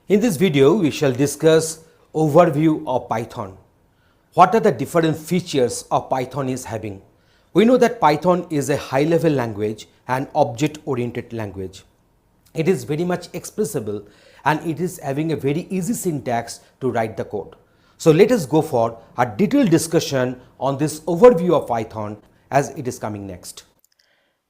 In this video, we shall discuss overview of Python. What are the different features of Python is having? We know that Python is a high level language and object oriented language. It is very much expressible and it is having a very easy syntax to write the code. So let us go for a detailed discussion on this overview of Python as it is coming next.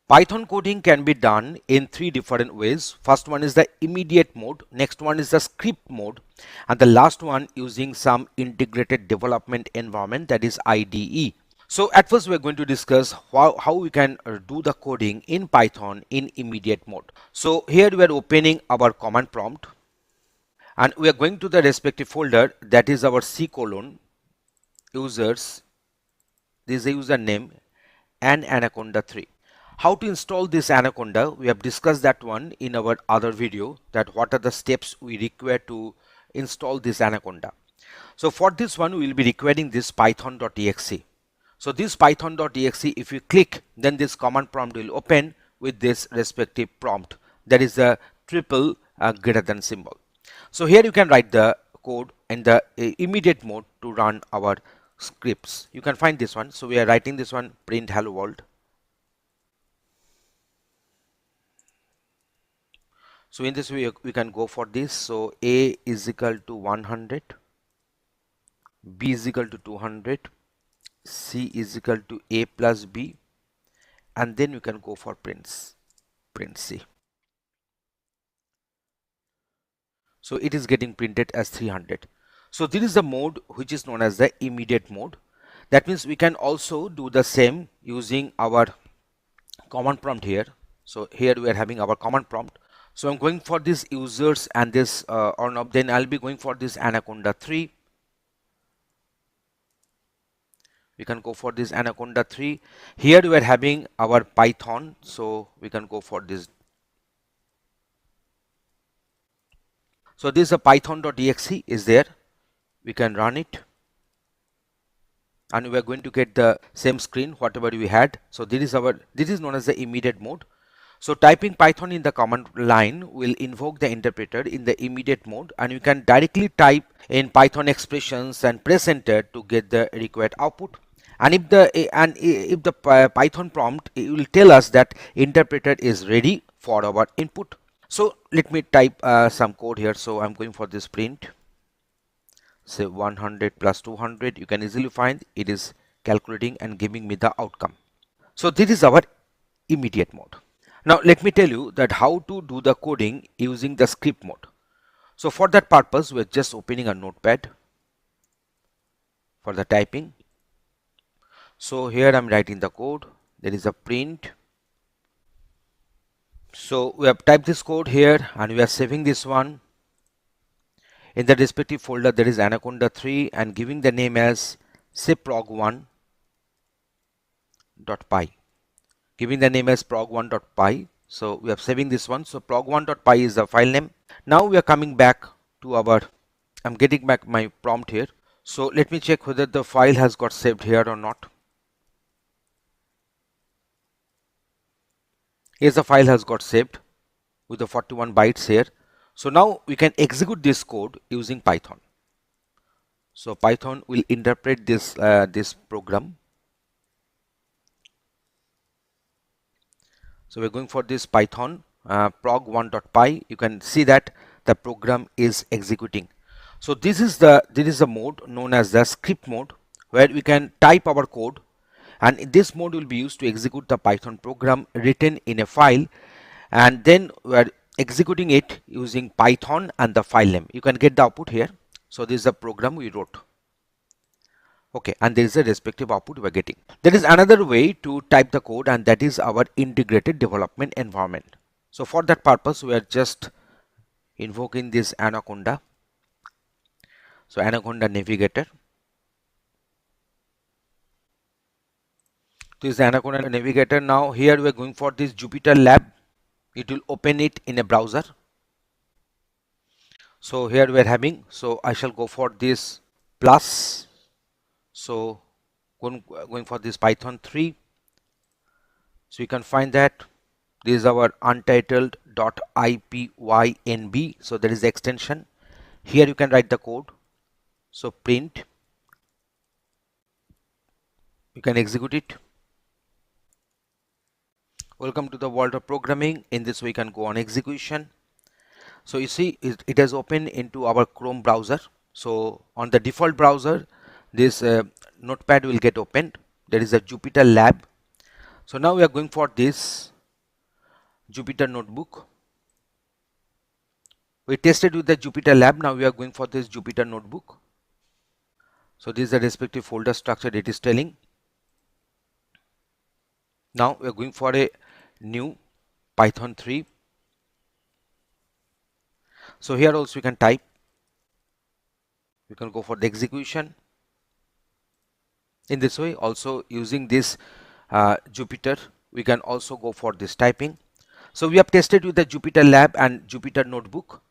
Python coding can be done in three different ways. First one is the immediate mode, next one is the script mode, and the last one using some integrated development environment, that is IDE. So at first we are going to discuss how we can do the coding in Python in immediate mode. So here we are opening our command prompt and we are going to the respective folder, that is our C colon users, this is a username and Anaconda 3. How to install this Anaconda, we have discussed that one in our other video, that what are the steps we require to install this Anaconda. So for this one we will be requiring this python.exe. So this python.exe, if you click, then this command prompt will open with this respective prompt, that is the triple greater than symbol. So here you can write the code in the immediate mode to run our scripts. You can find this one. So we are writing this one, print hello world. So in this way we can go for this. So A is equal to 100, B is equal to 200, C is equal to A plus B, and then you can go for print C. So it is getting printed as 300. So this is the mode which is known as the immediate mode. That means we can also do the same using our command prompt here. So here we are having our command prompt. So I'm going for this users and this or not, then I'll be going for this Anaconda 3. We can go for this Anaconda 3. Here we are having our Python, so we can go for this. So this is a python.exe is there. We can run it and we are going to get the same screen whatever we had. So this is known as the immediate mode. So typing Python in the command line will invoke the interpreter in the immediate mode, and you can directly type in Python expressions and press enter to get the required output. And if the Python prompt, it will tell us that interpreter is ready for our input. So let me type some code here. So I'm going for this print, say 100 plus 200. You can easily find it is calculating and giving me the outcome. So this is our immediate mode. Now let me tell you that how to do the coding using the script mode. So for that purpose, we're just opening a notepad for the typing. So here I'm writing the code. There is a print. So we have typed this code here and we are saving this one. In the respective folder, there is Anaconda 3 and giving the name as say prog1.py. Giving the name as prog1.py. So we are saving this one. So prog1.py is the file name. Now we are coming back to our, I'm getting back my prompt here. So let me check whether the file has got saved here or not. Yes, the file has got saved with the 41 bytes here. So now we can execute this code using Python. So Python will interpret this this program. So we're going for this Python prog1.py. You can see that the program is executing. So this is the mode known as the script mode, where we can type our code, and this mode will be used to execute the Python program written in a file, and then we are executing it using Python and the file name. You can get the output here. So this is the program we wrote. Okay, and there is a respective output we are getting. There is another way to type the code, and that is our integrated development environment. So for that purpose, we are just invoking this Anaconda. So Anaconda navigator. This is the Anaconda navigator. Now here we are going for this Jupyter Lab. It will open it in a browser. So here we are having, so I shall go for this plus. So going for this Python 3. So you can find that this is our untitled.ipynb. So there is the extension, Here you can write the code. So print, you can execute it. Welcome to the world of programming. In this way, you can go on execution. So you see it has opened into our Chrome browser. So on the default browser, this notepad will get opened. There is a Jupyter Lab. So now we are going for this Jupyter notebook. We tested with the Jupyter Lab. Now we are going for this Jupyter notebook. So this is the respective folder structure it is telling. Now we are going for a new Python 3. So here also you can type. You can go for the execution. In this way, also using this Jupyter, we can also go for this typing. So we have tested with the Jupyter Lab and Jupyter Notebook.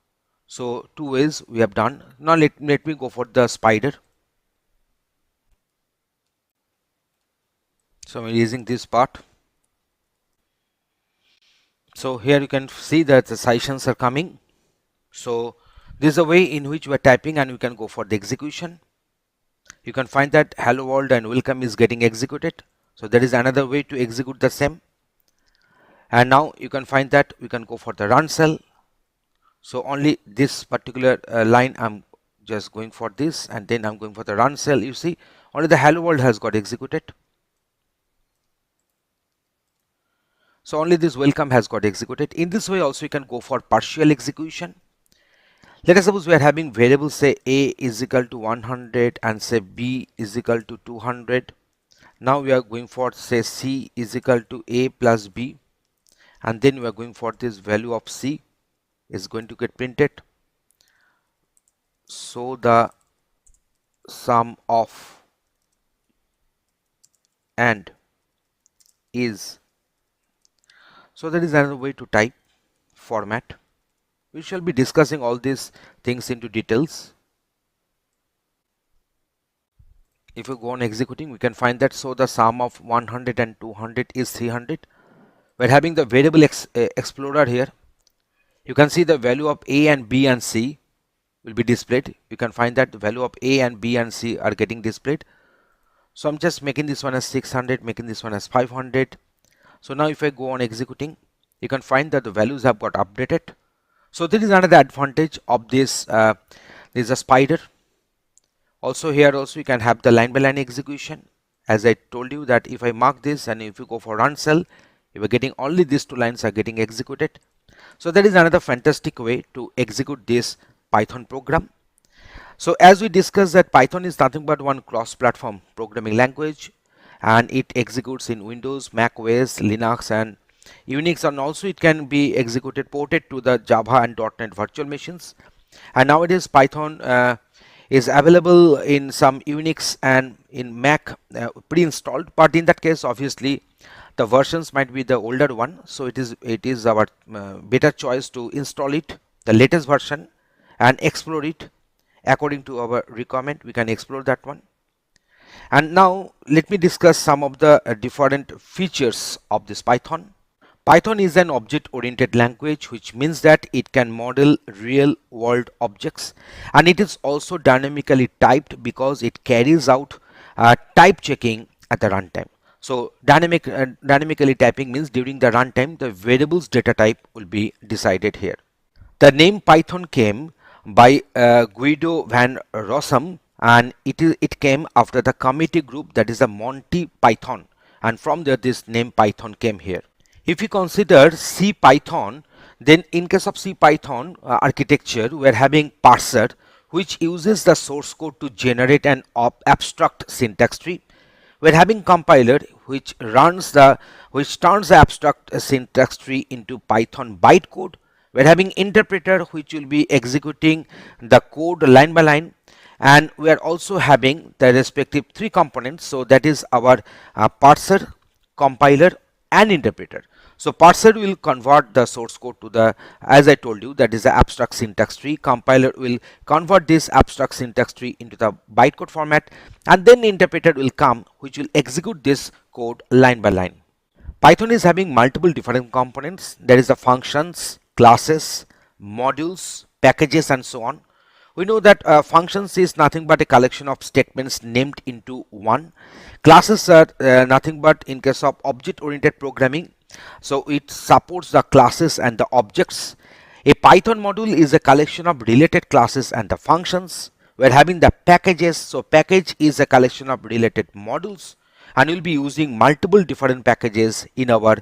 So two ways we have done. Now let me go for the spider. So I'm using this part. So here you can see that the sessions are coming. So this is a way in which we are typing, and we can go for the execution. You can find that hello world and welcome is getting executed. So there is another way to execute the same. And now you can find that we can go for the run cell. So only this particular line I'm just going for this, and then I'm going for the run cell. You see only the hello world has got executed. So only this welcome has got executed. In this way also you can go for partial execution. Let us suppose we are having variables, say a is equal to 100 and say b is equal to 200. Now we are going for say c is equal to a plus b, and then we are going for this value of c is going to get printed. So the sum of and is. So that is another way to type format. We shall be discussing all these things into details. If you go on executing, we can find that so the sum of 100 and 200 is 300. We're having the variable explorer here. You can see the value of a and b and c will be displayed. You can find that the value of a and b and c are getting displayed. So I'm just making this one as 600, making this one as 500. So now if I go on executing, you can find that the values have got updated. So this is another advantage of this. This is a spider. Also here also you can have the line by line execution. As I told you that if I mark this and if you go for run cell, you are getting only these two lines are getting executed. So that is another fantastic way to execute this Python program. So as we discussed that Python is nothing but one cross-platform programming language, and it executes in Windows, Mac OS, Linux and Unix, and also it can be executed ported to the Java and .NET virtual machines. And nowadays Python is available in some Unix and in Mac pre-installed, but in that case obviously the versions might be the older one, so it is our better choice to install it the latest version and explore it according to our requirement. We can explore that one. And now let me discuss some of the different features of this Python. Python is an object-oriented language, which means that it can model real-world objects, and it is also dynamically typed because it carries out type checking at the runtime. So dynamically typing means during the runtime the variables data type will be decided here. The name Python came by Guido van Rossum, and it came after the committee group, that is the Monty Python, and from there this name Python came here. If you consider C Python, then in case of C Python architecture, we are having parser, which uses the source code to generate an abstract syntax tree. We are having compiler, which turns the abstract syntax tree into Python bytecode. We are having interpreter, which will be executing the code line by line, and we are also having the respective three components. So that is our parser, compiler and interpreter. So parser will convert the source code to the, as I told you, that is the abstract syntax tree. Compiler will convert this abstract syntax tree into the bytecode format, and then the interpreter will come, which will execute this code line by line. Python is having multiple different components. There is the functions, classes, modules, packages and so on. We know that functions is nothing but a collection of statements named into one. Classes are nothing but, in case of object oriented programming, so it supports the classes and the objects. A Python module is a collection of related classes and the functions. We're having the packages, so package is a collection of related modules, and we'll be using multiple different packages in our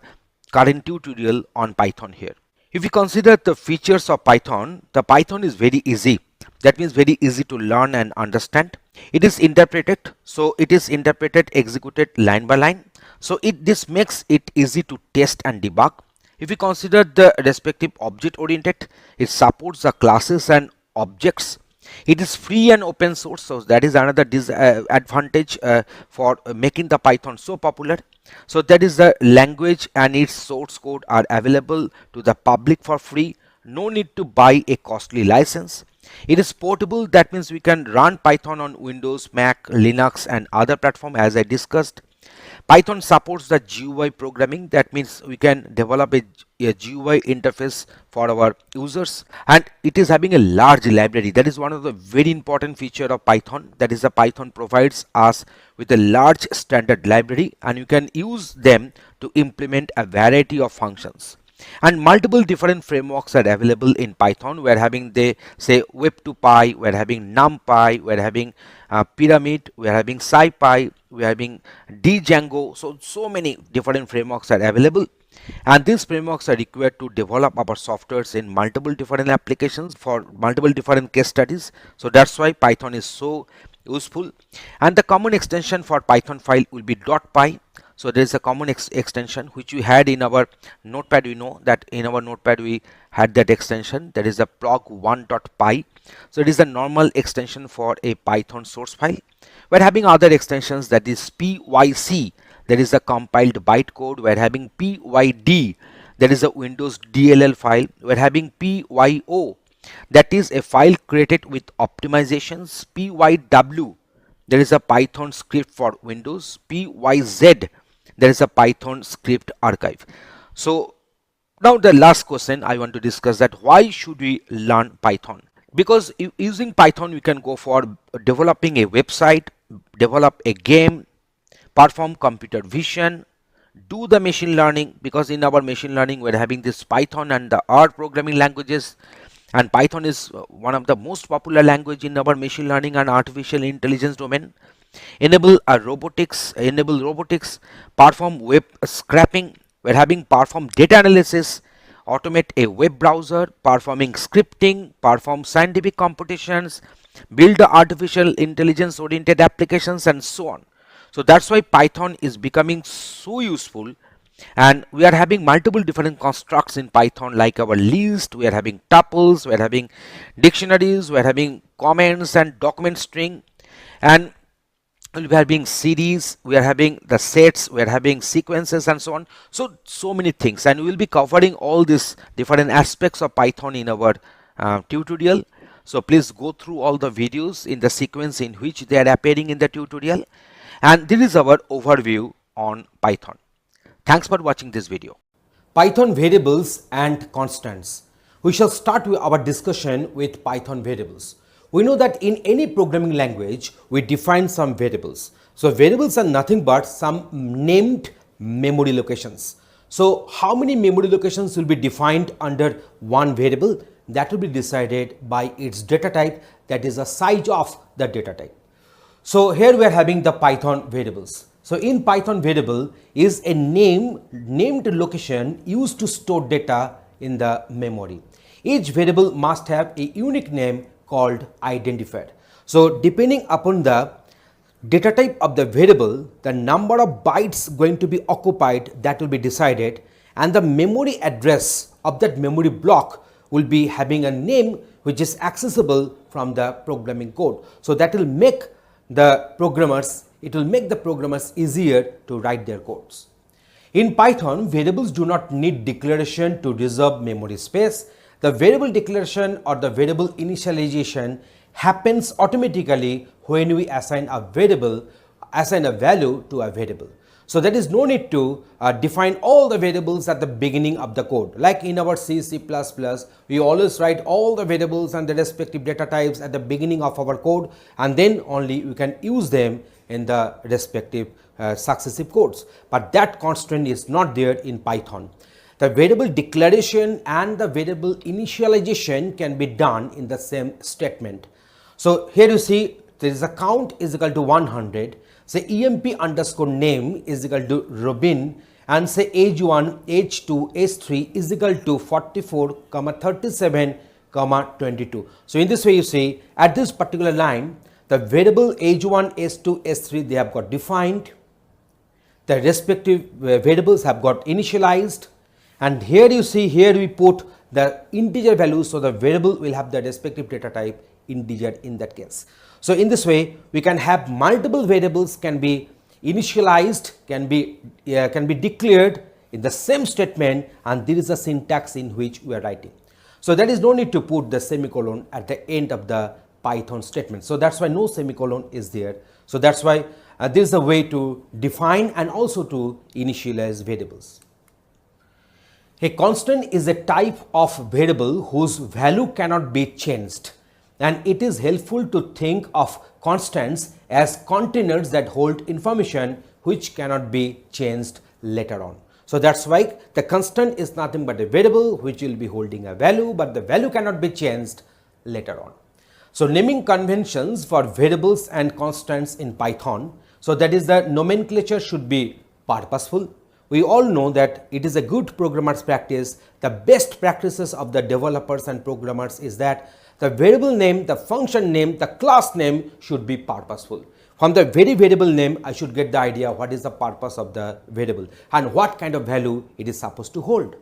current tutorial on Python here. If you consider the features of Python, the Python is very easy. That means very easy to learn and understand. It is interpreted, so it is interpreted, executed line by line. So this makes it easy to test and debug. If you consider the respective object oriented, it supports the classes and objects. It is free and open source, so that is another advantage for making the Python so popular. So that is the language, and its source code are available to the public for free. No need to buy a costly license. It is portable, that means we can run Python on Windows, Mac, Linux and other platform as I discussed. Python supports the GUI programming, that means we can develop a GUI interface for our users, and it is having a large library. That is one of the very important feature of Python, that is the Python provides us with a large standard library, and you can use them to implement a variety of functions. And multiple different frameworks are available in Python. We're having, they say, Web2Py, we're having NumPy, we're having Pyramid, we're having SciPy, we're having Django. So many different frameworks are available, and these frameworks are required to develop our softwares in multiple different applications for multiple different case studies. So that's why Python is so useful. And the common extension for Python file will be .py. So there is a common extension which we had in our notepad. We know that in our notepad we had that extension, that is the prog1.py. so it is a normal extension for a Python source file. We're having other extensions, that is pyc, that is the compiled bytecode. We're having pyd, that is a Windows DLL file. We're having pyo, that is a file created with optimizations. Pyw, there is a Python script for Windows. Pyz, there is a Python script archive. So now the last question I want to discuss, that why should we learn Python? Because using Python we can go for developing a website, develop a game, perform computer vision, do the machine learning, because in our machine learning we're having this Python and the R programming languages, and Python is one of the most popular language in our machine learning and artificial intelligence domain. Enable robotics, perform web scraping, we're having perform data analysis, automate a web browser, performing scripting, perform scientific computations, build the artificial intelligence oriented applications, and so on. So that's why Python is becoming so useful, and we are having multiple different constructs in Python, like our list, we are having tuples, we are having dictionaries, we are having comments and document string, and we are having series, we are having the sets, we are having sequences, and so on. So many things, and we will be covering all these different aspects of Python in our tutorial. So please go through all the videos in the sequence in which they are appearing in the tutorial, and this is our overview on Python. Thanks for watching this video. Python variables and constants. We shall start with our discussion with Python variables. We know that in any programming language we define some variables. So variables are nothing but some named memory locations. So how many memory locations will be defined under one variable? That will be decided by its data type, that is the size of the data type. So here we are having the Python variables. So in Python variable is a named location used to store data in the memory. Each variable must have a unique name called identifier. So depending upon the data type of the variable, the number of bytes going to be occupied, that will be decided, and the memory address of that memory block will be having a name which is accessible from the programming code. So that will make the programmers, it will make the programmers easier to write their codes. In Python, variables do not need declaration to reserve memory space. The variable declaration or the variable initialization happens automatically when we assign a value to a variable. So there is no need to define all the variables at the beginning of the code. Like in our C, C++, we always write all the variables and the respective data types at the beginning of our code, and then only we can use them in the respective successive codes. But that constraint is not there in Python. The variable declaration and the variable initialization can be done in the same statement. So here you see there is a count is equal to 100, say emp underscore name is equal to Robin, and say age1, age2, age3 is equal to 44, 37, 22. So in this way you see at this particular line the variable age1, age2, age3 they have got defined, the respective variables have got initialized, and here you see here we put the integer value, so the variable will have the respective data type integer in that case. So in this way we can have multiple variables can be initialized, can be declared in the same statement, and there is a syntax in which we are writing. So there is no need to put the semicolon at the end of the Python statement. So that's why no semicolon is there. So that's why there is a way to define and also to initialize variables. A constant is a type of variable whose value cannot be changed, and it is helpful to think of constants as containers that hold information which cannot be changed later on. So that's why the constant is nothing but a variable which will be holding a value, but the value cannot be changed later on. So naming conventions for variables and constants in Python, so that is the nomenclature should be purposeful. We all know that it is a good programmer's practice. The best practices of the developers and programmers is that the variable name, the function name, the class name should be purposeful. From the very variable name, I should get the idea what is the purpose of the variable and what kind of value it is supposed to hold.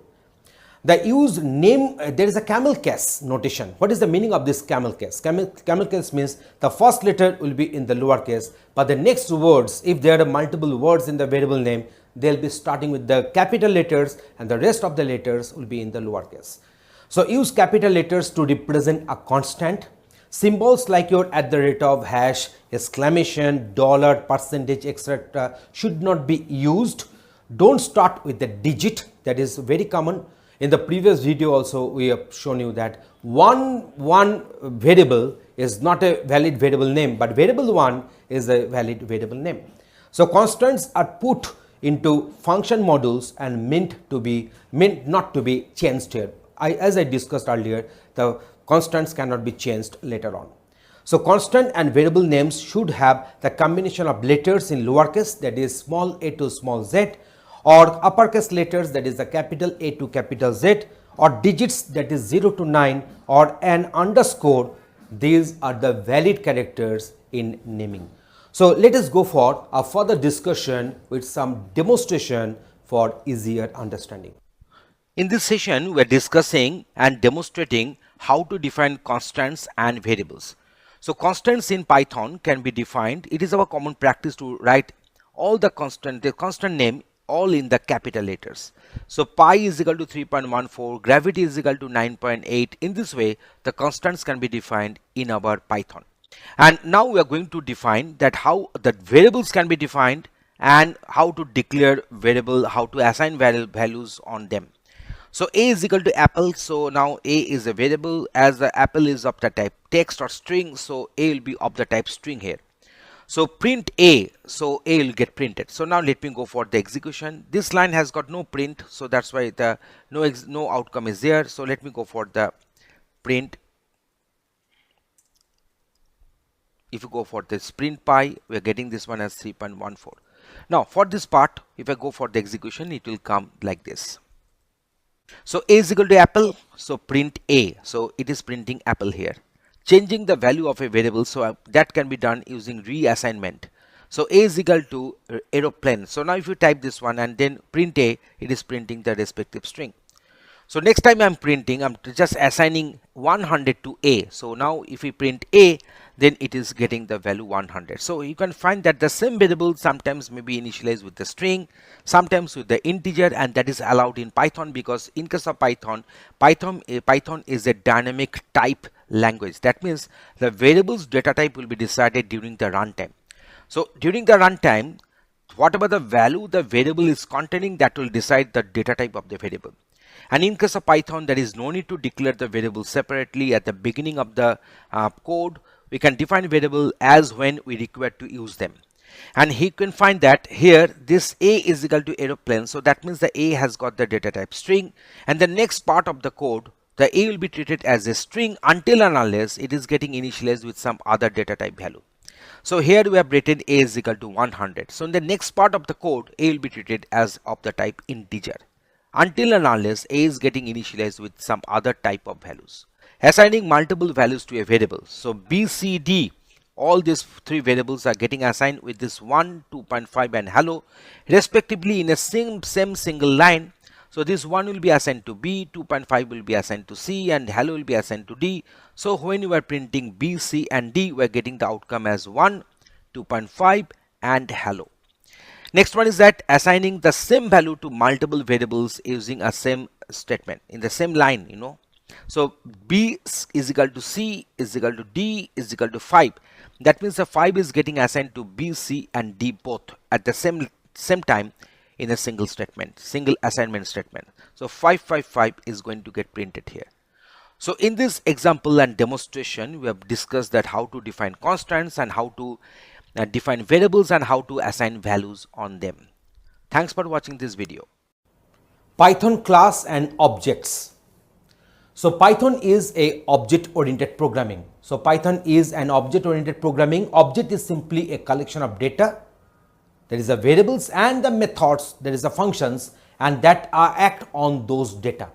The use name, there is a camel case notation. What is the meaning of this camel case? Camel case means the first letter will be in the lowercase, but the next words, if there are multiple words in the variable name, they will be starting with the capital letters and the rest of the letters will be in the lowercase. So use capital letters to represent a constant. Symbols like your @ hash, exclamation, dollar, percentage, etc. should not be used. Don't start with the digit, that is very common. In the previous video also we have shown you that one variable is not a valid variable name, but variable 1 is a valid variable name. So constants are put into function modules and meant not to be changed here. As I discussed earlier, the constants cannot be changed later on. So constant and variable names should have the combination of letters in lowercase, that is small a to small z, or uppercase letters, that is the capital A to capital Z, or digits, that is 0 to 9, or an underscore. These are the valid characters in naming. So let us go for a further discussion with some demonstration for easier understanding. In this session, we are discussing and demonstrating how to define constants and variables. So constants in Python can be defined. It is our common practice to write all the constant name all in the capital letters. So pi is equal to 3.14, gravity is equal to 9.8. In this way, the constants can be defined in our Python. And now we are going to define that how the variables can be defined and how to declare variable, how to assign values on them. So a is equal to apple. So now a is a variable, as the apple is of the type text or string. So a will be of the type string here. So print a, so a will get printed. So now let me go for the execution. This line has got no print, so that's why the no outcome is there. So let me go for the print. If you go for this print pi, we are getting this one as 3.14. Now for this part, if I go for the execution, it will come like this. So a is equal to apple, so print a, so it is printing apple here. Changing the value of a variable, so that can be done using reassignment. So a is equal to aeroplane. So now if you type this one and then print a, it is printing the respective string. So next time I'm printing, I'm just assigning 100 to a. So now if we print a, then it is getting the value 100. So you can find that the same variable sometimes may be initialized with the string, sometimes with the integer, and that is allowed in Python, because in case of Python is a dynamic type language. That means the variable's data type will be decided during the runtime. So during the runtime, whatever the value the variable is containing, that will decide the data type of the variable. And in case of Python, there is no need to declare the variable separately at the beginning of the code. We can define variable as when we require to use them. And he can find that here this a is equal to aeroplane, so that means the a has got the data type string, and the next part of the code, the a will be treated as a string until and unless it is getting initialized with some other data type value. So here we have written a is equal to 100. So in the next part of the code, a will be treated as of the type integer until and unless a is getting initialized with some other type of values. Assigning multiple values to a variable. So b, c, d, all these three variables are getting assigned with this 1, 2.5 and hello respectively in a same single line. So this 1 will be assigned to b, 2.5 will be assigned to c, and hello will be assigned to d. So when you are printing b, c and d, we are getting the outcome as 1, 2.5 and hello. Next one is that assigning the same value to multiple variables using a same statement in the same line, So b is equal to c is equal to d is equal to 5. That means the 5 is getting assigned to b, c and d both at the same time in a single statement, single assignment statement. So 555 is going to get printed here. So in this example and demonstration, we have discussed that how to define constants and how to define variables and how to assign values on them. Thanks for watching this video. Python class and objects. So Python is a object-oriented programming. So Python is an object-oriented programming. Object is simply a collection of data. There is a variables and the methods, there is a functions, and that act on those data.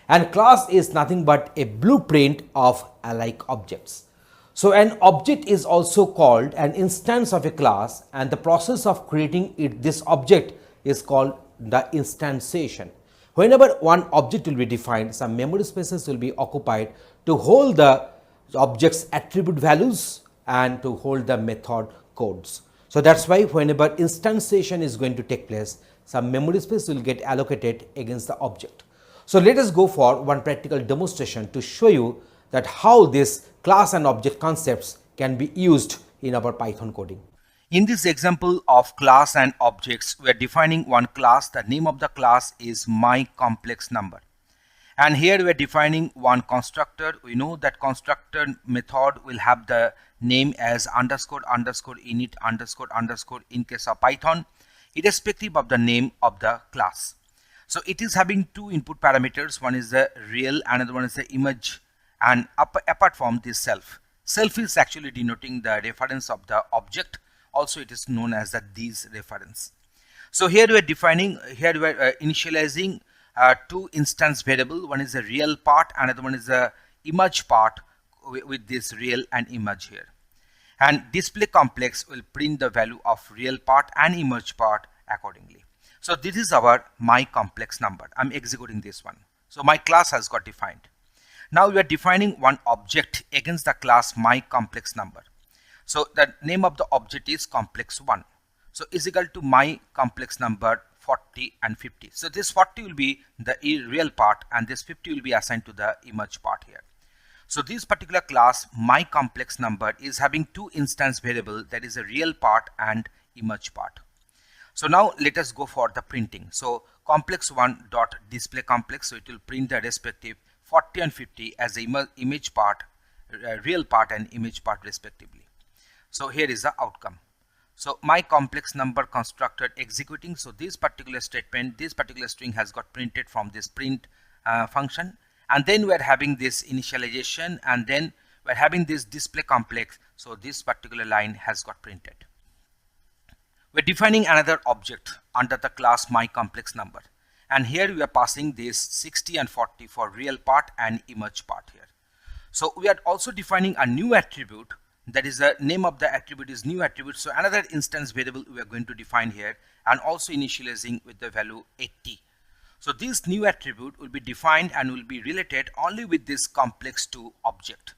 And class is nothing but a blueprint of alike objects. So an object is also called an instance of a class, and the process of creating this object is called the instantiation. Whenever one object will be defined, some memory spaces will be occupied to hold the object's attribute values and to hold the method codes. So that's why whenever instantiation is going to take place, some memory space will get allocated against the object. So let us go for one practical demonstration to show you that how this class and object concepts can be used in our Python coding. In this example of class and objects, we are defining one class. The name of the class is myComplexNumber. And here we are defining one constructor. We know that constructor method will have the name as underscore underscore init underscore underscore in case of Python, irrespective of the name of the class. So it is having two input parameters. One is the real, another one is the image. And apart from this self is actually denoting the reference of the object. Also it is known as the these reference. So here we are defining, here we are initializing two instance variable. One is the real part, another one is the image part with this real and image here. And display complex will print the value of real part and image part accordingly. So this is our myComplexNumber. I'm executing this one. So my class has got defined. Now we are defining one object against the class myComplexNumber. So the name of the object is complex1. So is equal to myComplexNumber 40 and 50. So this 40 will be the real part and this 50 will be assigned to the image part here. So this particular class myComplexNumber is having two instance variable, that is a real part and image part. So now let us go for the printing. So complex1 dot display complex, so it will print the respective 40 and 50 as the image part, real part and image part respectively. So here is the outcome. So myComplexNumber constructor executing. So this particular statement, this particular string has got printed from this print function, and then we are having this initialization, and then we are having this display complex. So this particular line has got printed. We are defining another object under the class myComplexNumber, and here we are passing this 60 and 40 for real part and image part here. So we are also defining a new attribute, that is the name of the attribute is new attribute. So another instance variable we are going to define here, and also initializing with the value 80. So this new attribute will be defined and will be related only with this complex2 object.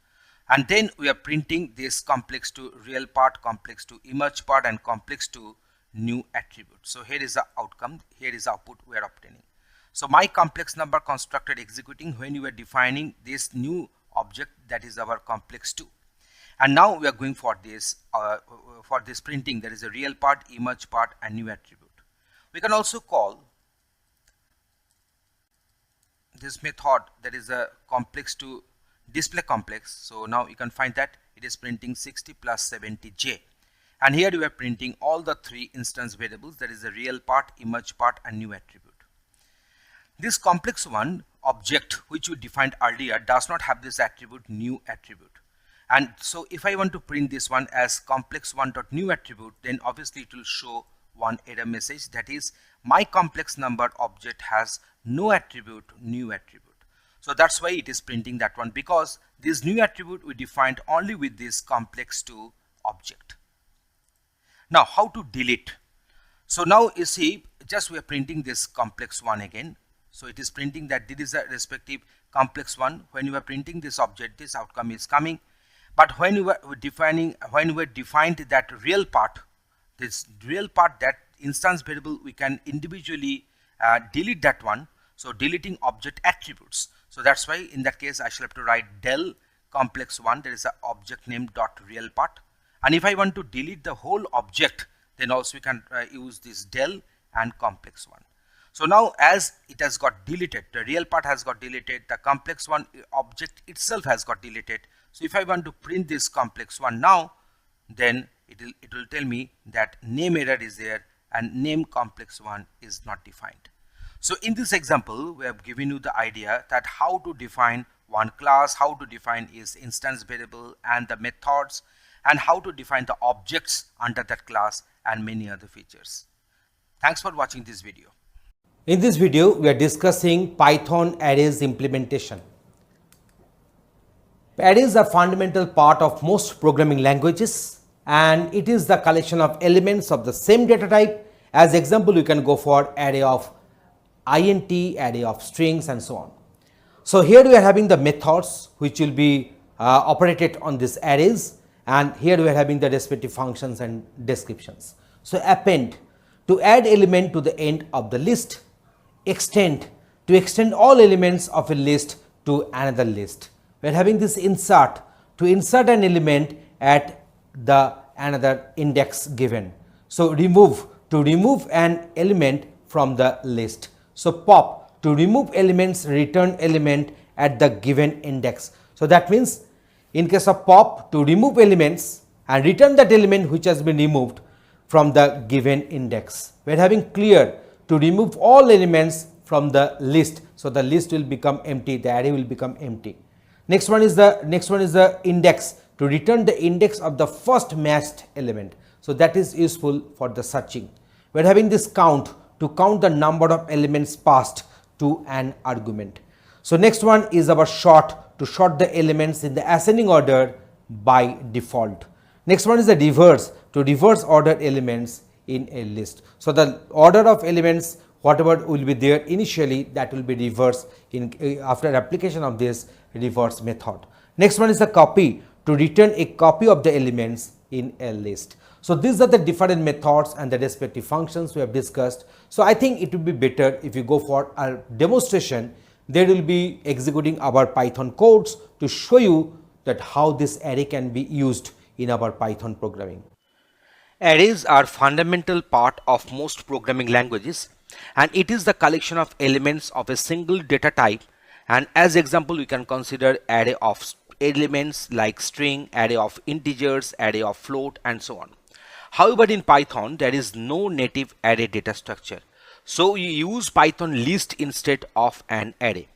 And then we are printing this complex2 real part, complex2 image part, and complex2 new attribute. So here is the outcome, here is the output we are obtaining. So myComplexNumber constructor executing when you are defining this new object, that is our complex2. And now we are going for this printing. There is a real part, image part, and new attribute. We can also call this method, that is a complex to display complex. So now you can find that it is printing 60 plus 70j, and here we are printing all the three instance variables, that is the real part, image part, and new attribute. This complex one object which we defined earlier does not have this attribute new attribute, and so if I want to print this one as complex one dot new attribute, then obviously it will show one error message, that is my complex number object has no attribute new attribute. So that's why it is printing that one, because this new attribute we defined only with this complex 2 object. Now how to delete? So now you see, just we are printing this complex one again. So it is printing that this is a respective complex one. When you are printing this object, this outcome is coming. But when you were defined that real part, this real part, that instance variable, we can individually delete that one. So deleting object attributes. So that's why in that case I shall have to write del complex one, there is a object name dot real part. And if I want to delete the whole object, then also we can use this del and complex one. So now as it has got deleted, the real part has got deleted, the complex one object itself has got deleted. So if I want to print this complex one now, then it will tell me that name error is there and name complex one is not defined. So in this example, we have given you the idea that how to define one class, how to define its instance variable and the methods, and how to define the objects under that class and many other features. Thanks for watching this video. In this video, we are discussing Python arrays implementation. Arrays are fundamental part of most programming languages, and it is the collection of elements of the same data type. As example, you can go for array of int, array of strings, and so on. So here we are having the methods which will be operated on these arrays, and here we are having the respective functions and descriptions. So append, to add element to the end of the list. Extend, to extend all elements of a list to another list. We are having this insert, to insert an element at the another index given. So remove, to remove an element from the list. So pop, to remove elements, return element at the given index. So that means in case of pop, to remove elements and return that element which has been removed from the given index. We are having clear, to remove all elements from the list. So the list will become empty, the array will become empty. Next one is the index, to return the index of the first matched element. So that is useful for the searching. We are having this count, to count the number of elements passed to an argument. So next one is our sort, to sort the elements in the ascending order by default. Next one is the reverse, to reverse order elements in a list. So the order of elements, whatever will be there initially, that will be reversed in after application of this reverse method. Next one is the copy, to return a copy of the elements in a list. So these are the different methods and the respective functions we have discussed. So I think it would be better if you go for a demonstration. There will be executing our Python codes to show you that how this array can be used in our Python programming. Arrays are fundamental part of most programming languages, and it is the collection of elements of a single data type. And as example, we can consider array of elements like string, array of integers, array of float, and so on. However, in Python there is no native array data structure, so you use Python list instead of an array.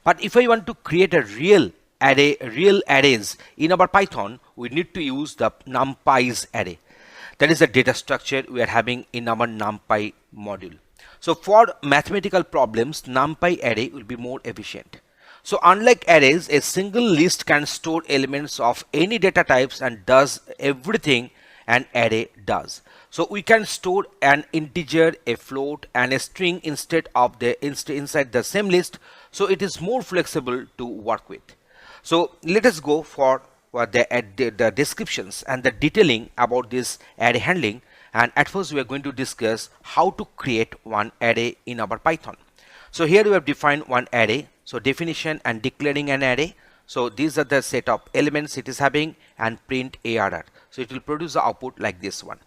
But if I want to create a real arrays in our Python, we need to use the numpy's array. That is the data structure we are having in our numpy module. So for mathematical problems, numpy array will be more efficient. So unlike arrays, a single list can store elements of any data types and does everything an array does. So we can store an integer, a float, and a string instead of inside the same list. So it is more flexible to work with. So let us go for the descriptions and the detailing about this array handling. And at first we are going to discuss how to create one array in our Python. So here we have defined one array. So definition and declaring an array. So these are the set of elements it is having, and print ARR. So it will produce the output like this one.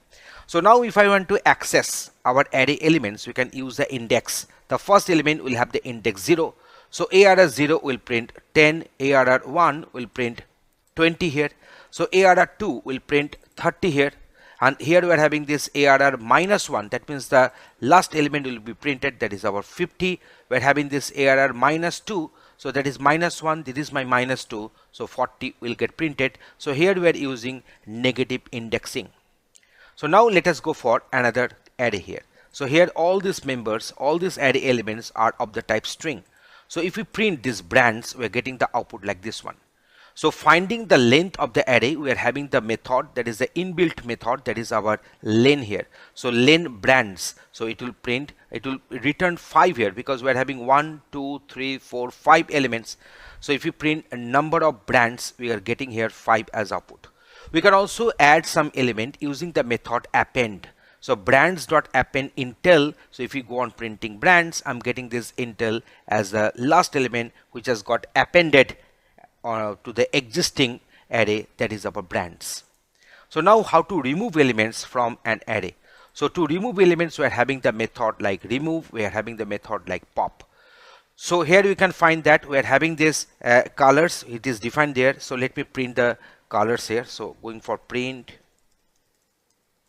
So now if I want to access our array elements, we can use the index. The first element will have the index 0. So ARR 0 will print 10, ARR 1 will print 20 here. So ARR 2 will print 30 here. And here we are having this ARR minus 1. That means the last element will be printed. That is our 50. We are having this ARR minus 2. So that is minus 1. This is my minus 2. So 40 will get printed. So here we are using negative indexing. So now let us go for another array here. So here all these members, all these array elements are of the type string. So if we print these brands, we are getting the output like this one. So finding the length of the array, we are having the method, that is the inbuilt method, that is our len here. So len brands, so it will print, it will return 5 here because we are having 1, 2, 3, 4, 5 elements. So if you print a number of brands, we are getting here 5 as output. We can also add some element using the method append. So brands.append intel. So if you go on printing brands, I'm getting this intel as the last element which has got appended to the existing array, that is our brands. So now how to remove elements from an array. So to remove elements, we are having the method like remove, we are having the method like pop. So here we can find that we are having this colors, it is defined there. So let me print the colors here. So going for print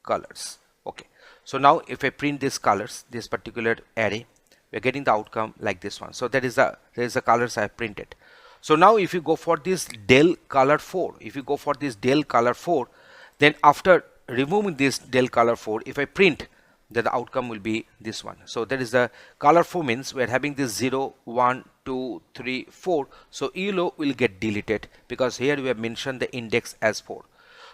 colors. Okay. So now if I print these colors, this particular array, we are getting the outcome like this one. So there is the colors I have printed. So now if you go for this del color 4, if you go for this del color 4, then after removing this del color 4, if I print, then the outcome will be this one. So that is the color 4 means we are having this 0, 1, 2, 3, 4. So ELO will get deleted because here we have mentioned the index as 4.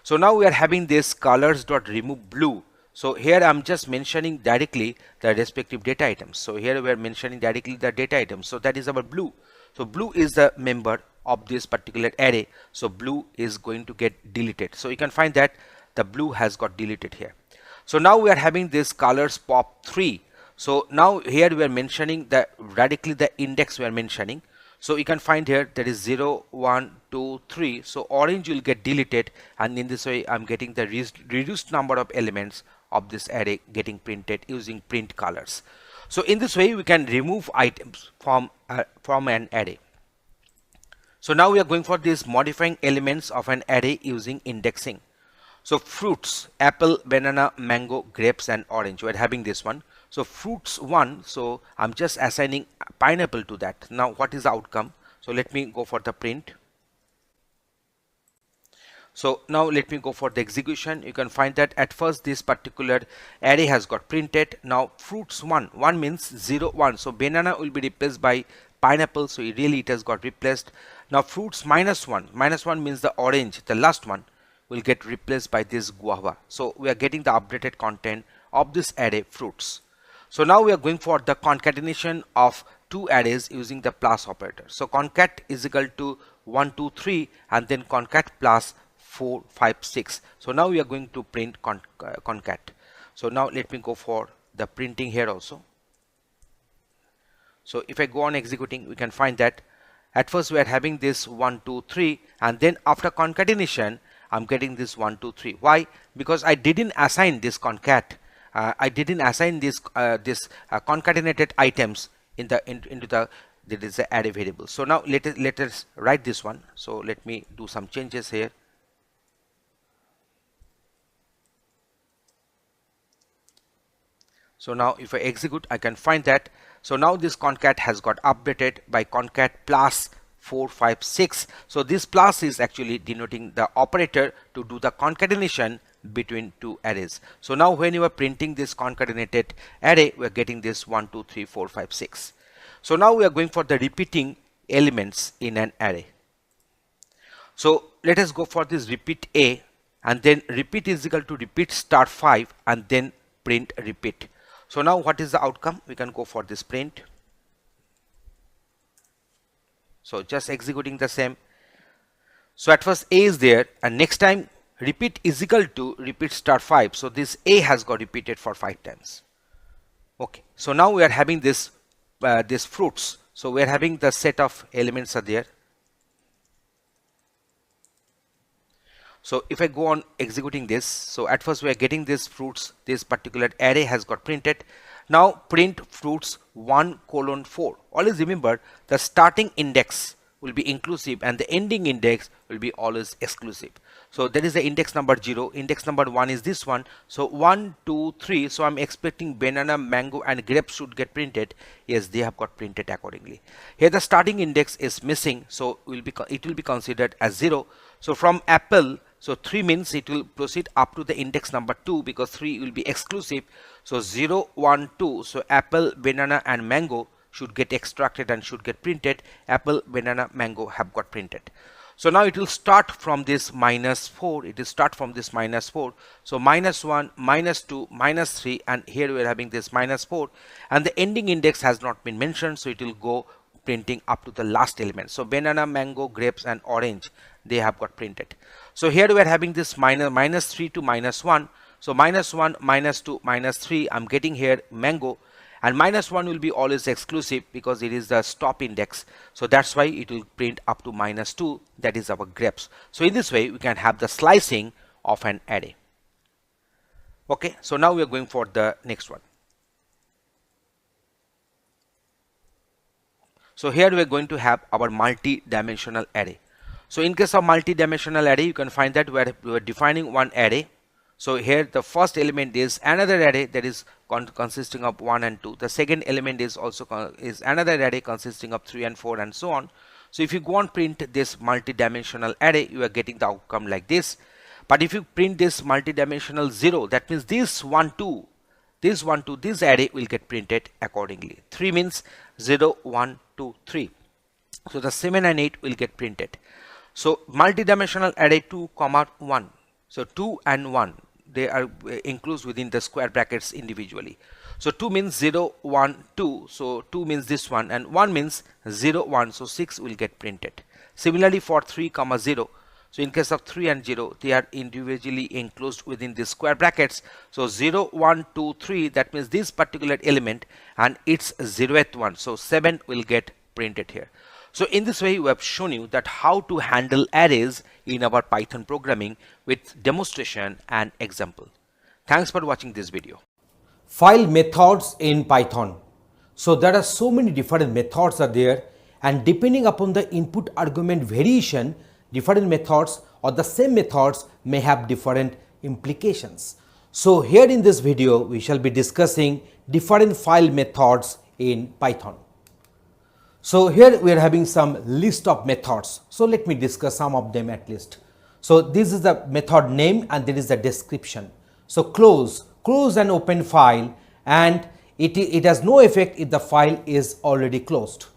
So now we are having this colors.remove blue. So here I'm just mentioning directly the respective data items. So here we are mentioning directly the data items. So that is our blue. So blue is the member of this particular array. So blue is going to get deleted. So you can find that the blue has got deleted here. So now we are having this colors pop 3. So now here we are mentioning the radically the index we are mentioning. So you can find here that is 0, 1, 2, 3. So orange will get deleted, and in this way I'm getting the reduced number of elements of this array getting printed using print colors. So in this way we can remove items from an array. So now we are going for this modifying elements of an array using indexing. So fruits, apple, banana, mango, grapes and orange, we are having this one. So fruits 1, so I'm just assigning pineapple to that. Now what is the outcome? So let me go for the print. So now let me go for the execution. You can find that at first this particular array has got printed. Now fruits 1 means 0, 1. So banana will be replaced by pineapple. So it has got replaced. Now fruits -1 means the orange, the last one, will get replaced by this guava. So we are getting the updated content of this array fruits. So now we are going for the concatenation of two arrays using the plus operator. So concat is equal to 1, 2, 3 and then concat plus 4, 5, 6. So now we are going to print concat. So now let me go for the printing here also. So if I go on executing, we can find that at first we are having this 1, 2, 3 and then after concatenation I'm getting this 1, 2, 3. Why? Because I didn't assign this concat. I didn't assign this concatenated items into the array variable. So now let us write this one. So let me do some changes here. So now if I execute, I can find that. So now this concat has got updated by concat plus 4, 5, 6. So this plus is actually denoting the operator to do the concatenation between two arrays. So now when you are printing this concatenated array, we are getting this 1, 2, 3, 4, 5, 6. So now we are going for the repeating elements in an array. So let us go for this repeat A, and then repeat is equal to repeat star 5 and then print repeat. So now what is the outcome? We can go for this print. So just executing the same. So at first A is there and next time repeat is equal to repeat star 5. So this A has got repeated for 5 times. Okay. So now we are having this fruits. So we are having the set of elements are there. So if I go on executing this, so at first we are getting these fruits, this particular array has got printed. Now print fruits 1:4. Always remember the starting index will be inclusive and the ending index will be always exclusive. So there is the index number 0, index number 1 is this one. So 1, 2, 3. So I'm expecting banana, mango and grapes should get printed. Yes, they have got printed accordingly. Here the starting index is missing, so it will be considered as 0. So from apple, so 3 means it will proceed up to the index number 2 because 3 will be exclusive. So 0, 1, 2. So apple, banana and mango should get extracted and should get printed. Apple, banana, mango have got printed. So now it will start from this -4. It will start from this -4. So -1, -2, -3, and here we are having this -4, and the ending index has not been mentioned, so it will go printing up to the last element. So banana, mango, grapes and orange, they have got printed. So here we are having this -3 to -1. So -1, -2, -3, I'm getting here mango, and -1 will be always exclusive because it is the stop index. So that's why it will print up to -2, that is our grapes. So in this way we can have the slicing of an array. Okay, so now we are going for the next one. So here we are going to have our multi-dimensional array. So in case of multi-dimensional array, you can find that we are defining one array. So here the first element is another array that is consisting of 1 and 2. The second element is also another array consisting of 3 and 4 and so on. So if you go and print this multi-dimensional array, you are getting the outcome like this. But if you print this multi-dimensional 0, that means this 1, 2, this 1, 2, this array will get printed accordingly. 3 means 0, 1, 2, 3. So the 7 and 8 will get printed. So multi-dimensional array 2, 1. So 2 and 1, they are enclosed within the square brackets individually. So 2 means 0, 1, 2. So 2 means this one, and 1 means 0, 1. So 6 will get printed. Similarly for 3, 0. So in case of 3 and 0, they are individually enclosed within the square brackets. So 0, 1, 2, 3, that means this particular element and its 0th one. So 7 will get printed here. So in this way, we have shown you that how to handle arrays in our Python programming with demonstration and example. Thanks for watching this video. File methods in Python. So there are so many different methods are there, and depending upon the input argument variation, different methods or the same methods may have different implications. So here in this video, we shall be discussing different file methods in Python. So here we are having some list of methods. So let me discuss some of them at least. So this is the method name and there is the description. So close an open file, and it has no effect if the file is already closed.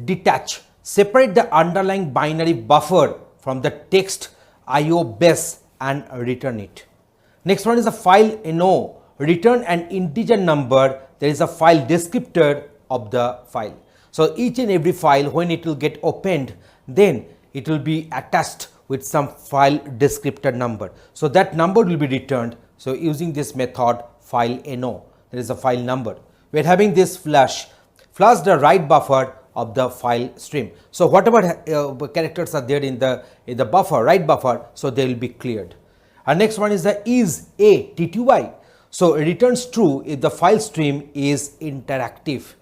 Detach, separate the underlying binary buffer from the text IO base and return it. Next one is a file no, return an integer number. There is a file descriptor of the file. So each and every file, when it will get opened, then it will be attached with some file descriptor number. So that number will be returned. So using this method file no, there is a file number. We are having this flush the write buffer of the file stream. So whatever characters are there in the buffer, write buffer, so they will be cleared. And next one is the is a tty. So it returns true if the file stream is interactive.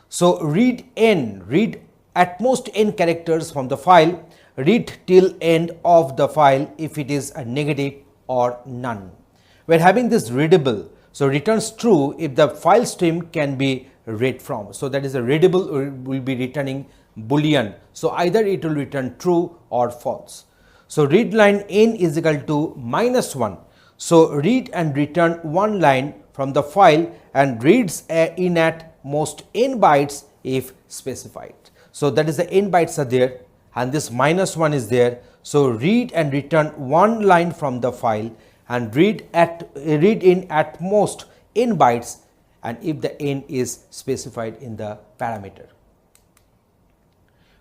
So read at most n characters from the file, read till end of the file if it is a negative or none. We are having this readable, so returns true if the file stream can be read from. So that is a readable will be returning boolean. So either it will return true or false. So read line n is equal to -1. So read and return one line from the file and reads in at most n bytes if specified. So that is the n bytes are there and this -1 is there. So read and return one line from the file and read in at most n bytes, and if the n is specified in the parameter.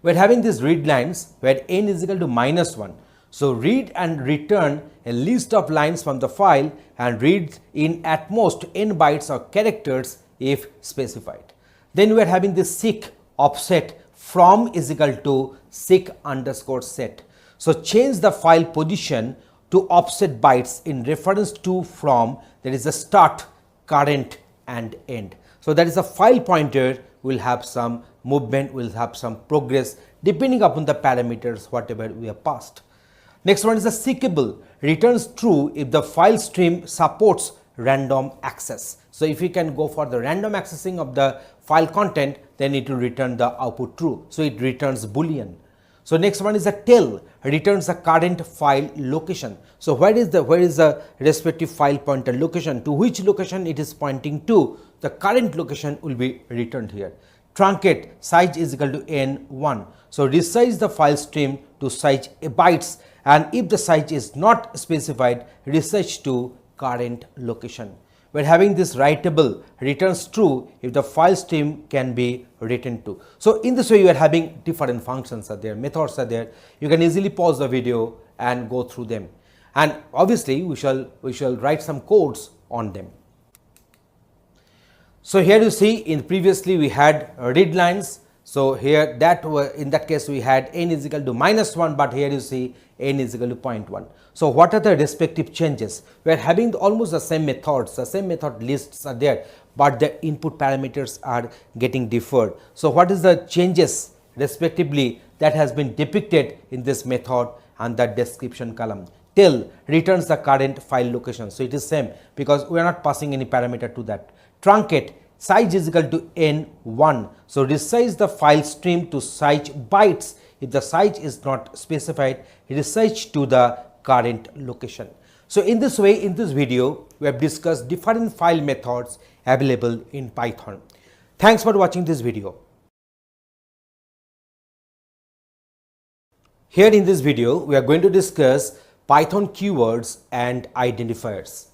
We are having these read lines where n is equal to -1. So read and return a list of lines from the file and read in at most n bytes or characters if specified. Then we are having this seek offset from is equal to seek underscore set. So change the file position to offset bytes in reference to from, there is a start, current and end. So that is a file pointer will have some movement, will have some progress depending upon the parameters whatever we have passed. Next one is the seekable, returns true if the file stream supports random access. So if you can go for the random accessing of the file content, then it will return the output true. So it returns boolean. So next one is a tell, returns the current file location. So where is the respective file pointer location, to which location it is pointing to, the current location will be returned here. Truncate, size is equal to n1. So resize the file stream to size bytes, and if the size is not specified, resize to current location. We are having this writable, returns true if the file stream can be written to. So in this way you are having different functions are there, methods are there. You can easily pause the video and go through them, and obviously we shall write some codes on them. So here you see, in previously we had read lines. So here in that case we had n is equal to -1, but here you see n is equal to 0.1. So what are the respective changes? We are having almost the same methods, the same method lists are there, but the input parameters are getting differed. So what is the changes respectively that has been depicted in this method and the description column? Tell returns the current file location. So it is same because we are not passing any parameter to that. Truncate, size is equal to n1. So resize the file stream to size bytes. If the size is not specified, resize to the current location. So in this way, in this video, we have discussed different file methods available in Python. Thanks for watching this video. Here in this video, we are going to discuss Python keywords and identifiers.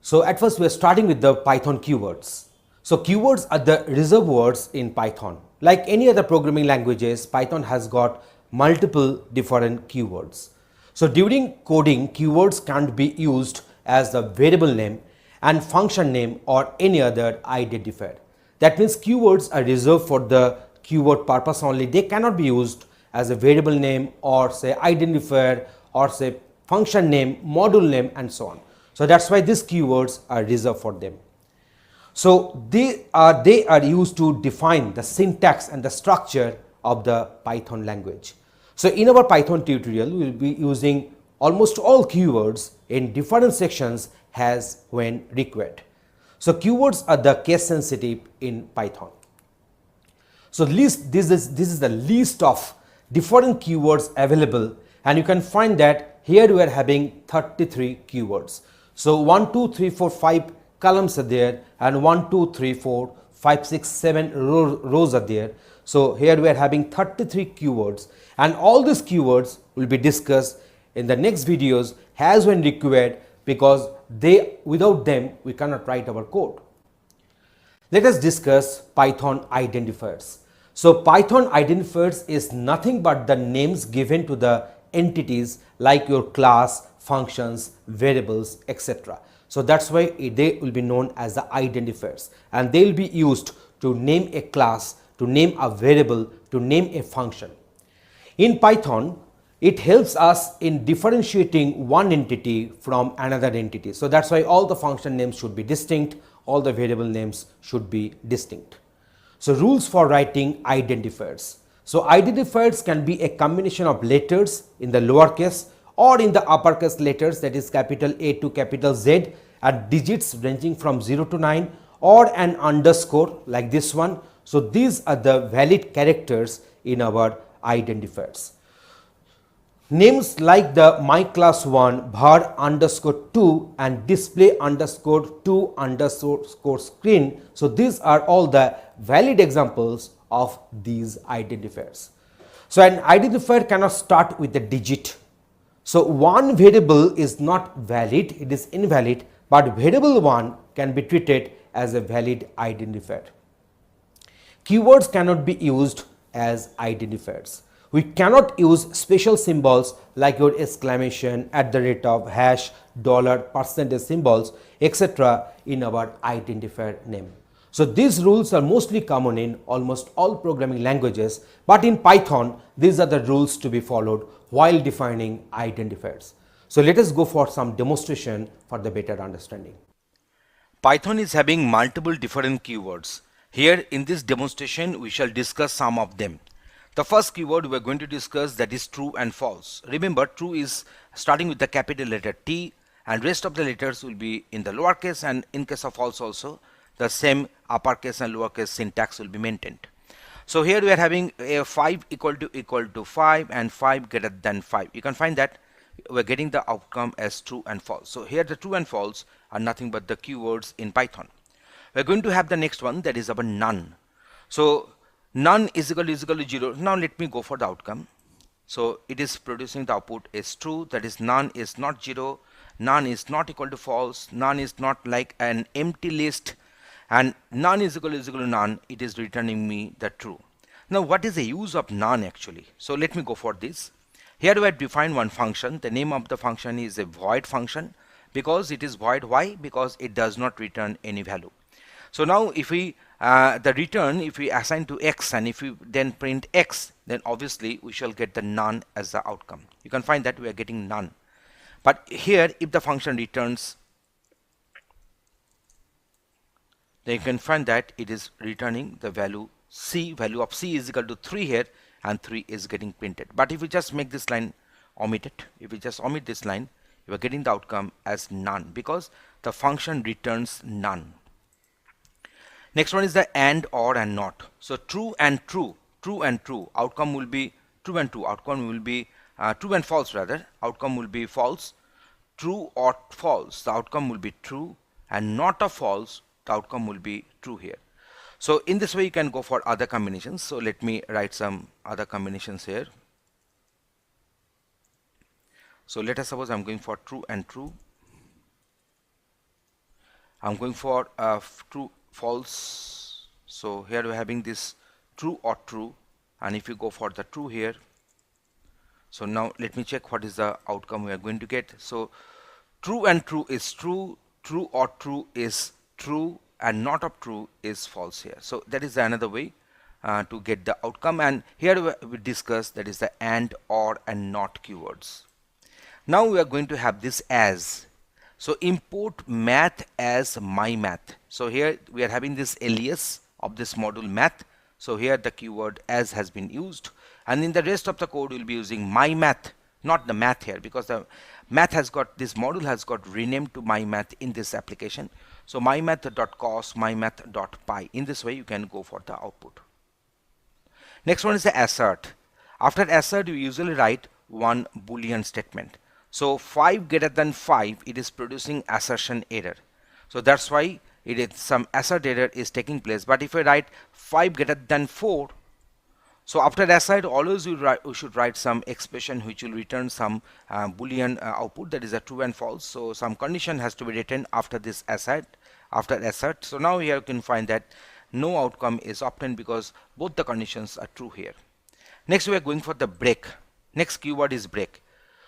So at first we are starting with the Python keywords. So keywords are the reserved words in Python. Like any other programming languages, Python has got multiple different keywords. So during coding, keywords can't be used as the variable name and function name or any other identifier. That means keywords are reserved for the keyword purpose only. They cannot be used as a variable name or say identifier or say function name, module name and so on. So that's why these keywords are reserved for them. So they are used to define the syntax and the structure of the Python language. So in our Python tutorial, we will be using almost all keywords in different sections as when required. So keywords are the case sensitive in Python. So this is the list of different keywords available, and you can find that here we are having 33 keywords. So 1, 2, 3, 4, 5 columns are there, and 1, 2, 3, 4, 5, 6, 7 rows are there. So here we are having 33 keywords, and all these keywords will be discussed in the next videos as when required, because without them we cannot write our code. Let us discuss Python identifiers. So Python identifiers is nothing but the names given to the entities like your class, functions, variables, etc. So that's why they will be known as the identifiers, and they will be used to name a class, to name a variable, to name a function. In Python, it helps us in differentiating one entity from another entity. So that's why all the function names should be distinct, all the variable names should be distinct. So rules for writing identifiers. So identifiers can be a combination of letters in the lowercase or in the uppercase letters, that is capital A to capital Z, and digits ranging from 0 to 9, or an underscore like this one. So these are the valid characters in our identifiers. Names like the my class 1, var underscore 2 and display underscore 2 underscore screen. So these are all the valid examples of these identifiers. So an identifier cannot start with a digit. So one variable is not valid, it is invalid, but variable 1 can be treated as a valid identifier. Keywords cannot be used as identifiers. We cannot use special symbols like your exclamation, @ hash, dollar, percentage symbols, etc. in our identifier name. So these rules are mostly common in almost all programming languages, but in Python, these are the rules to be followed while defining identifiers. So let us go for some demonstration for the better understanding. Python is having multiple different keywords. Here in this demonstration, we shall discuss some of them. The first keyword we are going to discuss, that is true and false. Remember, true is starting with the capital letter T, and rest of the letters will be in the lowercase, and in case of false also, the same uppercase and lowercase syntax will be maintained. So here we are having a 5 equal to 5 and 5 greater than 5. You can find that we're getting the outcome as true and false. So here the true and false are nothing but the keywords in Python. We're going to have the next one, that is our none. So none is equal to 0. Now let me go for the outcome. So it is producing the output is true, that is none is not 0, none is not equal to false, none is not like an empty list, and none is equal to none. It is returning me the true. Now what is the use of none actually? So let me go for this. Here we have defined one function. The name of the function is a void function. Because it is void, why? Because it does not return any value. So now if we the return, if we assign to x and if we then print x, then obviously we shall get the none as the outcome. You can find that we are getting none. But here if the function returns, then you can find that it is returning the value c. Value of c is equal to 3 here, and 3 is getting printed. But if we just make this line omit it, if we just omit this line, you are getting the outcome as none, because the function returns none. Next one is the and, or, and not. So true and true, true and true, outcome will be true and true, outcome will be true and false rather, outcome will be false. True or false, the outcome will be true, and not a false, the outcome will be true here. So in this way you can go for other combinations. So let me write some other combinations here. So let us suppose I'm going for true and true. I'm going for true false. So here we're having this true or true, and if you go for the true here, so now let me check what is the outcome we are going to get. So true and true is true, true or true is true, and not of true is false here. So that is another way to get the outcome, and here we discuss that is the and, or, and not keywords. Now we are going to have this as. So import math as my math. So here we are having this alias of this module math. So here the keyword as has been used, and in the rest of the code we'll be using my math, not the math here, because the math has got, this module has got renamed to my math in this application. So mymath.cos, mymath.py. In this way you can go for the output. Next one is the assert. After assert you usually write one boolean statement. So 5 greater than 5, it is producing assertion error. So that's why it is some assert error is taking place. But if I write 5 greater than 4, so after assert always we should write some expression which will return some boolean output, that is a true and false. So some condition has to be written after this assert, after assert. So now here you can find that no outcome is obtained because both the conditions are true here. Next we are going for the break. Next keyword is break.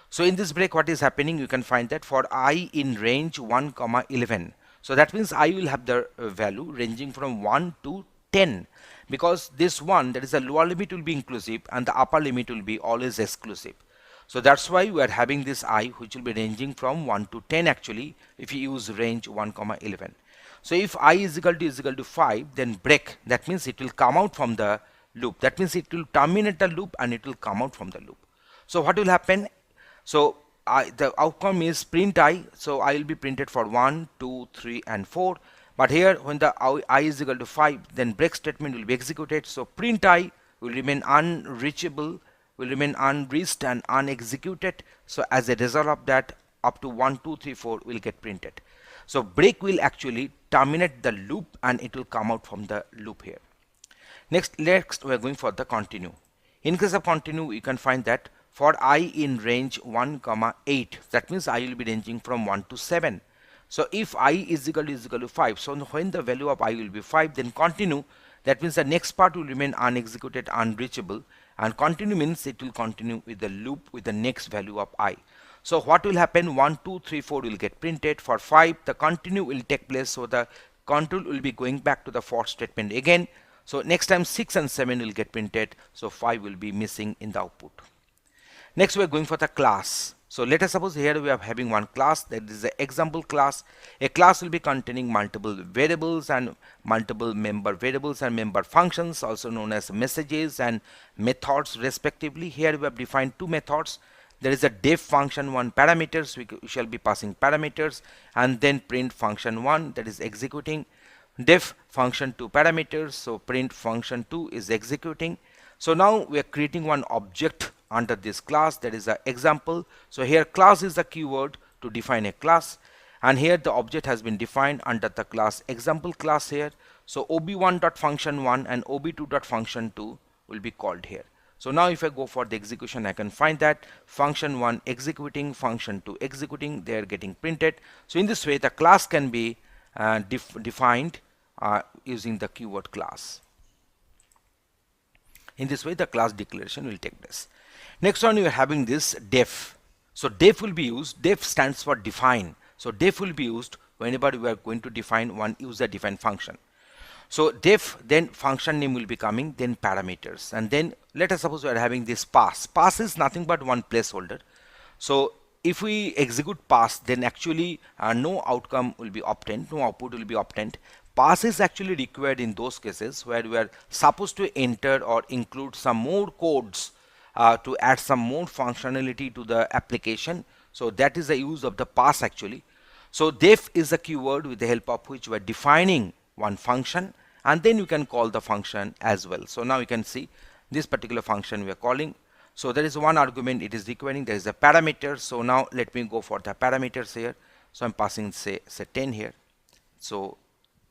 So in this break what is happening, you can find that for I in range 1, 11. So that means I will have the value ranging from 1 to 10, because this one, that is the lower limit, will be inclusive and the upper limit will be always exclusive. So that's why we are having this I which will be ranging from 1 to 10 actually if you use range 1, 11. So if I is equal to 5, then break, that means it will come out from the loop. That means it will terminate the loop and it will come out from the loop. So what will happen? So the outcome is print I. So I will be printed for 1, 2, 3 and 4. But here when the I is equal to 5, then break statement will be executed. So print I will remain unreachable, will remain unreached and unexecuted. So as a result of that, up to 1, 2, 3, 4 will get printed. So break will actually terminate the loop and it will come out from the loop here. Next we are going for the continue. In case of continue, you can find that for I in range 1, 8, that means I will be ranging from 1 to 7. So if I is equal to 5, so when the value of I will be 5, then continue, that means the next part will remain unexecuted, unreachable, and continue means it will continue with the loop with the next value of I. So what will happen? 1, 2, 3, 4 will get printed. For 5, the continue will take place, so the control will be going back to the for statement again. So next time 6 and 7 will get printed, so 5 will be missing in the output. Next we are going for the class. So let us suppose here we are having one class, that is the example class. A class will be containing multiple variables and multiple member variables and member functions, also known as messages and methods respectively. Here we have defined two methods. There is a def function 1 parameters, we shall be passing parameters, and then print function 1, that is executing. Def function 2 parameters, so print function 2 is executing. So now we are creating one object under this class, that is an example. So here class is the keyword to define a class, and here the object has been defined under the class example class here. So ob1.function1 and ob2.function2 will be called here. So now if I go for the execution, I can find that function 1 executing, function 2 executing, they are getting printed. So in this way the class can be defined using the keyword class. In this way the class declaration will take place. Next one, we are having this def. So def will be used, def stands for define. So def will be used whenever we are going to define one user defined function. So def, then function name will be coming, then parameters, and then let us suppose we are having this pass. Pass is nothing but one placeholder. So if we execute pass, then actually no outcome will be obtained, no output will be obtained. Pass is actually required in those cases where we are supposed to enter or include some more codes to add some more functionality to the application. So that is the use of the pass actually. So def is a keyword with the help of which we are defining one function, and then you can call the function as well. So now you can see this particular function we are calling. So there is one argument it is requiring, there is a parameter. So now let me go for the parameters here. So I'm passing say 10 here. So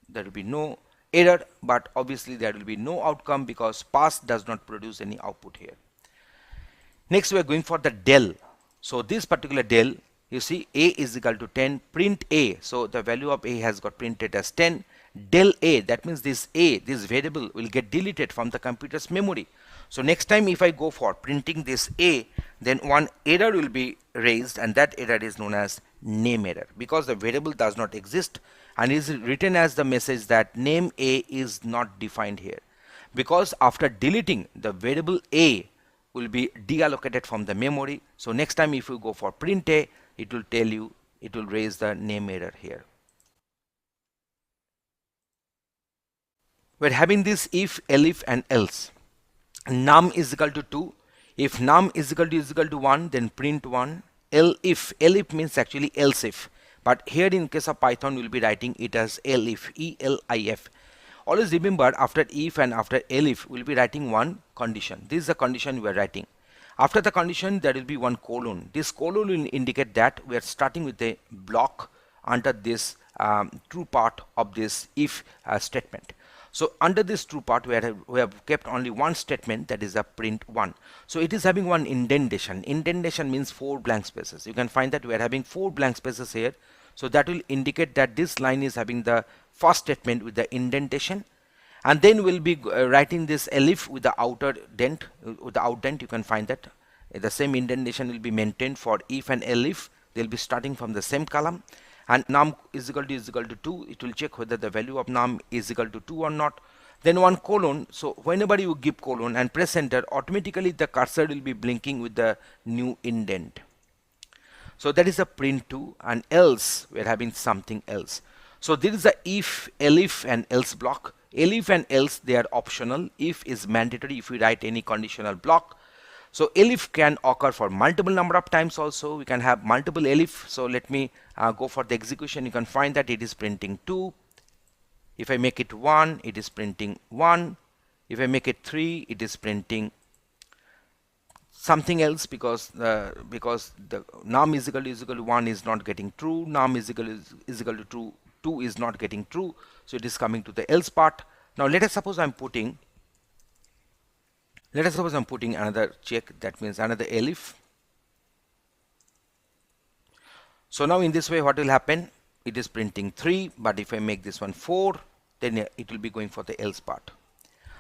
there will be no error, but obviously there will be no outcome because pass does not produce any output here. Next we are going for the del. So this particular del, you see a is equal to 10, print a. So the value of a has got printed as 10. Del a, that means this a, this variable will get deleted from the computer's memory. So next time if I go for printing this a, then one error will be raised, and that error is known as name error, because the variable does not exist and is written as the message that name a is not defined here, because after deleting the variable a will be deallocated from the memory. So next time if you go for print a, it will tell you, it will raise the name error here. We're having this if, elif and else. Num is equal to 2. If num is equal to 1, then print 1. Elif, elif means actually else if, but here in case of Python we'll be writing it as elif, E-L-I-F. Always remember, after if and after elif we'll be writing one condition. This is the condition we are writing. After the condition there will be one colon. This colon will indicate that we are starting with a block under this true part of this if statement. So under this true part we have kept only one statement, that is a print 1. So it is having one indentation. Indentation means 4 blank spaces. You can find that we are having 4 blank spaces here. So that will indicate that this line is having the first statement with the indentation, and then we'll be writing this elif with the outer dent, with the outdent. You can find that the same indentation will be maintained for if and elif. They'll be starting from the same column. And num is equal to 2, it will check whether the value of num is equal to 2 or not. Then one colon. So whenever you give colon and press enter, automatically the cursor will be blinking with the new indent. So that is a print 2, and else we are having something else. So there is a if, elif and else block. Elif and else, they are optional. If is mandatory if we write any conditional block. So elif can occur for multiple number of times also. We can have multiple elif. So let me go for the execution. You can find that it is printing 2. If I make it 1, it is printing 1. If I make it 3, it is printing something else, because the num is equal to 1 is not getting true. Num is equal to 2 is not getting true. So it is coming to the else part. Now let us suppose I'm putting another check, that means another elif. So now in this way what will happen, it is printing 3, but if I make this one 4, then it will be going for the else part.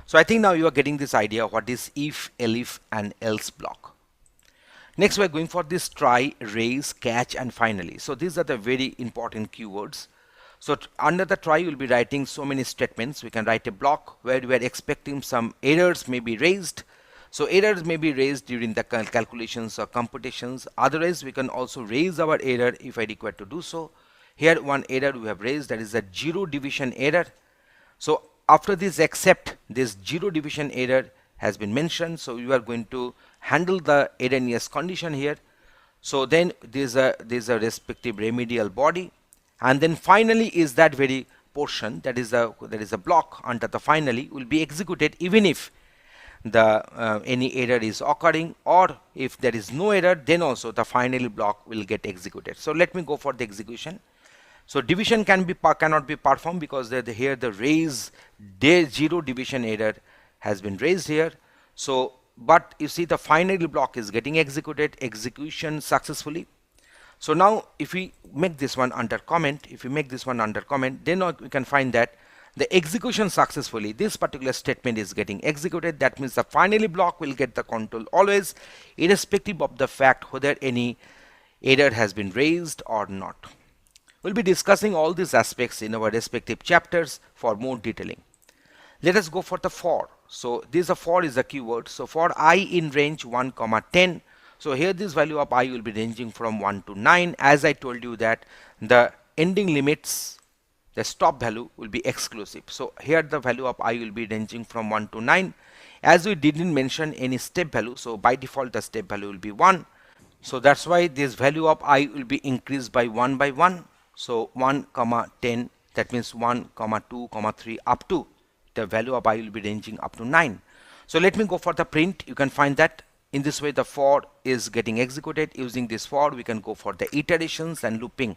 So I think now you are getting this idea what is if, elif and else block. Next we are going for this try, raise, catch and finally. So these are the very important keywords. So under the try, we'll be writing so many statements. We can write a block where we are expecting some errors may be raised. So errors may be raised during the calculations or computations. Otherwise, we can also raise our error if I require to do so. Here one error we have raised, that is a zero division error. So after this, except this zero division error has been mentioned, so you are going to handle the erroneous condition here. So then there's a respective remedial body, and then finally is that very portion, that is a block under the finally will be executed even if the any error is occurring, or if there is no error, then also the finally block will get executed. So let me go for the execution. So division cannot be performed because here the raise zero division error has been raised here. So but you see the finally block is getting executed, execution successfully. So now if we make this one under comment, then we can find that the execution successfully, this particular statement is getting executed. That means the finally block will get the control always, irrespective of the fact whether any error has been raised or not. We'll be discussing all these aspects in our respective chapters for more detailing. Let us go for the for. So this for is a keyword. So for I in range 1, 10. So here this value of I will be ranging from 1 to 9. As I told you that the ending limits, the stop value will be exclusive. So here the value of I will be ranging from 1 to 9. As we didn't mention any step value, so by default the step value will be 1. So that's why this value of I will be increased by 1 by 1. So 1, 10, that means 1, 2, 3 up to the value of I will be ranging up to 9. So let me go for the print. You can find that in this way the for is getting executed. Using this for, we can go for the iterations and looping.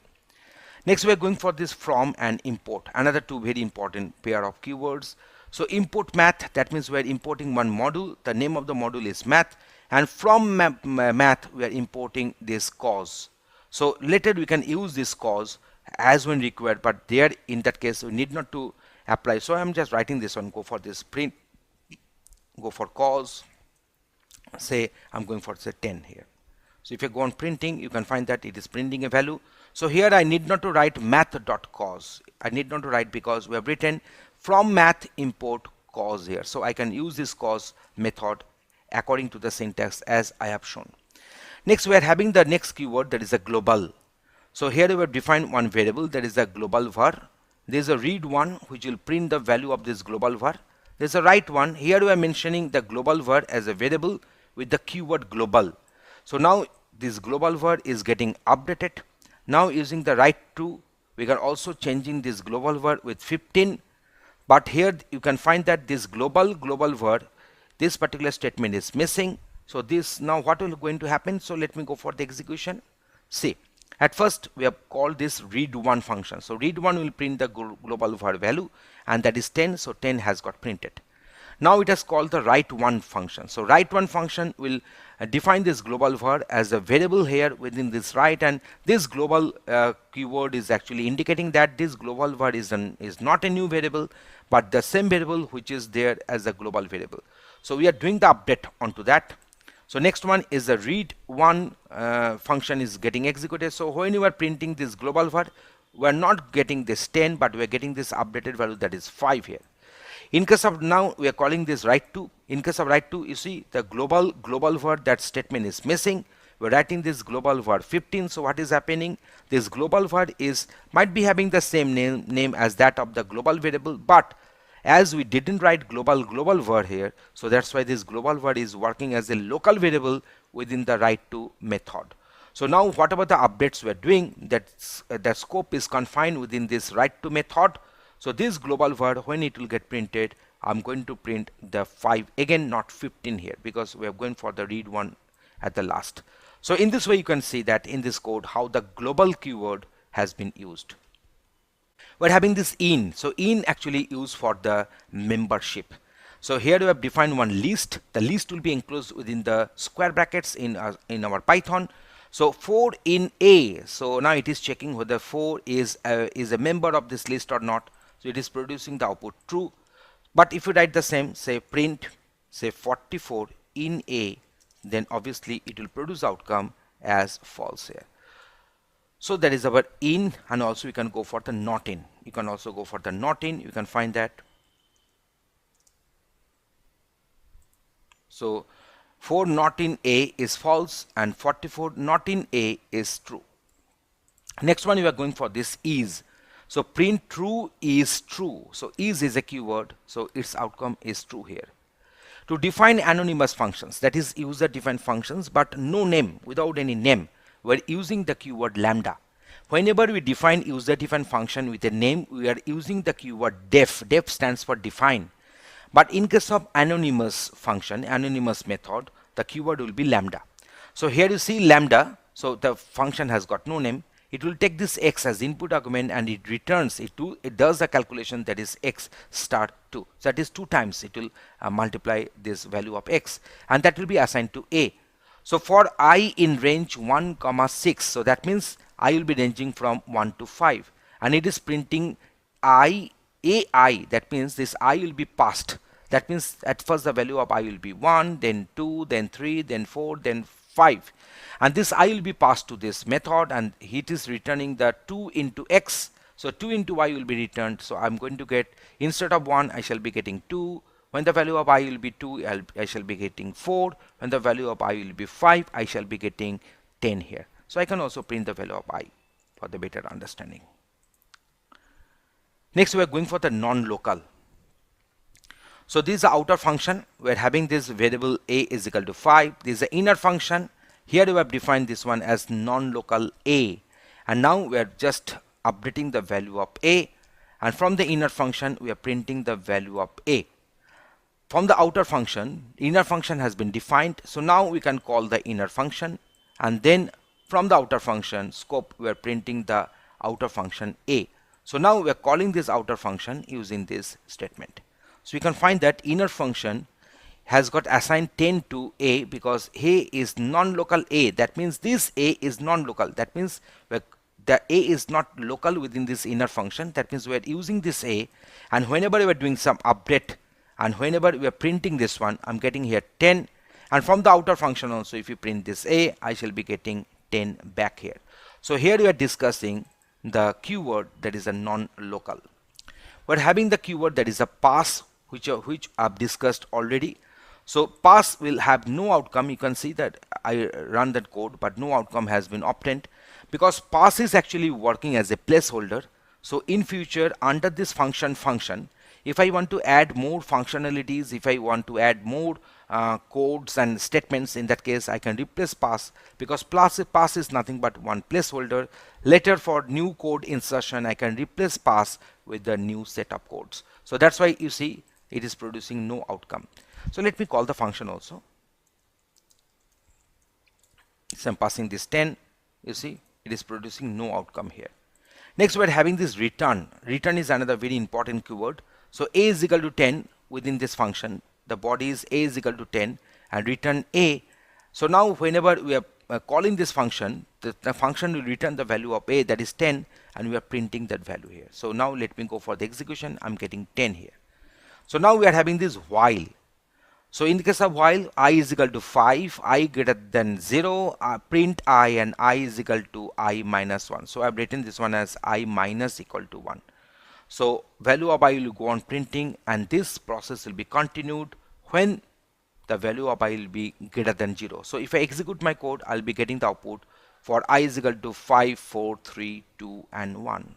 Next we are going for this from and import, another two very important pair of keywords. So import math, that means we are importing one module. The name of the module is math, and from math we are importing this cause. So later we can use this cause as when required, but there in that case we need not to apply. So I'm just writing this one. Go for this print, go for cause, say I'm going for say 10 here. So if you go on printing, you can find that it is printing a value. So here I need not to write math.cause. I need not to write because we have written from math import cause here. So I can use this cause method according to the syntax as I have shown. Next we are having the next keyword, that is a global. So here we have defined one variable, that is a global var. There is a read one which will print the value of this global var. There is a write one. Here we are mentioning the global var as a variable with the keyword global. So now this global var is getting updated. Now using the write to, we are also changing this global var with 15. But here you can find that this global var, this particular statement is missing. So this now what will going to happen? So let me go for the execution. See, at first we have called this read one function. So read one will print the global var value, and that is 10. So 10 has got printed. Now it has called the write one function. So write one function will define this global var as a variable here within this write, and this global keyword is actually indicating that this global var is not a new variable, but the same variable which is there as a global variable. So we are doing the update onto that. So next one is the read one function is getting executed. So when you are printing this global var, we are not getting this 10, but we are getting this updated value, that is 5 here. In case of now, we are calling this write to. In case of write to, you see the global var, that statement is missing. We're writing this global var 15. So what is happening? This global var might be having the same name as that of the global variable, but as we didn't write global var here, so that's why this global var is working as a local variable within the write to method. So now whatever the updates we're doing, that scope is confined within this write to method. So this global var, when it will get printed, I'm going to print the 5 again, not 15 here, because we are going for the read one at the last. So in this way you can see that in this code how the global keyword has been used. We're having this in. So in actually used for the membership. So here we have defined one list. The list will be enclosed within the square brackets in our Python. So 4 in A. So now it is checking whether 4 is a member of this list or not. So it is producing the output true. But if you write the same, say print, say 44 in A, then obviously it will produce outcome as false here. So that is our in, and also we can go for the not in. You can also go for the not in. You can find that. So 4 not in A is false and 44 not in A is true. Next one, we are going for this is. So print true is true. So is a keyword. So its outcome is true here. To define anonymous functions, that is user defined functions but no name, without any name, we're using the keyword lambda. Whenever we define user defined function with a name, we are using the keyword def. Def stands for define. But in case of anonymous function, anonymous method, the keyword will be lambda. So here you see lambda. So the function has got no name. It will take this x as input argument and it returns it does the calculation, that is x star 2. So that is 2 times it will multiply this value of x, and that will be assigned to a. So for I in range 1 comma 6, so that means I will be ranging from 1 to 5, and it is printing I ai. That means this I will be passed. That means at first the value of I will be 1, then 2, then 3, then 4, then 5, and this I will be passed to this method, and it is returning the 2 into x. So 2 into y will be returned. So I'm going to get, instead of 1 I shall be getting 2. When the value of I will be 2, I shall be getting 4. When the value of I will be 5, I shall be getting 10 here. So I can also print the value of I for the better understanding. Next we are going for the non-local. So this is the outer function. We are having this variable a is equal to 5. This is the inner function. Here we have defined this one as non-local a, and now we are just updating the value of a, and from the inner function we are printing the value of a. From the outer function, inner function has been defined, so now we can call the inner function, and then from the outer function scope we are printing the outer function a. So now we are calling this outer function using this statement. So we can find that inner function has got assigned 10 to a because a is non-local a. That means this a is non-local. That means the a is not local within this inner function. That means we are using this a, and whenever we are doing some update and whenever we are printing this one, I'm getting here 10, and from the outer function also if you print this a, I shall be getting 10 back here. So here we are discussing the keyword that is a non-local. We're having the keyword that is a pass, which I've discussed already. So pass will have no outcome. You can see that I run that code, but no outcome has been obtained because pass is actually working as a placeholder. So in future, under this function, if I want to add more functionalities, if I want to add more codes and statements, in that case I can replace pass, because pass is nothing but one placeholder. Later for new code insertion, I can replace pass with the new set of codes. So that's why you see it is producing no outcome. So let me call the function also. So I'm passing this 10. You see it is producing no outcome here. Next we are having this return. Return is another very important keyword. So a is equal to 10 within this function. The body is a is equal to 10 and return a. So now whenever we are calling this function, the function will return the value of a, that is 10, and we are printing that value here. So now let me go for the execution. I'm getting 10 here. So now we are having this while. So in the case of while, I is equal to 5, I greater than 0, print I, and I is equal to I minus 1. So I have written this one as I minus equal to 1. So value of I will go on printing, and this process will be continued when the value of I will be greater than 0. So if I execute my code, I'll be getting the output for I is equal to 5, 4, 3, 2, and 1.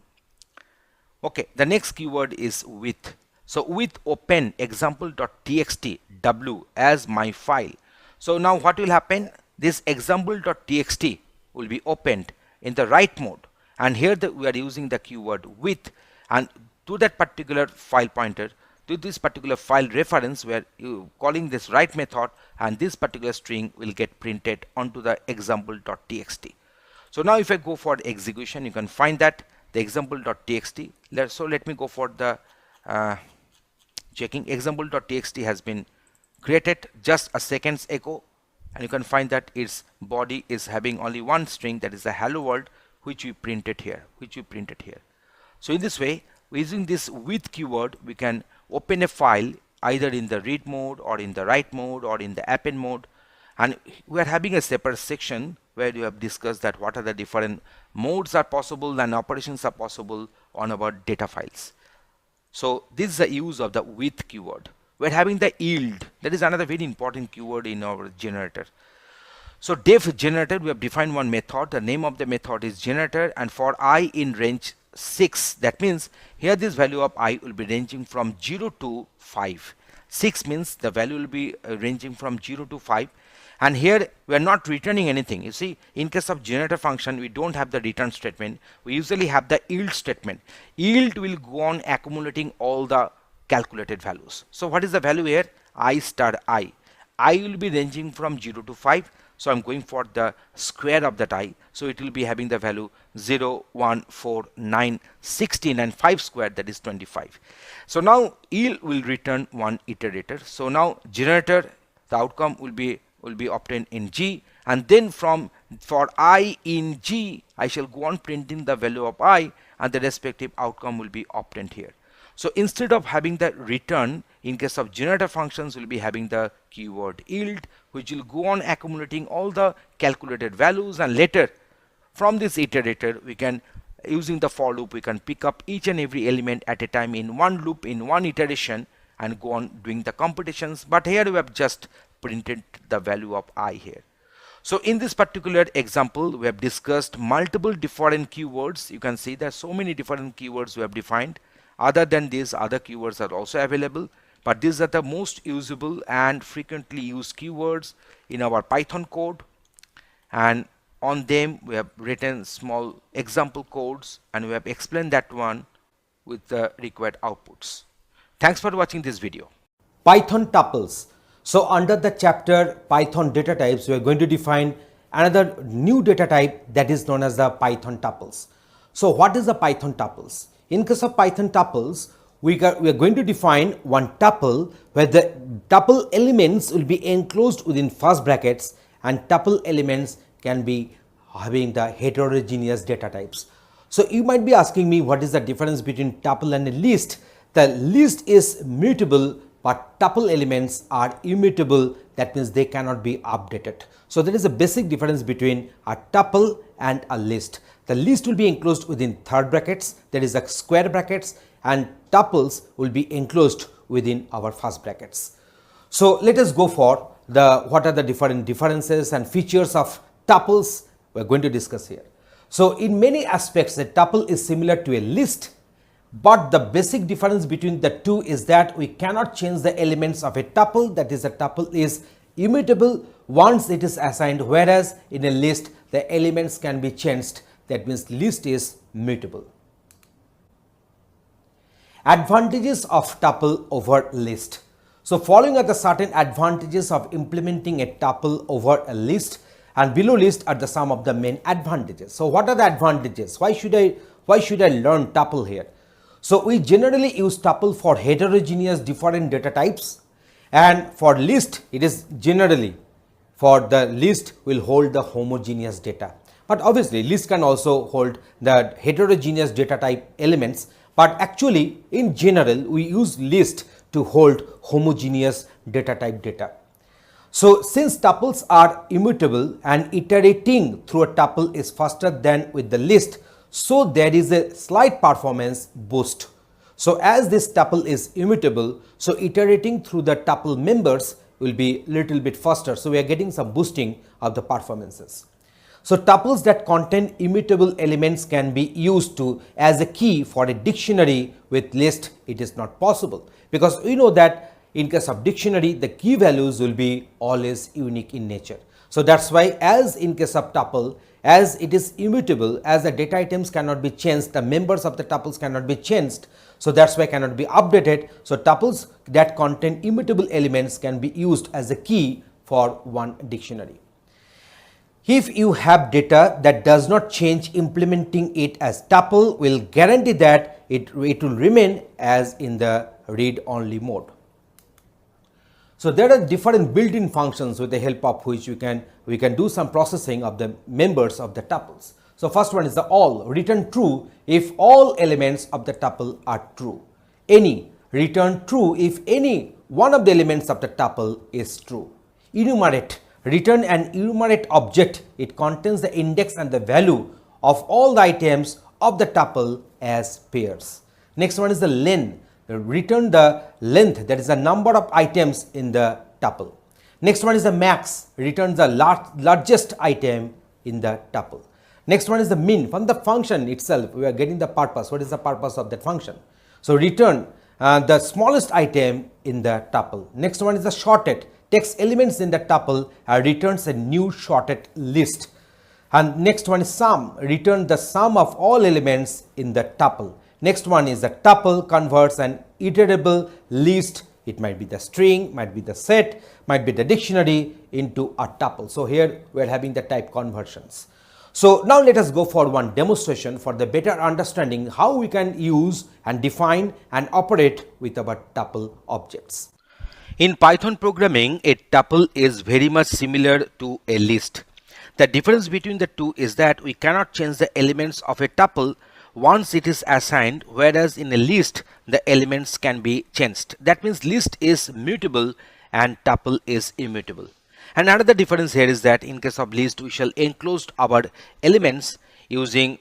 Okay, the next keyword is with. So with open example.txt w as my file. So now what will happen? This example.txt will be opened in the write mode, and here we are using the keyword with, and to that particular file pointer, to this particular file reference, where you calling this write method, and this particular string will get printed onto the example.txt. So now if I go for the execution, you can find that the example.txt. So let me go for the checking. Example.txt has been created just a second's ago, and you can find that its body is having only one string, that is the hello world, which we printed here. So in this way, using this with keyword, we can open a file either in the read mode or in the write mode or in the append mode, and we are having a separate section where you have discussed that what are the different modes are possible and operations are possible on our data files. So this is the use of the with keyword. We're having the yield. That is another very important keyword in our generator. So def generator, we have defined one method. The name of the method is generator, and for I in range 6, that means here this value of I will be ranging from 0 to 5. 6 means the value will be ranging from 0 to 5, and here we are not returning anything. You see, in case of generator function, we don't have the return statement. We usually have the yield statement. Yield will go on accumulating all the calculated values. So what is the value here? I star I. I will be ranging from 0 to 5. So I'm going for the square of that I. So it will be having the value 0, 1, 4, 9, 16 and 5 square, that is 25. So now yield will return one iterator. So now generator, the outcome will be obtained in G, and then for I in G, I shall go on printing the value of I, and the respective outcome will be obtained here. So instead of having the return, in case of generator functions, we'll be having the keyword yield, which will go on accumulating all the calculated values, and later from this iterator we can, using the for loop, we can pick up each and every element at a time in one loop, in one iteration, and go on doing the computations. But here we have just printed the value of I here. So in this particular example, we have discussed multiple different keywords. You can see there are so many different keywords we have defined. Other than this, other keywords are also available, but these are the most usable and frequently used keywords in our Python code, and on them we have written small example codes, and we have explained that one with the required outputs. Thanks for watching this video. Python tuples. So under the chapter Python data types, we are going to define another new data type that is known as the Python tuples. So what is the Python tuples? In case of Python tuples, we are going to define one tuple where the tuple elements will be enclosed within first brackets, and tuple elements can be having the heterogeneous data types. So you might be asking me, what is the difference between tuple and a list? The list is mutable, but tuple elements are immutable. That means they cannot be updated. So there is a basic difference between a tuple and a list. The list will be enclosed within third brackets, that is the square brackets, and tuples will be enclosed within our first brackets. So let us go for what are the different differences and features of tuples we are going to discuss here. So in many aspects, a tuple is similar to a list, but the basic difference between the two is that we cannot change the elements of a tuple. That is, a tuple is immutable once it is assigned, whereas in a list the elements can be changed. That means list is mutable. Advantages of tuple over list. So following are the certain advantages of implementing a tuple over a list, and below list are the sum of the main advantages. So what are the advantages? Why should I learn tuple here? So we generally use tuple for heterogeneous different data types, and for list it is generally for the list will hold the homogeneous data. But obviously list can also hold the heterogeneous data type elements, but actually in general we use list to hold homogeneous data type data. So since tuples are immutable and iterating through a tuple is faster than with the list, so there is a slight performance boost. So as this tuple is immutable, so iterating through the tuple members will be little bit faster. So we are getting some boosting of the performances. So tuples that contain immutable elements can be used as a key for a dictionary. With list it is not possible, because we know that in case of dictionary the key values will be always unique in nature. So that's why, as in case of tuple, as it is immutable, as the data items cannot be changed, the members of the tuples cannot be changed, so that's why cannot be updated. So tuples that contain immutable elements can be used as a key for one dictionary. If you have data that does not change, implementing it as tuple will guarantee that it will remain as in the read-only mode. So there are different built-in functions with the help of which we can do some processing of the members of the tuples. So first one is the all. Return true if all elements of the tuple are true. Any, return true if any one of the elements of the tuple is true. Enumerate, Return an enumerate object. It contains the index and the value of all the items of the tuple as pairs. Next one is the len. Return the length, that is the number of items in the tuple. Next one is the max. Return the largest item in the tuple. Next one is the min. From the function itself, we are getting the purpose. What is the purpose of that function? So return the smallest item in the tuple. Next one is the sorted. Takes elements in the tuple and returns a new sorted list. And next one is sum. Return the sum of all elements in the tuple. Next one is the tuple converts an iterable list. It might be the string, might be the set, might be the dictionary into a tuple. So here we are having the type conversions. So now let us go for one demonstration for the better understanding how we can use and define and operate with our tuple objects. In Python programming, a tuple is very much similar to a list. The difference between the two is that we cannot change the elements of a tuple once it is assigned, whereas in a list the elements can be changed. That means list is mutable and tuple is immutable. And another difference here is that in case of list we shall enclose our elements using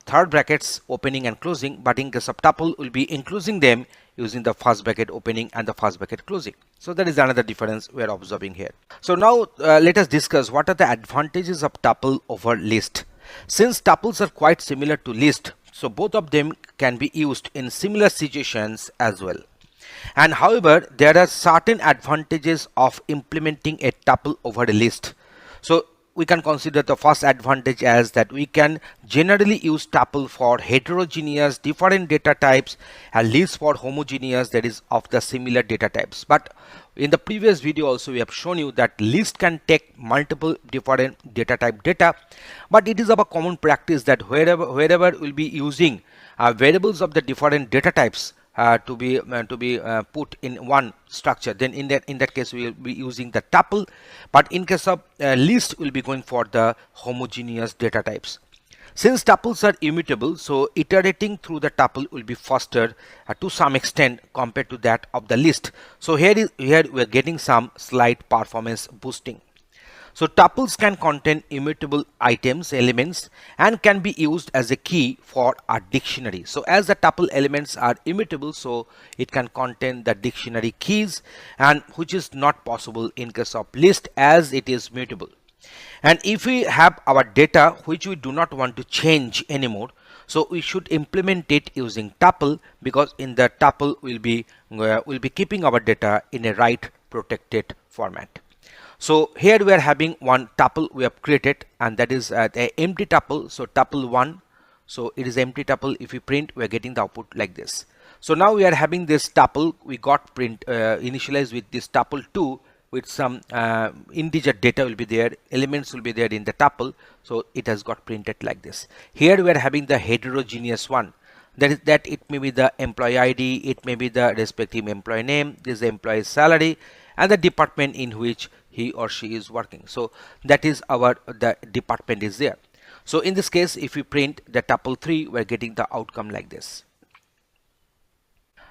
third brackets opening and closing, but in case of tuple we'll be enclosing them using the first bracket opening and the first bracket closing. So that is another difference we are observing here. So now let us discuss what are the advantages of tuple over list. Since tuples are quite similar to list, so both of them can be used in similar situations as well. And however, there are certain advantages of implementing a tuple over a list. So we can consider the first advantage as that we can generally use tuple for heterogeneous different data types and list for homogeneous, that is of the similar data types. But in the previous video also we have shown you that list can take multiple different data type data, but it is of a common practice that wherever we'll be using variables of the different data types to be put in one structure, then in that case we will be using the tuple. But in case of list we'll be going for the homogeneous data types. Since tuples are immutable, so iterating through the tuple will be faster to some extent compared to that of the list. So here we are getting some slight performance boosting. So tuples can contain immutable items, elements, and can be used as a key for a dictionary. So as the tuple elements are immutable, so it can contain the dictionary keys, and which is not possible in case of list as it is mutable. And if we have our data which we do not want to change anymore, so we should implement it using tuple, because in the tuple we'll be keeping our data in a write protected format. So here we are having one tuple we have created, and that is an empty tuple. So tuple 1, so it is empty tuple. If we print, we are getting the output like this. So now we are having this tuple we got initialized with this tuple 2 with some integer data will be there, elements will be there in the tuple, so it has got printed like this. Here we are having the heterogeneous one, that is that it may be the employee ID, it may be the respective employee name, this is the employee's salary, and the department in which he or she is working. So that is the department is there. So in this case, if we print the tuple 3, we're getting the outcome like this.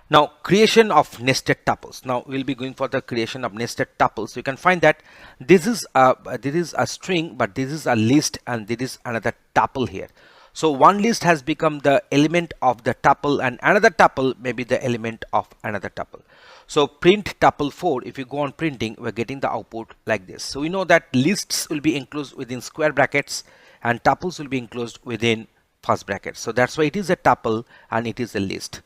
Now creation of nested tuples. Now we'll be going for the creation of nested tuples. You can find that this is a string, but this is a list, and this is another tuple here. So one list has become the element of the tuple, and another tuple may be the element of another tuple. So print tuple 4, if you go on printing, we're getting the output like this. So we know that lists will be enclosed within square brackets and tuples will be enclosed within first brackets. So that's why it is a tuple and it is a list.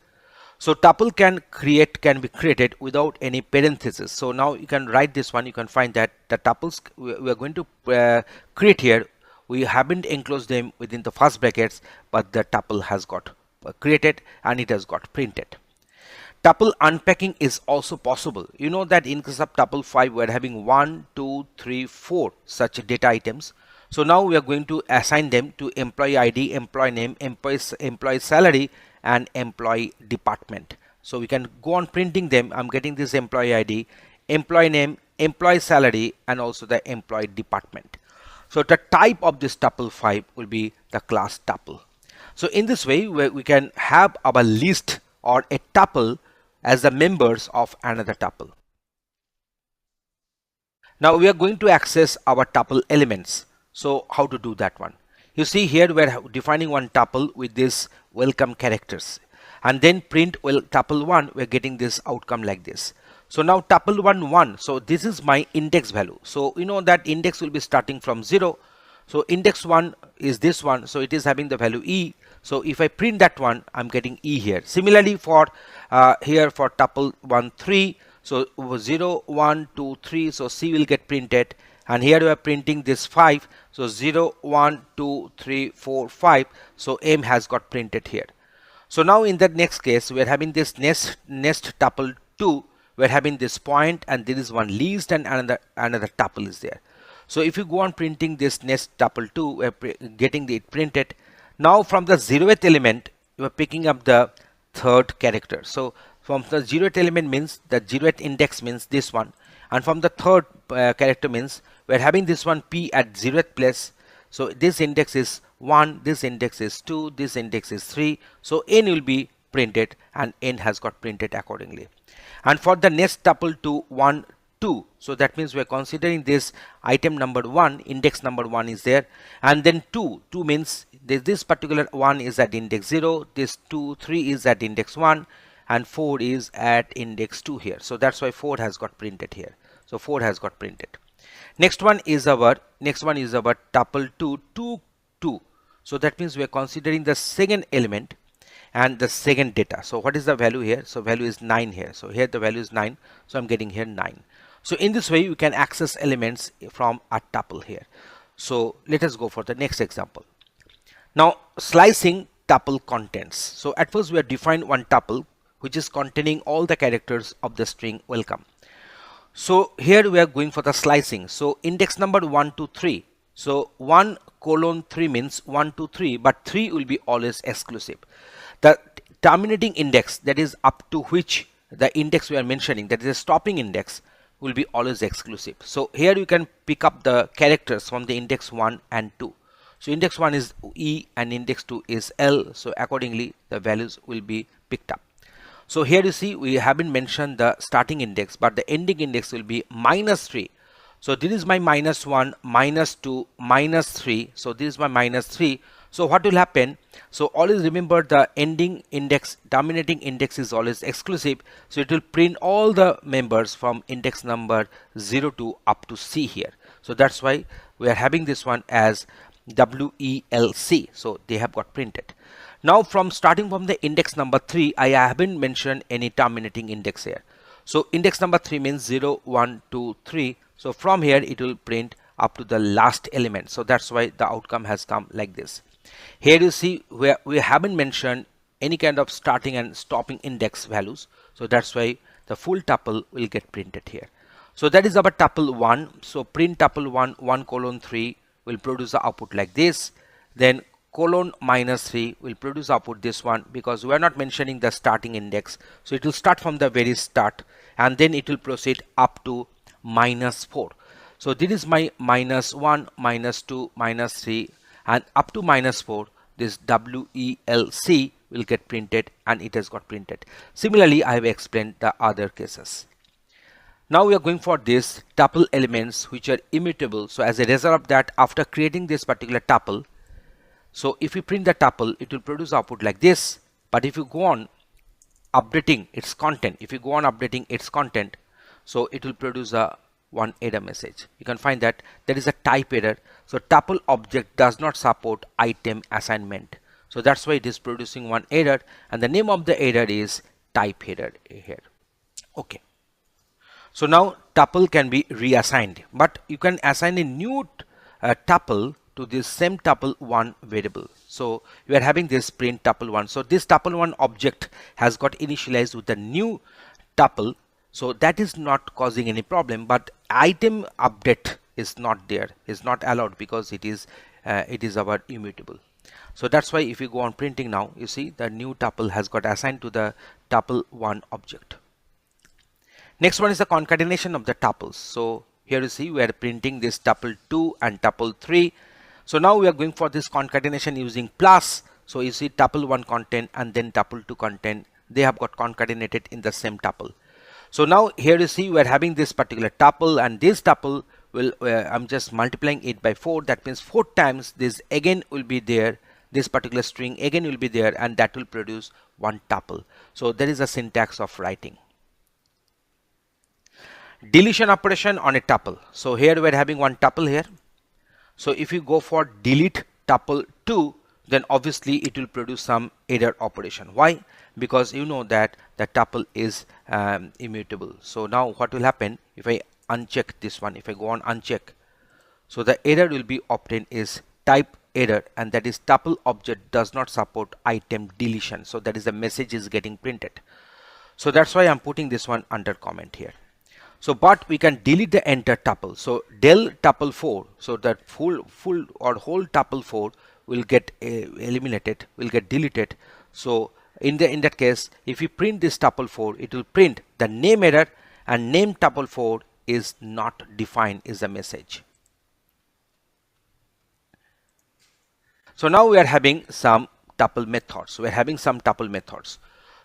So tuple can be created without any parenthesis. So now you can write this one, you can find that the tuples we are going to create here, we haven't enclosed them within the first brackets, but the tuple has got created and it has got printed. Tuple unpacking is also possible. You know that in case of tuple 5 we are having 1, 2, 3, 4 such data items. So now we are going to assign them to employee ID, employee name, employee salary, and employee department. So we can go on printing them. I'm getting this employee ID, employee name, employee salary, and also the employee department. So the type of this tuple 5 will be the class tuple. So in this way we can have our list or a tuple as the members of another tuple. Now we are going to access our tuple elements. So how to do that one? You see here we are defining one tuple with this welcome characters, and then print tuple 1, we are getting this outcome like this. So now tuple 1, so this is my index value. So you know that index will be starting from 0. So index 1 is this one, so it is having the value e. So if I print that one, I'm getting e here. Similarly for here for tuple 1 3, so 0 1 2 3, so c will get printed, and here we are printing this 5, so 0 1 2 3 4 5, so m has got printed here. So now in the next case we are having this nest tuple 2, we are having this point, and there is one list and another tuple is there. So if you go on printing this nest tuple 2, we are getting it printed. Now from the 0th element you are picking up the third character. So from the 0th element means the 0th index means this one, and from the third character means we are having this one p at 0th place. So this index is 1, this index is 2, this index is 3, so n will be printed and n has got printed accordingly. And for the next tuple 2 1 2, so that means we are considering this item number 1, index number 1 is there, and then 2 means this particular one is at index 0, this 2 3 is at index 1, and 4 is at index 2 here. So that's why 4 has got printed here. So 4 has got printed. Next one is our tuple 2 2 2. So that means we are considering the second element and the second data. So what is the value here? So value is 9 here. So here the value is 9. So I'm getting here 9. So in this way you can access elements from a tuple here. So let us go for the next example. Now slicing tuple contents. So at first we have defined one tuple which is containing all the characters of the string welcome. So here we are going for the slicing. So index number 1 to 3. So 1 colon 3 means 1 to 3, but 3 will be always exclusive. The terminating index, that is up to which the index we are mentioning, that is a stopping index, will be always exclusive. So here you can pick up the characters from the index 1 and 2. So index 1 is E and index 2 is L. So accordingly the values will be picked up. So here you see we haven't mentioned the starting index, but the ending index will be -3. So this is my -1, -2, -3. So this is my -3. So what will happen? So always remember the ending index, terminating index is always exclusive. So it will print all the members from index number 0 to up to C here. So that's why we are having this one as WELC. So they have got printed. Now from starting from the index number 3, I haven't mentioned any terminating index here. So index number 3 means 0, 1, 2, 3. So from here it will print up to the last element. So that's why the outcome has come like this. Here you see where we haven't mentioned any kind of starting and stopping index values. So that's why the full tuple will get printed here. So that is our tuple 1. So print tuple 1, 1 colon 3 will produce the output like this. Then colon -3 will produce output this one, because we are not mentioning the starting index. So it will start from the very start and then it will proceed up to -4. So this is my -1, -2, -3, and up to -4. This WELC will get printed, and it has got printed. Similarly, I have explained the other cases. Now we are going for this tuple elements which are immutable. So as a result of that, after creating this particular tuple, so if you print the tuple, it will produce output like this. But if you go on updating its content, so it will produce a one error message. You can find that there is a type error. So tuple object does not support item assignment. So that's why it is producing one error, and the name of the error is type error here. Okay. So now tuple can be reassigned, but you can assign a new tuple to this same tuple 1 variable. So you are having this print tuple 1. So this tuple 1 object has got initialized with the new tuple. So that is not causing any problem, but item update is not there, is not allowed, because it is our immutable. So that's why if you go on printing now, you see the new tuple has got assigned to the tuple 1 object. Next one is the concatenation of the tuples. So here you see we are printing this tuple 2 and tuple 3. So now we are going for this concatenation using plus. So you see tuple 1 content and then tuple 2 content, they have got concatenated in the same tuple. So now here you see we are having this particular tuple, and this tuple will I'm just multiplying it by 4. That means 4 times this again will be there, this particular string again will be there, and that will produce one tuple. So there is a syntax of writing. Deletion operation on a tuple. So here we are having one tuple here. So if you go for delete tuple 2, then obviously it will produce some error operation. Why? Because you know that the tuple is immutable. So now what will happen if I uncheck this one, if I go on uncheck, so the error will be obtained is type error, and that is tuple object does not support item deletion. So that is the message is getting printed. So that's why I'm putting this one under comment here. So but we can delete the entire tuple. So del tuple 4, so that full or whole tuple 4 will get eliminated, will get deleted. So in that case, if you print this tuple 4, it will print the name error, and name tuple 4 is not defined is the message. So now we are having some tuple methods. We are having some tuple methods.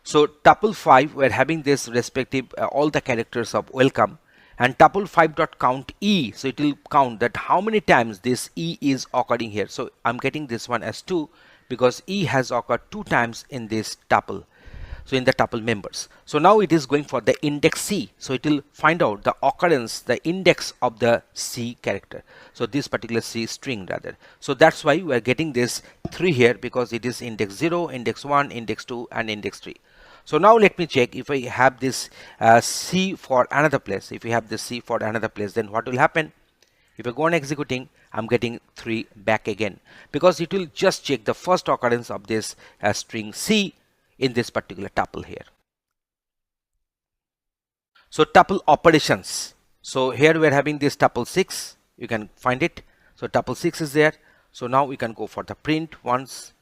So tuple 5, we are having this respective all the characters of welcome, and tuple 5.count e. So it will count that how many times this e is occurring here. So I'm getting this one as 2 because e has occurred 2 times in this tuple. So in the tuple members. So now it is going for the index C. So it will find out the occurrence, the index of the C character. So this particular C string rather. So that's why we are getting this 3 here, because it is index 0, index 1, index 2 and index 3. So now let me check if I have this C for another place. If we have this C for another place, then what will happen? If I go on executing, I'm getting 3 back again, because it will just check the first occurrence of this string C in this particular tuple here. So tuple operations. So here we are having this tuple 6. You can find it. So tuple 6 is there. So now we can go for the print once.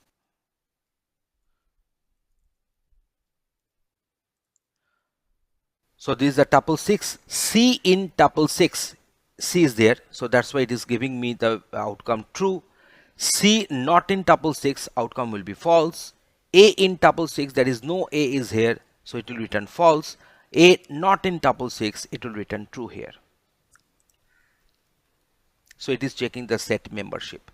So this is the tuple 6. C in tuple 6. C is there. So that's why it is giving me the outcome true. C not in tuple 6, outcome will be false. A in tuple 6, there is no A is here, so it will return false. A not in tuple 6, it will return true here. So it is checking the set membership.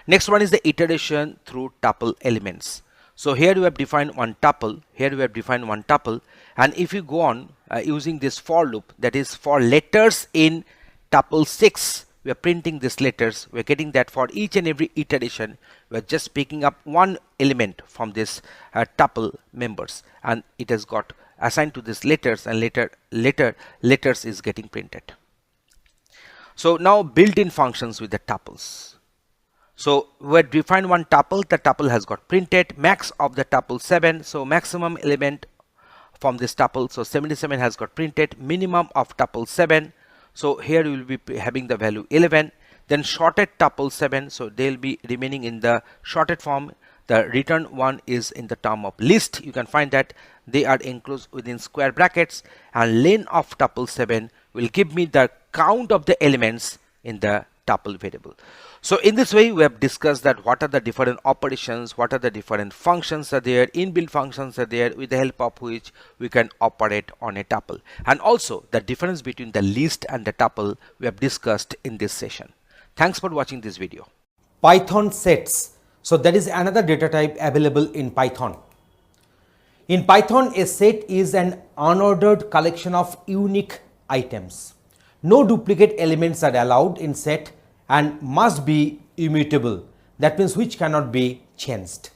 Next one is the iteration through tuple elements. So here we have defined one tuple, here we have defined one tuple, and if you go on using this for loop, that is for letters in tuple 6, we are printing these letters. We are getting that for each and every iteration, we are just picking up one element from this tuple members, and it has got assigned to this letters, and letters is getting printed. So now built-in functions with the tuples. So we have defined one tuple, the tuple has got printed, max of the tuple 7, so maximum element from this tuple, so 77 has got printed, minimum of tuple 7. So here we will be having the value 11, then shorted tuple 7, so they will be remaining in the shorted form. The return one is in the term of list. You can find that they are enclosed within square brackets, and len of tuple 7 will give me the count of the elements in the tuple variable. So in this way we have discussed that what are the different operations, what are the different functions are there, inbuilt functions are there, with the help of which we can operate on a tuple, and also the difference between the list and the tuple we have discussed in this session. Thanks for watching this video. Python sets. So that is another data type available in Python. In Python, a set is an unordered collection of unique items. No duplicate elements are allowed in set and must be immutable. That means which cannot be changed.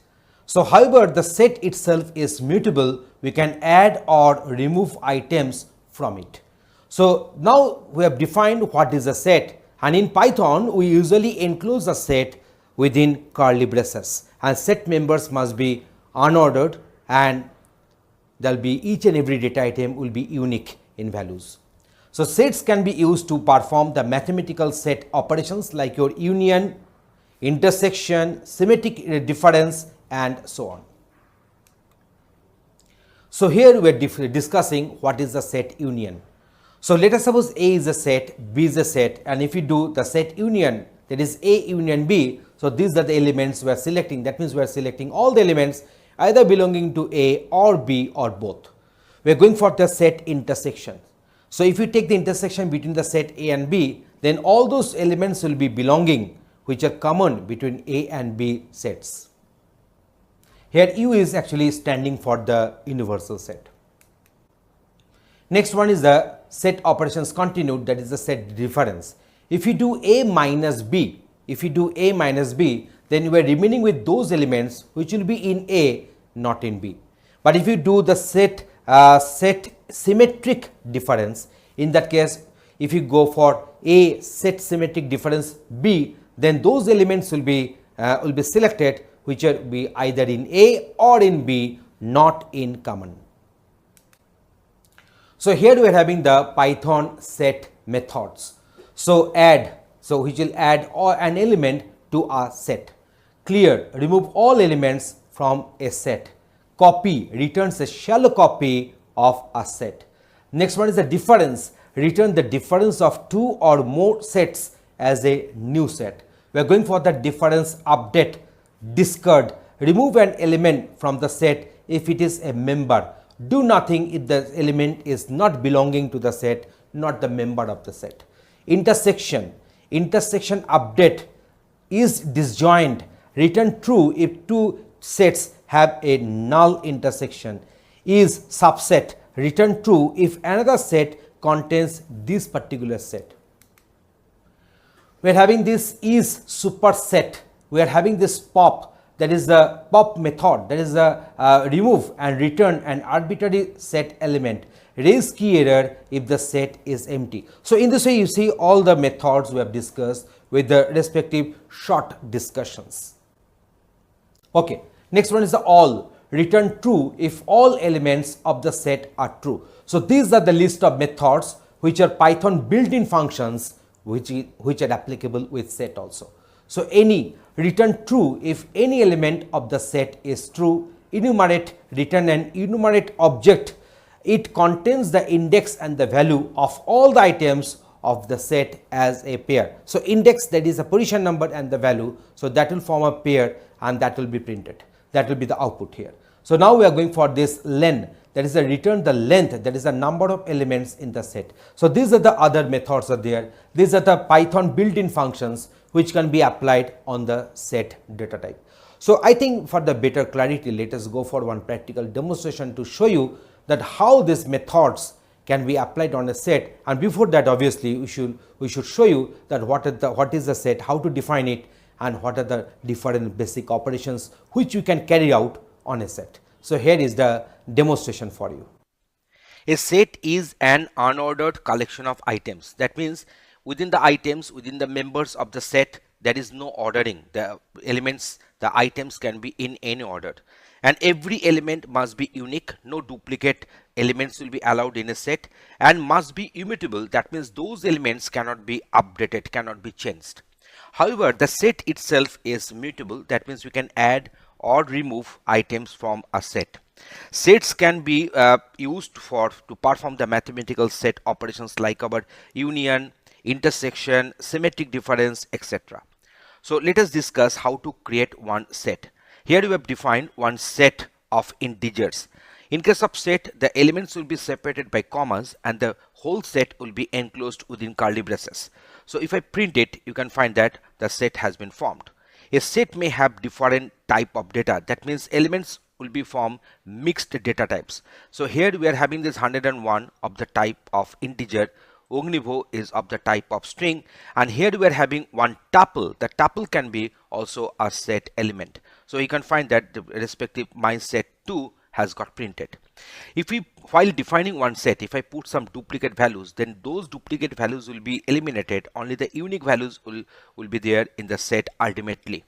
So however, the set itself is mutable, we can add or remove items from it. So now we have defined what is a set, and in Python we usually enclose a set within curly braces, and set members must be unordered, and there will be each and every data item will be unique in values. So sets can be used to perform the mathematical set operations like your union, intersection, symmetric difference and so on. So here we are discussing what is the set union. So let us suppose A is a set, B is a set, and if you do the set union, that is A union B, so these are the elements we are selecting. That means we are selecting all the elements either belonging to A or B or both. We are going for the set intersection. So if you take the intersection between the set A and B, then all those elements will be belonging which are common between A and B sets. Here U is actually standing for the universal set. Next one is the set operations continued, that is the set difference. If you do A minus B, then you are remaining with those elements which will be in A, not in B. But if you do the set symmetric difference, in that case, if you go for A set symmetric difference B, then those elements will be selected which will be either in A or in B, not in common. So here we are having the Python set methods. So which will add an element to a set. Clear, remove all elements from a set. Copy, returns a shallow copy of a set. Next one is the difference, return the difference of two or more sets as a new set. We are going for the difference update, discard, remove an element from the set if it is a member. Do nothing if the element is not belonging to the set, not the member of the set. Intersection update is disjoint, return true if two sets have a null intersection. Is subset, return true if another set contains this particular set. We are having this is superset, we are having this pop, that is the pop method, that is the remove and return an arbitrary set element. Raise key error if the set is empty. So in this way you see all the methods we have discussed with the respective short discussions. Okay, next one is the all, return true if all elements of the set are true. So these are the list of methods which are Python built-in functions which are applicable with set also. So any, return true if any element of the set is true. Enumerate, return an enumerate object. It contains the index and the value of all the items of the set as a pair. So index, that is a position number, and the value, so that will form a pair and that will be printed. That will be the output here. So now we are going for this len, that is a return the length, that is the number of elements in the set. So these are the other methods are there. These are the Python built-in functions which can be applied on the set data type. So I think for the better clarity, let us go for one practical demonstration to show you that how these methods can be applied on a set. And before that, obviously we should show you that what is the set, how to define it, and what are the different basic operations which you can carry out on a set. So here is the demonstration for you. A set is an unordered collection of items. That means within the items, within the members of the set, there is no ordering. The elements, the items can be in any order. And every element must be unique. No duplicate elements will be allowed in a set, and must be immutable. That means those elements cannot be updated, cannot be changed. However, the set itself is mutable. That means we can add or remove items from a set. Sets can be used to perform the mathematical set operations like our union, intersection, symmetric difference, etc. So let us discuss how to create one set. Here we have defined one set of integers. In case of set, the elements will be separated by commas and the whole set will be enclosed within curly braces. So if I print it, you can find that the set has been formed. A set may have different type of data. That means elements will be from mixed data types. So here we are having this 101 of the type of integer, Ognivo is of the type of string, and here we are having one tuple. The tuple can be also a set element. So you can find that the respective my set 2 has got printed. If we, while defining one set, if I put some duplicate values, then those duplicate values will be eliminated. Only the unique values will be there in the set ultimately.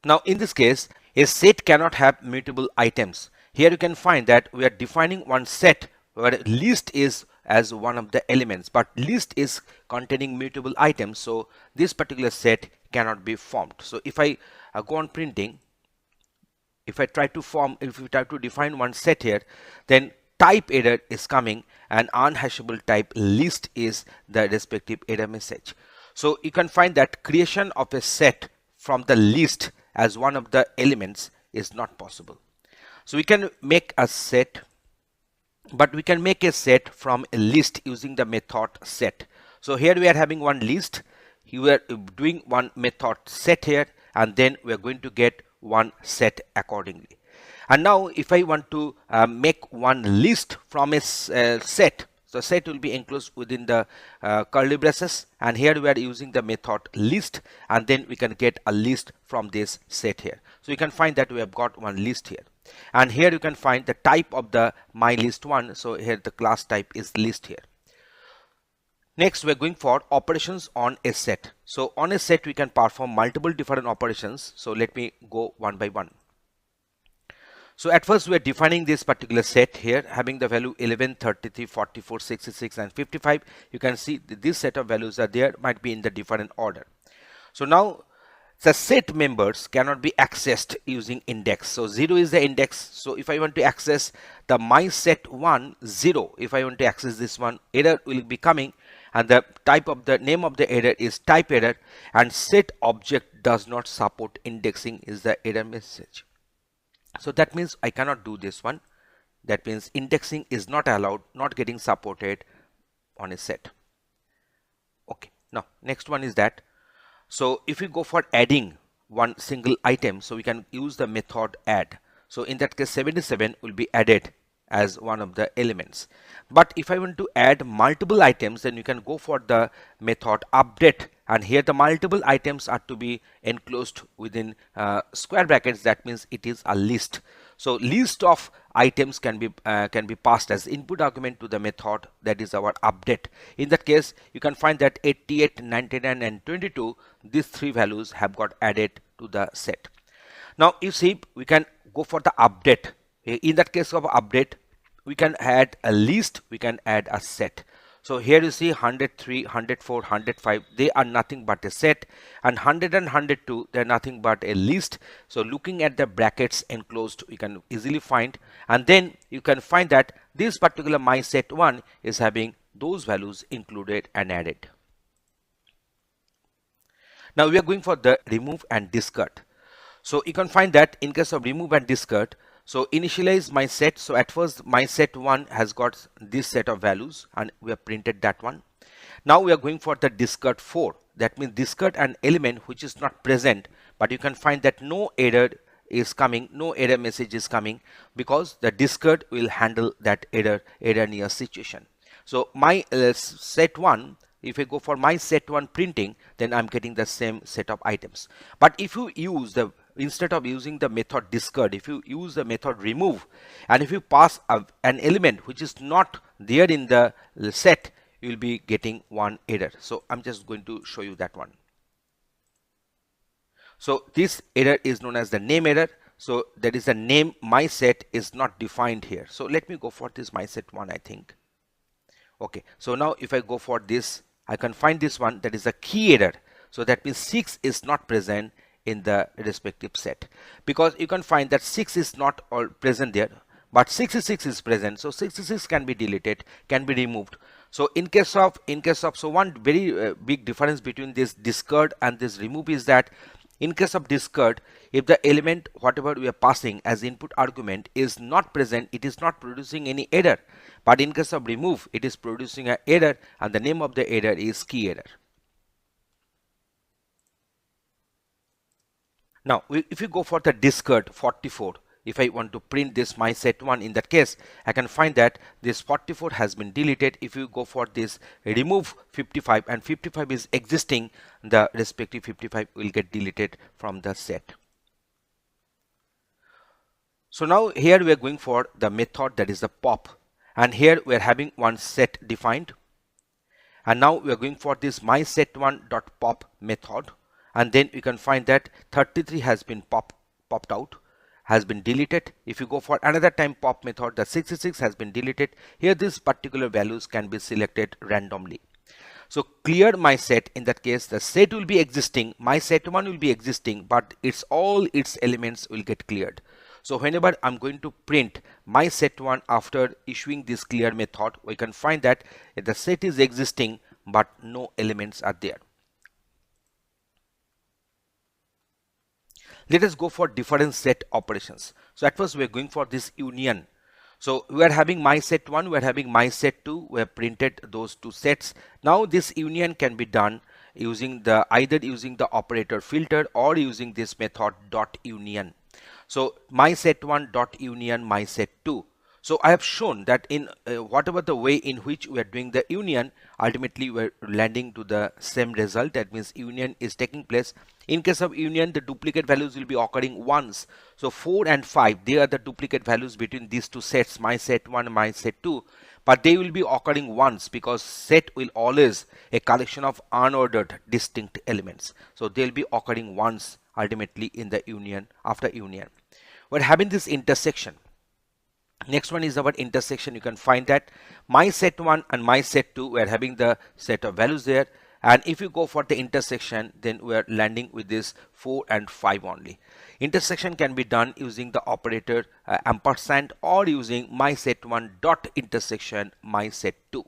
Now in this case, a set cannot have mutable items. Here you can find that we are defining one set where list is as one of the elements, but list is containing mutable items, so this particular set cannot be formed. So if I go on printing, if we try to define one set here, then type error is coming and unhashable type list is the respective error message. So you can find that creation of a set from the list as one of the elements is not possible. So we can make a set but we can make a set from a list using the method set. So here we are having one list, we are doing one method set here, and then we are going to get one set accordingly. And now if I want to make one list from a set, so set will be enclosed within the curly braces, and here we are using the method list, and then we can get a list from this set here. So you can find that we have got one list here, and here you can find the type of the my list one. So here the class type is list here. Next, we're going for operations on a set. So on a set we can perform multiple different operations. So let me go one by one. So at first we are defining this particular set here, having the value 11, 33, 44, 66 and 55. You can see this set of values are there, might be in the different order. So now the set members cannot be accessed using index. So 0 is the index. So if I want to access the my set 1, 0, if I want to access this one, error will be coming, and the type of the name of the error is type error, and set object does not support indexing is the error message. So that means I cannot do this one. That means indexing is not allowed, not getting supported on a set. Okay, now next one is that, so if we go for adding one single item, so we can use the method add. So in that case 77 will be added as one of the elements. But if I want to add multiple items, then you can go for the method update, and here the multiple items are to be enclosed within square brackets. That means it is a list. So list of items can be passed as input argument to the method, that is our update. In that case you can find that 88, 99 and 22, these three values have got added to the set. Now you see we can go for the update. In that case of update, we can add a list, we can add a set. So here you see 103, 104, 105, they are nothing but a set, and 100 and 102, they are nothing but a list. So looking at the brackets enclosed, we can easily find, and then you can find that this particular my set 1 is having those values included and added. Now we are going for the remove and discard. So you can find that in case of remove and discard, so initialize my set. So at first my set 1 has got this set of values, and we have printed that one. Now we are going for the discard 4. That means discard an element which is not present, but you can find that no error is coming, no error message is coming, because the discard will handle that error near situation. So my set 1, if I go for my set 1 printing, then I'm getting the same set of items. But if you use the, instead of using the method discard, if you use the method remove, and if you pass an element which is not there in the set, you will be getting one error. So I'm just going to show you that one. So this error is known as the name error. So that is the name my set is not defined here. So let me go for this my set 1, I think. Okay, so now if I go for this, I can find this one, that is a key error. So that means 6 is not present in the respective set, because you can find that 6 is not all present there, but 66 is present. So 66 can be deleted, can be removed. So in case of so one very big difference between this discard and this remove is that in case of discard, if the element whatever we are passing as input argument is not present, it is not producing any error. But in case of remove, it is producing an error, and the name of the error is key error. Now if you go for the discard 44, if I want to print this my set 1, in that case I can find that this 44 has been deleted. If you go for this remove 55, and 55 is existing, the respective 55 will get deleted from the set. So now here we are going for the method, that is the pop, and here we are having one set defined, and now we are going for this my set 1 dot pop method, and then you can find that 33 has been popped out, has been deleted. If you go for another time pop method, the 66 has been deleted. Here these particular values can be selected randomly. So clear my set, in that case the set will be existing, my set 1 will be existing, but it's all its elements will get cleared. So whenever I'm going to print my set 1 after issuing this clear method, we can find that the set is existing but no elements are there. Let us go for different set operations. So at first we are going for this union. So we are having my set 1, we are having my set 2, we have printed those two sets. Now this union can be done using the either using the operator filter or using this method dot union. So my set 1 dot union my set 2. So I have shown that in whatever the way in which we are doing the union, ultimately we are landing to the same result. That means union is taking place. In case of union, the duplicate values will be occurring once. So 4 and 5, they are the duplicate values between these two sets, my set 1 and my set 2. But they will be occurring once because set will always a collection of unordered distinct elements. So they will be occurring once ultimately in the union after union. We're having this intersection. Next one is about intersection. You can find that my set 1 and my set 2, we are having the set of values there, and if you go for the intersection, then we are landing with this 4 and 5 only. Intersection can be done using the operator ampersand or using my set 1 dot intersection my set 2.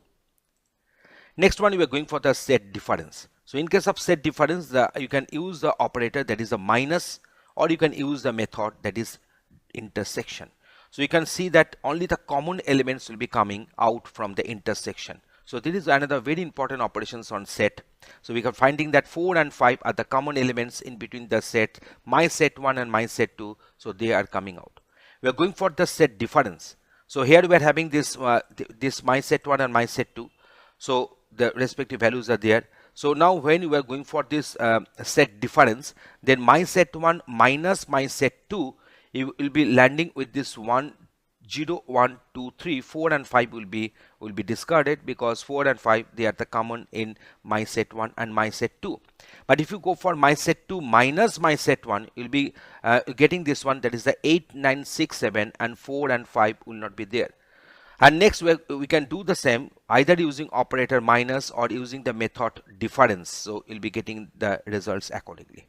Next one, we are going for the set difference. So in case of set difference, you can use the operator that is a minus, or you can use the method that is intersection. So you can see that only the common elements will be coming out from the intersection. So this is another very important operations on set. So we are finding that 4 and 5 are the common elements in between the set my set 1 and my set 2. So they are coming out. We are going for the set difference. So here we are having this this my set 1 and my set 2. So the respective values are there. So now when we are going for this set difference, then my set 1 minus my set 2, you will be landing with this 1 0 1 2 3 4 and 5 will be discarded because 4 and 5 they are the common in my set 1 and my set 2. But if you go for my set 2 minus my set 1, you'll be getting this one, that is the 8 9 6 7, and 4 and 5 will not be there. And next we can do the same either using operator minus or using the method difference. So you'll be getting the results accordingly.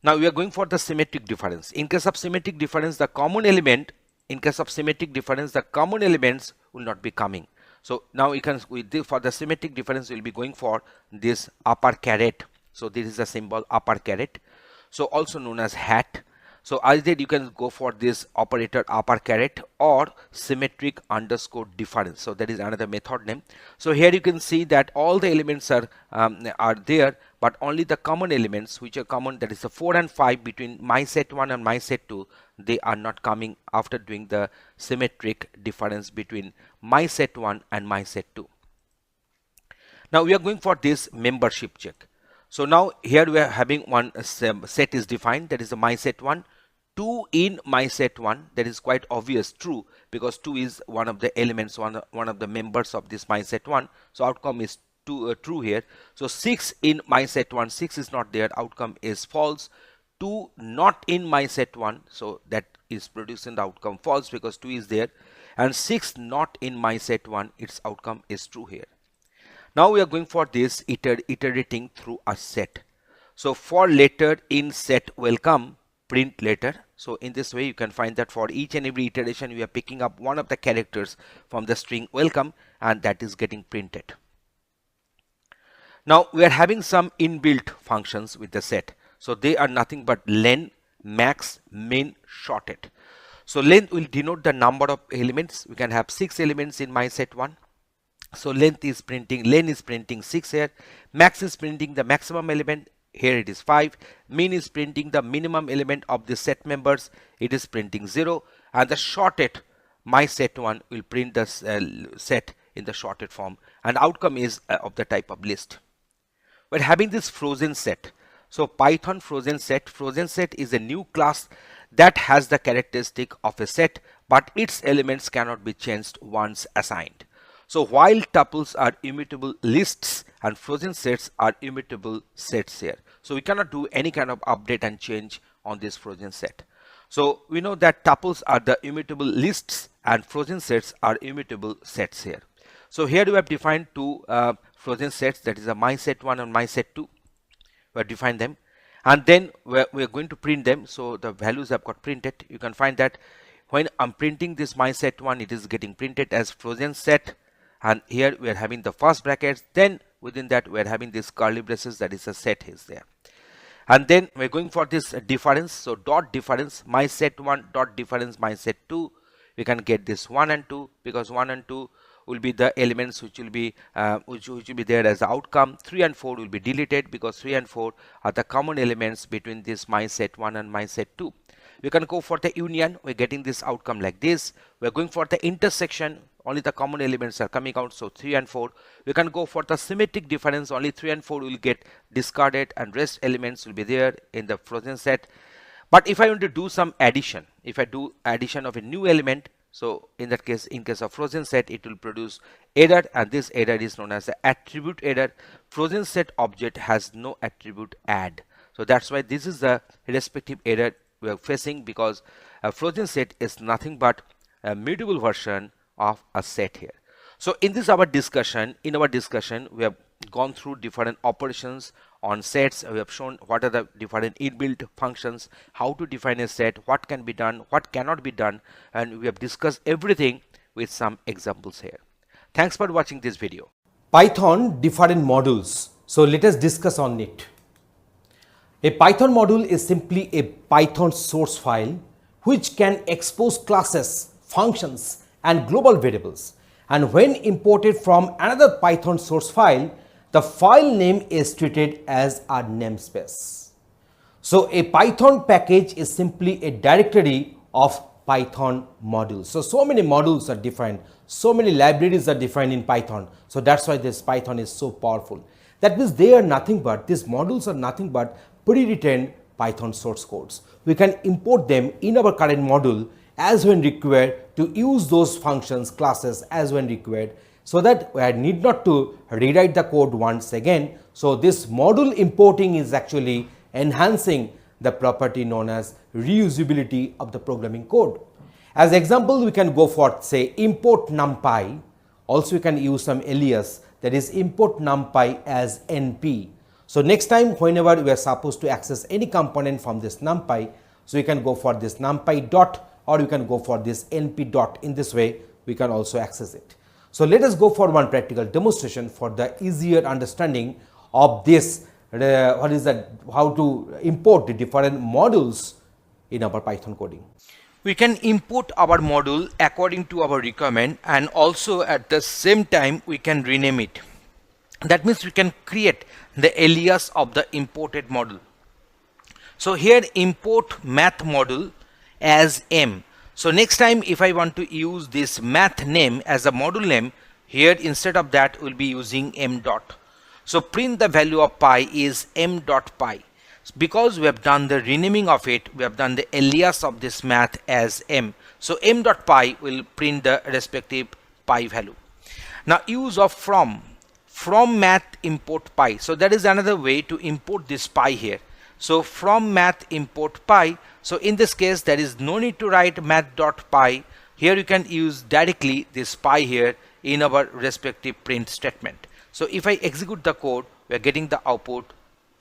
Now we are going for the symmetric difference. In case of symmetric difference, the common element, in case of symmetric difference, the common elements will not be coming. So now you can, for the symmetric difference, we will be going for this upper caret. So this is the symbol upper caret. So also known as hat. So either you can go for this operator upper caret or symmetric underscore difference. So that is another method name. So here you can see that all the elements are there, but only the common elements which are common, that is the 4 and 5 between my set 1 and my set 2, they are not coming after doing the symmetric difference between my set 1 and my set 2. Now we are going for this membership check. So now here we are having one set is defined, that is my set 1, 2 in my set 1, that is quite obvious true because 2 is one of the elements, one of the members of this my set 1. So outcome is true here. So 6 in my set 1, 6 is not there, outcome is false. 2 not in my set 1, so that is producing the outcome false because 2 is there, and 6 not in my set 1, its outcome is true here. Now we are going for this iterating through a set. So for letter in set welcome, print letter. So in this way you can find that for each and every iteration we are picking up one of the characters from the string welcome, and that is getting printed. Now we are having some inbuilt functions with the set. So they are nothing but len, max, min, shorted. So length will denote the number of elements. We can have 6 elements in my set 1. So length is printing, len is printing 6 here, max is printing the maximum element, here it is 5, min is printing the minimum element of the set members, it is printing 0, and the shorted my set 1 will print the set in the shorted form, and outcome is of the type of list. We're having this frozen set. So Python frozen set is a new class that has the characteristic of a set, but its elements cannot be changed once assigned. So while tuples are immutable lists and frozen sets are immutable sets here. So we cannot do any kind of update and change on this frozen set. So we know that tuples are the immutable lists and frozen sets are immutable sets here. So here we have defined two frozen sets, that is a my set 1 and my set 2. We have defined them, and then we are going to print them. So the values have got printed. You can find that when I'm printing this my set 1, it is getting printed as frozen set. And here we are having the first brackets, then within that we are having this curly braces, that is a set is there. And then we're going for this difference. So dot difference, my set 1 dot difference my set 2. We can get this 1 and 2 because 1 and 2 will be the elements which will be which will be there as the outcome. 3 and 4 will be deleted because 3 and 4 are the common elements between this my set 1 and my set 2. We can go for the union. We're getting this outcome like this. We're going for the intersection. Only the common elements are coming out, so 3 and 4. We can go for the symmetric difference. Only 3 and 4 will get discarded and rest elements will be there in the frozen set. But if I want to do some addition, if I do addition of a new element, so in that case, in case of frozen set, it will produce error, and this error is known as the attribute error. Frozen set object has no attribute add. So that's why this is the respective error we are facing, because a frozen set is nothing but a mutable version of a set here. So in this our discussion, we have gone through different operations on sets. We have shown what are the different inbuilt functions, how to define a set, what can be done, what cannot be done, and we have discussed everything with some examples here. Thanks for watching this video. Python different modules. So let us discuss on it. A Python module is simply a Python source file which can expose classes, functions, and global variables. And when imported from another Python source file, the file name is treated as a namespace. So a Python package is simply a directory of Python modules. So many modules are defined, so many libraries are defined in Python. So that's why this Python is so powerful. That means they are nothing but, these modules are nothing but pre-written Python source codes. We can import them in our current module as when required to use those functions, classes as when required, so that I need not to rewrite the code once again. So this module importing is actually enhancing the property known as reusability of the programming code. As example, we can go for say import numpy. Also we can use some alias, that is import numpy as np. So next time whenever we are supposed to access any component from this numpy, so we can go for this numpy dot, or you can go for this np dot. In this way we can also access it. So let us go for one practical demonstration for the easier understanding of this, how to import the different modules in our Python coding. We can import our module according to our requirement, and also at the same time we can rename it. That means we can create the alias of the imported module. So here import math module as m. So next time if I want to use this math name as a module name, here instead of that we'll be using m dot. So print the value of pi is m dot pi. Because we have done the renaming of it, we have done the alias of this math as m. So m dot pi will print the respective pi value. Now use of from math import pi. So that is another way to import this pi here. So from math import pi. So in this case there is no need to write math.py. Here you can use directly this pi here in our respective print statement. So if I execute the code, we are getting the output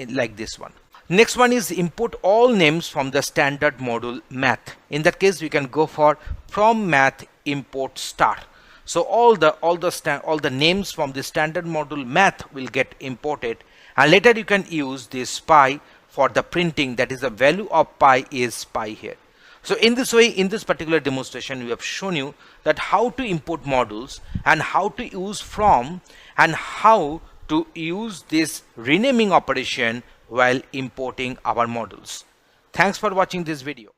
like this one. Next one is import all names from the standard module math. In that case we can go for from math import star. So all the names from the standard module math will get imported, and later you can use this pi for the printing, that is the value of pi is pi here. So in this way, in this particular demonstration, we have shown you that how to import modules and how to use from and how to use this renaming operation while importing our modules. Thanks for watching this video.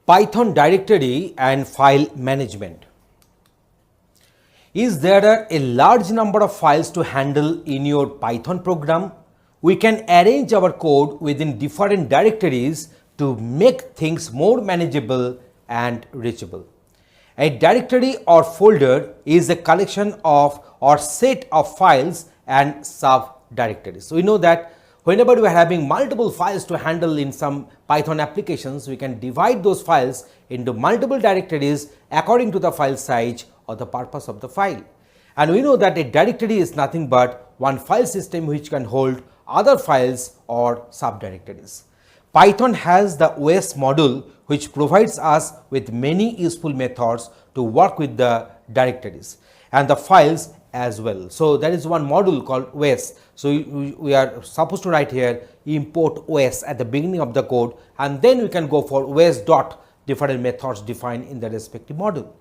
Python directory and file management. Is there a large number of files to handle in your Python program? We can arrange our code within different directories to make things more manageable and reachable. A directory or folder is a collection of or set of files and subdirectories. So we know that whenever we are having multiple files to handle in some Python applications, we can divide those files into multiple directories according to the file size or the purpose of the file. And we know that a directory is nothing but one file system which can hold other files or subdirectories. Python has the OS module which provides us with many useful methods to work with the directories and the files as well. So there is one module called OS. So we are supposed to write here import OS at the beginning of the code, and then we can go for OS dot different methods defined in the respective module.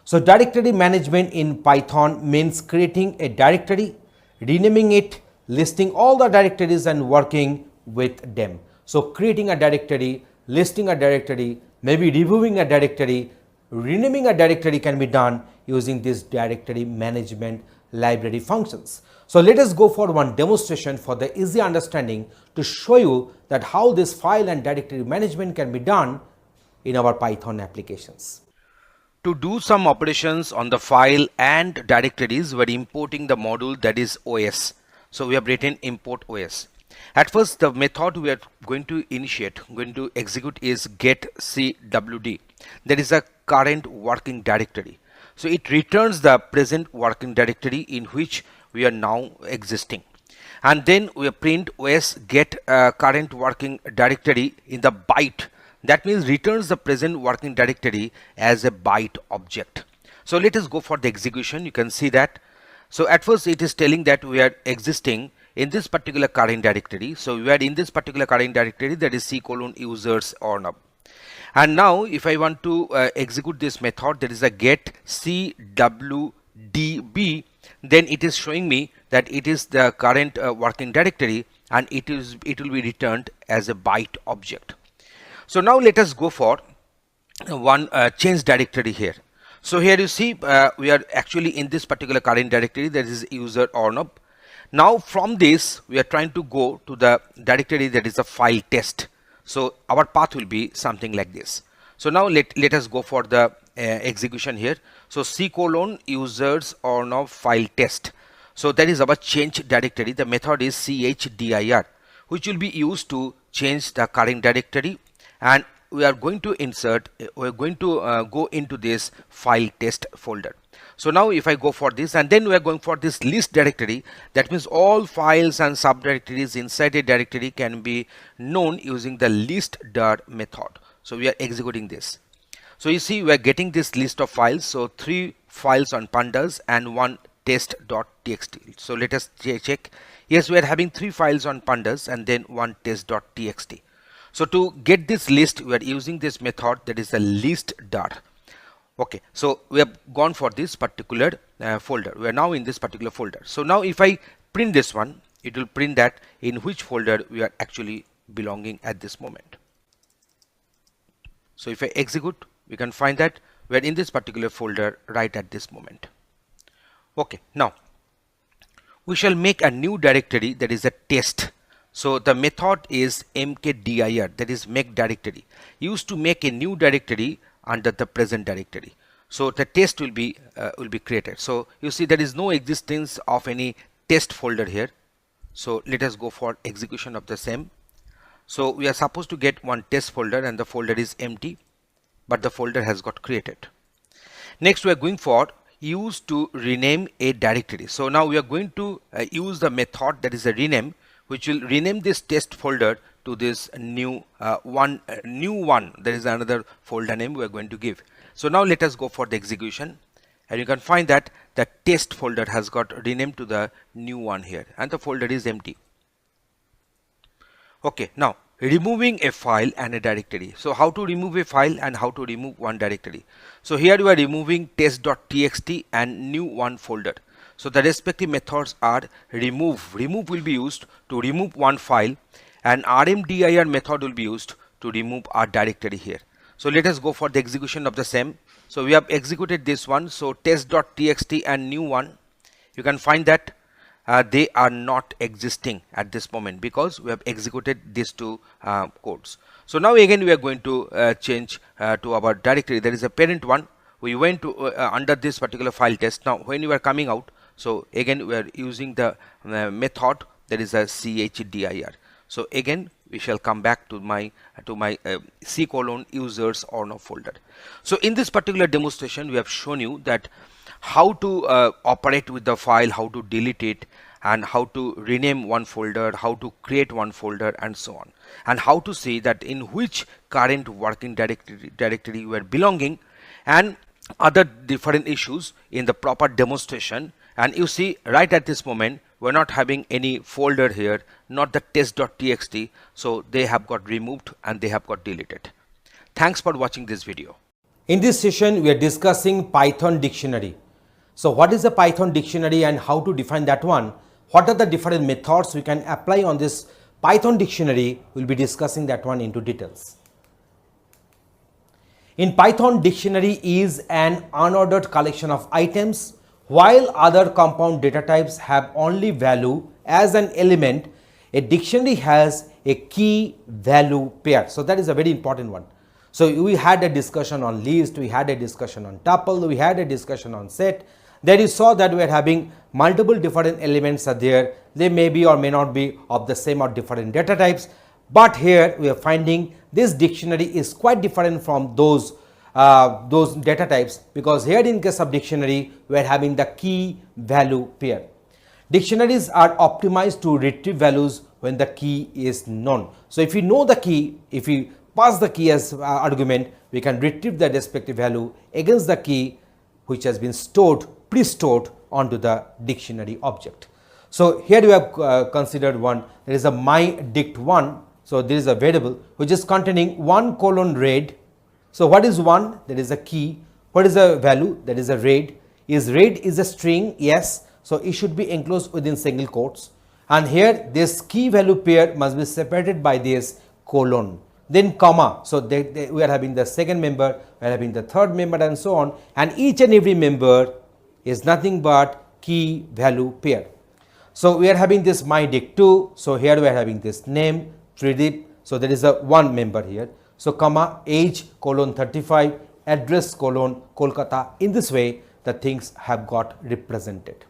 So directory management in Python means creating a directory, renaming it, listing all the directories and working with them. So creating a directory, listing a directory, maybe reviewing a directory, renaming a directory can be done using this directory management library functions. So let us go for one demonstration for the easy understanding to show you that how this file and directory management can be done in our Python applications. To do some operations on the file and directories, we're importing the module that is OS. So we have written import OS. At first, the method we are going to execute is get cwd. That is a current working directory. So it returns the present working directory in which we are now existing. And then we print OS get current working directory in the byte. That means returns the present working directory as a byte object. So let us go for the execution. You can see that. So at first it is telling that we are existing in this particular current directory. So we are in this particular current directory, that is c:users or nub. And now if I want to execute this method, that is a get cwdb, then it is showing me that it is the current working directory, and it will be returned as a byte object. So now let us go for one change directory here. So here you see we are actually in this particular current directory, that is user or nub. Now from this we are trying to go to the directory that is a file test. So our path will be something like this. So now let us go for the execution here. So c:users or nub file test. So that is our change directory. The method is chdir, which will be used to change the current directory. And we are going to go into this file test folder. So now if I go for this, and then we are going for this list directory, that means all files and subdirectories inside a directory can be known using the list.dir method. So we are executing this. So you see we are getting this list of files. So 3 files on pandas and 1 test.txt. So let us check. Yes, we are having 3 files on pandas and then 1 test.txt. So to get this list, we are using this method, that is the list.dir. Okay, so we have gone for this particular folder. We are now in this particular folder. So now if I print this one, it will print that in which folder we are actually belonging at this moment. So if I execute, we can find that we are in this particular folder right at this moment. Okay, now we shall make a new directory, that is a test. So the method is mkdir, that is make directory, used to make a new directory under the present directory. So the test will be created. So you see there is no existence of any test folder here. So let us go for execution of the same. So we are supposed to get one test folder and the folder is empty, but the folder has got created. Next we are going for use to rename a directory. So now we are going to use the method, that is a rename, which will rename this test folder to this new one. There is another folder name we are going to give. So now let us go for the execution, and you can find that the test folder has got renamed to the new one here, and the folder is empty. Okay, now removing a file and a directory. So how to remove a file and how to remove one directory. So here you are removing test.txt and new one folder. So the respective methods are remove. Remove will be used to remove one file, and rmdir method will be used to remove our directory here. So let us go for the execution of the same. So we have executed this one. So test.txt and new one, you can find that they are not existing at this moment because we have executed these two codes. So now again we are going to change to our directory. There is a parent one. We went to under this particular file test. Now when you are coming out, so again we are using the method, that is a chdir. So again we shall come back to my c:users or no folder. So in this particular demonstration we have shown you that how to operate with the file, how to delete it, and how to rename one folder, how to create one folder, and so on, and how to see that in which current working directory you are belonging, and other different issues in the proper demonstration. And you see right at this moment we're not having any folder here, not the test.txt, so they have got removed and they have got deleted. Thanks for watching this video. In this session, we are discussing Python dictionary. So what is a Python dictionary and how to define that one? What are the different methods we can apply on this Python dictionary? We'll be discussing that one into details. In Python, dictionary is an unordered collection of items, while other compound data types have only value as an element. A dictionary has a key value pair. So that is a very important one. So we had a discussion on list, we had a discussion on tuple, we had a discussion on set. There you saw that we are having multiple different elements are there. They may be or may not be of the same or different data types. But here we are finding this dictionary is quite different from those data types, because here in case of dictionary we are having the key value pair. Dictionaries are optimized to retrieve values when the key is known. So if we know the key, if we pass the key as argument, we can retrieve the respective value against the key which has been stored, pre-stored onto the dictionary object. So here we have considered one, there is a myDict1. So there is a variable which is containing 1:read. So what is 1? There is a key. What is a value? There is a read. Is read is a string? Yes. So it should be enclosed within single quotes. And here this key value pair must be separated by this colon. Then comma. So we are having the second member, we are having the third member, and so on. And each and every member is nothing but key value pair. So we are having this myDict2. So here we are having this name, Tridip. So there is a one member here. So comma, age :35, address :Kolkata. In this way the things have got represented.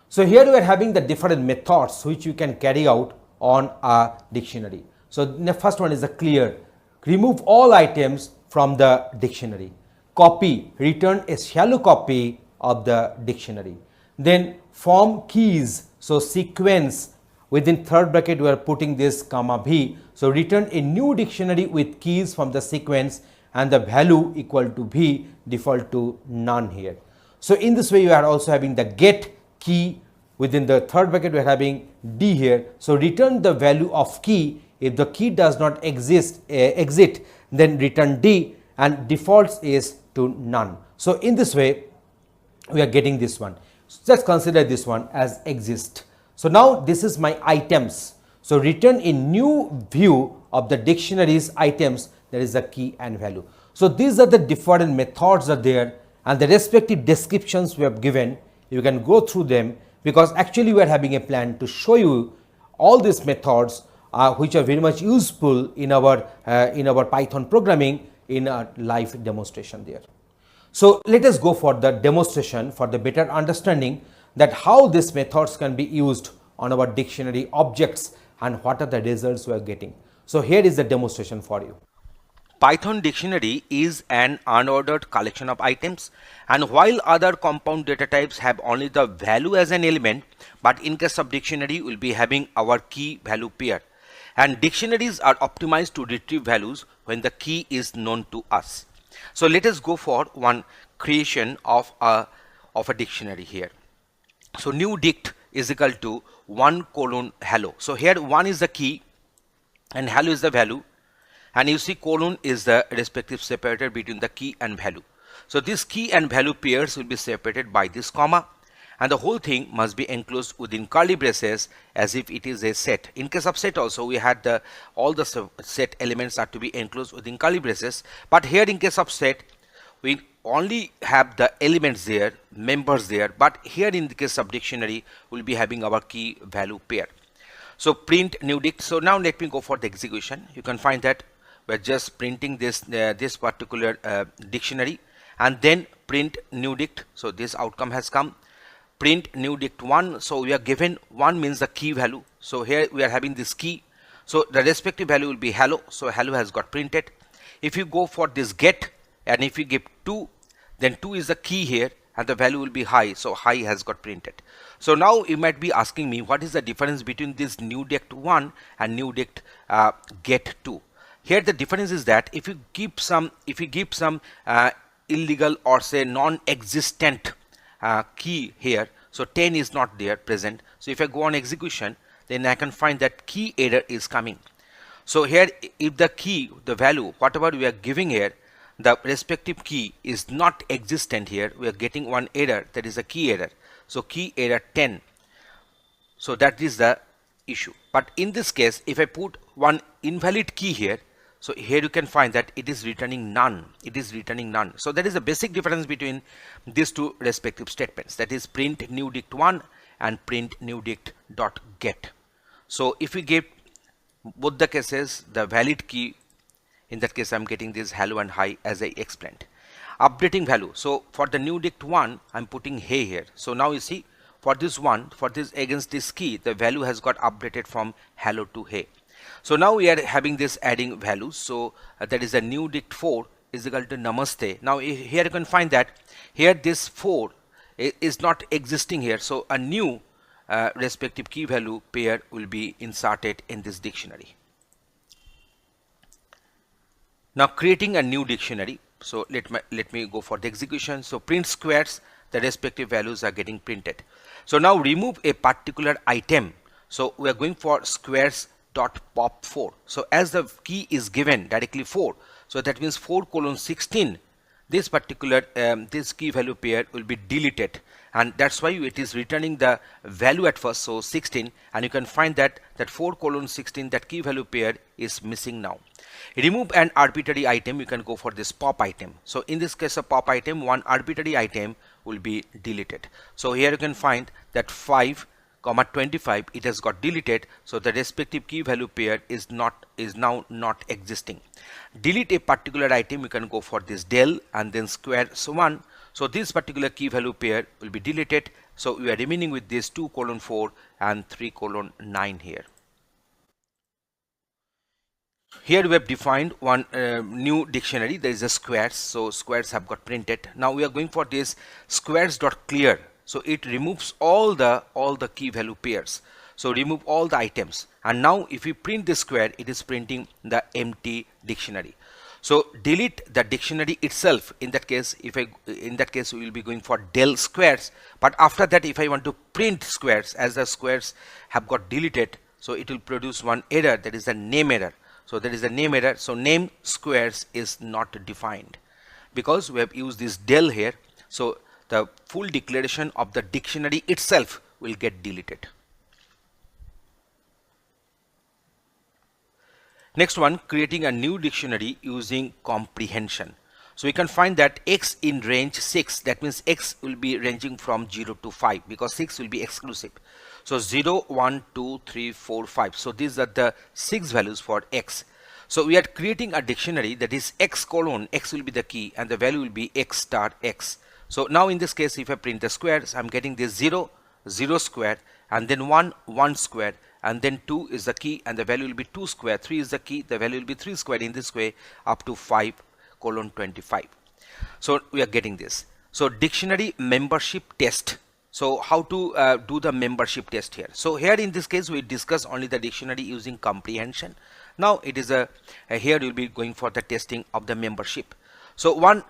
So here we are having the different methods which you can carry out on a dictionary. So the first one is a clear. Remove all items from the dictionary. Copy, return a shallow copy of the dictionary. Then form keys. So sequence, within third bracket we are putting this comma v. So return a new dictionary with keys from the sequence and the value equal to v, default to none here. So in this way you are also having the get key. Within the third bracket we are having d here. So return the value of key. If the key does not exit, then return d, and defaults is to none. So in this way we are getting this one. So let's consider this one as exist. So now this is my items. So return a new view of the dictionary's items, there is a key and value. So these are the different methods are there, and the respective descriptions we have given. You can go through them, because actually we are having a plan to show you all these methods which are very much useful in our Python programming in a live demonstration there. So let us go for the demonstration for the better understanding that how these methods can be used on our dictionary objects and what are the results we are getting. So here is the demonstration for you. Python dictionary is an unordered collection of items, and while other compound data types have only the value as an element, but in case of dictionary we will be having our key value pair. And dictionaries are optimized to retrieve values when the key is known to us. So let us go for one creation of a dictionary here. So new dict is equal to 1:hello. So here 1 is the key and hello is the value, and you see colon is the respective separator between the key and value. So this key and value pairs will be separated by this comma, and the whole thing must be enclosed within curly braces as if it is a set. In case of set also we had all the set elements are to be enclosed within curly braces, but here in case of set we only have the elements there, members there, but here in the case of dictionary we'll be having our key value pair. So print new dict. So now let me go for the execution. You can find that we're just printing this this particular dictionary, and then print new dict. So this outcome has come. Print new dict1. So we are given 1 means the key value. So here we are having this key. So the respective value will be hello. So hello has got printed. If you go for this get, and if you give 2, then 2 is the key here, and the value will be high. So high has got printed. So now you might be asking me, what is the difference between this new dict1 and new dict get2? Here the difference is that if you give some illegal or say non-existent key here. So 10 is not there present. So if I go on execution, then I can find that key error is coming. So here, if the key, the value, whatever we are giving here, the respective key is not existent here, we are getting one error, that is a key error. So key error 10. So that is the issue. But in this case, if I put one invalid key here, so here you can find that it is returning none. It is returning none. So that is the basic difference between these two respective statements. That is print new dict 1 and print new dict dot get. So if we give both the cases the valid key, in that case I'm getting this hello and hi as I explained. Updating value. So for the new dict 1, I'm putting hey here. So now you see, for this one, for this against this key, the value has got updated from hello to hey. So now we are having this adding values. So that is a new dict 4 is equal to namaste. Now here you can find that here this 4 is not existing here. So a new respective key value pair will be inserted in this dictionary. Now creating a new dictionary. So let me go for the execution. So print squares, the respective values are getting printed. So now remove a particular item. So we are going for squares dot pop 4. So as the key is given directly 4, so that means 4:16, this particular this key value pair will be deleted, and that's why it is returning the value at first, so 16, and you can find that 4:16, that key value pair is missing now. Remove an arbitrary item, you can go for this pop item. So in this case of pop item, one arbitrary item will be deleted. So here you can find that 5:25, it has got deleted, so the respective key value pair is now not existing. Delete a particular item, you can go for this del and then squares 1. So this particular key value pair will be deleted. So we are remaining with this 2:4 and 3:9 here. Here we have defined one new dictionary. There is a squares, so squares have got printed. Now we are going for this squares dot clear. So it removes all the key value pairs. So remove all the items, and now if we print the square, it is printing the empty dictionary. So delete the dictionary itself. In that case, we will be going for del squares. But after that, if I want to print squares, as the squares have got deleted, so it will produce one error, that is the name error. So that is the name error. So name squares is not defined because we have used this del here. So the full declaration of the dictionary itself will get deleted. Next one, creating a new dictionary using comprehension. So we can find that x in range 6, that means x will be ranging from 0 to 5 because 6 will be exclusive. So 0, 1, 2, 3, 4, 5. So these are the 6 values for x. So we are creating a dictionary that is x colon, x will be the key and the value will be x star x. So now in this case, if I print the squares, I'm getting this 0, 0 square, and then 1, 1 square, and then 2 is the key and the value will be 2 square, 3 is the key, the value will be 3 square, in this way up to 5:25. So we are getting this. So dictionary membership test. So how to do the membership test here? So here in this case we discuss only the dictionary using comprehension. Now it is here you'll be going for the testing of the membership. So one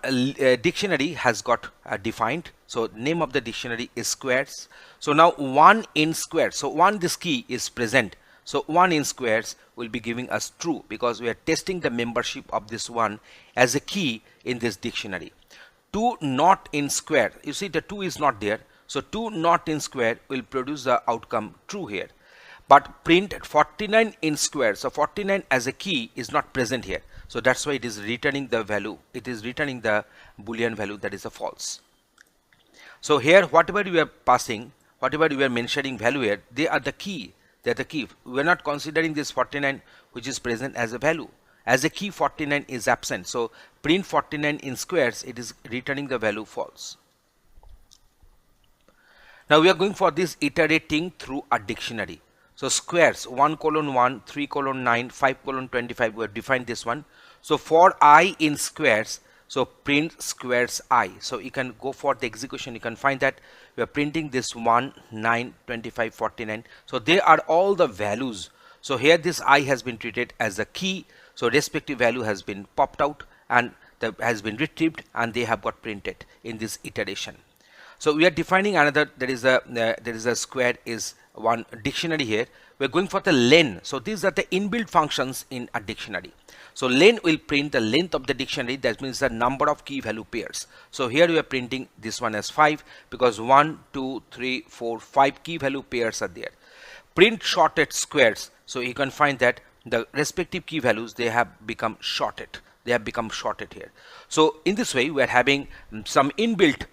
dictionary has got defined. So name of the dictionary is squares. So now 1 in squares. So 1, this key is present. So 1 in squares will be giving us true because we are testing the membership of this one as a key in this dictionary. 2 not in square. You see the 2 is not there. So 2 not in square will produce the outcome true here. But print 49 in square. So 49 as a key is not present here. So that's why it is returning the value. It is returning the boolean value, that is a false. So here whatever you are passing, whatever you are mentioning value here, they are the key. They are the key. We are not considering this 49 which is present as a value. As a key 49 is absent. So print 49 in squares, it is returning the value false. Now we are going for this iterating through a dictionary. So squares 1:1, 3:9, 5:25, we have defined this one. So for I in squares, so print squares I. So you can go for the execution, you can find that we are printing this 1, 9, 25, 49. So they are all the values. So here this I has been treated as a key. So respective value has been popped out and has been retrieved and they have got printed in this iteration. So we are defining another, there is a square is one dictionary here. We're going for the len. So these are the inbuilt functions in a dictionary. So len will print the length of the dictionary, that means the number of key value pairs. So here we are printing this one as 5 because 1, 2, 3, 4, 5 key value pairs are there. Print shorted squares, so you can find that the respective key values, they have become shorted. They have become shorted here. So in this way we are having some inbuilt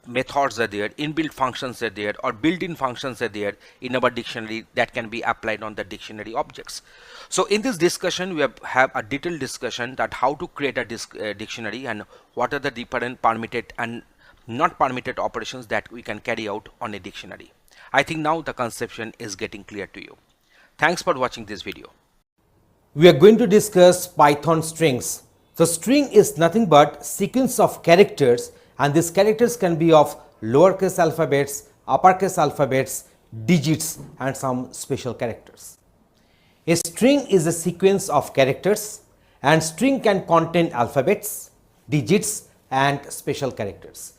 methods are there, inbuilt functions are there, or built-in functions are there in our dictionary that can be applied on the dictionary objects. So in this discussion we have a detailed discussion that how to create a dictionary and what are the different permitted and not permitted operations that we can carry out on a dictionary. I think now the conception is getting clear to you. Thanks for watching this video. We are going to discuss Python strings. So string is nothing but sequence of characters, and these characters can be of lowercase alphabets, uppercase alphabets, digits, and some special characters. A string is a sequence of characters, and string can contain alphabets, digits, and special characters.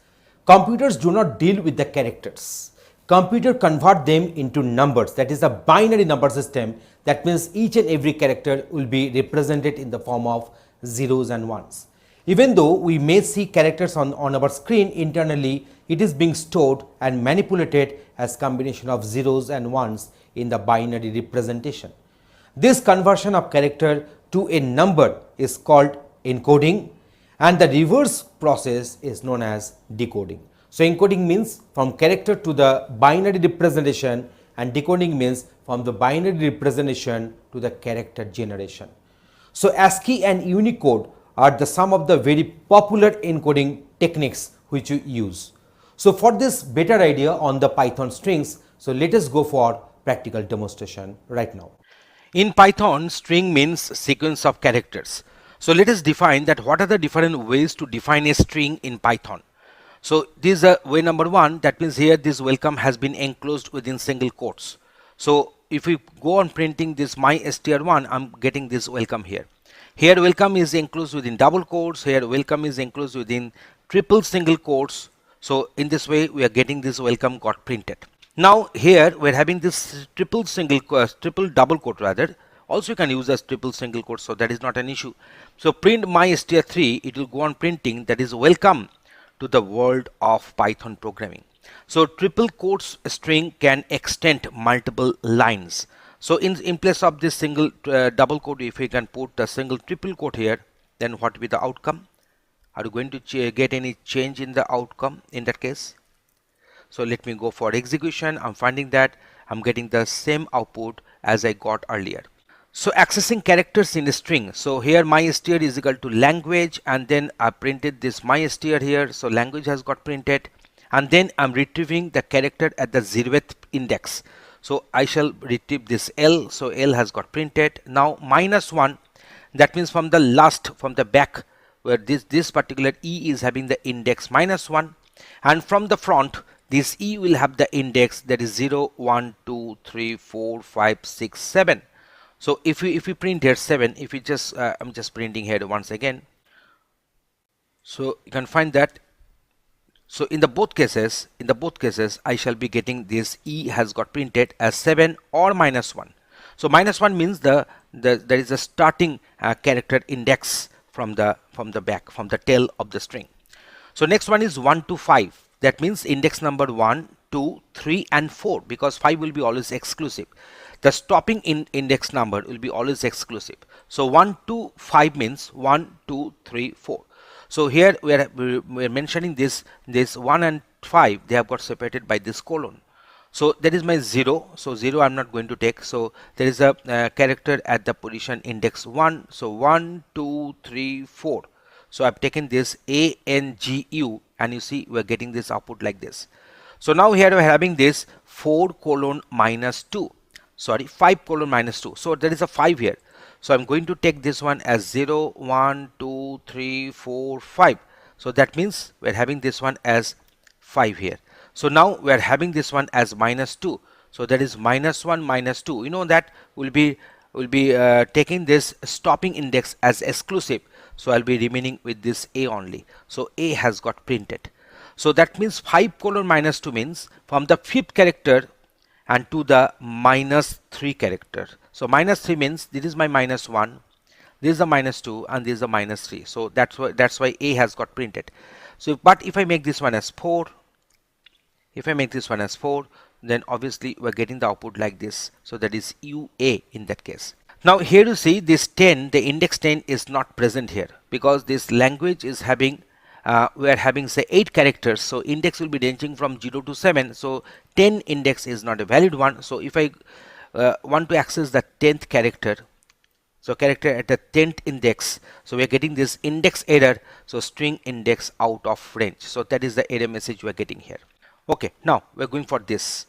Computers do not deal with the characters. Computer convert them into numbers, that is a binary number system. That means each and every character will be represented in the form of zeros and ones. Even though we may see characters on our screen, internally it is being stored and manipulated as combination of zeros and ones in the binary representation. This conversion of character to a number is called encoding, and the reverse process is known as decoding. So encoding means from character to the binary representation, and decoding means from the binary representation to the character generation. So ASCII and Unicode are the some of the very popular encoding techniques which you use. So for this better idea on the Python strings, so let us go for practical demonstration right now. In Python, string means sequence of characters. So let us define that what are the different ways to define a string in Python. So this is way number one, that means here this welcome has been enclosed within single quotes. So if we go on printing this my str1, I'm getting this welcome here. Here welcome is enclosed within double quotes, here welcome is enclosed within triple single quotes. So in this way we are getting this welcome got printed. Now here we're having this triple double quote rather. Also you can use as triple single quote, so that is not an issue. So print my str3, it will go on printing that is welcome to the world of Python programming. So triple quotes string can extend multiple lines. So in place of this single double quote, if we can put the single triple quote here, then what will be the outcome? Are you going to get any change in the outcome in that case? So let me go for execution. I'm finding that I'm getting the same output as I got earlier. So accessing characters in a string. So here my str is equal to language, and then I printed this my str here. So language has got printed, and then I'm retrieving the character at the 0th index. So I shall retrieve this L. So L has got printed. Now -1, that means from the last, from the back where this particular E is having the index -1, and from the front this E will have the index that is 0, 1, 2, 3, 4, 5, 6, 7. So if we print here 7, if we just I'm just printing here once again, so you can find that. So in the both cases I shall be getting this E has got printed as 7 or -1. So -1 means there is a starting character index from the back, from the tail of the string. So next one is 1 to 5. That means index number 1, 2, 3 and 4, because 5 will be always exclusive. The stopping index number will be always exclusive. So 1 to 5 means 1, 2, 3, 4. So here we are mentioning this 1 and 5, they have got separated by this colon. So that is my 0. So 0 I'm not going to take. So there is a character at the position index 1. So 1, 2, 3, 4. So I've taken this ANGU, and you see we're getting this output like this. So now here we're having this 4 colon minus 2. Sorry, 5 colon minus 2. So there is a 5 here. So I'm going to take this one as 0, 1, 2, 3, 4, 5. So that means we're having this one as 5 here. So now we're having this one as -2. So that is -1, -2. You know that we'll be taking this stopping index as exclusive. So I'll be remaining with this A only. So A has got printed. So that means 5 colon minus 2 means from the fifth character and to the minus 3 character. So minus 3 means this is my minus 1, this is the minus 2, and this is the minus 3. So that's why A has got printed. So but if I make this one as 4, then obviously we're getting the output like this. So that is UA in that case. Now here you see this 10, the index 10 is not present here because this language is having we are having say 8 characters, so index will be ranging from 0 to 7, so 10 index is not a valid one. So if I want to access the 10th character, so character at the 10th index, so we are getting this index error, so string index out of range. So that is the error message we are getting here. Okay, now we're going for this.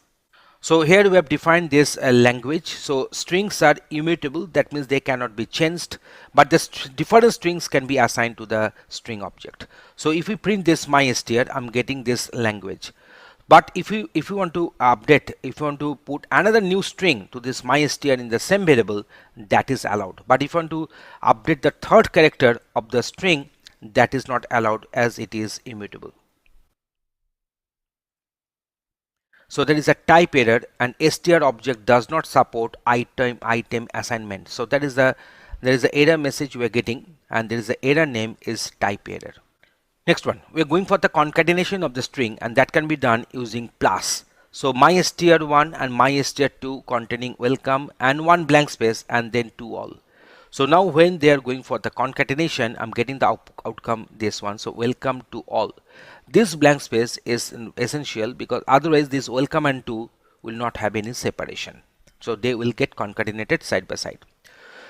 So here we have defined this language. So strings are immutable, that means they cannot be changed, but the different strings can be assigned to the string object. So if we print this mystr, I'm getting this language. But if you want to update, if you want to put another new string to this mystr in the same variable, that is allowed. But if you want to update the third character of the string, that is not allowed as it is immutable. So there is a type error, and str object does not support item assignment. So that is there is the error message we are getting, and there is the error name is type error. Next one, we are going for the concatenation of the string, and that can be done using plus. So mystr1 and mystr2 containing welcome and one blank space and then to all. So now when they are going for the concatenation, I'm getting the outcome this one. So welcome to all. This blank space is essential because otherwise this welcome and to will not have any separation. So they will get concatenated side by side.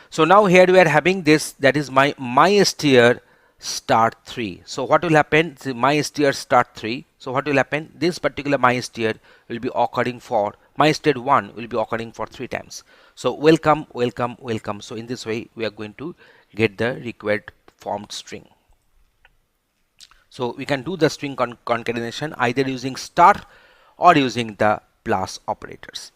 So now here we are having this, that is my mystr start 3. So what will happen? The mystr start 3. So what will happen? This particular mystr will be occurring for mystr1 will be occurring for 3 times. So welcome, welcome, welcome. So in this way we are going to get the required formed string. So we can do the string concatenation either using star or using the plus operators.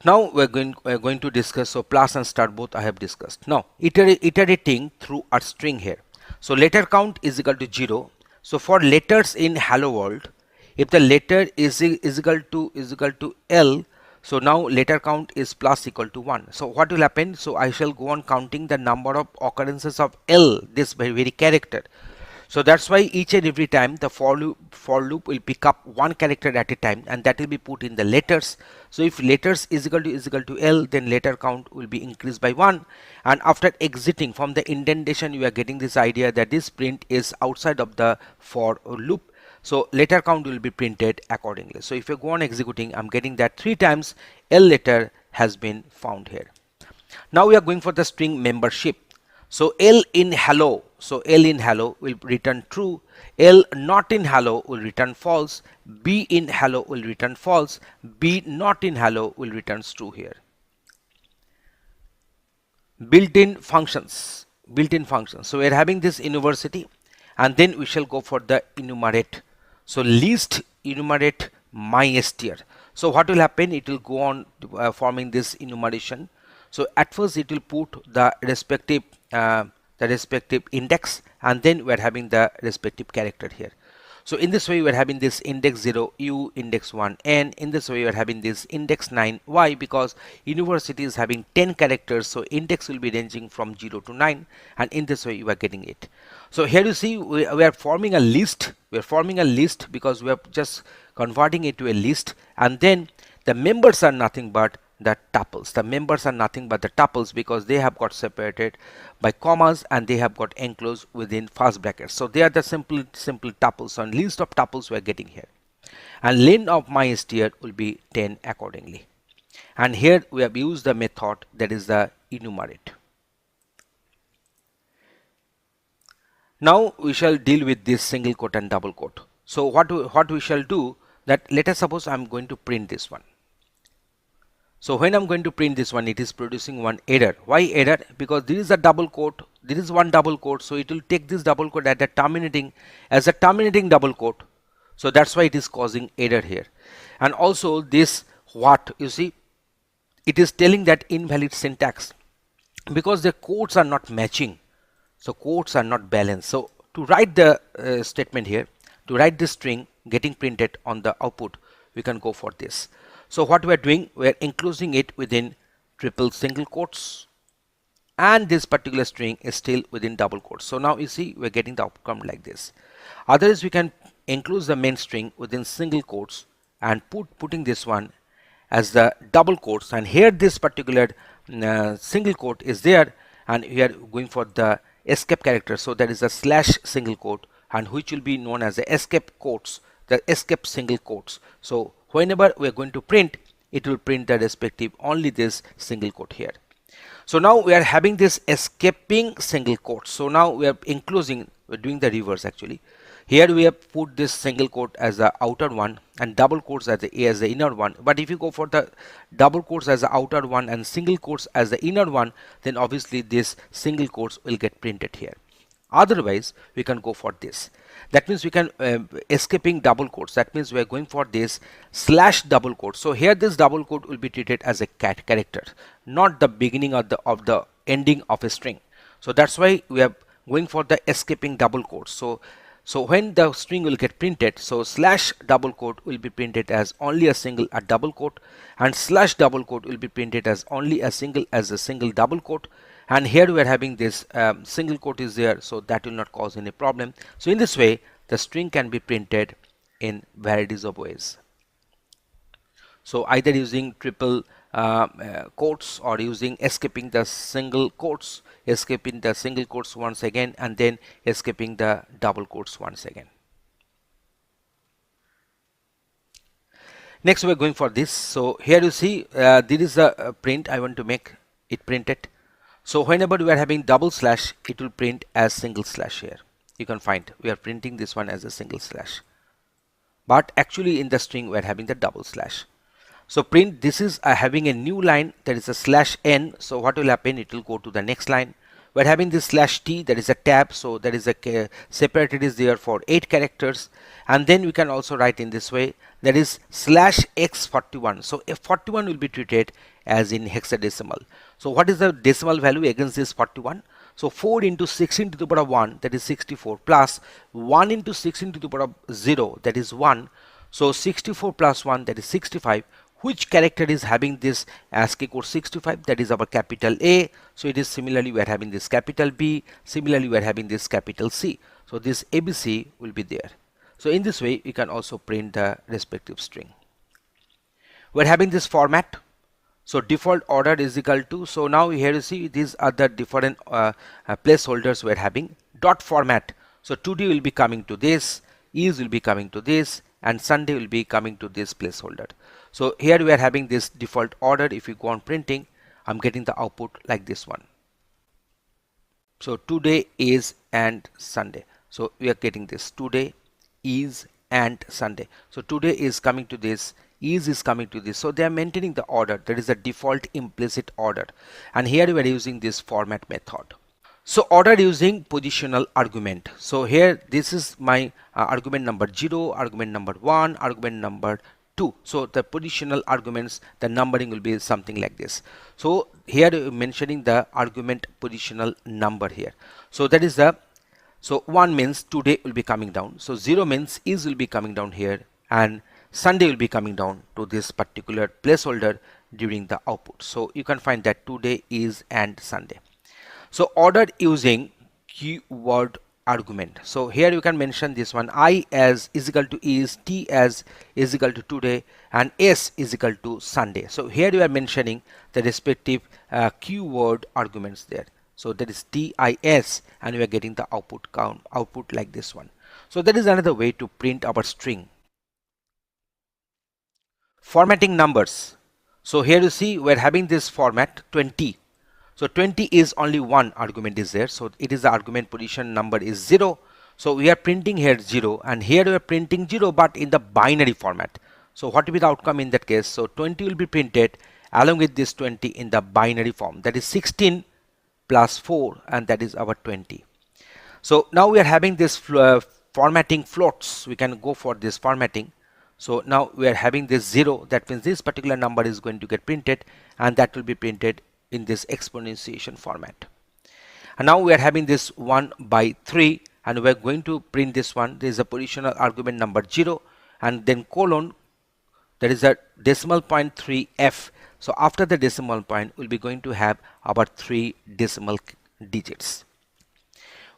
Now we're going to discuss, so plus and star both I have discussed. Now iterating through a string here. So letter count is equal to 0. So for letters in hello world, if the letter is equal to L, so now letter count is plus equal to 1. So what will happen? So I shall go on counting the number of occurrences of L, this very character. So that's why each and every time the for loop will pick up one character at a time, and that will be put in the letters. So if letters is equal to L, then letter count will be increased by 1, and after exiting from the indentation you are getting this idea that this print is outside of the for loop. So letter count will be printed accordingly. So if you go on executing, I'm getting that 3 times L letter has been found here. Now we are going for the string membership. So L in hello, so L in hello will return true, L not in hello will return false, B in hello will return false, B not in hello will return true here. Built-in functions. So we are having this university, and then we shall go for the enumerate. So list enumerate mystr. So what will happen? It will go on forming this enumeration. So at first it will put the respective index, and then we are having the respective character here. So in this way we are having this index 0 u, index 1 n. In this way we are having this index 9. Why? Because university is having 10 characters, so index will be ranging from 0 to 9, and in this way you are getting it. So here you see we are forming a list. We are forming a list because we are just converting it to a list, and then the members are nothing but the tuples. The members are nothing but the tuples because they have got separated by commas and they have got enclosed within first brackets. So they are the simple tuples, and list of tuples we are getting here, and length of mystr will be 10 accordingly. And here we have used the method that is the enumerate. Now we shall deal with this single quote and double quote. So what we shall do, that let us suppose I'm going to print this one. So when I'm going to print this one, it is producing one error. Why error? Because this is a double quote, there is one double quote, so it will take this double quote at the terminating as a terminating double quote. So that's why it is causing error here. And also this what, you see, it is telling that invalid syntax because the quotes are not matching. So quotes are not balanced. So to write the statement here, to write this string getting printed on the output, we can go for this. So what we are doing, we are enclosing it within triple single quotes, and this particular string is still within double quotes. So now you see we're getting the outcome like this. Otherwise, we can enclose the main string within single quotes and putting this one as the double quotes, and here this particular single quote is there, and we are going for the escape character, so that is a slash single quote, and which will be known as the escape quotes, the escape single quotes. So whenever we are going to print, it will print the respective only this single quote here. So now we are having this escaping single quote. So now we are enclosing, we're doing the reverse actually. Here we have put this single quote as the outer one and double quotes as the inner one. But if you go for the double quotes as the outer one and single quotes as the inner one, then obviously this single quotes will get printed here. Otherwise, we can go for this. That means we can escaping double quotes. That means we are going for this slash double quote. So here this double quote will be treated as a character, not the beginning of the ending of a string. So that's why we are going for the escaping double quotes. So when the string will get printed, so slash double quote will be printed as only a double quote, and slash double quote will be printed as only a single double quote. And here we are having this single quote is there, so that will not cause any problem. So in this way, the string can be printed in varieties of ways. So either using triple quotes or using escaping the single quotes, escaping the single quotes once again, and then escaping the double quotes once again. Next we are going for this. So here you see there is a print I want to make it printed. So whenever we are having double slash, it will print as single slash here. You can find we are printing this one as a single slash, but actually in the string we are having the double slash. So print this is having a new line, that is a slash n. So what will happen, it will go to the next line. We're having this slash t, that is a tab, so that is a separated is there for 8 characters. And then we can also write in this way, that is slash x41. So f41 will be treated as in hexadecimal. So what is the decimal value against this 41? So 4 into 16 to the power of 1, that is 64, plus 1 into 16 to the power of 0, that is 1. So 64 plus 1, that is 65. Which character is having this ASCII code 65? That is our capital A. So it is similarly we are having this capital B. Similarly we are having this capital C. So this ABC will be there. So in this way you can also print the respective string. We are having this format. So default order is equal to. So now here you see these are the different placeholders we are having. Dot format. So today will be coming to this. Is will be coming to this. And Sunday will be coming to this placeholder. So here we are having this default order. If you go on printing, I'm getting the output like this one. So today is and Sunday. So we are getting this today is and Sunday. So today is coming to this, is coming to this. So they are maintaining the order. That is the default implicit order. And here we are using this format method. So order using positional argument. So here this is my argument number 0, argument number 1, argument number 2. So the positional arguments, the numbering will be something like this. So here mentioning the argument positional number here. So that is the, so 1 means today will be coming down. So 0 means is will be coming down here, and Sunday will be coming down to this particular placeholder during the output. So you can find that today is and Sunday. So ordered using keyword argument. So here you can mention this one, I as is equal to is, T as is equal to today, and S is equal to Sunday. So here you are mentioning the respective keyword arguments there. So that is TIS, and we are getting the output like this one. So that is another way to print our string. Formatting numbers. So here you see we're having this format 20. So 20 is only one argument is there. So it is the argument position number is 0. So we are printing here 0, and here we are printing 0 but in the binary format. So what will be the outcome in that case? So 20 will be printed along with this 20 in the binary form. That is 16 plus 4, and that is our 20. So now we are having this formatting floats. We can go for this formatting. So now we are having this 0. That means this particular number is going to get printed, and that will be printed in this exponentiation format. And now we are having this 1 by 3, and we're going to print this one. There is a positional argument number 0 and then colon, that is a decimal point 3f. So after the decimal point we'll be going to have our 3 decimal digits.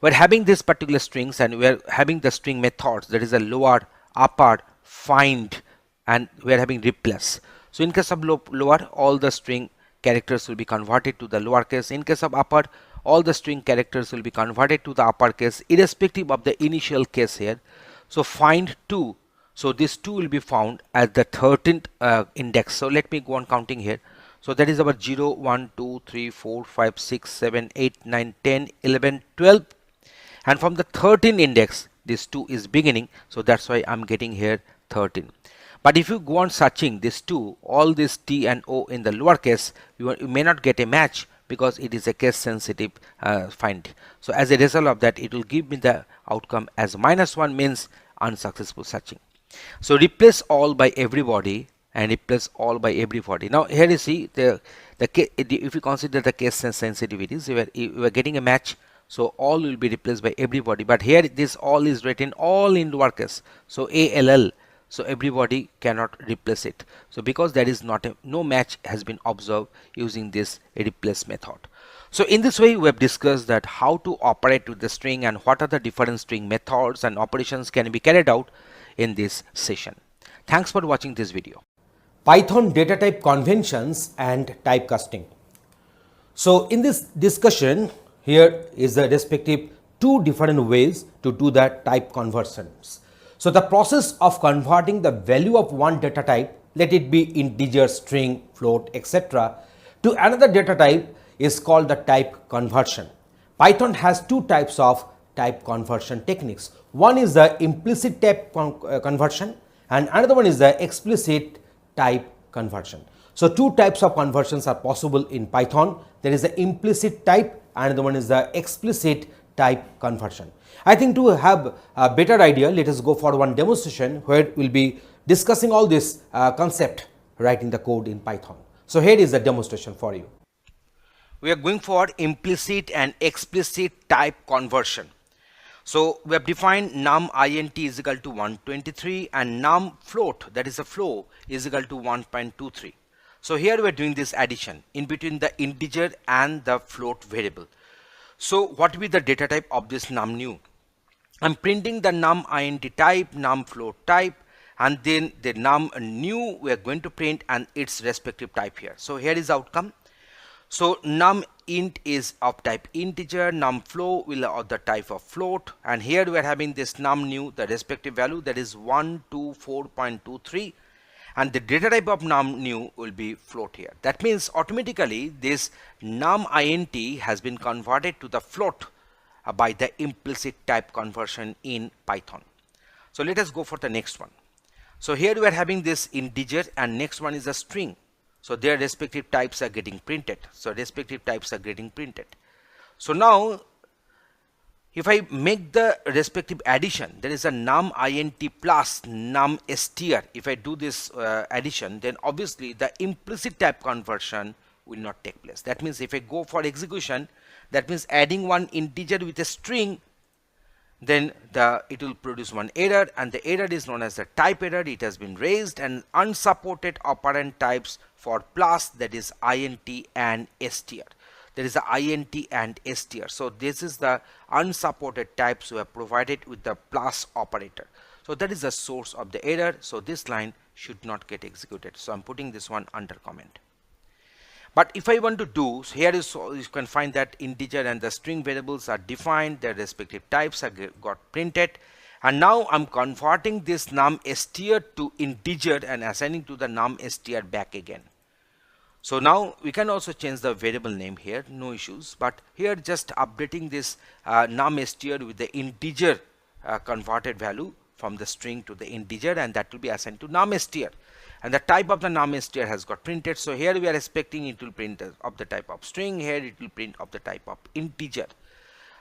We're having this particular strings and we're having the string methods, that is a lower, upper, find, and we're having replace. So in case of lower, all the string characters will be converted to the lowercase. In case of upper, all the string characters will be converted to the uppercase irrespective of the initial case here. So find 2, so this 2 will be found at the 13th index. So let me go on counting here. So that is our 0, 1, 2, 3, 4, 5, 6, 7, 8, 9, 10, 11, 12, and from the 13 index this 2 is beginning, so that's why I'm getting here 13. But if you go on searching this 2, all this T and O in the lowercase, you may not get a match because it is a case sensitive find. So as a result of that, it will give me the outcome as -1, means unsuccessful searching. So replace all by everybody and replace all by everybody. Now here you see if you consider the case sensitivities, we are getting a match. So all will be replaced by everybody, but here this all is written all in lowercase, so ALL, so everybody cannot replace it. So because there is no match has been observed using this replace method. So in this way we have discussed that how to operate with the string and what are the different string methods and operations can be carried out in this session. Thanks for watching this video. Python data type conventions and typecasting. So in this discussion, here is the respective 2 different ways to do the type conversions. So the process of converting the value of one data type, let it be integer, string, float, etc., to another data type is called the type conversion. Python has 2 types of type conversion techniques. One is the implicit type conversion and another one is the explicit type conversion. So 2 types of conversions are possible in Python. There is the implicit type and the one is the explicit type conversion. I think to have a better idea, let us go for one demonstration where we'll be discussing all this concept writing the code in Python. So here is the demonstration for you. We are going for implicit and explicit type conversion. So we have defined num int is equal to 123 and num float, that is a flow, is equal to 1.23. So here we are doing this addition in between the integer and the float variable. So what will be the data type of this num new? I'm printing the num int type, num float type, and then the num new we are going to print and its respective type here. So here is outcome. So num int is of type integer, num flow will of the type of float, and here we are having this num new, the respective value, that is 124.23, and the data type of num new will be float here. That means automatically this num int has been converted to the float by the implicit type conversion in Python. So let us go for the next one. So here we are having this integer and next one is a string. So their respective types are getting printed. So respective types are getting printed. So now if I make the respective addition, there is a num int plus num str. If I do this addition, then obviously the implicit type conversion will not take place. That means if I go for execution, that means adding one integer with a string, then it will produce one error, and the error is known as the type error. It has been raised, and unsupported operand types for plus, that is int and str. There is a int and str. So this is the unsupported types we have provided with the plus operator. So that is the source of the error. So this line should not get executed. So I'm putting this one under comment. But if I want to do, so here is, so you can find that integer and the string variables are defined, their respective types are got printed, and now I'm converting this num str to integer and assigning to the num str back again. So now we can also change the variable name here, no issues, but here just updating this num str with the integer converted value from the string to the integer, and that will be assigned to num str. And the type of the num str has got printed. So here we are expecting it will print of the type of string, here it will print of the type of integer.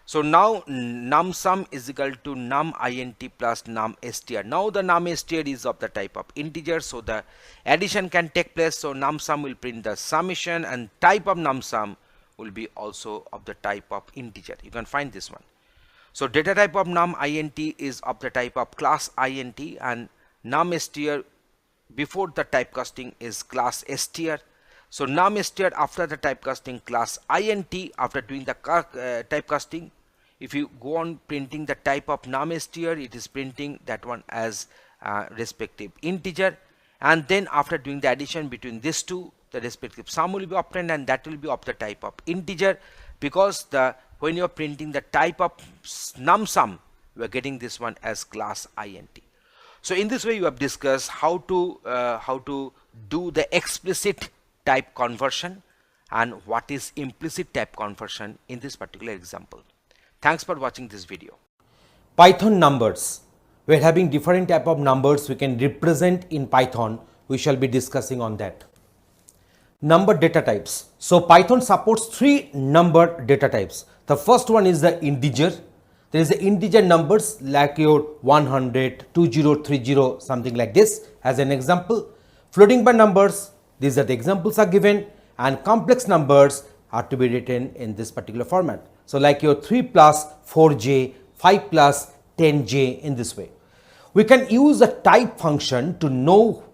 So now num sum is equal to num int plus num str. Now the num str is of the type of integer, so the addition can take place. So num sum will print the summation, and type of num sum will be also of the type of integer. You can find this one. So data type of num int is of the type of class int, and num str before the typecasting is class str. So num str after the typecasting class int. After doing the typecasting, if you go on printing the type of num str, it is printing that one as respective integer, and then after doing the addition between these two, the respective sum will be obtained, and that will be of the type of integer, because the when you are printing the type of num sum, we are getting this one as class int. So in this way you have discussed how to do the explicit type conversion and what is implicit type conversion in this particular example. Thanks for watching this video. Python numbers. We are having different type of numbers we can represent in Python. We shall be discussing on that. Number data types. So Python supports 3 number data types. The first one is the integer. There is the integer numbers like your 100, 2030, something like this as an example. Floating point numbers, these are the examples are given, and complex numbers are to be written in this particular format. So like your 3 plus 4j, 5 plus 10j in this way. We can use a type function to know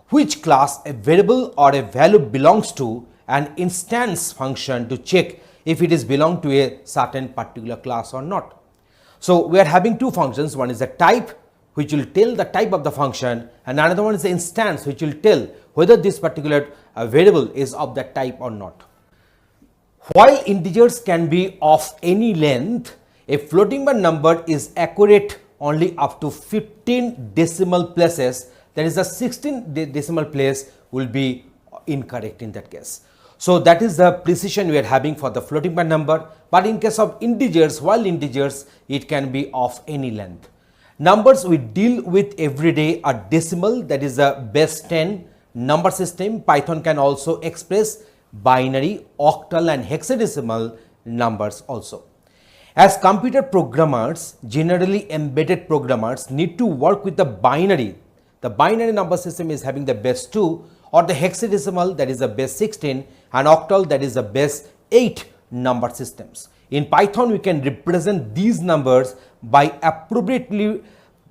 which class a variable or a value belongs to, an instance function to check if it is belong to a certain particular class or not. So we are having 2 functions. One is the type, which will tell the type of the function, and another one is the instance, which will tell whether this particular variable is of that type or not. While integers can be of any length, a floating point number is accurate only up to 15 decimal places. That is, the 16 decimal place will be incorrect in that case. So that is the precision we are having for the floating point number. But in case of integers, while integers, it can be of any length. Numbers we deal with every day are decimal, that is the base 10 number system. Python can also express binary, octal and hexadecimal numbers also. As computer programmers, generally embedded programmers, need to work with the binary. The binary number system is having the base 2, or the hexadecimal, that is the base 16, and octal, that is the base 8 number systems. In Python, we can represent these numbers by appropriately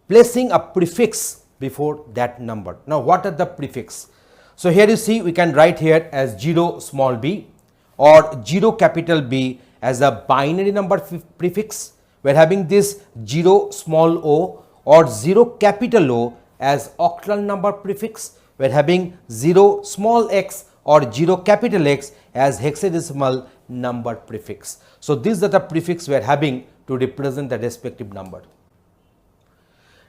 placing a prefix before that number. Now, what are the prefix? So here you see, we can write here as 0 small b or 0 capital B as a binary number prefix. We are having this 0 small o or 0 capital O as octal number prefix. We are having 0 small x or 0 capital X as hexadecimal number prefix. So these are the prefix we are having to represent the respective number.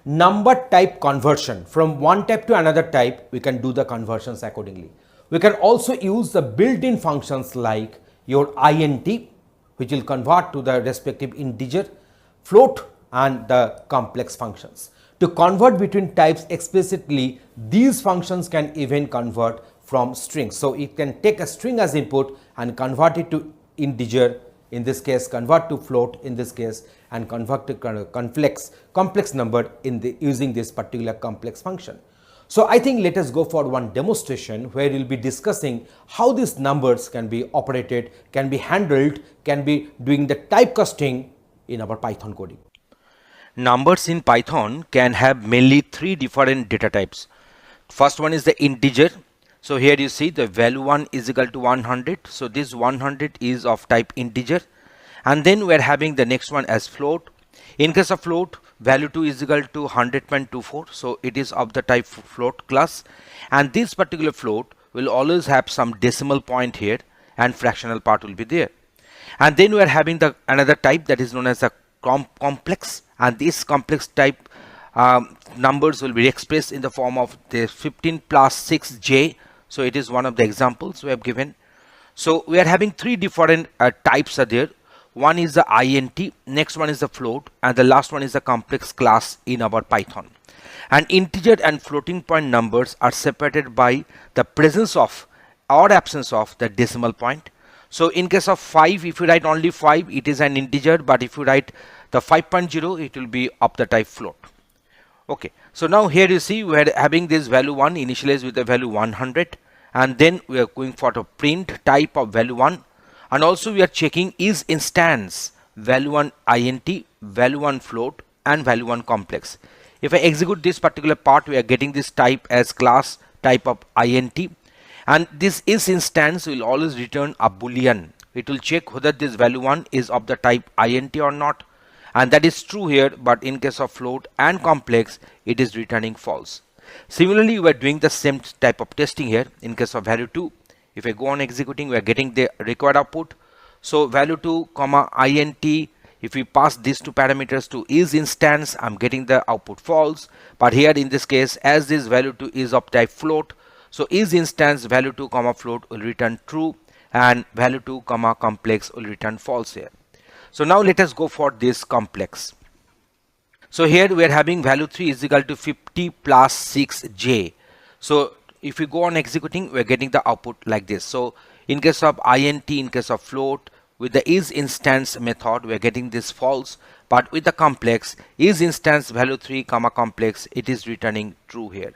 Number type conversion. From one type to another type, we can do the conversions accordingly. We can also use the built-in functions like your int, which will convert to the respective integer, float and the complex functions. To convert between types explicitly, these functions can even convert from strings. So it can take a string as input and convert it to integer, in this case convert to float in this case, and convert to complex number using this particular complex function. So I think let us go for one demonstration where we will be discussing how these numbers can be operated, can be handled, can be doing the typecasting in our Python coding. Numbers in Python can have mainly 3 different data types. First one is the integer. So here you see the value 1 is equal to 100. So this 100 is of type integer. And then we are having the next one as float. In case of float, value 2 is equal to 100.24. So it is of the type float class. And this particular float will always have some decimal point here and fractional part will be there. And then we are having the another type that is known as a complex, and this complex type numbers will be expressed in the form of the 15 plus 6j. So it is one of the examples we have given. So we are having 3 different types are there. One is the int, next one is the float, and the last one is the complex class in our Python. And integer and floating point numbers are separated by the presence of or absence of the decimal point. So in case of 5, if you write only 5, it is an integer, but if you write the 5.0, it will be of the type float. Okay, so now here you see we are having this value 1 initialized with the value 100, and then we are going for the print type of value 1, and also we are checking is instance value 1 int value 1 float and value 1 complex. If I execute this particular part, we are getting this type as class type of int, and this is instance will always return a boolean. It will check whether this value 1 is of the type int or not, and that is true here, but in case of float and complex it is returning false. Similarly, we are doing the same type of testing here in case of value 2. If I go on executing, we are getting the required output. So value 2 comma int, if we pass these two parameters to is instance, I'm getting the output false. But here in this case, as this value 2 is of type float, so is instance value 2 comma float will return true, and value 2 comma complex will return false here. So now let us go for this complex. So here we are having value 3 is equal to 50 plus 6j. So if we go on executing, we are getting the output like this. So in case of int, in case of float, with the is instance method, we are getting this false, but with the complex is instance value 3 comma complex, it is returning true here.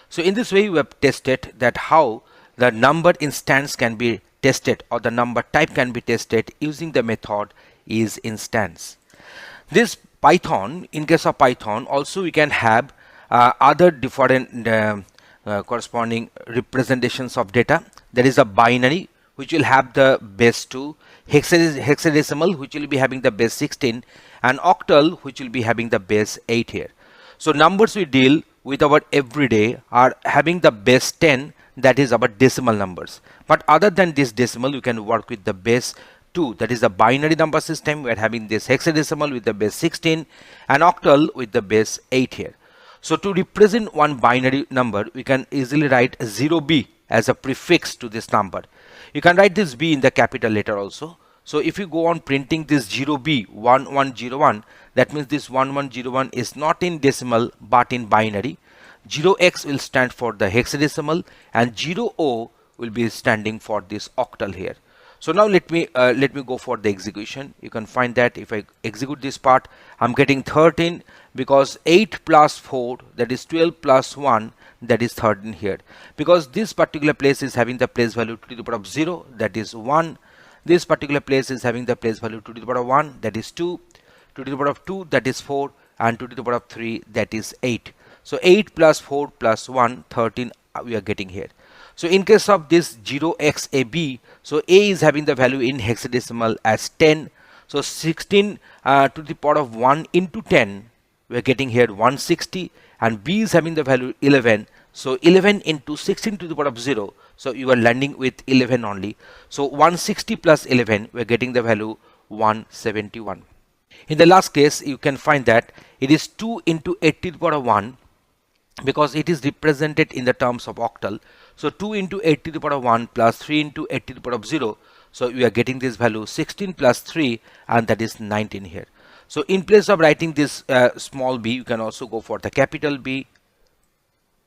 So in this way, we have tested that how the number instance can be tested, or the number type can be tested using the method is instance. This Python, in case of Python, also we can have other different corresponding representations of data. There is a binary which will have the base 2, hexadecimal which will be having the base 16, and octal which will be having the base 8 here. So numbers we deal with our everyday are having the base 10, that is our decimal numbers. But other than this decimal, you can work with the base 2, that is the binary number system. We are having this hexadecimal with the base 16 and octal with the base 8 here. So to represent one binary number, we can easily write 0b as a prefix to this number. You can write this b in the capital letter also. So if you go on printing this 0b 1101, that means this 1101 is not in decimal but in binary. 0x will stand for the hexadecimal, and 0o will be standing for this octal here. So now let me go for the execution. You can find that if I execute this part, I'm getting 13 because 8 plus 4, that is 12 plus 1, that is 13 here. Because this particular place is having the place value to the power of 0, that is 1. This particular place is having the place value to the power of 1, that is 2. To the power of 2, that is 4, and to the power of 3, that is 8. So 8 plus 4 plus 1, 13 we are getting here. So in case of this 0xab, so a is having the value in hexadecimal as 10. So 16 to the power of 1 into 10, we are getting here 160, and b is having the value 11. So 11 into 16 to the power of 0, so you are landing with 11 only. So 160 plus 11, we are getting the value 171. In the last case, you can find that it is 2 into 8 to the power of 1, because it is represented in the terms of octal. So 2 into 8 to the power of 1 plus 3 into 8 to the power of 0. So we are getting this value 16 plus 3, and that is 19 here. So in place of writing this small b, you can also go for the capital B.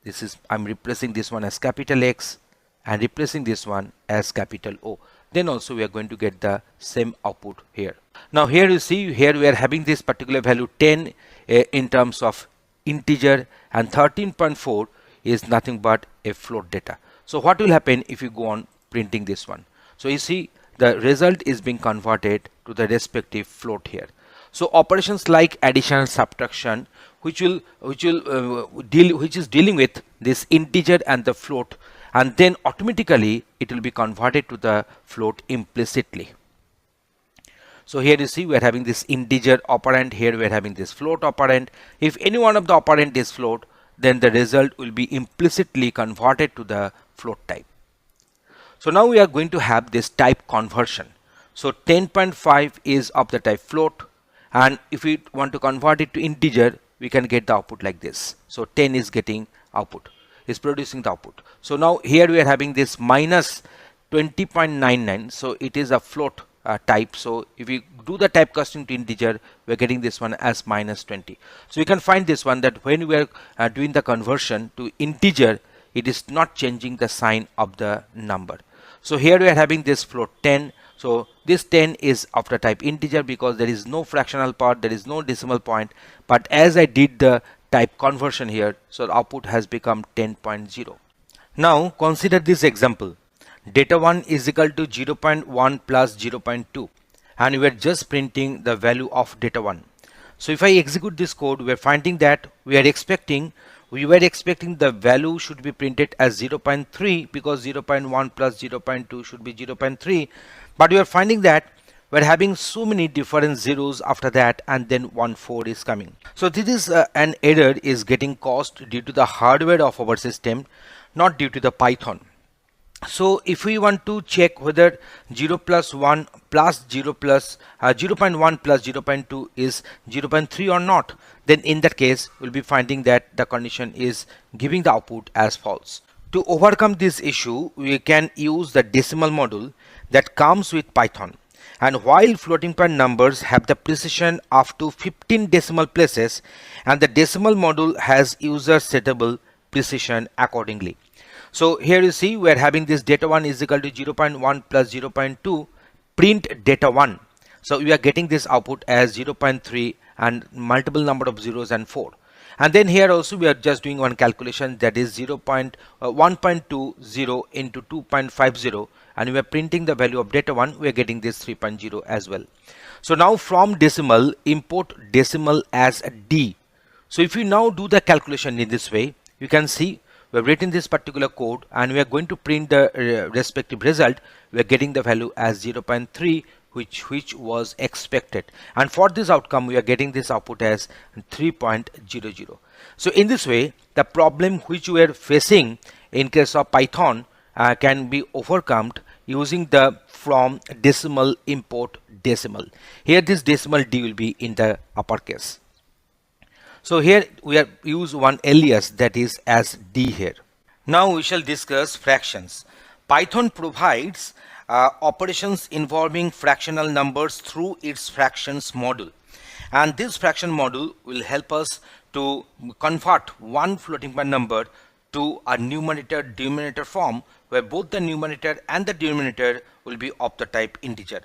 This is, I'm replacing this one as capital X and replacing this one as capital O. Then also we are going to get the same output here. Now here you see, here we are having this particular value 10 in terms of integer, and 13.4 is nothing but a float data. So what will happen if you go on printing this one? So you see the result is being converted to the respective float here. So operations like addition, subtraction, which is dealing with this integer and the float, and then automatically it will be converted to the float implicitly. So here you see we are having this integer operand, here we are having this float operand. If any one of the operand is float, then the result will be implicitly converted to the float type. So now we are going to have this type conversion. So 10.5 is of the type float, and if we want to convert it to integer, we can get the output like this. So 10 is getting output, is producing the output. So now here we are having this minus 20.99, so it is a float type. So if we do the type casting to integer, we are getting this one as minus 20. So you can find this one that when we are doing the conversion to integer, it is not changing the sign of the number. So here we are having this float 10. So this 10 is of the type integer because there is no fractional part, there is no decimal point. But as I did the type conversion here, so the output has become 10.0. Now consider this example. Data 1 is equal to 0.1 plus 0.2, and we are just printing the value of data 1. So if I execute this code, we are finding that we were expecting the value should be printed as 0.3 because 0.1 plus 0.2 should be 0.3, but we are finding that we're having so many different zeros after that, and then 1 4 is coming. So this is an error is getting caused due to the hardware of our system, not due to the Python. So if we want to check whether 0 plus 1 plus 0 plus 0.1 plus 0.2 is 0.3 or not, then in that case we'll be finding that the condition is giving the output as false. To overcome this issue, we can use the decimal module that comes with Python. And while floating point numbers have the precision up to 15 decimal places, and the decimal module has user settable precision accordingly. So here you see we are having this data 1 is equal to 0.1 plus 0.2 print data 1. So we are getting this output as 0.3 and multiple number of zeros and 4. And then here also we are just doing one calculation, that is 1.20 into 2.50, and we are printing the value of data 1. We are getting this 3.0 as well. So now from decimal, import decimal as a D. So if you now do the calculation in this way, you can see we have written this particular code and we are going to print the respective result. We are getting the value as 0.3, which was expected, and for this outcome we are getting this output as 3.00. So in this way, the problem which we are facing in case of Python can be overcome using the from decimal import decimal. Here this decimal D will be in the uppercase. So here we have used one alias, that is as D here. Now we shall discuss fractions. Python provides operations involving fractional numbers through its fractions module, and this fraction module will help us to convert one floating point number to a numerator denominator form, where both the numerator and the denominator will be of the type integer.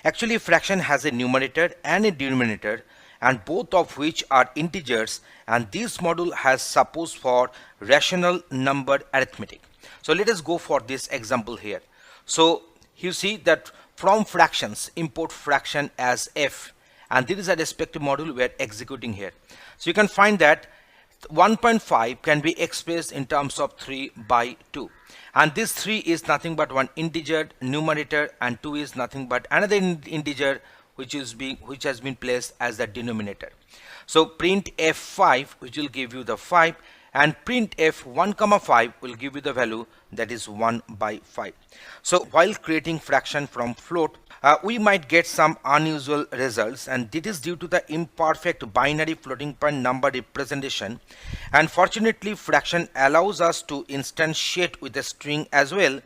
Actually, fraction has a numerator and a denominator, and both of which are integers, and this module has support for rational number arithmetic. So let us go for this example here. So you see that from fractions, import fraction as f, and this is a respective module we are executing here. So you can find that 1.5 can be expressed in terms of 3 by 2, and this 3 is nothing but one integer numerator, and 2 is nothing but another integer which has been placed as the denominator. So print f5, which will give you the 5, and print f1 comma 5 will give you the value, that is 1 by 5. So while creating fraction from float, we might get some unusual results, and this is due to the imperfect binary floating point number representation. And fortunately, fraction allows us to instantiate with a string as well,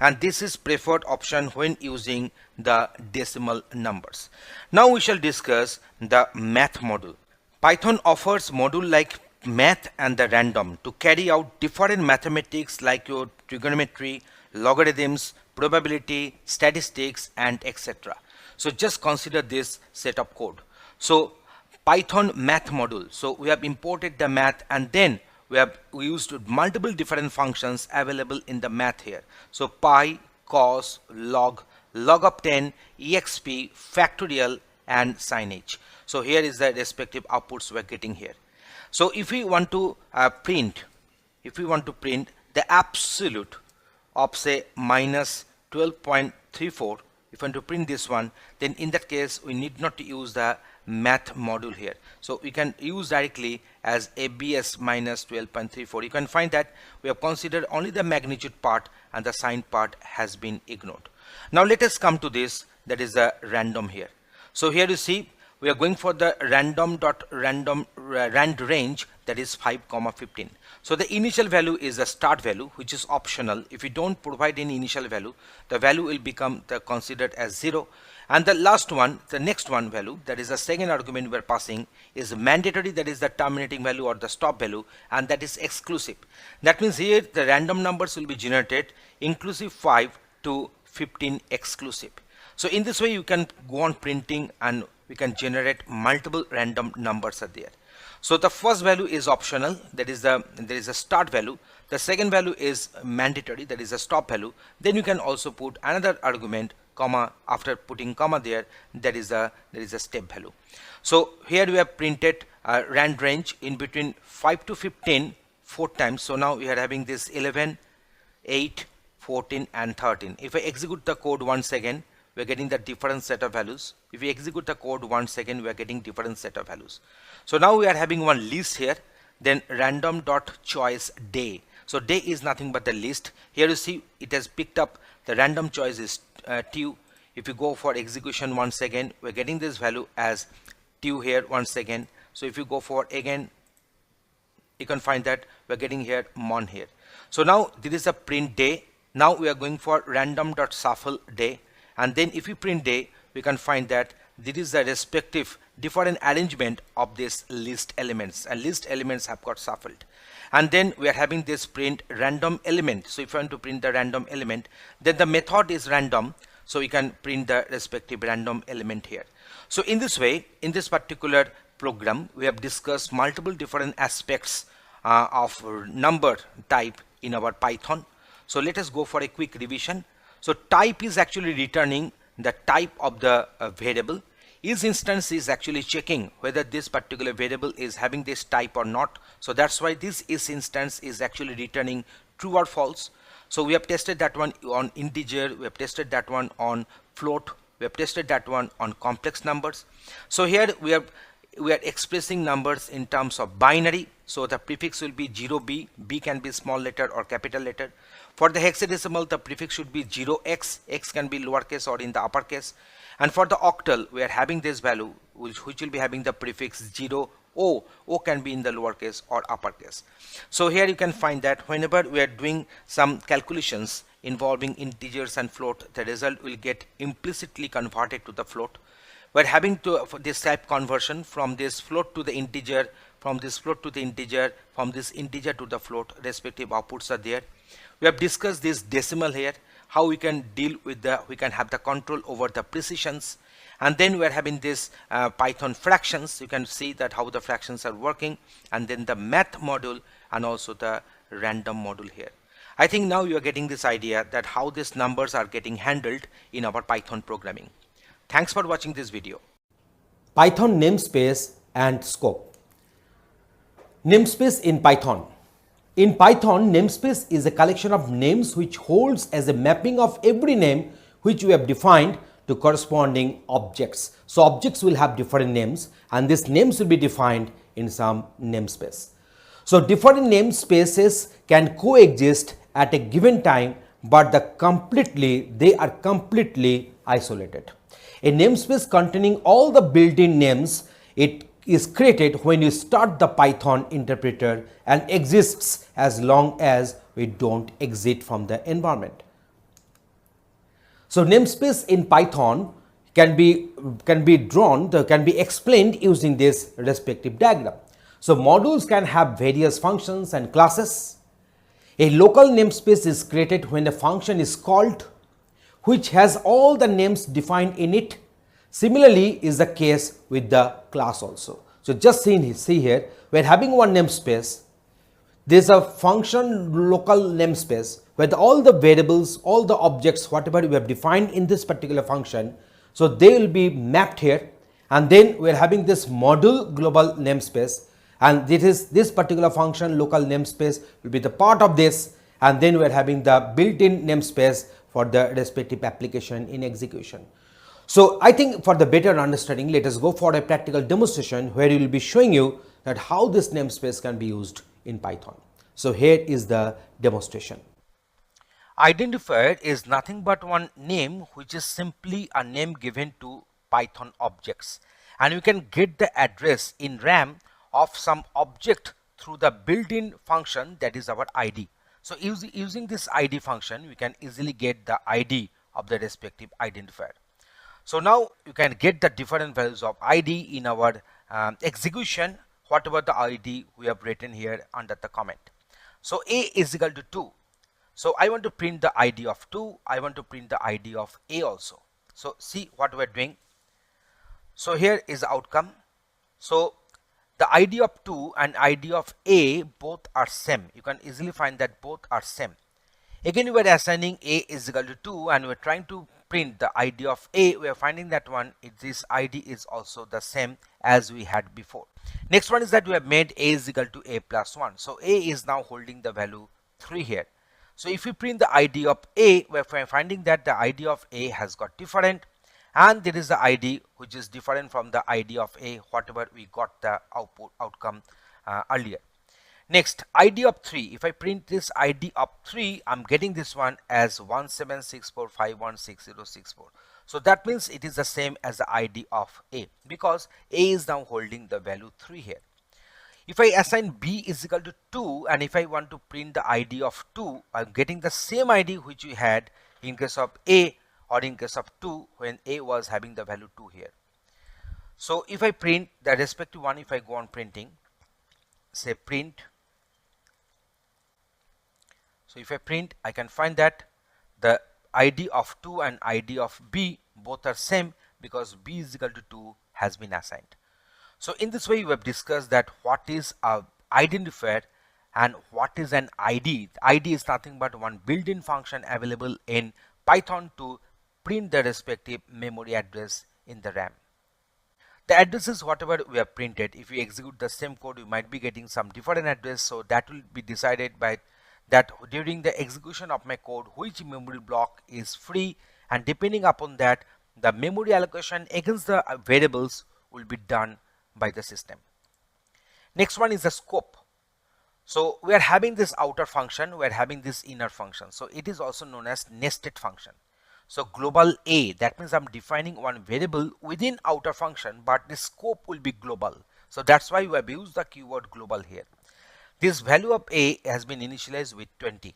and this is preferred option when using the decimal numbers. Now we shall discuss the math module. Python offers module like math and the random to carry out different mathematics like your trigonometry, logarithms, probability, statistics, and etc. So just consider this set of code. So Python math module. So we have imported the math, and then we used multiple different functions available in the math here. So pi, cos, log, log of 10, exp, factorial, and signage. So here is the respective outputs we are getting here. So if we want to print the absolute of say minus 12.34, if we want to print this one, then in that case we need not to use the math module here. So we can use directly as abs minus 12.34. You can find that we have considered only the magnitude part and the sign part has been ignored. Now let us come to this, that is the random here. So here you see we are going for the rand range, that is 5 comma 15. So the initial value is the start value, which is optional. If you don't provide any initial value, the value will become considered as 0, and the last one, the next one value, that is the second argument we are passing, is mandatory, that is the terminating value or the stop value, and that is exclusive. That means here the random numbers will be generated inclusive 5 to 15 exclusive. So in this way you can go on printing, and we can generate multiple random numbers are there. So the first value is optional, that is there is a start value. The second value is mandatory, that is a stop value. Then you can also put another argument comma. After putting comma there, there is a step value. So here we have printed rand range in between 5 to 15 4 times. So now we are having this 11, 8, 14 and 13. If I execute the code once again, we are getting the different set of values. If we execute the code once again, we are getting different set of values. So now we are having one list here, then random dot choice day. So day is nothing but the list. Here you see it has picked up the random choice is 2. If you go for execution once again, we're getting this value as 2 here once again. So if you go for again, you can find that we're getting here mon here. So now this is a print day. Now we are going for random dot shuffle day, and then if we print day, we can find that this is the respective different arrangement of this list elements, and list elements have got shuffled. And then we are having this print random element. So if you want to print the random element, then the method is random, so we can print the respective random element here. So in this way, in this particular program, we have discussed multiple different aspects of number type in our Python. So let us go for a quick revision. So type is actually returning the type of the variable. Each instance is actually checking whether this particular variable is having this type or not. So that's why this is instance is actually returning true or false. So we have tested that one on integer, we have tested that one on float, we have tested that one on complex numbers. So here we are expressing numbers in terms of binary. So the prefix will be 0b, b can be small letter or capital letter. For the hexadecimal, the prefix should be 0x, x can be lowercase or in the uppercase. And for the octal, we are having this value which will be having the prefix 0, o can be in the lowercase or uppercase. So here you can find that whenever we are doing some calculations involving integers and float, the result will get implicitly converted to the float. We're having to for this type conversion from this float to the integer, from this float to the integer, from this integer to the float, respective outputs are there. We have discussed this decimal here, how we can deal with we can have the control over the precisions. And then we're having this Python fractions. You can see that how the fractions are working, and then the math module and also the random module here. I think now you are getting this idea that how these numbers are getting handled in our Python programming. Thanks for watching this video. Python namespace and scope. Namespace in Python. In Python, namespace is a collection of names which holds as a mapping of every name which we have defined to corresponding objects. So objects will have different names, and these names will be defined in some namespace. So different namespaces can coexist at a given time, but they are completely isolated. A namespace containing all the built-in names, it is created when you start the Python interpreter and exists as long as we don't exit from the environment. So namespace in Python can be explained using this respective diagram. So modules can have various functions and classes. A local namespace is created when a function is called which has all the names defined in it. Similarly is the case with the class also. So just see here, we're having one namespace. There's a function local namespace where all the variables, all the objects, whatever we have defined in this particular function, so they will be mapped here. And then we're having this module global namespace, and this particular function local namespace will be the part of this, and then we're having the built-in namespace for the respective application in execution. So I think for the better understanding, let us go for a practical demonstration where we will be showing you that how this namespace can be used in Python. So here is the demonstration. Identifier is nothing but one name which is simply a name given to Python objects, and you can get the address in RAM of some object through the built-in function, that is our ID. So using this ID function, we can easily get the ID of the respective identifier. So now you can get the different values of ID in our execution, whatever the ID we have written here under the comment. So A is equal to 2. So I want to print the ID of 2. I want to print the ID of A also. So see what we're doing. So here is the outcome. So the ID of 2 and ID of A both are same. You can easily find that both are same. Again, we are assigning A is equal to 2 and we are trying to print the ID of A. We are finding that this ID is also the same as we had before. Next one is that we have made A is equal to A plus 1. So A is now holding the value 3 here. So if we print the ID of A, we are finding that the ID of A has got different, and there is the ID which is different from the ID of A, whatever we got the outcome earlier. Next, ID of 3. If I print this ID of 3, I'm getting this one as 1764516064. So that means it is the same as the ID of A, because A is now holding the value 3 here. If I assign B is equal to 2, and if I want to print the ID of 2, I'm getting the same ID which we had in case of A or in case of 2 when A was having the value 2 here. So if I print the respective one, if I go on printing, say print. So if I print, I can find that the ID of 2 and ID of B both are same, because B is equal to 2 has been assigned. So in this way we have discussed that what is a identifier and what is an ID. The ID is nothing but one built-in function available in Python to print the respective memory address in the RAM. The address is whatever we have printed. If we execute the same code, we might be getting some different address, so that will be decided by that during the execution of my code which memory block is free, and depending upon that the memory allocation against the variables will be done by the system. Next one is the scope. So we are having this outer function, we are having this inner function, so it is also known as nested function. So global A, that means I'm defining one variable within outer function, but the scope will be global. So that's why we have used the keyword global here. This value of A has been initialized with 20.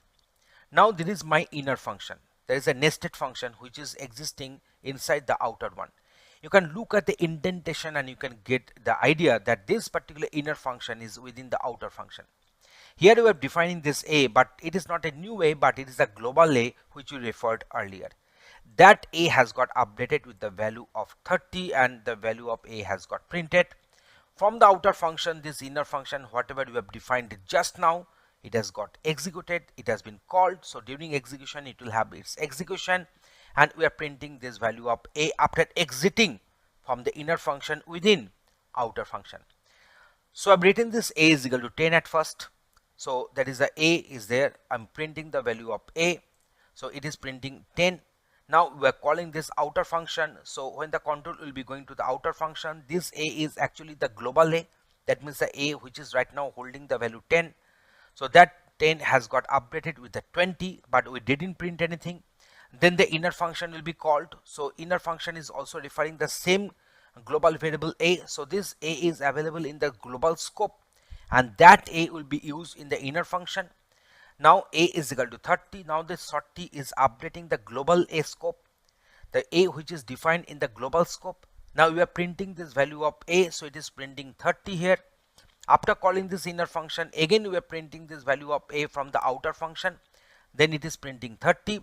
Now there is my inner function. There is a nested function which is existing inside the outer one. You can look at the indentation and you can get the idea that this particular inner function is within the outer function. Here we are defining this A, but it is not a new A, but it is a global A which we referred earlier. That A has got updated with the value of 30 and the value of A has got printed. From the outer function, this inner function, whatever we have defined just now, it has got executed, it has been called. So during execution, it will have its execution, and we are printing this value of A after exiting from the inner function within outer function. So I've written this A is equal to 10 at first. So that is the A is there. I'm printing the value of A. So it is printing 10. Now we are calling this outer function. So when the control will be going to the outer function, this A is actually the global A. That means the A which is right now holding the value 10. So that 10 has got updated with the 20, but we didn't print anything. Then the inner function will be called. So inner function is also referring the same global variable A. So this A is available in the global scope, and that A will be used in the inner function. Now A is equal to 30. Now this 30 is updating the global A scope, the A which is defined in the global scope. Now we are printing this value of A, so it is printing 30 here. After calling this inner function, again we are printing this value of A from the outer function, then it is printing 30.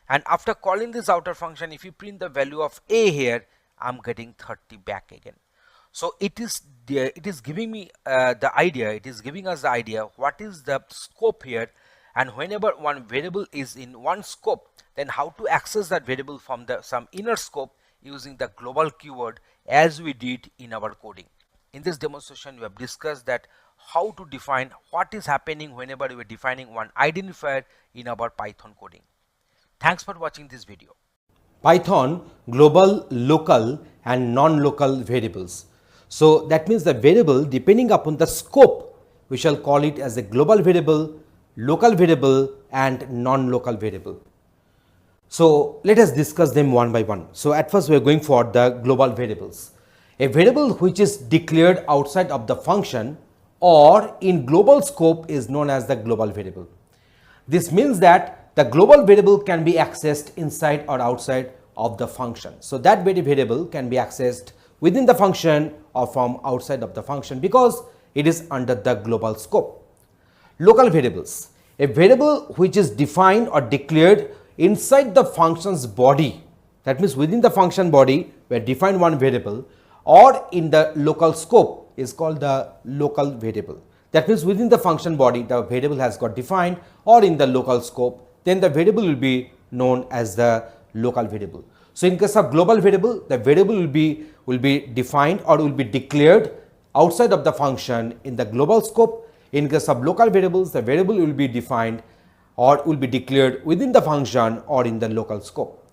And after calling this outer function, if you print the value of A here, I'm getting 30 back again. So it is giving me the idea, it is giving us the idea what is the scope here, and whenever one variable is in one scope, then how to access that variable from some inner scope using the global keyword as we did in our coding. In this demonstration, we have discussed that how to define what is happening whenever we are defining one identifier in our Python coding. Thanks for watching this video. Python global, local and non-local variables. So that means the variable, depending upon the scope, we shall call it as a global variable, local variable and non-local variable. So let us discuss them one by one. So at first we are going for the global variables. A variable which is declared outside of the function or in global scope is known as the global variable. This means that the global variable can be accessed inside or outside of the function. So that very variable can be accessed within the function or from outside of the function because it is under the global scope. Local variables, a variable which is defined or declared inside the function's body, that means within the function body we have defined one variable, or in the local scope, is called the local variable. That means within the function body, the variable has got defined, or in the local scope, then the variable will be known as the local variable. So in case of global variable, the variable will be defined or will be declared outside of the function in the global scope. In case of local variables, the variable will be defined or will be declared within the function or in the local scope.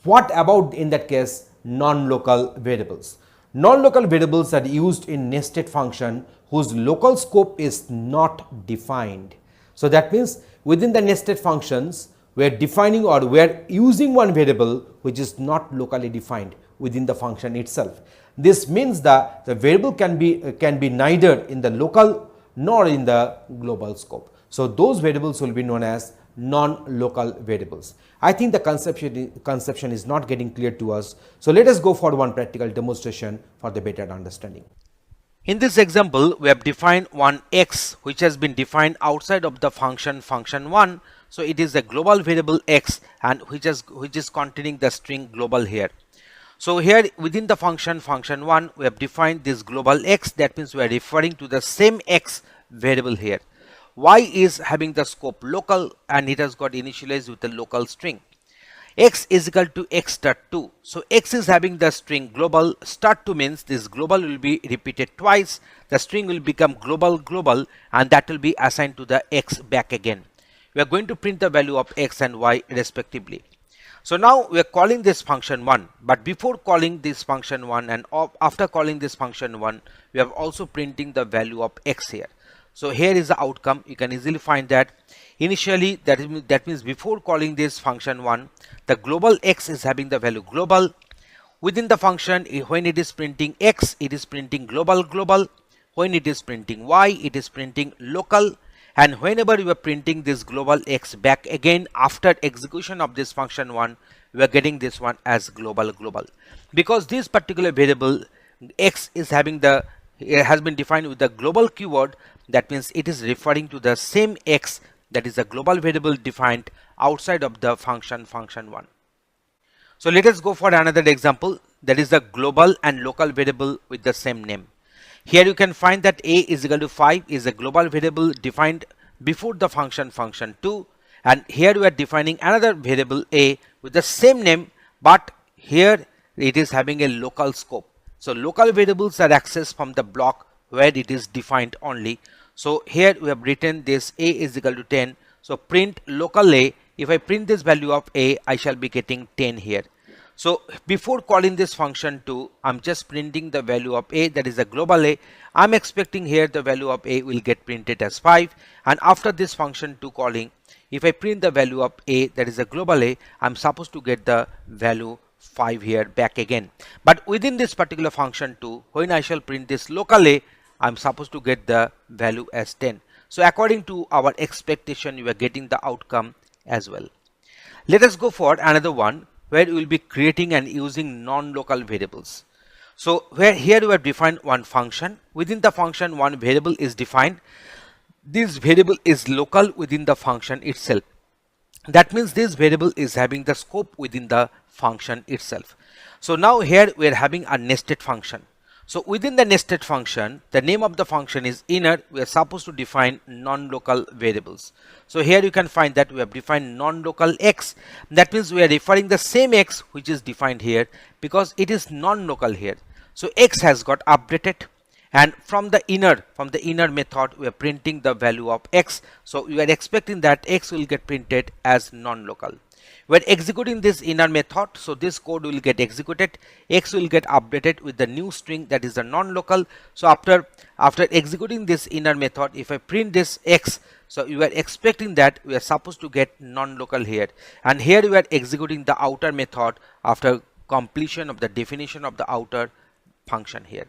What about in that case non-local variables? Non-local variables are used in nested function whose local scope is not defined. So that means within the nested functions, we are defining or we are using one variable which is not locally defined within the function itself. This means that the variable can be neither in the local nor in the global scope. So those variables will be known as non-local variables. I think the conception is not getting clear to us. So let us go for one practical demonstration for the better understanding. In this example, we have defined one x which has been defined outside of the function1. So it is a global variable x and which is containing the string global here. So here within the function1, we have defined this global x. That means we are referring to the same x variable here. Y is having the scope local and it has got initialized with the local string. X is equal to x start 2. So x is having the string global. Start 2 means this global will be repeated twice. The string will become global and that will be assigned to the x back again. We are going to print the value of x and y respectively. So now we are calling this function 1, but before calling this function 1 and after calling this function 1, we have also printing the value of x here. So here is the outcome. You can easily find that initially that means before calling this function 1, the global x is having the value global. Within the function, when it is printing x, it is printing global. When it is printing y, it is printing local. And whenever you are printing this global x back again after execution of this function 1, we are getting this one as global. Because this particular variable x is having it has been defined with the global keyword. That means it is referring to the same x, that is a global variable defined outside of the function1. So let us go for another example, that is the global and local variable with the same name. Here you can find that a is equal to 5 is a global variable defined before the function2, and here we are defining another variable a with the same name, but here it is having a local scope. So local variables are accessed from the block where it is defined only. So here we have written this a is equal to 10. So print local a. If I print this value of a, I shall be getting 10 here. So before calling this function 2, I'm just printing the value of a, that is a global a. I'm expecting here the value of a will get printed as 5, and after this function 2 calling, if I print the value of a, that is a global a, I'm supposed to get the value 5 here back again. But within this particular function 2, when I shall print this local a, I'm supposed to get the value as 10. So according to our expectation, you are getting the outcome as well. Let us go for another one where we will be creating and using non-local variables. So where here we have defined one function. Within the function, one variable is defined. This variable is local within the function itself. That means this variable is having the scope within the function itself. So now here we are having a nested function. So within the nested function, the name of the function is inner. We are supposed to define non-local variables. So here you can find that we have defined non-local x. That means we are referring the same x which is defined here because it is non-local here. So x has got updated, and from the inner method we are printing the value of x. So we are expecting that x will get printed as non-local. We are executing this inner method, so this code will get executed. X will get updated with the new string, that is the non-local. So after executing this inner method, if I print this x, so you are expecting that we are supposed to get non-local here, and here we are executing the outer method after completion of the definition of the outer function here.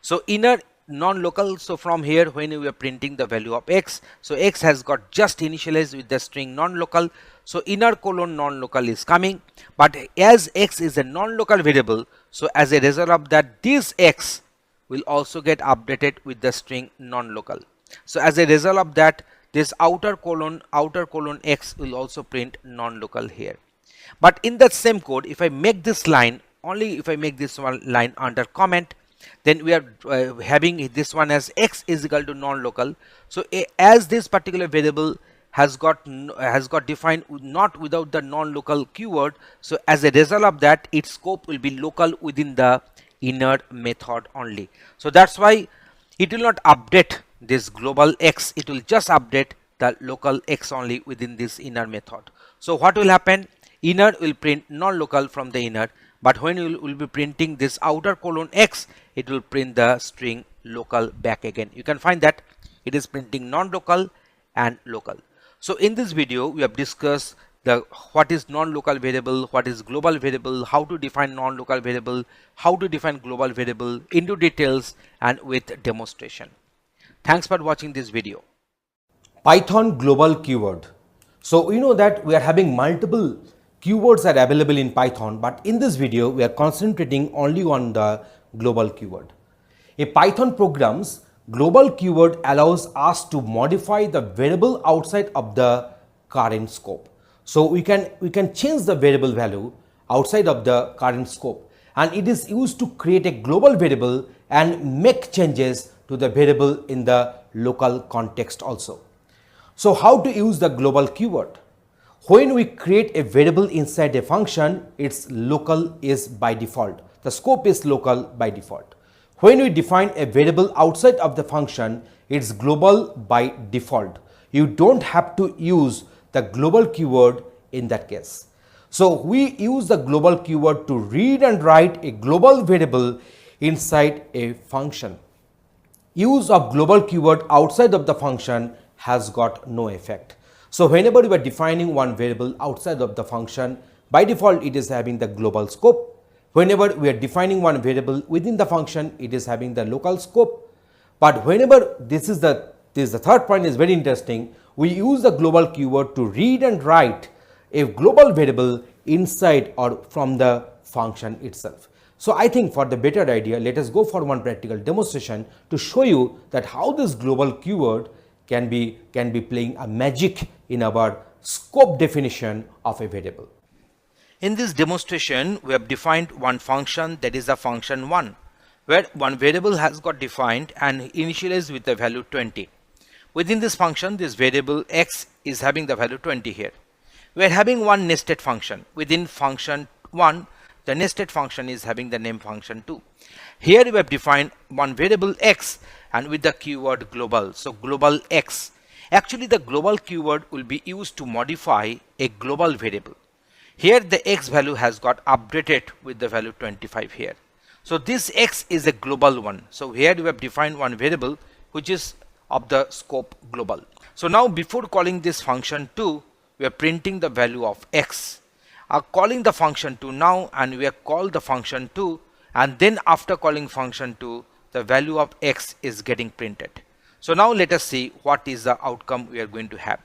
So inner non-local, so from here when we are printing the value of x, so x has got just initialized with the string non-local, so inner colon non-local is coming, but as x is a non-local variable, so as a result of that, this x will also get updated with the string non-local. So as a result of that, this outer colon x will also print non-local here. But in that same code, if I make this line, only if I make this one line under comment, then we are having this one as x is equal to non-local. So as this particular variable has got defined not without the non-local keyword, so as a result of that, its scope will be local within the inner method only. So that's why it will not update this global x, it will just update the local x only within this inner method. So what will happen? Inner will print non-local from the inner, but when you will be printing this outer colon x, it will print the string local back again. You can find that it is printing non-local and local. So in this video we have discussed what is non-local variable, what is global variable, how to define non-local variable, how to define global variable into details and with demonstration. Thanks for watching this video. Python global keyword. So you know that we are having multiple keywords are available in Python, but in this video we are concentrating only on the global keyword. A Python program's global keyword allows us to modify the variable outside of the current scope. So we can change the variable value outside of the current scope, and it is used to create a global variable and make changes to the variable in the local context also. So how to use the global keyword? When we create a variable inside a function, its local is by default. The scope is local by default. When we define a variable outside of the function, it's global by default. You don't have to use the global keyword in that case. So we use the global keyword to read and write a global variable inside a function. Use of global keyword outside of the function has got no effect. So whenever we are defining one variable outside of the function, by default it is having the global scope. Whenever we are defining one variable within the function, it is having the local scope. But whenever this is the third point is very interesting, we use the global keyword to read and write a global variable inside or from the function itself. So I think for the better idea, let us go for one practical demonstration to show you that how this global keyword can be playing a magic in our scope definition of a variable. In this demonstration, we have defined one function, that is the function 1, where one variable has got defined and initialized with the value 20. Within this function, this variable x is having the value 20 here. We are having one nested function. Within function 1, the nested function is having the name function 2. Here we have defined one variable x and with the keyword global. So global x. Actually the global keyword will be used to modify a global variable. Here the x value has got updated with the value 25 here. So this x is a global one. So here we have defined one variable which is of the scope global. So now before calling this function 2, we are printing the value of x. Calling the function 2 now, and we are call the function 2, and then after calling function 2, the value of x is getting printed. So now let us see what is the outcome we are going to have.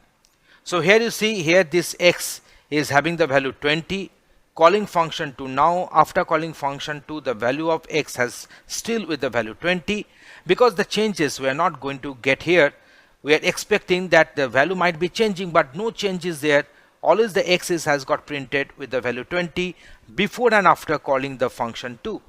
So here you see here this x is having the value 20. Calling function 2 now, after calling function 2, the value of x has still with the value 20. Because the changes we are not going to get here, we are expecting that the value might be changing, but no change is there. Always the x has got printed with the value 20 before and after calling the function 2,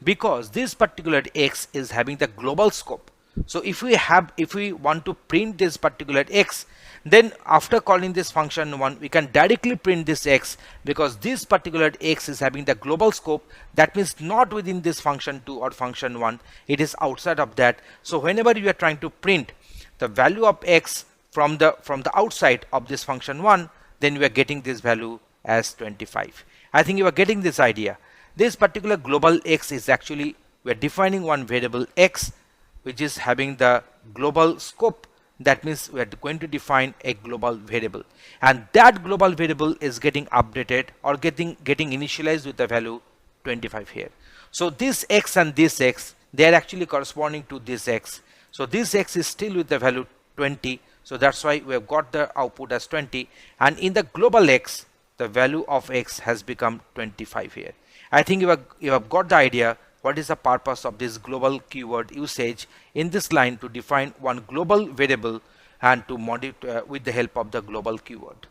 because this particular x is having the global scope. So if we want to print this particular x, then after calling this function 1, we can directly print this x, because this particular x is having the global scope. That means not within this function 2 or function 1, it is outside of that. So whenever you are trying to print the value of x from the outside of this function 1, then we are getting this value as 25. I think you are getting this idea. This particular global x is actually, we are defining one variable x which is having the global scope. That means we are going to define a global variable, and that global variable is getting updated or getting initialized with the value 25 here. So this x and this x, they are actually corresponding to this x. So this x is still with the value 20. So that's why we have got the output as 20, and in the global x, the value of x has become 25 here. I think you have got the idea what is the purpose of this global keyword usage in this line, to define one global variable and to modify with the help of the global keyword.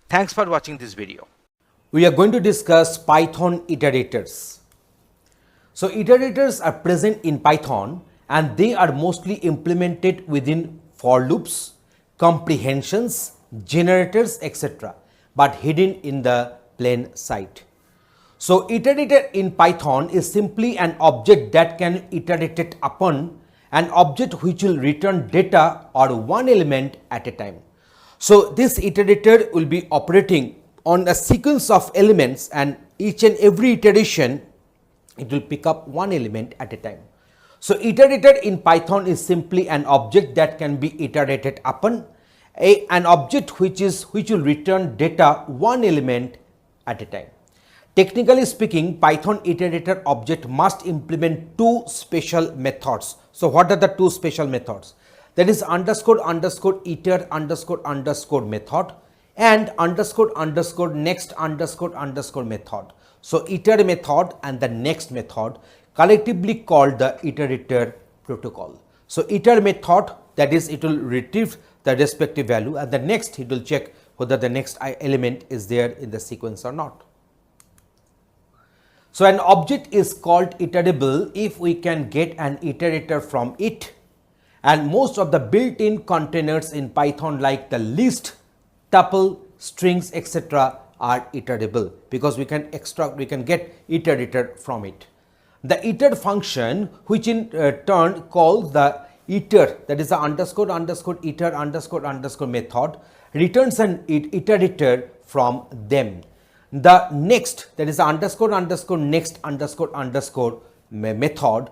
Thanks for watching this video. We are going to discuss Python iterators. So iterators are present in Python and they are mostly implemented within for loops, comprehensions, generators, etc., but hidden in the plain sight. So iterator in Python is simply an object that can iterate upon, an object which will return data or one element at a time. So this iterator will be operating on a sequence of elements, and each and every iteration it will pick up one element at a time. So iterator in Python is simply an object that can be iterated upon, an object which will return data one element at a time. Technically speaking, Python iterator object must implement two special methods. So what are the two special methods? That is underscore underscore iter underscore underscore method and underscore underscore next underscore underscore method. So iter method and the next method collectively called the iterator protocol. So iter method, that is, it will retrieve the respective value, and the next it will check whether the next element is there in the sequence or not. So an object is called iterable if we can get an iterator from it, and most of the built-in containers in Python like the list, tuple, strings, etc. are iterable because we can get iterator from it. The iter function, which in turn calls the iter, that is the underscore underscore iter underscore underscore method, returns an iterator from them. The next, that is the underscore underscore next underscore underscore method,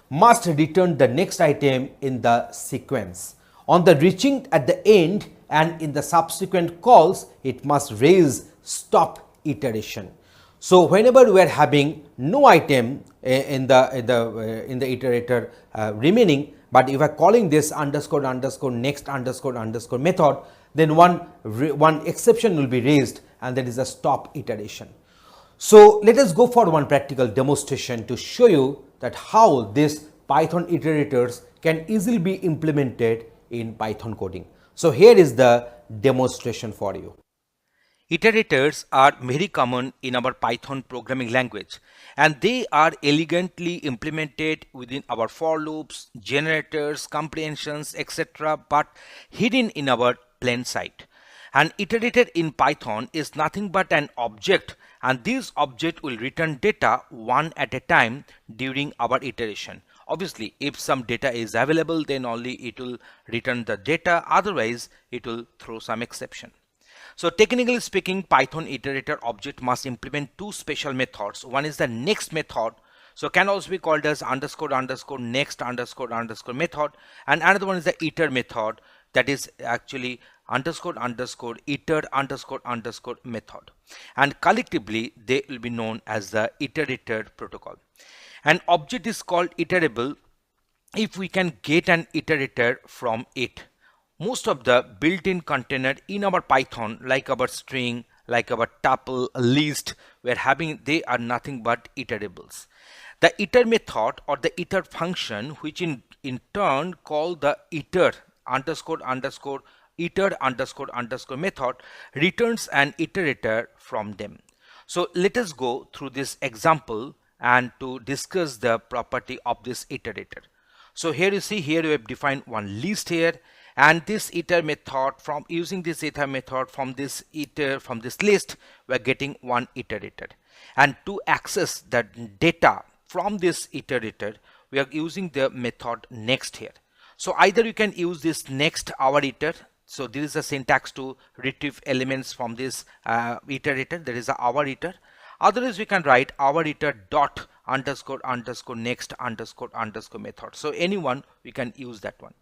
must return the next item in the sequence. On the reaching at the end and in the subsequent calls, it must raise stop iteration. So whenever we are having no item in the iterator remaining, but if I am calling this underscore underscore next underscore underscore method, then one exception will be raised, and that is a stop iteration. So let us go for one practical demonstration to show you that how this Python iterators can easily be implemented in Python coding. So here is the demonstration for you. Iterators are very common in our Python programming language, and they are elegantly implemented within our for loops, generators, comprehensions, etc., but hidden in our plain sight. An iterator in Python is nothing but an object, and this object will return data one at a time during our iteration. Obviously, if some data is available, then only it will return the data, otherwise it will throw some exception. So technically speaking, Python iterator object must implement two special methods. One is the next method, so can also be called as underscore underscore next underscore underscore method, and another one is the iter method, that is actually underscore underscore iter underscore underscore method, and collectively they will be known as the iterator protocol. An object is called iterable if we can get an iterator from it. Most of the built-in container in our Python, like our string, like our tuple, list, we are having, they are nothing but iterables. The iter method or the iter function, which in turn call the iter underscore underscore iter underscore underscore method, returns an iterator from them. So let us go through this example and to discuss the property of this iterator. So here you see, here we have defined one list here, and this iter method, from using this iter method from this list, we are getting one iterator, and to access the data from this iterator we are using the method next here. So either you can use this next our iter, so this is a syntax to retrieve elements from this iterator, that is our iter. Otherwise we can write our iter dot underscore underscore next underscore underscore method. So anyone we can use that one.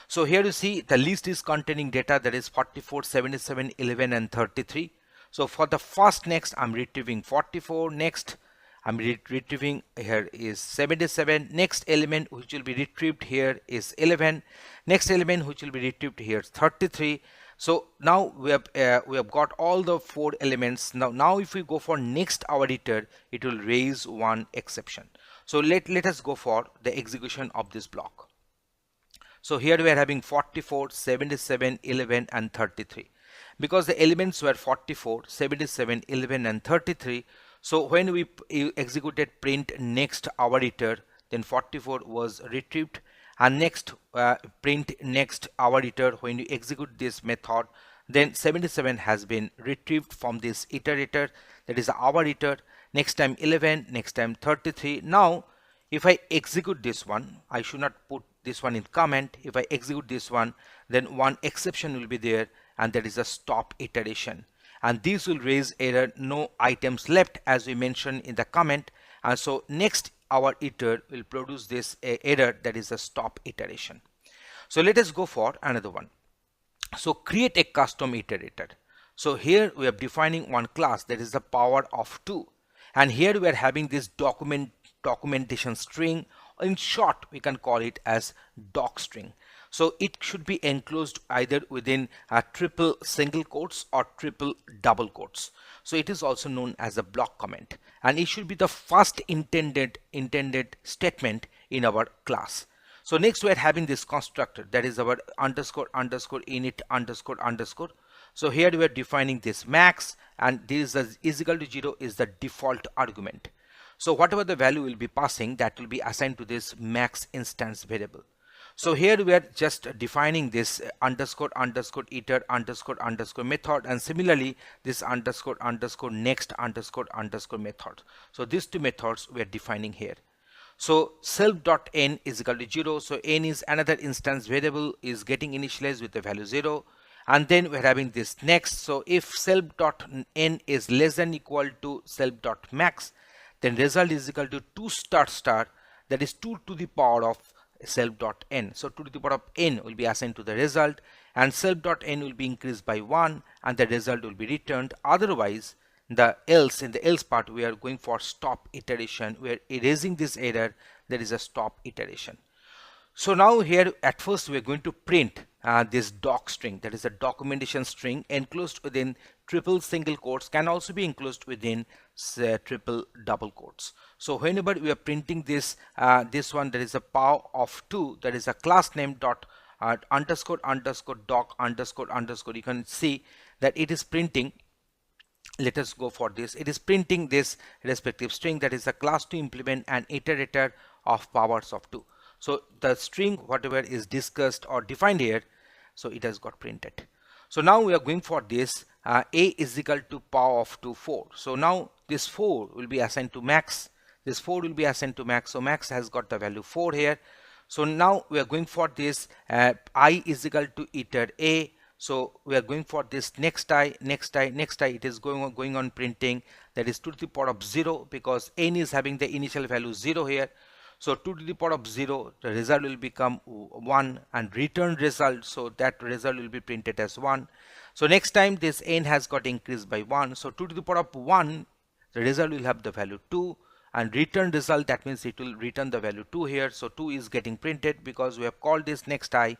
So here you see the list is containing data, that is 44, 77, 11 and 33. So for the first next I'm retrieving 44, next I'm retrieving here is 77, next element which will be retrieved here is 11, next element which will be retrieved here is 33. So now we have got all the four elements. Now if we go for next our iter, it will raise one exception. So let us go for the execution of this block. So here we are having 44, 77, 11 and 33. Because the elements were 44, 77, 11 and 33, So when we executed print next hour iter, then 44 was retrieved, and next print next hour iter, when you execute this method, then 77 has been retrieved from this iterator, that is hour iter. Next time 11, next time 33. Now if I execute this one, I should not put this one in comment. If I execute this one, then one exception will be there, and that is a stop iteration, and this will raise error no items left, as we mentioned in the comment. And so next our iter will produce this error, that is a stop iteration. So let us go for another one. So create a custom iterator. So here we are defining one class, that is the power of 2, and here we are having this documentation string. In short, we can call it as doc string. So it should be enclosed either within triple single quotes or triple double quotes. So it is also known as a block comment, and it should be the first intended statement in our class. So next we are having this constructor, that is our underscore underscore init underscore underscore. So here we are defining this max, and this is equal to 0 is the default argument. So whatever the value will be passing, that will be assigned to this max instance variable. So here we are just defining this underscore underscore iter underscore underscore method, and similarly this underscore underscore next underscore underscore method. So these two methods we are defining here. So self.n is equal to 0. So n is another instance variable, is getting initialized with the value 0. And then we're having this next. So if self.n is less than equal to self.max, then result is equal to 2 star star, that is 2 to the power of self.n. So 2 to the power of n will be assigned to the result, and self.n will be increased by 1, and the result will be returned. Otherwise, in the else part, we are going for stop iteration. We are erasing this error. There is a stop iteration. So now here at first we are going to print this doc string, that is a documentation string enclosed within triple single quotes, can also be enclosed within triple double quotes. So whenever we are printing this this one, there is a power of 2, that is a class name dot underscore underscore doc underscore underscore. You can see that it is printing. Let us go for this. It is printing this respective string, that is a class to implement an iterator of powers of 2. So the string whatever is discussed or defined here, so it has got printed. So now we are going for this a is equal to power of 2 4. So now this 4 will be assigned to max. This 4 will be assigned to max. So max has got the value 4 here. So now we are going for this I is equal to iter a. So we are going for this next I, next I, next I. It is going on printing, that is 2 to the power of 0, because n is having the initial value 0 here. So 2 to the power of 0, the result will become 1, and return result, so that result will be printed as 1. So next time this n has got increased by 1. So 2 to the power of 1, the result will have the value 2, and return result, that means it will return the value 2 here. So 2 is getting printed because we have called this next I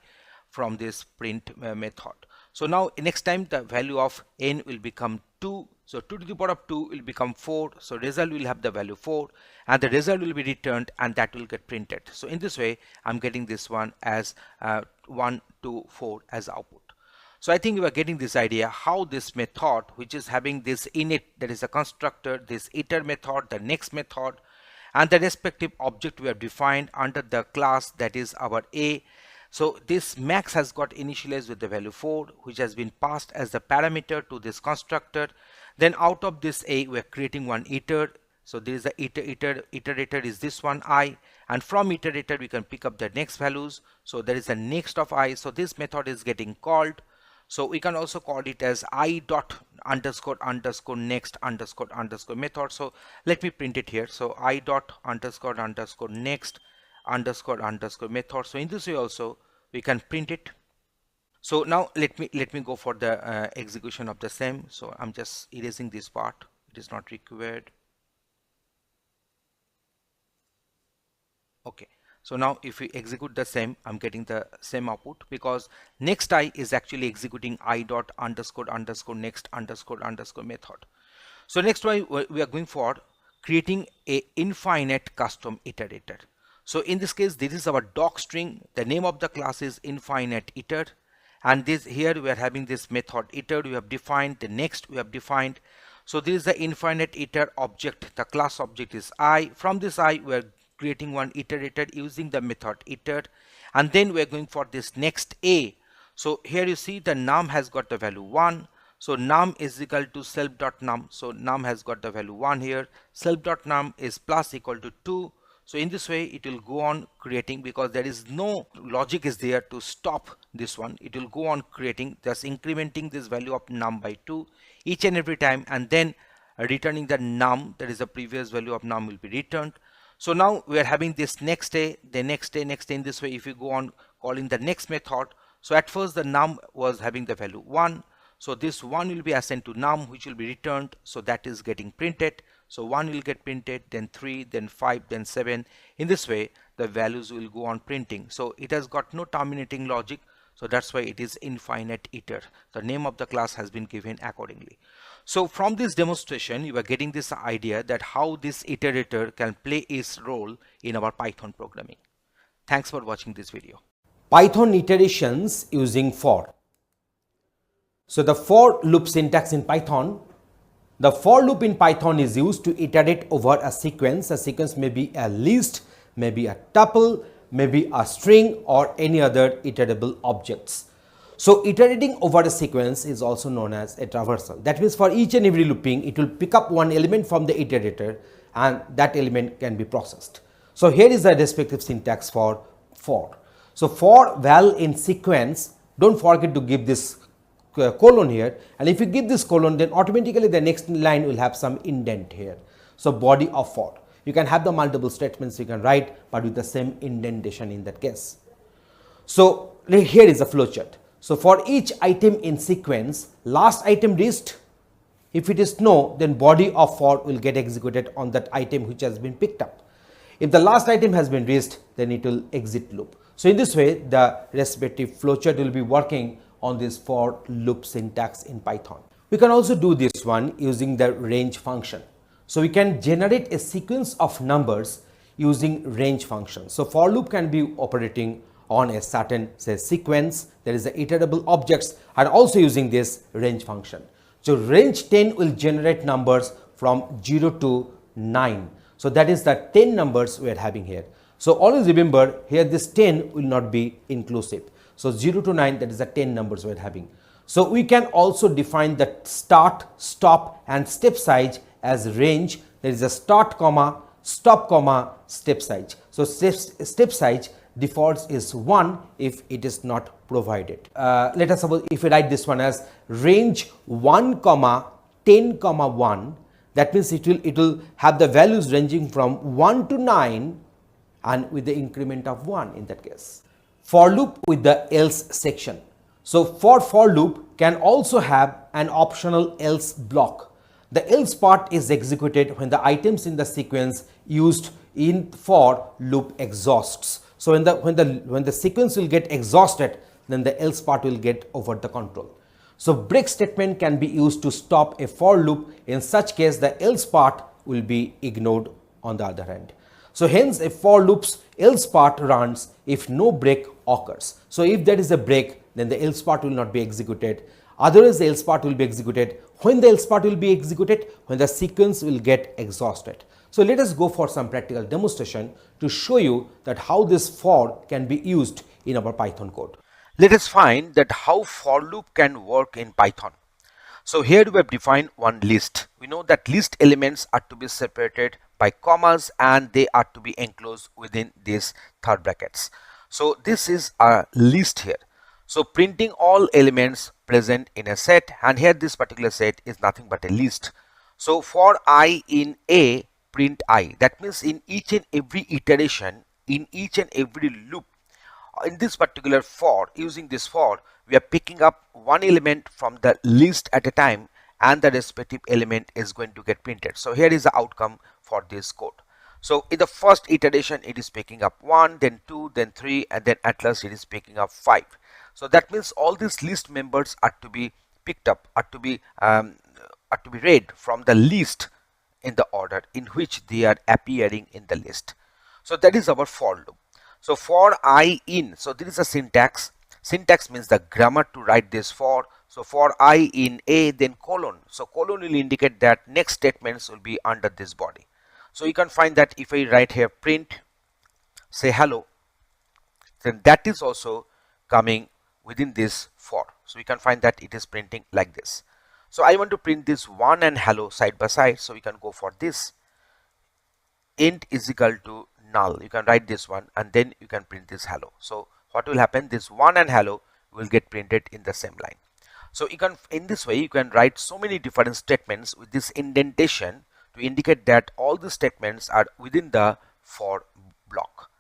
from this print method. So now next time the value of n will become 2. So 2 to the power of 2 will become 4. So result will have the value 4, and the result will be returned, and that will get printed. So in this way I'm getting this one as 1 2 4 as output. So I think you are getting this idea how this method, which is having this init, that is a constructor, this iter method, the next method, and the respective object we have defined under the class, that is our a. So this max has got initialized with the value 4, which has been passed as the parameter to this constructor. Then out of this a, we are creating one iter. So there is the iterator is this one I, and from iterator we can pick up the next values. So there is a next of I. So this method is getting called. So we can also call it as I dot underscore underscore next underscore underscore method. So let me print it here. So I dot underscore underscore next underscore underscore method. So in this way also we can print it. So now let me go for the execution of the same. So I'm just erasing this part, it is not required. Okay, so now if we execute the same, I'm getting the same output, because next I is actually executing I dot underscore underscore next underscore underscore method. So next we are going for creating a infinite custom iterator. So in this case, this is our doc string. The name of the class is infinite iter, and this here we are having this method iter we have defined, the next we have defined. So this is the infinite iter object. The class object is I. From this I, we are creating one iterator using the method iter, and then we are going for this next a. So here you see the num has got the value 1. So num is equal to self.num. So num has got the value 1 here. Self.num is plus equal to 2. So in this way it will go on creating, because there is no logic is there to stop this one. It will go on creating, just incrementing this value of num by 2 each and every time, and then returning the num, that is the previous value of num will be returned. So now we are having this next day, the next day, next day. In this way, if you go on calling the next method, so at first the num was having the value 1. So this 1 will be assigned to num, which will be returned. So that is getting printed. So 1 will get printed, then 3, then 5, then 7. In this way, the values will go on printing. So it has got no terminating logic. So that's why it is infinite iter. The name of the class has been given accordingly. So from this demonstration, you are getting this idea that how this iterator can play its role in our Python programming. Thanks for watching this video. Python iterations using for. So the for loop syntax in Python. The for loop in Python is used to iterate over a sequence. A sequence may be a list, maybe a tuple, maybe a string, or any other iterable objects. So iterating over a sequence is also known as a traversal. That means for each and every looping, it will pick up one element from the iterator, and that element can be processed. So here is the respective syntax for for. So for val in sequence, don't forget to give this colon here, and if you give this colon, then automatically the next line will have some indent here. So body of for. You can have the multiple statements you can write, but with the same indentation in that case. So here is a flowchart. So for each item in sequence, last item reached. If it is no, then body of for will get executed on that item which has been picked up. If the last item has been reached, then it will exit loop. So in this way, the respective flowchart will be working on this for loop syntax in Python. We can also do this one using the range function. So we can generate a sequence of numbers using range function. So for loop can be operating on a certain, say, sequence. There is the iterable objects, and also using this range function. So range 10 will generate numbers from 0 to 9. So that is the 10 numbers we are having here. So always remember here this 10 will not be inclusive. So 0 to 9, that is the 10 numbers we are having. So we can also define the start, stop, and step size as range. There is a start comma, stop comma, step size. So step size defaults is 1 if it is not provided. Let us suppose if we write this one as range 1 comma 10 comma 1, that means it will have the values ranging from 1 to 9 and with the increment of 1 in that case. For loop with the else section. So for loop can also have an optional else block. The else part is executed when the items in the sequence used in for loop exhausts. So when the sequence will get exhausted, then the else part will get over the control. So break statement can be used to stop a for loop. In such case, the else part will be ignored on the other hand. So hence a for loop's else part runs if no break occurs. So if there is a break, then the else part will not be executed. Otherwise, the else part will be executed. When the else part will be executed? When the sequence will get exhausted. So let us go for some practical demonstration to show you that how this for can be used in our Python code. Let us find that how for loop can work in Python. So here we have defined one list. We know that list elements are to be separated by commas and they are to be enclosed within these third brackets. So this is a list here. So printing all elements present in a set, and here this particular set is nothing but a list. So for I in A, print I. That means in each and every iteration, in each and every loop, in this particular for, using this for, we are picking up one element from the list at a time, and the respective element is going to get printed. So here is the outcome for this code. So in the first iteration, it is picking up 1, then 2, then 3, and then at last it is picking up 5. So that means all these list members are to be picked up, are to be read from the list in the order in which they are appearing in the list. So that is our for loop. So for I in, so this is a syntax. Syntax means the grammar to write this for. So for I in A, then colon. So colon will indicate that next statements will be under this body. So you can find that if I write here print, say hello, then that is also coming within this for. So we can find that it is printing like this. So I want to print this 1 and hello side by side. So we can go for this int is equal to null. You can write this one and then you can print this hello. So what will happen, this 1 and hello will get printed in the same line. So you can, in this way you can write so many different statements with this indentation to indicate that all the statements are within the for block.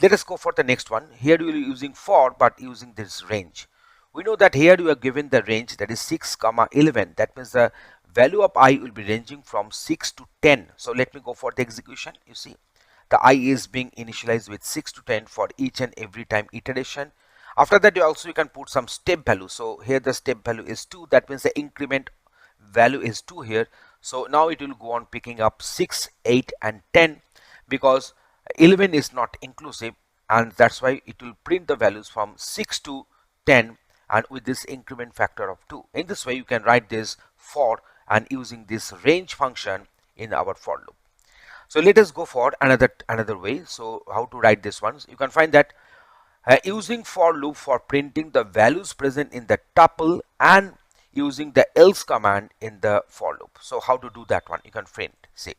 Let us go for the next one. Here we will be using for but using this range. We know that here we are given the range, that is 6 comma 11. That means the value of I will be ranging from 6 to 10. So let me go for the execution. You see the I is being initialized with 6 to 10 for each and every time iteration. After that you can put some step value. So here the step value is 2. That means the increment value is 2 here. So now it will go on picking up 6, 8 and 10 because 11 is not inclusive, and that's why it will print the values from 6 to 10 and with this increment factor of 2. In this way you can write this for and using this range function in our for loop. So let us go for another way. So how to write this one? You can find that using for loop for printing the values present in the tuple and using the else command in the for loop. So how to do that one? You can print, see.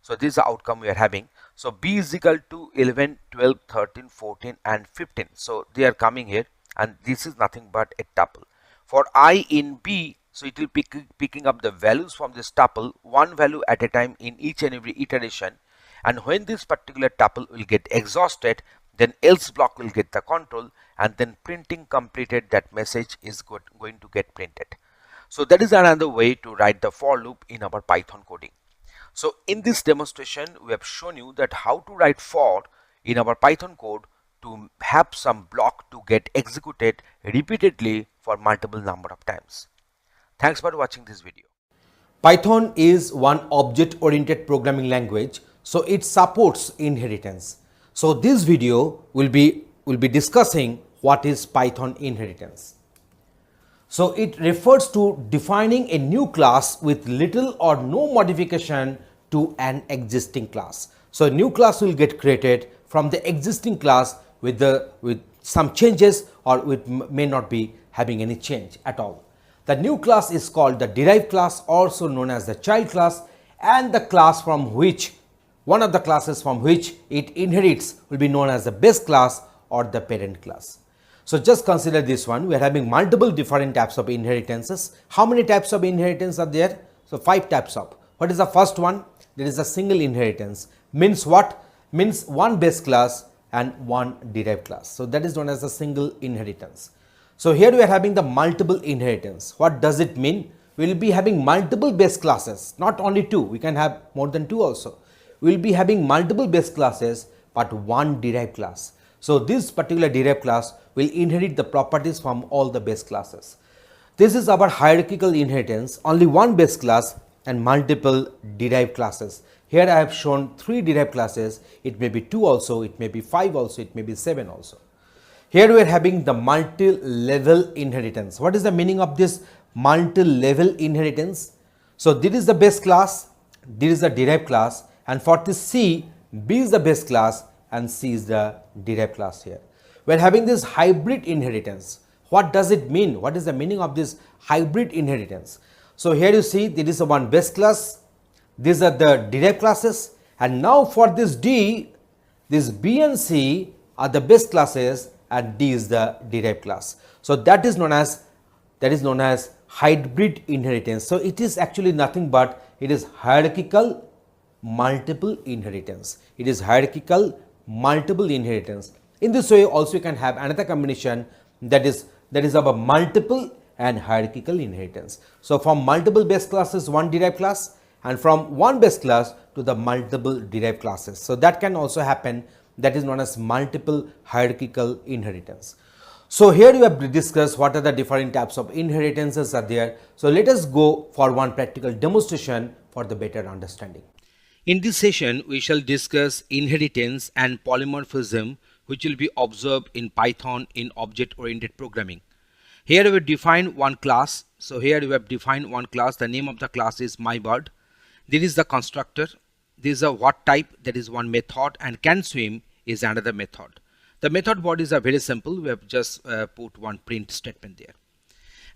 So this is the outcome we are having. So b is equal to 11, 12, 13, 14 and 15. So they are coming here and this is nothing but a tuple. For I in b, so it will picking up the values from this tuple, one value at a time in each and every iteration, and when this particular tuple will get exhausted, then else block will get the control, and then printing completed, that message is going to get printed. So that is another way to write the for loop in our Python coding. So in this demonstration we have shown you that how to write for in our Python code to have some block to get executed repeatedly for multiple number of times. Thanks for watching this video. Python is one object-oriented programming language, so it supports inheritance. So this video will be discussing what is Python inheritance. So it refers to defining a new class with little or no modification to an existing class. So a new class will get created from the existing class with some changes, or it may not be having any change at all. The new class is called the derived class, also known as the child class, and the class from which, one of the classes from which it inherits, will be known as the base class or the parent class. So just consider this one. We are having multiple different types of inheritances. How many types of inheritance are there? So 5 types of. What is the first one? There is a single inheritance. Means what? Means one base class and one derived class. So that is known as a single inheritance. So here we are having the multiple inheritance. What does it mean? We will be having multiple base classes, not only 2. We can have more than 2 also. We will be having multiple base classes but one derived class. So this particular derived class will inherit the properties from all the base classes. This is our hierarchical inheritance, only one base class and multiple derived classes. Here I have shown 3 derived classes. It may be 2 also, it may be 5 also, it may be 7 also. Here we are having the multi-level inheritance. What is the meaning of this multi-level inheritance? So this is the base class, this is the derived class, and for this C, B is the base class and C is the derived class here. We are having this hybrid inheritance. What does it mean? What is the meaning of this hybrid inheritance? So here you see there is a one base class, these are the derived classes, and now for this D, this B and C are the base classes and D is the derived class. So that is known as hybrid inheritance. So it is actually nothing but it is hierarchical multiple inheritance. It is hierarchical multiple inheritance. In this way also you can have another combination that is of a multiple and hierarchical inheritance. So from multiple base classes one derived class, and from one base class to the multiple derived classes. So that can also happen. That is known as multiple hierarchical inheritance. So here we have discussed what are the different types of inheritances are there. So let us go for one practical demonstration for the better understanding. In this session, we shall discuss inheritance and polymorphism, which will be observed in Python in object-oriented programming. Here we define one class. So here we have defined one class. The name of the class is myBird. This is the constructor. This is a what type, that is one method, and can swim is another method. The method bodies are very simple. We have just put one print statement there.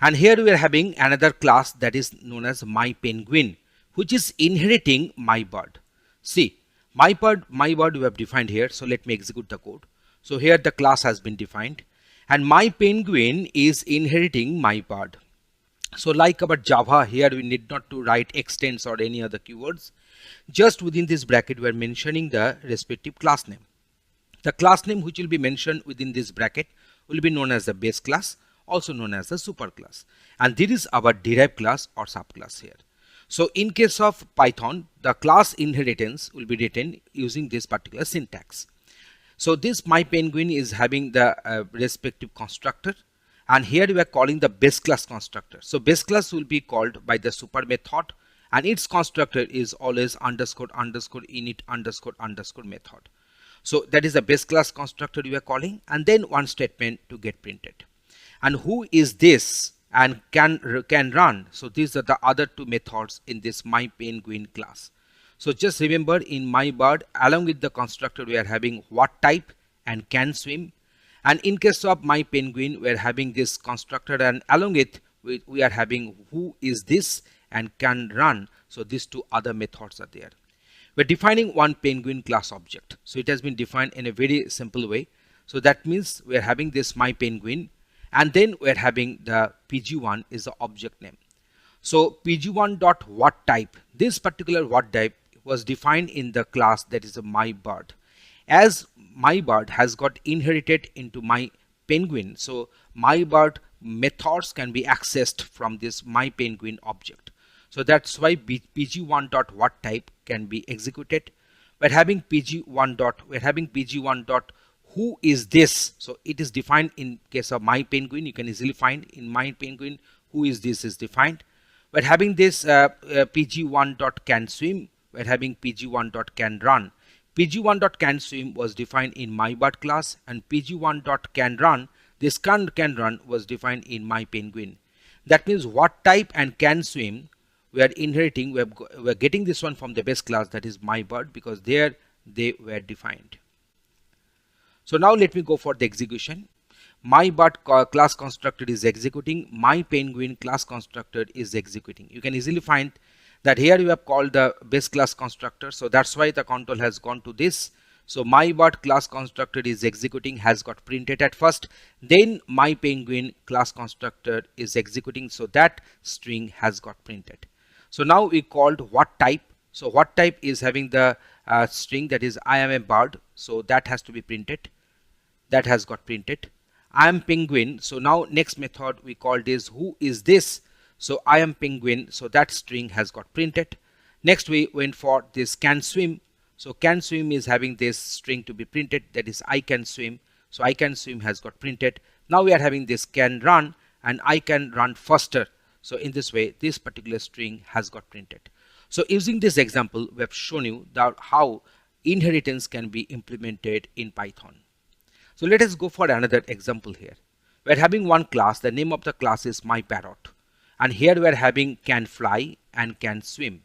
And here we are having another class that is known as myPenguin, which is inheriting myBird. See, myBird we have defined here. So let me execute the code. So here the class has been defined, and myPenguin is inheriting myBird. So like our Java, here we need not to write extends or any other keywords. Just within this bracket we are mentioning the respective class name. The class name which will be mentioned within this bracket will be known as the base class, also known as the super class, and this is our derived class or subclass here. So in case of Python, the class inheritance will be written using this particular syntax. So this myPenguin is having the respective constructor, and here we are calling the base class constructor. So base class will be called by the super method, and its constructor is always underscore underscore init underscore underscore method. So that is the base class constructor we are calling, and then one statement to get printed. And who is this and can run? So these are the other two methods in this myPenguin class. So just remember, in myBird, along with the constructor we are having what type and can swim, and in case of myPenguin we are having this constructor, and along with we are having who is this and can run. So these two other methods are there. We're defining one penguin class object. So it has been defined in a very simple way. So that means we're having this myPenguin, and then we're having the pg1 is the object name. So pg1 dot what type, this particular what type was defined in the class that is a myBird. As myBird has got inherited into myPenguin, so myBird methods can be accessed from this myPenguin object. So that's why pg1 dot what type can be executed. We're having pg1 dot who is this. So it is defined in case of myPenguin. You can easily find in myPenguin who is this is defined. We're having this pg1 dot can swim. We're having pg1 dot can run. pg1 dot can swim was defined in myBird class, and pg1 dot can run, this can run was defined in myPenguin. That means what type and can swim we are inheriting, we are getting this one from the base class, that is myBird, because there they were defined. So now let me go for the execution. myBird class constructor is executing, myPenguin class constructor is executing. You can easily find that here you have called the base class constructor, so that's why the control has gone to this. So myBird class constructor is executing, has got printed at first, then myPenguin class constructor is executing, so that string has got printed. So now we called what type. So what type is having the string that is I am a bird, so that has to be printed, that has got printed. I am penguin, so now next method we called is who is this. So I am penguin, so that string has got printed. Next we went for this can swim. So can swim is having this string to be printed, that is I can swim. So I can swim has got printed. Now we are having this can run, and I can run faster. So in this way this particular string has got printed. So using this example we have shown you that how inheritance can be implemented in Python. So let us go for another example here. We are having one class, the name of the class is myParrot, and here we are having can fly and can swim.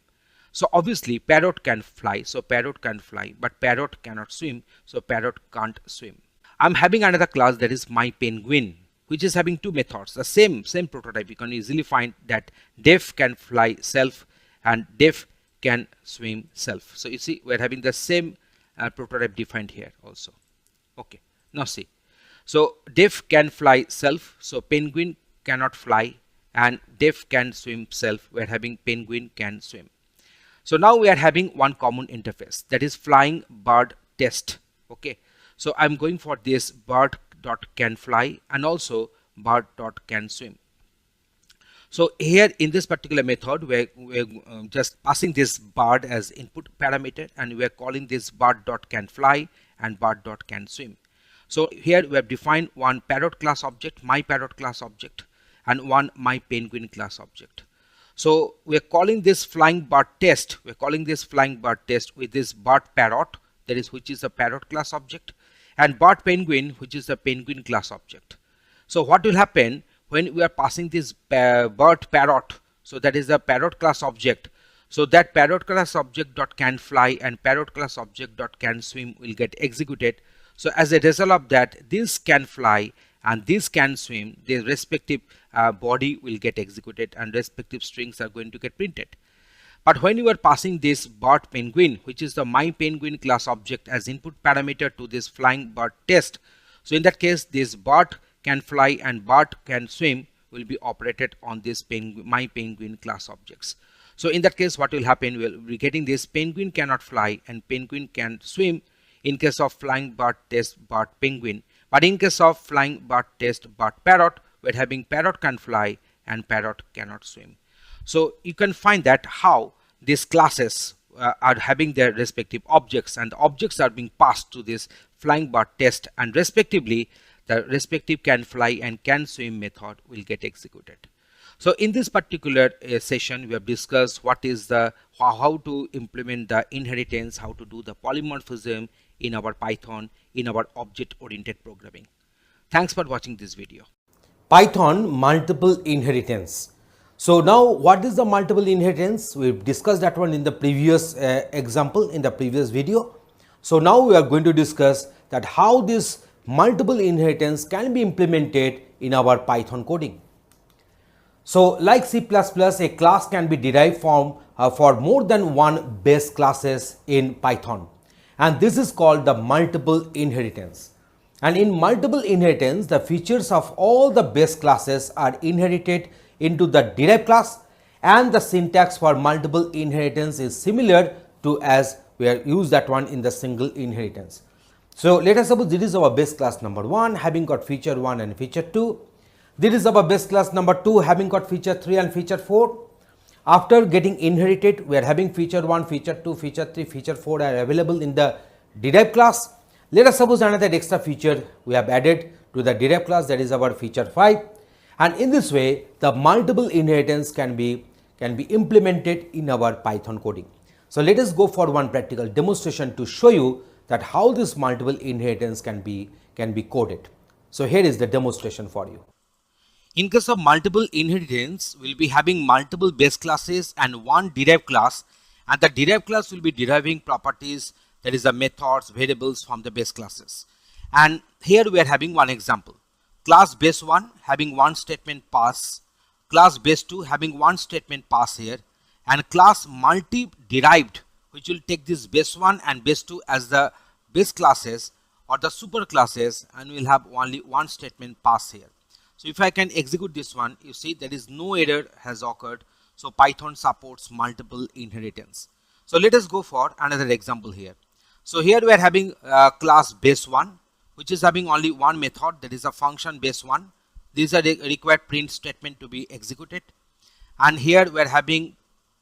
So obviously parrot can fly, so parrot can fly, but parrot cannot swim, so parrot can't swim. I'm having another class that is myPenguin, which is having two methods, the same prototype. You can easily find that def can fly self and def can swim self. So you see we're having the same prototype defined here also. Okay, now see, so def can fly self, so penguin cannot fly, and def can swim self, we're having penguin can swim. So now we are having one common interface, that is flying bird test. Okay, so I'm going for this bird dot can fly and also bird dot can swim. So here in this particular method we're just passing this bird as input parameter, and we are calling this bird dot can fly and bird dot can swim. So here we have defined one parrot class object, myParrot class object, and one myPenguin class object. So we are calling this flying bird test, we're calling this flying bird test with this bird parrot, that is which is a parrot class object, and bird penguin, which is a penguin class object. So what will happen when we are passing this bird parrot, so that is the parrot class object, so that parrot class object dot can fly and parrot class object dot can swim will get executed. So as a result of that, this can fly and this can swim, their respective body will get executed and respective strings are going to get printed. But when you are passing this bird penguin, which is the my penguin class object as input parameter to this flying bird test, so in that case this bird can fly and bird can swim will be operated on this my penguin class objects. So in that case what will happen, we will be getting this penguin cannot fly and penguin can swim in case of flying bird test bird penguin, but in case of flying bird test bird parrot, we are having parrot can fly and parrot cannot swim. So you can find that how these classes are having their respective objects and the objects are being passed to this flying bird test, and respectively the respective can fly and can swim method will get executed. So in this particular session we have discussed what is the how to implement the inheritance, how to do the polymorphism in our Python in our object oriented programming. Thanks for watching this video. Python multiple inheritance. So now what is the multiple inheritance? We've discussed that one in the previous example in the previous video. So now we are going to discuss that how this multiple inheritance can be implemented in our Python coding. So like C++, a class can be derived from for more than one base classes in Python, and this is called the multiple inheritance. And in multiple inheritance, the features of all the base classes are inherited into the derived class, and the syntax for multiple inheritance is similar to as we have used that one in the single inheritance. So let us suppose this is our base class number 1 having got feature 1 and feature 2. This is our base class number 2 having got feature 3 and feature 4. After getting inherited, we are having feature 1, feature 2, feature 3, feature 4 are available in the derived class. Let us suppose another extra feature we have added to the derived class, that is our feature 5. And in this way, the multiple inheritance can be implemented in our Python coding. So let us go for one practical demonstration to show you that how this multiple inheritance can be coded. So here is the demonstration for you. In case of multiple inheritance, we will be having multiple base classes and one derived class, and the derived class will be deriving properties, that is the methods, variables from the base classes. And here we are having one example. Class base 1 having one statement pass, class base 2 having one statement pass here, and class multi derived which will take this base 1 and base 2 as the base classes or the super classes, and we will have only one statement pass here. So if I can execute this one, you see there is no error has occurred. So Python supports multiple inheritance. So let us go for another example here. So here we are having class base 1 which is having only one method, that is a function base 1. These are the required print statement to be executed. And here we are having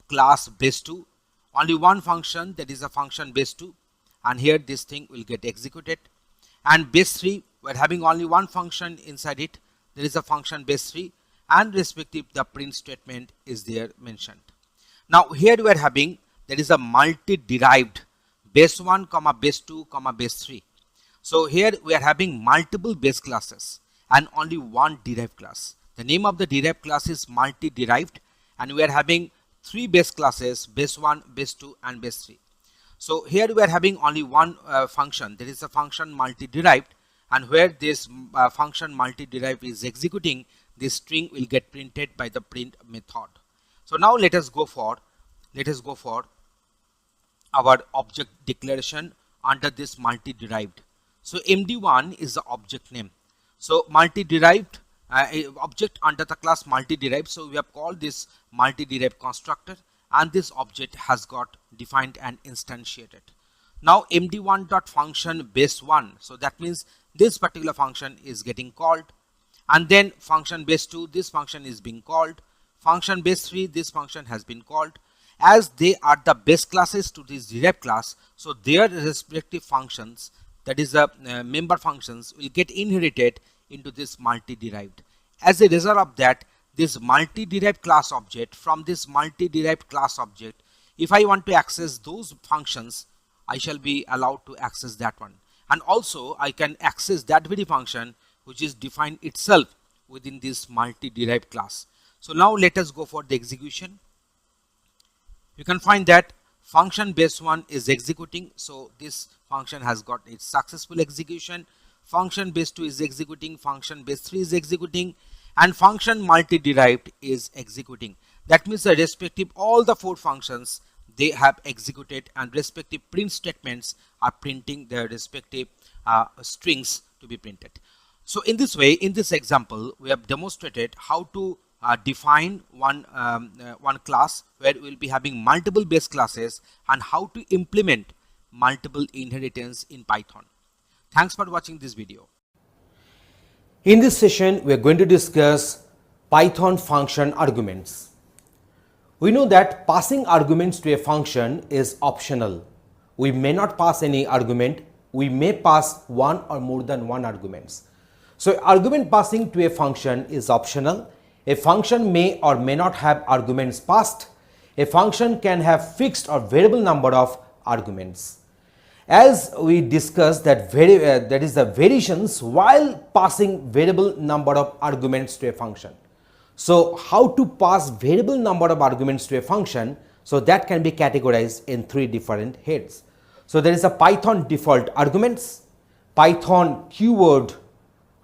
class base 2, only one function, that is a function base 2, and here this thing will get executed. And base 3 we are having only one function inside it, there is a function base 3, and respective the print statement is there mentioned. Now here we are having there is a multi-derived base 1 comma base 2 comma base 3. So here we are having multiple base classes and only one derived class. The name of the derived class is multi-derived, and we are having three base classes, base 1, base 2 and base 3. So here we are having only one function, there is a function multi-derived, and where this function multi-derived is executing, this string will get printed by the print method. So now let us go for our object declaration under this multi-derived. So MD1 is the object name. So multi-derived object under the class multi-derived. So we have called this multi-derived constructor, and this object has got defined and instantiated. Now MD1.function base 1. So that means this particular function is getting called, and then function base 2, this function is being called, function base 3, this function has been called. As they are the base classes to this derived class, so their respective functions, that is the member functions, will get inherited into this multi-derived. As a result of that, this multi-derived class object, from this multi-derived class object, if I want to access those functions, I shall be allowed to access that one. And also I can access that very function which is defined itself within this multi-derived class. So now let us go for the execution. You can find that function base 1 is executing, so this function has got its successful execution. Function base 2 is executing, function base 3 is executing, and function multi-derived is executing. That means the respective all the 4 functions they have executed, and respective print statements are printing their respective strings to be printed. So in this way, in this example, we have demonstrated how to define one class where we will be having multiple base classes, and how to implement multiple inheritance in Python. Thanks for watching this video. In this session, we are going to discuss Python function arguments. We know that passing arguments to a function is optional. We may not pass any argument. We may pass one or more than one arguments. So argument passing to a function is optional. A function may or may not have arguments passed. A function can have fixed or variable number of arguments. As we discussed that that is the variations while passing variable number of arguments to a function. So how to pass variable number of arguments to a function? So that can be categorized in 3 different heads. So there is a Python default arguments, Python keyword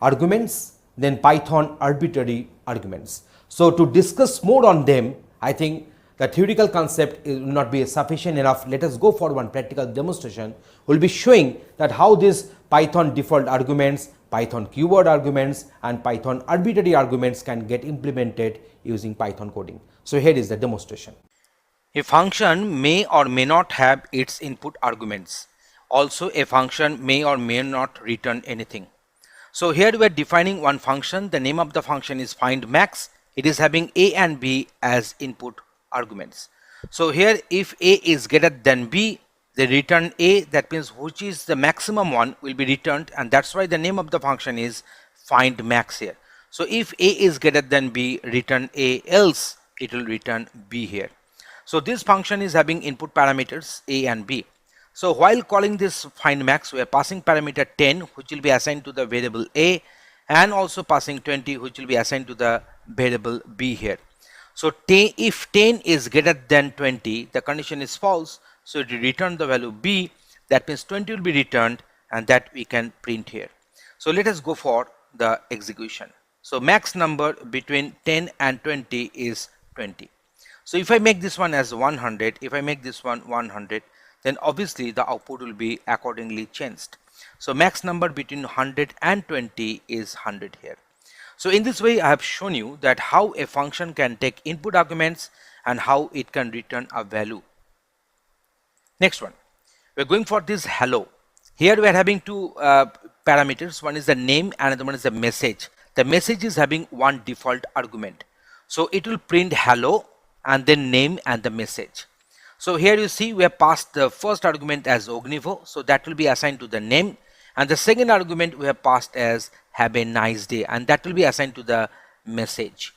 arguments, then Python arbitrary arguments. So to discuss more on them, I think the theoretical concept will not be sufficient enough. Let us go for one practical demonstration. We'll be showing that how these Python default arguments, Python keyword arguments, and Python arbitrary arguments can get implemented using Python coding. So here is the demonstration. A function may or may not have its input arguments. Also, a function may or may not return anything. So here we are defining one function. The name of the function is findMax. It is having a and b as input arguments. So here if a is greater than b, they return a, that means which is the maximum one will be returned, and that's why the name of the function is findMax here. So if a is greater than b, return a, else it will return b here. So this function is having input parameters a and b. So while calling this findMax, we are passing parameter 10 which will be assigned to the variable a, and also passing 20 which will be assigned to the variable b here. So if 10 is greater than 20, the condition is false, so it will return the value b, that means 20 will be returned, and that we can print here. So let us go for the execution. So max number between 10 and 20 is 20. So if I make this one as 100, if I make this one 100, then obviously the output will be accordingly changed. So max number between 100 and 20 is 100 here. So in this way, I have shown you that how a function can take input arguments and how it can return a value. Next one, we're going for this hello. Here we are having 2 parameters. One is the name, another one is the message. The message is having one default argument. So it will print hello and then name and the message. So here you see we have passed the first argument as Ognivo, so that will be assigned to the name, and the second argument we have passed as have a nice day, and that will be assigned to the message.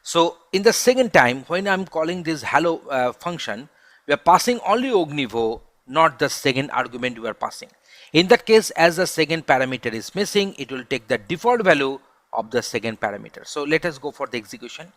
So in the second time when I'm calling this hello function, we are passing only Ognivo, not the second argument we are passing. In that case, as the second parameter is missing, it will take the default value of the second parameter. So let us go for the execution.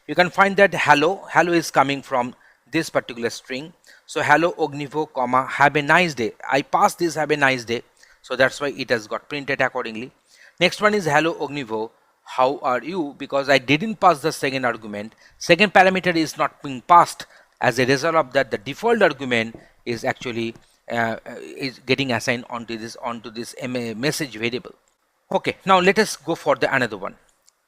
You can find that hello is coming from this particular string. So hello Ognivo comma have a nice day. I passed this have a nice day, so that's why it has got printed accordingly. Next one is hello Ognivo, how are you? Because I didn't pass the second argument, second parameter is not being passed. As a result of that, the default argument is actually is getting assigned onto this message variable. Okay, now let us go for the another one.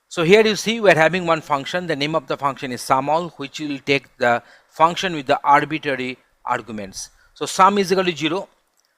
So here you see we are having one function. The name of the function is sumAll, which will take the function with the arbitrary arguments. So sum is equal to 0.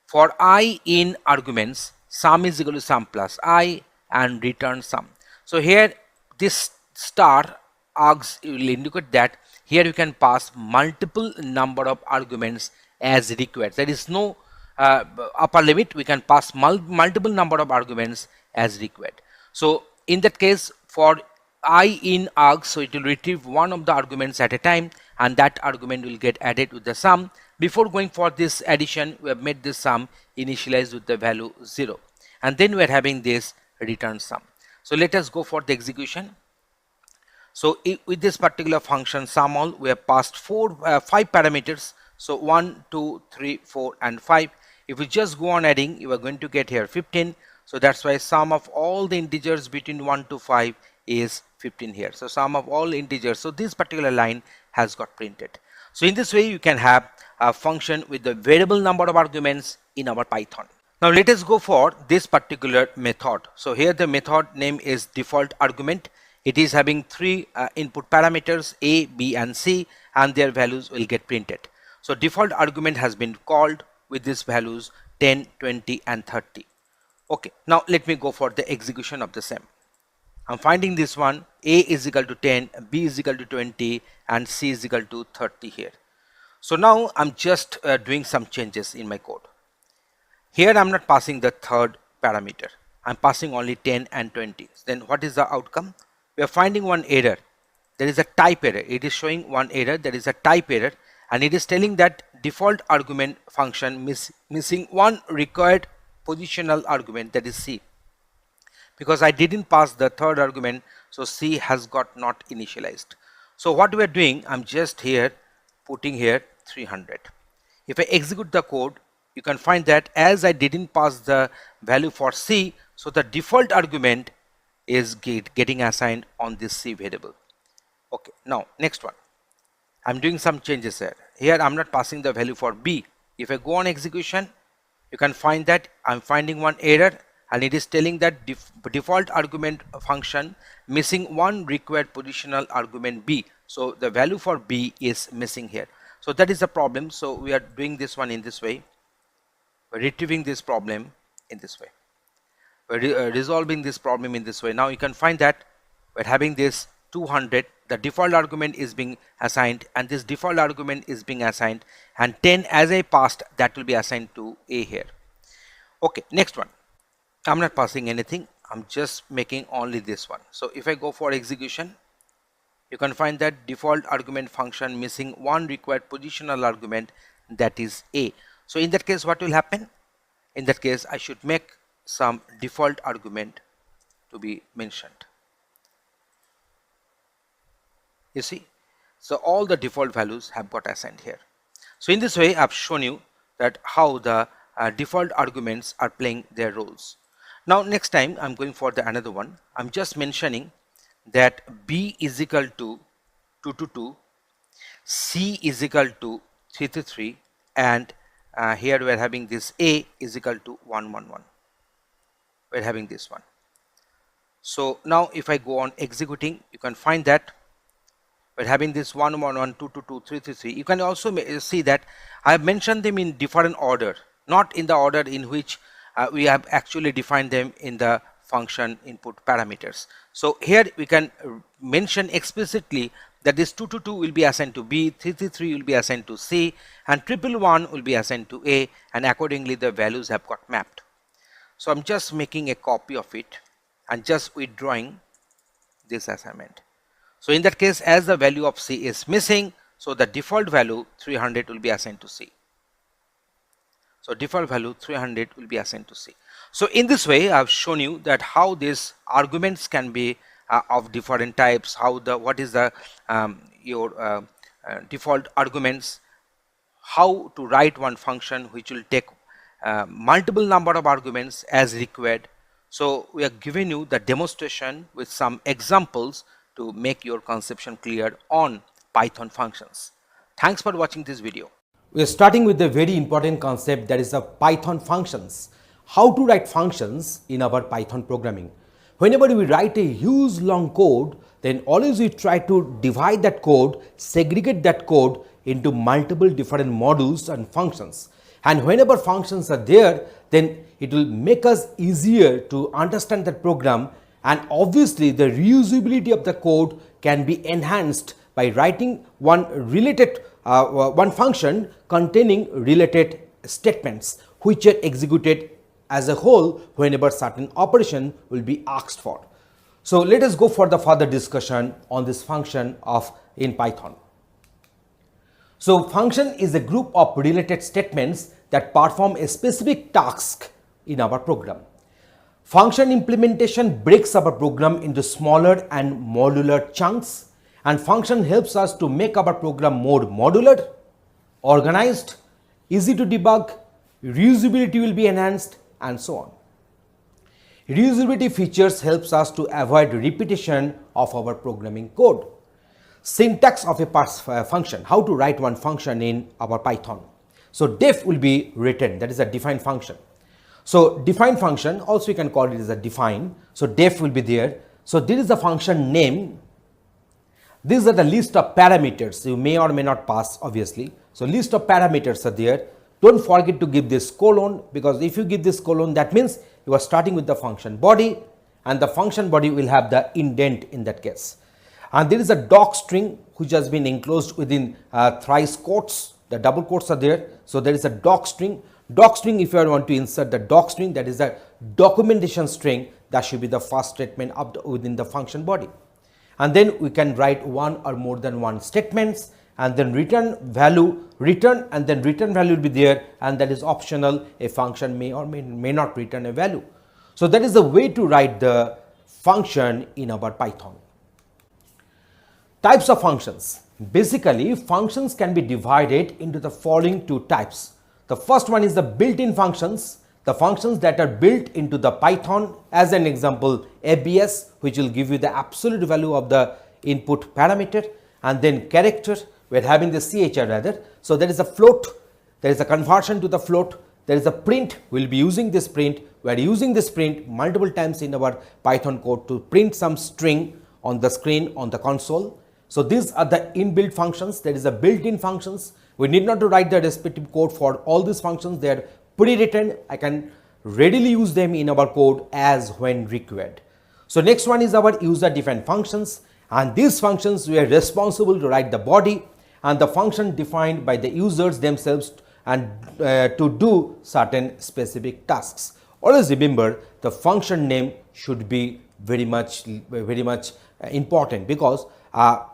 For I in arguments, sum is equal to sum plus I and return sum. So here this star args will indicate that here you can pass multiple number of arguments as required. There is no upper limit. We can pass multiple number of arguments as required. So in that case, for I in args, so it will retrieve one of the arguments at a time, and that argument will get added with the sum. Before going for this addition, we have made this sum initialized with the value 0, and then we are having this return sum. So let us go for the execution. So with this particular function sumall, we have passed 5 parameters. So 1, 2, 3, 4 and 5. If we just go on adding, you are going to get here 15. So that's why sum of all the integers between 1 to 5 is 15 here. So sum of all integers. So this particular line has got printed. So in this way you can have a function with the variable number of arguments in our Python. Now let us go for this particular method. So here the method name is default argument. It is having 3 input parameters A, B and C, and their values will get printed. So default argument has been called with these values 10, 20 and 30. Okay, now let me go for the execution of the same. I'm finding this one. A is equal to 10, B is equal to 20 and C is equal to 30 here. So now I'm just doing some changes in my code. Here I'm not passing the third parameter. I'm passing only 10 and 20. Then what is the outcome? We are finding one error. There is a type error. It is showing one error. There is a type error and it is telling that default argument function missing one required positional argument, that is C. Because I didn't pass the third argument, so C has got not initialized. So what we are doing, I'm just here putting here 300. If I execute the code, you can find that as I didn't pass the value for C, so the default argument is getting assigned on this C variable. Okay, now next one. I'm doing some changes here. Here I'm not passing the value for B. If I go on execution, you can find that I'm finding one error and it is telling that default argument function missing one required positional argument B. So the value for B is missing here. So that is the problem. So we are doing this one in this way. We're retrieving this problem in this way. We're resolving this problem in this way. Now you can find that we're having this 200. The default argument is being assigned and this default argument is being assigned, and 10 as I passed, that will be assigned to A here. Okay, next one. I'm not passing anything. I'm just making only this one. So if I go for execution, you can find that default argument function missing one required positional argument, that is A. So in that case, what will happen? In that case, I should make some default argument to be mentioned. You see, so all the default values have got assigned here. So in this way, I've shown you that how the default arguments are playing their roles. Now next time I'm going for the another one. I'm just mentioning that B is equal to 2 to 2, C is equal to 3 to 3, and here we're having this A is equal to 1 1 1. We're having this one. So now if I go on executing, you can find that we're having this 1 1 1 2 2 2 3 3 3. You can also see that I have mentioned them in different order, not in the order in which we have actually defined them in the function input parameters. So here we can mention explicitly that this 2 2 2 will be assigned to B, 3 3 3 will be assigned to C, and 1 1 1 will be assigned to A, and accordingly the values have got mapped. So I'm just making a copy of it and just withdrawing this assignment. So in that case, as the value of C is missing, so the default value 300 will be assigned to C. So default value 300 will be assigned to C. So in this way, I've shown you that how these arguments can be of different types, how the what is the your default arguments, how to write one function which will take multiple number of arguments as required. So we are giving you the demonstration with some examples to make your conception clear on Python functions. Thanks for watching this video. We are starting with the very important concept, that is the Python functions. How to write functions in our Python programming. Whenever we write a huge long code, then always we try to divide that code, segregate that code into multiple different modules and functions. And whenever functions are there, then it will make us easier to understand that program, and obviously the reusability of the code can be enhanced by writing one related one function containing related statements which are executed as a whole whenever certain operation will be asked for. So let us go for the further discussion on this function in Python. So function is a group of related statements that perform a specific task in our program. Function implementation breaks our program into smaller and modular chunks, and function helps us to make our program more modular, organized, easy to debug, reusability will be enhanced, and so on. Reusability features helps us to avoid repetition of our programming code. Syntax of a function, how to write one function in our Python. So def will be written, that is a defined function. So define function, also you can call it as a define. So def will be there. So this is the function name. These are the list of parameters you may or may not pass, obviously. So list of parameters are there. Don't forget to give this colon, because if you give this colon, that means you are starting with the function body, and the function body will have the indent in that case. And there is a doc string which has been enclosed within thrice quotes. The double quotes are there. So there is a doc string. Doc string, if you want to insert the doc string, that is a documentation string, that should be the first statement within the function body. And then we can write one or more than one statements, and then return value, return, and then return value will be there, and that is optional. A function may or may not return a value. So that is the way to write the function in our Python. Types of functions. Basically, functions can be divided into the following two types. The first one is the built-in functions, the functions that are built into the Python. As an example, ABS, which will give you the absolute value of the input parameter, and then character, we are having the CHR rather. So there is a float, there is a conversion to the float, there is a print, we will be using this print. We are using this print multiple times in our Python code to print some string on the screen on the console. So these are the inbuilt functions. There is a built-in functions. We need not to write the respective code for all these functions. They are pre-written. I can readily use them in our code as when required. So next one is our user-defined functions, and these functions we are responsible to write the body and the function defined by the users themselves and to do certain specific tasks. Always remember, the function name should be very much important, because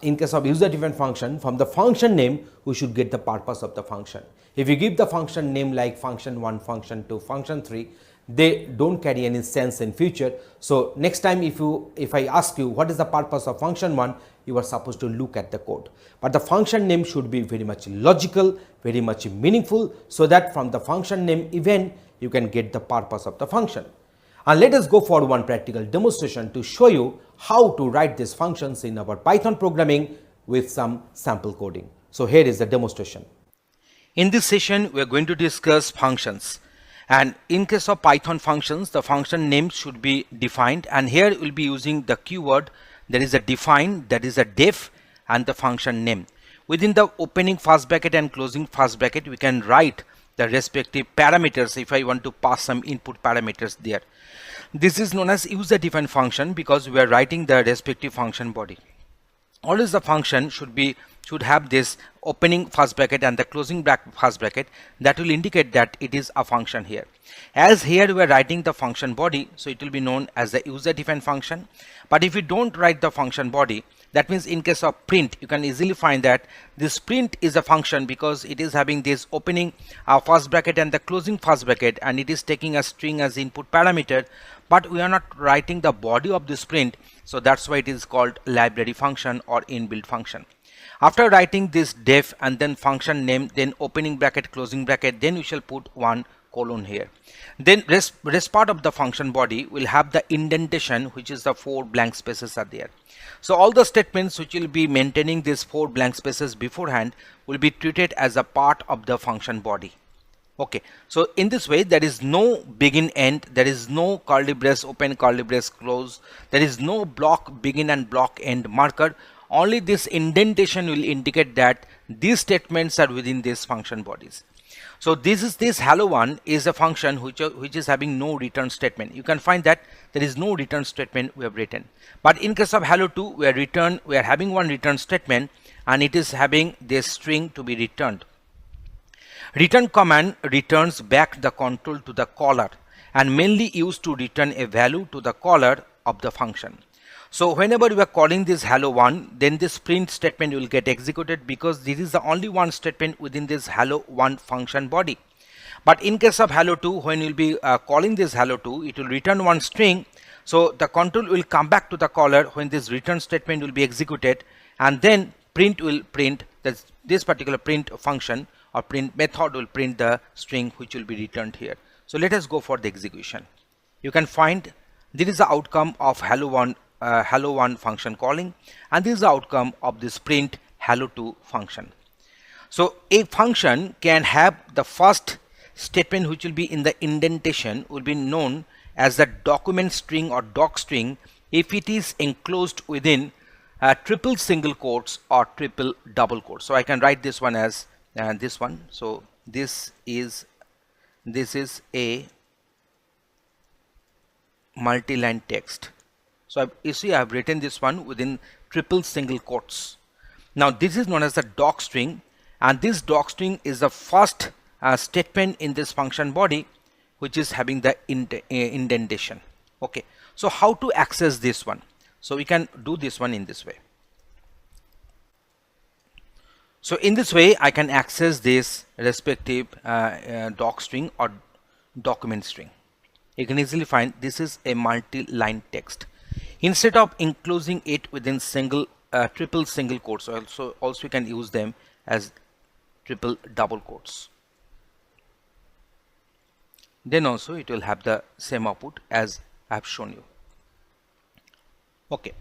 in case of user-defined function, from the function name we should get the purpose of the function. If you give the function name like function 1, function 2, function 3, they don't carry any sense in future. So next time if I ask you what is the purpose of function 1, you are supposed to look at the code. But the function name should be very much logical, very much meaningful, so that from the function name even you can get the purpose of the function. And let us go for one practical demonstration to show you how to write these functions in our Python programming with some sample coding. So here is the demonstration. In this session, we are going to discuss functions. And in case of Python functions, the function name should be defined. And here we will be using the keyword. There is a define, that is a def, and the function name. Within the opening first bracket and closing first bracket, we can write the respective parameters if I want to pass some input parameters there. This is known as user-defined function because we are writing the respective function body. Always the function should have this opening first bracket and the closing first bracket, that will indicate that it is a function here. As here we are writing the function body, so it will be known as the user-defined function. But if you don't write the function body, that means in case of print, you can easily find that this print is a function because it is having this opening first bracket and the closing first bracket, and it is taking a string as input parameter, but we are not writing the body of this print. So that's why it is called library function or inbuilt function. After writing this def and then function name, then opening bracket, closing bracket, then we shall put one colon here. Then rest part of the function body will have the indentation, which is the 4 blank spaces are there. So all the statements which will be maintaining these 4 blank spaces beforehand will be treated as a part of the function body. Okay, so in this way there is no begin end, there is no curly brace open, curly brace close, there is no block begin and block end marker. Only this indentation will indicate that these statements are within these function bodies. So this hello one is a function which is having no return statement. You can find that there is no return statement we have written. But in case of hello 2, we are having one return statement, and it is having this string to be returned. Return command returns back the control to the caller and mainly used to return a value to the caller of the function. So whenever we are calling this hello 1, then this print statement will get executed because this is the only one statement within this hello 1 function body. But in case of hello2, when you'll be calling this hello2, it will return one string. So the control will come back to the caller when this return statement will be executed, and then print will print this particular print function or print method will print the string which will be returned here. So let us go for the execution. You can find this is the outcome of hello1 function calling, and this is the outcome of this print hello2 function. So a function can have the first statement which will be in the indentation will be known as the document string or doc string if it is enclosed within triple single quotes or triple double quotes. So I can write this one as this one. So this is a multi-line text. So you see I have written this one within triple single quotes. Now this is known as the doc string, and this doc string is the first statement in this function body which is having the indentation. Okay, so how to access this one? So we can do this one in this way. So in this way I can access this respective doc string or document string. You can easily find this is a multi-line text. Instead of enclosing it within triple single quotes, also you can use them as triple double quotes. Then also it will have the same output as I have shown you. Okay,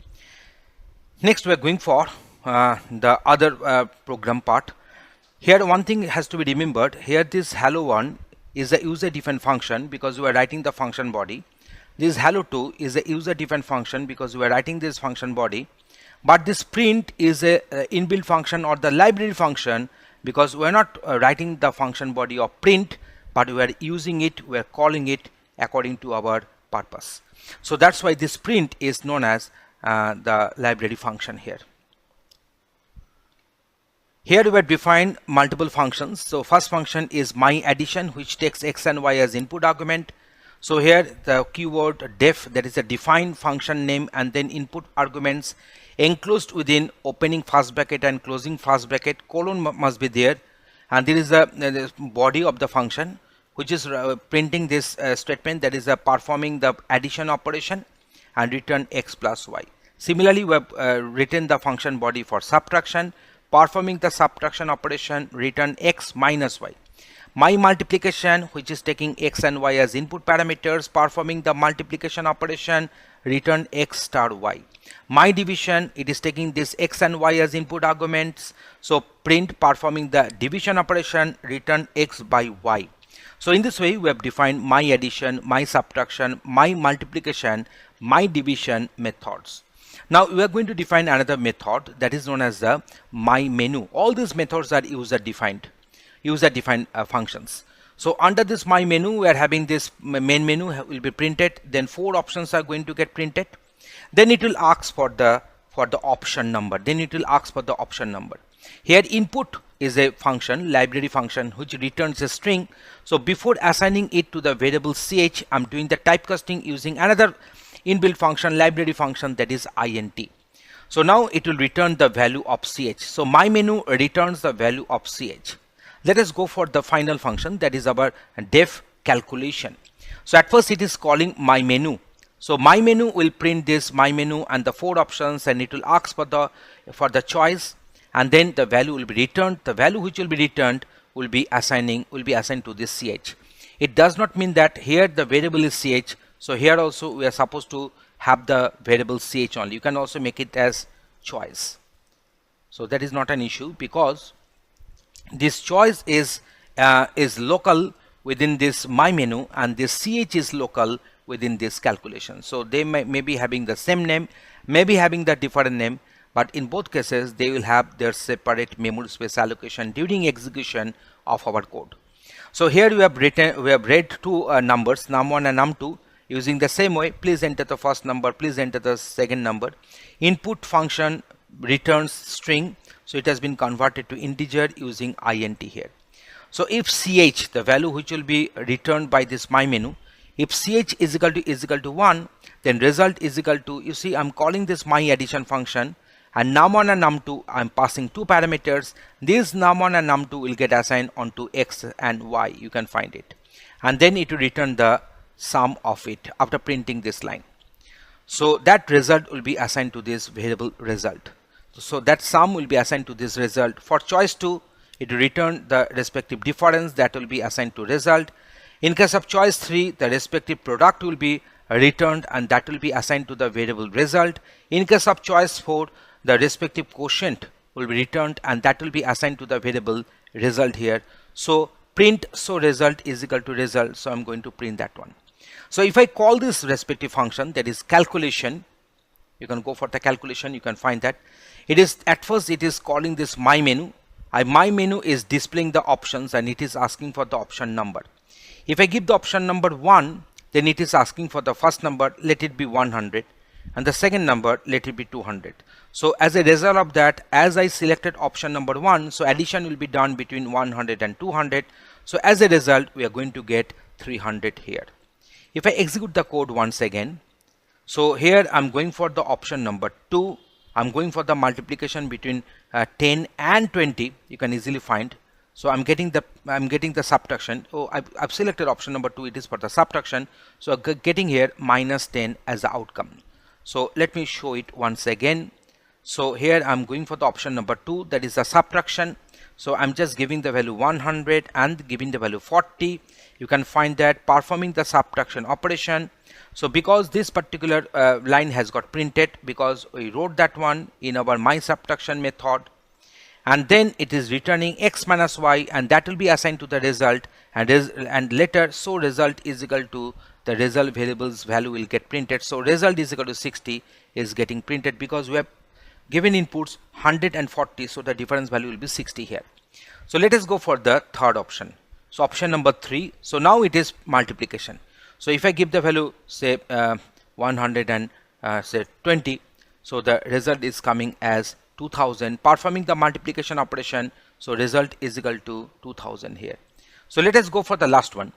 next we are going for the other program part. Here one thing has to be remembered. Here this hello1 is a user defined function because we are writing the function body. This hello2 is a user defined function because we are writing this function body. But this print is a inbuilt function or the library function because we are not writing the function body of print, but we are using it, we are calling it according to our purpose. So that's why this print is known as the library function here. Here we have defined multiple functions. So first function is my addition, which takes x and y as input argument. So here the keyword def, that is a defined function name, and then input arguments enclosed within opening first bracket and closing first bracket, colon must be there, and there is the body of the function which is printing this statement, that is performing the addition operation and return x plus y. Similarly we have written the function body for subtraction, performing the subtraction operation, return x minus y. My multiplication, which is taking x and y as input parameters, performing the multiplication operation, return x star y. My division, it is taking this x and y as input arguments, so print performing the division operation, return x by y. So in this way we have defined my addition, my subtraction, my multiplication, my division methods. Now we are going to define another method that is known as the my menu. All these methods are user defined functions. So under this my menu we are having this main menu will be printed, then 4 options are going to get printed, then it will ask for the option number, Here input is a function, library function, which returns a string. So before assigning it to the variable ch, I'm doing the typecasting using another inbuilt function, library function, that is int. So now it will return the value of ch. So my menu returns the value of ch. Let us go for the final function, that is our def calculation. So at first it is calling my menu. So my menu will print this my menu and the 4 options, and it will ask for the choice, and then the value will be returned. The value which will be returned will be assigned to this ch. It does not mean that here the variable is ch. So here also we are supposed to have the variable ch only. You can also make it as choice. So that is not an issue because this choice is local within this my menu, and this ch is local within this calculation. So they may be having the same name, maybe having the different name, but in both cases they will have their separate memory space allocation during execution of our code. So here we have read 2 numbers, num1 and num2. Using the same way, please enter the first number, please enter the second number. Input function returns string, so it has been converted to integer using int here. So if ch, the value which will be returned by this my menu, if ch is equal to 1, then result is equal to, you see I'm calling this my addition function, and num1 and num2 I'm passing two parameters. These num1 and num2 will get assigned onto x and y, you can find it, and then it will return the sum of it after printing this line. So that result will be assigned to this variable result. So that sum will be assigned to this result. For choice 2, it will return the respective difference that will be assigned to result. In case of choice 3, the respective product will be returned and that will be assigned to the variable result. In case of choice 4, the respective quotient will be returned and that will be assigned to the variable result here. So print so result is equal to result. So I'm going to print that one. So if I call this respective function, that is calculation, you can go for the calculation, you can find that it is at first it is calling this my menu. My menu is displaying the options and it is asking for the option number. If I give the option number 1, then it is asking for the first number, let it be 100, and the second number, let it be 200. So as a result of that, as I selected option number 1, so addition will be done between 100 and 200. So as a result, we are going to get 300 here. If I execute the code once again, so here I'm going for the option number 2. I'm going for the multiplication between 10 and 20. You can easily find. So I'm getting the subtraction. Oh, I've selected option number 2. It is for the subtraction. So I'm getting here minus 10 as the outcome. So let me show it once again. So here I'm going for the option number 2, that is the subtraction. So I'm just giving the value 100 and giving the value 40. You can find that performing the subtraction operation. So because this particular line has got printed, because we wrote that one in our my subtraction method, and then it is returning x minus y, and that will be assigned to the result, and later so result is equal to the result variables value will get printed. So result is equal to 60 is getting printed because we have given inputs 100 and 40, so the difference value will be 60 here. So let us go for the third option. So option number 3. So now it is multiplication. So if I give the value say 100 and say 20, so the result is coming as 2000, performing the multiplication operation. So result is equal to 2000 here. So let us go for the last one.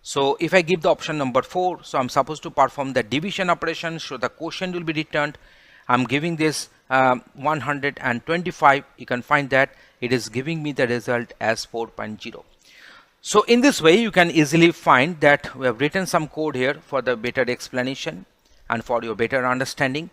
So if I give the option number 4, so I'm supposed to perform the division operation, so the quotient will be returned. I'm giving this 125. You can find that it is giving me the result as 4.0. So in this way, you can easily find that we have written some code here for the better explanation and for your better understanding.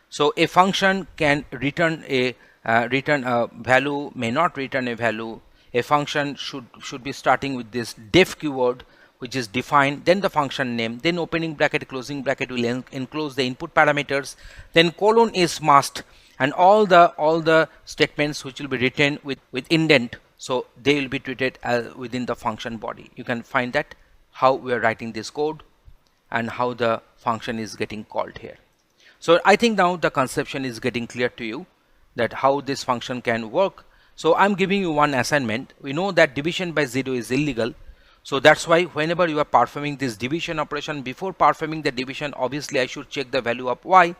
So a function can return a value, may not return a value. A function should be starting with this def keyword, which is defined, then the function name, then opening bracket, closing bracket will enclose the input parameters, then colon is must, and all the statements which will be written with indent, so they will be treated as within the function body. You can find that how we are writing this code and how the function is getting called here. So I think now the conception is getting clear to you that how this function can work. So I'm giving you one assignment. We know that division by 0 is illegal. So that's why whenever you are performing this division operation, before performing the division, obviously I should check the value of y.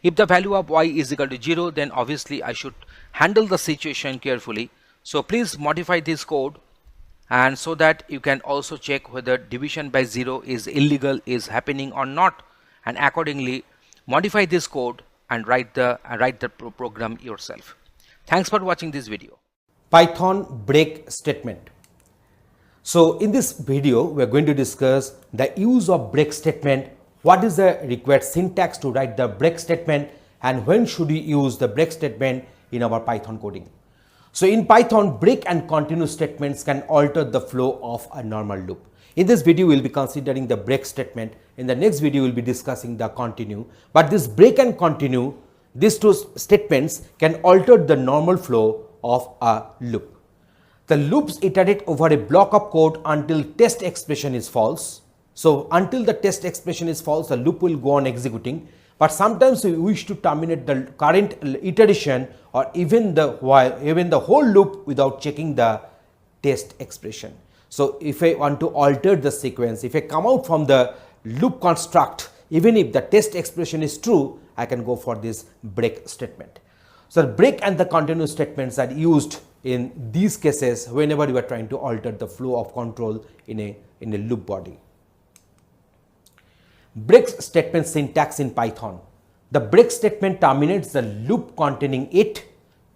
If the value of y is equal to 0, then obviously I should handle the situation carefully. So please modify this code, and so that you can also check whether division by 0 is illegal, is happening or not, and accordingly modify this code and write the program yourself. Thanks for watching this video. Python break statement. So in this video, we are going to discuss the use of break statement, what is the required syntax to write the break statement, and when should we use the break statement in our Python coding. So in Python, break and continue statements can alter the flow of a normal loop. In this video, we will be considering the break statement. In the next video, we will be discussing the continue. But this break and continue, these two statements can alter the normal flow of a loop. The loops iterate over a block of code until test expression is false. So until the test expression is false, the loop will go on executing. But sometimes we wish to terminate the current iteration or even the whole loop without checking the test expression. So if I want to alter the sequence, if I come out from the loop construct, even if the test expression is true, I can go for this break statement. So the break and the continue statements are used in these cases whenever you are trying to alter the flow of control in a loop body. Break statement syntax in Python. The break statement terminates the loop containing it.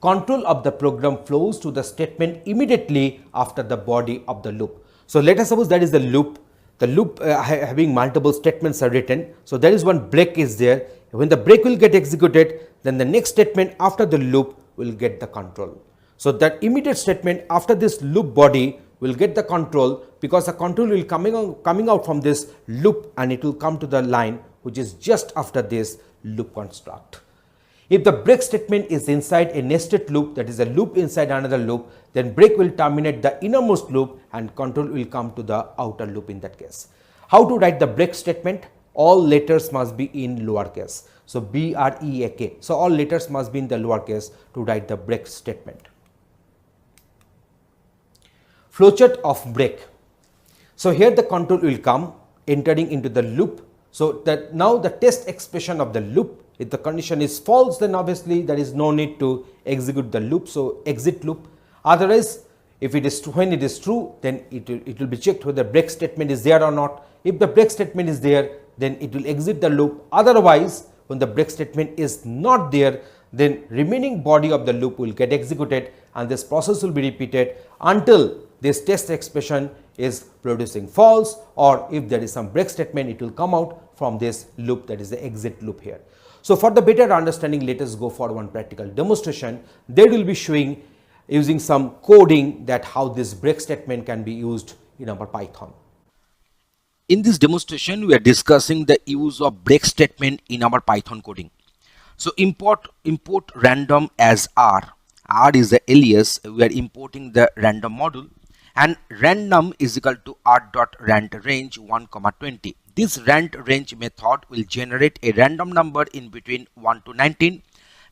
Control of the program flows to the statement immediately after the body of the loop. So let us suppose that is the loop. The loop having multiple statements are written. So there is one break is there. When the break will get executed, then the next statement after the loop will get the control. So that immediate statement after this loop body will get the control, because the control will coming out from this loop and it will come to the line which is just after this loop construct. If the break statement is inside a nested loop, that is a loop inside another loop, then break will terminate the innermost loop and control will come to the outer loop in that case. How to write the break statement? All letters must be in lowercase. So B-R-E-A-K. So all letters must be in the lowercase to write the break statement. Flowchart of break. So here the control will come entering into the loop. So that now the test expression of the loop, if the condition is false, then obviously there is no need to execute the loop. So exit loop. Otherwise, if it is when it is true, then it will be checked whether break statement is there or not. If the break statement is there, then it will exit the loop. Otherwise, when the break statement is not there, then remaining body of the loop will get executed and this process will be repeated until this test expression is producing false, or if there is some break statement, it will come out from this loop, that is the exit loop here. So for the better understanding, let us go for one practical demonstration. They will be showing using some coding that how this break statement can be used in our Python. In this demonstration, we are discussing the use of break statement in our Python coding. So import random as R. R is the alias. We are importing the random module, and random is equal to r.rand range 1, 20. This rand range method will generate a random number in between 1 to 19,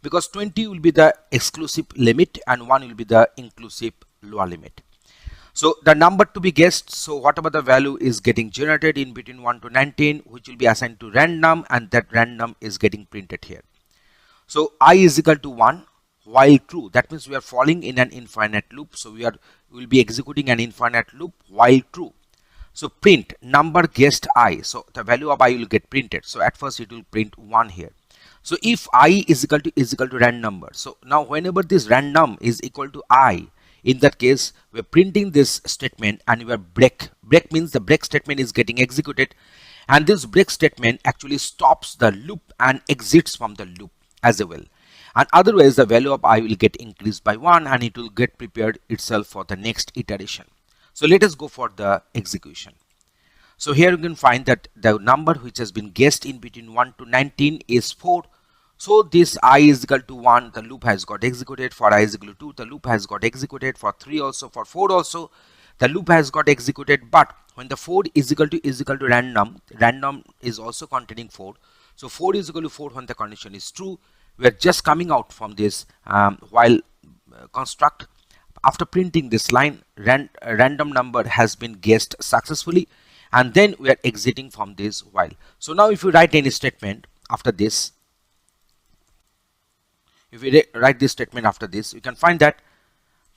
because 20 will be the exclusive limit and 1 will be the inclusive lower limit. So the number to be guessed, so whatever the value is getting generated in between 1 to 19, which will be assigned to random, and that random is getting printed here. So I is equal to 1 while true. That means we are falling in an infinite loop. So we will be executing an infinite loop while true. So print number guessed I. So the value of I will get printed. So at first it will print 1 here. So if I is equal to rand number. So now whenever this random is equal to I, in that case we are printing this statement and we are break. Break means the break statement is getting executed, and this break statement actually stops the loop and exits from the loop as well. And otherwise the value of I will get increased by 1 and it will get prepared itself for the next iteration. So let us go for the execution. So here you can find that the number which has been guessed in between 1 to 19 is 4. So this I is equal to 1, the loop has got executed. For I is equal to 2, the loop has got executed. For 3 also, for 4 also, the loop has got executed. But when the 4 is equal to random, random is also containing 4. So 4 is equal to 4 when the condition is true. We are just coming out from this while construct. After printing this line, random number has been guessed successfully, and then we are exiting from this while. So now if you write any statement after this, if we write this statement after this, you can find that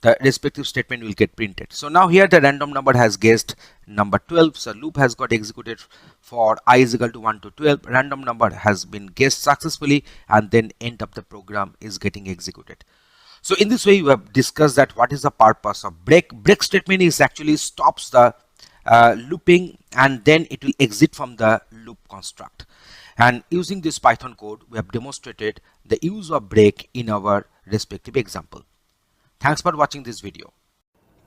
the respective statement will get printed. So now here the random number has guessed number 12. So loop has got executed for I is equal to 1 to 12. Random number has been guessed successfully, and then end of the program is getting executed. So in this way we have discussed that what is the purpose of break. Break statement is actually stops the looping, and then it will exit from the loop construct. And using this Python code, we have demonstrated the use of break in our respective example. Thanks for watching this video.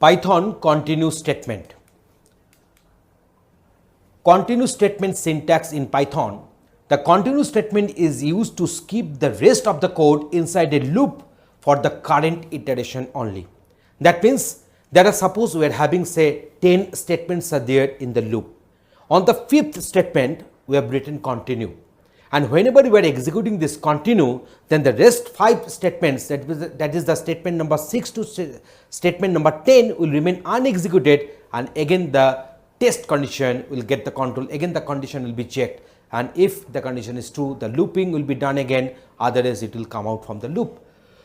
Python continue statement. Continue statement syntax in Python. The continue statement is used to skip the rest of the code inside a loop for the current iteration only. That means that suppose we are having say 10 statements are there in the loop. On the 5th statement we have written continue, and whenever we are executing this continue, then the rest 5 statements, that is the statement number 6 to statement number 10 will remain unexecuted, and again the test condition will get the control. Again the condition will be checked, and if the condition is true, the looping will be done again, otherwise it will come out from the loop.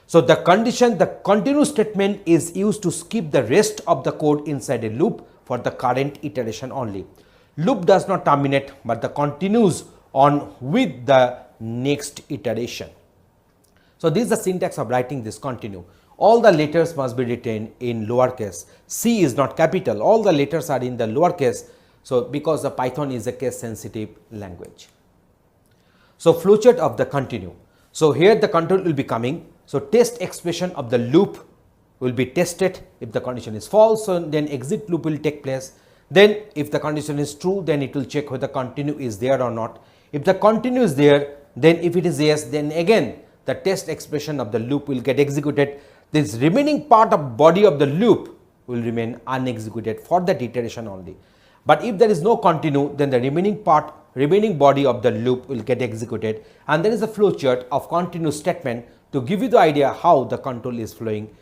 So the condition, the continue statement is used to skip the rest of the code inside a loop for the current iteration only. Loop does not terminate, but the continues on with the next iteration. So this is the syntax of writing this continue. All the letters must be written in lowercase. C is not capital. All the letters are in the lowercase. So because the Python is a case sensitive language. So flowchart of the continue. So here the control will be coming. So test expression of the loop will be tested. If the condition is false, so then exit loop will take place. Then if the condition is true, then it will check whether continue is there or not. If the continue is there, then if it is yes, then again the test expression of the loop will get executed. This remaining part of body of the loop will remain unexecuted for that iteration only. But if there is no continue, then the remaining body of the loop will get executed, and there is a flowchart of continue statement to give you the idea how the control is flowing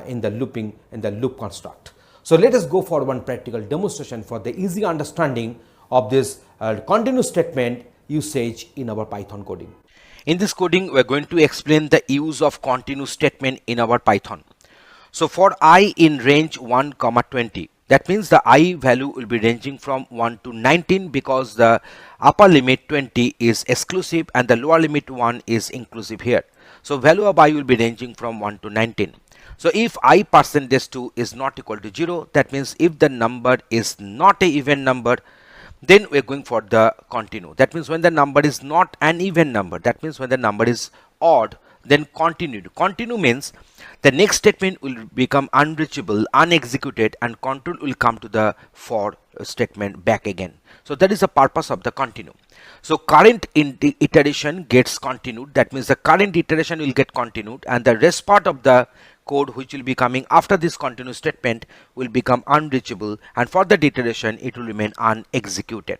in the loop construct. So let us go for one practical demonstration for the easy understanding of this continue statement usage in our Python coding. In this coding, we are going to explain the use of continue statement in our Python. So for I in range 1, 20, that means the I value will be ranging from 1 to 19 because the upper limit 20 is exclusive and the lower limit 1 is inclusive here. So value of I will be ranging from 1 to 19. So if I %2 is not equal to 0, that means if the number is not a even number, then we are going for the continue. That means when the number is not an even number, that means when the number is odd, then continue. Continue means the next statement will become unreachable, unexecuted, and control will come to the for statement back again. So that is the purpose of the continue. So current iteration gets continued. That means the current iteration will get continued, and the rest part of the code which will be coming after this continue statement will become unreachable, and for that iteration it will remain unexecuted.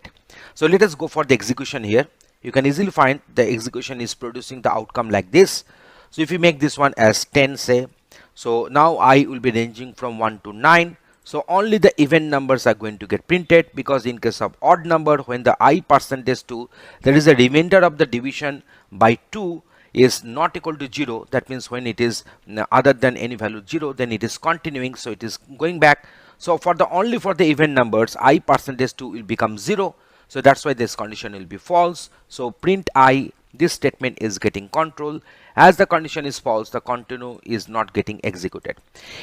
So let us go for the execution here. You can easily find the execution is producing the outcome like this. So if you make this one as 10, say, so now I will be ranging from 1 to 9. So only the even numbers are going to get printed, because in case of odd number, when the I %2, there is a remainder of the division by 2 is not equal to 0. That means when it is other than any value 0, then it is continuing, so it is going back. So for the only for the even numbers, I %2 will become 0. So that's why this condition will be false. So print I, this statement is getting control. As the condition is false, the continue is not getting executed.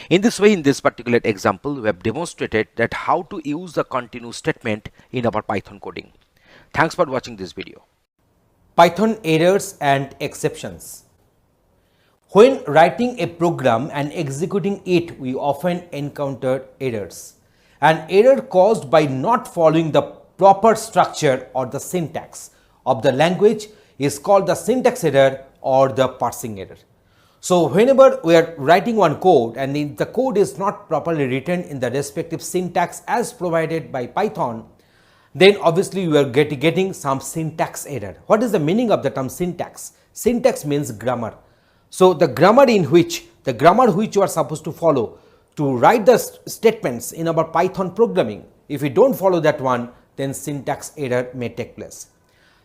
In this way, in this particular example, we have demonstrated that how to use the continue statement in our Python coding. Thanks for watching this video. Python errors and exceptions. When writing a program and executing it, we often encounter errors. An error caused by not following the proper structure or the syntax of the language is called the syntax error or the parsing error. So whenever we are writing one code and if the code is not properly written in the respective syntax as provided by Python, then obviously you are getting some syntax error. What is the meaning of the term syntax? Syntax means grammar. So the grammar which you are supposed to follow to write the statements in our Python programming, if you don't follow that one, then syntax error may take place.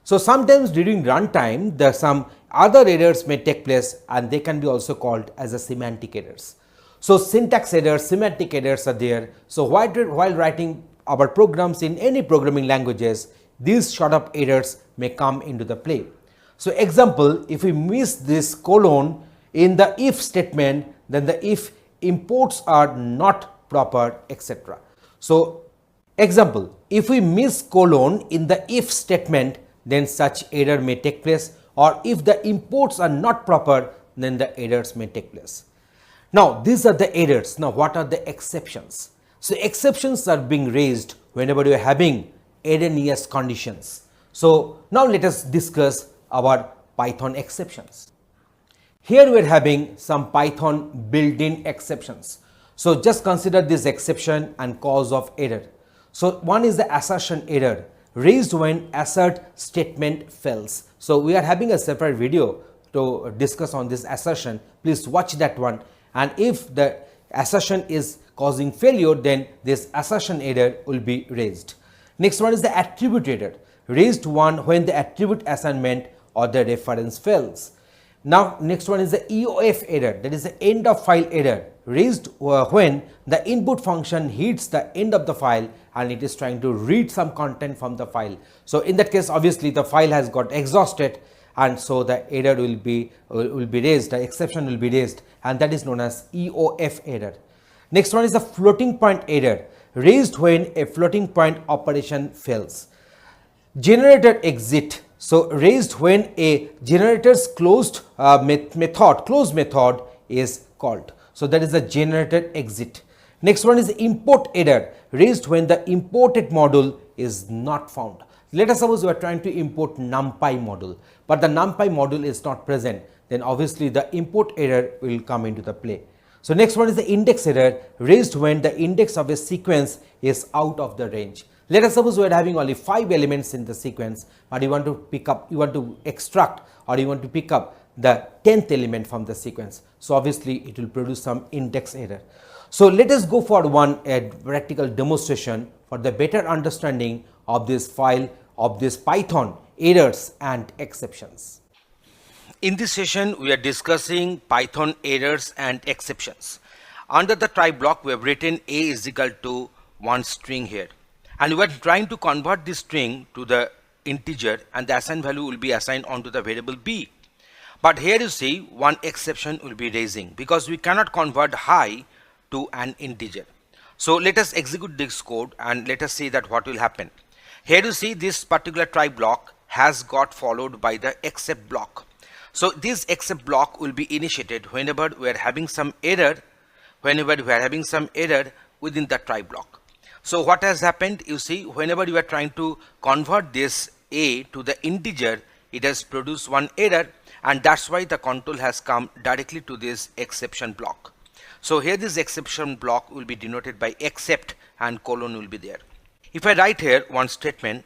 So sometimes during runtime, some other errors may take place, and they can be also called as a semantic errors. So syntax errors, semantic errors are there. So while writing our programs in any programming languages, these sort of errors may come into the play. So example, if we miss this colon in the if statement, then the if imports are not proper, etc. So example, if we miss colon in the if statement, then such error may take place, or if the imports are not proper, then the errors may take place. Now these are the errors. Now what are the exceptions? So exceptions are being raised whenever you are having erroneous conditions. So now let us discuss our Python exceptions. Here we are having some Python built-in exceptions. So just consider this exception and cause of error. So one is the assertion error raised when assert statement fails. So we are having a separate video to discuss on this assertion. Please watch that one. And if the assertion is causing failure, then this assertion error will be raised. Next one is the attribute error, raised one when the attribute assignment or the reference fails. Now next one is the EOF error, that is the end of file error, raised when the input function hits the end of the file and it is trying to read some content from the file. So in that case, obviously the file has got exhausted and so the error will be raised, the exception will be raised, and that is known as EOF error. Next one is the floating point error, raised when a floating point operation fails. Generator exit, so raised when a generator's closed method is called. So that is the generator exit. Next one is import error, raised when the imported module is not found. Let us suppose we are trying to import NumPy module, but the NumPy module is not present, then obviously the import error will come into the play. So next one is the index error, raised when the index of a sequence is out of the range. Let us suppose we are having only 5 elements in the sequence, but you want to extract, or you want to pick up the 10th element from the sequence. So obviously it will produce some index error. So let us go for one practical demonstration for the better understanding of this file, of this Python errors and exceptions. In this session, we are discussing Python errors and exceptions. Under the try block, we have written a is equal to one string here. And we are trying to convert this string to the integer, and the assigned value will be assigned onto the variable b. But here you see one exception will be raising because we cannot convert high to an integer. So let us execute this code and let us see that what will happen. Here you see this particular try block has got followed by the except block. So this except block will be initiated whenever we are having some error, within the try block. So what has happened, you see, whenever you are trying to convert this a to the integer, it has produced one error, and that's why the control has come directly to this exception block. So here this exception block will be denoted by except, and colon will be there. If I write here one statement,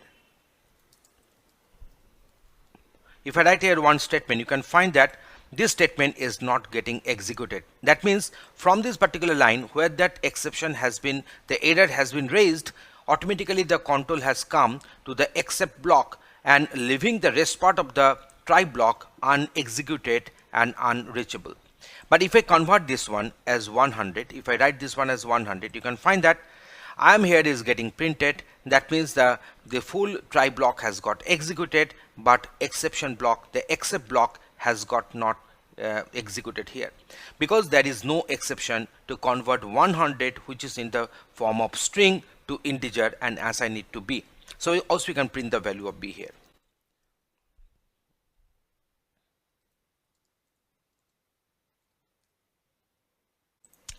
you can find that this statement is not getting executed. That means from this particular line where that exception has been, the error has been raised, automatically the control has come to the except block and leaving the rest part of the try block unexecuted and unreachable. But if I convert this one as 100, if I write this one as 100, you can find that I am here is getting printed. That means the full try block has got executed, but exception block, the except block has got not executed here, because there is no exception to convert 100, which is in the form of string, to integer and assign it to b. So also we can print the value of b here.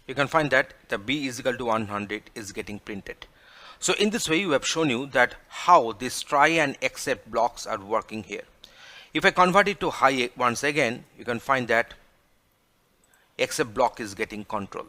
You can find that the b is equal to 100 is getting printed. So in this way we have shown you that how this try and except blocks are working here. If I convert it to high once again, you can find that except block is getting control.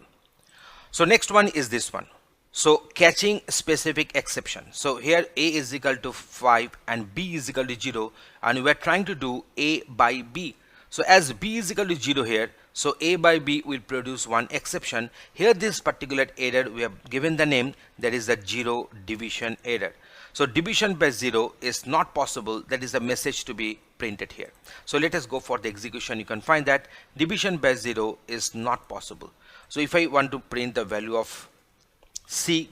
So next one is this one. So catching specific exception. So here a is equal to 5 and b is equal to 0, and we are trying to do a by b. So as b is equal to 0 here, so a by b will produce one exception. Here this particular error we have given the name, that is the 0 division error. So division by 0 is not possible, that is the message to be printed here. So let us go for the execution. You can find that division by 0 is not possible. So if I want to print the value of c,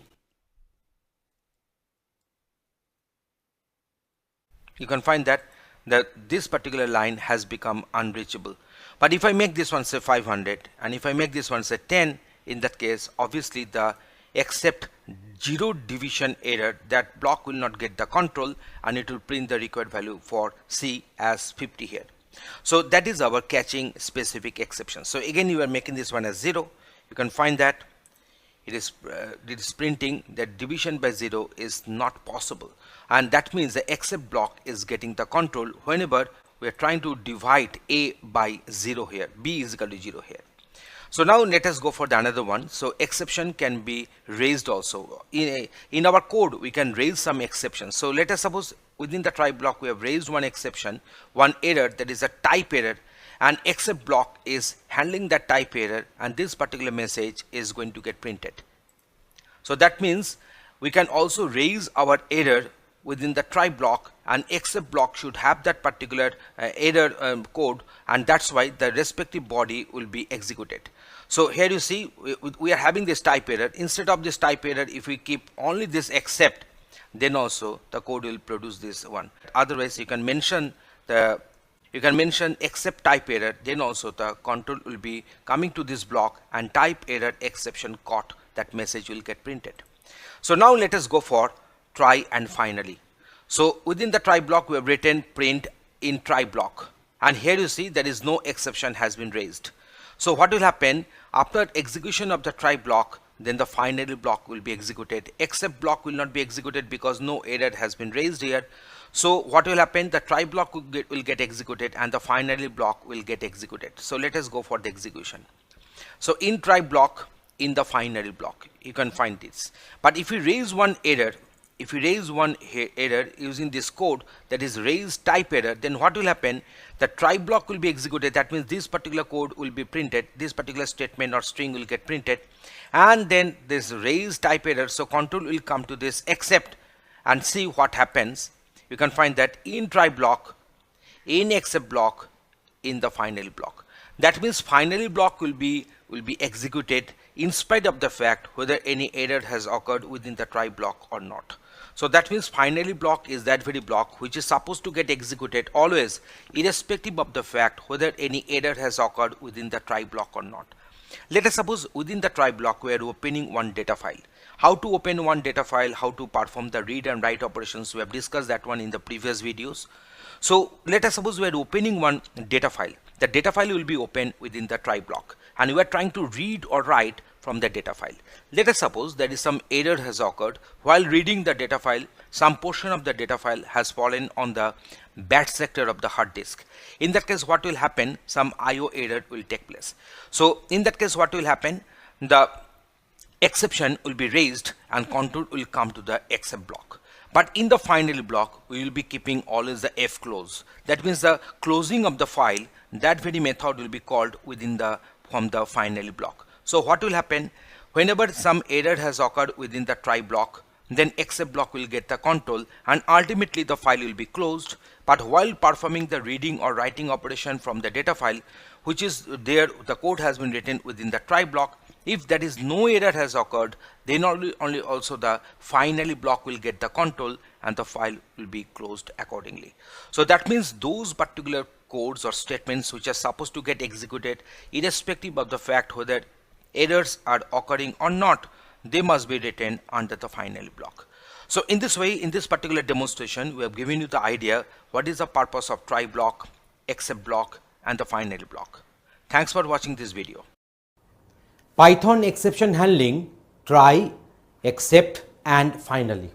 you can find that this particular line has become unreachable. But if I make this one say 500 and if I make this one say 10, in that case obviously the except 0 division error, that block will not get the control and it will print the required value for c as 50 here. So that is our catching specific exception. So again you are making this one as 0. You can find that it is printing that division by 0 is not possible, and that means the except block is getting the control whenever we are trying to divide a by 0 here, b is equal to 0 here. So now let us go for the another one. So exception can be raised also. In our code we can raise some exceptions. So let us suppose within the try block we have raised one exception, one error, that is a type error, and except block is handling that type error, and this particular message is going to get printed. So that means we can also raise our error within the try block, and except block should have that particular error code, and that's why the respective body will be executed. So here you see we are having this type error. Instead of this type error, if we keep only this except, then also the code will produce this one. Otherwise you can mention the you can mention except type error, then also the control will be coming to this block and type error exception caught, that message will get printed. So now let us go for try and finally. So within the try block we have written print in try block, and here you see there is no exception has been raised. So what will happen after execution of the try block, then the finally block will be executed. Except block will not be executed because no error has been raised here. So what will happen, the try block will get executed and the finally block will get executed. So let us go for the execution. So in try block, in the finally block, you can find this. But if you raise one error, if you raise one error using this code, that is raise type error, then what will happen, the try block will be executed. That means this particular code will be printed, this particular statement or string will get printed, and then this raise type error, so control will come to this except and see what happens. You can find that in try block, in except block, in the finally block. That means finally block will be executed in spite of the fact whether any error has occurred within the try block or not. So that means finally block is that very block which is supposed to get executed always, irrespective of the fact whether any error has occurred within the try block or not. Let us suppose within the try block we are opening one data file. How to open one data file, how to perform the read and write operations, we have discussed that one in the previous videos. So let us suppose we are opening one data file. The data file will be open within the try block and we are trying to read or write from the data file. Let us suppose there is some error has occurred while reading the data file. Some portion of the data file has fallen on the bad sector of the hard disk. In that case what will happen, some IO error will take place. So in that case what will happen, the exception will be raised and control will come to the except block. But in the finally block we will be keeping always the F close. That means the closing of the file, that very method will be called within the from the finally block. So what will happen, whenever some error has occurred within the try block, then except block will get the control and ultimately the file will be closed. But while performing the reading or writing operation from the data file, which is there, the code has been written within the try block, if that is no error has occurred, then only also the finally block will get the control and the file will be closed accordingly. So that means those particular codes or statements which are supposed to get executed irrespective of the fact whether errors are occurring or not, they must be written under the finally block. So in this way, in this particular demonstration, we have given you the idea what is the purpose of try block, except block and the finally block. Thanks for watching this video. Python exception handling, try, except and finally.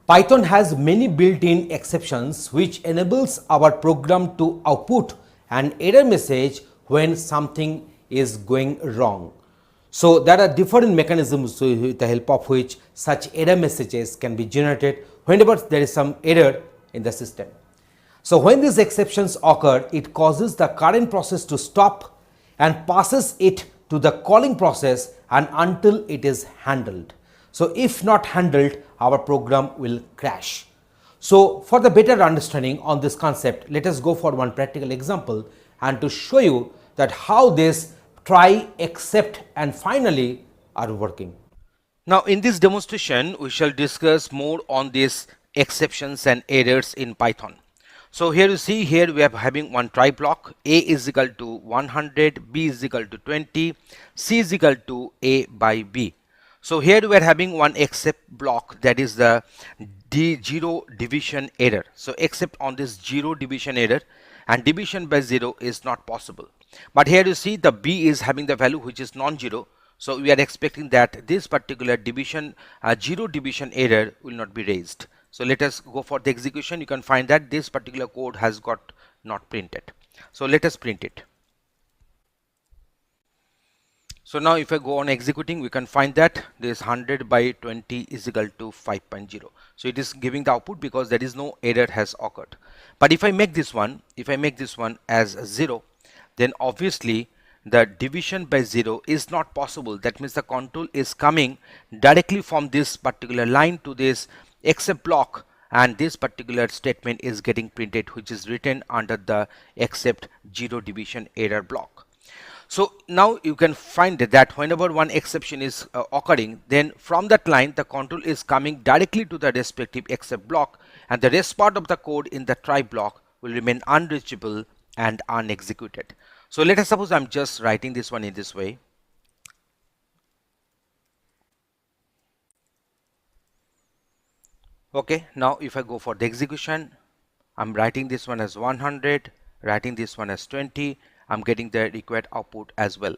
Python has many built-in exceptions which enables our program to output an error message when something is going wrong. So there are different mechanisms with the help of which such error messages can be generated whenever there is some error in the system. So when these exceptions occur, it causes the current process to stop and passes it to the calling process and until it is handled. So if not handled, our program will crash. So for the better understanding on this concept, let us go for one practical example and to show you that how this try, except and finally are working. Now in this demonstration we shall discuss more on these exceptions and errors in Python. So here you see, here we are having one try block, a is equal to 100, b is equal to 20, c is equal to a by b. So here we are having one except block, that is the zero division error. So except on this zero division error, and division by 0 is not possible. But here you see the b is having the value which is non-zero. So we are expecting that this particular division, zero division error will not be raised. So let us go for the execution. You can find that this particular code has got not printed. So let us print it. So now if I go on executing, we can find that this 100 by 20 is equal to 5.0. So it is giving the output because there is no error has occurred. But if I make this one, as 0, then obviously the division by 0 is not possible. That means the control is coming directly from this particular line to this except block, and this particular statement is getting printed, which is written under the except zero division error block. So now you can find that whenever one exception is occurring, then from that line the control is coming directly to the respective except block and the rest part of the code in the try block will remain unreachable and unexecuted. So let us suppose I'm just writing this one in this way. Okay, now if I go for the execution, I'm writing this one as 100, writing this one as 20. I'm getting the required output as well.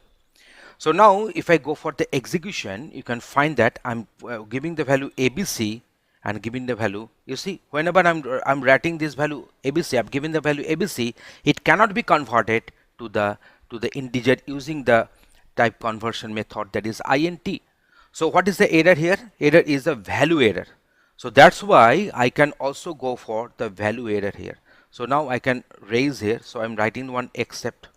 So now if I go for the execution, you can find that I'm giving the value ABC and giving the value, you see, whenever I'm writing this value ABC, I'm giving the value ABC, it cannot be converted to the integer using the type conversion method, that is int. So what is the error here? Error is a value error. So that's why I can also go for the value error here. So now I can raise here. So I'm writing one except.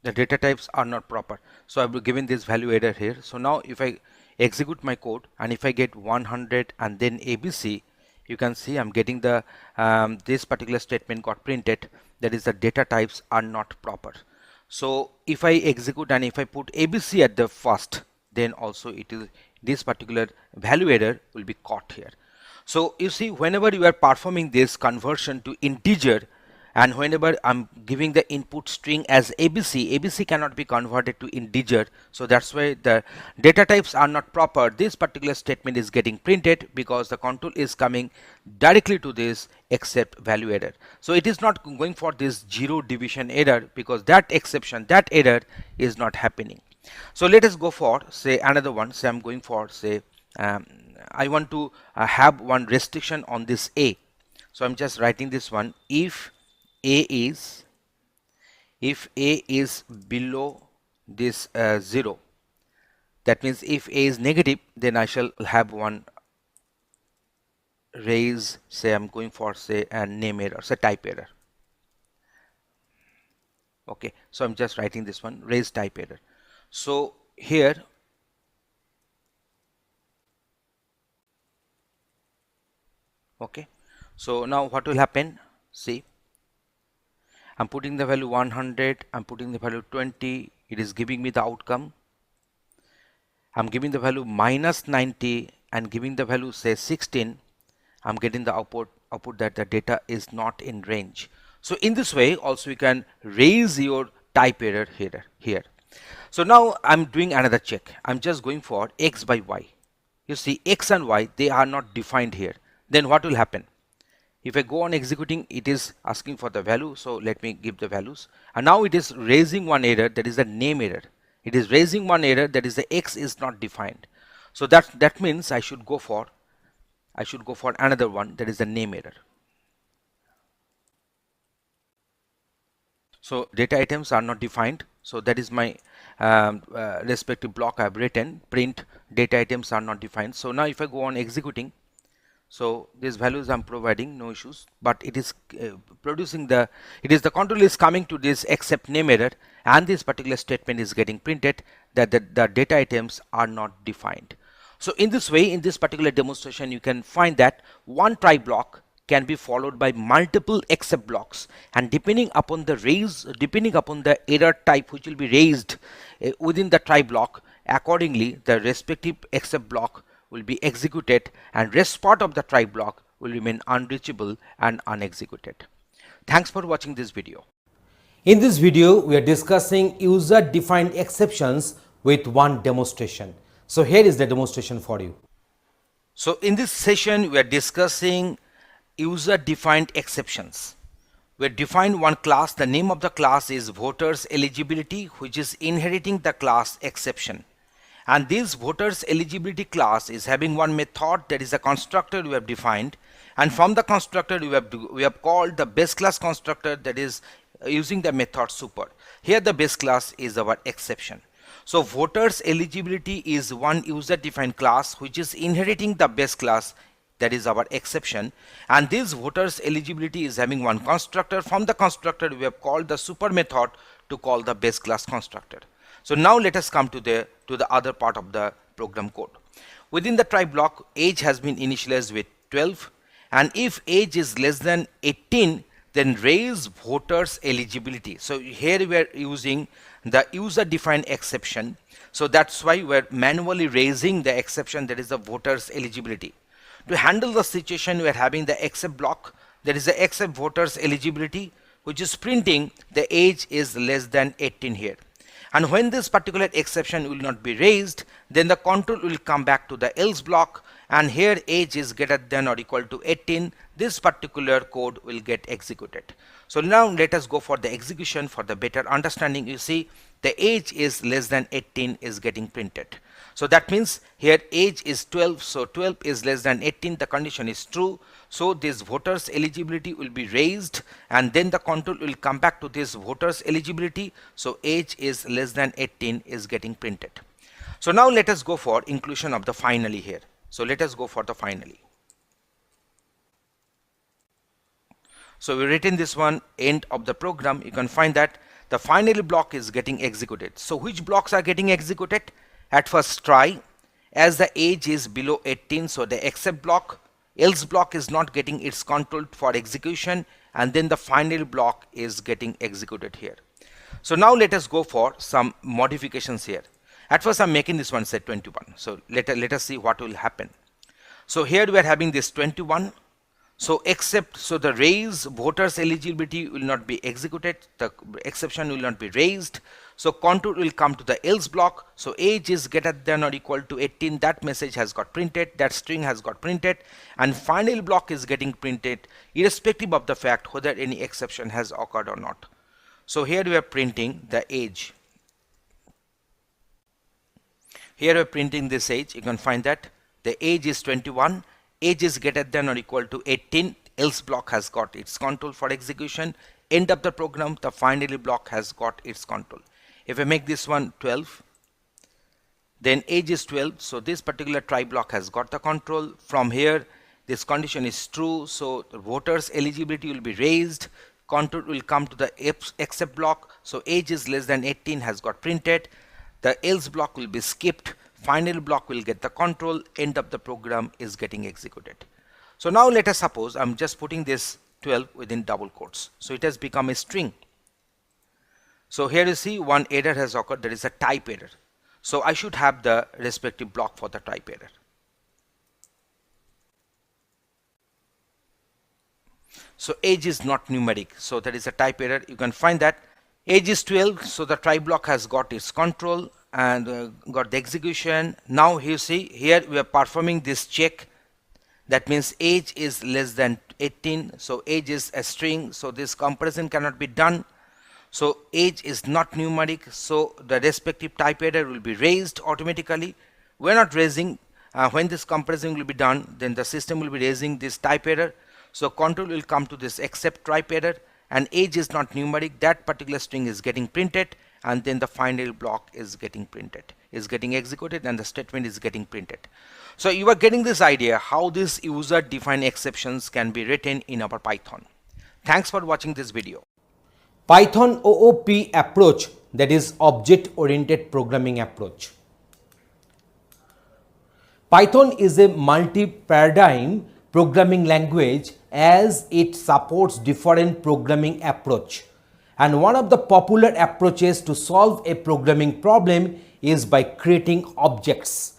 The data types are not proper. So I've given this value error here. So now if I execute my code and if I get 100 and then ABC, you can see I'm getting the this particular statement got printed, that is the data types are not proper. So if I execute and if I put ABC at the first, then also it is this particular value error will be caught here. So you see, whenever you are performing this conversion to integer, and whenever I'm giving the input string as ABC, ABC cannot be converted to integer. So that's why the data types are not proper. This particular statement is getting printed because the control is coming directly to this except value error. So it is not going for this zero division error because that exception, that error is not happening. So let us go for say another one. Say I'm going for say I want to have one restriction on this A. So I'm just writing this one. If A is below this 0, that means if A is negative, then I shall have one raise, say I'm going for say a name error, say type error. Okay, so I'm just writing this one, raise type error. So here okay, so now what will happen? See, I'm putting the value 100, I'm putting the value 20, it is giving me the outcome. I'm giving the value minus 90 and giving the value say 16, I'm getting the output that the data is not in range. So in this way also you can raise your type error here. So now I'm doing another check. I'm just going for x by y. You see, x and y, they are not defined here. Then what will happen? If I go on executing, it is asking for the value. So let me give the values. And now it is raising one error, that is the name error. It is raising one error, that is the x is not defined. So that means I should go for another one, that is the name error. So data items are not defined. So that is my respective block I have written, print data items are not defined. So now if I go on executing, so these values I'm providing, no issues, but it is producing the control is coming to this except name error, and this particular statement is getting printed that the data items are not defined. So in this way, in this particular demonstration, you can find that one try block can be followed by multiple except blocks, and depending upon the error type which will be raised within the try block, accordingly the respective except block will be executed and rest part of the try block will remain unreachable and unexecuted. Thanks for watching this video. In this video, we are discussing user-defined exceptions with one demonstration. So here is the demonstration for you. So in this session, we are discussing user-defined exceptions. We define one class. The name of the class is voters eligibility, which is inheriting the class exception. And this voters eligibility class is having one method, that is a constructor we have defined, and from the constructor we have called the base class constructor, that is using the method super. Here the base class is our exception. So voters eligibility is one user defined class which is inheriting the base class, that is our exception, and this voters eligibility is having one constructor. From the constructor we have called the super method to call the base class constructor. So now let us come to the other part of the program code. Within the try block, age has been initialized with 12, and if age is less than 18, then raise voters eligibility. So here we are using the user defined exception. So that's why we're manually raising the exception, that is the voters eligibility. To handle the situation, we are having the except block, that is the except voters eligibility, which is printing the age is less than 18 here. And when this particular exception will not be raised, then the control will come back to the else block, and here age is greater than or equal to 18. This particular code will get executed. So now let us go for the execution for the better understanding. You see the age is less than 18 is getting printed. So that means here age is 12, so 12 is less than 18, the condition is true. So this voters eligibility will be raised, and then the control will come back to this voters eligibility. So age is less than 18 is getting printed. So now let us go for inclusion of the finally here. So let us go for the finally. So we written this one end of the program. You can find that the finally block is getting executed. So which blocks are getting executed? At first try, as the age is below 18, so the except block, else block is not getting its control for execution, and then the final block is getting executed here. So now let us go for some modifications here. At first I'm making this one set 21. So let us see what will happen. So here we are having this 21. So except, so the raise voters eligibility will not be executed, the exception will not be raised. So control will come to the else block. So age is greater than or equal to 18. That message has got printed, that string has got printed, and final block is getting printed irrespective of the fact whether any exception has occurred or not. So here we are printing the age. Here we are printing this age. You can find that the age is 21. Age is greater than or equal to 18, else block has got its control for execution. End of the program, the finally block has got its control. If I make this one 12, then age is 12, so this particular try block has got the control. From here, this condition is true, so the voters eligibility will be raised, control will come to the except block, so age is less than 18 has got printed, the else block will be skipped, final block will get the control, end of the program is getting executed. So now let us suppose I'm just putting this 12 within double quotes, so it has become a string. So here you see one error has occurred, that is a type error. So I should have the respective block for the type error. So age is not numeric, so that is a type error. You can find that age is 12, so the try block has got its control and got the execution. Now you see here we are performing this check, that means age is less than 18, so age is a string, so this comparison cannot be done. So age is not numeric, so the respective type error will be raised automatically. We are not raising, when this comparison will be done, then the system will be raising this type error. So control will come to this except type error, and age is not numeric, that particular string is getting printed, and then the final block is getting printed, is getting executed, and the statement is getting printed. So you are getting this idea how these user defined exceptions can be written in our Python. Thanks for watching this video. Python OOP approach, that is object oriented programming approach. Python is a multi-paradigm programming language as it supports different programming approach. And one of the popular approaches to solve a programming problem is by creating objects.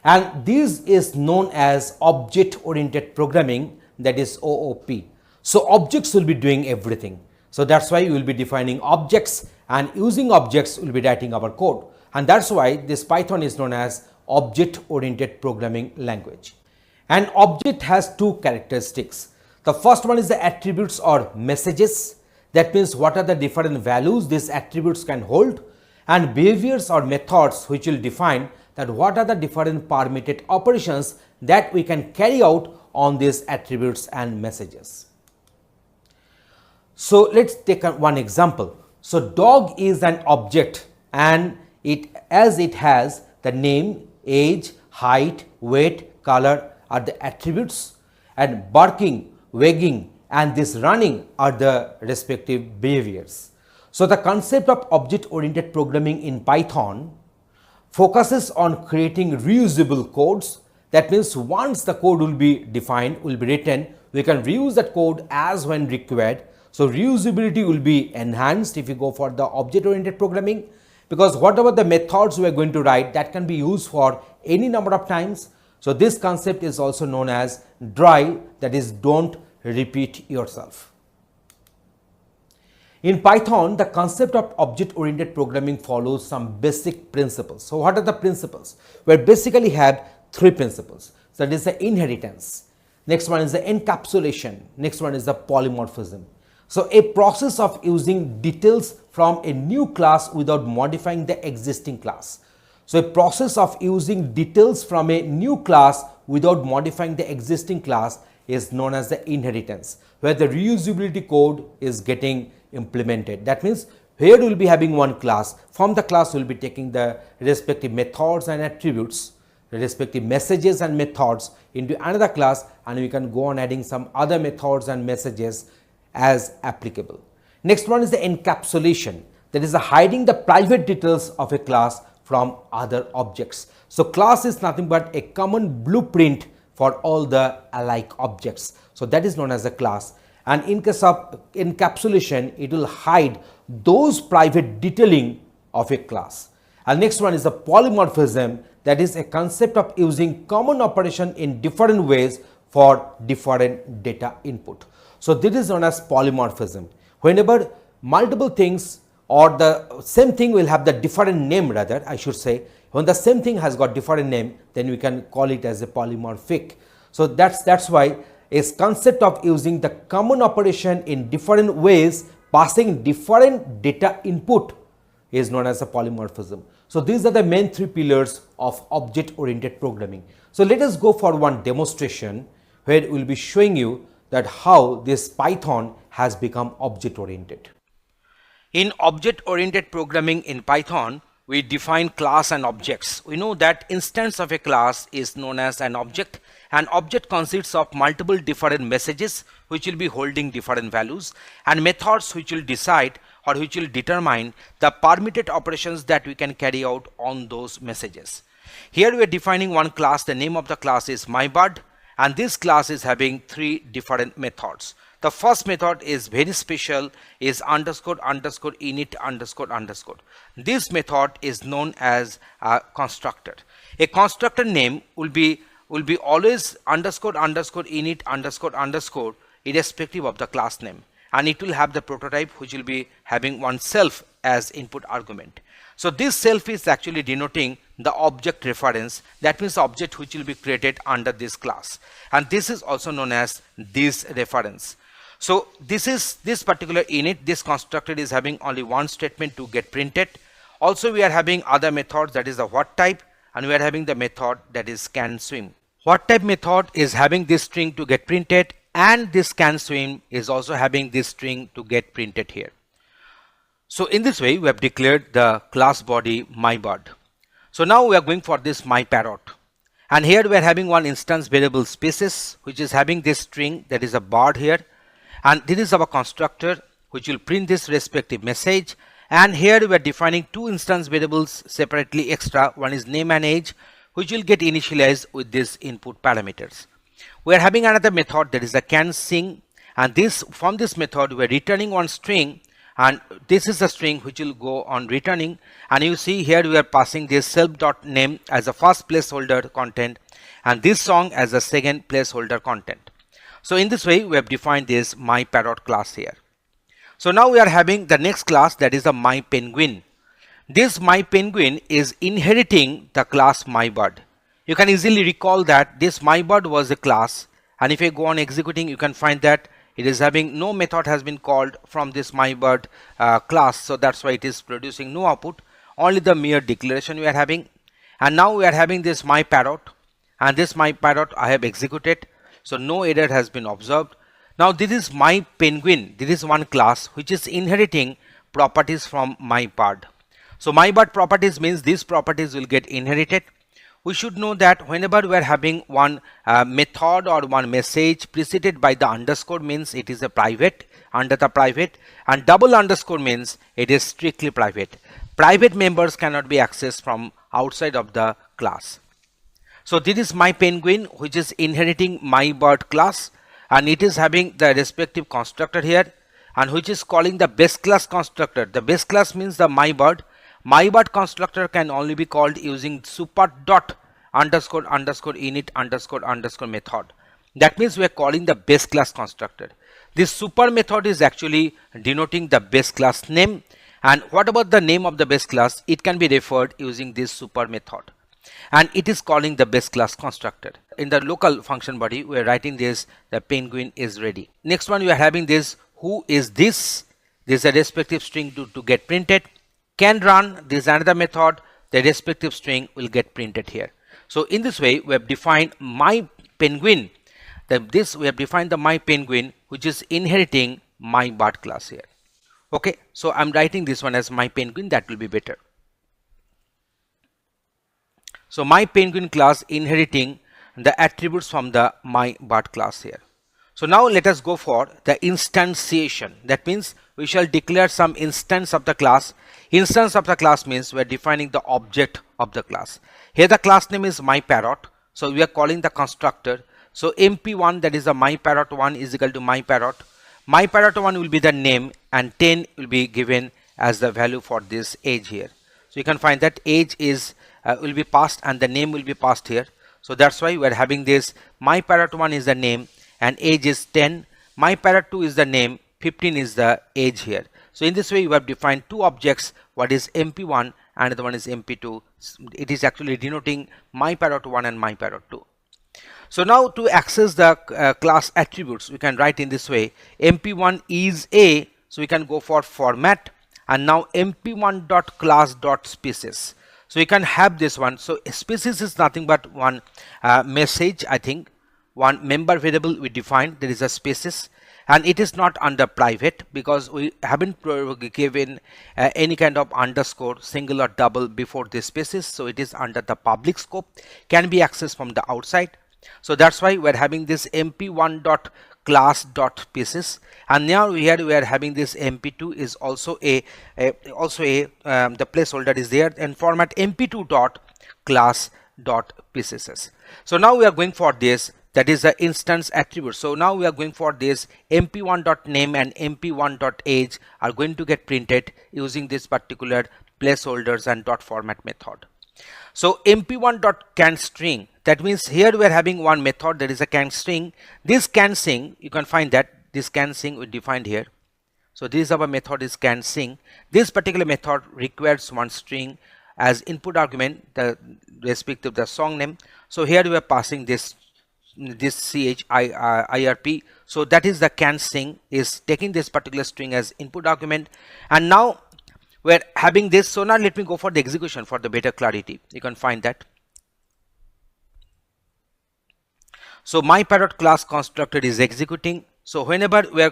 And this is known as object oriented programming, that is OOP. So objects will be doing everything. So that's why we will be defining objects, and using objects we will be writing our code. And that's why this Python is known as object oriented programming language. An object has two characteristics. The first one is the attributes or messages. That means what are the different values these attributes can hold, and behaviors or methods which will define that what are the different permitted operations that we can carry out on these attributes and messages. So let's take one example. So dog is an object, and it has the name, age, height, weight, color are the attributes, and barking, wagging and this running are the respective behaviors. So the concept of object oriented programming in Python focuses on creating reusable codes. That means once the code will be defined, will be written, we can reuse that code as when required. So reusability will be enhanced if you go for the object-oriented programming, because whatever the methods we are going to write, that can be used for any number of times. So this concept is also known as DRY, that is don't repeat yourself. In Python, the concept of object-oriented programming follows some basic principles. So what are the principles? We basically have three principles. So that is the inheritance. Next one is the encapsulation. Next one is the polymorphism. So a process of using details from a new class without modifying the existing class. So a process of using details from a new class without modifying the existing class is known as the inheritance, where the reusability code is getting implemented. That means here we will be having one class. From the class we will be taking the respective methods and attributes, the respective messages and methods into another class, and we can go on adding some other methods and messages as applicable. Next one is the encapsulation, that is the hiding the private details of a class from other objects. So class is nothing but a common blueprint for all the alike objects. So that is known as a class. And in case of encapsulation, it will hide those private detailing of a class. And next one is the polymorphism, that is a concept of using common operation in different ways for different data input. So this is known as polymorphism. Whenever multiple things or the same thing will have the different name, rather I should say, when the same thing has got different name, then we can call it as a polymorphic. So that's why a concept of using the common operation in different ways, passing different data input, is known as a polymorphism. So these are the main three pillars of object-oriented programming. So let us go for one demonstration where we will be showing you that how this Python has become object-oriented. In object-oriented programming in Python, we define class and objects. We know that instance of a class is known as an object. An object consists of multiple different messages which will be holding different values, and methods which will decide or which will determine the permitted operations that we can carry out on those messages. Here we are defining one class. The name of the class is mybird, and this class is having three different methods. The first method is very special, is underscore underscore init underscore underscore. This method is known as a constructor. A constructor name will be always underscore underscore init underscore underscore irrespective of the class name, and it will have the prototype which will be having one self as input argument. So this self is actually denoting the object reference, that means the object which will be created under this class, and this is also known as this reference. So this particular init, this constructor is having only one statement to get printed. Also we are having other methods, that is the what type, and we are having the method that is scan swim. What type method is having this string to get printed, and this scan swim is also having this string to get printed here. So in this way we have declared the class body mybird. So now we are going for this myparrot, and here we are having one instance variable species which is having this string, that is a bird here, and this is our constructor which will print this respective message. And here we are defining two instance variables separately extra. One is name and age, which will get initialized with these input parameters. We are having another method, that is the can sing, and from this method we are returning one string, and this is the string which will go on returning. And you see here we are passing this self.name as a first placeholder content and this song as a second placeholder content. So in this way we have defined this myparrot class here. So now we are having the next class, that is the mypenguin. This mypenguin is inheriting the class mybird. You can easily recall that this mybird was a class, and if you go on executing you can find that it is having no method has been called from this mybird class. So that's why it is producing no output, only the mere declaration we are having. And now we are having this myparrot, and this myparrot I have executed, so no error has been observed. Now this is mypenguin. This is one class which is inheriting properties from mybird. So mybird properties means these properties will get inherited. We should know that whenever we are having one method or one message preceded by the underscore means it is a private, under the private, and double underscore means it is strictly private. Private members cannot be accessed from outside of the class. So this is mypenguin which is inheriting mybird class, and it is having the respective constructor here, and which is calling the base class constructor. The base class means the mybird. Mybird constructor can only be called using super dot underscore underscore init underscore underscore method. That means we are calling the base class constructor. This super method is actually denoting the base class name, and what about the name of the base class? It can be referred using this super method, and it is calling the base class constructor. In the local function body, we are writing this: the penguin is ready. Next one, we are having this: who is this? This is a respective string to get printed. Can run, this is another method. The respective string will get printed here. So in this way, we have defined my penguin. We have defined the my penguin, which is inheriting my bird class here. Okay, so I'm writing this one as my penguin. That will be better. So my penguin class inheriting the attributes from the my bird class here. So now let us go for the instantiation. That means we shall declare some instance of the class. Instance of the class means we are defining the object of the class. Here the class name is my parrot. So we are calling the constructor. So mp1, that is the my parrot 1, is equal to my parrot. My parrot 1 will be the name, and 10 will be given as the value for this age here. So you can find that age is will be passed and the name will be passed here. So that's why we are having this: my parrot 1 is the name and age is 10. My parrot 2 is the name, 15 is the age here. So in this way you have defined two objects. One is mp1 and the one is mp2. It is actually denoting my parrot 1 and my parrot 2. So now to access the class attributes, we can write in this way: mp1 is a. So we can go for format, and now mp1.class.species. So you can have this one. So species is nothing but one message, I think, one member variable we defined. There is a species, and it is not under private because we haven't given any kind of underscore, single or double before this species. So it is under the public scope, can be accessed from the outside. So that's why we're having this mp1.class.pieces, and now here we are having this mp2 is also the placeholder is there, and format mp2.class.pieces. So now we are going for this, that is the instance attribute. So now we are going for this: mp1.name and mp1.age are going to get printed using this particular placeholders and dot format method. So mp1.canString, that means here we are having one method, that is a canString. This canSing, you can find that this canSing we defined here. So this is our method is canSing. This particular method requires one string as input argument, the respective the song name. So here we are passing this chirp. So that is the canSing is taking this particular string as input argument, and now we're having this. So now let me go for the execution for the better clarity. You can find that. So my parrot class constructor is executing. So whenever we're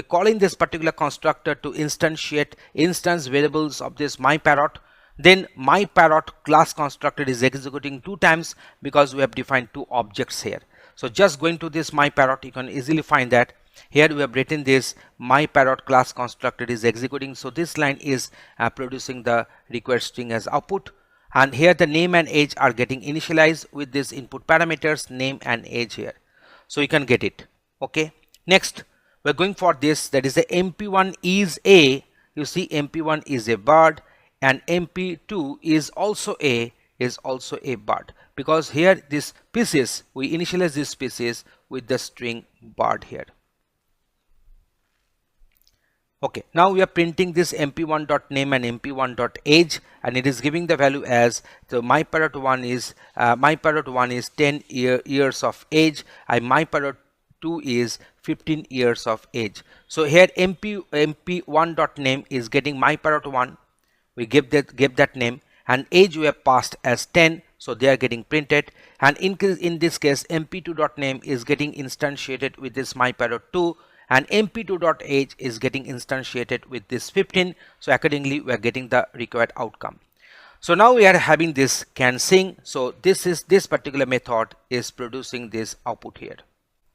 calling this particular constructor to instantiate instance variables of this my parrot, then my parrot class constructor is executing 2 times because we have defined 2 objects here. So just going to this my parrot, you can easily find that here we have written this: my parrot class constructor is executing. So this line is producing the required string as output, and here the name and age are getting initialized with this input parameters name and age here. So you can get it. Okay, next we're going for this, that is the mp1 is a. You see mp1 is a bird and mp2 is also a bird, because here this species we initialize this species with the string bird here. Okay, now we are printing this mp1.name and mp1.age, and it is giving the value as, so my parrot 1 is 10 years of age, and my parrot 2 is 15 years of age. So here mp1.name is getting my parrot 1, we give that name, and age we have passed as 10, so they are getting printed. And in this case mp2.name is getting instantiated with this my parrot 2, and mp2.age is getting instantiated with this 15. So accordingly we are getting the required outcome. So now we are having this canSing. So this particular method is producing this output here.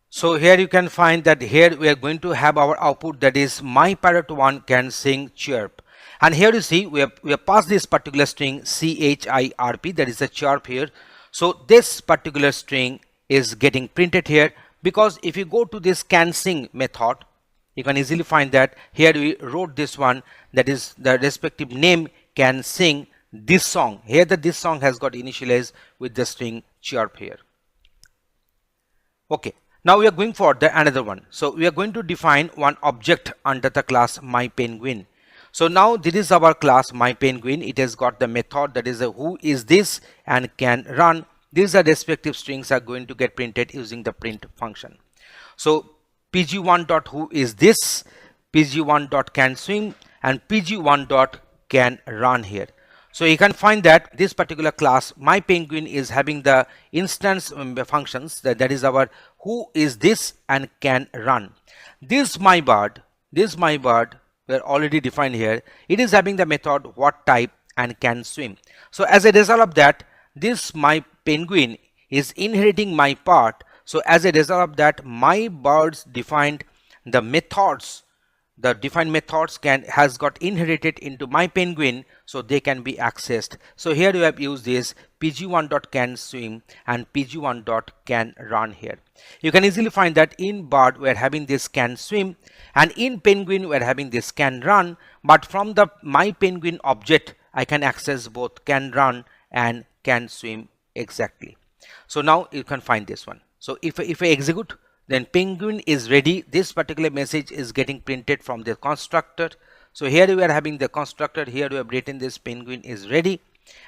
So here you can find that here we are going to have our output, that is my parrot 1 can sing chirp. And here you see we have passed this particular string chirp, that is a chirp here. So this particular string is getting printed here, because if you go to this canSing method, You can easily find that here we wrote this one, that is the respective name can sing this song. Here that this song has got initialized with the string chirp here. Okay, now we are going for the another one. So we are going to define one object under the class myPenguin. So now this is our class myPenguin. It has got the method that is a who is this and can run. These are respective strings are going to get printed using the print function. So pg1 dot who is this, pg1 dot can swim, and pg1 dot can run here. So you can find that this particular class myPenguin is having the instance functions that is our who is this and can run. This mybird were already defined here. It is having the method what type and can swim. So as a result of that, this myPenguin is inheriting my part. So as a result of that, my birds defined the methods, the defined methods has got inherited into myPenguin, so they can be accessed. So here we have used this pg1 dot can swim and pg1 dot can run here. You can easily find that in bird we are having this can swim, and in penguin we are having this can run, but from the myPenguin object I can access both can run and can swim exactly. So now you can find this one. So if I execute, then penguin is ready. This particular message is getting printed from the constructor. So here we are having the constructor. Here we have written this penguin is ready,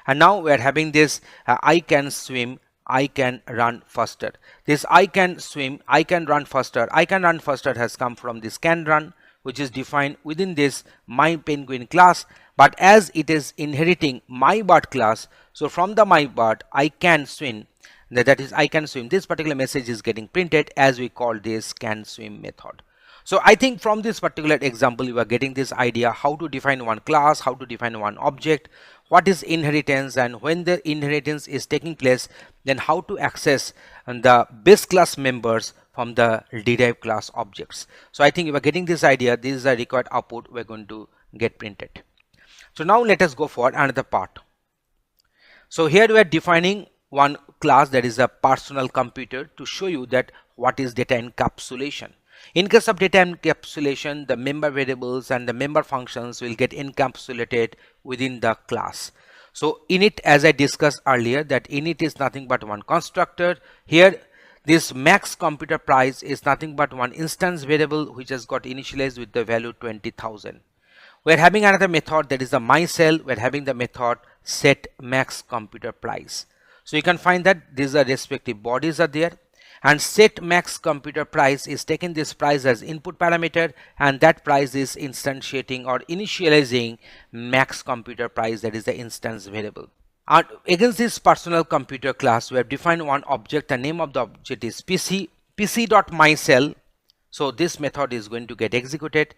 and now we are having this I can swim, I can run faster. This I can swim, I can run faster. I can run faster has come from this can run, which is defined within this myPenguin class. But as it is inheriting mybird class, so from the mybird I can swim, that is I can swim, this particular message is getting printed as we call this can swim method. So I think from this particular example you are getting this idea how to define one class, how to define one object, what is inheritance, and when the inheritance is taking place, then how to access the base class members from the derived class objects. So I think you are getting this idea. This is the required output we're going to get printed. So now let us go for another part. So here we are defining one class, that is a personal computer, to show you that what is data encapsulation. In case of data encapsulation, the member variables and the member functions will get encapsulated within the class. So init, as I discussed earlier, that init is nothing but one constructor. Here this max computer price is nothing but one instance variable which has got initialized with the value 20,000. We're having another method, that is the myCell. We're having the method set max computer price. So you can find that these are respective bodies are there, and set max computer price is taking this price as input parameter, and that price is instantiating or initializing max computer price, that is the instance variable. And against this personal computer class we have defined one object. The name of the object is pc.mycell. So this method is going to get executed.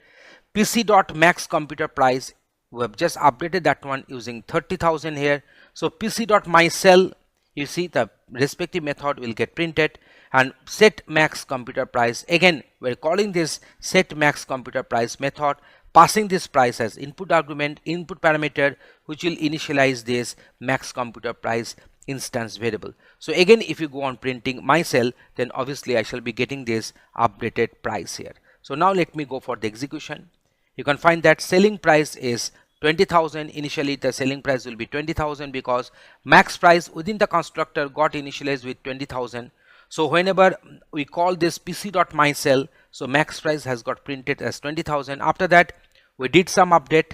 pc.maxComputerPrice, we have just updated that one using 30,000 here. So pc.mycell, you see the respective method will get printed, and set max computer price, again we're calling this set max computer price method, passing this price as input argument, input parameter, which will initialize this max computer price instance variable. So again if you go on printing myCell, then obviously I shall be getting this updated price here. So now let me go for the execution. You can find that selling price is 20,000. Initially the selling price will be 20,000 because max price within the constructor got initialized with 20,000. So whenever we call this pc.mycell, so max price has got printed as 20,000. After that we did some update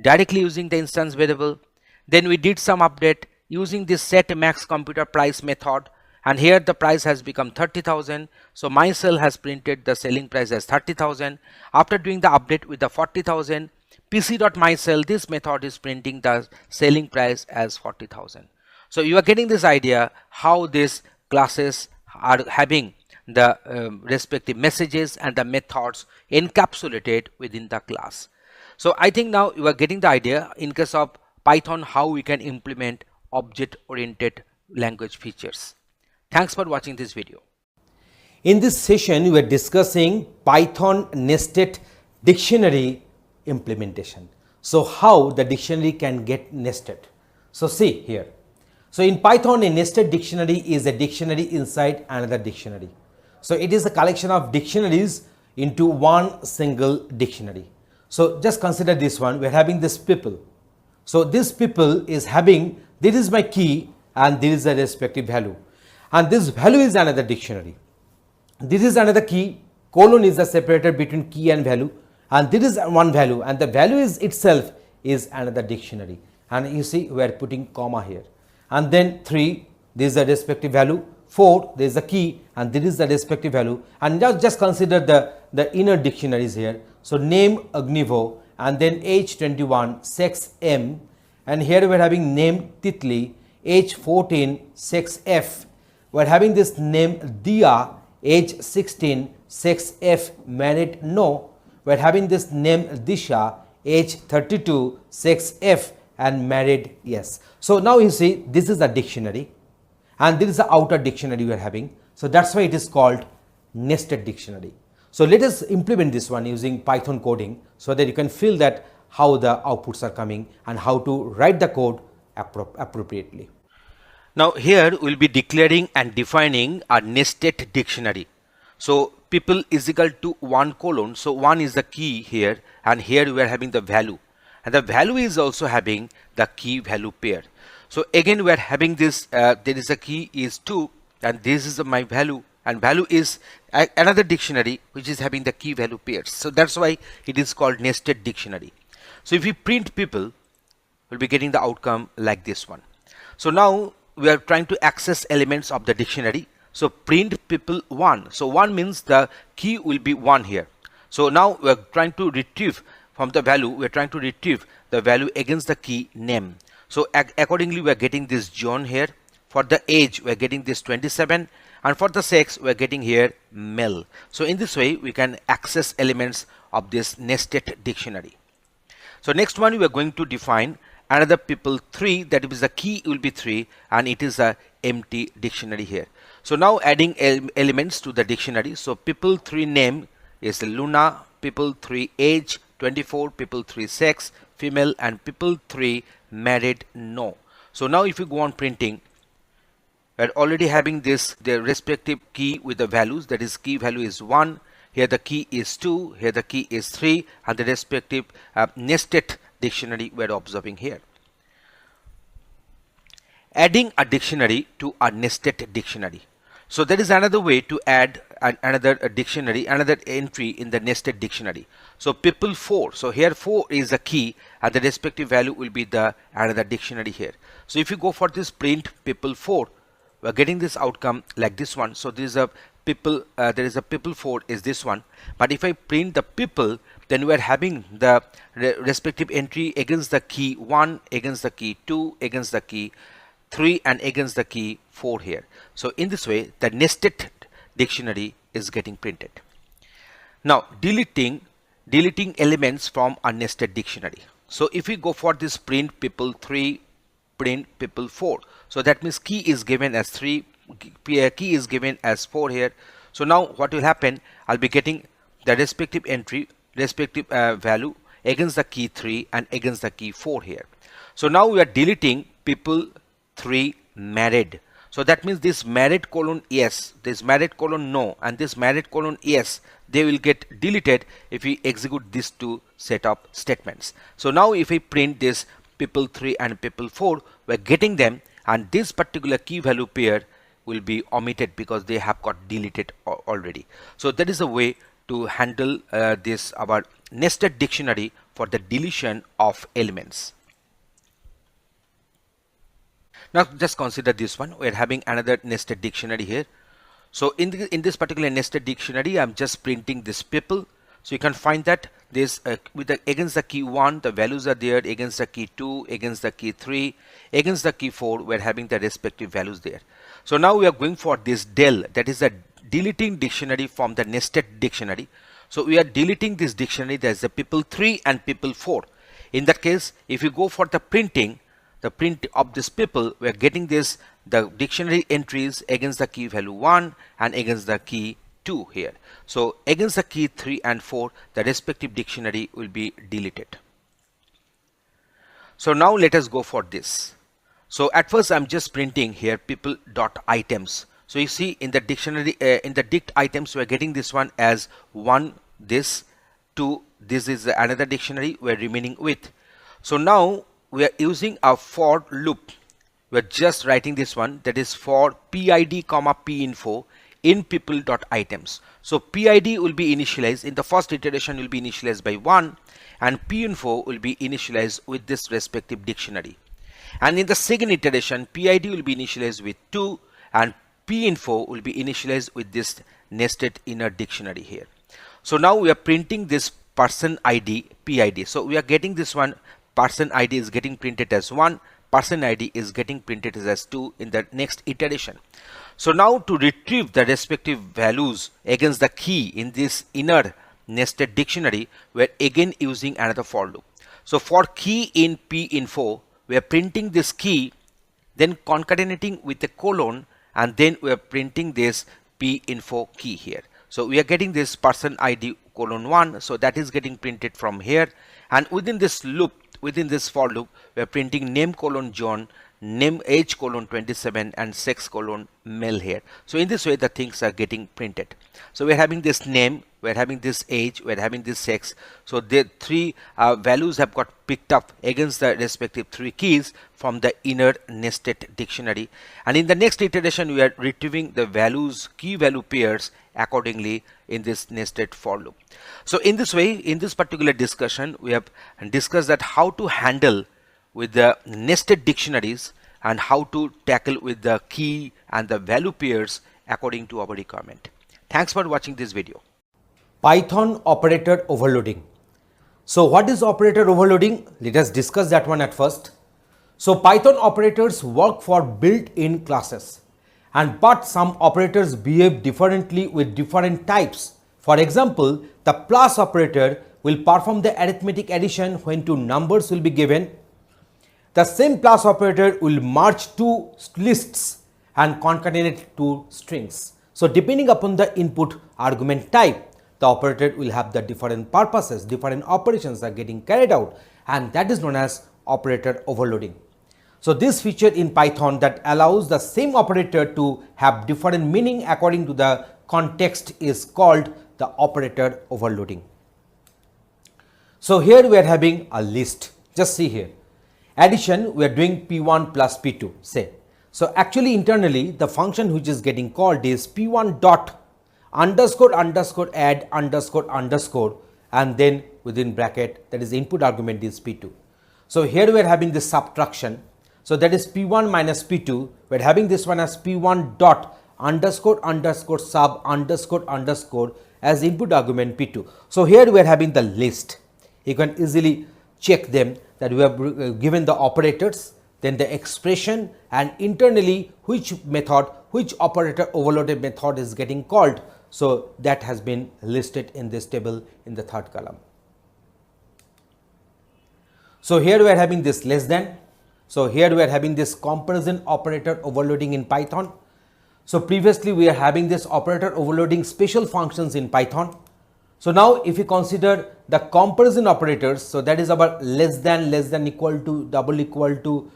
directly using the instance variable. Then we did some update using this set max computer price method, and here the price has become 30,000. So myCell has printed the selling price as 30,000. After doing the update with the 40,000, pc.mycell, this method is printing the selling price as 40,000. So you are getting this idea how these classes are having the respective messages and the methods encapsulated within the class. So I think now you are getting the idea in case of Python how we can implement object oriented language features. Thanks for watching this video. In this session, we are discussing Python nested dictionary implementation. So how the dictionary can get nested. So see here. So in Python, a nested dictionary is a dictionary inside another dictionary. So it is a collection of dictionaries into one single dictionary. So just consider this one. We are having this people. So this people is having, this is my key and this is the respective value. And this value is another dictionary. This is another key, colon is the separator between key and value, and this is one value, and the value is itself is another dictionary. And you see we are putting comma here. And then 3, this is the respective value, 4, there is the key and this is the respective value. And just consider the inner dictionaries here. So name Agnivo and then H21 sex M, and here we are having name Titli, H14 sex F. We are having this name Dia, age 16, sex F, married no. We are having this name Disha, age 32, sex F, and married yes. So now you see this is a dictionary and this is the outer dictionary we are having. So that's why it is called nested dictionary. So let us implement this one using Python coding so that you can feel that how the outputs are coming and how to write the code appropriately. Now here we will be declaring and defining a nested dictionary. So people is equal to 1 colon. So 1 is the key here, and here we are having the value, and the value is also having the key value pair. So again we are having this, there is a key is 2 and this is my value, and value is another dictionary which is having the key value pairs. So that's why it is called nested dictionary. So if we print people, we'll be getting the outcome like this one. So now we are trying to access elements of the dictionary. So print people 1. So 1 means the key will be 1 here. So now we are trying to retrieve from the value, we are trying to retrieve the value against the key name. So accordingly we are getting this John here. For the age we are getting this 27, and for the sex we are getting here male. So in this way we can access elements of this nested dictionary. So next one we are going to define another people 3, that is the key will be 3 and it is a empty dictionary here. So now adding elements to the dictionary. So people 3 name is Luna, people 3 age 24, people 3 sex female, and people 3 married no. So now if you go on printing, we are already having this the respective key with the values, that is key value is 1, here the key is 2, here the key is 3, and the respective nested dictionary we are observing here. Adding a dictionary to a nested dictionary. So there is another way to add another dictionary, another entry in the nested dictionary. So people 4, so here 4 is the key and the respective value will be the another dictionary here. So if you go for this print people 4, we are getting this outcome like this one. So there is a people, there is a people 4 is this one, but if I print the people, then we are having the respective entry against the key 1, against the key 2, against the key 3, and against the key 4 here. So in this way the nested dictionary is getting printed. Now deleting elements from a nested dictionary. So if we go for this print people 3, print people 4, so that means key is given as 3, key is given as 4 here. So now what will happen, I'll be getting the respective entry, respective value against the key 3 and against the key 4 here. So now we are deleting people 3 married. So that means this married colon yes, this married colon no, and this married colon yes, they will get deleted if we execute these two set of statements. So now if we print this people 3 and people 4, we're getting them, and this particular key value pair will be omitted because they have got deleted already. So that is a way to handle this our nested dictionary for the deletion of elements. Now just consider this one. We are having another nested dictionary here. So in this particular nested dictionary, I'm just printing this people. So you can find that this with the against the key 1, the values are there, against the key 2, against the key 3, against the key 4, we're having the respective values there. So now we are going for this del, that is a deleting dictionary from the nested dictionary. So we are deleting this dictionary, there's the people 3 and people 4. In that case, if you go for the printing, the print of this people, we are getting this the dictionary entries against the key value 1 and against the key 2 here. So against the key 3 and 4, the respective dictionary will be deleted. So now let us go for this. So at first I'm just printing here people dot items. So you see in the dictionary in the dict items we are getting this one as 1 this to this is another dictionary we're remaining with. So now we are using a for loop. We're just writing this one, that is for PID comma pinfo in people.items. So PID will be initialized in the first iteration, will be initialized by 1, and pinfo will be initialized with this respective dictionary. And in the second iteration, PID will be initialized with 2 and pinfo will be initialized with this nested inner dictionary here. So now we are printing this person ID PID. So we are getting this one, person ID is getting printed as 1, person ID is getting printed as 2 in the next iteration. So now to retrieve the respective values against the key in this inner nested dictionary, we are again using another for loop. So for key in pinfo, we are printing this key, then concatenating with a colon, and then we are printing this pinfo key here. So we are getting this person ID colon 1, so that is getting printed from here, and within this loop, within this for loop, we are printing name colon John, name age colon 27, and sex colon male here. So in this way the things are getting printed. So we're having this name, we're having this age, we're having this sex. So the three values have got picked up against the respective three keys from the inner nested dictionary, and in the next iteration we are retrieving the values, key value pairs accordingly in this nested for loop. So in this way, in this particular discussion, we have discussed that how to handle with the nested dictionaries and how to tackle with the key and the value pairs according to our requirement. Thanks for watching this video. Python operator overloading. So what is operator overloading? Let us discuss that one at first. So Python operators work for built-in classes, but some operators behave differently with different types. For example, the plus operator will perform the arithmetic addition when two numbers will be given. The same plus operator will merge two lists and concatenate two strings. So depending upon the input argument type, the operator will have the different purposes, different operations are getting carried out, and that is known as operator overloading. So this feature in Python that allows the same operator to have different meaning according to the context is called the operator overloading. So here we are having a list. Just see here. Addition, we are doing P1 plus P2, say. So actually internally the function which is getting called is P1 dot underscore underscore add underscore underscore, and then within bracket, that is input argument is P2. So here we are having this subtraction. So that is P1 minus P2. We are having this one as P1 dot underscore underscore sub underscore underscore as input argument P2. So here we are having the list. You can easily check them that we have given the operators, then the expression, and internally which method, which operator overloaded method is getting called. So that has been listed in this table in the third column. So here we are having this less than. So here we are having this comparison operator overloading in Python. So previously we are having this operator overloading special functions in Python. So now if you consider the comparison operators, so that is our less than, equal to, double equal to,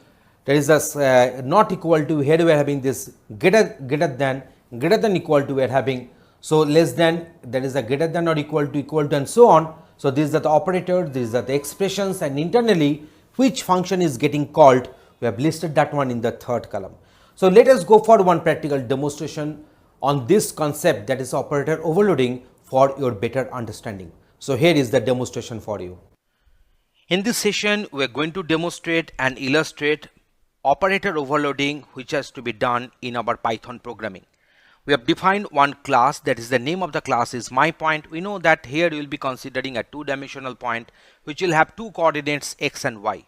that is a not equal to. Here we are having this greater than equal to, we are having, so less than, that is a greater than or equal to, and so on. So these are the operators, these are the expressions, and internally which function is getting called, we have listed that one in the third column. So let us go for one practical demonstration on this concept, that is operator overloading, for your better understanding. So here is the demonstration for you. In this session, we are going to demonstrate and illustrate operator overloading which has to be done in our Python programming. We have defined one class, that is the name of the class is myPoint. We know that here we will be considering a two-dimensional point which will have two coordinates x and y.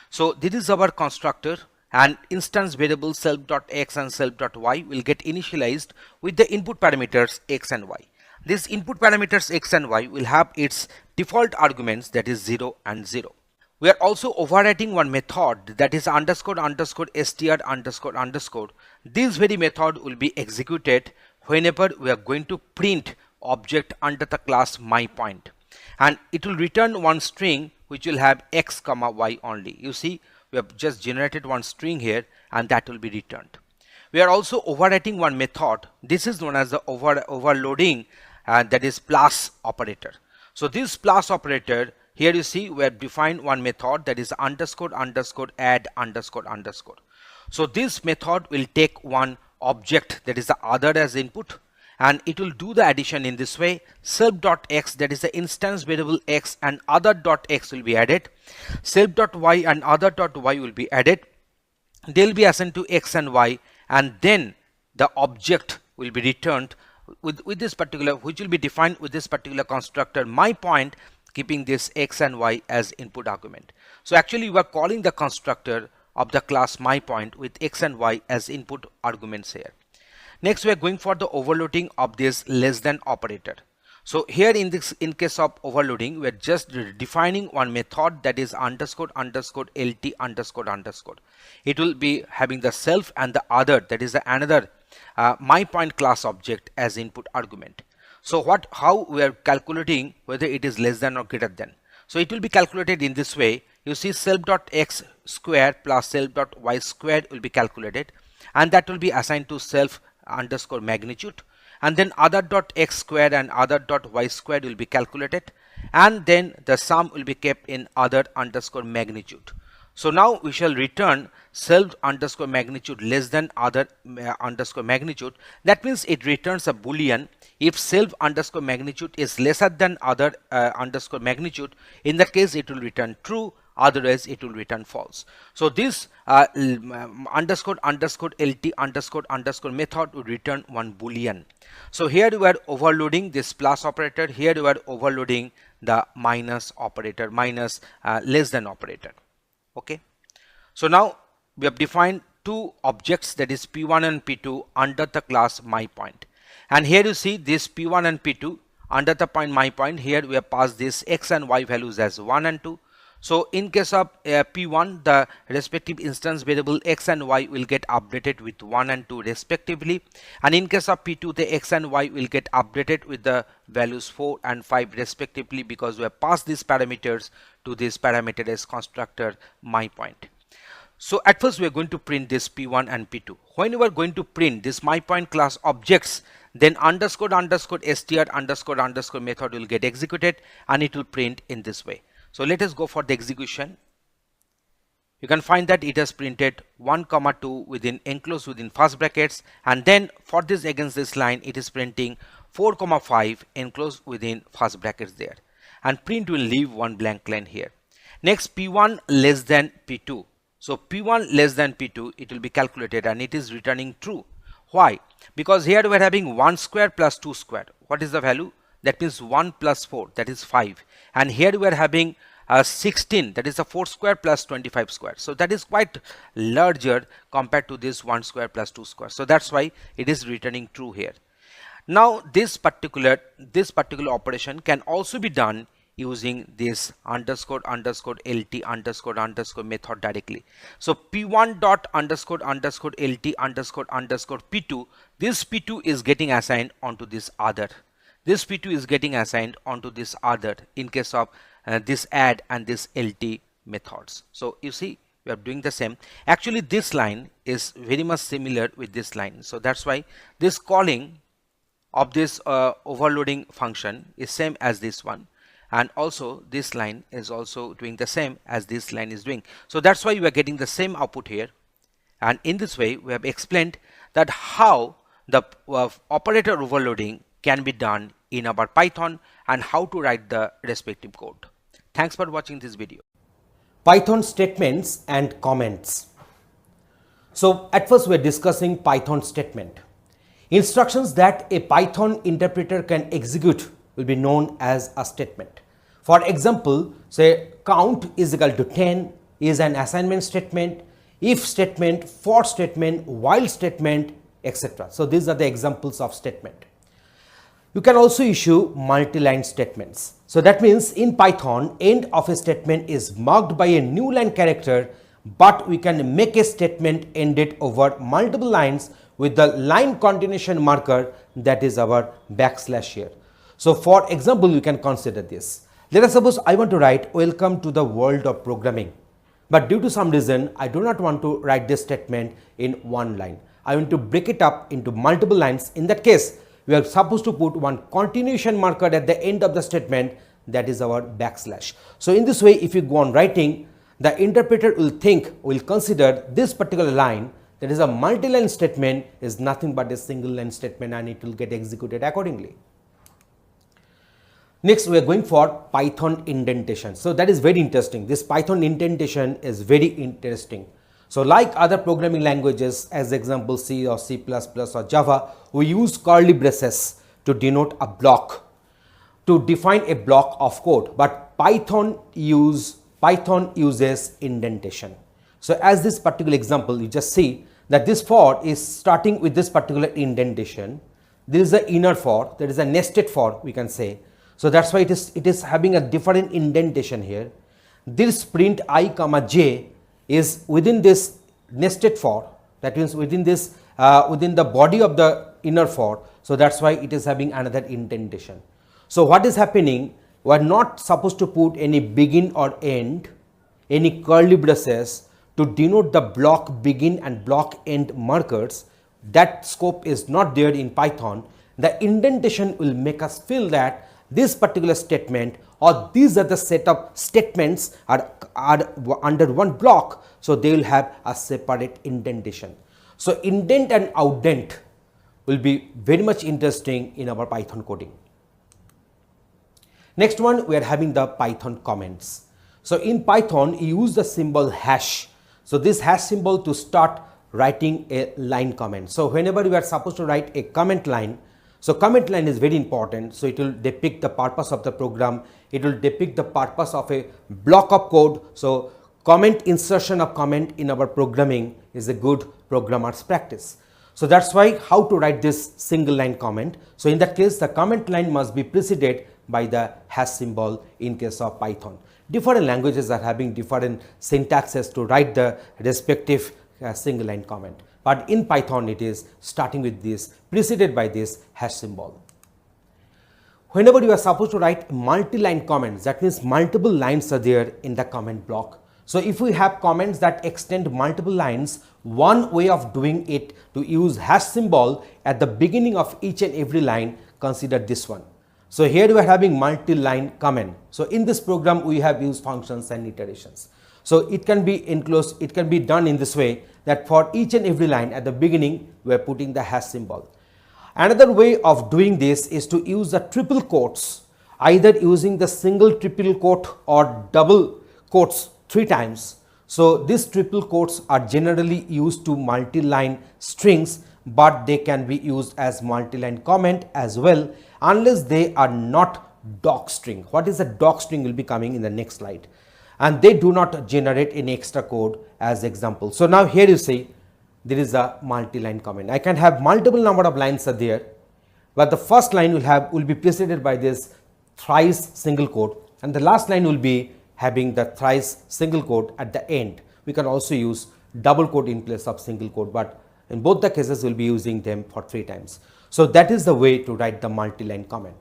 So this is our constructor, and instance variables self.x and self.y will get initialized with the input parameters x and y. These input parameters x and y will have its default arguments, that is 0 and 0. We are also overriding one method, that is underscore underscore str underscore underscore. This very method will be executed whenever we are going to print object under the class myPoint, and it will return one string which will have x comma y only. You see, we have just generated one string here, and that will be returned. We are also overriding one method. This is known as the overloading, that is plus operator. So this plus operator, here you see we have defined one method, that is underscore underscore add underscore underscore. So this method will take one object, that is the other, as input, and it will do the addition in this way. Self.x, that is the instance variable x, and other.x will be added. Self.y and other.y will be added. They'll be assigned to x and y, and then the object will be returned with this particular, which will be defined with this particular constructor my point, keeping this x and y as input argument. So actually we are calling the constructor of the class my point with x and y as input arguments here. Next we are going for the overloading of this less than operator. So here in case of overloading, we are just defining one method, that is underscore underscore lt underscore underscore. It will be having the self and the other, that is another my point class object as input argument. So how we are calculating whether it is less than or greater than. So it will be calculated in this way. You see self.x square plus self.y square will be calculated, and that will be assigned to self underscore magnitude, and then other dot x square and other dot y square will be calculated, and then the sum will be kept in other underscore magnitude. So now we shall return self underscore magnitude less than other underscore magnitude. That means it returns a boolean if self underscore magnitude is lesser than other underscore magnitude. In that case it will return true, otherwise it will return false. So this underscore underscore lt underscore underscore method will return one boolean. So here we are overloading this plus operator, here we are overloading the minus operator, minus less than operator. Okay, so now we have defined two objects, that is p1 and p2 under the class my point, and here you see this p1 and p2 under the point my point. Here we have passed this x and y values as 1 and 2. So in case of p1, the respective instance variable x and y will get updated with 1 and 2 respectively, and in case of p2, the x and y will get updated with the values 4 and 5 respectively, because we have passed these parameters to this parameterized constructor my point. So at first we are going to print this p1 and p2. When we are going to print this my point class objects, then underscore underscore str underscore underscore method will get executed, and it will print in this way. So let us go for the execution. You can find that it has printed 1 comma 2 within enclosed within first brackets, and then for this against this line it is printing 4 comma 5 enclosed within first brackets there, and print will leave one blank line here. Next p1 less than p2. So p1 less than p2, it will be calculated, and it is returning true. Why? Because here we are having 1 square plus 2 square. What is the value? That means 1 plus 4, that is 5, and here we are having 16, that is a 4 square plus 25 square. So that is quite larger compared to this 1 square plus 2 square. So that's why it is returning true here. Now this particular operation can also be done using this underscore underscore lt underscore underscore method directly. So p1 dot underscore underscore lt underscore underscore p2, this p2 is getting assigned onto this other. This p2 is getting assigned onto this other in case of this add and this lt methods. So you see we are doing the same. Actually this line is very much similar with this line, so that's why this calling of this overloading function is same as this one, and also this line is also doing the same as this line is doing. So that's why we are getting the same output here, and in this way we have explained that how the operator overloading can be done in our Python and how to write the respective code. Thanks for watching this video. Python statements and comments. So at first we are discussing Python statement. Instructions that a Python interpreter can execute will be known as a statement. For example, say count is equal to 10 is an assignment statement, if statement, for statement, while statement, etc. So these are the examples of statement. You can also issue multi-line statements. So that means in Python, end of a statement is marked by a new line character, but we can make a statement ended over multiple lines with the line continuation marker, that is our backslash here. So for example, you can consider this. Let us suppose I want to write welcome to the world of programming, but due to some reason I do not want to write this statement in one line. I want to break it up into multiple lines. In that case, we are supposed to put one continuation marker at the end of the statement, that is our backslash. So in this way, if you go on writing, the interpreter will consider this particular line, that is a multi-line statement, is nothing but a single line statement, and it will get executed accordingly. Next, we are going for Python indentation. So that is very interesting. This Python indentation is very interesting. So like other programming languages, as example C or C++ or Java, we use curly braces to denote a block, to define a block of code, but Python uses indentation. So as this particular example, you just see that this for is starting with this particular indentation. There is the inner for, there is a nested for, we can say. So that's why it is having a different indentation here. This print I comma j is within this nested for, that means within this within the body of the inner for. So that's why it is having another indentation. So what is happening, we are not supposed to put any begin or end, any curly braces to denote the block begin and block end markers. That scope is not there in Python. The indentation will make us feel that this particular statement or these are the set of statements are under one block, so they will have a separate indentation. So indent and outdent will be very much interesting in our Python coding. Next one, we are having the Python comments. So in Python, you use the symbol hash. So this hash symbol to start writing a line comment. So whenever we are supposed to write a comment line, so comment line is very important. So it will depict the purpose of the program. It will depict the purpose of a block of code. So comment, insertion of comment in our programming is a good programmer's practice. So that's why how to write this single line comment. So in that case, the comment line must be preceded by the hash symbol in case of Python. Different languages are having different syntaxes to write the respective single line comment. But in Python, it is starting with this, preceded by this hash symbol. Whenever you are supposed to write multi-line comments, that means multiple lines are there in the comment block. So if we have comments that extend multiple lines, one way of doing it to use hash symbol at the beginning of each and every line, consider this one. So here we are having multi-line comment. So in this program, we have used functions and iterations. So it can be enclosed, it can be done in this way that for each and every line at the beginning, we are putting the hash symbol. Another way of doing this is to use the triple quotes, either using the single triple quote or double quotes 3 times. So these triple quotes are generally used to multi-line strings, but they can be used as multi-line comment as well, unless they are not doc string. What is a doc string will be coming in the next slide. And they do not generate any extra code as example. So now here you see there is a multi-line comment. I can have multiple number of lines are there, but the first line will be preceded by this thrice single quote, and the last line will be having the thrice single quote at the end. We can also use double quote in place of single quote, but in both the cases we'll be using them for 3 times. So that is the way to write the multi-line comment.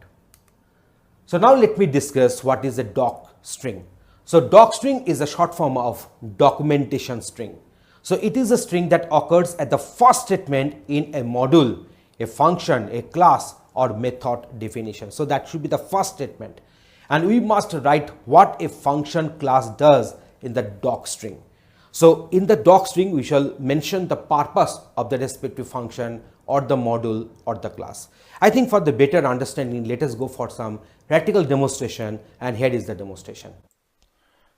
So now let me discuss what is a doc string. So doc string is a short form of documentation string. So it is a string that occurs at the first statement in a module, a function, a class or method definition. So that should be the first statement. And we must write what a function class does in the doc string. So in the doc string, we shall mention the purpose of the respective function or the module or the class. I think for the better understanding, let us go for some practical demonstration, and here is the demonstration.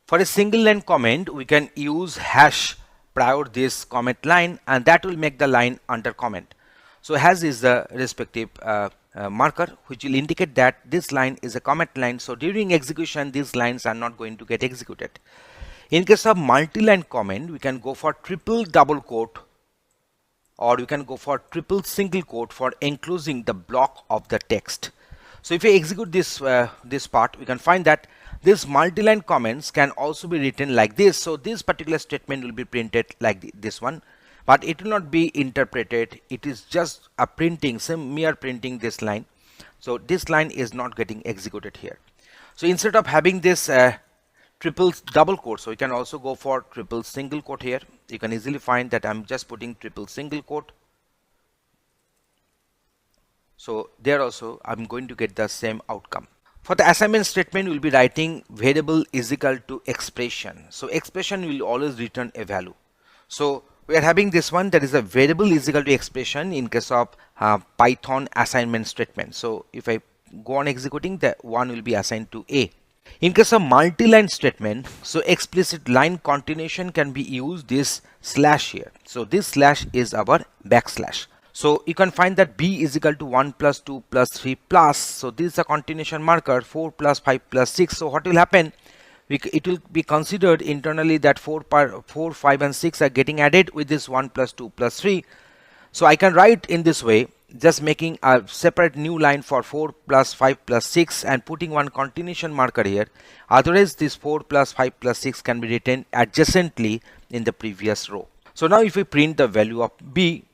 For a single line comment, we can use hash prior this comment line, and that will make the line under comment. So hash is the respective marker which will indicate that this line is a comment line. So during execution, these lines are not going to get executed. In case of multi-line comment, we can go for triple double quote, or we can go for triple single quote for enclosing the block of the text. So if we execute this this part, we can find that these multi-line comments can also be written like this. So this particular statement will be printed like this one, but it will not be interpreted. It is just a printing, some mere printing this line. So this line is not getting executed here. So instead of having this triple double quote, so you can also go for triple single quote here. You can easily find that I'm just putting triple single quote. So there also I'm going to get the same outcome. For the assignment statement, we'll be writing variable is equal to expression. So expression will always return a value. So we are having this one, that is a variable is equal to expression in case of Python assignment statement. So if I go on executing, that one will be assigned to A. In case of multi-line statement, so explicit line continuation can be used this slash here. So this slash is our backslash. So you can find that B is equal to 1 plus 2 plus 3 plus. So this is a continuation marker, 4 plus 5 plus 6. So what will happen? It will be considered internally that 4, 5 and 6 are getting added with this 1 plus 2 plus 3. So I can write in this way, just making a separate new line for 4 plus 5 plus 6 and putting one continuation marker here. Otherwise this 4 plus 5 plus 6 can be written adjacently in the previous row. So now if we print the value of B,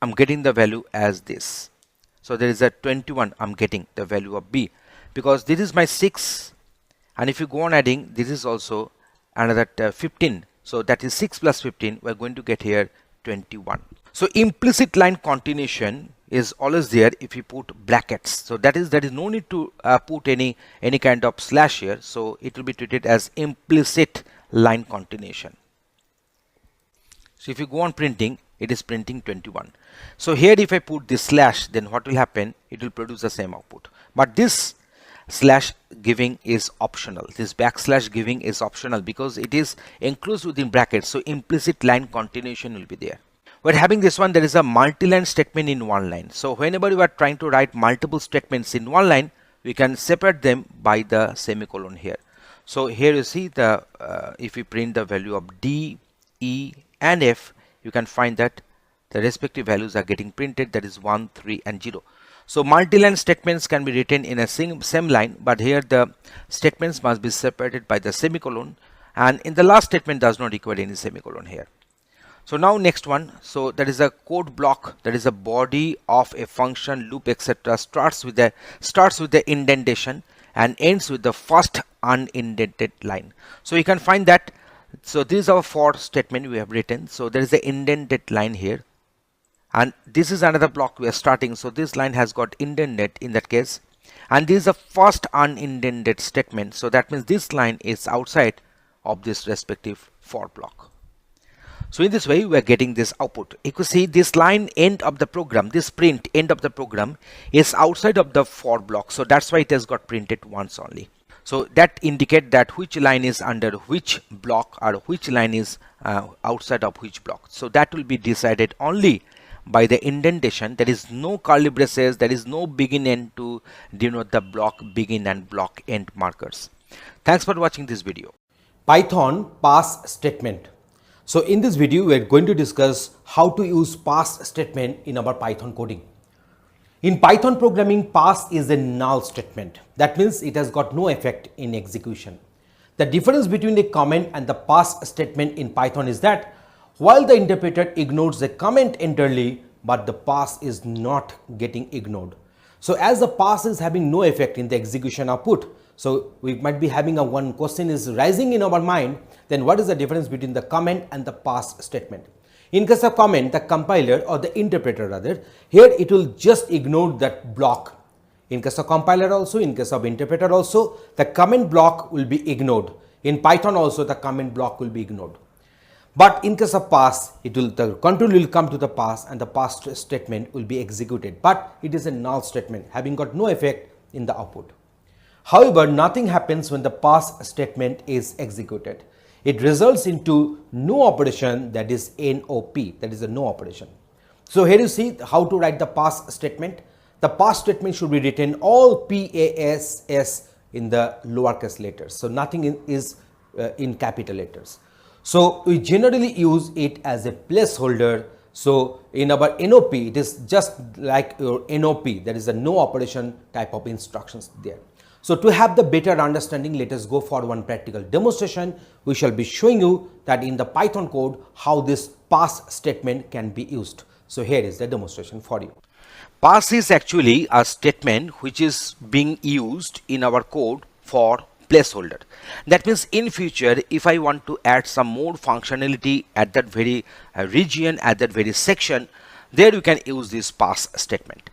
I'm getting the value as this. So there is a 21, I'm getting the value of B, because this is my 6, and if you go on adding, this is also another 15. So that is 6 plus 15, we're going to get here 21. So implicit line continuation is always there if you put brackets. So that is, there is no need to put any kind of slash here. So it will be treated as implicit line continuation. So if you go on printing, it is printing 21. So here if I put this slash, then what will happen? It will produce the same output. But this slash giving is optional. This backslash giving is optional because it is enclosed within brackets. So implicit line continuation will be there. We're having this one, there is a multi-line statement in one line. So whenever you are trying to write multiple statements in one line, we can separate them by the semicolon here. So here you see the if we print the value of D, E and F, you can find that the respective values are getting printed, that is 1, 3 and 0. So multi-line statements can be written in a same line, but here the statements must be separated by the semicolon, and in the last statement does not require any semicolon here. So now next one, so that is a code block, that is a body of a function, loop, etc. starts with the indentation and ends with the first unindented line. So you can find that. So this is our for statement we have written. So there is the indented line here, and this is another block we are starting. So this line has got indented in that case, and this is the first unindented statement. So that means this line is outside of this respective for block. So in this way we are getting this output. You can see this line end of the program, this print end of the program is outside of the for block. So that's why it has got printed once only. So that indicate that which line is under which block or which line is outside of which block. So that will be decided only by the indentation. There is no curly braces, there is no begin end to denote the block begin and block end markers. Thanks for watching this video. Python pass statement. So in this video we are going to discuss how to use pass statement in our Python coding. In Python programming, pass is a null statement. That means it has got no effect in execution. The difference between the comment and the pass statement in Python is that while the interpreter ignores the comment entirely, but the pass is not getting ignored. So as the pass is having no effect in the execution output, so we might be having a one question is rising in our mind, then what is the difference between the comment and the pass statement? In case of comment, the compiler or the interpreter rather, here it will just ignore that block. In case of compiler also, in case of interpreter also, the comment block will be ignored. In Python also the comment block will be ignored. But in case of pass, the control will come to the pass and the pass statement will be executed. But it is a null statement having got no effect in the output. However, nothing happens when the pass statement is executed. It results into no operation, that is NOP, that is a no operation. So here you see how to write the pass statement. The pass statement should be written all PASS in the lowercase letters. So nothing is in capital letters. So we generally use it as a placeholder. So in our NOP, it is just like your NOP, that is a no operation type of instructions there. So to have the better understanding, let us go for one practical demonstration. We shall be showing you that in the Python code how this pass statement can be used. So here is the demonstration for you. Pass is actually a statement which is being used in our code for placeholder. That means in future if I want to add some more functionality at that very region, at that very section, there you can use this pass statement.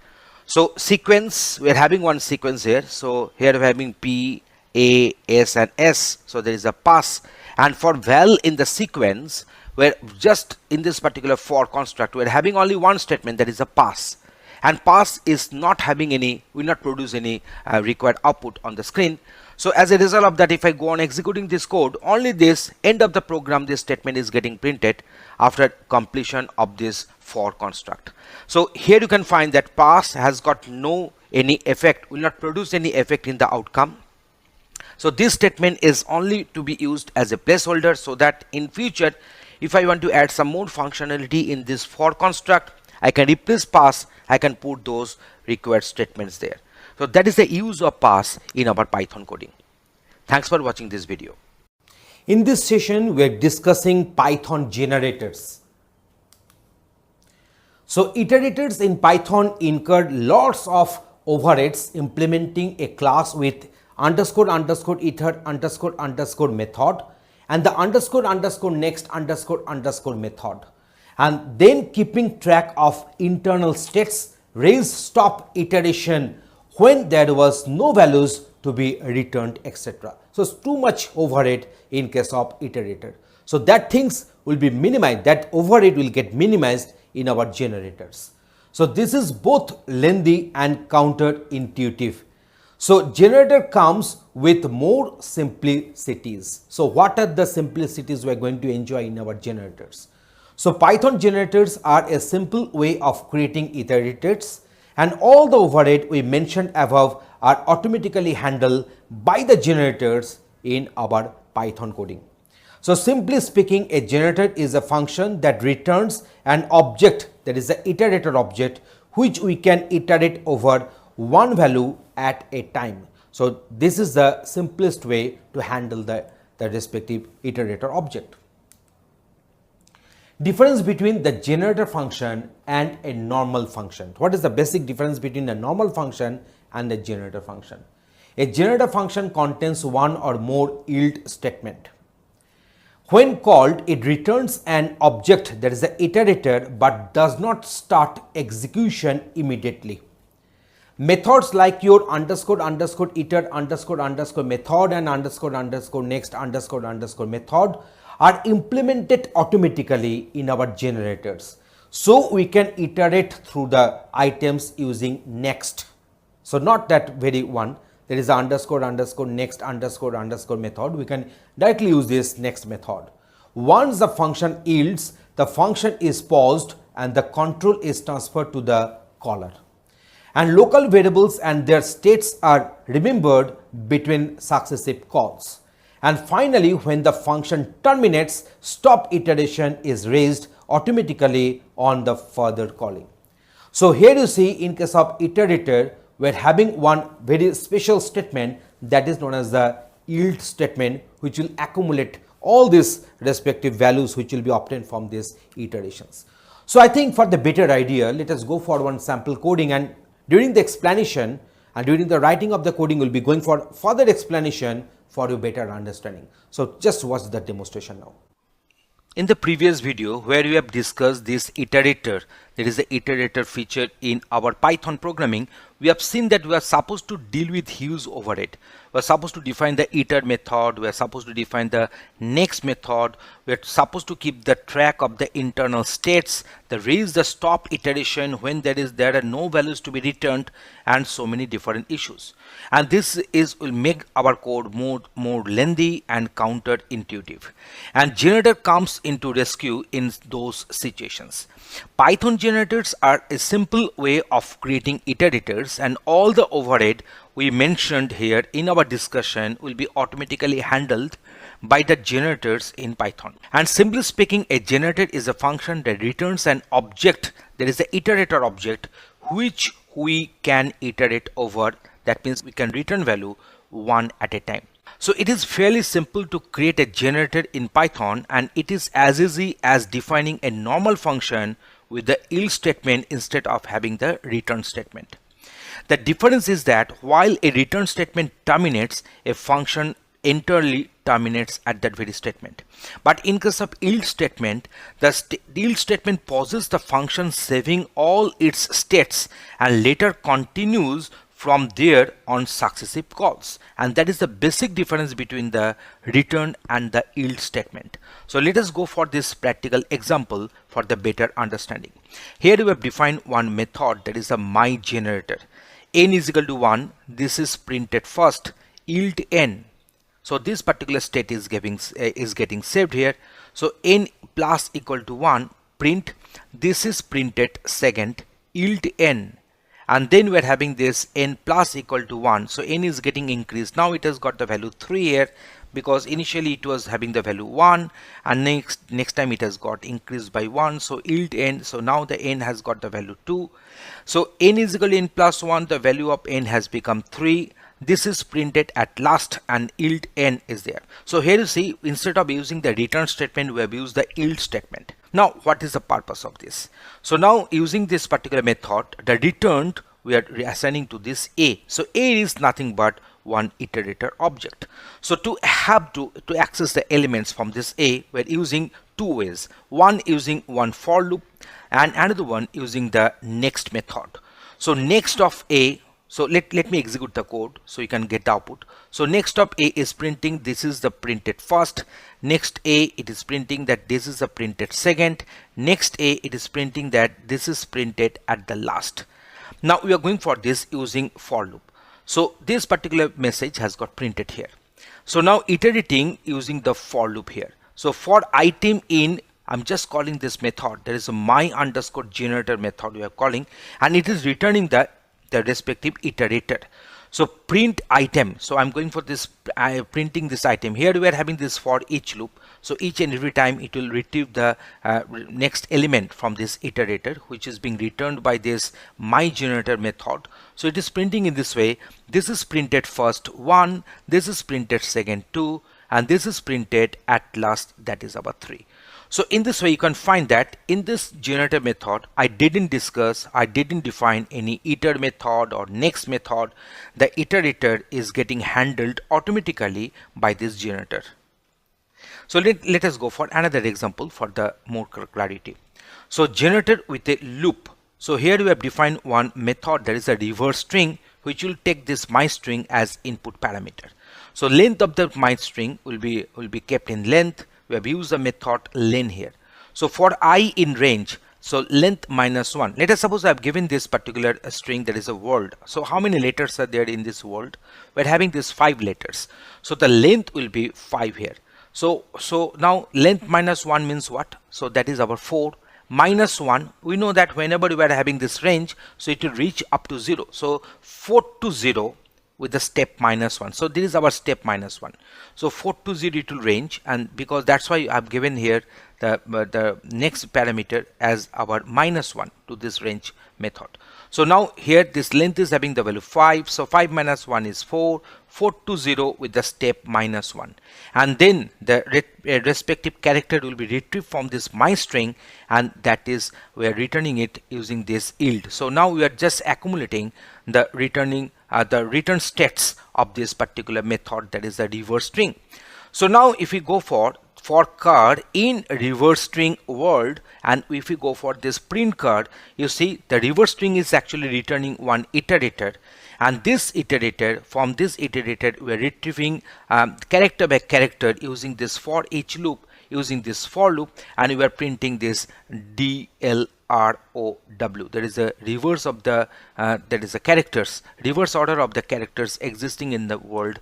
So sequence, we're having one sequence here. So here we're having P, A, S and S. So there is a pass. And for val in the sequence, we're just in this particular for construct, we're having only one statement, that is a pass. And pass is not having any, will not produce any required output on the screen. So as a result of that, if I go on executing this code, only this end of the program, this statement is getting printed after completion of this for construct. So here you can find that pass has got no any effect, will not produce any effect in the outcome. So this statement is only to be used as a placeholder, so that in future if I want to add some more functionality in this for construct, I can replace pass, I can put those required statements there. So that is the use of pass in our Python coding. Thanks for watching this video. In this session, we are discussing Python generators. So iterators in Python incur lots of overheads implementing a class with underscore underscore iter underscore underscore method and the underscore underscore next underscore underscore method, and then keeping track of internal states, raise stop iteration when there was no values to be returned, etc. So it's too much overhead in case of iterator. So that things will be minimized, that overhead will get minimized in our generators. So this is both lengthy and counterintuitive. So generator comes with more simplicities. So what are the simplicities we are going to enjoy in our generators? So Python generators are a simple way of creating iterators, and all the overhead we mentioned above are automatically handled by the generators in our Python coding. So simply speaking, a generator is a function that returns an object, that is the iterator object, which we can iterate over one value at a time. So this is the simplest way to handle the respective iterator object. Difference between the generator function and a normal function. What is the basic difference between a normal function and a generator function? A generator function contains one or more yield statement. When called, it returns an object, that is the iterator, but does not start execution immediately. Methods like your underscore underscore iter underscore underscore method and underscore underscore next underscore underscore method are implemented automatically in our generators. So we can iterate through the items using next. So not that very one, there is a underscore underscore next underscore underscore method, we can directly use this next method. Once the function yields, the function is paused and the control is transferred to the caller. And local variables and their states are remembered between successive calls. And finally, when the function terminates, stop iteration is raised automatically on the further calling. So here you see, in case of iterator, we are having one very special statement that is known as the yield statement, which will accumulate all these respective values which will be obtained from these iterations. So I think for the better idea, let us go for one sample coding, and during the explanation and during the writing of the coding, we'll be going for further explanation for your better understanding. So just watch the demonstration now. In the previous video where we have discussed this iterator, there is the iterator feature in our Python programming, we have seen that we are supposed to deal with huge overhead. We are supposed to define the iter method, we are supposed to define the next method, we are supposed to keep the track of the internal states, the raise the stop iteration when there are no values to be returned, and so many different issues. And this will make our code more lengthy and counterintuitive. And generator comes into rescue in those situations. Python generators are a simple way of creating iterators, and all the overhead we mentioned here in our discussion will be automatically handled by the generators in Python. And simply speaking, a generator is a function that returns an object, that is the iterator object, which we can iterate over. That means we can return value one at a time. So it is fairly simple to create a generator in Python, and it is as easy as defining a normal function with the yield statement instead of having the return statement. The difference is that while a return statement terminates, a function entirely terminates at that very statement. But in case of yield statement, the yield statement pauses the function saving all its states and later continues from there on successive calls, and that is the basic difference between the return and the yield statement. So let us go for this practical example for the better understanding. Here we have defined one method, that is a my generator. N is equal to 1, this is printed first, yield n. So this particular state is getting saved here. So n plus equal to 1, print, this is printed second, yield n. And then we are having this n plus equal to 1, so n is getting increased. Now it has got the value 3 here, because initially it was having the value 1, and next time it has got increased by 1, so yield n. So now the n has got the value 2. So n is equal to n plus 1, the value of n has become 3. This is printed at last and yield n is there. So here you see, instead of using the return statement, we have used the yield statement. Now what is the purpose of this? So now using this particular method, the returned we are assigning to this a. So a is nothing but one iterator object. So to access the elements from this a, we are using two ways. One using one for loop and another one using the next method. So next of a, so let me execute the code so you can get the output. So next of a is printing, this is the printed first. Next a, it is printing that this is the printed second. Next a, it is printing that this is printed at the last. Now we are going for this using for loop. So this particular message has got printed here. So now iterating using the for loop here. So for item in, I'm just calling this method. There is a my underscore generator method we are calling, and it is returning the respective iterator. So print item. So I'm going for this printing this item. Here we are having this for each loop. So each and every time it will retrieve the next element from this iterator, which is being returned by this my generator method. So it is printing in this way. This is printed first 1, this is printed second 2, and this is printed at last, that is our 3. So in this way you can find that in this generator method, I didn't define any iter method or next method. The iterator is getting handled automatically by this generator. So let us go for another example for the more clarity. So generator with a loop. So here we have defined one method, that is a reverse string, which will take this my string as input parameter. So length of the my string will be kept in length. We have used the method len here. So for I in range, so length minus 1. Let us suppose I have given this particular string, that is a world. So how many letters are there in this world? We're having this 5 letters. So the length will be 5 here. So now length minus 1 means what? So that is our 4. Minus 1, we know that whenever we are having this range, so it will reach up to 0. So 4 to 0 with the step minus 1. So this is our step minus 1. So 4 to 0 it will range, and because that's why I've given here the next parameter as our minus 1 to this range method. So now here this length is having the value 5. So 5 minus 1 is 4. 4 to 0 with the step minus 1, and then the respective character will be retrieved from this my string, and that is we are returning it using this yield. So now we are just accumulating the return states of this particular method, that is the reverse string. So now if we go for card in reverse string world, and if we go for this print card, you see the reverse string is actually returning one iterator, and this iterator, from this iterator we are retrieving character by character using this for each loop, using this for loop, and we are printing this DLROW. There is a reverse of the that is the characters, reverse order of the characters existing in the world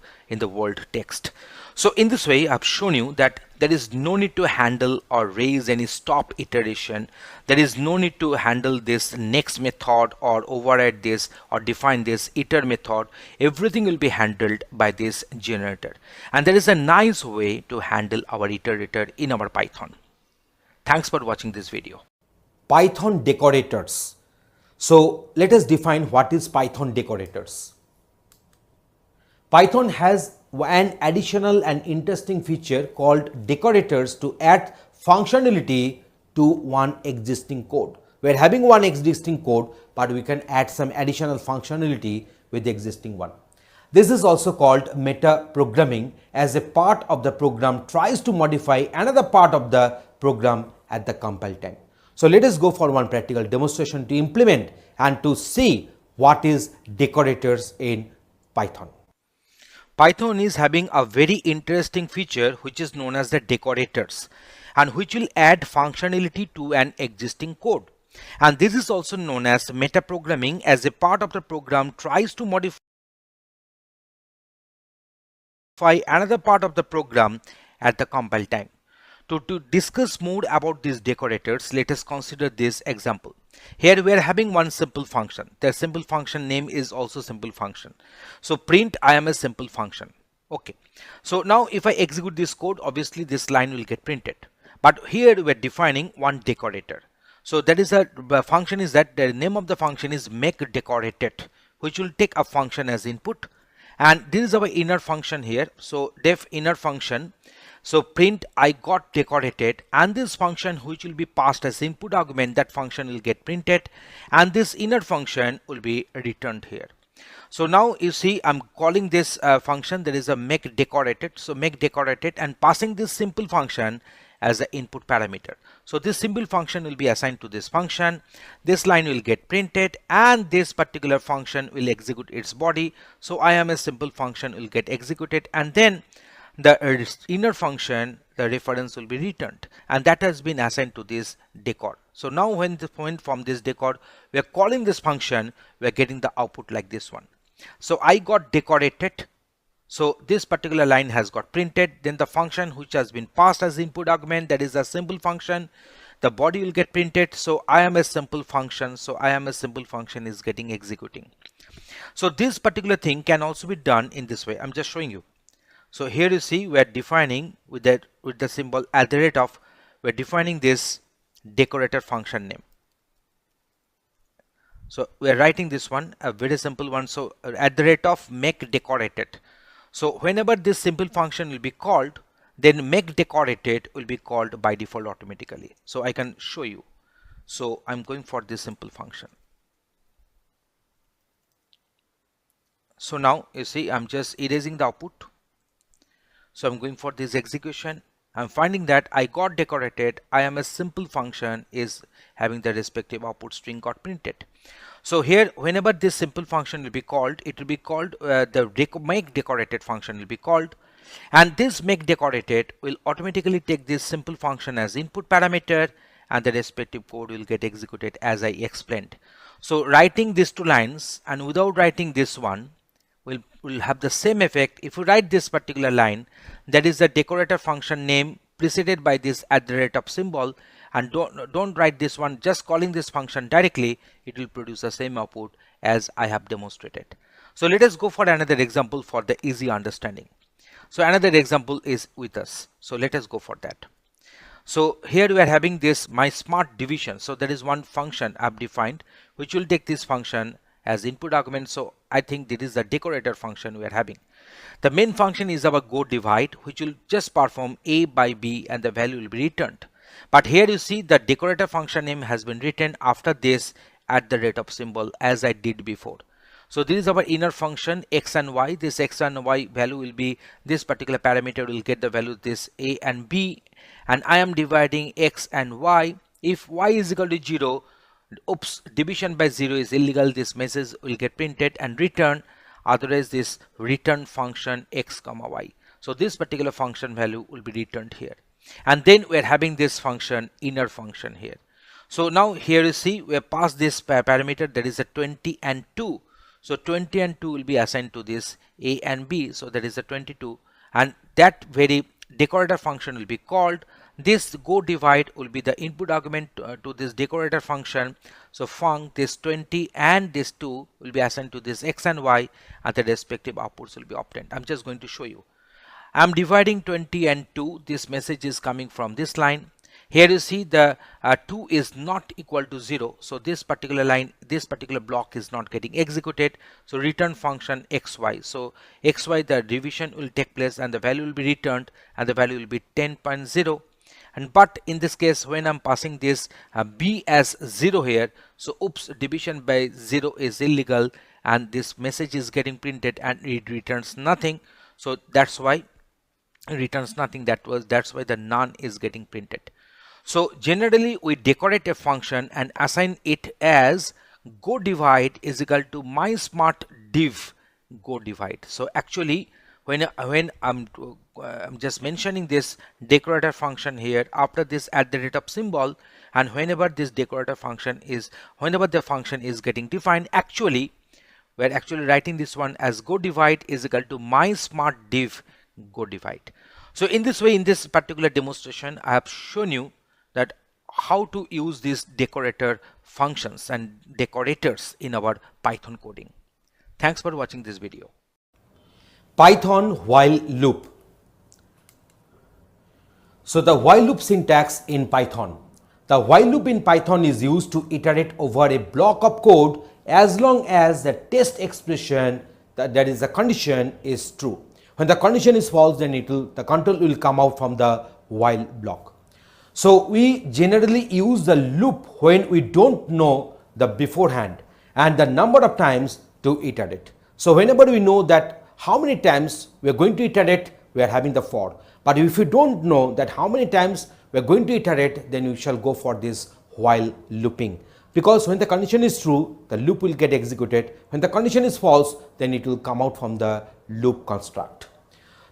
text. So in this way I have shown you that there is no need to handle or raise any stop iteration. There is no need to handle this next method or override this or define this iter method. Everything will be handled by this generator, and there is a nice way to handle our iterator in our Python. Thanks for watching this video. Python decorators. So let us define what is Python decorators. Python has an additional and interesting feature called decorators to add functionality to one existing code. We are having one existing code, but we can add some additional functionality with the existing one. This is also called meta programming, as a part of the program tries to modify another part of the program at the compile time. So let us go for one practical demonstration to implement and to see what is decorators in Python. Python is having a very interesting feature which is known as the decorators, and which will add functionality to an existing code. And this is also known as metaprogramming, as a part of the program tries to modify another part of the program at the compile time. To discuss more about these decorators, let us consider this example. Here we are having one simple function. The simple function name is also simple function. So print I am a simple function. Okay. So now if I execute this code, obviously this line will get printed. But here we are defining one decorator. So that is the function is that the name of the function is make decorated, which will take a function as input. And this is our inner function here. So def inner function. So print I got decorated, and this function which will be passed as input argument, that function will get printed, and this inner function will be returned here. So now you see I'm calling this function, that is a make decorated. So make decorated and passing this simple function as the input parameter. So this simple function will be assigned to this function. This line will get printed, and this particular function will execute its body. So I am a simple function will get executed, and then the inner function, the reference will be returned, and that has been assigned to this decor. So now when from this decor we are calling this function, we are getting the output like this one. So I got decorated. So this particular line has got printed. Then the function which has been passed as input argument, that is a simple function, the body will get printed. So I am a simple function. So I am a simple function is getting executing. So this particular thing can also be done in this way. I'm just showing you. So here you see we are defining with the symbol at the rate of, we are defining this decorator function name. So we are writing this one, a very simple one. So at the rate of make decorated. So whenever this simple function will be called, then make decorated will be called by default automatically. So I can show you. So I'm going for this simple function. So now you see I'm just erasing the output. So I'm going for this execution. I'm finding that I got decorated. I am a simple function is having the respective output string got printed. So here whenever this simple function will be called, it will be called the make decorated function will be called, and this make decorated will automatically take this simple function as input parameter, and the respective code will get executed as I explained. So writing these two lines and without writing this one will have the same effect. If you write this particular line, that is the decorator function name preceded by this at the rate of symbol, and don't write this one, just calling this function directly, it will produce the same output as I have demonstrated. So let us go for another example for the easy understanding. So another example is with us. So let us go for that. So here we are having this my smart division. So there is one function I've defined which will take this function as input argument. So I think this is the decorator function we are having. The main function is our go divide, which will just perform a by b and the value will be returned. But here you see the decorator function name has been written after this at the rate of symbol as I did before. So this is our inner function x and y. This x and y value will be this particular parameter will get the value this a and b, and I am dividing x and y. If y is equal to 0, oops, division by 0 is illegal. This message will get printed and returned. Otherwise this return function x comma y. So this particular function value will be returned here, and then we are having this function inner function here. So now here you see we have passed this parameter, that is a 20 and 2. So 20 and 2 will be assigned to this a and b. So that is a 22, and that very decorator function will be called. This go divide will be the input argument to this decorator function. So func this 20 and this 2 will be assigned to this x and y, and the respective outputs will be obtained. I'm just going to show you. I'm dividing 20 and 2. This message is coming from this line. Here you see the 2 is not equal to 0. So this particular line, this particular block is not getting executed. So return function xy. So xy, the division will take place and the value will be returned, and the value will be 10.0. And but in this case when I'm passing this b as 0 here, so oops, division by 0 is illegal, and this message is getting printed and it returns nothing. So that's why it returns nothing. That's why the none is getting printed. So generally we decorate a function and assign it as go divide is equal to my smart div go divide. So actually when I'm just mentioning this decorator function here, after this at the rate of symbol, and whenever this decorator function is, whenever the function is getting defined, actually we're actually writing this one as go divide is equal to my smart div go divide. So in this way, in this particular demonstration, I have shown you that how to use these decorator functions and decorators in our Python coding. Thanks for watching this video. Python while loop. So the while loop syntax in Python. The while loop in Python is used to iterate over a block of code as long as the test expression, that is the condition, is true. When the condition is false, then the control will come out from the while block. So we generally use the loop when we don't know the beforehand and the number of times to iterate. So whenever we know that how many times we are going to iterate, we are having the for. But if you don't know that how many times we are going to iterate, then you shall go for this while looping. Because when the condition is true, the loop will get executed. When the condition is false, then it will come out from the loop construct.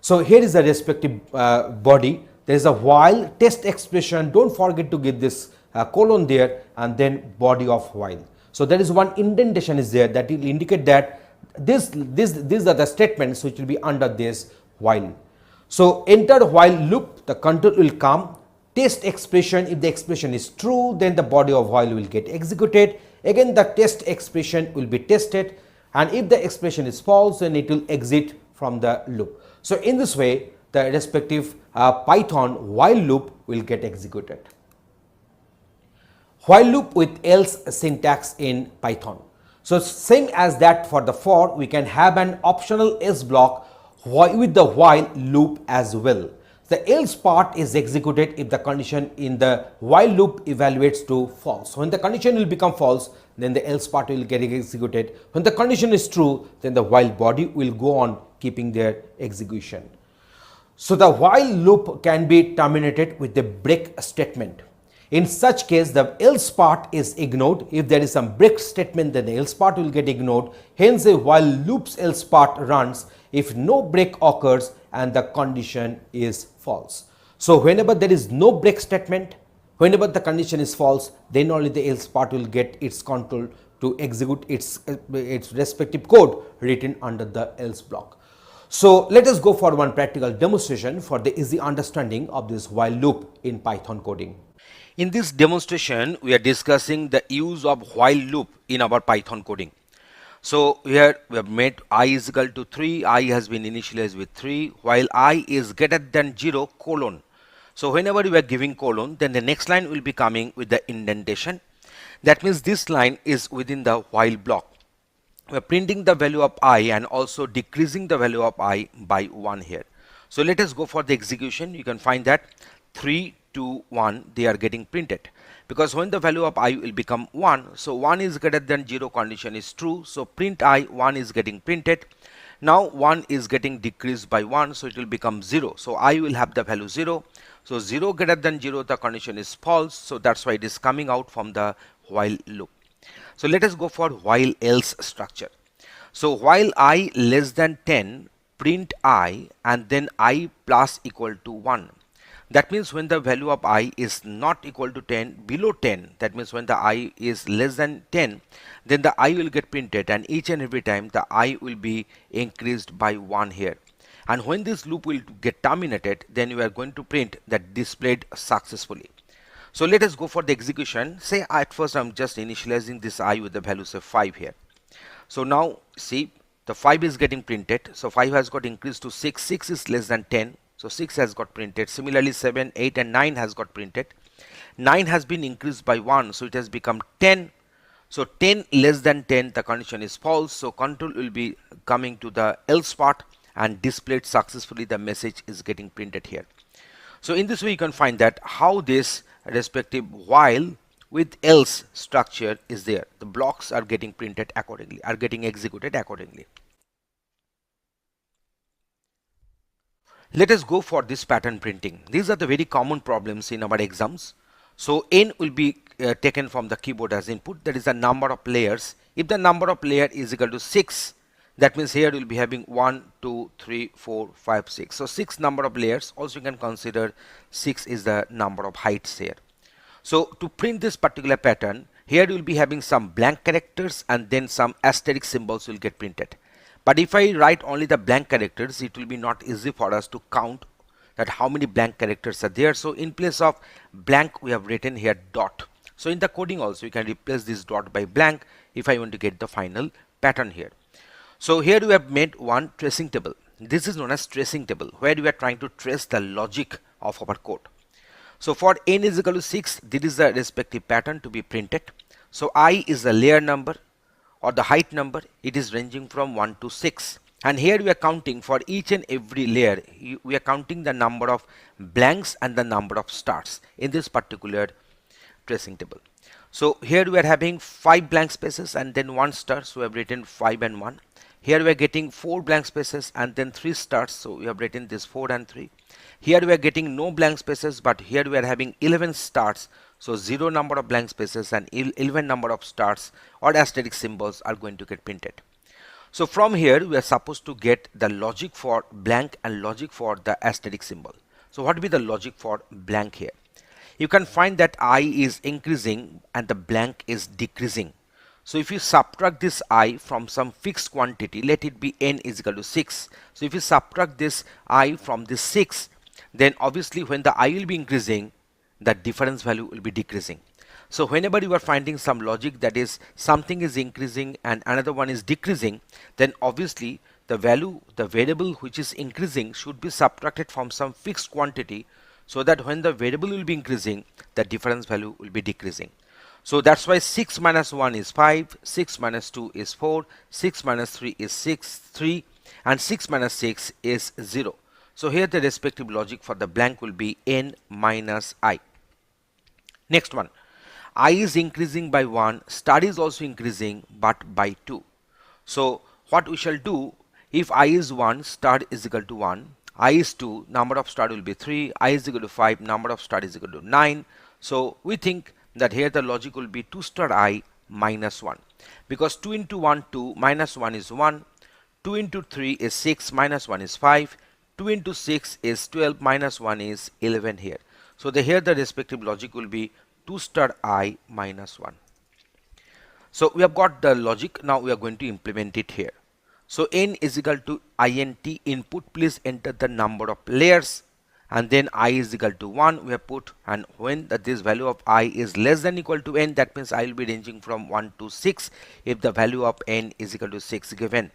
So here is the respective body. There is a while test expression. Don't forget to give this colon there and then body of while. So there is one indentation is there that will indicate that these are the statements which will be under this while. So enter while loop, the control will come. Test expression, if the expression is true, then the body of while will get executed. Again the test expression will be tested, and if the expression is false, then it will exit from the loop. So in this way the respective Python while loop will get executed. While loop with else syntax in Python. So same as that for the for, we can have an optional else block with the while loop as well. The else part is executed if the condition in the while loop evaluates to false. When the condition will become false, then the else part will get executed. When the condition is true, then the while body will go on keeping their execution. So the while loop can be terminated with a break statement. In such case, the else part is ignored. If there is some break statement, then the else part will get ignored. Hence, a while loop's else part runs if no break occurs and the condition is false. So whenever there is no break statement, whenever the condition is false, then only the else part will get its control to execute its respective code written under the else block. So let us go for one practical demonstration for the easy understanding of this while loop in Python coding. In this demonstration, we are discussing the use of while loop in our Python coding. So here we have made I is equal to 3, I has been initialized with 3, while I is greater than 0 colon. So whenever we are giving colon, then the next line will be coming with the indentation. That means this line is within the while block. We are printing the value of I and also decreasing the value of I by 1 here. So let us go for the execution. You can find that 3, 2, 1 they are getting printed, because when the value of I will become 1, so 1 is greater than 0 condition is true, so print I, 1 is getting printed. Now 1 is getting decreased by 1, so it will become 0, so I will have the value 0. So 0 greater than 0, the condition is false, so that's why it is coming out from the while loop. So let us go for while else structure. So while I less than 10, print I and then I plus equal to 1. That means when the value of I is not equal to 10, below 10, that means when the I is less than 10, then the I will get printed, and each and every time the I will be increased by 1 here. And when this loop will get terminated, then you are going to print that displayed successfully. So let us go for the execution. Say at first I'm just initializing this I with the value say 5 here. So now see the 5 is getting printed. So 5 has got increased to 6, 6 is less than 10. So 6 has got printed. Similarly 7, 8 and 9 has got printed. 9 has been increased by 1, so it has become 10. So 10 less than 10, the condition is false, so control will be coming to the else part and displayed successfully, the message is getting printed here. So in this way you can find that how this respective while with else structure is there. The blocks are getting printed accordingly, are getting executed accordingly. Let us go for this pattern printing. These are the very common problems in our exams. So n will be taken from the keyboard as input, that is the number of layers. If the number of layer is equal to 6, that means here we will be having 1, 2, 3, 4, 5, 6. So 6 number of layers. Also you can consider 6 is the number of heights here. So to print this particular pattern, here you will be having some blank characters and then some asterisk symbols will get printed. But if I write only the blank characters, it will be not easy for us to count that how many blank characters are there. So in place of blank, we have written here dot. So in the coding also, you can replace this dot by blank if I want to get the final pattern here. So here we have made one tracing table. This is known as tracing table, where we are trying to trace the logic of our code. So for n is equal to 6, this is the respective pattern to be printed. So I is the layer number or the height number. It is ranging from 1 to 6. And here we are counting for each and every layer. We are counting the number of blanks and the number of stars in this particular tracing table. So here we are having 5 blank spaces and then 1 star. So we have written 5 and 1. Here we are getting 4 blank spaces and then 3 stars. So we have written this 4 and 3. Here we are getting no blank spaces, but here we are having 11 stars. So 0 number of blank spaces and 11 number of stars or asterisk symbols are going to get printed. So from here we are supposed to get the logic for blank and logic for the asterisk symbol. So what will be the logic for blank here? You can find that I is increasing and the blank is decreasing. So if you subtract this I from some fixed quantity, let it be n is equal to 6. So if you subtract this I from this 6, then obviously when the I will be increasing, the difference value will be decreasing. So whenever you are finding some logic that is something is increasing and another one is decreasing, then obviously the value, the variable which is increasing should be subtracted from some fixed quantity, so that when the variable will be increasing, the difference value will be decreasing. So that's why 6 minus 1 is 5, 6 minus 2 is 4, 6 minus 3 is 3, and 6 minus 6 is 0. So here the respective logic for the blank will be n minus I. Next one, I is increasing by 1, star is also increasing but by 2. So what we shall do, if I is 1, star is equal to 1, I is 2, number of star will be 3, I is equal to 5, number of star is equal to 9. So we think that here the logic will be 2 star I minus 1, because 2 into 1 2 minus 1 is 1, 2 into 3 is 6 minus 1 is 5, 2 into 6 is 12 minus 1 is 11 here. So here the respective logic will be 2 star I minus 1. So we have got the logic. Now we are going to implement it here. So n is equal to int input, please enter the number of layers, and then I is equal to 1 we have put, and when this value of I is less than equal to n, that means I will be ranging from 1 to 6 if the value of n is equal to 6 given.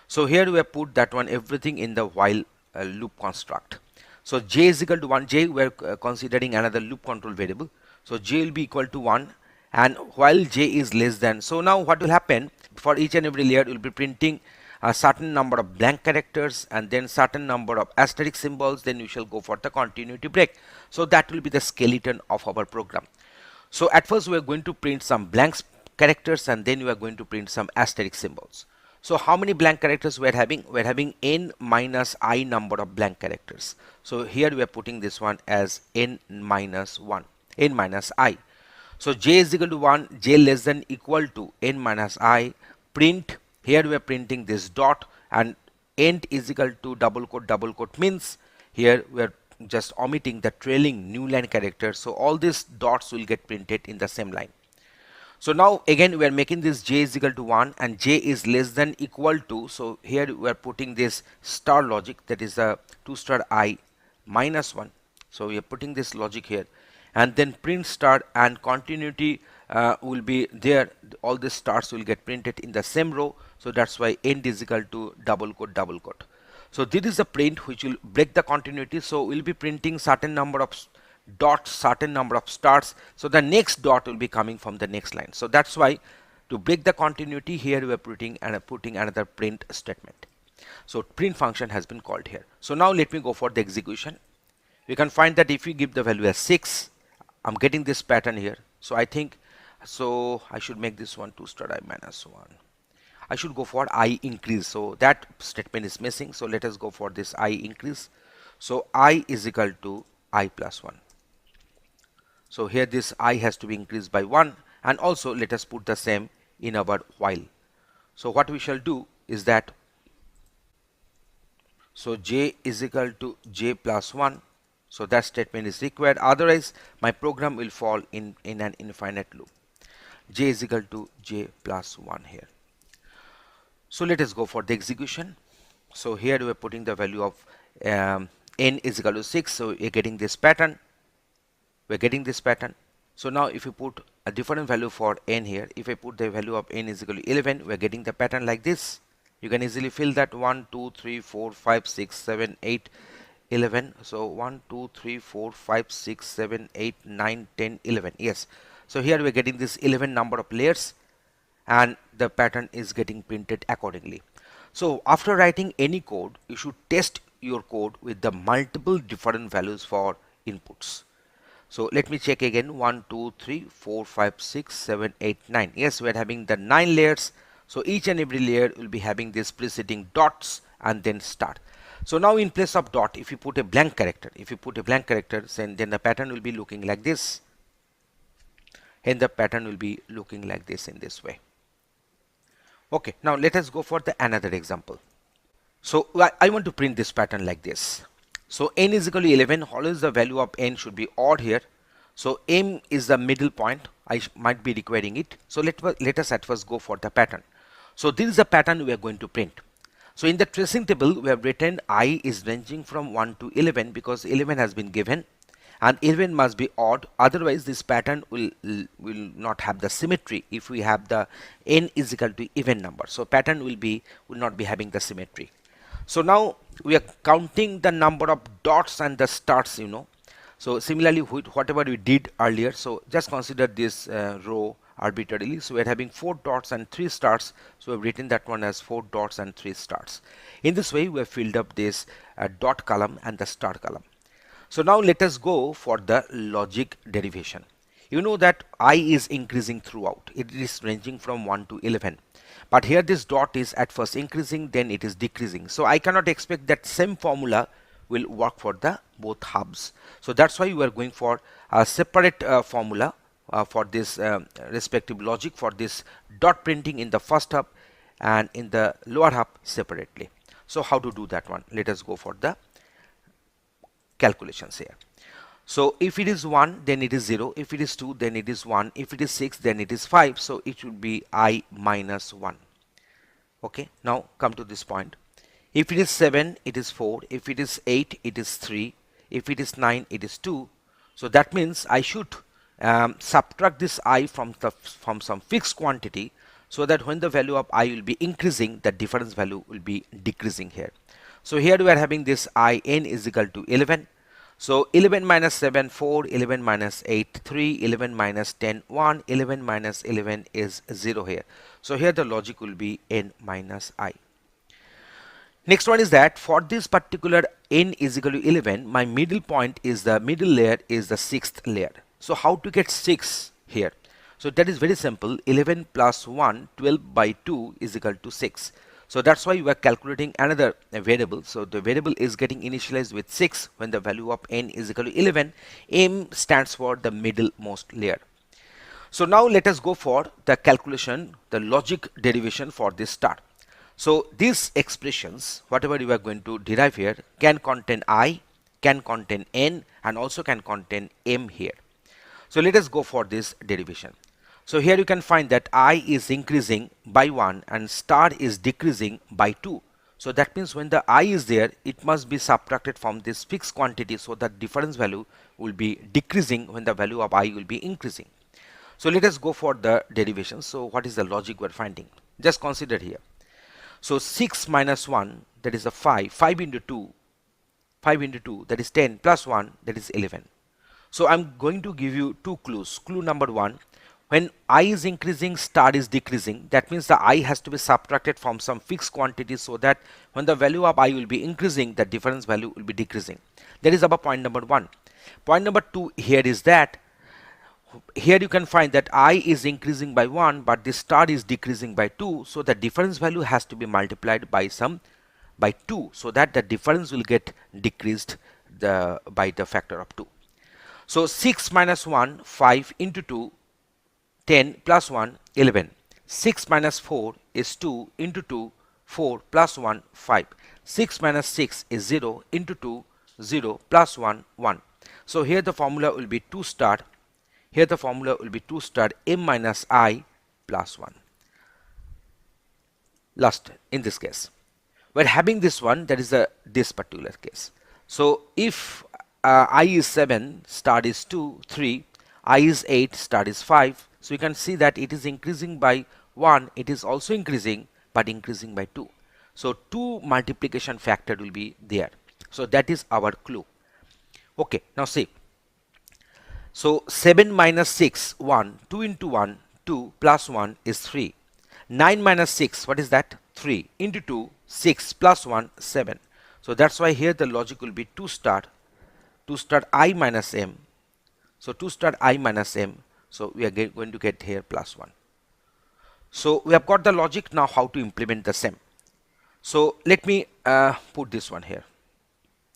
So here we have put that one everything in the while loop construct. So j is equal to 1, j we are considering another loop control variable. So j will be equal to 1 and while j is less than. So now what will happen, for each and every layer we will be printing a certain number of blank characters and then certain number of asterisk symbols, then we shall go for the continuity break. So that will be the skeleton of our program. So at first we are going to print some blank characters and then we are going to print some asterisk symbols. So how many blank characters we are having? We are having n minus I number of blank characters. So here we are putting this one as n minus 1, n minus I. So j is equal to 1, j less than equal to n minus I, print. Here we are printing this dot and end is equal to double quote means here we are just omitting the trailing new line character. So all these dots will get printed in the same line. So now again we are making this j is equal to 1 and j is less than equal to. So here we are putting this star logic, that is the 2 star I minus 1. So we are putting this logic here and then print star and continuity will be there. All the stars will get printed in the same row. So that's why end is equal to double quote. So this is the print which will break the continuity. So we'll be printing certain number of dots, certain number of stars. So the next dot will be coming from the next line. So that's why to break the continuity here we are putting another print statement. So print function has been called here. So now let me go for the execution. We can find that if we give the value as 6, I'm getting this pattern here. So I think, so I should make this one 2 star I minus 1. I should go for I increase. So that statement is missing. So let us go for this I increase. So I is equal to I plus 1. So here this I has to be increased by 1, and also let us put the same in our while. So what we shall do is that, so j is equal to j plus 1. So that statement is required, otherwise my program will fall in an infinite loop. J is equal to j plus 1 here. So let us go for the execution. So here we are putting the value of n is equal to 6. So we are getting this pattern. We're getting this pattern. So now if you put a different value for n here, if I put the value of n is equal to 11, we're getting the pattern like this. You can easily fill that 1, 2, 3, 4, 5, 6, 7, 8, 11. So 1, 2, 3, 4, 5, 6, 7, 8, 9, 10, 11. Yes. So here we're getting this 11 number of layers, and the pattern is getting printed accordingly. So after writing any code, you should test your code with the multiple different values for inputs. So let me check again. 1, 2, 3, 4, 5, 6, 7, 8, 9. Yes, we are having the 9 layers. So each and every layer will be having this preceding dots and then start. So now in place of dot, if you put a blank character, then the pattern will be looking like this. And the pattern will be looking like this in this way. Okay, now let us go for the another example. So I want to print this pattern like this. So n is equal to 11. Always the value of n should be odd here. So m is the middle point. I might be requiring it. So let us at first go for the pattern. So this is the pattern we are going to print. So in the tracing table, we have written I is ranging from 1 to 11 because 11 has been given, and 11 must be odd. Otherwise, this pattern will not have the symmetry if we have the n is equal to even number. So pattern will not be having the symmetry. So now we are counting the number of dots and the starts, So similarly, whatever we did earlier, so just consider this row arbitrarily. So we are having 4 dots and 3 starts. So we have written that one as 4 dots and 3 starts. In this way, we have filled up this dot column and the start column. So now let us go for the logic derivation. You know that I is increasing throughout. It is ranging from 1 to 11. But here this dot is at first increasing, then it is decreasing. So I cannot expect that same formula will work for the both hubs. So that's why we are going for a separate formula for this respective logic for this dot printing in the first hub and in the lower hub separately. So how to do that one? Let us go for the calculations here. So if it is 1, then it is 0. If it is 2, then it is 1. If it is 6, then it is 5. So it should be I minus 1. Okay, now come to this point. If it is 7, it is 4. If it is 8, it is 3. If it is 9, it is 2. So that means I should subtract this I from some fixed quantity, so that when the value of I will be increasing, the difference value will be decreasing here. So here we are having this I n is equal to 11. So 11 minus 7, 4, 11 minus 8, 3, 11 minus 10, 1, 11 minus 11 is 0 here. So here the logic will be n minus I. Next one is that for this particular n is equal to 11, my middle point is the middle layer is the 6th layer. So how to get 6 here? So that is very simple. 11 plus 1, 12 by 2 is equal to 6. So that's why we are calculating another variable. So the variable is getting initialized with 6 when the value of n is equal to 11. M stands for the middlemost layer. So now let us go for the calculation, the logic derivation for this start. So these expressions, whatever you are going to derive here, can contain I, can contain n, and also can contain m here. So let us go for this derivation. So here you can find that I is increasing by 1 and star is decreasing by 2. So that means when the I is there, it must be subtracted from this fixed quantity, so that difference value will be decreasing when the value of I will be increasing. So let us go for the derivation. So what is the logic we are finding? Just consider here. So 6 minus 1, that is a 5. 5 into 2, 5 into 2, that is 10, plus 1, that is 11. So I'm going to give you 2 clues. Clue number 1. When I is increasing, star is decreasing. That means the I has to be subtracted from some fixed quantity, so that when the value of I will be increasing, the difference value will be decreasing. That is our point number 1. Point number 2 here is that here you can find that I is increasing by 1 but the star is decreasing by 2, so the difference value has to be multiplied by 2, so that the difference will get decreased by the factor of 2. So 6 minus 1, 5 into 2, 10 plus 1, 11. 6 minus 4 is 2 into 2, 4 plus 1, 5. 6 minus 6 is 0 into 2, 0 plus 1, 1. So here the formula will be 2 star. Here the formula will be 2 star m minus I plus 1. Last in this case, we're having this one, that is this particular case. So if I is 7, star is 2, 3, I is 8, star is 5. So you can see that it is increasing by 1, it is also increasing but increasing by 2. So 2 multiplication factor will be there. So that is our clue. Okay, now see. So 7 minus 6, 1, 2 into 1, 2 plus 1 is 3. 9 minus 6, what is that? 3 into 2, 6 plus 1, 7. So that's why here the logic will be 2 star I minus m. So 2 star I minus m. So we are going to get here plus 1. So we have got the logic. Now how to implement the same. So let me put this one here.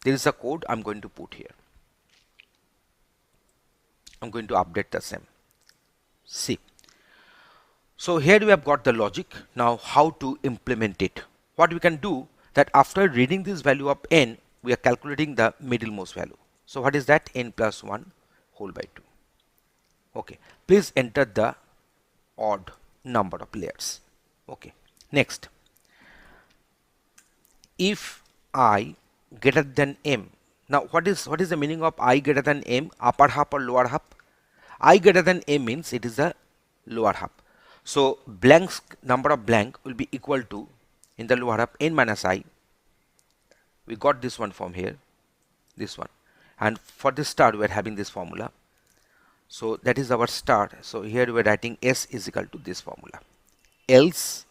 There is a code I'm going to put here. I'm going to update the same. See. So here we have got the logic. Now how to implement it. What we can do, that after reading this value of n, we are calculating the middlemost value. So what is that? N plus 1 whole by 2. Okay. Please enter the odd number of layers. Okay. Next. If I greater than m. Now what is the meaning of I greater than m? Upper half or lower half? I greater than m means it is the lower half. So blanks, number of blank will be equal to, in the lower half, n minus I. We got this one from here, this one, and for this star we are having this formula. So that is our star. So here we are writing S is equal to this formula. Else,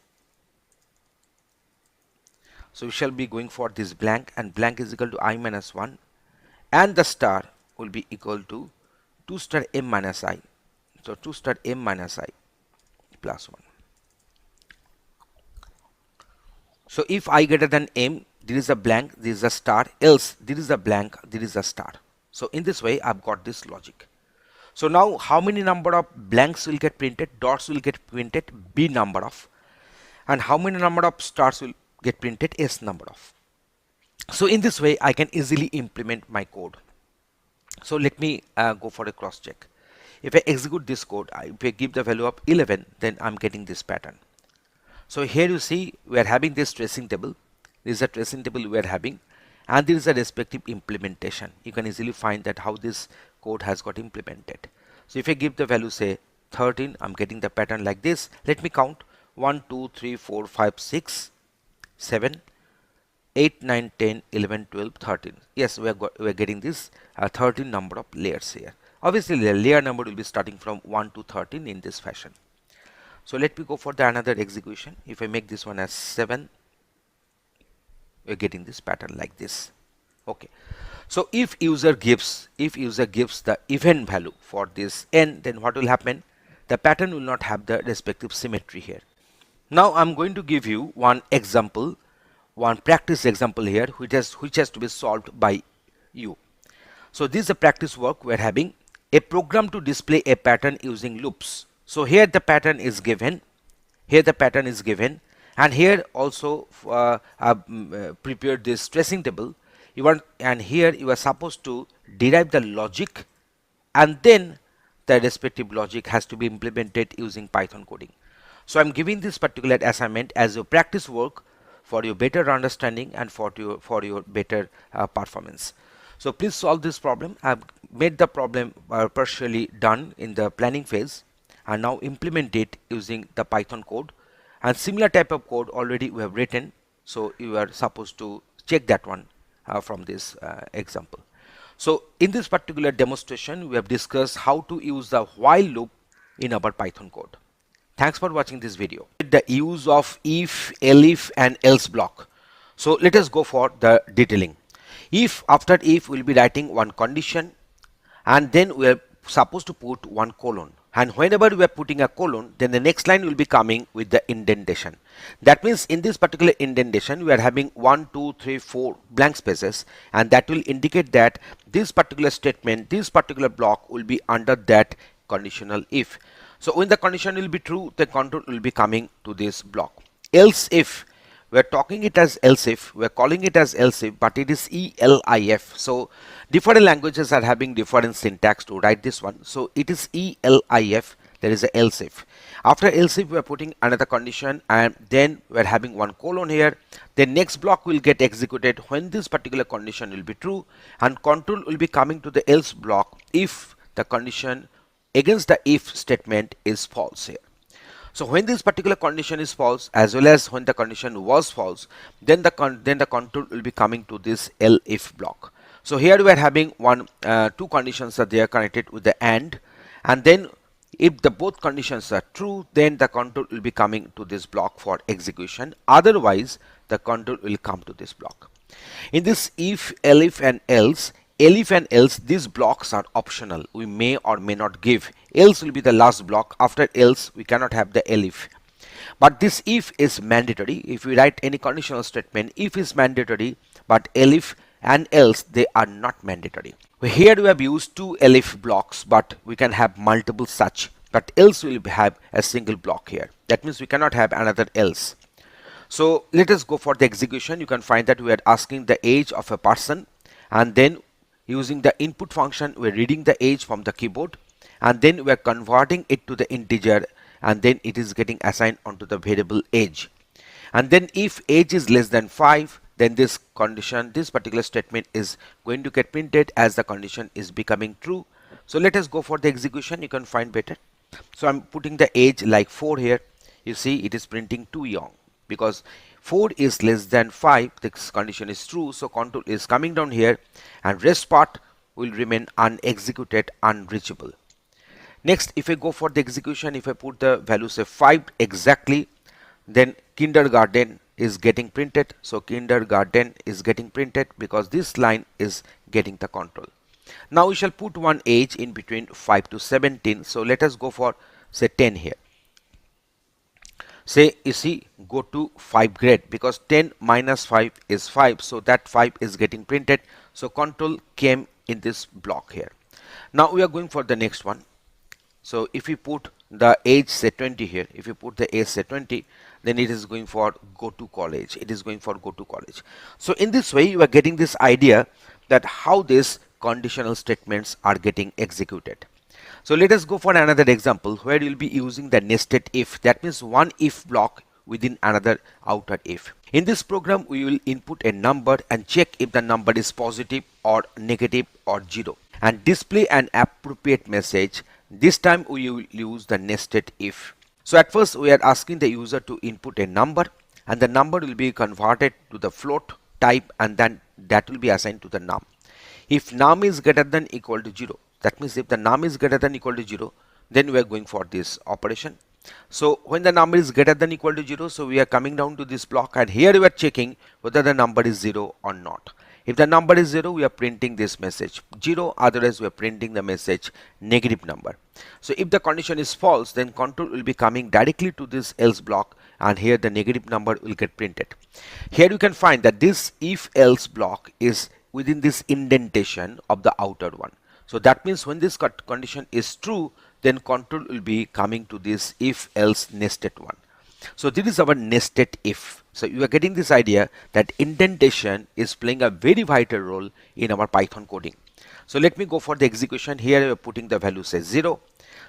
so we shall be going for this blank, and blank is equal to I minus 1, and the star will be equal to 2 star m minus I. So 2 star m minus I plus 1. So if I greater than m, there is a blank, there is a star, else there is a blank, there is a star. So in this way I've got this logic. So now how many number of blanks will get printed, dots will get printed, b number of, and how many number of stars will get printed, s number of. So in this way I can easily implement my code. So let me go for a cross check. If I execute this code, if I give the value of 11, then I'm getting this pattern. So here you see we are having this tracing table. This is a tracing table we are having, and there is a respective implementation. You can easily find that how this code has got implemented. So if I give the value say 13, I'm getting the pattern like this. Let me count 1, 2, 3, 4, 5, 6, 7, 8, 9, 10, 11, 12, 13. Yes, we are getting this 13 number of layers here. Obviously the layer number will be starting from 1 to 13 in this fashion. So let me go for the another execution. If I make this one as 7, we're getting this pattern like this. Okay. So if user gives the event value for this n, then what will happen? The pattern will not have the respective symmetry here. Now I'm going to give you one example, one practice example here, which has to be solved by you. So this is a practice work. We're having a program to display a pattern using loops. So here the pattern is given, and here also I've prepared this tracing table. And here you are supposed to derive the logic, and then the respective logic has to be implemented using Python coding. So I'm giving this particular assignment as a practice work for your better understanding and for your better performance. So please solve this problem. I've made the problem partially done in the planning phase, and now implement it using the Python code, and similar type of code already we have written. So you are supposed to check that one from this example. So in this particular demonstration we have discussed how to use the while loop in our Python code. Thanks for watching this video. The use of if, elif and else block. So let us go for the detailing. If, after if, we'll be writing one condition, and then we are supposed to put one colon, and whenever we are putting a colon, then the next line will be coming with the indentation. That means in this particular indentation we are having 1 2 3 4 blank spaces, and that will indicate that this particular statement, this particular block will be under that conditional if. So when the condition will be true, the control will be coming to this block. Else if, we are talking it as else if, we are calling it as else if, but it is ELIF. So different languages are having different syntax to write this one. So it is ELIF, there is a else if. After else if, we are putting another condition, and then we are having one colon here. The next block will get executed when this particular condition will be true, and control will be coming to the else block if the condition against the if statement is false here. So when this particular condition is false, as well as when the condition was false, then the control will be coming to this elif block. So here we are having two conditions that they are connected with the and then if the both conditions are true, then the control will be coming to this block for execution. Otherwise, the control will come to this block. In this if, elif and else, these blocks are optional. We may or may not give. Else will be the last block. After else, we cannot have the elif. But this if is mandatory. If we write any conditional statement, if is mandatory, but elif and else, they are not mandatory. Here we have used two elif blocks, but we can have multiple such. But else will have a single block here. That means we cannot have another else. So let us go for the execution. You can find that we are asking the age of a person, and then using the input function, we are reading the age from the keyboard, and then we are converting it to the integer, and then it is getting assigned onto the variable age. And then if age is less than 5, then this condition, this particular statement is going to get printed as the condition is becoming true. So let us go for the execution. You can find better. So I'm putting the age like 4 here. You see it is printing too young because 4 is less than 5. This condition is true, so control is coming down here, and rest part will remain unexecuted, unreachable. Next, if I go for the execution, if I put the value say 5 exactly, then kindergarten is getting printed. So kindergarten is getting printed because this line is getting the control. Now we shall put one age in between 5 to 17. So let us go for say 10 here. Say you see go to 5 grade because 10 minus 5 is 5, so that 5 is getting printed. So control came in this block here. Now we are going for the next one. So if we put the age say 20 here, if you put the age say 20, then it is going for go to college. It is going for go to college. So in this way you are getting this idea that how these conditional statements are getting executed. So let us go for another example where you will be using the nested if. That means one if block within another outer if. In this program, we will input a number and check if the number is positive or negative or 0, and display an appropriate message. This time we will use the nested if. So at first we are asking the user to input a number, and the number will be converted to the float type, and then that will be assigned to the num. If num is greater than equal to 0, that means if the num is greater than equal to 0, then we are going for this operation. So when the number is greater than equal to 0, so we are coming down to this block, and here we are checking whether the number is 0 or not. If the number is 0, we are printing this message 0, otherwise we are printing the message negative number. So if the condition is false, then control will be coming directly to this else block, and here the negative number will get printed. Here you can find that this if else block is within this indentation of the outer one. So that means when this condition is true, then control will be coming to this if else nested one. So this is our nested if. So you are getting this idea that indentation is playing a very vital role in our Python coding. So let me go for the execution. Here we are putting the value say 0.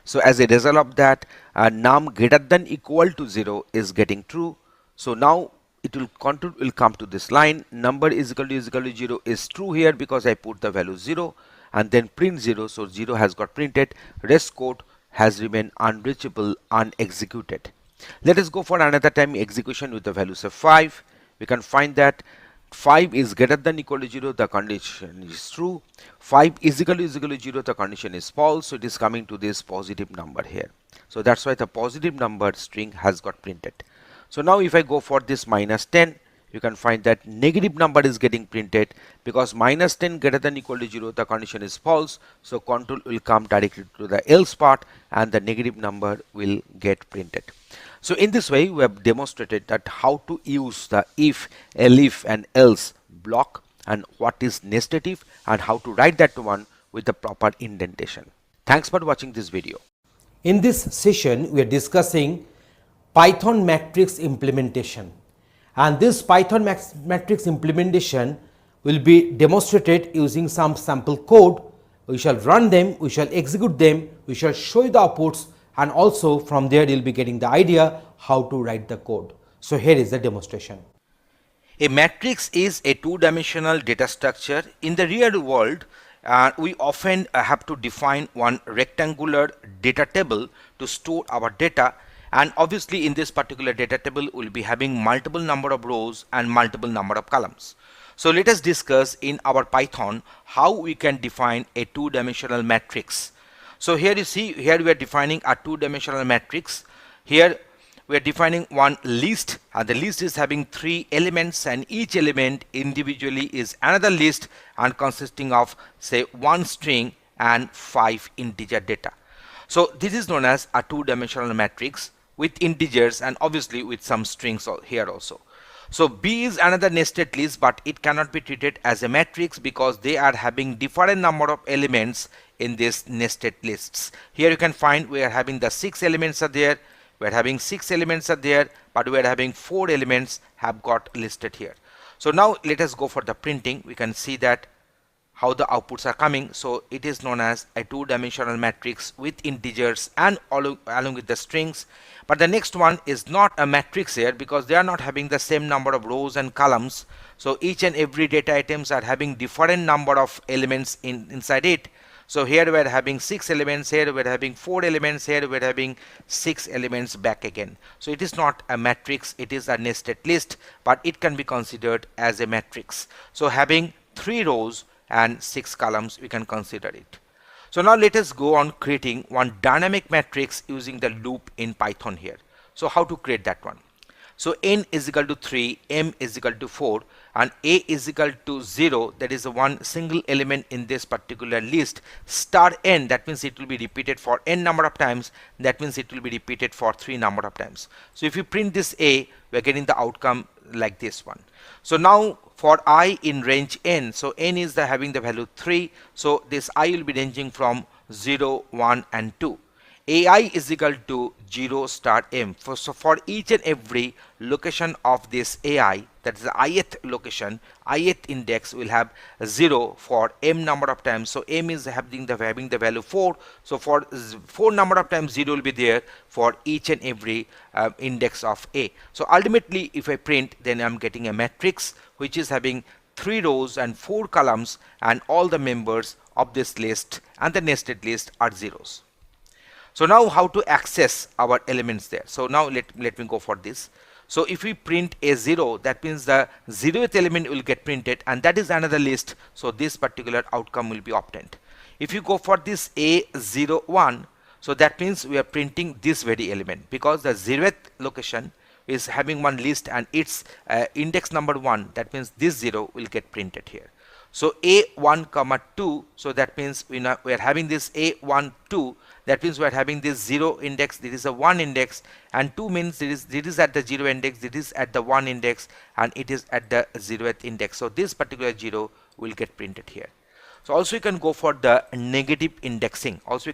So as a result of that, num greater than equal to 0 is getting true. So now it will control will come to this line, number is equal to 0 is true here because I put the value 0, and then print 0. So 0 has got printed. Rest code has remained unreachable, unexecuted. Let us go for another time execution with the values of 5. We can find that 5 is greater than equal to 0, the condition is true. 5 is equal to 0, the condition is false. So it is coming to this positive number here. So that's why the positive number string has got printed. So now if I go for this minus 10, you can find that negative number is getting printed because minus 10 greater than equal to 0, the condition is false. So control will come directly to the else part and the negative number will get printed. So in this way, we have demonstrated that how to use the if, elif and else block and what is nested if and how to write that one with the proper indentation. Thanks for watching this video. In this session, we are discussing Python matrix implementation. And this Python matrix implementation will be demonstrated using some sample code. We shall run them, we shall execute them, we shall show you the outputs, and also from there you will be getting the idea how to write the code. So here is the demonstration. A matrix is a two-dimensional data structure. In the real world, we often have to define one rectangular data table to store our data, and obviously in this particular data table we'll be having multiple number of rows and multiple number of columns. So let us discuss in our Python how we can define a two-dimensional matrix. So here you see, here we are defining a two-dimensional matrix. Here we are defining one list, and the list is having 3 elements, and each element individually is another list and consisting of say 1 string and 5 integer data. So this is known as a two-dimensional matrix with integers and obviously with some strings here also. So B is another nested list, but it cannot be treated as a matrix because they are having different number of elements in this nested lists. Here you can find we are having the 6 elements are there. We are having 6 elements are there, but we are having 4 elements have got listed here. So now let us go for the printing. We can see that how the outputs are coming. So it is known as a two-dimensional matrix with integers and along with the strings. But the next one is not a matrix here because they are not having the same number of rows and columns. So each and every data items are having different number of elements inside it. So here we are having 6 elements, here we are having 4 elements, here we are having 6 elements back again. So it is not a matrix, it is a nested list, but it can be considered as a matrix. So having 3 rows and 6 columns, we can consider it. So now let us go on creating one dynamic matrix using the loop in Python here. So how to create that one? So n is equal to 3, m is equal to 4, and a is equal to 0, that is the one single element in this particular list, star n, that means it will be repeated for n number of times, that means it will be repeated for 3 number of times. So if you print this a, we are getting the outcome like this one. So now for I in range n, so n is having the value 3, so this I will be ranging from 0, 1 and 2. AI is equal to 0 star m. So for each and every location of this AI, that is the ith location, ith index will have 0 for m number of times. So m is having the value 4. So for 4 number of times 0 will be there for each and every index of a. So ultimately if I print, then I'm getting a matrix which is having 3 rows and 4 columns, and all the members of this list and the nested list are zeros. So now how to access our elements there? So now let me go for this. So if we print a 0, that means the 0th element will get printed, and that is another list. So this particular outcome will be obtained. If you go for this A01, so that means we are printing this very element because the 0th location is having one list and its index number 1, that means this 0 will get printed here. So A1 comma 2, so that means we are having this A1 2, that means we are having this 0 index, there is a 1 index, and 2 means it is at the 0 index, it is at the 1 index, and it is at the 0th index. So this particular 0 will get printed here. So also you can go for the negative indexing. So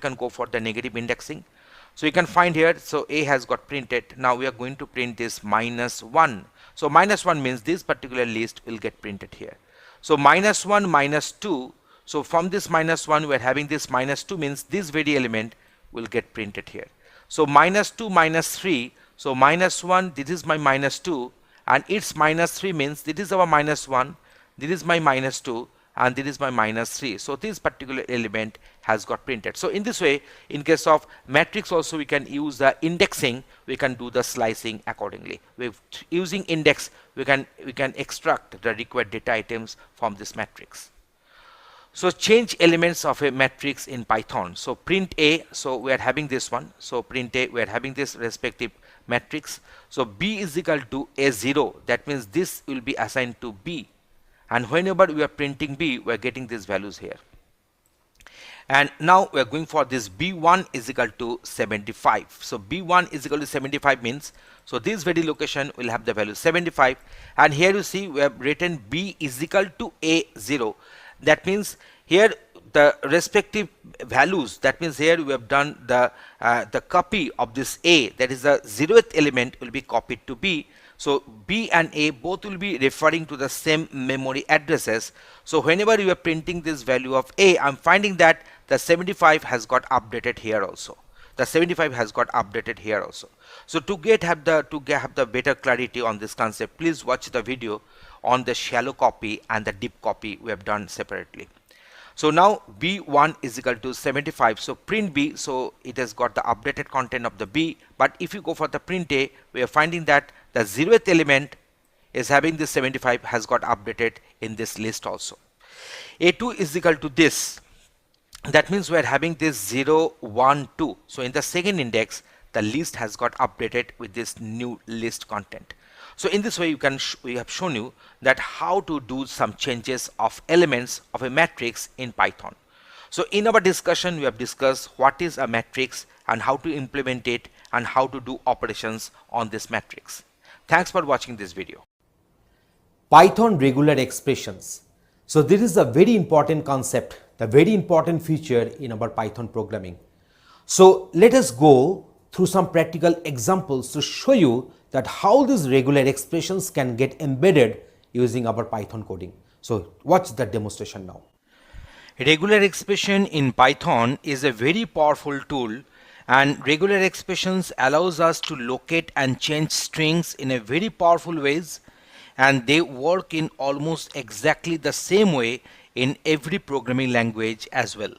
you can find here, so A has got printed. Now we are going to print this -1. So -1 means this particular list will get printed here. So -1, -2. So from this -1 we are having this -2 means this very element will get printed here. So -2, -3. So -1, this is my -2, and its -3 means this is our -1, this is my -2, and this is my -3. So this particular element has got printed. So in this way, in case of matrix also we can use the indexing, we can do the slicing accordingly. Using index we can extract the required data items from this matrix. So change elements of a matrix in Python. So print a, so we are having this one. So print a, we are having this respective matrix. So B is equal to A0, that means this will be assigned to B, and whenever we are printing B, we are getting these values here. And now we are going for this B1 is equal to 75. So B1 is equal to 75 means, so this very location will have the value 75, and here you see we have written B is equal to A0. That means here the respective values, that means here we have done the copy of this A, that is the 0th element will be copied to B. So B and A both will be referring to the same memory addresses. So whenever you are printing this value of A, I'm finding that the 75 has got updated here also. The 75 has got updated here also. So to have the better clarity on this concept, please watch the video on the shallow copy and the deep copy we have done separately. So now B1 is equal to 75. So print B, so it has got the updated content of the B. But if you go for the print A, we are finding that the 0th element is having this 75 has got updated in this list also. A2 is equal to this. That means we are having this 0, 1, 2. So in the second index, the list has got updated with this new list content. So in this way, we have shown you that how to do some changes of elements of a matrix in Python. So in our discussion, we have discussed what is a matrix and how to implement it and how to do operations on this matrix. Thanks for watching this video. Python regular expressions. So this is a very important concept, the very important feature in our Python programming. So let us go through some practical examples to show you that how these regular expressions can get embedded using our Python coding. So watch the demonstration now. Regular expression in Python is a very powerful tool, and regular expressions allows us to locate and change strings in a very powerful ways, and they work in almost exactly the same way in every programming language as well.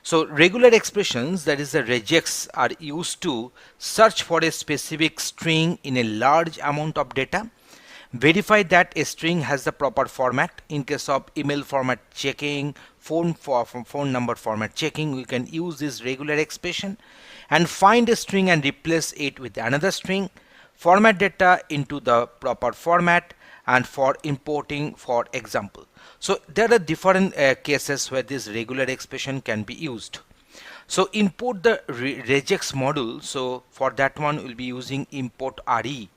So regular expressions, that is the regex, are used to search for a specific string in a large amount of data, verify that a string has the proper format. In case of email format checking, phone number format checking, we can use this regular expression, and find a string and replace it with another string, format data into the proper format, and for importing, for example. So there are different cases where this regular expression can be used. So import the regex module. So for that one we'll be using import re,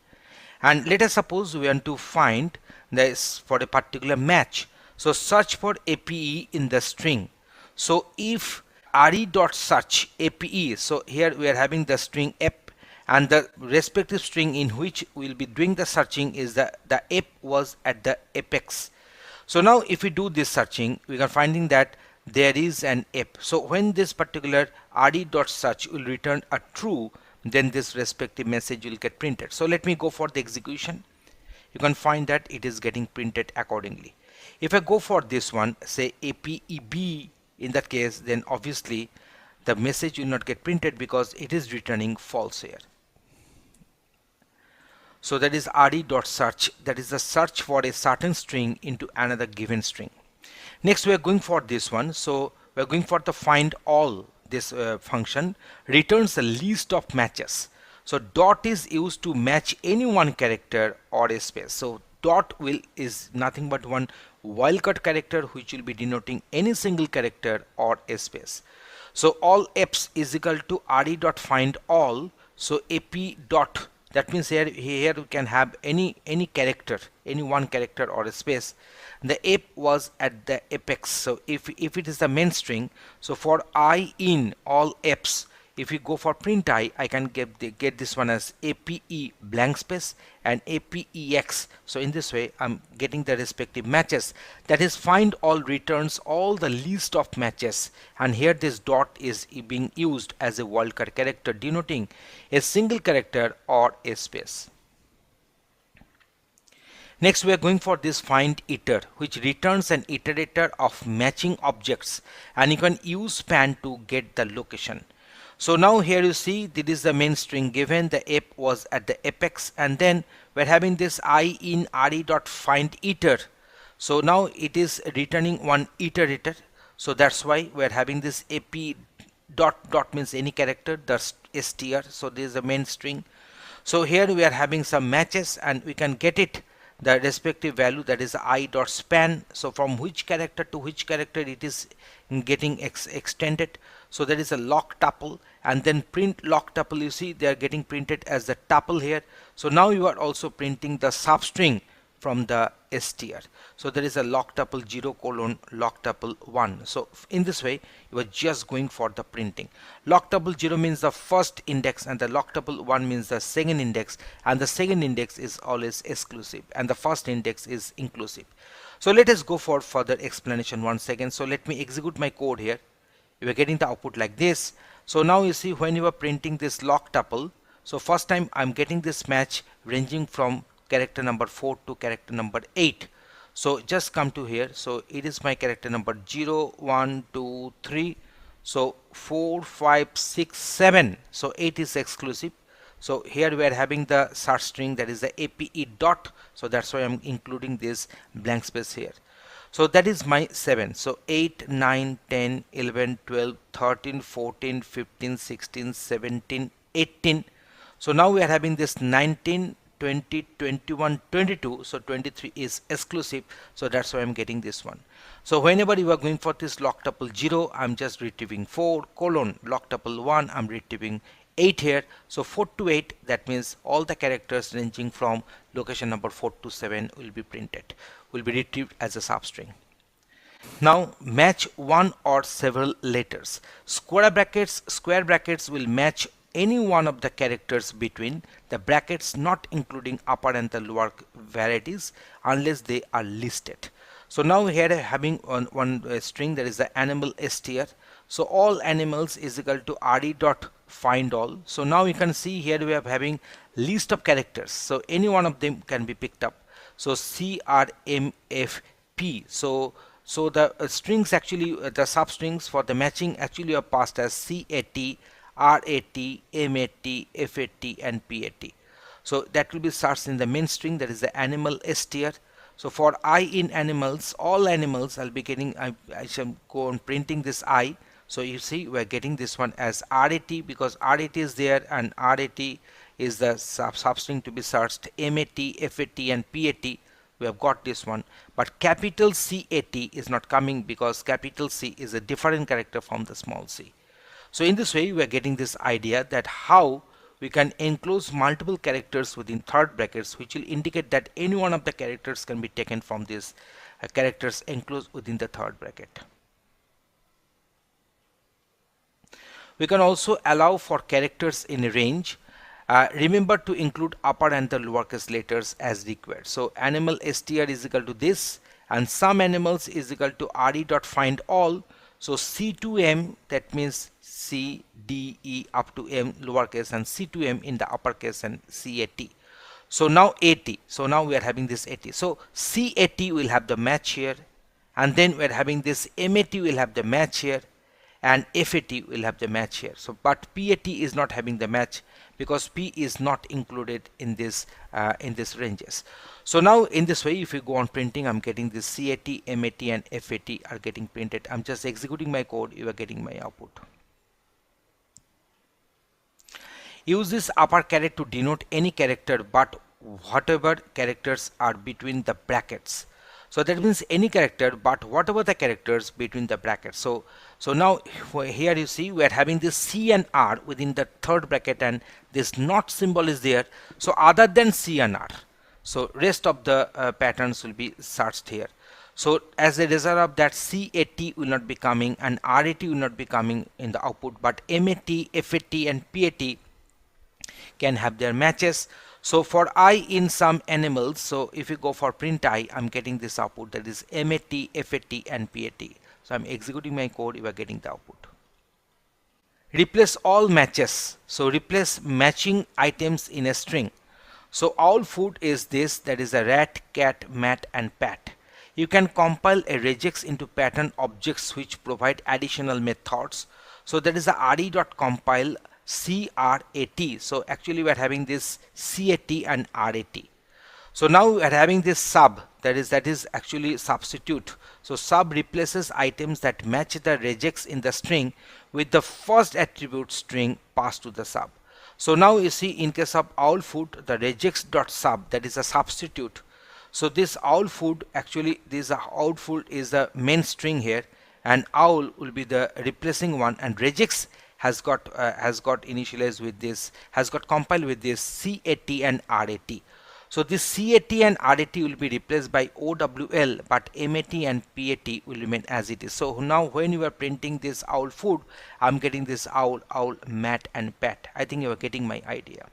and let us suppose we want to find this for a particular match. So search for APE in the string. So if re.search APE, so here we are having the string app, and the respective string in which we will be doing the searching is the app was at the apex. So now if we do this searching, we are finding that there is an app. So when this particular re.search will return a true, then this respective message will get printed. So let me go for the execution. You can find that it is getting printed accordingly. If I go for this one, say APEB, in that case, then obviously the message will not get printed because it is returning false here. So that is re.search, that is the search for a certain string into another given string. Next we are going for this one. So we are going for the find all. This function returns a list of matches. So dot is used to match any one character or a space. So dot is nothing but one wildcard character which will be denoting any single character or a space. So all apps is equal to re.find all. So ap dot, that means here we can have any character, any one character or a space. The app was at the apex. So if it is the main string, so for I in all apps, if you go for print I can get this one as APE blank space and APEX. So in this way I'm getting the respective matches. That is find all returns all the list of matches, and here this dot is being used as a wildcard character denoting a single character or a space. Next we are going for this find iter, which returns an iterator of matching objects, and you can use span to get the location. So now here you see this is the main string given, the app was at the apex, and then we're having this I in re.find iter. So now it is returning one iterator. So that's why we're having this ap dot means any character, the str. So this is the main string. So here we are having some matches and we can get it the respective value, that is I dot span. So from which character to which character it is getting extended. So there is a lock tuple, and then print lock tuple. You see they are getting printed as the tuple here. So now you are also printing the substring from the str. So there is a lock tuple 0 colon lock tuple 1. So in this way you are just going for the printing. Lock tuple 0 means the first index and the lock tuple 1 means the second index, and the second index is always exclusive and the first index is inclusive. So let us go for further explanation once again. So let me execute my code here. You are getting the output like this. So now you see when you are printing this lock tuple, so first time I'm getting this match ranging from character number 4 to character number 8. So just come to here. So it is my character number 0 1 2 3. So 4 5 6 7. So 8 is exclusive. So here we are having the search string, that is the APE dot. So that's why I'm including this blank space here. So that is my 7. So 8 9 10 11 12 13 14 15 16 17 18. So now we are having this 19 20 21 22. So 23 is exclusive, so that's why I'm getting this one. So whenever you are going for this lock tuple 0, I'm just retrieving 4 colon lock tuple 1, I'm retrieving 8 here. So 4 to 8, that means all the characters ranging from location number 4 to 7 will be printed, will be retrieved as a substring. Now match one or several letters. Square brackets will match any one of the characters between the brackets, not including upper and the lower varieties unless they are listed. So now here having one string, that is the animal str. So all animals is equal to re dot find all. So now you can see here we are having list of characters, so any one of them can be picked up. So CRMFP. So the strings actually, the substrings for the matching actually are passed as CAT, RAT, MAT, FAT and PAT. So that will be searched in the main string, that is the animal str. So for I in animals, all animals I'll be getting, I shall go on printing this I. So you see we're getting this one as RAT because RAT is there and RAT is the substring to be searched. MAT, FAT and PAT, we have got this one, but capital CAT is not coming because capital C is a different character from the small c. So in this way we are getting this idea that how we can enclose multiple characters within third brackets, which will indicate that any one of the characters can be taken from these characters enclosed within the third bracket. We can also allow for characters in a range. Remember to include upper and the lowercase letters as required. So animal str is equal to this, and some animals is equal to re dot find all. So C to M, that means C, D, E up to M lowercase, and C to M in the uppercase and CAT. So now AT. So now we are having this AT. So CAT will have the match here, and then we are having this MAT will have the match here, and FAT will have the match here. So but PAT is not having the match because P is not included in this ranges. So now in this way, if you go on printing, I'm getting this CAT, MAT and FAT are getting printed. I'm just executing my code, you are getting my output. Use this upper caret to denote any character but whatever characters are between the brackets. So that means any character but whatever the characters between the brackets. So now here you see we are having this C and R within the third bracket, and this not symbol is there. So other than C and R, so rest of the patterns will be searched here. So as a result of that, CAT will not be coming and RAT will not be coming in the output, but MAT, FAT and PAT can have their matches. So for I in some animals, so if you go for print I, I'm getting this output, that is MAT, FAT and PAT. So I'm executing my code, you are getting the output. Replace all matches. So replace matching items in a string. So all food is this, that is a rat, cat, mat and pat. You can compile a regex into pattern objects which provide additional methods. So that is the re.compile CRAT. So actually we are having this CAT and RAT. So now we are having this sub, that is actually substitute. So sub replaces items that match the regex in the string with the first attribute string passed to the sub. So now you see in case of owl food, the regex dot sub, that is a substitute. So this owl food, actually this owl food is the main string here, and owl will be the replacing one, and regex has got initialized with this, has got compiled with this CAT and RAT. So this CAT and RAT will be replaced by OWL, but MAT and PAT will remain as it is. So now when you are printing this owl food, I'm getting this owl, mat and pat. I think you are getting my idea.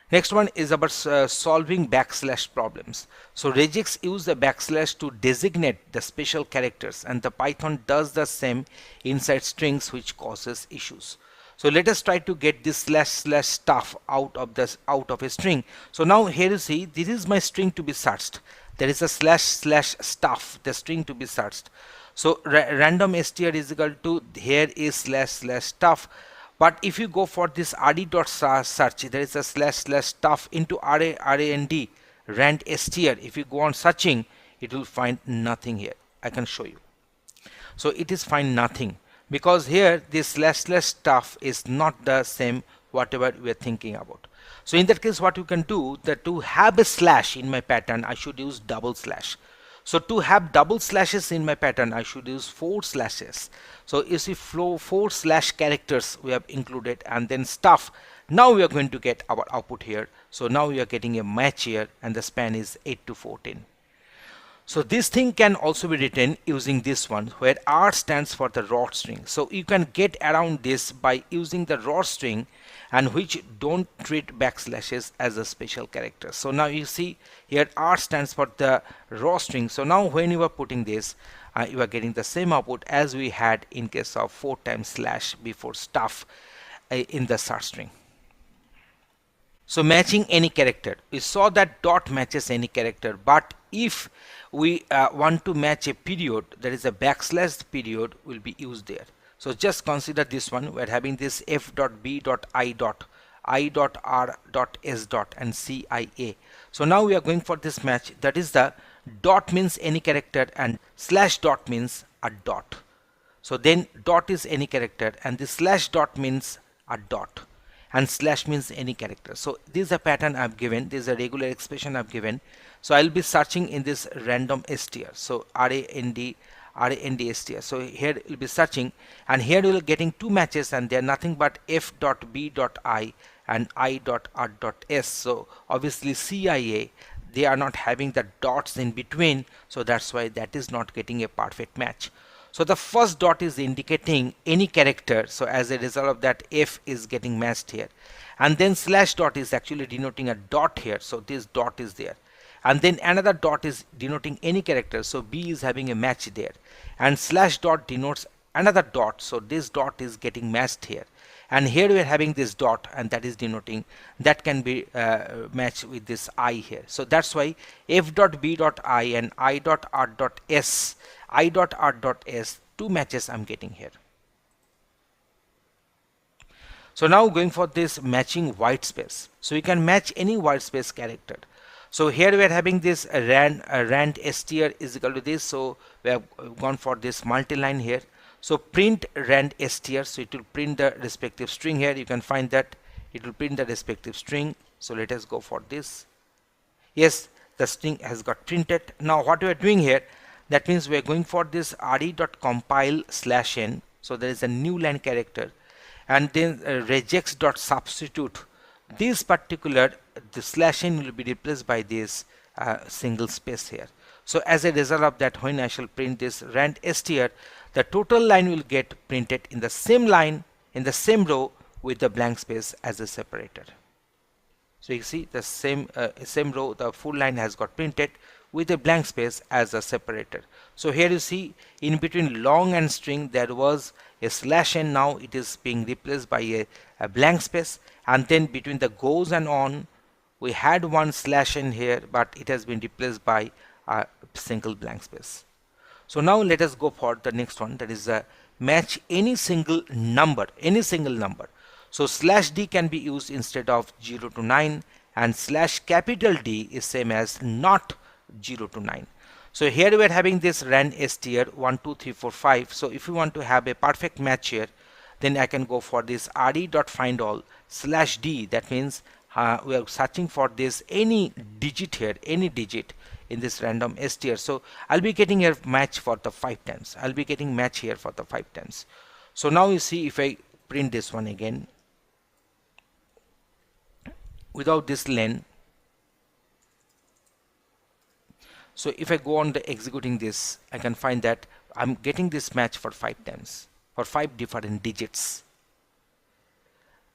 Next one is about solving backslash problems. So regex use the backslash to designate the special characters, and the Python does the same inside strings, which causes issues. So let us try to get this slash stuff out of a string. So now here you see, this is my string to be searched. There is a slash stuff, the string to be searched. So random str is equal to, here is slash stuff. But if you go for this rd.search, there is a slash stuff into rand str. If you go on searching, it will find nothing here. I can show you. So it is find nothing, because here this slash stuff is not the same whatever we are thinking about. So in that case, what you can do, that to have a slash in my pattern, I should use double slash. So to have double slashes in my pattern, I should use 4 slashes. So you see 4 slash characters we have included, and then stuff. Now we are going to get our output here. So now we are getting a match here, and the span is 8 to 14. So this thing can also be written using this one, where R stands for the raw string. So you can get around this by using the raw string, and which don't treat backslashes as a special character. So now you see here R stands for the raw string. So now when you are putting this, you are getting the same output as we had in case of 4 times slash before stuff in the search string. So matching any character, we saw that dot matches any character, but if we want to match a period, there is a backslash period will be used there. So just consider this one. We are having this f.b.i.r.s. and cia. So now we are going for this match, that is the dot means any character and slash dot means a dot. So then dot is any character, and the slash dot means a dot, and slash means any character. So this is a pattern I've given, this is a regular expression I've given. So I'll be searching in this random str, so rand str. So here we'll be searching, and here we'll getting 2 matches, and they are nothing but f.b.i and i.r.s. So obviously cia, they are not having the dots in between, so that's why that is not getting a perfect match. So the first dot is indicating any character, so as a result of that, f is getting matched here, and then slash dot is actually denoting a dot here, so this dot is there, and then another dot is denoting any character, so b is having a match there, and slash dot denotes another dot, so this dot is getting matched here, and here we are having this dot, and that is denoting, that can be matched with this I here. So that's why f.b.i and i.r.s, 2 matches I'm getting here. So now going for this matching white space. So you can match any white space character. So here we are having this rand str is equal to this, so we have gone for this multi-line here. So print rand str, so it will print the respective string here. You can find that it will print the respective string. So let us go for this. Yes, the string has got printed. Now what we are doing here, that means we are going for this re.compile/n. So there is a new line character, and then regex.substitute. This particular, the /n will be replaced by this single space here. So as a result of that, when I shall print this rand str, the total line will get printed in the same line, in the same row, with the blank space as a separator. So you see the same row, the full line has got printed with a blank space as a separator. So here you see in between long and string there was a /n, now it is being replaced by a blank space, and then between the goes and on we had one /n here, but it has been replaced by a single blank space. So now let us go for the next one, that is match any single number, So /d can be used instead of 0 to 9, and /D is same as not 0 to 9. So here we are having this rand str 1 2 3 4 5. So if you want to have a perfect match here, then I can go for this re.findAll /d. That means we are searching for this any digit here, any digit in this random str. So I'll be getting a match for the 5 times. I'll be getting match here for the 5 times. So now you see, if I print this one again without this len, so if I go on the executing this, I can find that I'm getting this match for 5 times, for 5 different digits.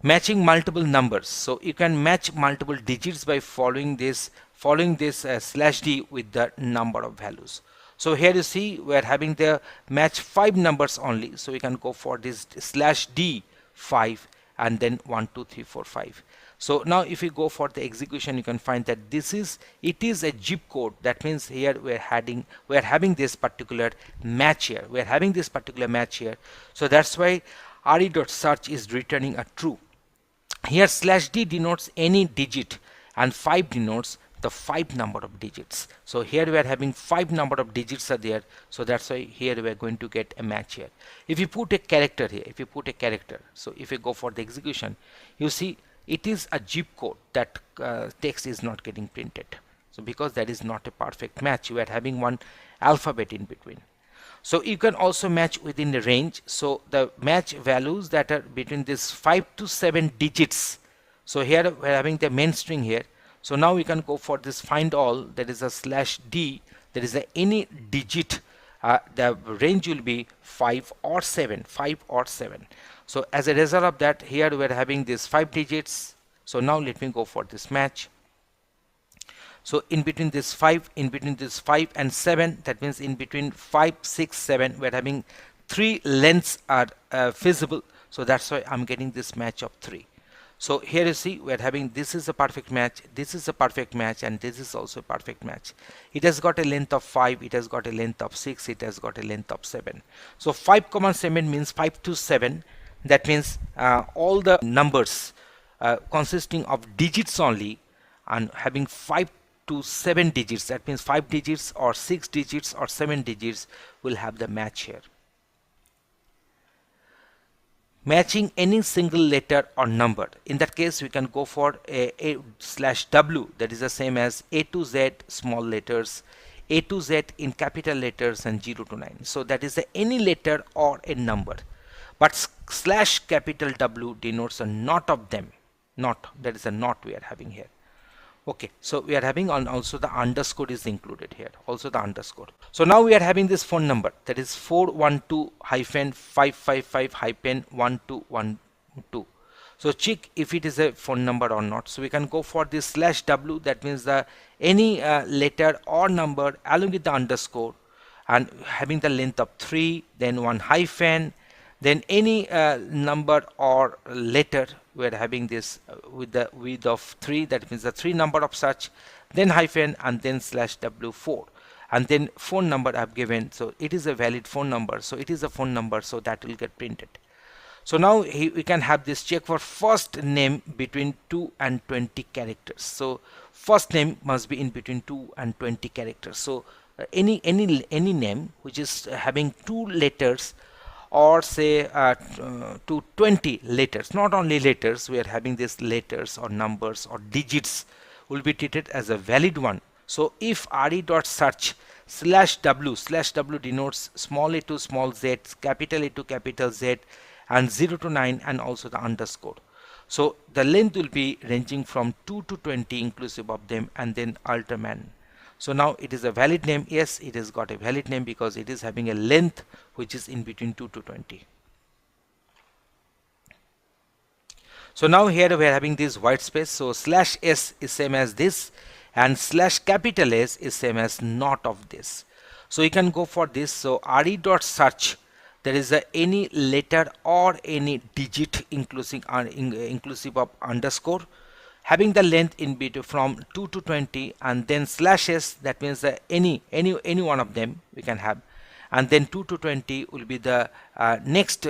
Matching multiple numbers, so you can match multiple digits by following this /d with the number of values. So here you see we are having the match 5 numbers only, so we can go for this /d 5 and then 1 2 3 4 5. So now if you go for the execution, you can find that it is a zip code. That means here we are having this particular match here. We are having this particular match here. So that's why re.search is returning a true. Here /d denotes any digit and 5 denotes the 5 number of digits. So here we are having 5 number of digits are there. So that's why here we are going to get a match here. If you put a character here, so if you go for the execution, you see it is a zip code. That text is not getting printed. So because that is not a perfect match, you are having one alphabet in between. So you can also match within the range. So the match values that are between this 5 to 7 digits. So here we are having the main string here. So now we can go for this find all, that is a /d, there is any digit. The range will be 5 or 7. So as a result of that, here we are having this 5 digits. So now let me go for this match. So in between this 5 and 7, that means in between 5 6 7, we're having 3 lengths are feasible. So that's why I'm getting this match of 3. So here you see we're having, this is a perfect match, this is a perfect match, and this is also a perfect match. It has got a length of 5, it has got a length of 6, it has got a length of 7. So 5, 7 means 5 to 7. That means all the numbers consisting of digits only and having 5 to 7 digits, that means 5 digits or 6 digits or 7 digits will have the match here. Matching any single letter or number, in that case we can go for a /w, that is the same as A to Z small letters, A to Z in capital letters, and 0 to 9. So that is any letter or a number, but /W denotes a not of them. Not, that is a not we are having here. Okay, so we are having also the underscore is included here, also the underscore. So now we are having this phone number, that is 412-555-1212. So check if it is a phone number or not. So we can go for this /w, that means the any letter or number along with the underscore and having the length of 3, then 1 hyphen, then any number or letter we are having this with the width of 3, that means the 3 number of such, then hyphen, and then /w4, and then phone number I've given. So it is a valid phone number, so it is a phone number, so that will get printed. So now we can have this check for first name between 2 and 20 characters. So first name must be in between 2 and 20 characters. So any name which is having 2 letters or say to 20 letters, not only letters, we are having these letters or numbers or digits will be treated as a valid one. So if re.search /w denotes small a to small z, capital A to capital Z, and 0 to 9, and also the underscore. So the length will be ranging from 2 to 20 inclusive of them, and then Alterman. So now it is a valid name. Yes, it has got a valid name because it is having a length which is in between 2 to 20. So now here we are having this white space. So /s is same as this, and /S is same as not of this. So you can go for this. So re.search, there is any letter or any digit inclusive of underscore having the length in between from 2 to 20, and then /s, that means any one of them we can have, and then 2 to 20 will be the next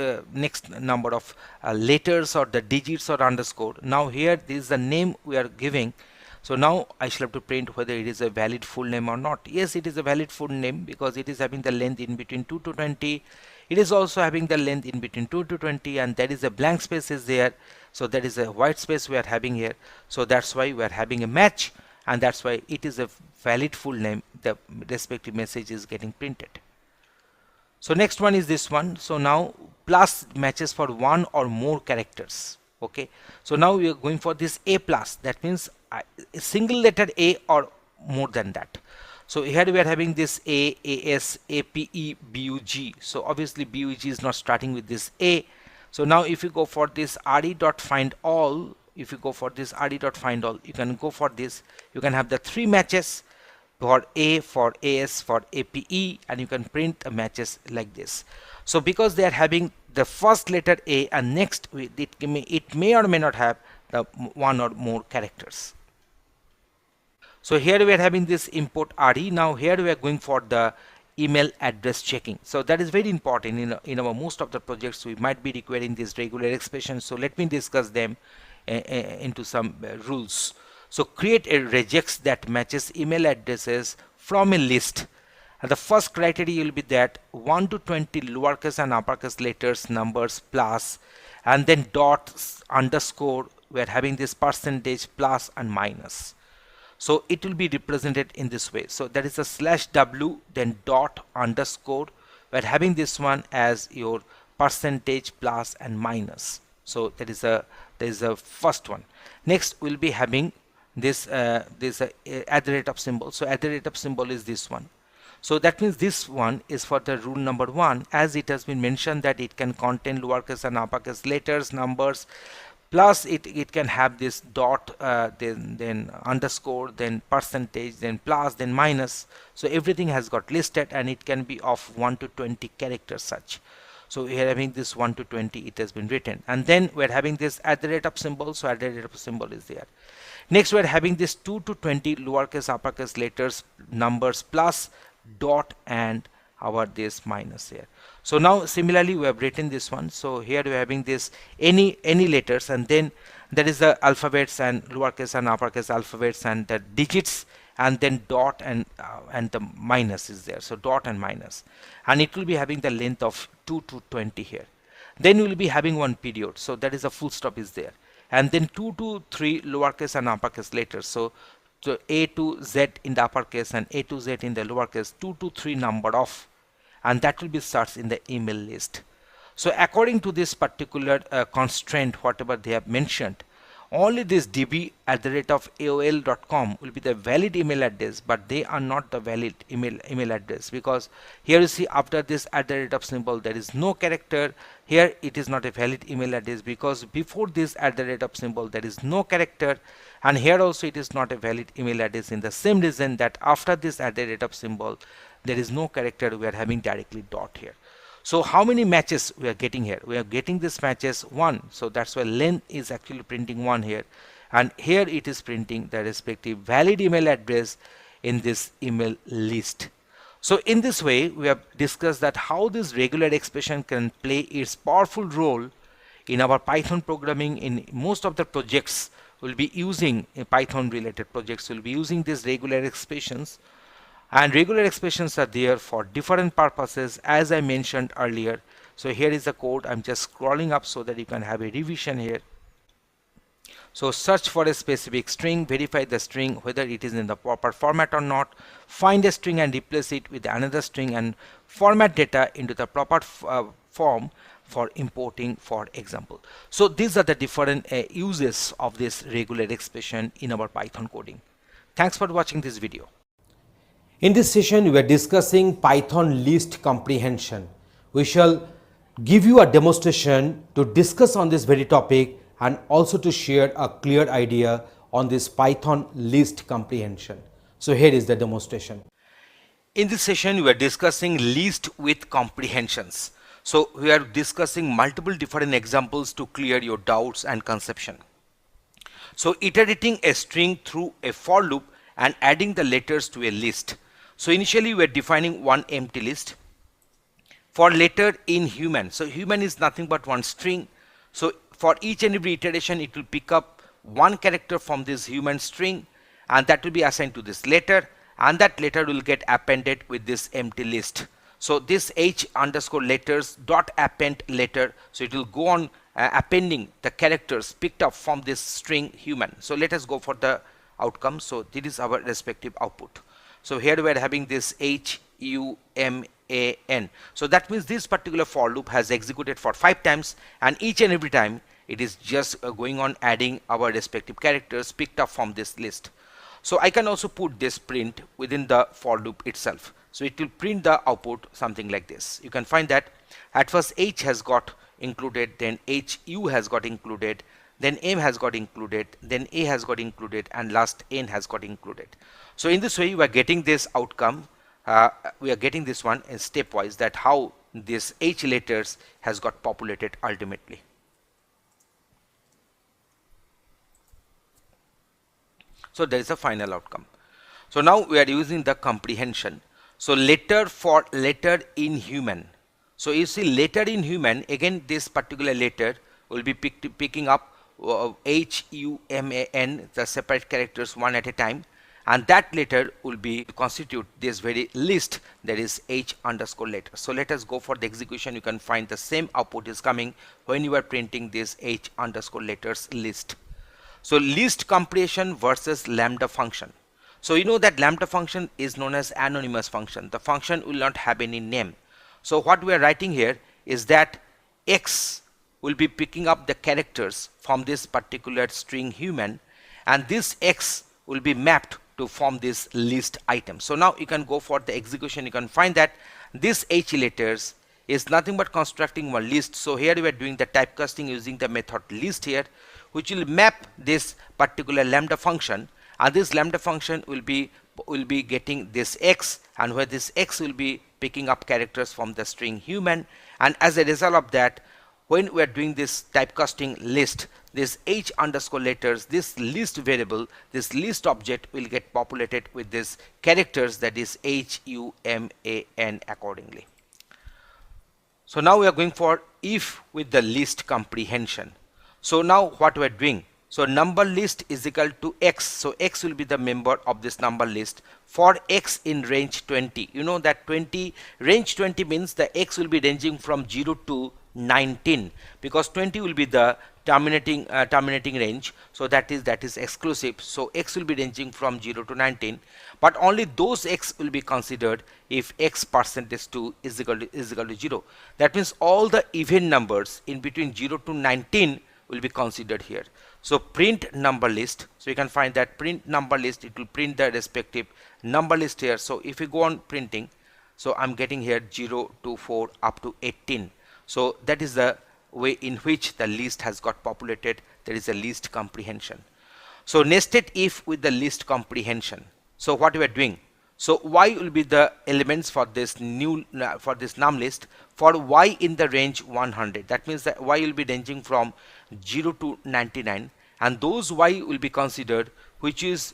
number of letters or the digits or underscore. Now here this is the name we are giving. So now I shall have to print whether it is a valid full name or not. Yes, it is a valid full name because it is having the length in between 2 to 20. It is also having the length in between 2 to 20, and there is a blank space is there. So that is a white space we are having here. So that's why we are having a match, and that's why it is a valid full name. The respective message is getting printed. So next one is this one. So now plus matches for one or more characters. Okay. So now we are going for this A plus. That means a single letter A or more than that. So here we are having this A, AS, APE, BUG. So obviously BUG is not starting with this A. So now if you go for this re.find all, if you go for this re.find all, you can go for this. You can have the 3 matches for A, for AS, for APE, and you can print the matches like this. So because they are having the first letter A and next it may or may not have the one or more characters. So here we are having this import RE. Now here we are going for the email address checking. So that is very important in our most of the projects. We might be requiring these regular expressions. So let me discuss them into some rules. So create a regex that matches email addresses from a list. And the first criteria will be that 1 to 20 lowercase and uppercase letters, numbers, plus, and then dot, underscore. We are having this percentage, plus and minus. So it will be represented in this way. So that is a /w, then dot, underscore. We are having this one as your percentage, plus and minus. So that is a first one. Next we'll be having this at the rate of symbol. So at the rate of symbol is this one. So that means this one is for the rule number 1, as it has been mentioned that it can contain lowercase and uppercase letters, numbers, plus it can have this dot, then underscore, then percentage, then plus, then minus. So everything has got listed, and it can be of 1 to 20 characters such. So we are having this 1 to 20, it has been written, and then we are having this at the rate of symbol. So at the rate of symbol is there. Next we are having this 2 to 20 lowercase, uppercase letters, numbers, plus, dot, and our this minus here. So now similarly we have written this one. So here we are having this any letters, and then there is the alphabets and lowercase and uppercase alphabets and the digits, and then dot and the minus is there. So dot and minus, and it will be having the length of 2 to 20 here. Then we will be having one period. So that is a full stop is there, and then 2 to 3 lowercase and uppercase letters. So A to Z in the uppercase and A to Z in the lowercase, 2 to 3 number of, and that will be starts in the email list. So according to this particular constraint, whatever they have mentioned, only this db@aol.com will be the valid email address, but they are not the valid email address, because here you see after this @ symbol there is no character. Here it is not a valid email address because before this @ symbol there is no character, and here also it is not a valid email address in the same reason that after this @ symbol there is no character. We are having directly dot here. So how many matches we are getting here? We are getting this matches 1. So that's why length is actually printing 1 here, and here it is printing the respective valid email address in this email list. So in this way we have discussed that how this regular expression can play its powerful role in our Python programming. In most of the projects will be using Python related projects will be using these regular expressions. And regular expressions are there for different purposes, as I mentioned earlier. So here is the code. I'm just scrolling up so that you can have a revision here. So search for a specific string, verify the string whether it is in the proper format or not, find a string and replace it with another string, and format data into the proper form for importing, for example. So these are the different uses of this regular expression in our Python coding. Thanks for watching this video. In this session, we are discussing Python list comprehension. We shall give you a demonstration to discuss on this very topic and also to share a clear idea on this Python list comprehension. So here is the demonstration. In this session, we are discussing list with comprehensions. So we are discussing multiple different examples to clear your doubts and conception. So iterating a string through a for loop and adding the letters to a list. So initially we are defining one empty list for letter in human. So human is nothing but one string. So for each and every iteration it will pick up one character from this human string, and that will be assigned to this letter, and that letter will get appended with this empty list. So this h underscore letters dot append letter, so it will go on appending the characters picked up from this string human. So let us go for the outcome. So this is our respective output. So here we are having this human. So that means this particular for loop has executed for 5 times, and each and every time it is just going on adding our respective characters picked up from this list. So I can also put this print within the for loop itself. So it will print the output something like this. You can find that at first h has got included, then hu has got included, then m has got included, then a has got included, and last n has got included. So in this way you are getting this outcome. We are getting this one in stepwise, that how this h letters has got populated ultimately. So there is a final outcome. So now we are using the comprehension. So letter for letter in human. So you see letter in human, again this particular letter will be picking up human, the separate characters one at a time, and that letter will be constitute this very list, that is h underscore letter. So let us go for the execution. You can find the same output is coming when you are printing this h underscore letters list. So list comprehension versus lambda function. So you know that lambda function is known as anonymous function. The function will not have any name. So what we are writing here is that x will be picking up the characters from this particular string human, and this x will be mapped to form this list item. So now you can go for the execution. You can find that this h letters is nothing but constructing one list. So here we are doing the typecasting using the method list here, which will map this particular lambda function, and this lambda function will be getting this x, and where this x will be picking up characters from the string human, and as a result of that, when we are doing this typecasting list, this h underscore letters, this list variable, this list object will get populated with this characters, that is human accordingly. So now we are going for if with the list comprehension. So now what we are doing, so number list is equal to x. So x will be the member of this number list for x in range 20. You know that range 20 means the x will be ranging from 0 to 19, because 20 will be the terminating range. So that is exclusive. So x will be ranging from 0 to 19, but only those x will be considered if x percentage 2 is equal to 0. That means all the even numbers in between 0 to 19 will be considered here. So print number list. So you can find that print number list, it will print the respective number list here. So if you go on printing, so I'm getting here 0 to 4 up to 18. So that is the way in which the list has got populated. There is a list comprehension. So nested if with the list comprehension. So what we are doing, so y will be the elements for this num list for y in the range 100. That means that y will be ranging from 0 to 99, and those y will be considered which is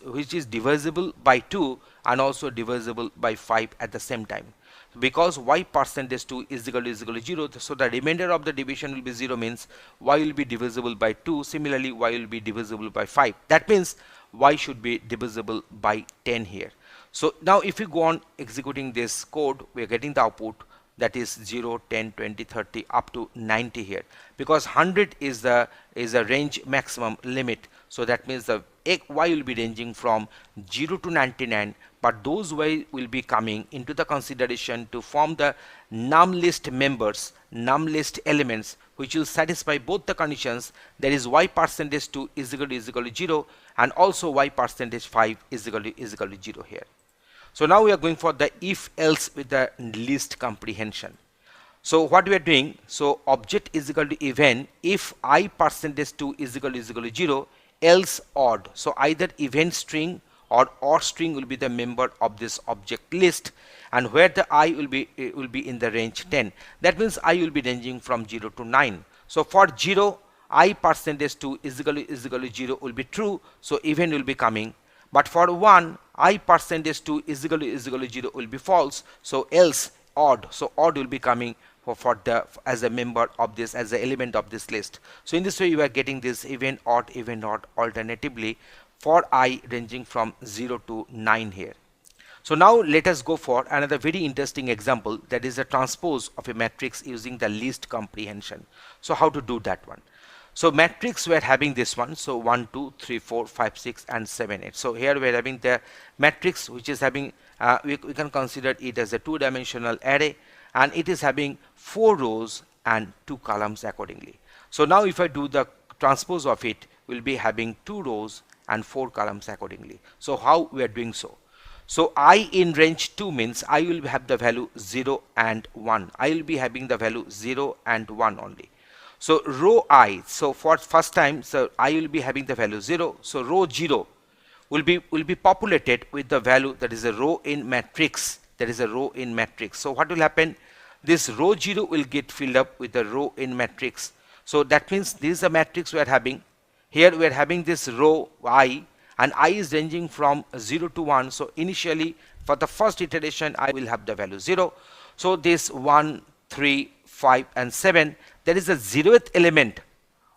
divisible by 2 and also divisible by 5 at the same time. Because y percentage 2 is equal to 0, so the remainder of the division will be 0, means y will be divisible by 2. Similarly, y will be divisible by 5. That means y should be divisible by 10 here. So now if you go on executing this code, we are getting the output, that is 0, 10, 20, 30 up to 90 here, because 100 is a range maximum limit. So that means the y will be ranging from 0 to 99, but those y will be coming into the consideration to form the num list members, num list elements, which will satisfy both the conditions, that is y percentage 2 is equal to 0, and also y percentage 5 is equal to 0 here. So now we are going for the if else with the list comprehension. So what we are doing, so object is equal to even if I percentage 2 is equal to 0, else odd. So either even string or odd string will be the member of this object list, and where the I will be in the range 10. That means I will be ranging from 0 to 9. So for 0, I percentage 2 is equal to 0 will be true, so even will be coming. But for 1, I percentage 2 is equal to 0 will be false, so else odd. So odd will be coming as a member of this, as an element of this list. So in this way you are getting this even odd alternatively for I ranging from 0 to 9 here. So now let us go for another very interesting example, that is a transpose of a matrix using the least comprehension. So how to do that one? So matrix, we are having this one, so 1 2 3 4 5 6 and 7 8. So here we are having the matrix which is having we can consider it as a two-dimensional array, and it is having 4 rows and 2 columns accordingly. So now if I do the transpose of it, we'll be having 2 rows and 4 columns accordingly. So how we are doing so? So I in range 2 means I will have the value 0 and 1. I will be having the value 0 and 1 only. So row I, so for first time, so I will be having the value 0. So row 0 will be populated with the value that is a row in matrix. That is a row in matrix. So what will happen? This row 0 will get filled up with the row in matrix. So that means this is a matrix we are having. Here we are having this row I, and I is ranging from 0 to 1. So initially for the first iteration I will have the value 0. So this 1, 3, 5 and 7, there is a 0th element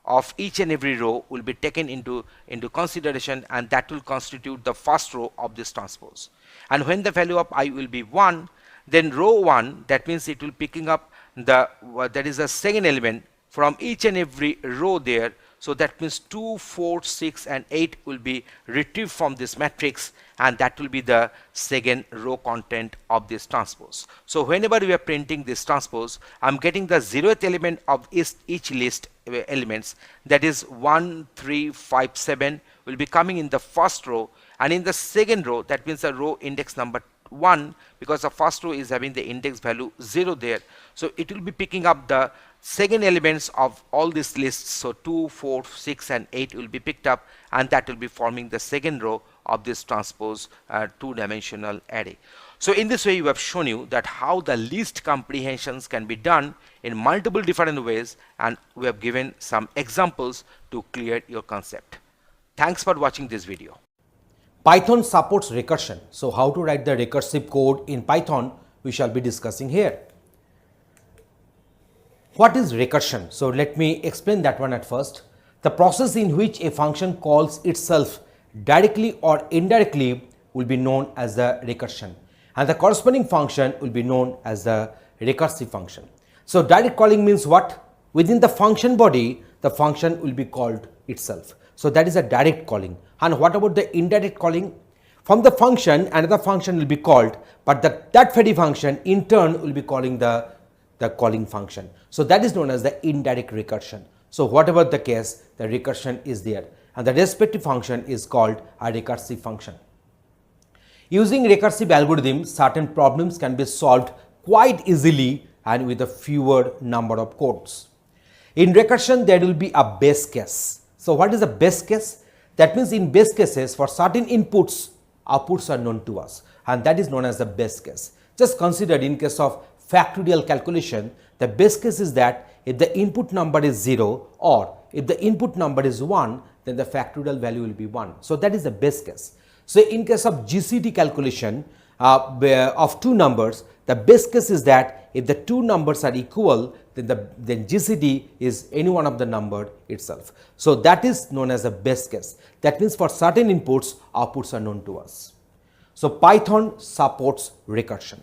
of each and every row will be taken into consideration, and that will constitute the first row of this transpose. And when the value of I will be 1, then row 1, that means it will picking up the that is the second element from each and every row there. So that means 2, 4, 6 and 8 will be retrieved from this matrix, and that will be the second row content of this transpose. So whenever we are printing this transpose, I'm getting the 0th element of each list elements, that is 1, 3, 5, 7 will be coming in the first row, and in the second row, that means the row index number 1, because the first row is having the index value 0 there. So it will be picking up the second elements of all these lists. So 2, 4, 6 and 8 will be picked up, and that will be forming the second row of this transpose two-dimensional array. So in this way we have shown you that how the least comprehensions can be done in multiple different ways, and we have given some examples to clear your concept. Thanks for watching this video. Python supports recursion. So how to write the recursive code in Python we shall be discussing here. What is recursion? So let me explain that one at first. The process in which a function calls itself directly or indirectly will be known as the recursion, and the corresponding function will be known as the recursive function. So direct calling means what? Within the function body, the function will be called itself. So that is a direct calling. And what about the indirect calling? From the function, another function will be called, but that very function in turn will be calling the calling function. So that is known as the indirect recursion. So whatever the case, the recursion is there, and the respective function is called a recursive function. Using recursive algorithms, certain problems can be solved quite easily and with a fewer number of codes. In recursion, there will be a base case. So what is a base case? That means in base cases, for certain inputs, outputs are known to us, and that is known as the base case. Just consider in case of factorial calculation, the base case is that if the input number is 0 or if the input number is 1, then the factorial value will be 1. So that is the base case. So in case of GCD calculation of two numbers, the base case is that if the two numbers are equal, then GCD is any one of the number itself. So that is known as a base case. That means for certain inputs, outputs are known to us. So Python supports recursion.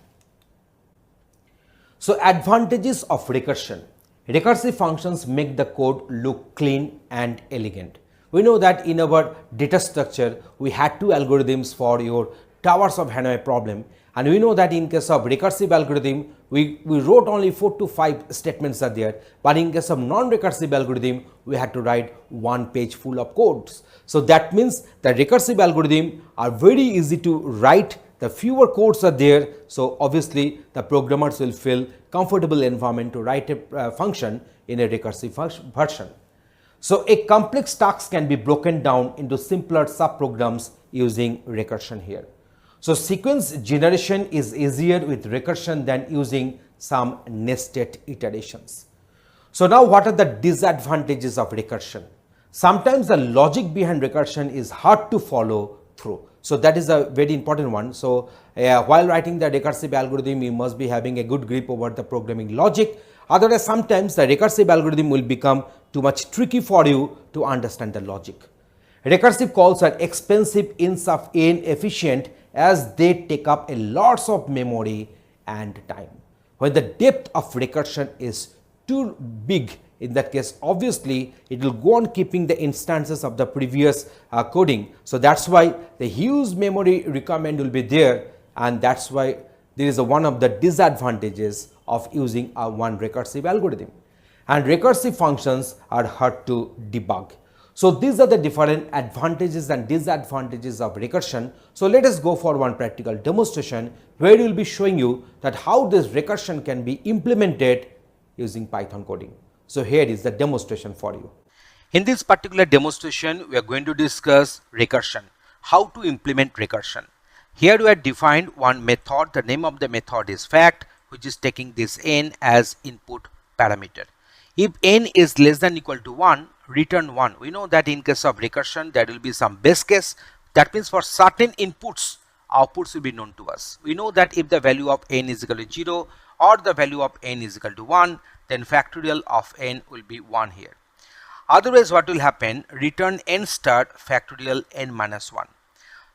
So advantages of recursion. Recursive functions make the code look clean and elegant. We know that in our data structure, we had two algorithms for your towers of Hanoi problem, and we know that in case of recursive algorithm, we wrote only 4 to 5 statements are there, but in case of non-recursive algorithm, we had to write one page full of codes. So that means the recursive algorithm are very easy to write. The fewer codes are there, so obviously the programmers will feel comfortable environment to write a function in a recursive version. So a complex task can be broken down into simpler subprograms using recursion here. So sequence generation is easier with recursion than using some nested iterations. So now what are the disadvantages of recursion? Sometimes the logic behind recursion is hard to follow through. So that is a very important one. So while writing the recursive algorithm, you must be having a good grip over the programming logic. Otherwise, sometimes the recursive algorithm will become too much tricky for you to understand the logic. Recursive calls are expensive, inefficient, as they take up a lots of memory and time. When the depth of recursion is too big, in that case obviously it will go on keeping the instances of the previous coding. So that's why the huge memory requirement will be there, and that's why there is one of the disadvantages of using a one recursive algorithm. And recursive functions are hard to debug. So these are the different advantages and disadvantages of recursion. So let us go for one practical demonstration where we will be showing you that how this recursion can be implemented using Python coding. So here is the demonstration for you. In this particular demonstration, we are going to discuss recursion, how to implement recursion. Here we have defined one method. The name of the method is fact, which is taking this n as input parameter. If n is less than equal to 1, return 1. We know that in case of recursion, there will be some base case. That means for certain inputs, outputs will be known to us. We know that if the value of n is equal to 0 or the value of n is equal to 1, then factorial of n will be 1 here. Otherwise, what will happen? Return n star factorial n minus 1.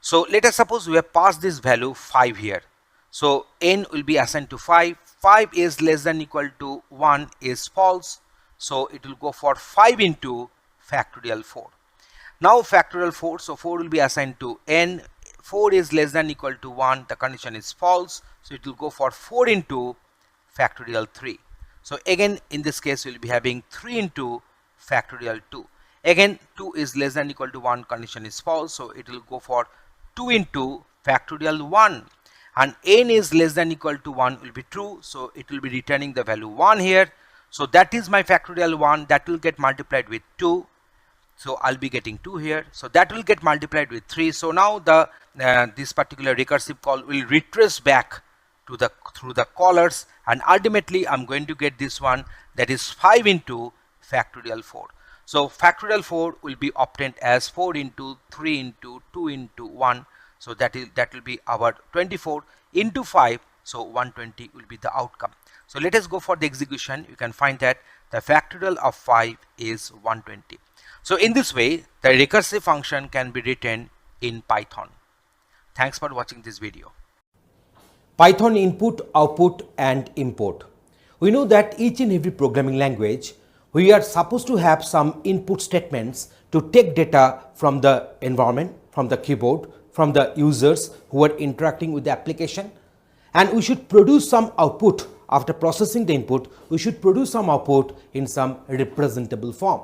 So let us suppose we have passed this value 5 here. So n will be assigned to 5. 5 is less than equal to 1 is false. So it will go for 5 into factorial 4. Now factorial 4, so 4 will be assigned to n. 4 is less than equal to 1, the condition is false. So it will go for 4 into factorial 3. So again in this case we will be having 3 into factorial 2. Again 2 is less than equal to 1, condition is false. So it will go for 2 into factorial 1. And n is less than equal to 1 will be true. So it will be returning the value 1 here. So that is my factorial 1, that will get multiplied with 2. So I'll be getting 2 here. So that will get multiplied with 3. So now the this particular recursive call will retrace back to the through the callers, and ultimately I'm going to get this one, that is 5 into factorial 4. So factorial 4 will be obtained as 4 into 3 into 2 into 1. So that will be our 24 into 5. So 120 will be the outcome. So let us go for the execution. You can find that the factorial of 5 is 120. So in this way, the recursive function can be written in Python. Thanks for watching this video. Python input, output and import. We know that each and every programming language, we are supposed to have some input statements to take data from the environment, from the keyboard, from the users who are interacting with the application, and we should produce some output. After processing the input, we should produce some output in some representable form.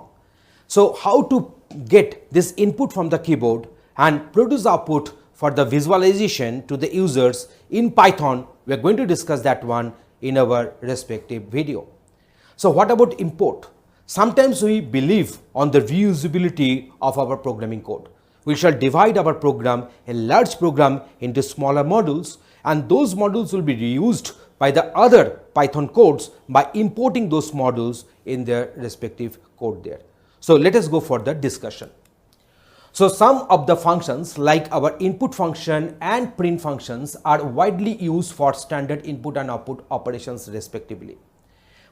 So how to get this input from the keyboard and produce output for the visualization to the users in Python, we are going to discuss that one in our respective video. So what about import? Sometimes we believe on the reusability of our programming code. We shall divide our program, a large program, into smaller modules, and those modules will be reused by the other Python codes by importing those modules in their respective code there. So let us go for the discussion. So some of the functions like our input function and print functions are widely used for standard input and output operations respectively.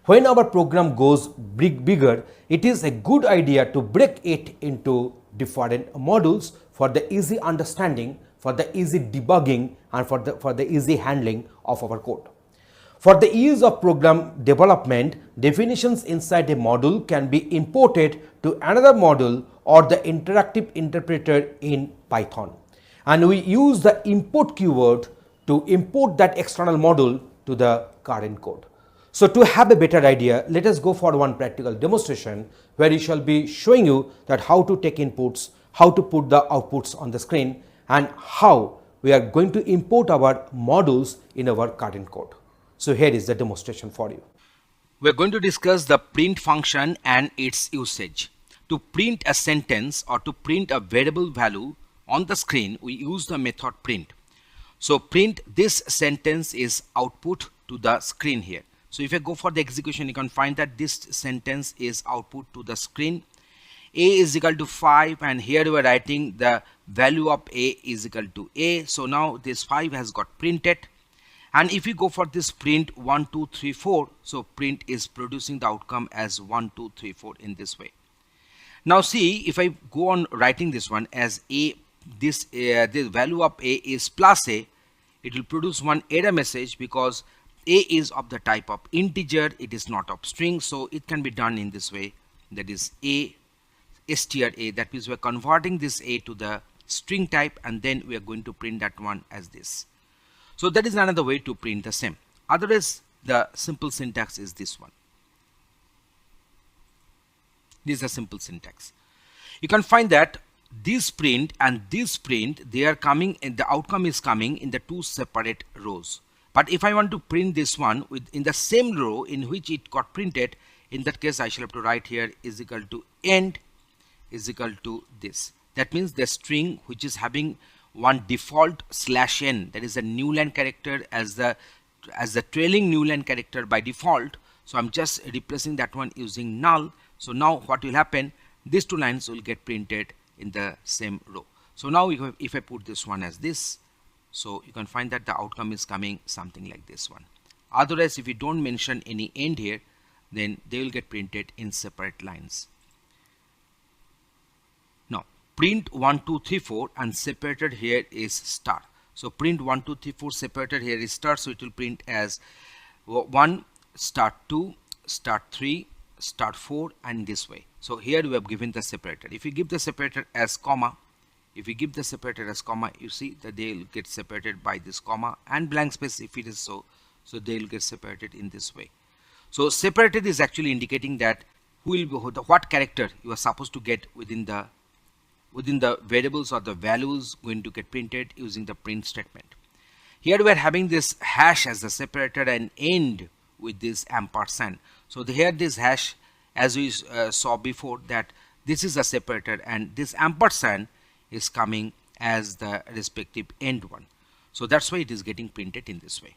When our program goes bigger, it is a good idea to break it into different modules for the easy understanding, for the easy debugging and for the easy handling of our code. For the ease of program development, definitions inside a module can be imported to another module or the interactive interpreter in Python. And we use the import keyword to import that external module to the current code. So to have a better idea, let us go for one practical demonstration where we shall be showing you that how to take inputs, how to put the outputs on the screen, and how we are going to import our modules in our current code. So here is the demonstration for you. We're going to discuss the print function and its usage. To print a sentence or to print a variable value on the screen, we use the method print. So print this sentence is output to the screen here. So if I go for the execution, you can find that this sentence is output to the screen. A is equal to 5, and here we are writing the value of A is equal to A. So now this 5 has got printed. And if you go for this print 1, 2, 3, 4, so print is producing the outcome as 1, 2, 3, 4 in this way. Now see, if I go on writing this one as A this value of a is plus a, it will produce one error message because a is of the type of integer, it is not of string. So it can be done in this way, that is a str a, that means we're converting this a to the string type, and then we are going to print that one as this. So that is another way to print the same. Otherwise the simple syntax is this one. This is a simple syntax. You can find that this print and this print, they are coming, and the outcome is coming in the two separate rows. But if I want to print this one in the same row in which it got printed, in that case I shall have to write here is equal to end is equal to this. That means the string which is having one default /n, that is a new line character as the trailing new line character by default. So I'm just replacing that one using null. So now what will happen, these two lines will get printed in the same row. So now if I put this one as this, so you can find that the outcome is coming something like this one. Otherwise, if you don't mention any end here, then they will get printed in separate lines. Now print 1 2 3 4 and separated here is star. So print 1 2 3 4 separated here is star, so it will print as 1 star 2 star 3 star 4 and this way. So here we have given the separator. If you give the separator as comma, if you give the separator as comma, you see that they will get separated by this comma and blank space if it is so. So they will get separated in this way. So separated is actually indicating that what character you are supposed to get within the variables or the values going to get printed using the print statement. Here we are having this hash as the separator and end with this ampersand. So here this hash, as we saw before, that this is a separator and this ampersand is coming as the respective end one. So that's why it is getting printed in this way.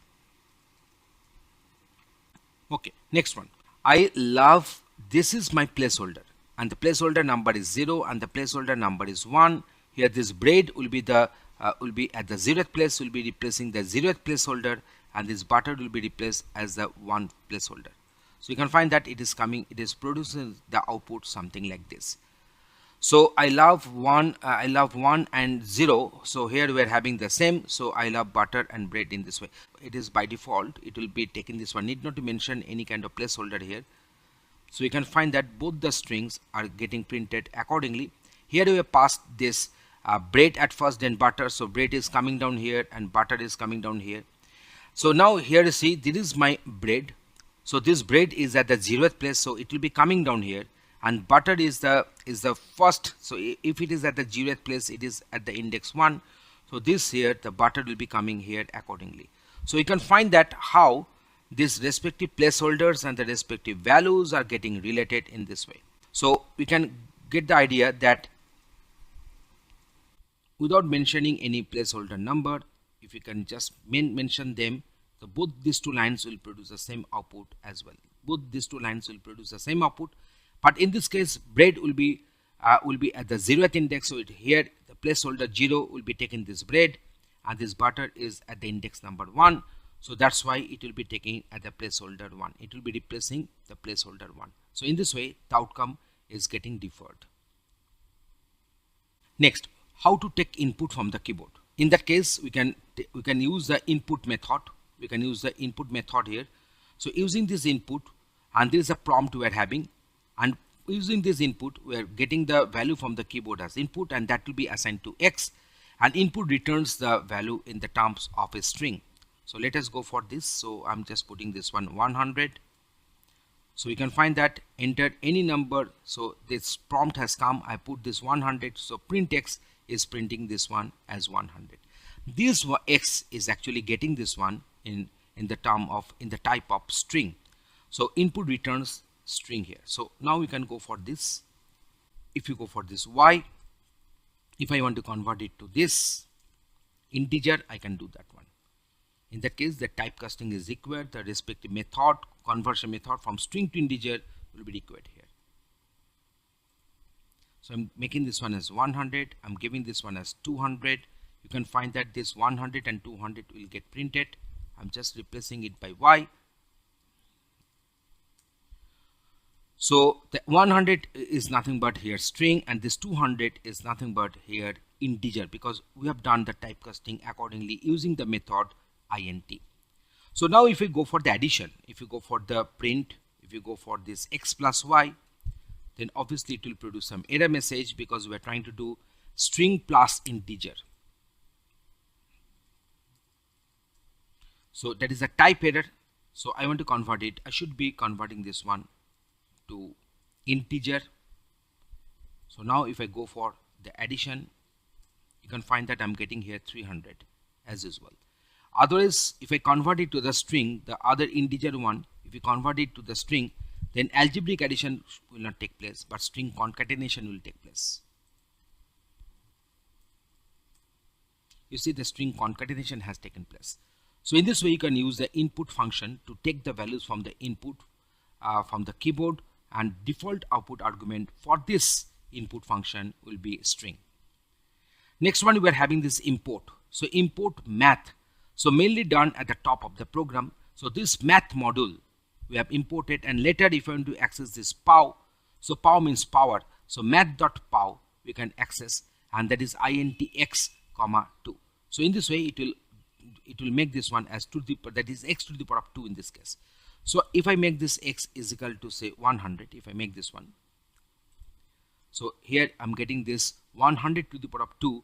Okay, next one. I love, this is my placeholder and the placeholder number is 0 and the placeholder number is 1. Here this bread will be the will be at the 0th place, will be replacing the 0th placeholder, and this butter will be replaced as the 1 placeholder. So you can find that it is coming, it is producing the output something like this. So I love 1 and 0. So here we are having the same. So I love butter and bread in this way. It is by default, it will be taking this one. Need not to mention any kind of placeholder here. So you can find that both the strings are getting printed accordingly. Here we have passed this bread at first, then butter. So bread is coming down here and butter is coming down here. So now here you see, this is my bread. So this bread is at the 0th place, so it will be coming down here, and butter is the first. So if it is at the 0th place, it is at the index 1. So this here, the butter will be coming here accordingly. So you can find that how these respective placeholders and the respective values are getting related in this way. So we can get the idea that without mentioning any placeholder number, if you can just mention them, so both these two lines will produce the same output as well. Both these two lines will produce the same output, but in this case, bread will be at the 0th index. So here the placeholder 0 will be taking this bread, and this butter is at the index number 1. So that's why it will be taking at the placeholder 1. It will be replacing the placeholder 1. So in this way, the outcome is getting deferred. Next, how to take input from the keyboard. In that case, we can use the input method. We can use the input method here. So using this input, and there is a prompt we are having, and using this input, we are getting the value from the keyboard as input, and that will be assigned to X, and input returns the value in the terms of a string. So let us go for this. So I'm just putting this one 100. So you can find that enter any number. So this prompt has come. I put this 100. So print X is printing this one as 100. This X is actually getting this one in the type of string. So input returns string here. So now we can go for this. If you go for this Y, if I want to convert it to this integer, I can do that one. In that case, the typecasting is required. The respective method, conversion method from string to integer will be required here. So I'm making this one as 100. I'm giving this one as 200. You can find that this 100 and 200 will get printed. I'm just replacing it by Y. So the 100 is nothing but here string, and this 200 is nothing but here integer because we have done the typecasting accordingly using the method int. So now if we go for the addition, if you go for the print, if you go for this x plus y, then obviously it will produce some error message because we are trying to do string plus integer. So that is a type error. So I want to convert it. I should be converting this one to integer. So now if I go for the addition, you can find that I'm getting here 300 as usual. Otherwise, if I convert it to the string, the other integer one, if you convert it to the string, then algebraic addition will not take place, but string concatenation will take place. You see the string concatenation has taken place. So in this way, you can use the input function to take the values from the input from the keyboard, and default output argument for this input function will be string. Next one, we are having this import. So import math. So mainly done at the top of the program. So this math module we have imported, and later if you want to access this pow, so pow means power. So math.pow we can access, and that is intx, 2. So in this way it will make this one as that is x to the power of 2 in this case. So if I make this x is equal to say 100, if I make this one, so here I'm getting this 100 to the power of 2,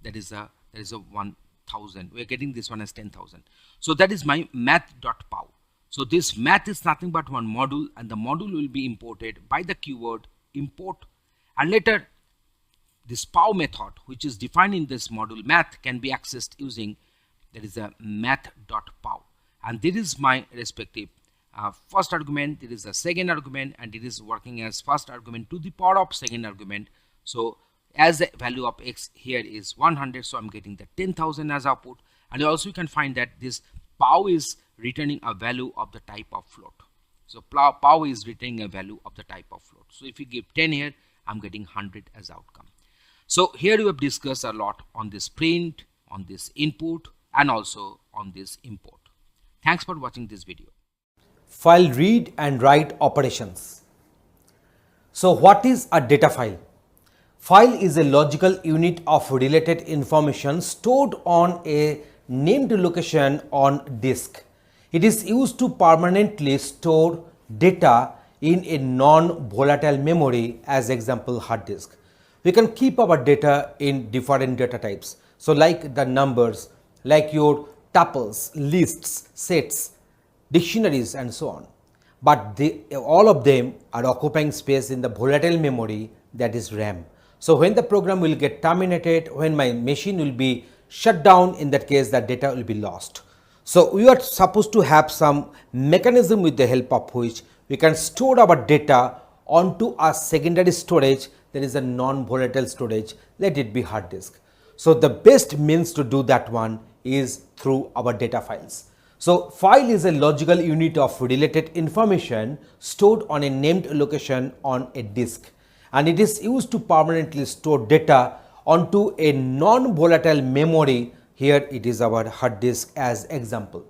that is a 1000. We are getting this one as 10,000. So that is my math.pow. So this math is nothing but one module, and the module will be imported by the keyword import, and later this pow method, which is defined in this module math, can be accessed using that is a math.pow, and this is my respective first argument, there is a second argument, and it is working as first argument to the power of second argument. So as the value of x here is 100, so I'm getting the 10,000 as output. And also you can find that this pow is returning a value of the type of float. So pow is returning a value of the type of float. So if you give 10 here, I'm getting 100 as outcome. So here we have discussed a lot on this print, on this input, and also on this import. Thanks for watching this video. File read and write operations. So what is a data file? File is a logical unit of related information stored on a named location on disk. It is used to permanently store data in a non-volatile memory, as example hard disk. We can keep our data in different data types. So like the numbers, like your tuples, lists, sets, dictionaries, and so on. But all of them are occupying space in the volatile memory, that is RAM. So when the program will get terminated, when my machine will be shut down, in that case the data will be lost. So we are supposed to have some mechanism with the help of which we can store our data onto a secondary storage, that is a non-volatile storage, let it be hard disk. So the best means to do that one is through our data files. So file is a logical unit of related information stored on a named location on a disk, and it is used to permanently store data onto a non-volatile memory. Here it is our hard disk as example.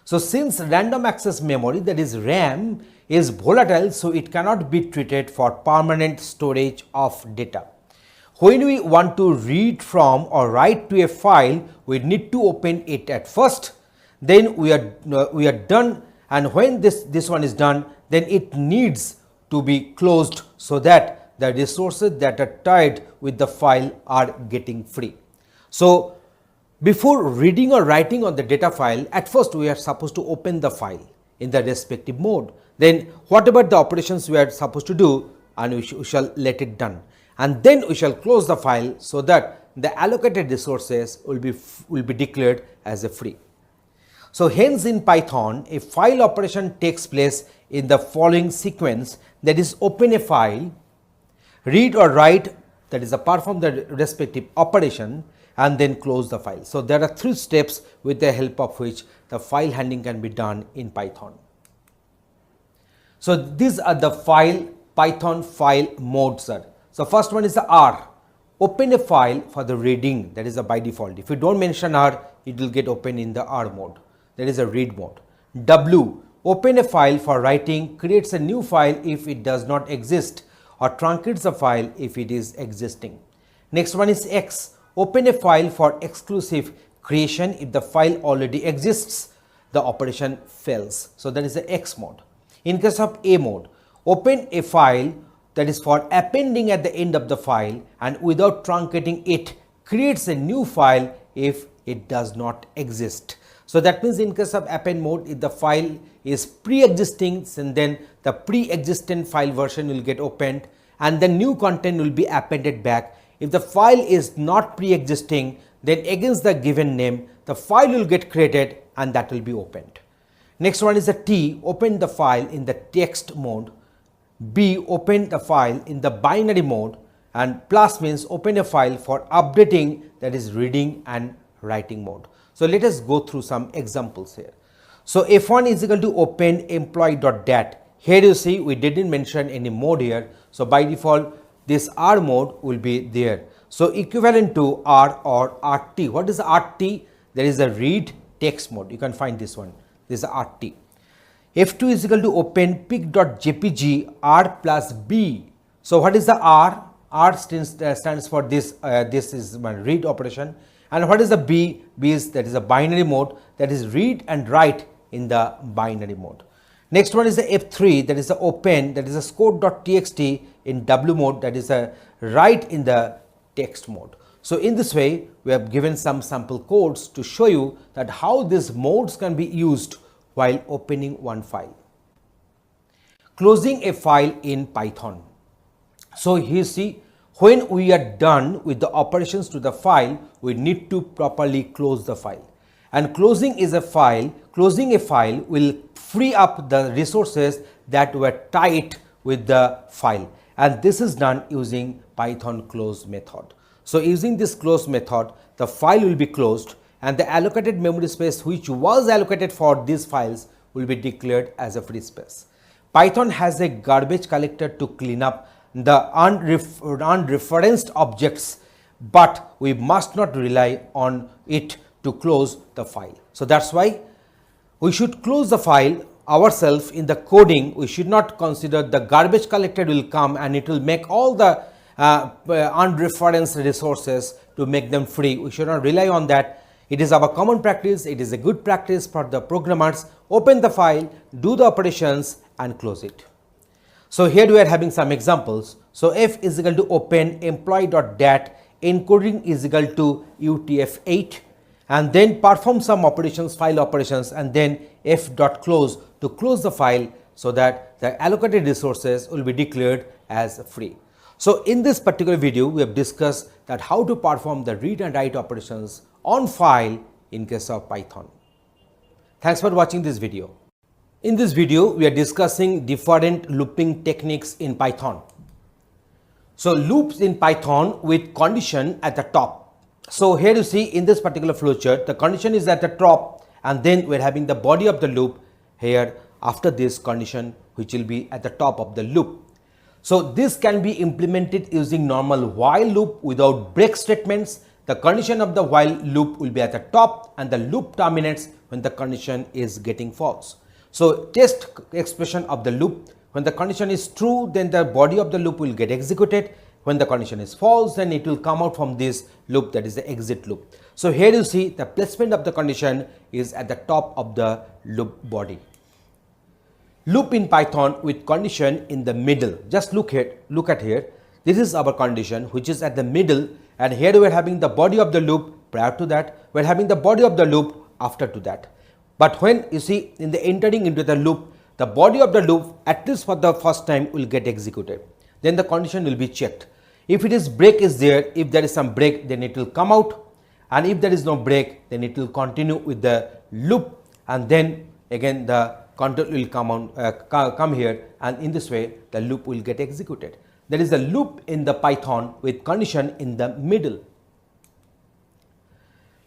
So since random access memory, that is RAM, is volatile, so it cannot be treated for permanent storage of data. When we want to read from or write to a file, we need to open it at first, then we are done, and when this one is done, then it needs to be closed so that the resources that are tied with the file are getting free. So before reading or writing on the data file, at first we are supposed to open the file in the respective mode. Then whatever the operations we are supposed to do, and we shall let it done, and then we shall close the file so that the allocated resources will be declared as a free. So hence in Python, a file operation takes place in the following sequence, that is open a file, read or write, that is perform the respective operation, and then close the file. So there are 3 steps with the help of which the file handling can be done in Python. So these are the Python file modes. So first one is the R, open a file for the reading, that is by default. If you don't mention R, it will get open in the R mode, that is a read mode. W, open a file for writing, creates a new file if it does not exist, or truncates a file if it is existing. Next one is X, open a file for exclusive creation. If the file already exists, the operation fails. So that is the X mode. In case of A mode, open a file, that is for appending at the end of the file, and without truncating it, creates a new file if it does not exist. So that means in case of append mode, if the file is pre-existing, then the pre-existent file version will get opened and the new content will be appended back. If the file is not pre-existing, then against the given name, the file will get created and that will be opened. Next one is the T, open the file in the text mode. B, open the file in the binary mode, and plus means open a file for updating, that is reading and writing mode. So let us go through some examples here. So F1 is equal to open employee.dat. Here you see we didn't mention any mode here. So by default this R mode will be there. So equivalent to R or RT. What is RT? There is a read text mode. You can find this one. This is RT. F2 is equal to open pic.jpg R plus B. So what is the R? R stands for this. This is my read operation. And what is the B? B is, that is a binary mode, that is read and write in the binary mode. Next one is the F3, that is the open, that is a score.txt in W mode, that is a write in the text mode. So in this way, we have given some sample codes to show you that how these modes can be used while opening one file. Closing a file in Python. So here see, when we are done with the operations to the file, we need to properly close the file. And closing a file will free up the resources that were tied with the file. And this is done using Python close method. So using this close method, the file will be closed and the allocated memory space which was allocated for these files will be declared as a free space. Python has a garbage collector to clean up the unreferenced objects, but we must not rely on it to close the file. So that's why we should close the file ourselves. In the coding, we should not consider the garbage collector will come and it will make all the unreferenced resources to make them free. We should not rely on that. It is our common practice. It is a good practice for the programmers. Open the file, do the operations and close it. So here we are having some examples. So F is equal to open employee.dat, encoding is equal to UTF-8, and then perform some operations, file operations, and then F.close to close the file so that the allocated resources will be declared as free. So in this particular video, we have discussed that how to perform the read and write operations on file in case of Python. Thanks for watching this video. In this video, we are discussing different looping techniques in Python. So loops in Python with condition at the top. So here you see in this particular flowchart, the condition is at the top and then we're having the body of the loop here after this condition which will be at the top of the loop. So this can be implemented using normal while loop without break statements. The condition of the while loop will be at the top and the loop terminates when the condition is getting false. So test expression of the loop, when the condition is true, then the body of the loop will get executed. When the condition is false, then it will come out from this loop, that is the exit loop. So here you see the placement of the condition is at the top of the loop body. Loop in Python with condition in the middle. Just look at here. This is our condition which is at the middle, and here we are having the body of the loop prior to that. We are having the body of the loop after to that. But when you see in the entering into the loop, the body of the loop at least for the first time will get executed. Then the condition will be checked. If it is break is there, if there is some break, then it will come out, and if there is no break, then it will continue with the loop, and then again the control will come here, and in this way the loop will get executed. That is the loop in the Python with condition in the middle.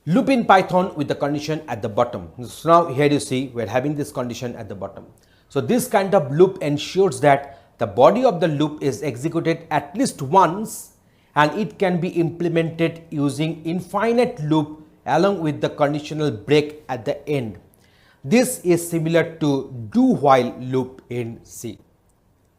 Loop in Python with the condition at the bottom. So now here you see we are having this condition at the bottom. So this kind of loop ensures that the body of the loop is executed at least once, and it can be implemented using infinite loop along with the conditional break at the end. This is similar to do while loop in C.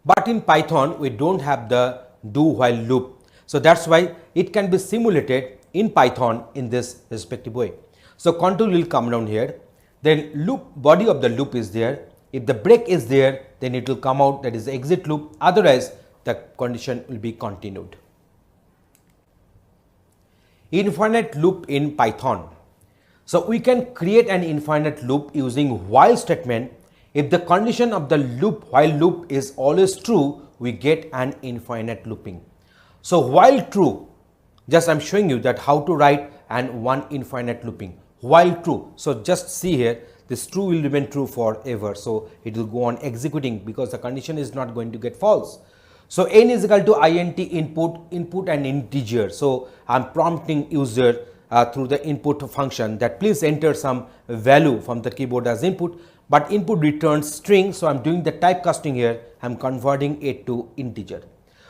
But in Python we don't have the do while loop. So that's why it can be simulated in Python in this respective way. So control will come down here, then loop, body of the loop is there. If the break is there, then it will come out, that is the exit loop, otherwise the condition will be continued. Infinite loop in Python. So we can create an infinite loop using while statement. If the condition of the loop, while loop, is always true, we get an infinite looping. So while true, just I'm showing you that how to write and one infinite looping. While true, so just see here, this true will remain true forever. So it will go on executing because the condition is not going to get false. So n is equal to int input and integer. So I'm prompting user through the input function that please enter some value from the keyboard as input, but input returns string. So I'm doing the typecasting here, I'm converting it to integer.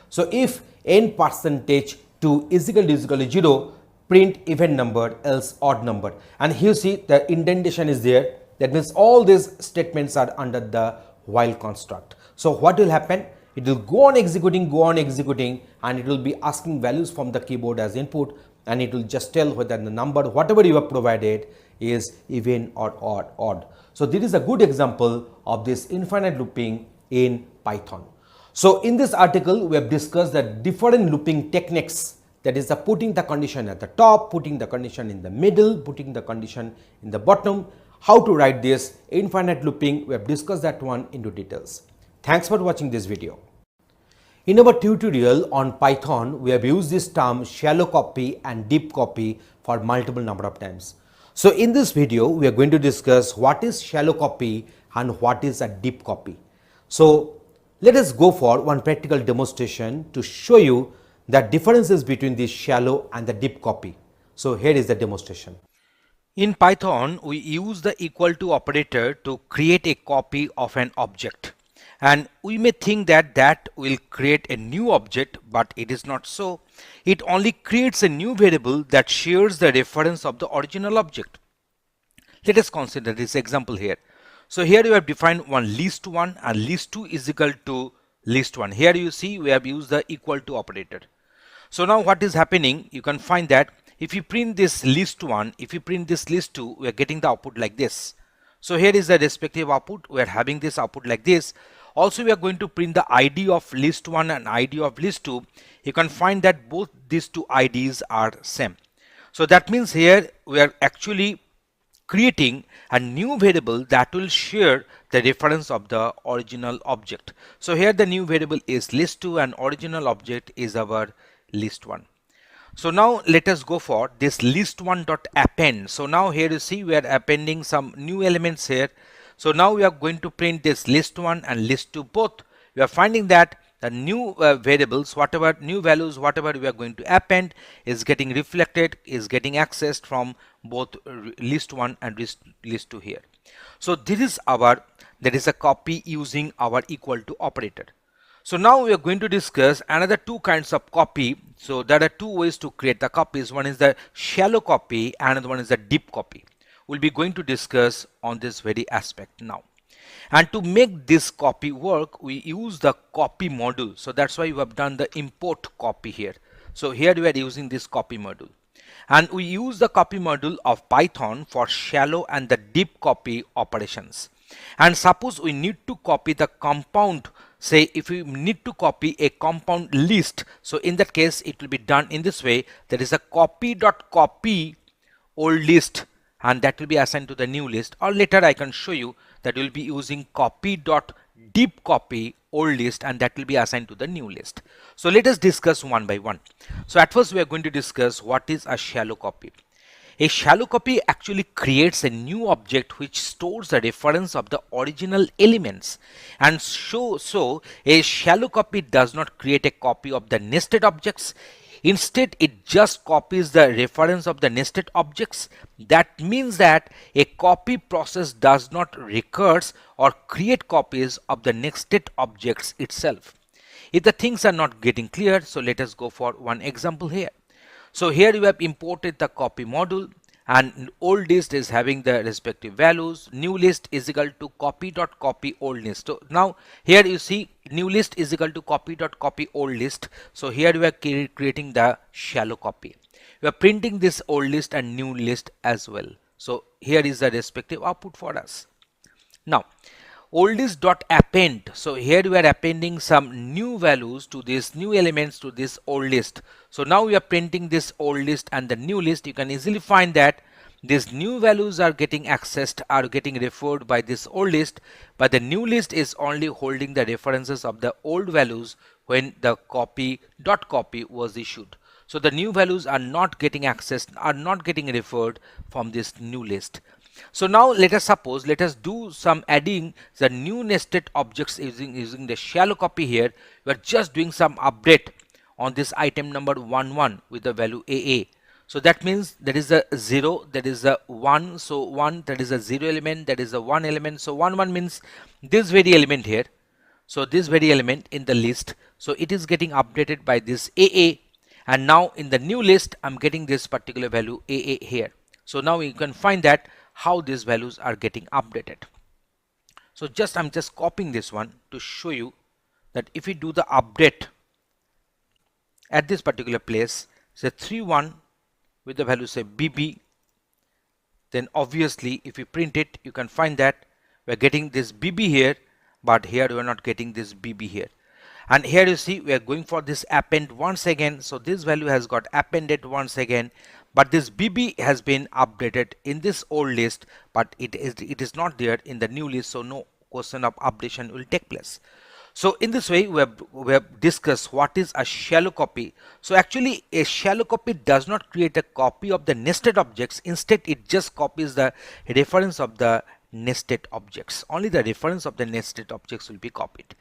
So if n%2 is equal to 0, print even number else odd number, and here you see the indentation is there. That means all these statements are under the while construct. So what will happen? It will go on executing, and it will be asking values from the keyboard as input, and it will just tell whether the number whatever you have provided is even or odd. So this is a good example of this infinite looping in Python. So in this article we have discussed the different looping techniques, that is the putting the condition at the top, putting the condition in the middle, putting the condition in the bottom. How to write this infinite looping, we have discussed that one into details. Thanks for watching this video. In our tutorial on Python, we have used this term shallow copy and deep copy for multiple number of times. So in this video, we are going to discuss what is shallow copy and what is a deep copy. So let us go for one practical demonstration to show you the differences between the shallow and the deep copy. So here is the demonstration. In Python, we use the equal to operator to create a copy of an object. And we may think that that will create a new object, but it is not so. It only creates a new variable that shares the reference of the original object. Let us consider this example here. So here we have defined one list1 and list2 is equal to list1. Here you see we have used the equal to operator. So now what is happening, you can find that if you print this list1, if you print this list2, we are getting the output like this. So here is the respective output, we are having this output like this. Also we are going to print the ID of list1 and ID of list2. You can find that both these two IDs are same. So that means here we are actually creating a new variable that will share the reference of the original object. So here the new variable is list2 and original object is our list1. So now let us go for this list1.append. So now here you see we are appending some new elements here. So now we are going to print this list1 and list2 both. We are finding that the new variables, whatever new values, whatever we are going to append is getting reflected, is getting accessed from both list1 and list2 here. So this is that is a copy using our equal to operator. So now we are going to discuss another two kinds of copy. So there are two ways to create the copies. One is the shallow copy, another one is the deep copy. We'll be going to discuss on this very aspect now. And to make this copy work, we use the copy module. So that's why we have done the import copy here. So here we are using this copy module. And we use the copy module of Python for shallow and the deep copy operations. And suppose we need to copy the compound, say if we need to copy a compound list, so in that case it will be done in this way. There is a copy.copy old list, and that will be assigned to the new list, or later I can show you that we will be using copy.deep copy old list, and that will be assigned to the new list. So let us discuss one by one. So at first we are going to discuss what is a shallow copy. A shallow copy actually creates a new object which stores the reference of the original elements, and so a shallow copy does not create a copy of the nested objects. Instead, it just copies the reference of the nested objects. That means that a copy process does not recurse or create copies of the nested objects itself. If the things are not getting clear, so let us go for one example here. So here we have imported the copy module, and old list is having the respective values. New list is equal to copy.copy old list. So now here you see new list is equal to copy.copy old list. So here we are creating the shallow copy. we are printing this old list and new list as well. So here is the respective output for us. Now oldest dot append, so here we are appending some new values to this new elements to this old list. So now we are printing this old list and the new list. You can easily find that these new values are getting accessed, are getting referred by this old list, but the new list is only holding the references of the old values when the copy was issued. So the new values are not getting accessed, are not getting referred from this new list. So now let us do some adding the new nested objects using the shallow copy. Here we are just doing some update on this item number 11 with the value AA. So that means there is a 0, there is a 1, so 1, that is a 0 element, that is a 1 element. So 1 means this very element here. So this very element in the list, so it is getting updated by this AA, and now in the new list I'm getting this particular value AA here. So now you can find that how these values are getting updated. So I'm just copying this one to show you that if we do the update at this particular place, say 31 with the value say BB, then obviously if we print it, you can find that we're getting this BB here, but here we're not getting this BB here. And here you see we are going for this append once again. So this value has got appended once again, but this BB has been updated in this old list, but it is not there in the new list, so no question of updation will take place. So in this way we have discussed what is a shallow copy. So actually a shallow copy does not create a copy of the nested objects. Instead it just copies the reference of the nested objects. Only the reference of the nested objects will be copied.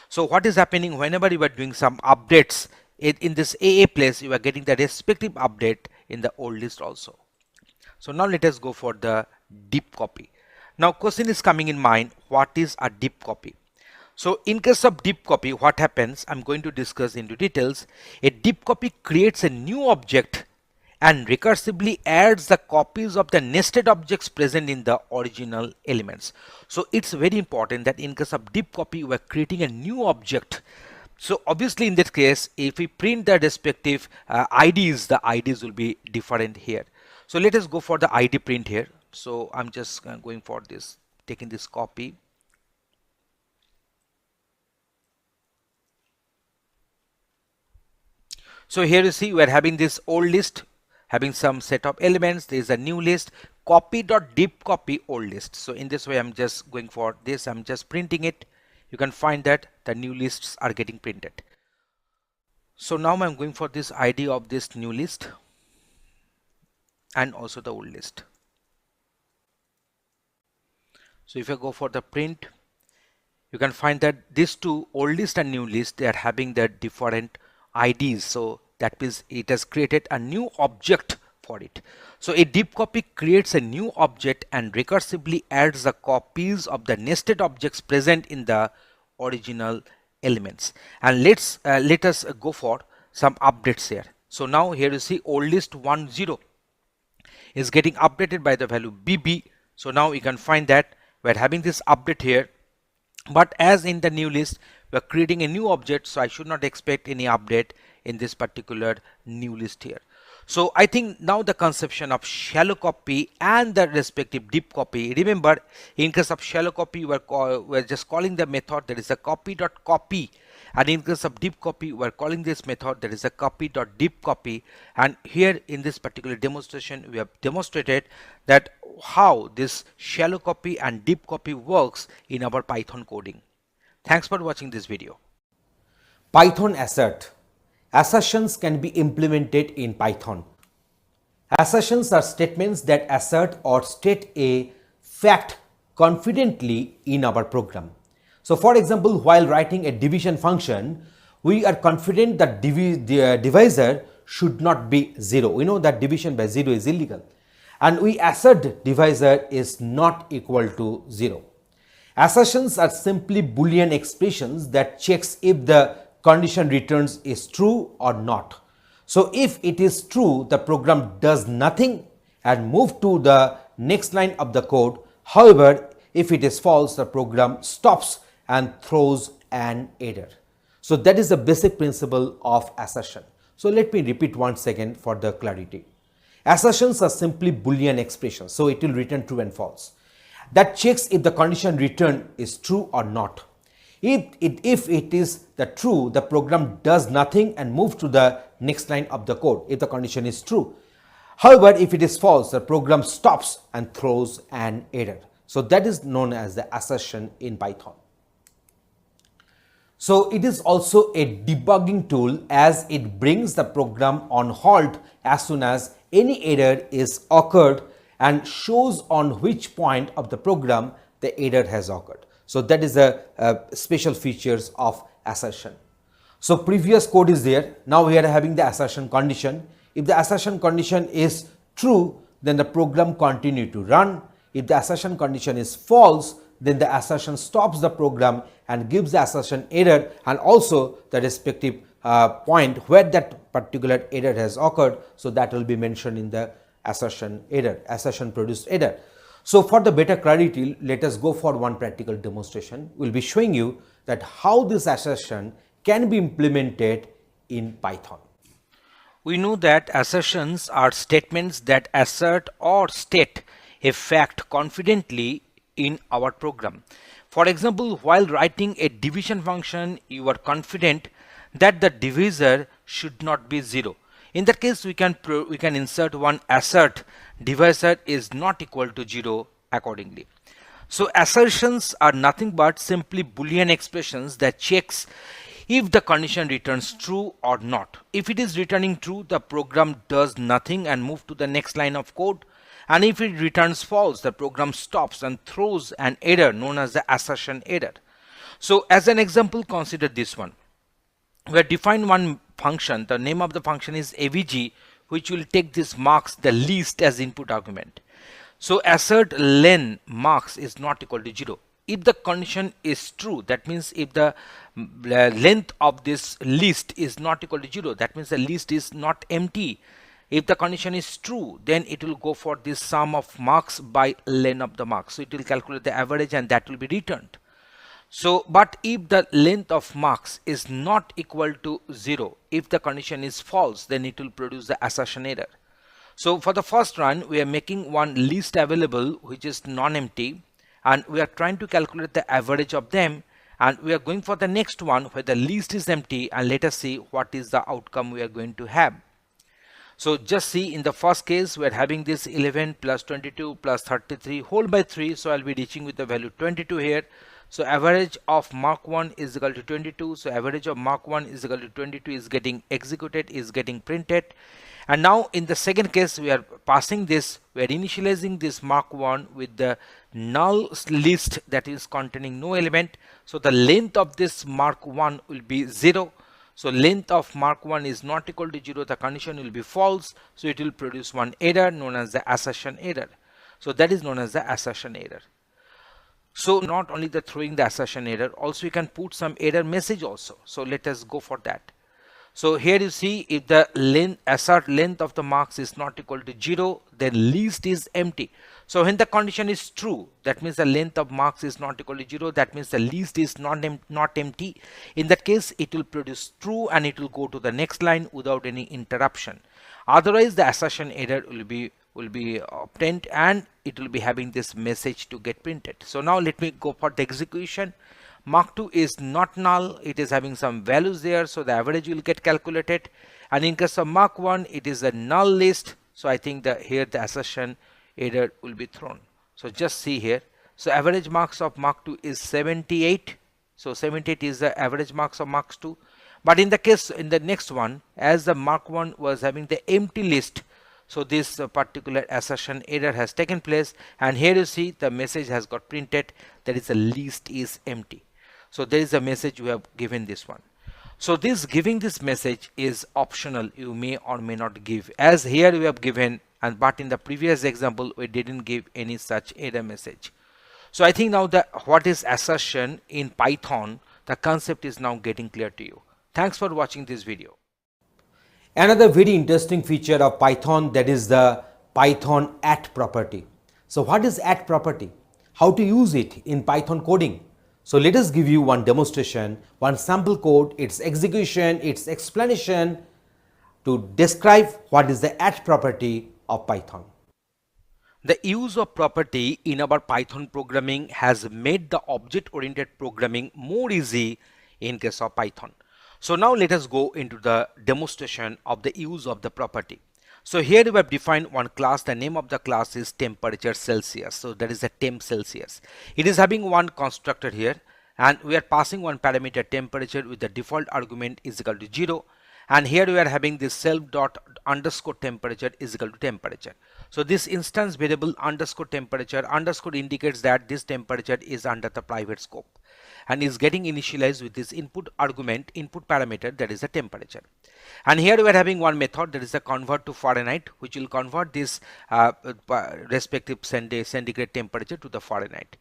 So what is happening whenever you are doing some updates in this AA place, you are getting the respective update in the old list also. So now let us go for the deep copy. Now question is coming in mind, what is a deep copy? So in case of deep copy, what happens, I'm going to discuss into details. A deep copy creates a new object and recursively adds the copies of the nested objects present in the original elements. So it's very important that in case of deep copy, we are creating a new object. So obviously in that case, if we print the respective IDs, the IDs will be different here. So let us go for the ID print here. So I'm just going for this, taking this copy. So here you see we are having this old list, having some set of elements. There is a new list, copy.deep copy old list. So in this way I'm just going for this, I'm just printing it. You can find that the new lists are getting printed. So now I'm going for this ID of this new list and also the old list. So if I go for the print, you can find that these two, old list and new list, they are having the different IDs. So that means it has created a new object for it. So a deep copy creates a new object and recursively adds the copies of the nested objects present in the original elements. And let us go for some updates here. So now here you see old list 10 is getting updated by the value BB. So now you can find that we're having this update here, but as in the new list we are creating a new object, so I should not expect any update in this particular new list here. So I think now the conception of shallow copy and the respective deep copy. Remember, in case of shallow copy we're just calling the method that is a copy.copy, and in case of deep copy we're calling this method that is a copy.deep copy. And here in this particular demonstration we have demonstrated that how this shallow copy and deep copy works in our Python coding. Thanks for watching this video. Python assert. Assertions can be implemented in Python. Assertions are statements that assert or state a fact confidently in our program. So for example, while writing a division function, we are confident that the divisor should not be 0. We know that division by 0 is illegal. And we assert divisor is not equal to 0. Assertions are simply Boolean expressions that checks if the condition returns is true or not. So if it is true, the program does nothing and move to the next line of the code. However, if it is false, the program stops and throws an error. So that is the basic principle of assertion. So let me repeat once again for the clarity. Assertions are simply Boolean expressions, so it will return true and false. That checks if the condition returned is true or not. If it is the true, the program does nothing and moves to the next line of the code if the condition is true. However, if it is false, the program stops and throws an error. So that is known as the assertion in Python. So it is also a debugging tool as it brings the program on halt as soon as any error is occurred and shows on which point of the program the error has occurred. So that is the special features of assertion. So previous code is there. Now we are having the assertion condition. If the assertion condition is true, then the program continue to run. If the assertion condition is false, then the assertion stops the program and gives the assertion error and also the respective point where that particular error has occurred. So that will be mentioned in the assertion error, assertion produced error. So for the better clarity, let us go for one practical demonstration. We will be showing you that how this assertion can be implemented in Python. We know that assertions are statements that assert or state a fact confidently in our program. For example, while writing a division function, you are confident that the divisor should not be 0. In that case, we can insert one assert divisor is not equal to 0 accordingly. So assertions are nothing but simply Boolean expressions that checks if the condition returns true or not. If it is returning true, the program does nothing and move to the next line of code. And if it returns false, the program stops and throws an error known as the assertion error. So as an example, consider this one. We have defined one function. The name of the function is avg, which will take this marks the least as input argument. So assert len marks is not equal to 0. If the condition is true, that means if the length of this list is not equal to 0, that means the list is not empty. If the condition is true, then it will go for this sum of marks by len of the marks. So it will calculate the average and that will be returned. So, but if the length of marks is not equal to 0, if the condition is false, then it will produce the assertion error. So for the first run, we are making one list available which is non-empty and we are trying to calculate the average of them, and we are going for the next one where the list is empty, and let us see what is the outcome we are going to have. So just see, in the first case we are having this 11 plus 22 plus 33 whole by 3, so I'll be reaching with the value 22 here. So average of mark 1 is equal to 22. So average of mark 1 is equal to 22 is getting executed, is getting printed. And now in the second case, we are passing this, we are initializing this mark 1 with the null list that is containing no element. So the length of this mark 1 will be 0. So length of mark 1 is not equal to 0. The condition will be false. So it will produce one error known as the assertion error. So that is known as the assertion error. So not only the throwing the assertion error, also you can put some error message also. So let us go for that. So here you see, if the assert length of the marks is not equal to 0, then list is empty. So when the condition is true, that means the length of marks is not equal to 0, that means the list is not empty. In that case, it will produce true and it will go to the next line without any interruption. Otherwise, the assertion error will be obtained and it will be having this message to get printed. So now let me go for the execution. Mark 2 is not null, it is having some values there, so the average will get calculated. And in case of mark 1, it is a null list, so I think here the assertion error will be thrown. So just see here, so average marks of mark 2 is 78. So 78 is the average marks of marks 2. But in the case in the next one, as the mark 1 was having the empty list, so this particular assertion error has taken place, and here you see the message has got printed, that is the list is empty. So there is a message we have given this one. So this giving this message is optional, you may or may not give, as here we have given, and but in the previous example we didn't give any such error message. So I think now what is assertion in Python, the concept is now getting clear to you. Thanks for watching this video. Another very interesting feature of Python, that is the Python at property. So what is at property? How to use it in Python coding? So let us give you one demonstration, one sample code, its execution, its explanation to describe what is the at property of Python. The use of property in our Python programming has made the object-oriented programming more easy in case of Python. So now let us go into the demonstration of the use of the property. So here we have defined one class. The name of the class is temperature Celsius. So that is a temp Celsius. It is having one constructor here, and we are passing one parameter temperature with the default argument is equal to 0. And here we are having this self dot underscore temperature is equal to temperature. So this instance variable underscore temperature underscore indicates that this temperature is under the private scope and is getting initialized with this input argument, input parameter, that is the temperature. And here we are having one method, that is the convert to Fahrenheit, which will convert this respective centigrade temperature to the Fahrenheit.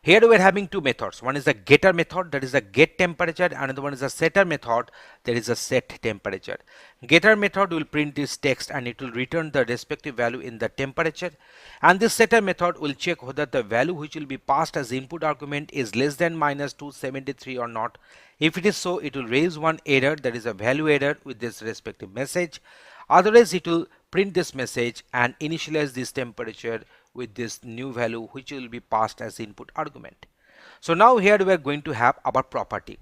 Here we are having two methods. One is the getter method, that is the get temperature. Another one is a setter method, that is a set temperature. Getter method will print this text and it will return the respective value in the temperature. And this setter method will check whether the value which will be passed as input argument is less than minus 273 or not. If it is so, it will raise one error, that is a value error, with this respective message. Otherwise, it will print this message and initialize this temperature with this new value which will be passed as input argument. So now here we are going to have our property.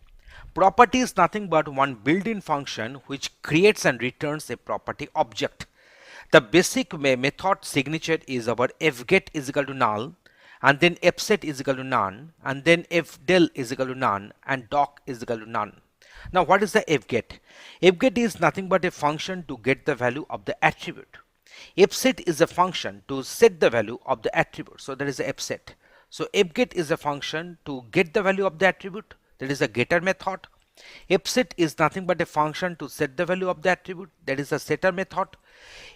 Property is nothing but one built-in function which creates and returns a property object. The basic method signature is our fget is equal to null, and then fset is equal to none, and then fdel is equal to none, and doc is equal to none. Now what is the fget? Fget is nothing but a function to get the value of the attribute. Fset is a function to set the value of the attribute. So that is the fset. So fget is a function to get the value of the attribute. That is a getter method. Fset is nothing but a function to set the value of the attribute. That is a setter method.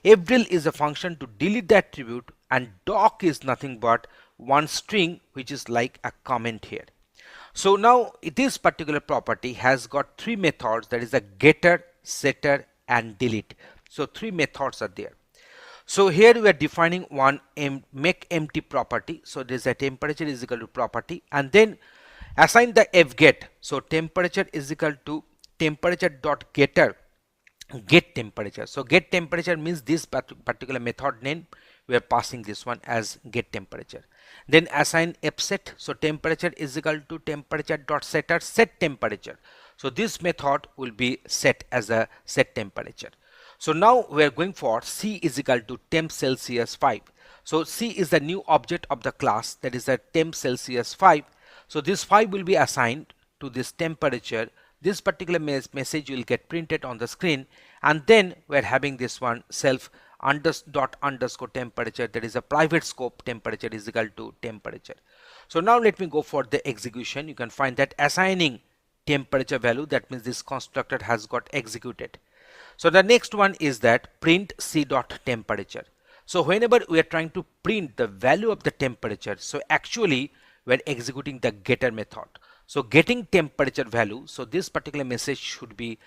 Fdel is a function to delete the attribute, and doc is nothing but one string which is like a comment here. So now this particular property has got three methods, that is a getter, setter, and delete. So three methods are there. So here we are defining one make empty property. So there is a temperature is equal to property, and then assign the fget. So temperature is equal to temperature dot getter get temperature. So get temperature means this particular method name, we are passing this one as get temperature. Then assign fset. So temperature is equal to temperature dot setter set temperature. So this method will be set as a set temperature. So now we are going for C is equal to temp Celsius 5. So C is the new object of the class, that is a temp Celsius 5. So this 5 will be assigned to this temperature. This particular message will get printed on the screen, and then we are having this one self dot underscore temperature, that is a private scope temperature is equal to temperature. So now let me go for the execution. You can find that assigning temperature value, that means this constructor has got executed. So the next one is that print C dot temperature. So whenever we are trying to print the value of the temperature, so actually we are executing the getter method. So getting temperature value, so this particular message should be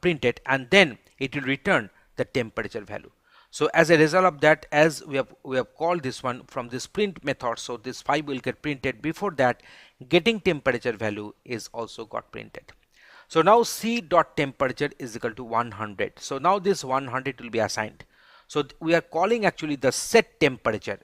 printed, and then it will return the temperature value. So as a result of that, as we have called this one from this print method, so this 5 will get printed. Before that, getting temperature value is also got printed. So now C dot temperature is equal to 100. So now this 100 will be assigned. So we are calling actually the set temperature,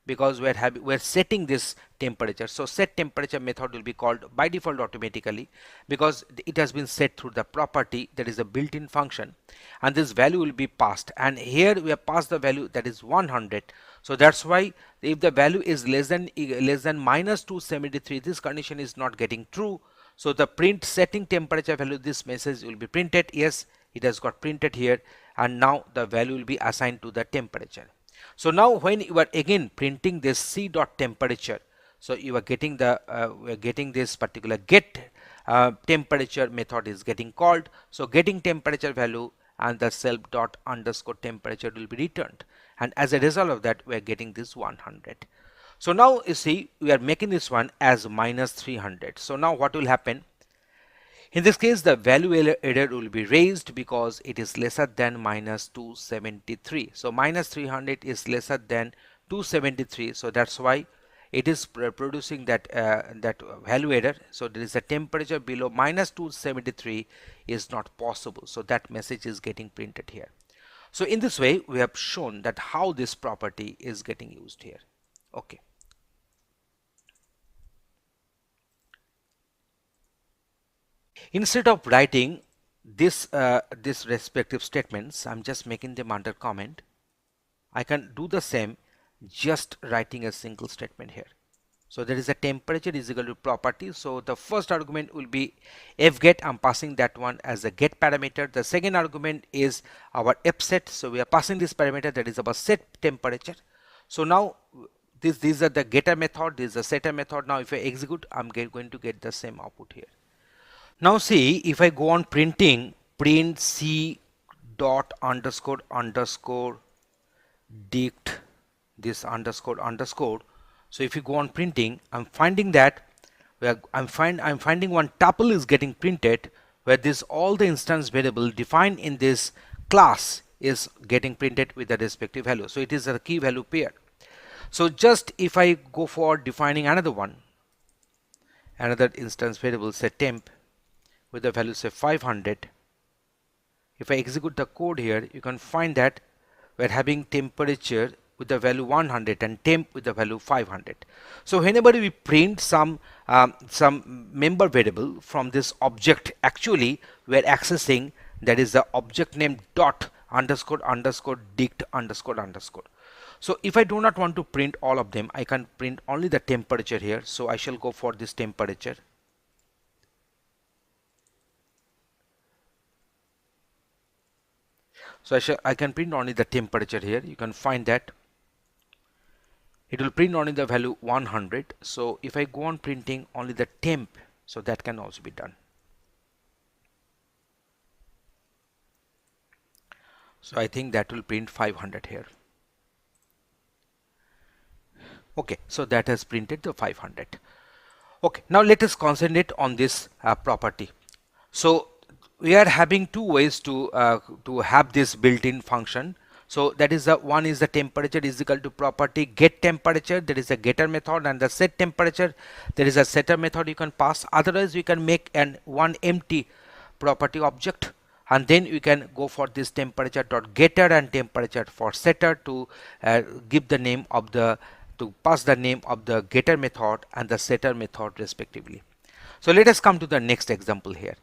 because we are setting this temperature. So set temperature method will be called by default automatically, because it has been set through the property, that is a built-in function, and this value will be passed. And here we have passed the value, that is 100. So that's why if the value is less than minus 273, this condition is not getting true. So the print setting temperature value, this message will be printed. Yes, it has got printed here, and now the value will be assigned to the temperature. So now when you are again printing this C dot temperature, so you are getting the we are getting this particular get temperature method is getting called. So getting temperature value and the self dot underscore temperature will be returned, and as a result of that we are getting this 100. So now you see we are making this one as minus 300. So now what will happen? In this case, the value error will be raised because it is lesser than minus 273. So minus 300 is lesser than 273. So that's why it is producing that that value error. So there is a temperature below minus 273 is not possible. So that message is getting printed here. So in this way, we have shown that how this property is getting used here. Okay. Instead of writing this respective statements, I'm just making them under comment. I can do the same, just writing a single statement here. So there is a temperature is equal to property. So the first argument will be fget. I'm passing that one as a get parameter. The second argument is our fset. So we are passing this parameter, that is our set temperature. So now these are the getter method, this is the setter method. Now if I execute, I'm going to get the same output here. Now see, if I go on printing, print c dot underscore underscore dict this underscore underscore. So if you go on printing, I'm finding that I'm finding one tuple is getting printed, where this all the instance variable defined in this class is getting printed with the respective value. So it is a key value pair. So just if I go for defining another one, another instance variable, say temp, with the value say 500. If I execute the code here, you can find that we're having temperature with the value 100 and temp with the value 500. So whenever we print some member variable from this object, actually we're accessing, that is the object name dot underscore underscore dict underscore underscore. So if I do not want to print all of them, I can print only the temperature here. So I shall go for this temperature. So I can print only the temperature here. You can find that it will print only the value 100. So if I go on printing only the temp, so that can also be done. So I think that will print 500 here. Okay, so that has printed the 500. Okay, now let us concentrate on this property. So we are having two ways to have this built-in function. So that is the one is the temperature is equal to property get temperature, there is a getter method, and the set temperature, there is a setter method you can pass. Otherwise you can make one empty property object, and then you can go for this temperature dot getter and temperature for setter to give the name of the to pass the name of the getter method and the setter method respectively. So let us come to the next example here.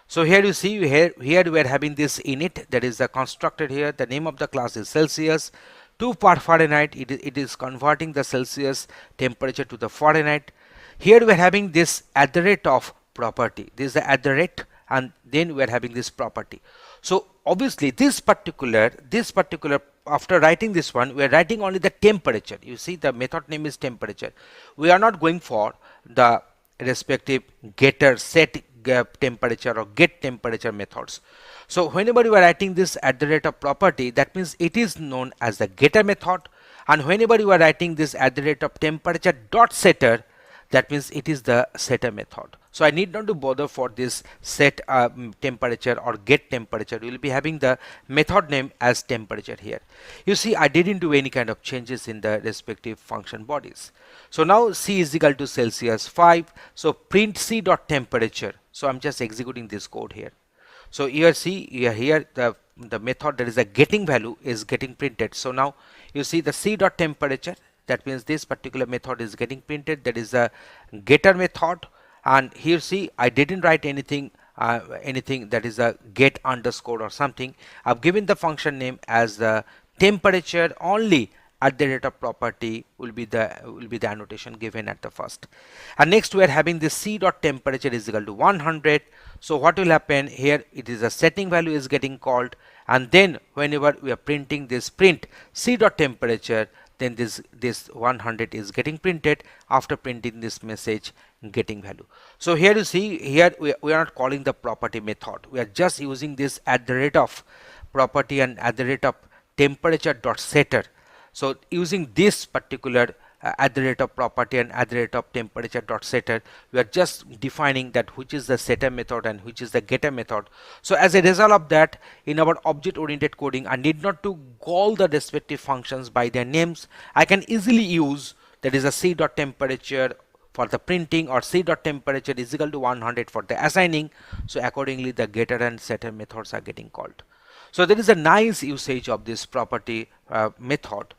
So here you see here we are having this init, that is the constructor here. The name of the class is Celsius. To Fahrenheit, it is converting the Celsius temperature to the Fahrenheit. Here we are having this at the rate of property. This is the at the rate, and then we are having this property. So obviously this particular after writing this one, we are writing only the temperature. You see the method name is temperature. We are not going for the respective getter set temperature or get temperature methods. So whenever you are writing this at the rate of property, that means it is known as the getter method, and whenever you are writing this at the rate of temperature dot setter, that means it is the setter method. So I need not to bother for this set temperature or get temperature. We will be having the method name as temperature here. You see, I didn't do any kind of changes in the respective function bodies. So now C is equal to Celsius 5. So print C dot temperature. So I'm just executing this code here. So here see here the method, that is a getting value, is getting printed. So now you see the C dot temperature. That means this particular method is getting printed. That is a getter method. And here see I didn't write anything that is a get underscore or something. I've given the function name as the temperature only. At the rate of property will be the annotation given at the first. And next we are having this C dot temperature is equal to 100. So what will happen here, it is a setting value is getting called, and then whenever we are printing this print C dot temperature, then this 100 is getting printed after printing this message getting value. So here you see here we are not calling the property method, we are just using this at the rate of property and at the rate of temperature dot setter. So using this particular at the rate of property and at the rate of temperature dot setter, we are just defining that which is the setter method and which is the getter method. So as a result of that, in our object oriented coding, I need not to call the respective functions by their names. I can easily use, that is a C dot temperature for the printing, or C dot temperature is equal to 100 for the assigning. So accordingly the getter and setter methods are getting called. So there is a nice usage of this property method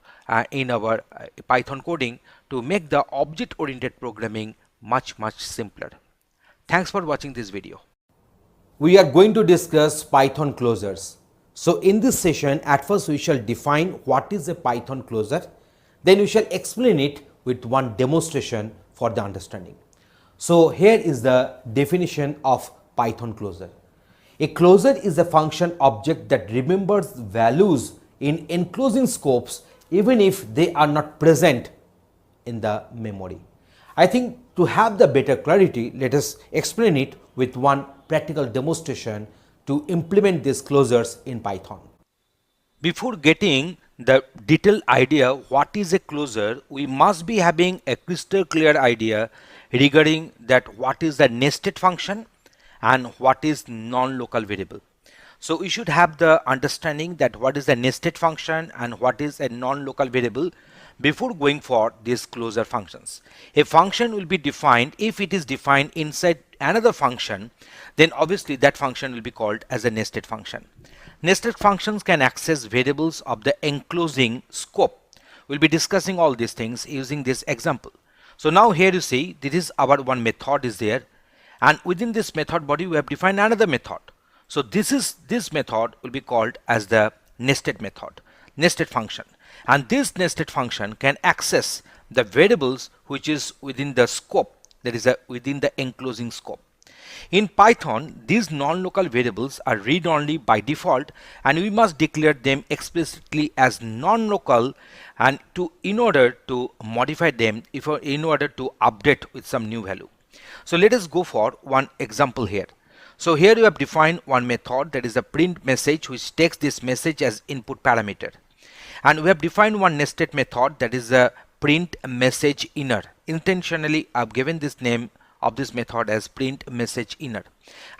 in our Python coding to make the object oriented programming much simpler. Thanks for watching this video. We are going to discuss Python closures. So in this session, at first we shall define what is a Python closure. Then we shall explain it with one demonstration for the understanding. So here is the definition of Python closure. A closure is a function object that remembers values in enclosing scopes even if they are not present in the memory. I think to have the better clarity, let us explain it with one practical demonstration to implement these closures in Python. Before getting the detailed idea what is a closure, we must be having a crystal clear idea regarding that what is the nested function and what is non-local variable. So we should have the understanding that what is the nested function and what is a non-local variable before going for these closure functions. A function will be defined if it is defined inside another function, then obviously that function will be called as a nested function. Nested functions can access variables of the enclosing scope. We'll be discussing all these things using this example. So now here you see this is our one method is there, and within this method body we have defined another method. So this method will be called as the nested method, nested function, and this nested function can access the variables which is within the scope, that is within the enclosing scope. In Python, these non-local variables are read-only by default, and we must declare them explicitly as non-local, and in order to modify them, in order to update with some new value. So let us go for one example here. So here you have defined one method, that is a print message, which takes this message as input parameter, and we have defined one nested method, that is a print message inner. Intentionally I've given this name of this method as print message inner,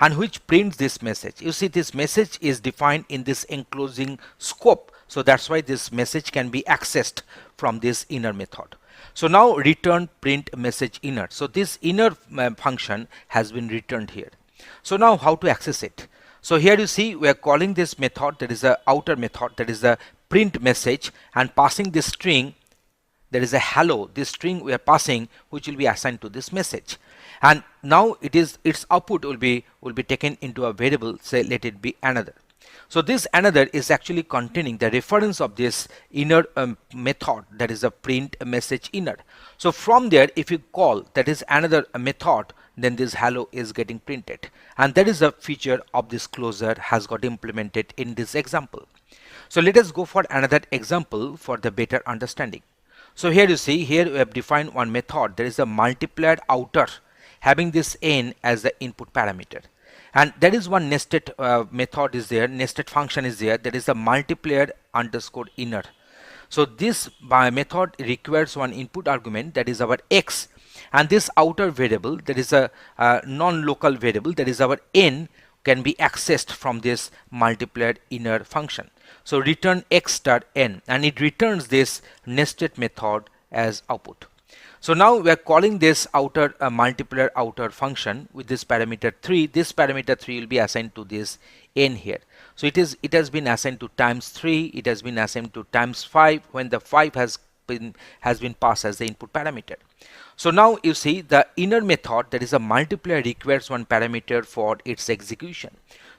and which prints this message. You see this message is defined in this enclosing scope, so that's why this message can be accessed from this inner method. So now return print message inner. So this inner function has been returned here. So now how to access it? So here you see we are calling this method, that is a outer method, that is the print message, and passing this string, there is a hello, this string we are passing, which will be assigned to this message. And now its output will be taken into a variable, say let it be another. So this another is actually containing the reference of this inner method, that is a print message inner. So from there, if you call that is another method, then this hello is getting printed, and that is a feature of this closure has got implemented in this example. So let us go for another example for the better understanding. So here you see, here we have defined one method, there is a multiplier outer having this n as the input parameter, and there is one nested method is there, nested function is there, that is a multiplier underscore inner. So this method requires one input argument, that is our x, and this outer variable, that is a non-local variable, that is our n, can be accessed from this multiplier inner function. So return x star n, and it returns this nested method as output. So now we are calling this outer multiplier outer function with this parameter 3. This parameter 3 will be assigned to this n here. So it has been assigned to times 3, it has been assigned to times 5 when the 5 has been passed as the input parameter. So now you see the inner method, that is a multiplier, requires one parameter for its execution.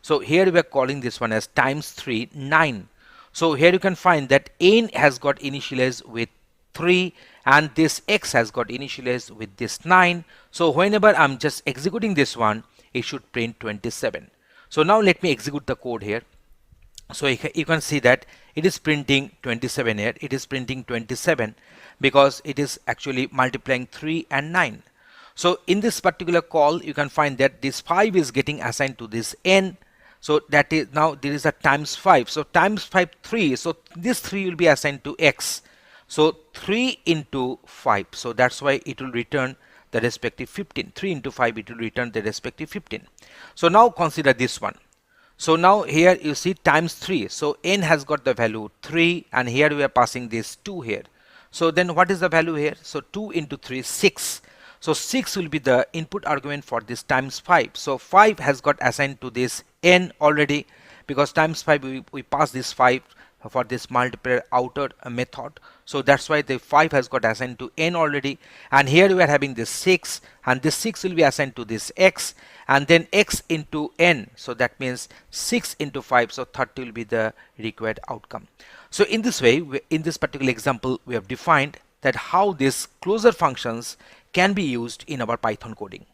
So here we are calling this one as times 3 9. So here you can find that n has got initialized with 3 and this x has got initialized with this 9. So whenever I'm just executing this one, it should print 27. So now let me execute the code here. So you can see that it is printing 27 here. It is printing 27 because it is actually multiplying 3 and 9. So in this particular call, you can find that this 5 is getting assigned to this n. So that is now there is a times 5. So times 5 3. So this 3 will be assigned to x. So 3 into 5. So that's why it will return the respective 15. 3 into 5, it will return the respective 15. So now consider this one. So now here you see times 3. So n has got the value 3 and here we are passing this 2 here. So then what is the value here? So 2 into 3 6. So 6 will be the input argument for this times 5. So 5 has got assigned to this n already because times 5 we pass this 5 for this multiplier outer method. So that's why the 5 has got assigned to n already, and here we are having this 6, and this 6 will be assigned to this x, and then x into n, so that means 6 into 5, so 30 will be the required outcome. So in this way, in this particular example, we have defined that how these closure functions can be used in our Python coding.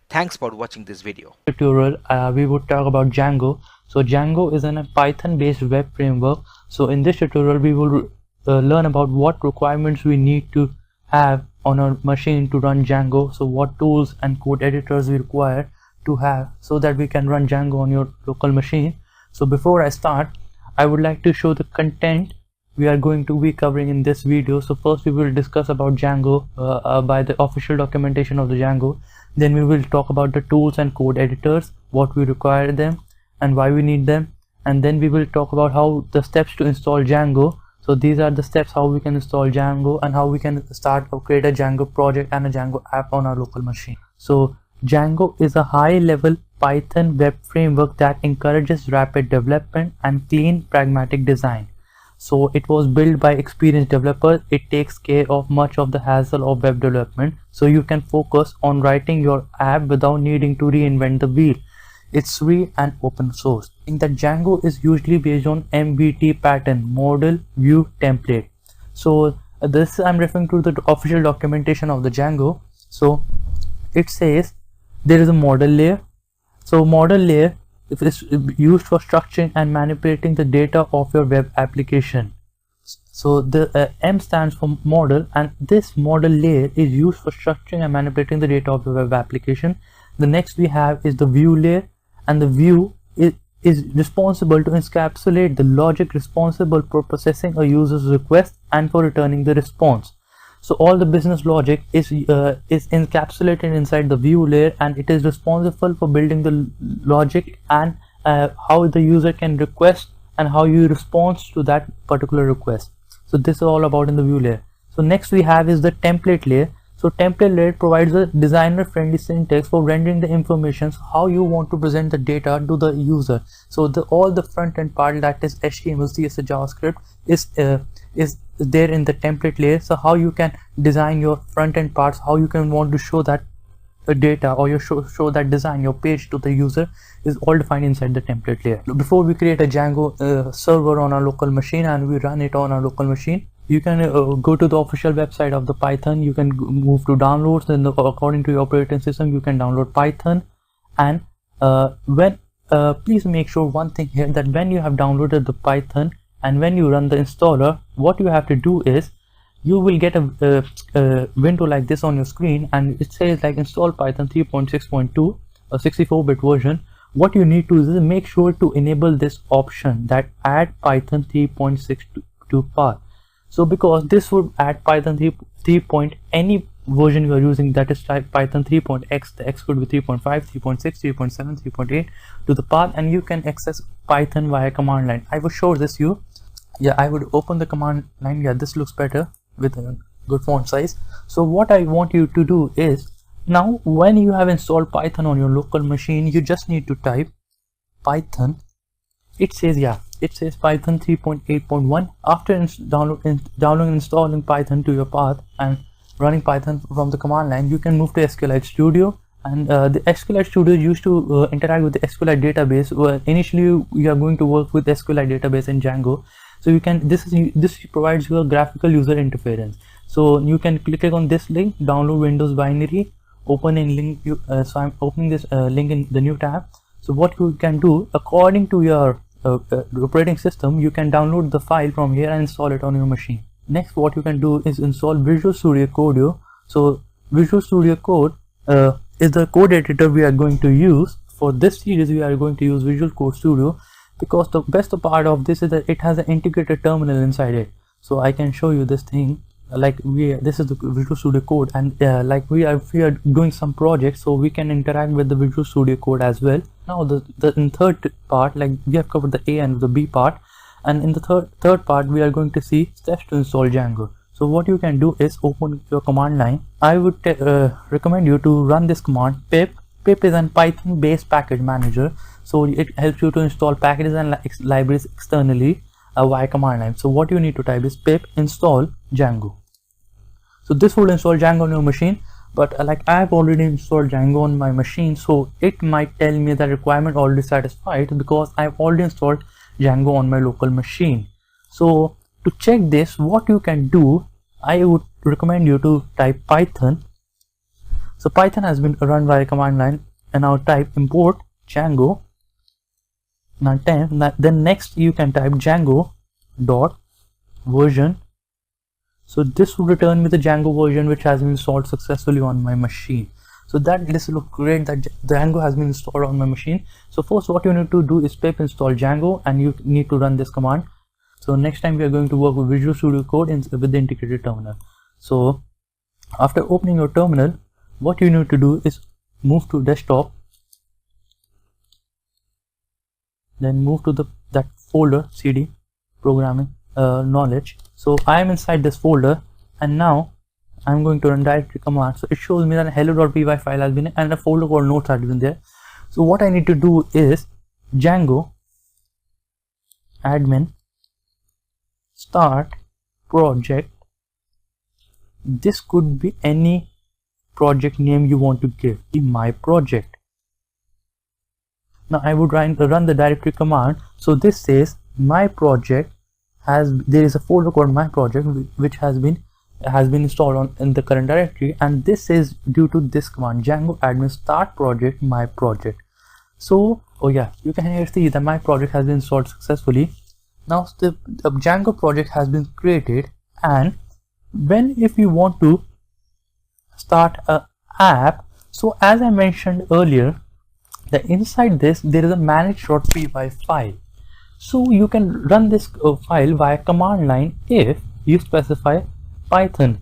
Thanks for watching this video. Tutorial, we would talk about Django. So Django is a Python based web framework. So in this tutorial we will learn about what requirements we need to have on our machine to run Django. So what tools and code editors we require to have so that we can run Django on your local machine. So before I start, I would like to show the content we are going to be covering in this video. So first we will discuss about Django by the official documentation of the Django. Then we will talk about the tools and code editors, what we require them and why we need them. And then we will talk about how the steps to install Django. So these are the steps how we can install Django and how we can start or create a Django project and a Django app on our local machine. So Django is a high-level Python web framework that encourages rapid development and clean, pragmatic design. So it was built by experienced developers. It takes care of much of the hassle of web development, so you can focus on writing your app without needing to reinvent the wheel. It's free and open source. In that Django is usually based on MVT pattern, model, view, template. So this I'm referring to the official documentation of the Django. So it says there is a model layer. So model layer is used for structuring and manipulating the data of your web application. So the M stands for model, and this model layer is used for structuring and manipulating the data of your web application. The next we have is the view layer, and the view is responsible to encapsulate the logic responsible for processing a user's request and for returning the response. So all the business logic is encapsulated inside the view layer, and it is responsible for building the logic and how the user can request and how you respond to that particular request. So this is all about in the view layer. So next we have is the template layer. So template layer provides a designer friendly syntax for rendering the information how you want to present the data to the user. So all the front end part, that is HTML, CSS, JavaScript, is there in the template layer. So how you can design your front end parts, how you can want to show that data or you show that design your page to the user is all defined inside the template layer. Before we create a Django server on our local machine and we run it on our local machine, you can go to the official website of the Python. You can move to downloads, and according to your operating system you can download Python. And please make sure one thing here, that when you have downloaded the Python and when you run the installer, what you have to do is you will get a window like this on your screen, and it says like install Python 3.6.2, a 64-bit version. What you need to do is make sure to enable this option, that add Python 3.6 to path. So because this would add Python 3. Any version you are using, that is type Python 3.x, the x could be 3.5, 3.6, 3.7, 3.8 to the path, and you can access Python via command line. I will show this you. Yeah, I would open the command line. Yeah, this looks better with a good font size. So what I want you to do is, now when you have installed Python on your local machine, you just need to type Python. It says Python 3.8.1. After downloading and installing Python to your path and running Python from the command line, you can move to SQLite Studio. And the SQLite Studio used to interact with the SQLite database. Initially you are going to work with SQLite database in Django. So you can, this provides you a graphical user interface. So you can click on this link, download Windows binary, open in link. So I'm opening this link in the new tab. So what you can do, according to your operating system, you can download the file from here and install it on your machine. Next, what you can do is install Visual Studio Code. So Visual Studio Code is the code editor we are going to use. For this series we are going to use Visual Code Studio, because the best part of this is that it has an integrated terminal inside it. So I can show you this thing, like this is the Visual Studio Code, and like we are doing some projects, so we can interact with the Visual Studio Code as well. Now in third part, like we have covered the A and the B part, and in the third part we are going to see steps to install Django. So what you can do is open your command line. I would recommend you to run this command pip. Pip is a Python based package manager. So it helps you to install packages and libraries externally via command line. So what you need to type is pip install Django. So this will install Django on your machine, but like I have already installed Django on my machine, so it might tell me that requirement already satisfied because I've already installed Django on my local machine. So to check this, what you can do, I would recommend you to type Python. So Python has been run via command line, and now type import Django. Now then next you can type Django dot version. So this will return me the Django version which has been installed successfully on my machine. So that this look great that Django has been installed on my machine. So first what you need to do is pip install Django, and you need to run this command. So next time we are going to work with Visual Studio Code with the integrated terminal. So after opening your terminal, what you need to do is move to desktop, then move to that folder CD programming knowledge. So I am inside this folder, and now I'm going to run directory command. So it shows me that a hello.py file has been and a folder called notes has been there. So what I need to do is Django admin start project. This could be any project name you want to give, my project. Now I would run the directory command. So this says my project there is a folder called my project which has been installed in the current directory, and this is due to this command Django admin start project my project. So oh yeah, you can here see that my project has been installed successfully. Now the Django project has been created, and if you want to start a app, so as I mentioned earlier, that inside this there is a manage.py file. So you can run this file via command line if you specify Python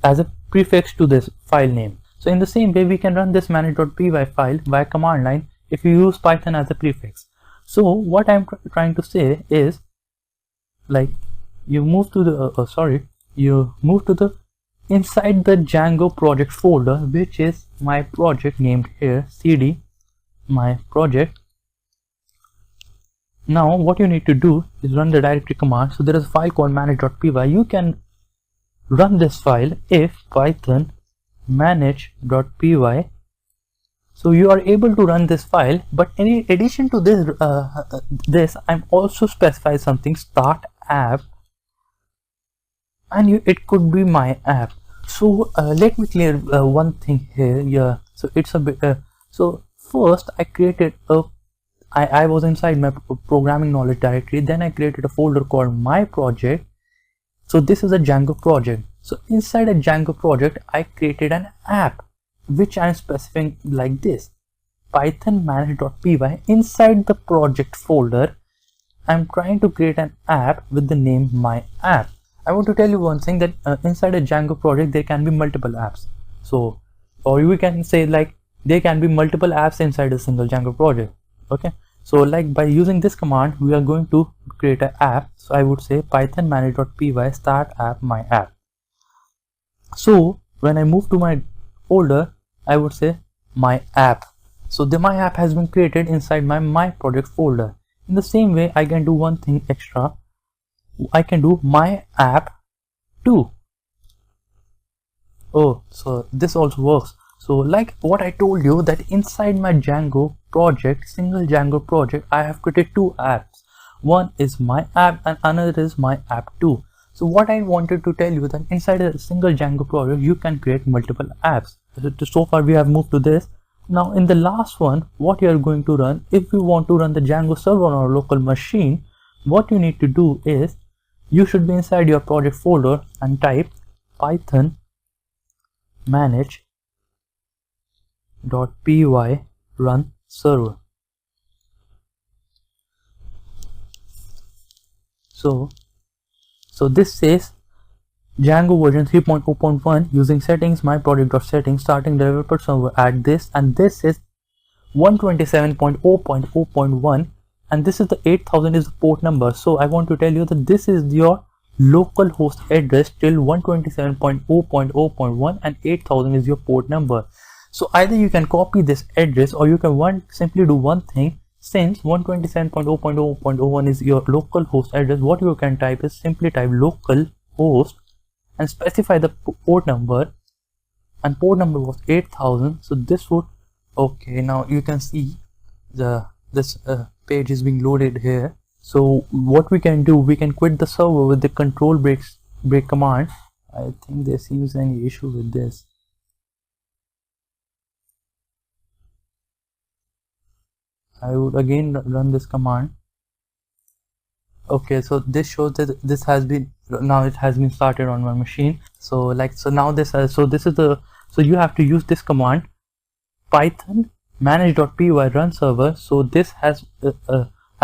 as a prefix to this file name. So in the same way we can run this manage.py file via command line if you use Python as a prefix. So what I'm trying to say is, like, you move to the inside the Django project folder, which is my project named here cd my project. Now what you need to do is run the directory command. So there is a file called manage.py. You can run this file if python manage.py. So you are able to run this file, but in addition to this, I'm also specify something start app, and it could be my app. So let me clear one thing here. Yeah, so it's a bit so first I created I was inside my programming knowledge directory, then I created a folder called my project. So this is a Django project. So inside a Django project I created an app which I am specifying like this, python manage.py. Inside the project folder I'm trying to create an app with the name my app. I want to tell you one thing, that inside a Django project there can be multiple apps. So, or we can say like there can be multiple apps inside a single Django project. Okay, so like by using this command we are going to create an app. So I would say python manage.py start app my app. So when I move to my folder I would say my app. So my app has been created inside my project folder. In the same way I can do one thing extra. I can do my app too. Oh, so this also works. So like what I told you, that inside my Django project, single Django project, I have created two apps. One is my app and another is my app too. So what I wanted to tell you, that inside a single Django project you can create multiple apps. So far we have moved to this. Now in the last one, what you are going to run, if you want to run the Django server on a local machine, what you need to do is you should be inside your project folder and type python manage.py run server. So this says Django version 3.0.1 using settings my project.settings starting developer server at this, and this is 127.0.0.1, and this is the 8000 is the port number. So I want to tell you that this is your local host address till 127.0.0.1 and 8000 is your port number. So either you can copy this address or you can simply do one thing, Since 127.0.0.01 is your local host address, what you can type is simply type local host and specify the port number, and port number was 8000. So this would, okay, now you can see this page is being loaded here. So what we can do, we can quit the server with the control break command. I think there seems any issue with this. I would again run this command. Okay, so this shows that this has been, now it has been started on my machine. So now this is the, so you have to use this command, python manage.py run server. So this has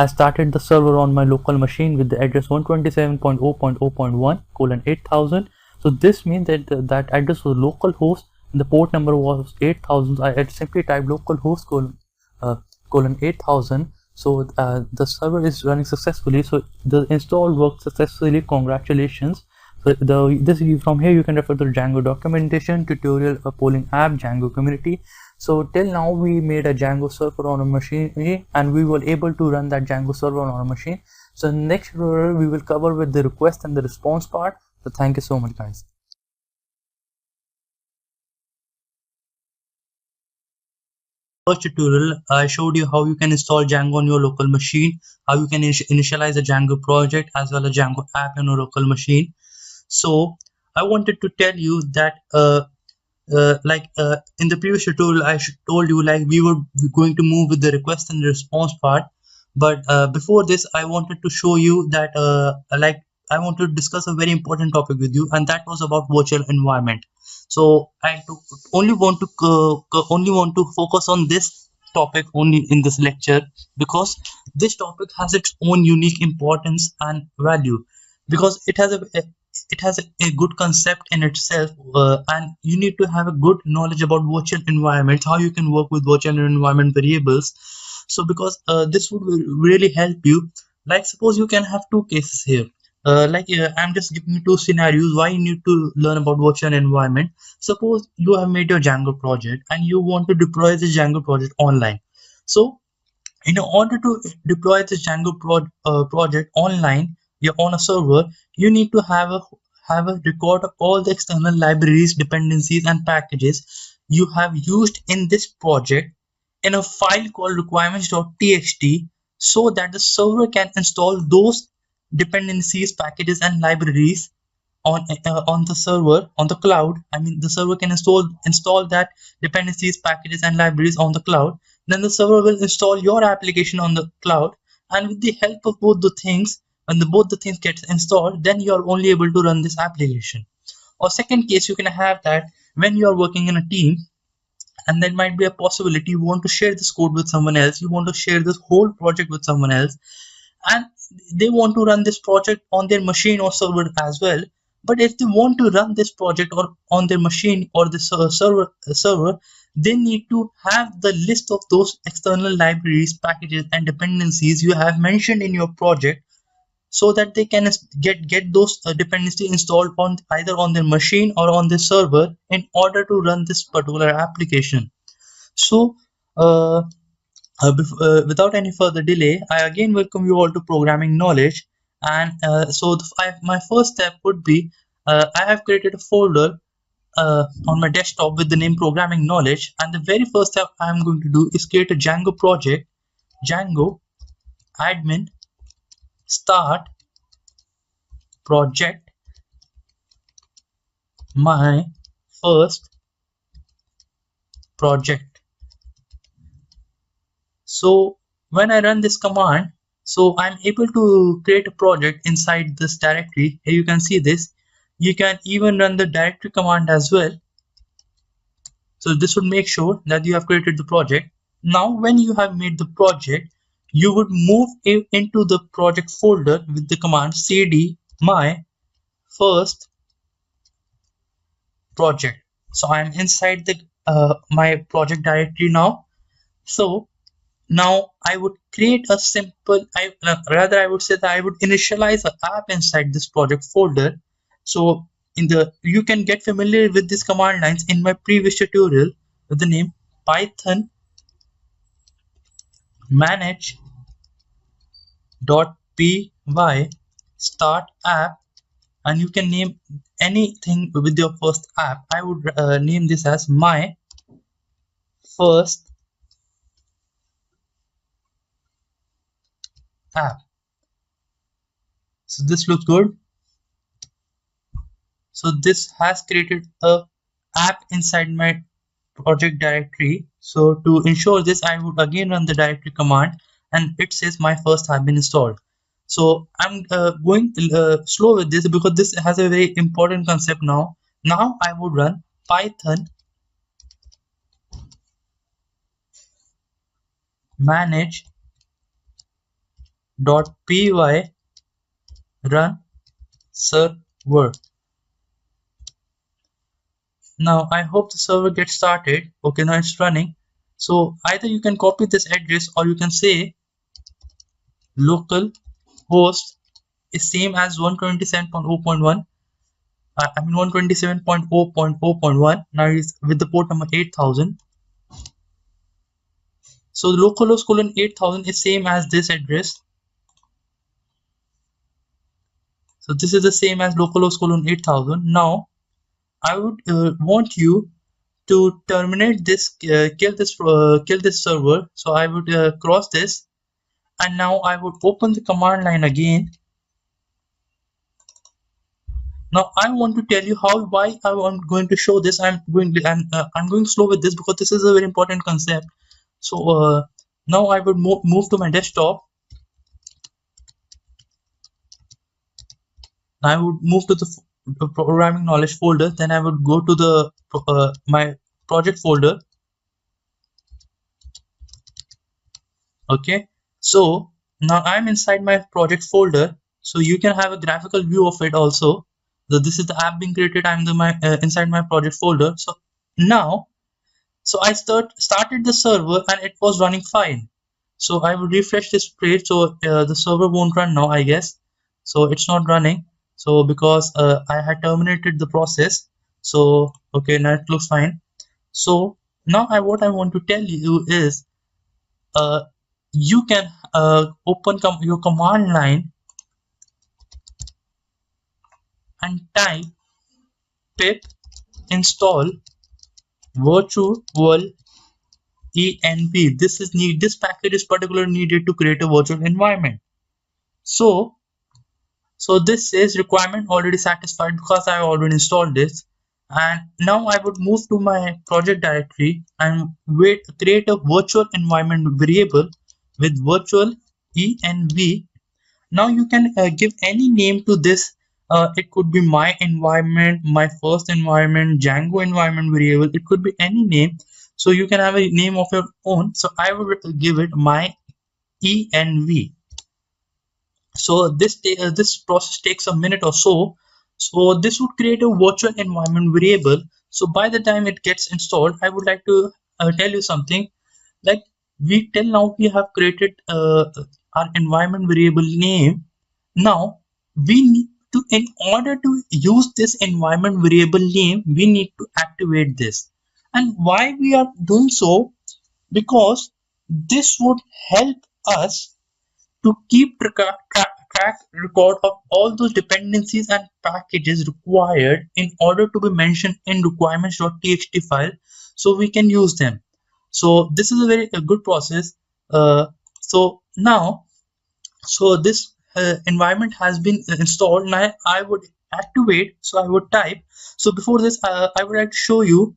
started the server on my local machine with the address 127.0.0.1:8000. So this means that that address was local host and the port number was 8000. I had simply typed localhost colon 8000. So the server is running successfully. So the install worked successfully. Congratulations. So from here you can refer to the Django documentation, tutorial, a polling app, Django community. So till now we made a Django server on a machine and we were able to run that Django server on our machine. So next tutorial we will cover with the request and the response part. So thank you so much, guys. First tutorial, I showed you how you can install Django on your local machine, how you can initialize a Django project as well as Django app on your local machine. So I wanted to tell you that in the previous tutorial I told you like we were going to move with the request and the response part, but before this I wanted to show you that I wanted to discuss a very important topic with you, and that was about virtual environment. So I only want to focus on this topic only in this lecture, because this topic has its own unique importance and value, because it has a good concept in itself, and you need to have a good knowledge about virtual environments, how you can work with virtual environment variables. So because this would really help you. Like suppose you can have two cases here. I'm just giving you two scenarios why you need to learn about virtual environment. Suppose you have made your Django project and you want to deploy this Django project online. So in order to deploy this Django project online, on a server, you need to have a record of all the external libraries, dependencies, and packages you have used in this project in a file called requirements.txt, so that the server can install those dependencies, packages, and libraries on the server, on the cloud. I mean, the server can install that dependencies, packages, and libraries on the cloud. Then the server will install your application on the cloud, and with the help of both the things, when both the things get installed, then you are only able to run this application. Or second case, you can have that when you are working in a team, and there might be a possibility you want to share this code with someone else, you want to share this whole project with someone else, and they want to run this project on their machine or server as well. But if they want to run this project or on their machine or the server, they need to have the list of those external libraries, packages, and dependencies you have mentioned in your project, so that they can get those dependencies installed on either on their machine or on the server in order to run this particular application. So without any further delay, I again welcome you all to Programming Knowledge. And my first step would be, I have created a folder on my desktop with the name Programming Knowledge, and the very first step I am going to do is create a Django project, Django admin start project, my first project. So when I run this command, so I'm able to create a project inside this directory. Here you can see this. You can even run the directory command as well. So this would make sure that you have created the project. Now when you have made the project, you would move into the project folder with the command cd my first project. So I'm inside the my project directory now. So now I would create a simple, I would say that I would initialize an app inside this project folder. So you can get familiar with these command lines in my previous tutorial with the name python manage.py start app, and you can name anything with your first app. I would name this as my first app. So this looks good. So this has created a app inside my project directory. So to ensure this, I would again run the directory command, and it says my first have been installed. So I'm going slow with this because this has a very important concept now. Now I would run python manage.py run server. Now I hope the server gets started. Okay, now it's running. So either you can copy this address, or you can say local host is same as 127.0.1. I mean 127.0.0.1. Now it's with the port number 8000. So localhost colon 8000 is same as this address. So this is the same as localhost colon 8000. Now I would want you to terminate this, kill this server. So I would cross this, and now I would open the command line again. Now I want to tell you why I'm going to show this. I'm going slow with this because this is a very important concept. So now I would move to my desktop. I would move to the programming knowledge folder. Then I would go to the my project folder. Okay, so now I'm inside my project folder, so you can have a graphical view of it also. So this is the app being created. I'm inside my project folder. So now, so I started the server and it was running fine. So I will refresh this page. So the server won't run now, I guess. So it's not running. So because I had terminated the process. So okay, now it looks fine. So now what I want to tell you is you can open your command line and type pip install virtual env. This package is particularly needed to create a virtual environment. So this says requirement already satisfied because I already installed this. And now I would move to my project directory and create a virtual environment variable with virtual env. Now you can give any name to this. It could be my environment, my first environment, Django environment variable. It could be any name. So you can have a name of your own. So I would give it my env. So this process takes a minute or so. So this would create a virtual environment variable. So by the time it gets installed, I would like to tell you something. Like till now we have created our environment variable name. Now we need to, in order to use this environment variable name, we need to activate this. And why we are doing so? Because this would help us to keep track record of all those dependencies and packages required in order to be mentioned in requirements.txt file, so we can use them. So this is a good process. So now, this environment has been installed. Now I would activate. So I would type. So before this, I would like to show you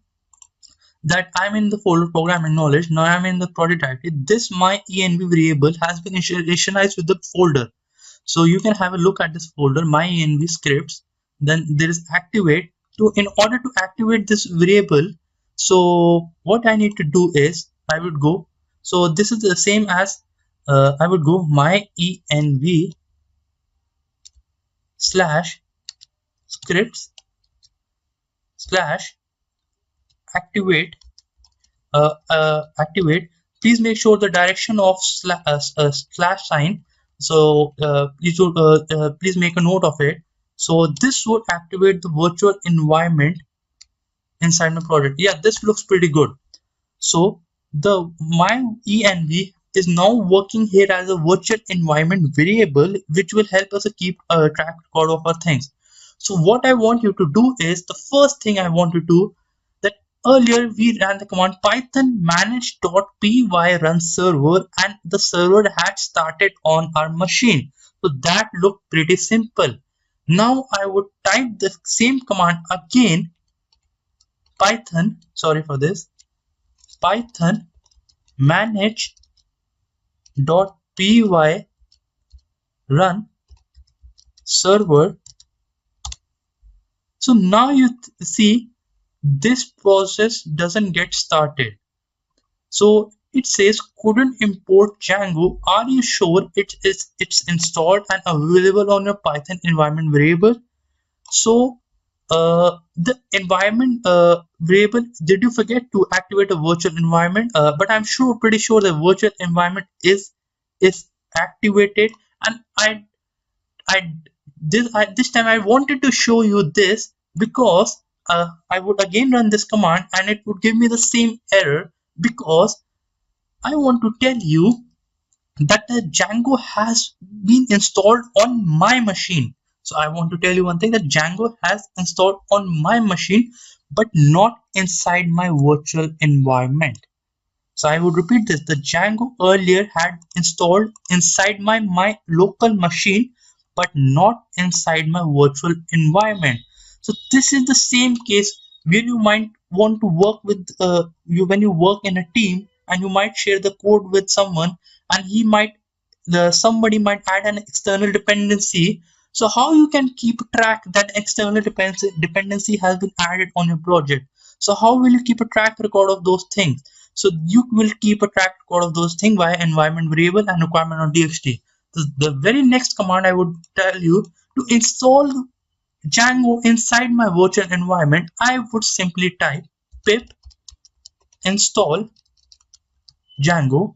that I'm in the folder programming knowledge. Now I'm in the project directory. This my env variable has been initialized with the folder. So you can have a look at this folder, my env scripts. Then there is activate. In order to activate this variable, so what I need to do is I would go. So this is the same as I would go my env / scripts / activate. Please make sure the direction of slash sign. So please make a note of it. So this would activate the virtual environment inside my project. Yeah, this looks pretty good. So the my env is now working here as a virtual environment variable, which will help us to keep a track record of our things. So what I want you to do is, the first thing I want to do, that earlier we ran the command python manage.py run server, and the server had started on our machine. So that looked pretty simple. Now I would type the same command again, python, sorry for this, python manage.py run server. So now you see this process doesn't get started. So it says couldn't import Django. Are you sure it's installed and available on your Python environment variable? So the environment variable, did you forget to activate a virtual environment? But I'm pretty sure the virtual environment is activated, and this time I wanted to show you this because I would again run this command and it would give me the same error, because I want to tell you that the Django has been installed on my machine. So I want to tell you one thing, that Django has installed on my machine but not inside my virtual environment. So I would repeat this, the Django earlier had installed inside my local machine but not inside my virtual environment. So this is the same case where you might want to work with when you work in a team, and you might share the code with someone, and somebody might add an external dependency. So how you can keep track that external dependency has been added on your project? So how will you keep a track record of those things? So you will keep a track record of those things via environment variable and requirement.txt. The very next command I would tell you, to install Django inside my virtual environment, I would simply type pip install Django.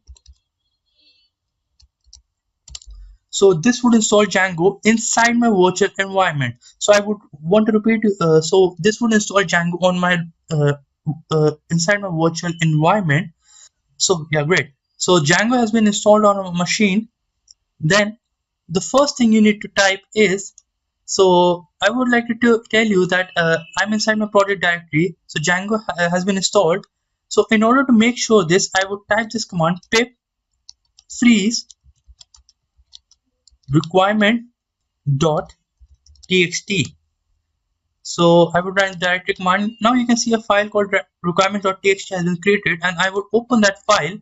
So this would install Django inside my virtual environment. So I would want to repeat, so this would install Django on my inside my virtual environment. So yeah, great. So Django has been installed on a machine. Then the first thing you need to type is, so I would like to tell you that I'm inside my project directory. So Django has been installed. So in order to make sure this, I would type this command pip freeze requirement.txt. So I would run the directory command. Now you can see a file called requirement.txt has been created, and I would open that file.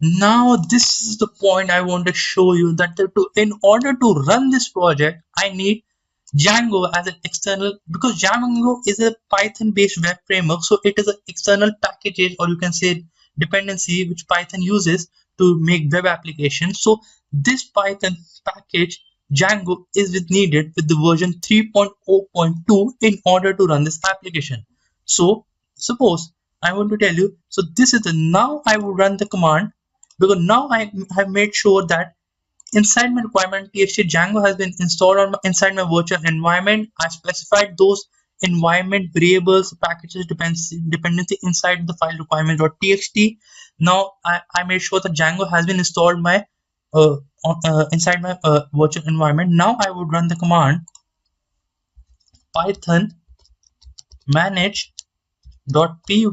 Now this is the point I want to show you, that in order to run this project, I need Django as an external, because Django is a Python based web framework, so it is an external package, or you can say dependency, which Python uses to make web applications. So this Python package Django is needed with the version 3.0.2 in order to run this application. So suppose I want to tell you, so this is now I will run the command, because now I have made sure that inside my requirement.txt Django has been installed inside my virtual environment. I specified those environment variables, packages, dependency inside the file requirement.txt. Now I made sure that Django has been installed inside my virtual environment. Now I would run the command python manage.py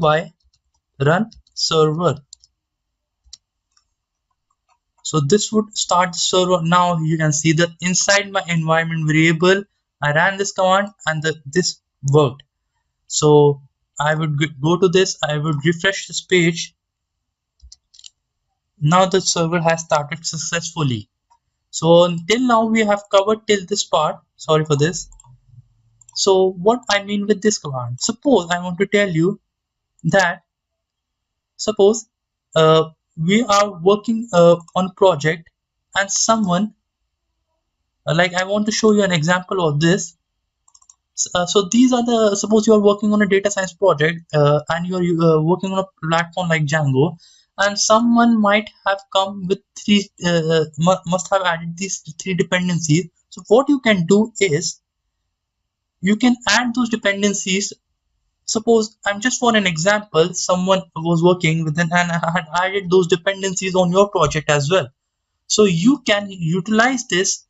run server. So this would start the server. Now you can see that inside my environment variable, I ran this command and this worked. So I would go to this, I would refresh this page. Now the server has started successfully. So until now we have covered till this part. Sorry for this. So what I mean with this command, suppose I want to tell you that, suppose we are working on a project, and someone like I want to show you an example of this. So these are the, suppose you are working on a data science project and you are working on a platform like Django, and someone might have come with must have added these 3 dependencies. So what you can do is, you can add those dependencies suppose I'm just for an example, someone was working with an and had added those dependencies on your project as well. So you can utilize this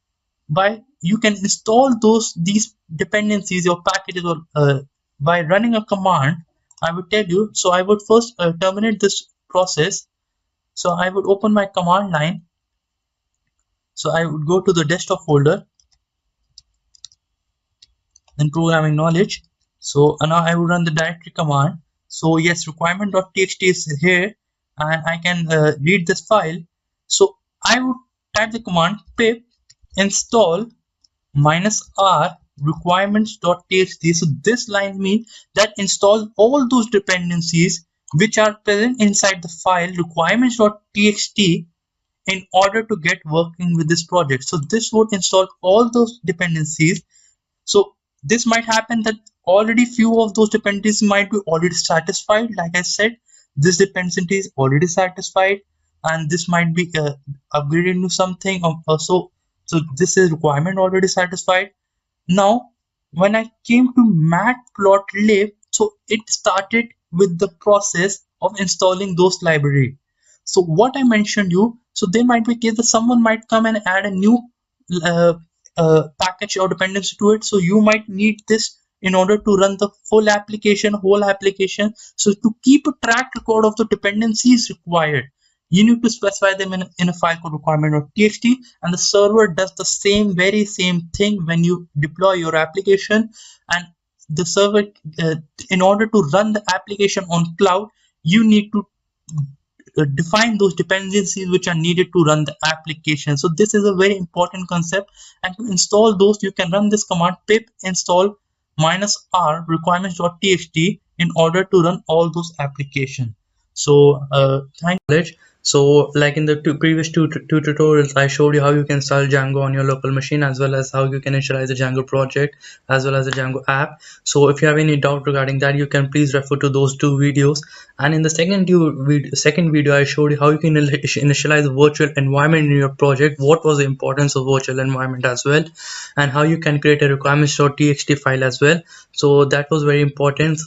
by you can install these dependencies, your packages, or by running a command. I would tell you. So I would first terminate this process. So I would open my command line. So I would go to the desktop folder, then programming knowledge. So now I will run the directory command. So yes, requirement.txt is here, and I can read this file. So I would type the command pip install -r requirements.txt. So this line means that install all those dependencies which are present inside the file requirements.txt in order to get working with this project. So this would install all those dependencies. So this might happen that already few of those dependencies might be already satisfied. Like I said, this dependency is already satisfied, and this might be upgraded into something. So this is requirement already satisfied. Now, when I came to matplotlib, so it started with the process of installing those library. So what I mentioned you, so there might be a case that someone might come and add a new uh, package or dependency to it. So you might need this in order to run the full application, whole application. So to keep a track record of the dependencies required, you need to specify them in a file called requirement.txt, and the server does the very same thing when you deploy your application. And the server, in order to run the application on cloud, you need to define those dependencies which are needed to run the application. So this is a very important concept, and to install those you can run this command pip install -r requirements.txt in order to run all those applications. So thank you. So like in the previous two tutorials, I showed you how you can install Django on your local machine, as well as how you can initialize the Django project as well as the Django app. So if you have any doubt regarding that, you can please refer to those two videos. And in the second video, I showed you how you can initialize a virtual environment in your project, what was the importance of virtual environment as well, and how you can create a requirements.txt file as well. So that was very important.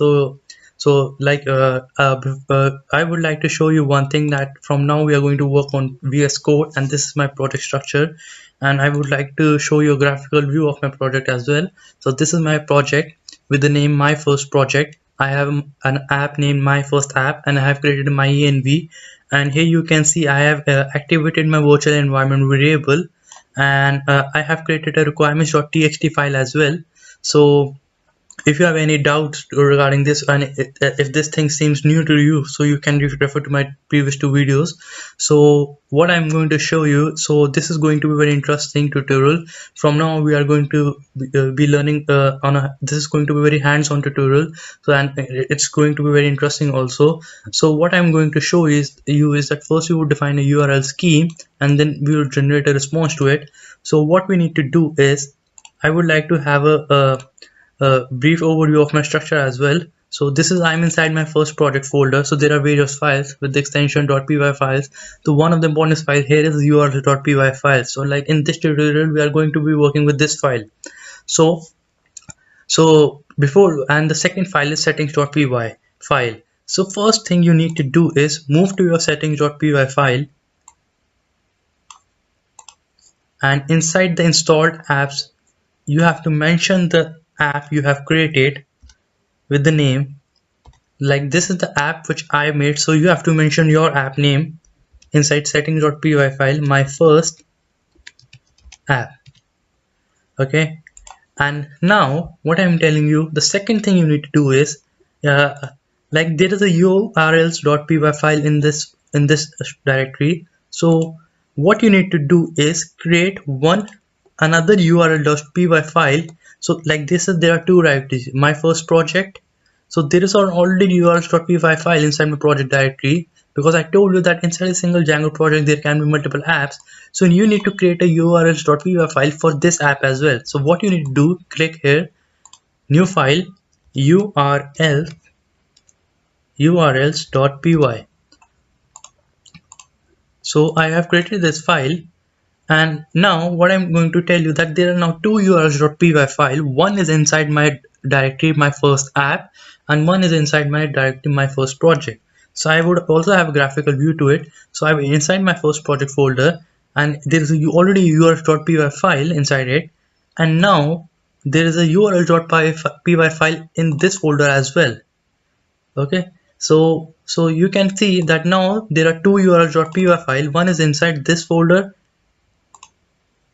So like I would like to show you one thing, that from now we are going to work on VS Code, and this is my project structure, and I would like to show you a graphical view of my project as well. So this is my project with the name My First Project. I have an app named My First App, and I have created my env, and here you can see I have activated my virtual environment variable, and I have created a requirements.txt file as well. So if you have any doubts regarding this, and if this thing seems new to you, so you can refer to my previous two videos. So what I'm going to show you, so this is going to be very interesting tutorial. From now we are going to be learning this is going to be very hands-on tutorial, so and it's going to be very interesting also. So what I'm going to show is that first you would define a URL scheme, and then we will generate a response to it. So what we need to do is, I would like to have a brief overview of my structure as well. So this is, I'm inside my first project folder. So there are various files with the extension .py files. So one of the important files here is url.py file. So like in this tutorial we are going to be working with this file. So before, and the second file is settings.py file. So first thing you need to do is move to your settings.py file, and inside the installed apps you have to mention the app you have created with the name. Like this is the app which I made, so you have to mention your app name inside settings.py file, My First App. Okay, and now what I'm telling you, the second thing you need to do is like there is a urls.py file in this directory. So what you need to do is create another url.py file. So like this is, there are two directories, My First Project. So there is an already urls.py file inside my project directory, because I told you that inside a single Django project there can be multiple apps. So you need to create a urls.py file for this app as well. So what you need to do, click here, new file, urls.py. So I have created this file. And now what I'm going to tell you, that there are now two urls.py file. One is inside my directory, My First App, and one is inside my directly my first project. So I would also have a graphical view to it. So I'm inside my first project folder, and there is already a url.py file inside it, and now there is a url.py file in this folder as well. Okay, so you can see that now there are two url.py file. One is inside this folder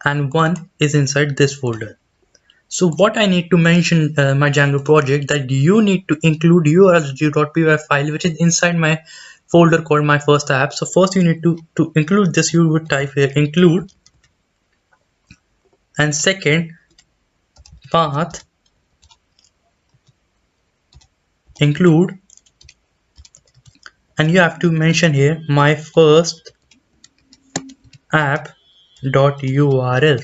and one is inside this folder. So what I need to mention my Django project, that you need to include url.py file which is inside my folder called my first app. So first you need to include this. You would type here include, and second path include, and you have to mention here my first app.url.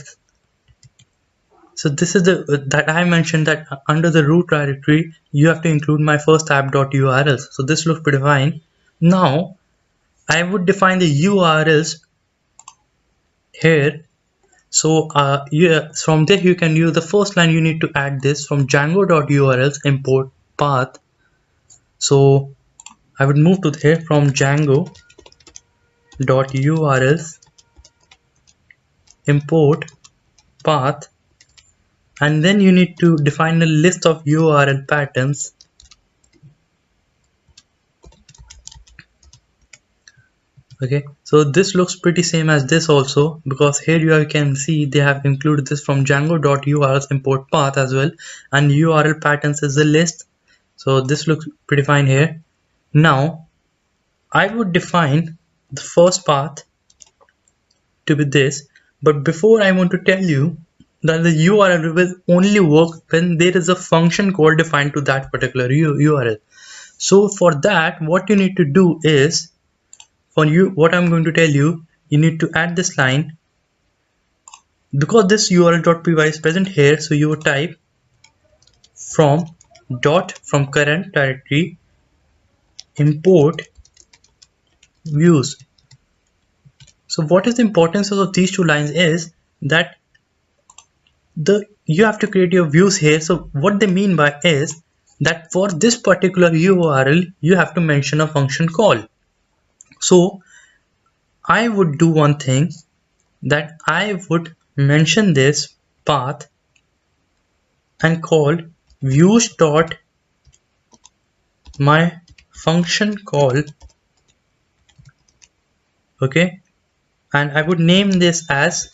So this is the that I mentioned that under the root directory you have to include my first app.url. So this looks pretty fine. Now I would define the URLs here. So yeah, from there you can use the first line. You need to add this from Django.urls import path. So I would move to here from Django.urls import path, and then you need to define a list of URL patterns. Okay, so this looks pretty same as this also, because here you can see they have included this from Django.urls import path as well, and URL patterns is the list. So this looks pretty fine here. Now I would define the first path to be this, but before I want to tell you that the URL will only work when there is a function call defined to that particular URL. So for that, what you need to do is, for you, what I'm going to tell you, you need to add this line, because this url.py is present here. So you would type from current directory import views. So what is the importance of these two lines is that you have to create your views here. So what they mean by is that for this particular URL you have to mention a function call. So I would do one thing, that I would mention this path and call views dot my function call. Okay, and I would name this as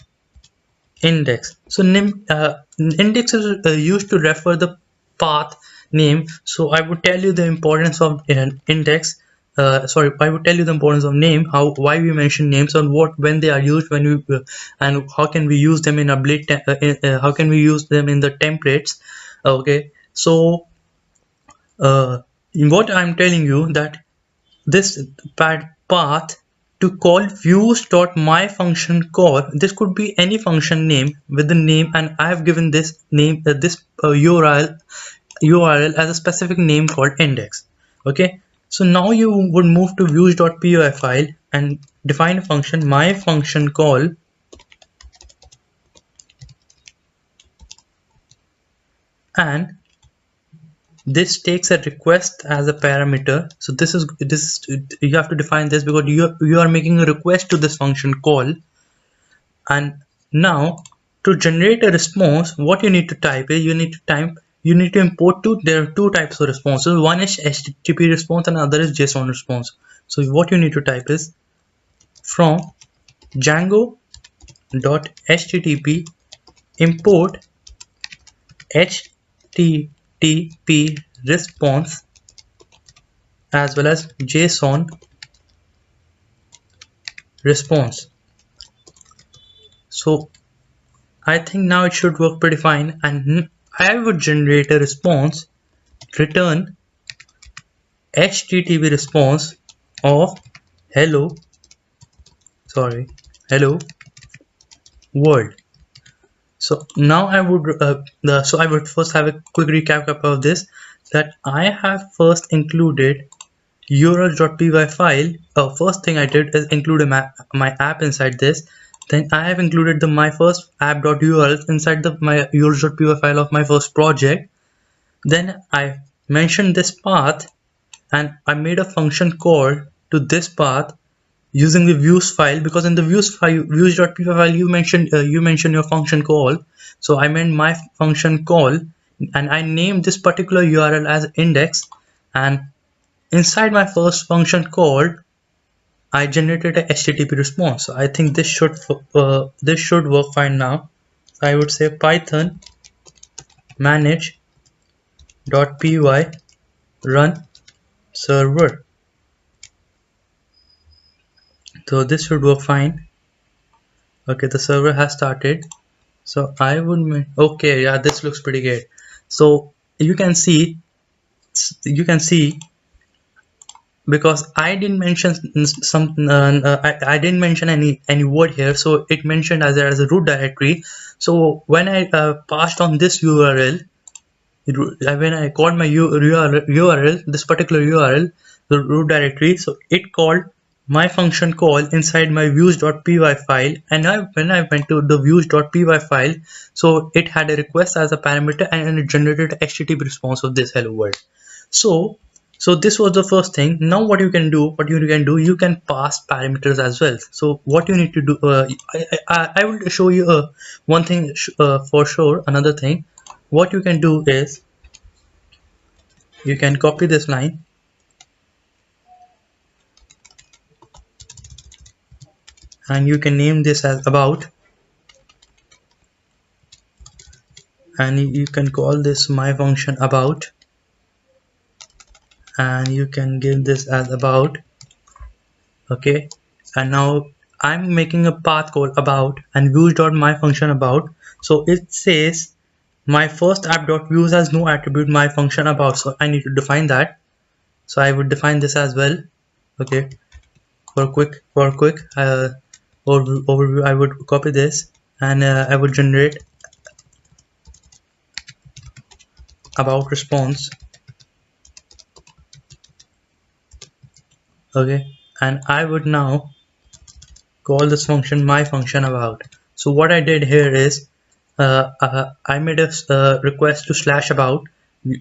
index. So index is used to refer the path name. So I would tell you the importance of index. Sorry, I would tell you the importance of name, why we mention names, and when they are used, when we and how can we use them in a how can we use them in the templates. Okay, so what I'm telling you, that this path to call views.myFunctionCall, this could be any function name with the name, and I have given this name URL as a specific name called index. Okay, so now you would move to views.py file and define a function myFunctionCall, and this takes a request as a parameter. So this you have to define this, because you are making a request to this function call. And now to generate a response, what you need to type is you need to import there are two types of responses. One is HTTP response and other is JSON response. So what you need to type is from Django.http import HTTP response as well as JSON response. So I think now it should work pretty fine, and I would generate a response, return HTTP response of hello world. So now I would first have a quick recap of this, that I have first included url.py file. First thing I did is include my app inside this. Then I have included my first app.url inside my url.py file of my first project. Then I mentioned this path, and I made a function call to this path using the views file, because in the views file, views.py file, you mentioned your function call. So I made my function call, and I named this particular URL as index, and inside my first function call, I generated a HTTP response. So I think this should work fine now. I would say python manage.py run server. So this should work fine. Okay, the server has started. So I would okay, yeah, this looks pretty good. So you can see because I didn't mention I didn't mention any word here, so it mentioned as a root directory. So when I passed on this URL, when I called my URL, this particular URL, the root directory, so it called my function call inside my views.py file, and when I went to the views.py file, so it had a request as a parameter, and it generated a HTTP response of this hello world. So this was the first thing. Now what you can do, you can pass parameters as well. So what you need to do, I will show you one thing for sure. Another thing, what you can do is you can copy this line and you can name this as about, and you can call this my function about, and you can give this as about. Okay, and now I'm making a path called about and views.my function about. So it says my first app.views has no attribute my function about, so I need to define that. So I would define this as well. Okay, for a quick overview, I would copy this, and I would generate about response. Okay, and I would now call this function my function about. So what I did here is I made a request to slash about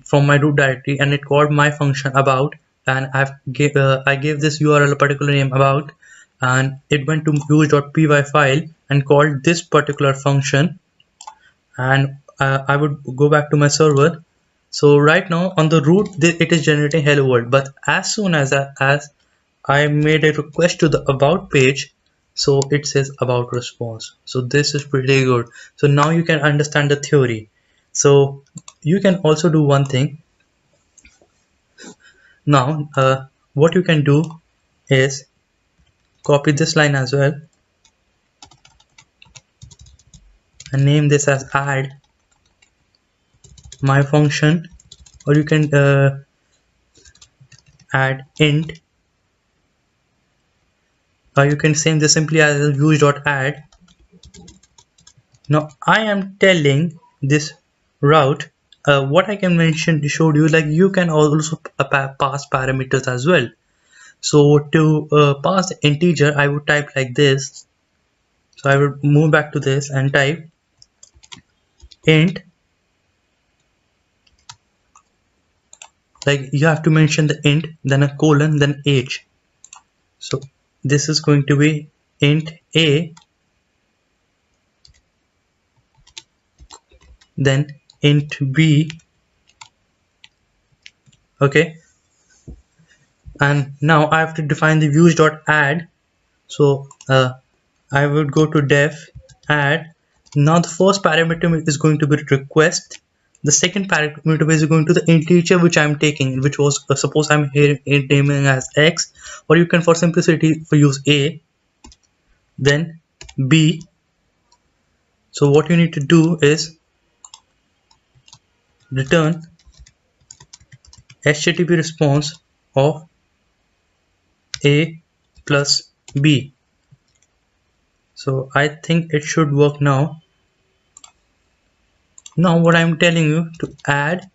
from my root directory, and it called my function about, and I gave this URL a particular name about, and it went to views.py file and called this particular function, and I would go back to my server. So right now on the root it is generating hello world, but as soon as I made a request to the about page, so it says about response. So this is pretty good. So now you can understand the theory. So you can also do one thing. Now what you can do is copy this line as well and name this as add my function, or you can add int, or you can same this simply as views.add. Now I am telling this route what I can mention showed you, like you can also pass parameters as well. So to pass the integer, I would type like this. So I would move back to this and type int, like you have to mention the int, then a colon, then age. So this is going to be int a, then int b. Okay, and now I have to define the views.add. So I would go to def add. Now the first parameter is going to be request. The second parameter is going to the integer which I'm taking, which was suppose I'm here naming as x, or you can for simplicity for use a, then b. So what you need to do is return HTTP response of a plus b. So I think it should work now. Now what I'm telling you, to add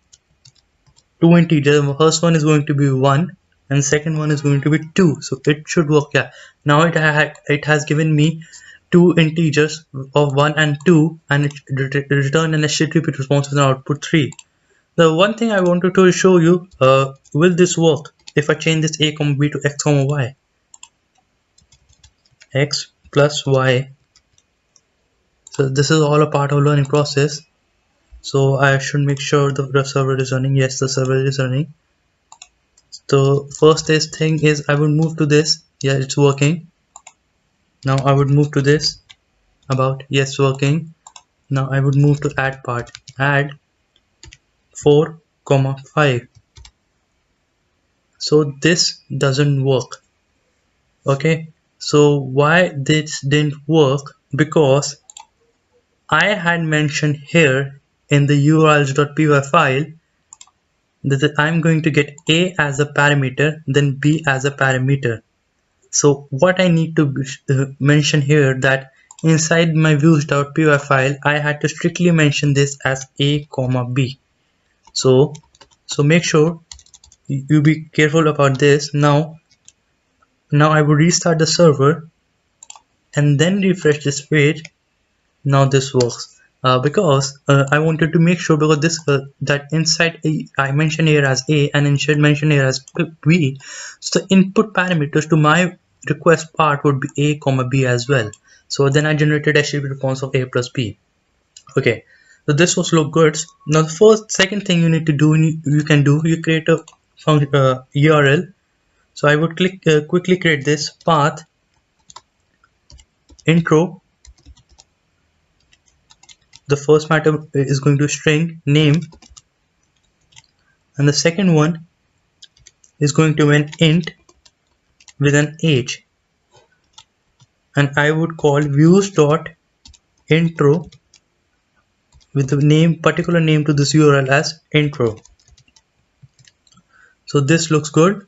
two integers, the first one is going to be 1 and second one is going to be 2, so it should work. Yeah, now it has given me two integers of 1 and 2, and it returned an HTTP response with an output 3. The one thing I wanted to show you, will this work if I change this a comma b to x comma y? X plus y. So this is all a part of learning process. So I should make sure the server is running. Yes, the server is running. The first thing is I would move to this. Yeah, it's working. Now I would move to this. About, yes, working. Now I would move to add part. Add 4, 5. So this doesn't work. Okay. So why this didn't work? Because I had mentioned here in the urls.py file that I'm going to get a as a parameter, then b as a parameter. So what I need to mention here, that inside my views.py file I had to strictly mention this as a comma b. So make sure you be careful about this. Now I would restart the server and then refresh this page. Now this works. Because I wanted to make sure, because this that inside I mentioned here as a and inside mentioned here as b, so the input parameters to my request part would be a comma b as well. So then I generated HTTP response of a plus b. Okay, so this was look good. Now the second thing you need to do, you create a function URL. So I would quickly create this path intro. The first matter is going to string name, and the second one is going to be an int with an age, and I would call views.intro with the particular name to this URL as intro. So this looks good.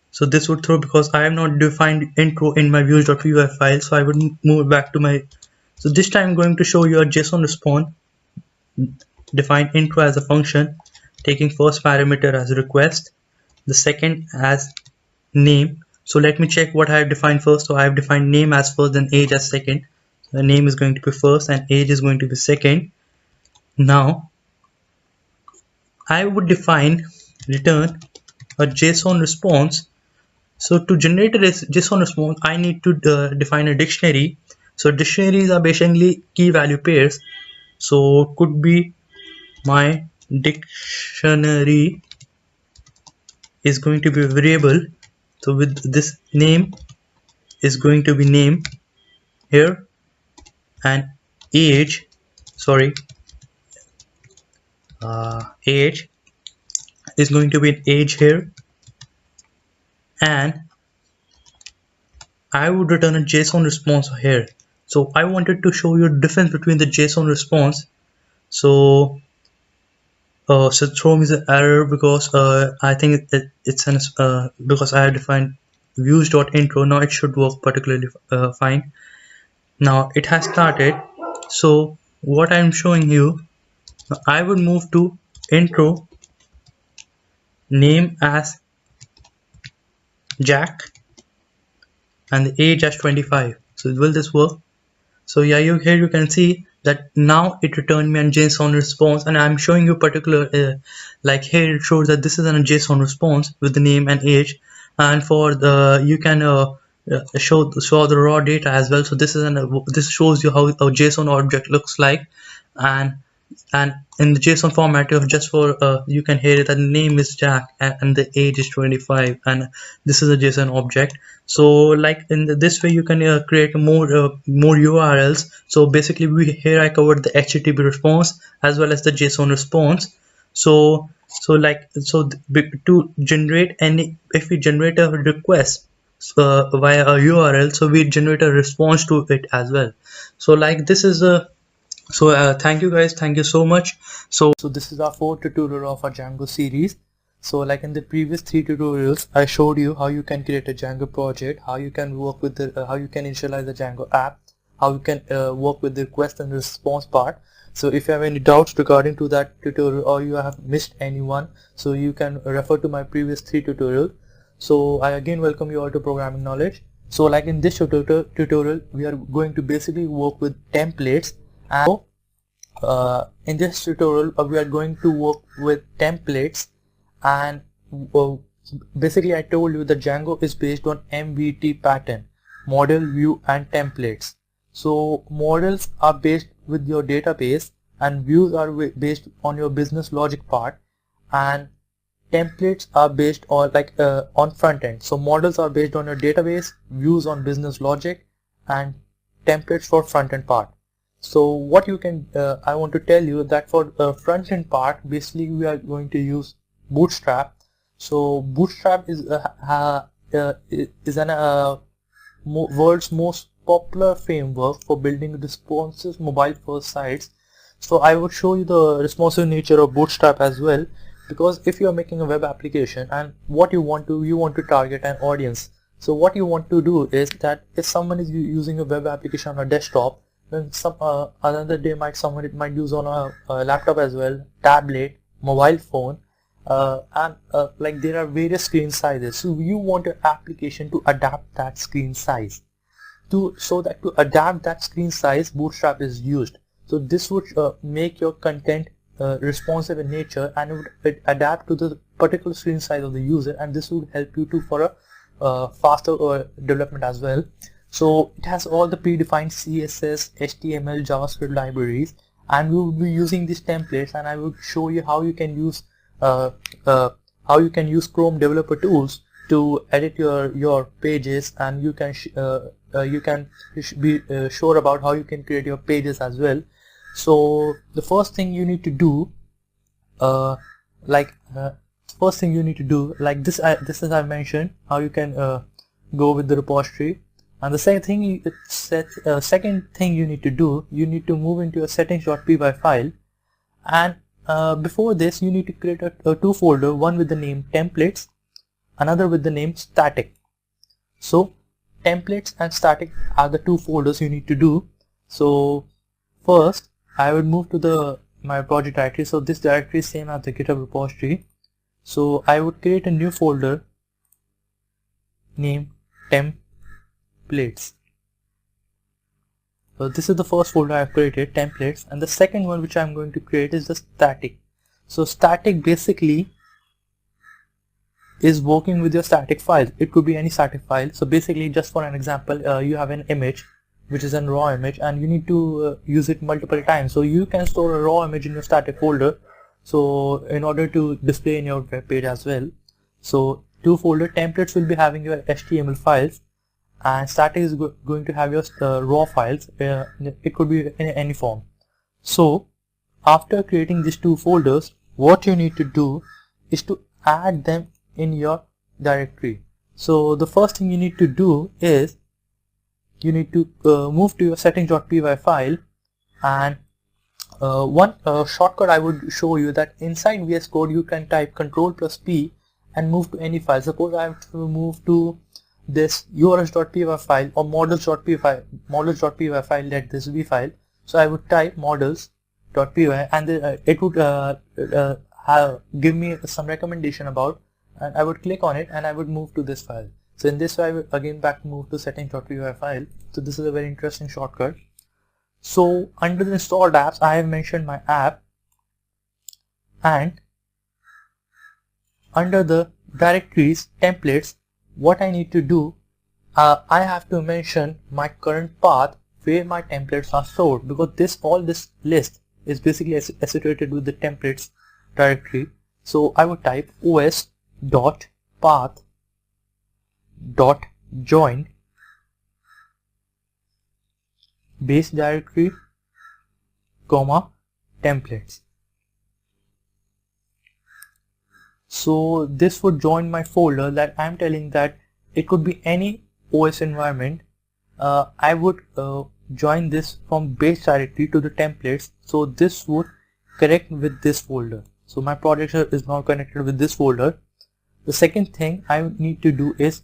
So this would throw, because I have not defined intro in my views.py file, so I would move back to my. So this time I'm going to show you a JSON response. Define intro as a function, taking first parameter as request, the second as name. So let me check what I have defined first. So I have defined name as first and age as second. So the name is going to be first and age is going to be second. Now I would return a JSON response. So to generate a JSON response, I need to define a dictionary. So dictionaries are basically key value pairs. So could be my dictionary is going to be a variable. So with this name is going to be name here, and age, age is going to be an age here, and I would return a JSON response here. So I wanted to show you a difference between the JSON response. So throw me the error, because I think it's an because I have defined views.intro. Now it should work particularly fine. Now it has started. So what I'm showing you, I would move to intro, name as Jack, and the age as 25. So will this work? So yeah, here you can see that now it returned me a JSON response, and I'm showing you particular like here it shows that this is a JSON response with the name and age, and for the you can show the raw data as well. So this shows you how a JSON object looks like, and in the JSON format of just for you can hear that the name is Jack and the age is 25, and this is a JSON object. So like this way you can create more URLs. So basically here I covered the HTTP response as well as the JSON response. So to generate if we generate a request via a URL, so we generate a response to it as well. So like this is a thank you guys, thank you so much. So this is our fourth tutorial of our Django series. So like in the previous 3 tutorials, I showed you how you can create a Django project, how you can work with the how you can initialize the Django app, how you can work with the request and response part. So if you have any doubts regarding to that tutorial, or you have missed anyone, so you can refer to my previous 3 tutorials. So I again welcome you all to Programming Knowledge. So like in this tutorial, we are going to basically work with templates. And In this tutorial we are going to work with templates, and uh, basically I told you that Django is based on MVT pattern, model, view and templates. So models are based with your database and views are based on your business logic part, and templates are based on on front end. So models are based on your database, views on business logic, and templates for front end part. So what you can I want to tell you that for front end part, basically we are going to use Bootstrap. So Bootstrap is an world's most popular framework for building responsive mobile first sites. So I would show you the responsive nature of Bootstrap as well, because if you are making a web application and what you want to target an audience. So what you want to do is that if someone is using a web application on a desktop, then some another day someone might use on a laptop as well, tablet, mobile phone, and like there are various screen sizes. So you want your application to adapt that screen size. To adapt that screen size, Bootstrap is used. So this would make your content responsive in nature, and it would adapt to the particular screen size of the user, and this would help you to for a faster development as well. So it has all the predefined CSS, HTML, JavaScript libraries, and we will be using these templates, and I will show you how you can use Chrome developer tools to edit your pages, and you can be sure about how you can create your pages as well. So the first thing you need to do, like this as I mentioned, how you can go with the repository. And the second thing you need to do, you need to move into your settings.py file, and before this you need to create a two folder, one with the name templates, another with the name static. So templates and static are the two folders you need to do. So first I would move to my project directory. So this directory is same as the GitHub repository. So I would create a new folder named templates. So this is the first folder I have created, templates, and the second one which I am going to create is the static. So static basically is working with your static files. It could be any static file. So basically, just for an example, you have an image which is a raw image, and you need to use it multiple times. So you can store a raw image in your static folder, so in order to display in your web page as well. So two folder, templates will be having your HTML files, and static is going to have your raw files. It could be in any form. So after creating these two folders, what you need to do is to add them in your directory. So the first thing you need to do is you need to move to your settings.py file, and one shortcut I would show you, that inside VS Code you can type Ctrl+P and move to any file. Suppose I have to move to this urs.py file or models.py file, let this be file. So I would type models.py, and it would give me some recommendation about, and I would click on it and I would move to this file. So in this way I will again move to settings.py file. So this is a very interesting shortcut. So under the installed apps, I have mentioned my app, and under the directories templates, what I need to do, I have to mention my current path where my templates are stored, because all this list is basically associated with the templates directory. So I would type os.path.join base directory, templates. So this would join my folder that I am telling that it could be any OS environment. I would join this from base directory to the templates. So this would connect with this folder. So my project is now connected with this folder. The second thing I need to do is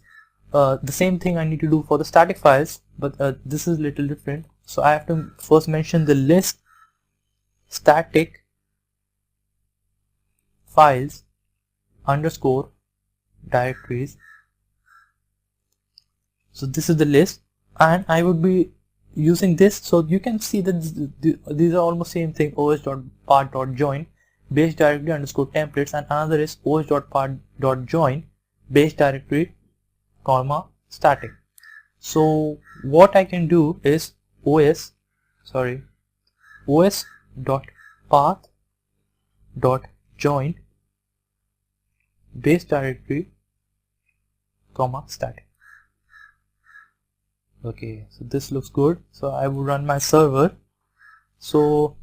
the same thing I need to do for the static files, but this is a little different. So I have to first mention the list static files underscore directories. So this is the list, and I would be using this, so you can see that these are almost same thing. os.path.join base directory underscore templates, and another is os.path.join base directory comma static. So what I can do is os.path.join base directory comma static. Okay, so this looks good. So I will run my server. So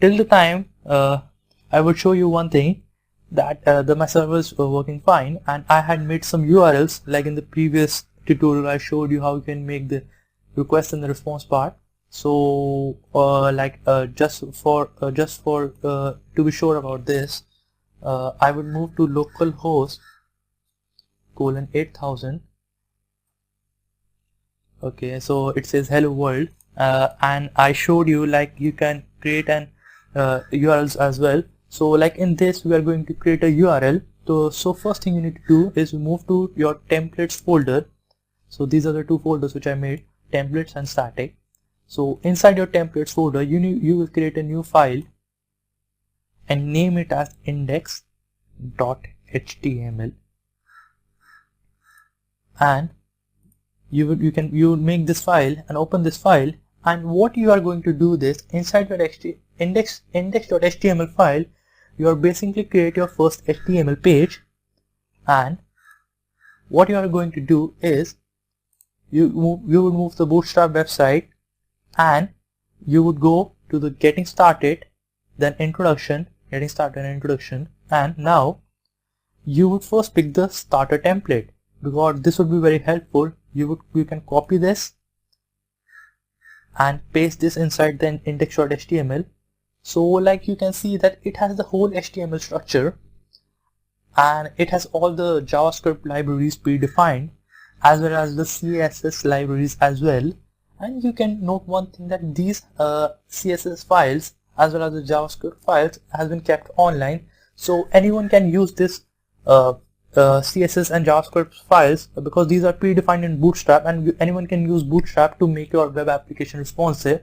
till the time I will show you one thing, that my servers were working fine, and I had made some URLs, like in the previous tutorial I showed you how you can make the request and the response part. So just for to be sure about this, I would move to localhost colon 8000. Okay, so it says hello world, and I showed you like you can create an URLs as well. So like in this we are going to create a URL. So first thing you need to do is move to your templates folder. So these are the two folders which I made, templates and static. So inside your templates folder you will create a new file and name it as index.html, and you would make this file and open this file. And what you are going to do this inside your index.html file, you are basically create your first HTML page. And what you are going to do is you will move to the Bootstrap website, and you would go to the getting started, then introduction, and now you would first pick the starter template, because this would be very helpful. You can copy this and paste this inside the index.html. So like you can see that it has the whole HTML structure, and it has all the JavaScript libraries predefined, as well as the CSS libraries as well. And you can note one thing, that these CSS files as well as the JavaScript files has been kept online, so anyone can use this CSS and JavaScript files, because these are predefined in Bootstrap, and anyone can use Bootstrap to make your web application responsive.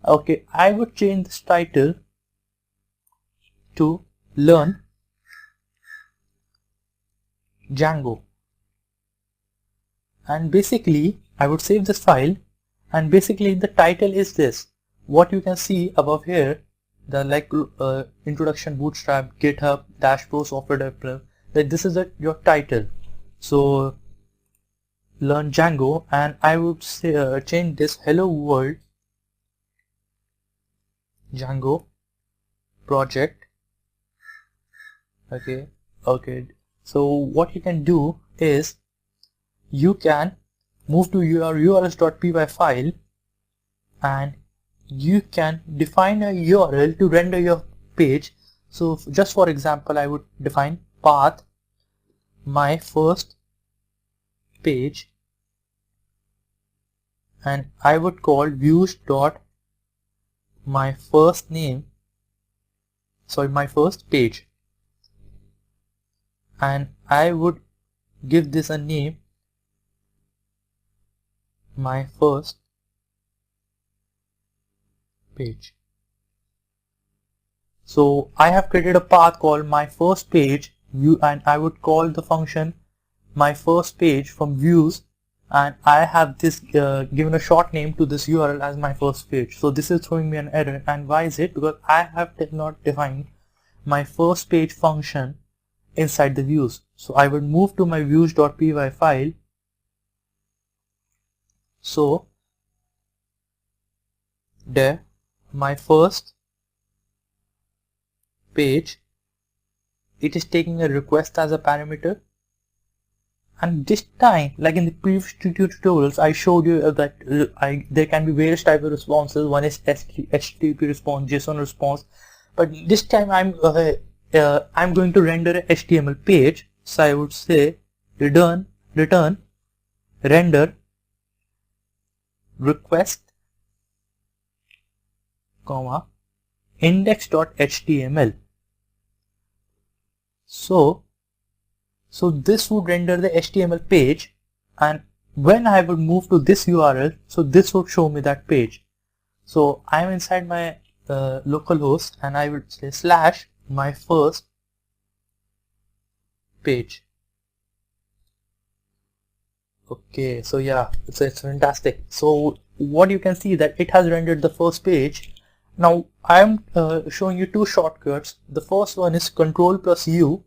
Okay, I would change this title to Learn Django, and basically I would save this file, and basically the title is this. What you can see above here, the introduction, Bootstrap, GitHub, Dashboard, software developer, that this is your title. So Learn Django, and I would say change this hello world Django project. Okay, so what you can do is you can move to your urls.py file, and you can define a URL to render your page. So just for example, I would define path my first page, and I would call views.my first page, and I would give this a name, my first page. So I have created a path called my first page view, and I would call the function my first page from views, and I have this given a short name to this URL as my first page. So this is throwing me an error, and why is it? Because I have not defined my first page function inside the views. So I would move to my views.py file. So there, my first page, it is taking a request as a parameter, and this time, like in the previous two tutorials, I showed you that there can be various types of responses. One is HTTP response, JSON response, but this time I'm going to render a HTML page. So I would say return render request comma index.html. So this would render the HTML page, and when I would move to this URL, so this would show me that page. So I'm inside my localhost and I would say slash my first page. Okay, so yeah, it's fantastic. So what you can see that it has rendered the first page. Now I'm showing you two shortcuts. The first one is Control plus U.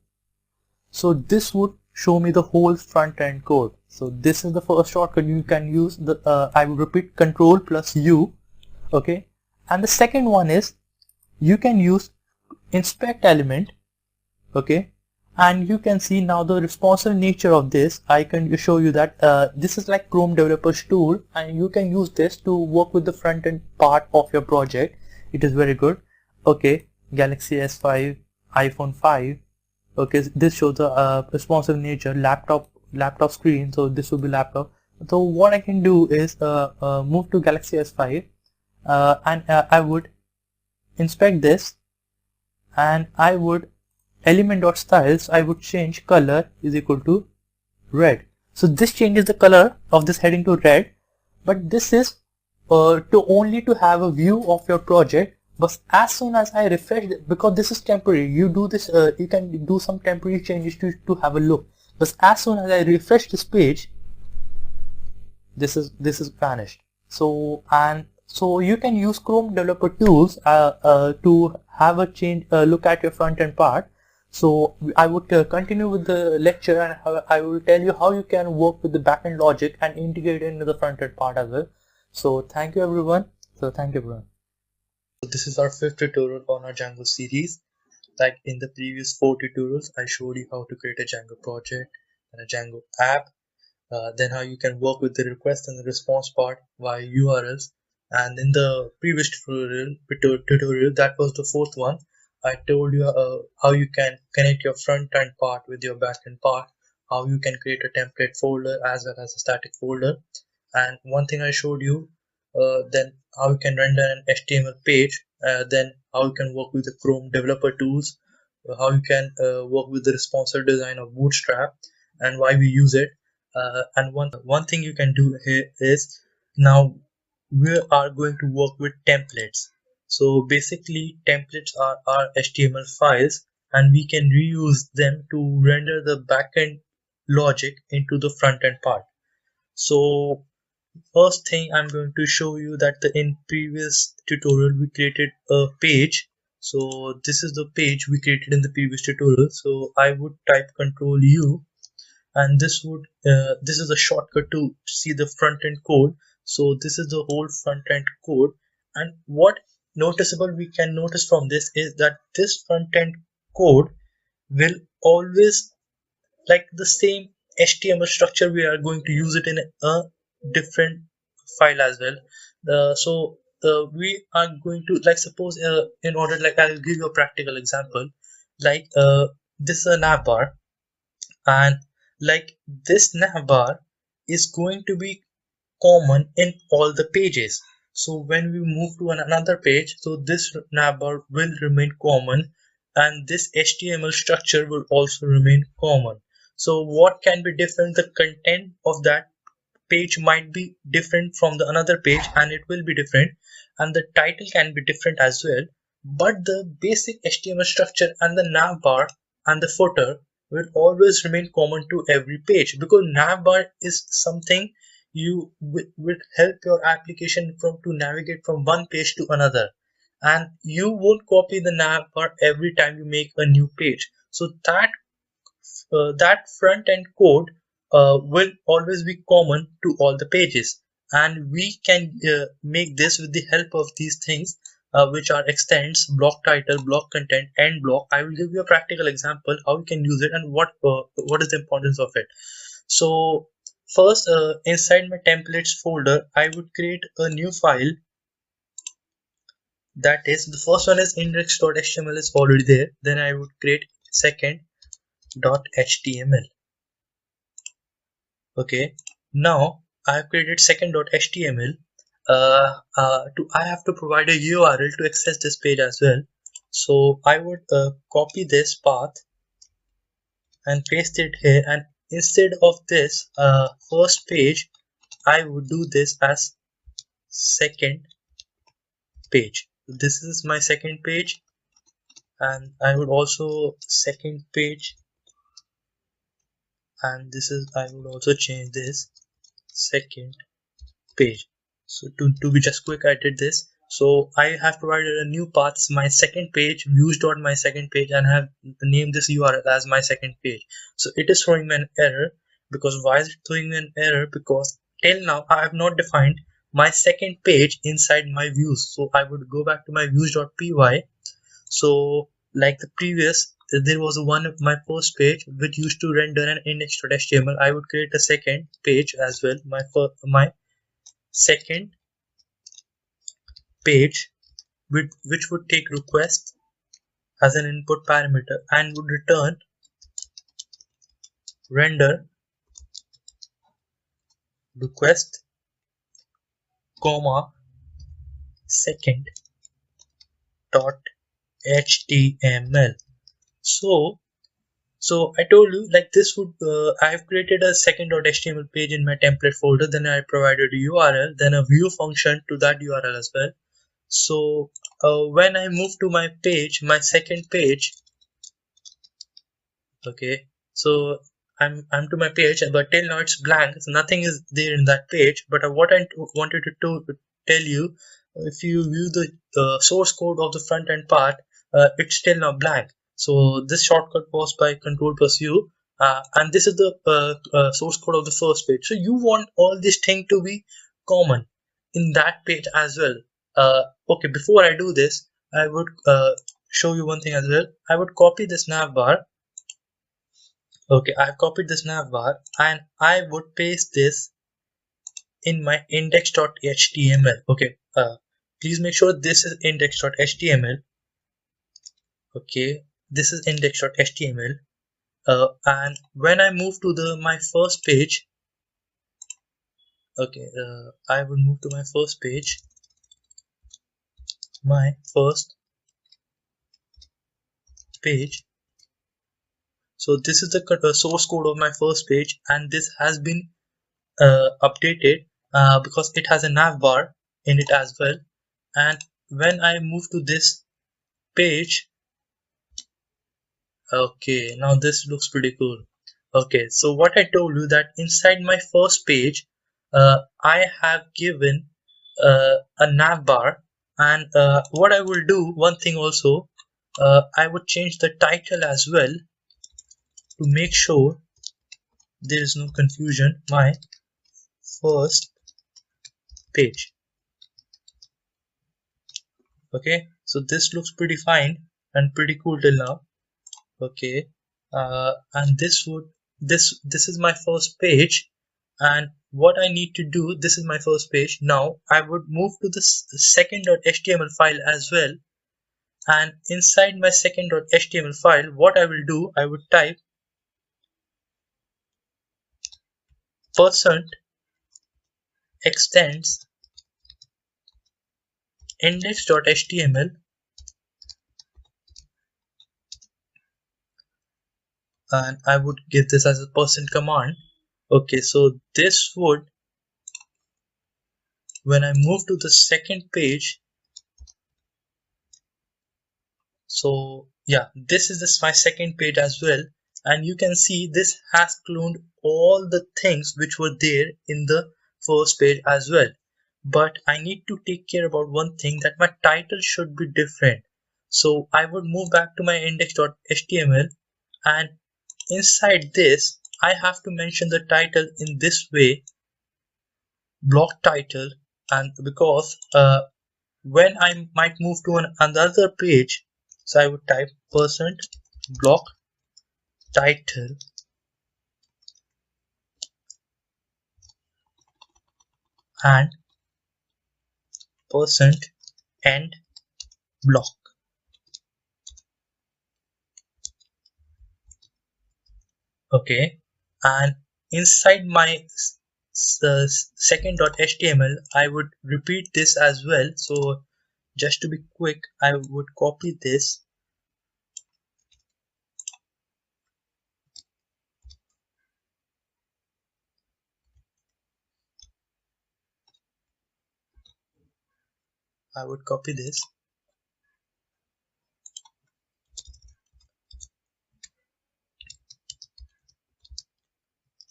So this would show me the whole front end code. So this is the first shortcut you can use. I will repeat, Control plus U. Okay, and the second one is you can use inspect element. Okay, and you can see now the responsive nature of this. I can show you that this is like Chrome developers tool, and you can use this to work with the front end part of your project. It is very good. Okay, Galaxy S5, iPhone 5. Okay, this shows the responsive nature, laptop screen. So this will be laptop. So what I can do is move to Galaxy S5 and I would inspect this, and I would element.styles, I would change color is equal to red. So this changes the color of this heading to red, but this is to have a view of your project. But as soon as I refresh, because this is temporary, you do this, you can do some temporary changes to have a look. But as soon as I refresh this page, this is vanished. So you can use Chrome developer tools to have a change look at your front end part. So I would continue with the lecture, and I will tell you how you can work with the backend logic and integrate it into the front end part as well. So thank you everyone. So this is our fifth tutorial on our Django series. Like in the previous 4 tutorials, I showed you how to create a Django project and a Django app, then how you can work with the request and the response part via URLs. And in the previous tutorial, that was the fourth one, I told you how you can connect your front end part with your back end part, how you can create a template folder as well as a static folder. And one thing I showed you, then how you can render an HTML page, then how you can work with the Chrome developer tools, how you can work with the responsive design of Bootstrap and why we use it. And one thing you can do here is, now we are going to work with templates. So basically templates are our HTML files, and we can reuse them to render the backend logic into the front end part. So first thing I'm going to show you that in previous tutorial we created a page. So this is the page we created in the previous tutorial. So I would type Control U, and this is a shortcut to see the front end code. So this is the whole front end code, and what noticeable we can notice from this is that this front end code will always like the same HTML structure. We are going to use it in a different file as well. We are going to, like, suppose in order, like, I'll give you a practical example. Like this is a navbar, and like this navbar is going to be common in all the pages. So when we move to another page, so this navbar will remain common, and this HTML structure will also remain common. So what can be different? The content of that page might be different from the another page, and it will be different, and the title can be different as well, but the basic HTML structure and the navbar and the footer will always remain common to every page, because navbar is something you will help your application to navigate from one page to another, and you won't copy the navbar every time you make a new page. So that front end code will always be common to all the pages, and we can make this with the help of these things, which are extends, block title, block content, end block. I will give you a practical example how you can use it and what is the importance of it. So first, inside my templates folder, I would create a new file. That is, the first one is index.html is already there. Then I would create second.html. Okay, now I have created second.html. I have to provide a URL to access this page as well. So I would copy this path and paste it here, and instead of this first page, I would do this as second page. This is my second page, and I would also second page, and this is, I would also change this second page. So to be just quick, I did this. So I have provided a new path, my second page, views.my second page, and have named this URL as my second page. So it is throwing me an error. Because why is it throwing me an error? Because till now I have not defined my second page inside my views. So I would go back to my views.py. So like the previous, there was one of my first page which used to render an index.html. I would create a second page as well, my second page, which would take request as an input parameter and would return render request comma second dot html. So I told you, like, this would I have created a second.html page in my template folder, then I provided a URL, then a view function to that URL as well. So when I move to my page, my second page, okay, so I'm to my page, but till now it's blank, so nothing is there in that page. But what I wanted to tell you, if you view the source code of the front end part, it's still now blank. So this shortcut was by control plus U, and this is the source code of the first page. So you want all this thing to be common in that page as well. Okay, before I do this, I would show you one thing as well. I would copy this navbar. Okay, I've copied this navbar and I would paste this in my index.html. Okay, please make sure this is index.html. Okay, this is index.html. And when I move to my first page, okay, I will move to my first page, my first page. So this is the source code of my first page, and this has been updated because it has a navbar in it as well. And when I move to this page, okay, now this looks pretty cool. Okay, so what I told you, that inside my first page, I have given a navbar, and what I will do, one thing also, I would change the title as well to make sure there is no confusion. My first page. Okay, so this looks pretty fine and pretty cool till now. Okay, and this is my first page, and what I need to do, this is my first page. Now I would move to the second.html file as well, and inside my second.html file, what I will do, I would type percent extends index.html, and I would give this as a percent command. Okay, so this would, when I move to the second page, so yeah, this is my second page as well, and you can see this has cloned all the things which were there in the first page as well. But I need to take care about one thing, that my title should be different. So I would move back to my index.html, and inside this I have to mention the title in this way, block title. And because when I might move to another page, so I would type percent block title and percent end block. Okay, and inside my second.html, I would repeat this as well. So just to be quick, I would copy this, I would copy this.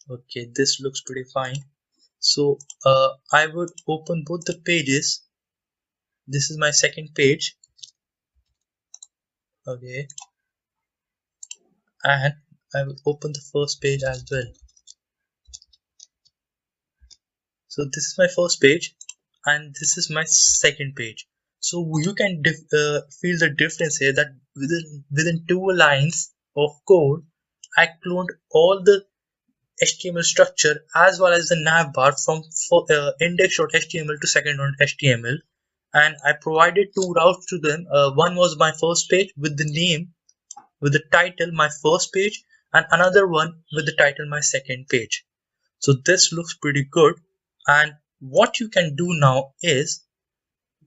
Okay, this looks pretty fine. So I would open both the pages. This is my second page. Okay, and I will open the first page as well. So this is my first page and this is my second page. So you can feel the difference here that within 2 lines of code, I cloned all the HTML structure as well as the navbar from index.html to second.html, and I provided 2 routes to them. One was my first page with the name, with the title my first page, and another one with the title my second page. So this looks pretty good, and what you can do now is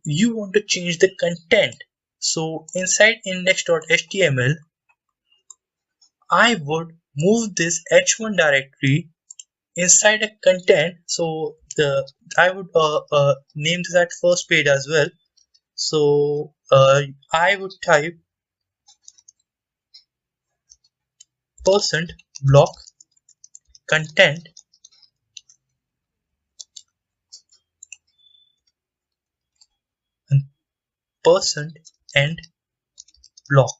you want to change the content. So inside index.html, I would move this h1 directory inside a content. So I would name that first page as well. So I would type %block content and %end block.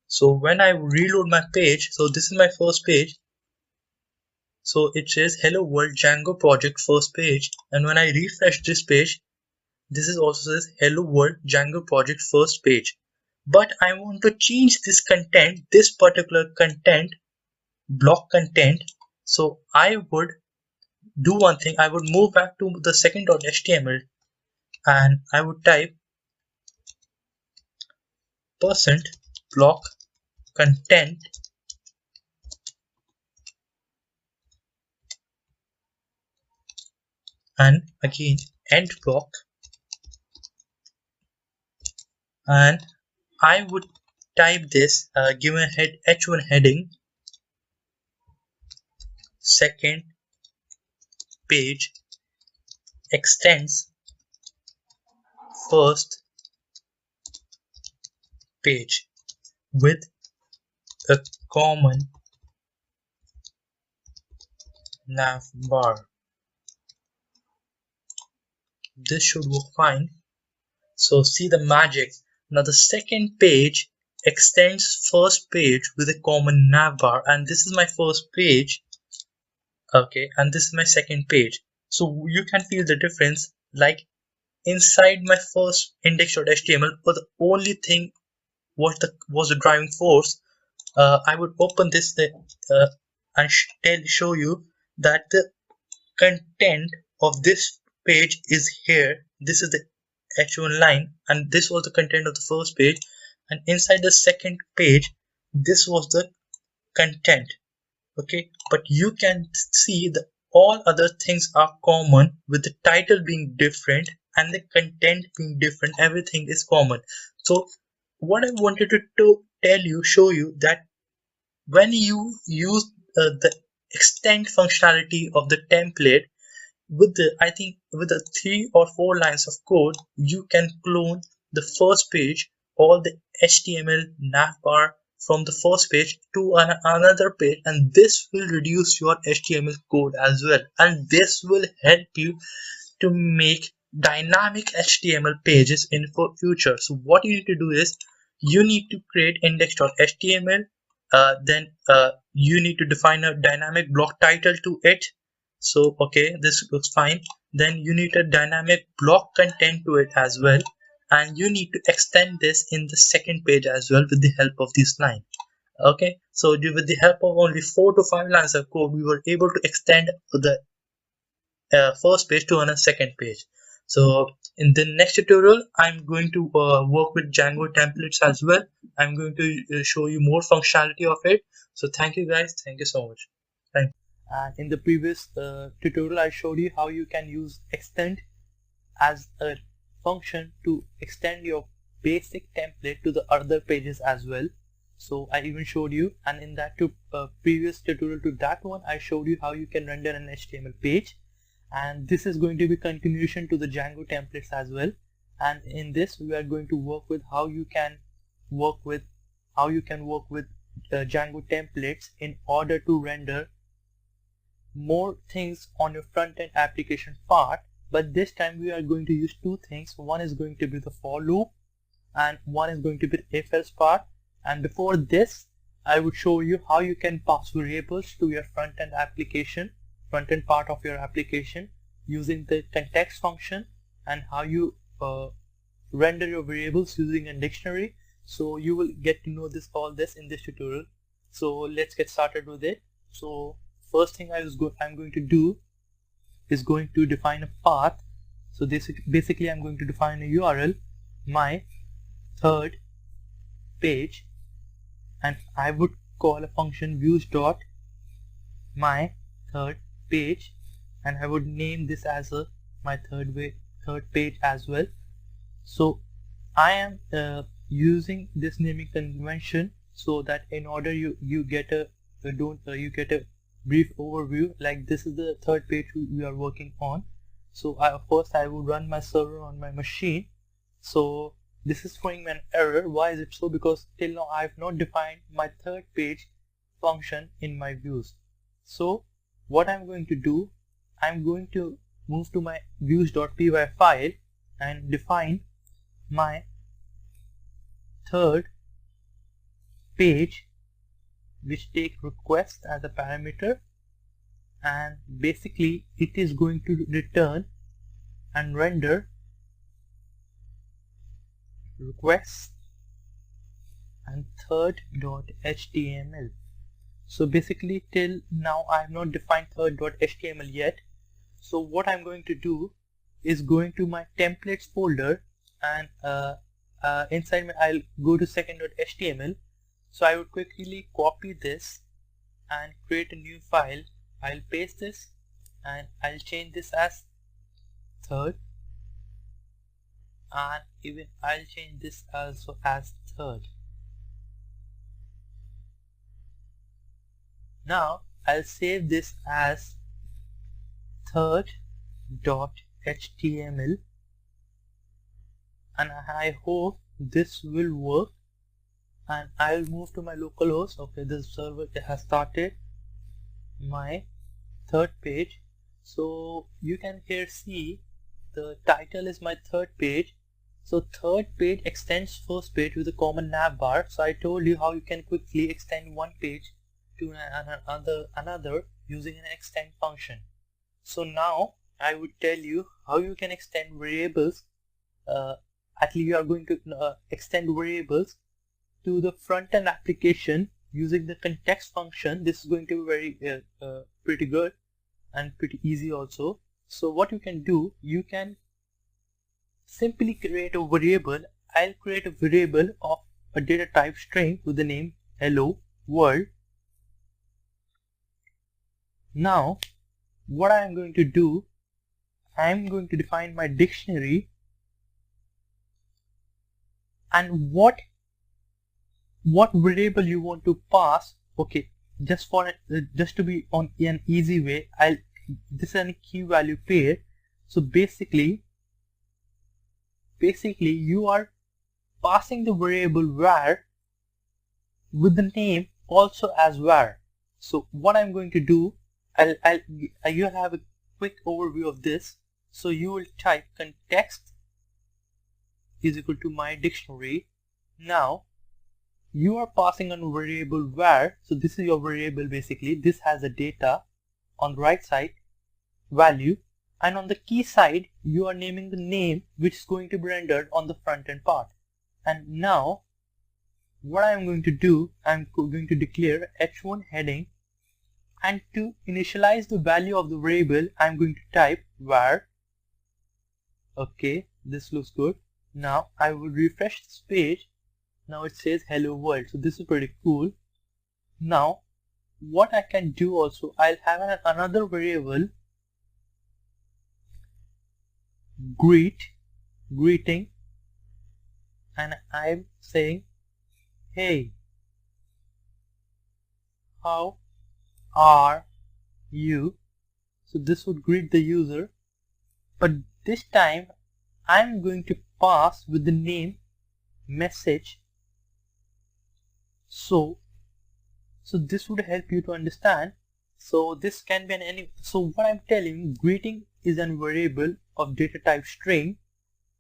So when I reload my page, so this is my first page. So it says hello world Django project first page, and when I refresh this page, this is also says hello world Django project first page. But I want to change this content, this particular content, block content. So I would do one thing. I would move back to the second.html and I would type %block content and again end block, and I would type this given h1 heading, second page extends first page with a common nav bar. This should work fine. So see the magic. Now the second page extends first page with a common navbar, and this is my first page. Okay, and this is my second page. So you can feel the difference. Like inside my first index.html, but the only thing was the driving force. I would open this and show you that the content of this page is here. This is the h1 line, and this was the content of the first page, and inside the second page this was the content. Okay, but you can see that all other things are common, with the title being different and the content being different. Everything is common. So what I wanted to tell you, show you that when you use the extend functionality of the template, with the I think with the 3 or 4 lines of code, you can clone the first page, all the HTML navbar from the first page to another page, and this will reduce your HTML code as well, and this will help you to make dynamic HTML pages in for future. So what you need to do is you need to create index.html, then you need to define a dynamic block title to it. So okay, this looks fine. Then you need a dynamic block content to it as well, and you need to extend this in the second page as well with the help of this line. Okay, so with the help of only 4 to 5 lines of code, we were able to extend the first page to a second page. So in the next tutorial, I'm going to work with Django templates as well. I'm going to show you more functionality of it. So thank you guys. Thank you so much. Thank you. And in the previous tutorial I showed you how you can use extend as a function to extend your basic template to the other pages as well. So I even showed you, and in that previous tutorial to that one, I showed you how you can render an HTML page, and this is going to be continuation to the Django templates as well. And in this we are going to work with how you can work with Django templates in order to render more things on your front-end application part. But this time we are going to use two things. One is going to be the for loop and one is going to be the if-else part. And before this, I would show you how you can pass variables to your front-end part of your application using the context function, and how you render your variables using a dictionary. So you will get to know all this in this tutorial. So let's get started with it. So first thing I'm going to do is going to define a path. So this basically I'm going to define a URL, my third page, and I would call a function views dot my third page, and I would name this as my third page as well. So I am using this naming convention so that in order you get a brief overview, like this is the third page we are working on. So first I would run my server on my machine. So this is throwing me an error. Why is it so? Because till now I have not defined my third page function in my views. So what I'm going to do, I'm going to move to my views.py file and define my third page, which take request as a parameter, and basically it is going to return and render request and third.html. So basically till now I have not defined third.html yet. So what I'm going to do is going to my templates folder, and inside I'll go to second.html. So I would quickly copy this and create a new file. I'll paste this and I'll change this as third, and even I'll change this also as third. Now I'll save this as third.html, and I hope this will work. And I'll move to my localhost. Okay, this server has started my third page. So you can here see the title is my third page. So third page extends first page with a common navbar. So I told you how you can quickly extend one page to another using an extend function. So now I would tell you how you can extend variables. Actually you are going to extend variables to the front-end application using the context function. This is going to be very pretty good and pretty easy also. So what you can do, you can simply create a variable. I'll create a variable of a data type string with the name hello world. Now what I am going to do, I am going to define my dictionary, and what variable you want to pass. Okay, just to be on an easy way, this is a key value pair. So basically you are passing the variable var with the name also as var. So what I'm going to do, you'll have a quick overview of this. So you will type context is equal to my dictionary. Now you are passing on variable var. So this is your variable. Basically this has a data on the right side value, and on the key side you are naming the name which is going to be rendered on the front end part. And now what I am going to do, I'm going to declare h1 heading, and to initialize the value of the variable I'm going to type var. Okay, this looks good. Now I will refresh this page. Now it says hello world. So this is pretty cool. Now what I can do also, I'll have another variable greeting, and I'm saying hey, how are you? So this would greet the user, but this time I'm going to pass with the name message. So this would help you to understand. So this can be so what I'm telling, greeting is a variable of data type string.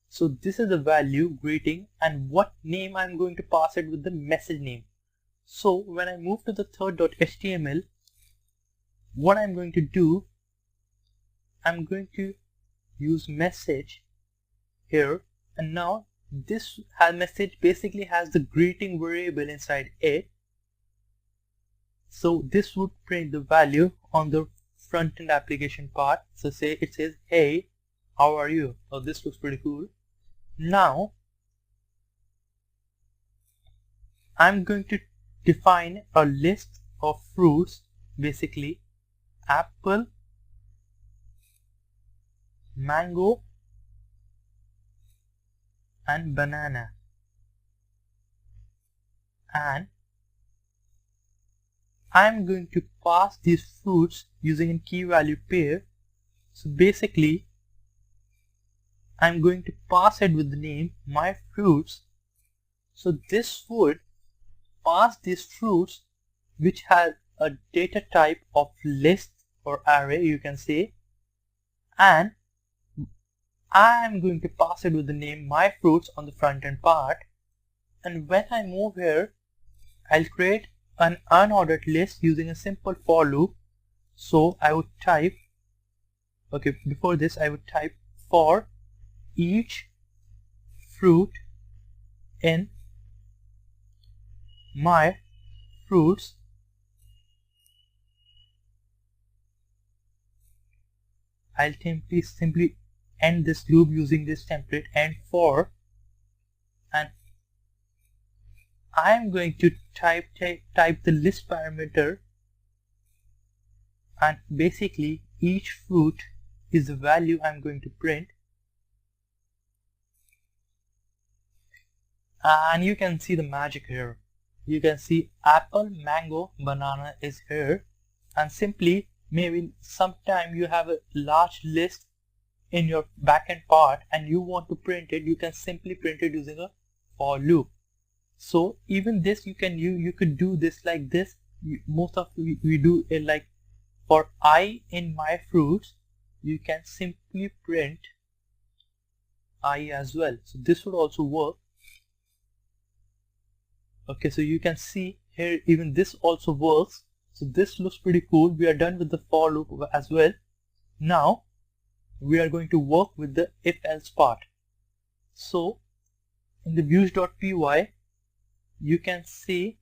So this is the value greeting, and what name I'm going to pass it with the message name. So when I move to the third.html, what I'm going to do, I'm going to use message here, and now this message basically has the greeting variable inside it. So this would print the value on the front end application part. So say it says, hey, how are you? Oh, this looks pretty cool. Now I'm going to define a list of fruits, basically apple, mango and banana, and I'm going to pass these fruits using a key value pair. So basically I'm going to pass it with the name my fruits. So this would pass these fruits which has a data type of list or array, you can say, and I am going to pass it with the name my fruits on the front end part. And when I move here, I'll create an unordered list using a simple for loop. So I would type, okay, before this I would type for each fruit in my fruits I'll simply end this loop using this template and for, and I'm going to type the list parameter, and basically each fruit is the value I'm going to print. And you can see the magic here. You can see apple, mango, banana is here, and simply maybe sometime you have a large list in your backend part and you want to print it, you can simply print it using a for loop. So even this you could do this like this. Most of we do it like for I in my fruits, you can simply print I as well. So this would also work. Okay, so you can see here even this also works. So this looks pretty cool. We are done with the for loop as well. Now we are going to work with the if else part. So in the views.py you can see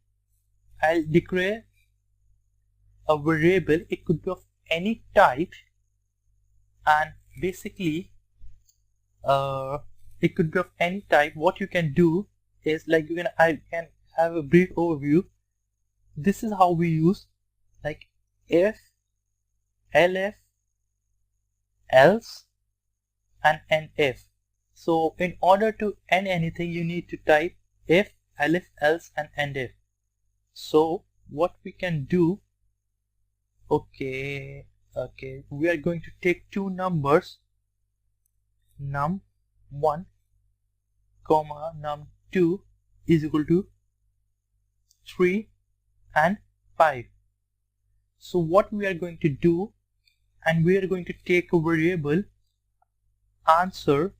I'll declare a variable. It could be of any type, and basically it could be of any type. What you can do is like I can have a brief overview. This is how we use like if, elif, else and endif. So in order to end anything you need to type if, elif, else and endif. So what we can do, okay, we are going to take two numbers, num1 comma num2 is equal to 3 and 5. So what we are going to do, and we are going to take a variable answer,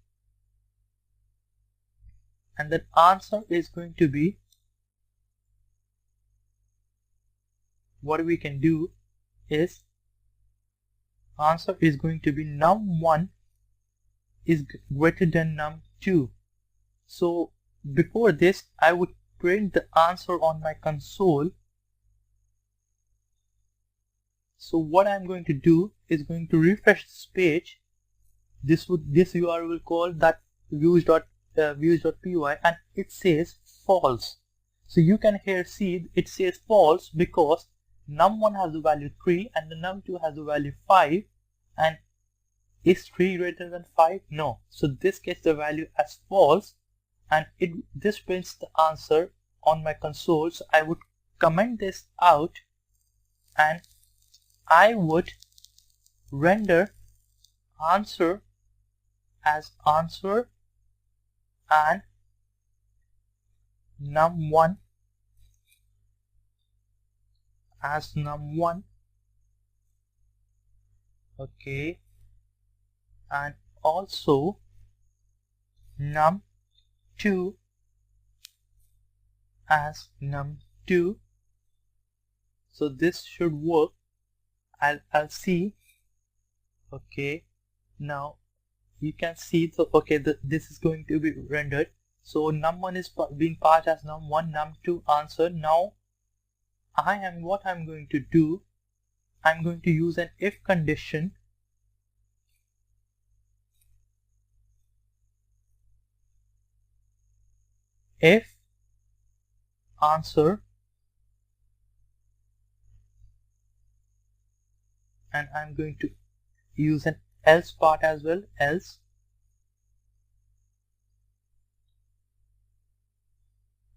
and that answer is going to be, what we can do is answer is going to be num1 is greater than num2. So before this I would print the answer on my console. So what I'm going to do is going to refresh this page. This URL will call that views.py and it says false. So you can here see it says false because num1 has the value 3 and the num2 has the value 5, and is 3 greater than 5? No. So this gets the value as false, and this prints the answer on my console. So I would comment this out and I would render answer as answer and num1 as num1. Okay, and also num2 as num2. So this should work. I'll see. Okay, now you can see, so okay, this is going to be rendered. So num1 is being passed as num1, num2 answer. Now what I'm going to do, I'm going to use an if condition. If answer, and I'm going to use an else part as well, else,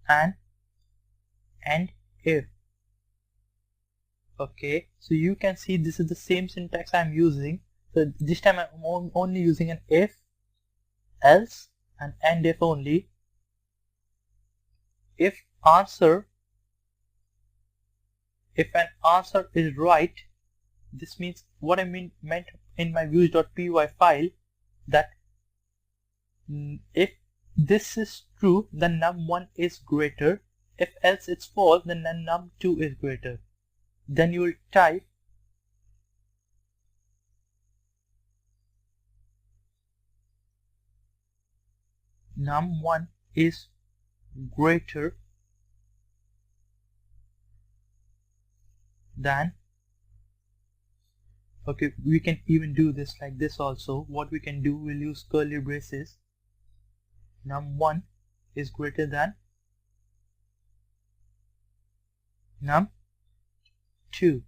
and if. Okay, so you can see this is the same syntax I'm using. So this time I'm only using an if, else, and if only. If answer, if an answer is right, this means what I meant in my views.py file, that if this is true, then num1 is greater. If else it's false, then num2 is greater. Then you will type num1 is greater than, okay, we can even do this like this also. What we can do, we'll use curly braces. Num1 is greater than num2. So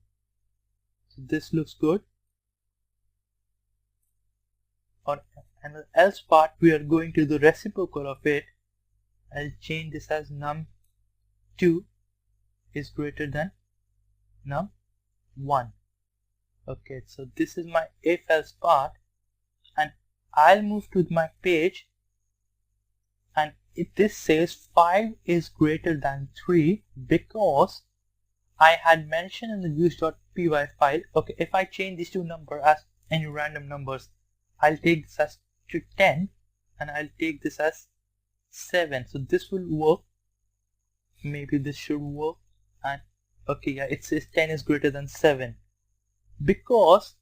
this looks good. And the else part, we are going to the reciprocal of it. I'll change this as num2 is greater than num1. Okay, so this is my if else part, and I'll move to my page, and if this says 5 is greater than 3, because I had mentioned in the views.py file, okay, if I change these two numbers as any random numbers, I'll take this as to 10 and I'll take this as 7. So this will work. Maybe this should work. And okay, yeah, it says 10 is greater than 7. Because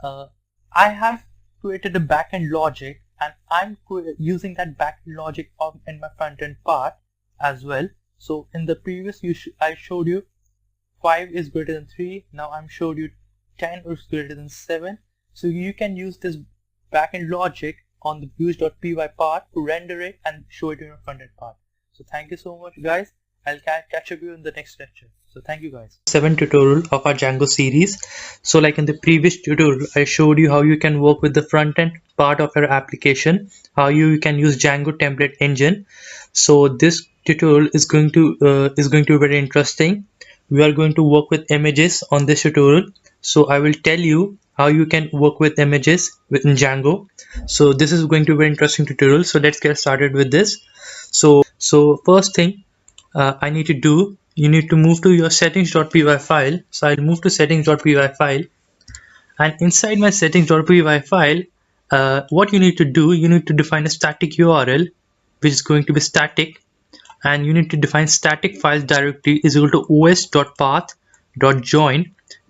I have created a backend logic, and I'm using that backend logic in my front end part as well. So in the previous I showed you 5 is greater than 3. Now I'm showed you 10 is greater than 7. So you can use this backend logic on the views.py part to render it and show it in your front end part. So thank you so much, guys. I'll catch up you in the next lecture. So thank you, guys. 7th tutorial of our Django series. So like in the previous tutorial, I showed you how you can work with the front end part of your application, how you can use Django template engine. So this tutorial is going to be very interesting. We are going to work with images on this tutorial. So I will tell you how you can work with images within Django. So this is going to be a very interesting tutorial. So let's get started with this. So first thing I need to do, you need to move to your settings.py file. So I'll move to settings.py file, and inside my settings.py file, what you need to do, you need to define a static URL which is going to be static, and you need to define static files directory is equal to os.path.join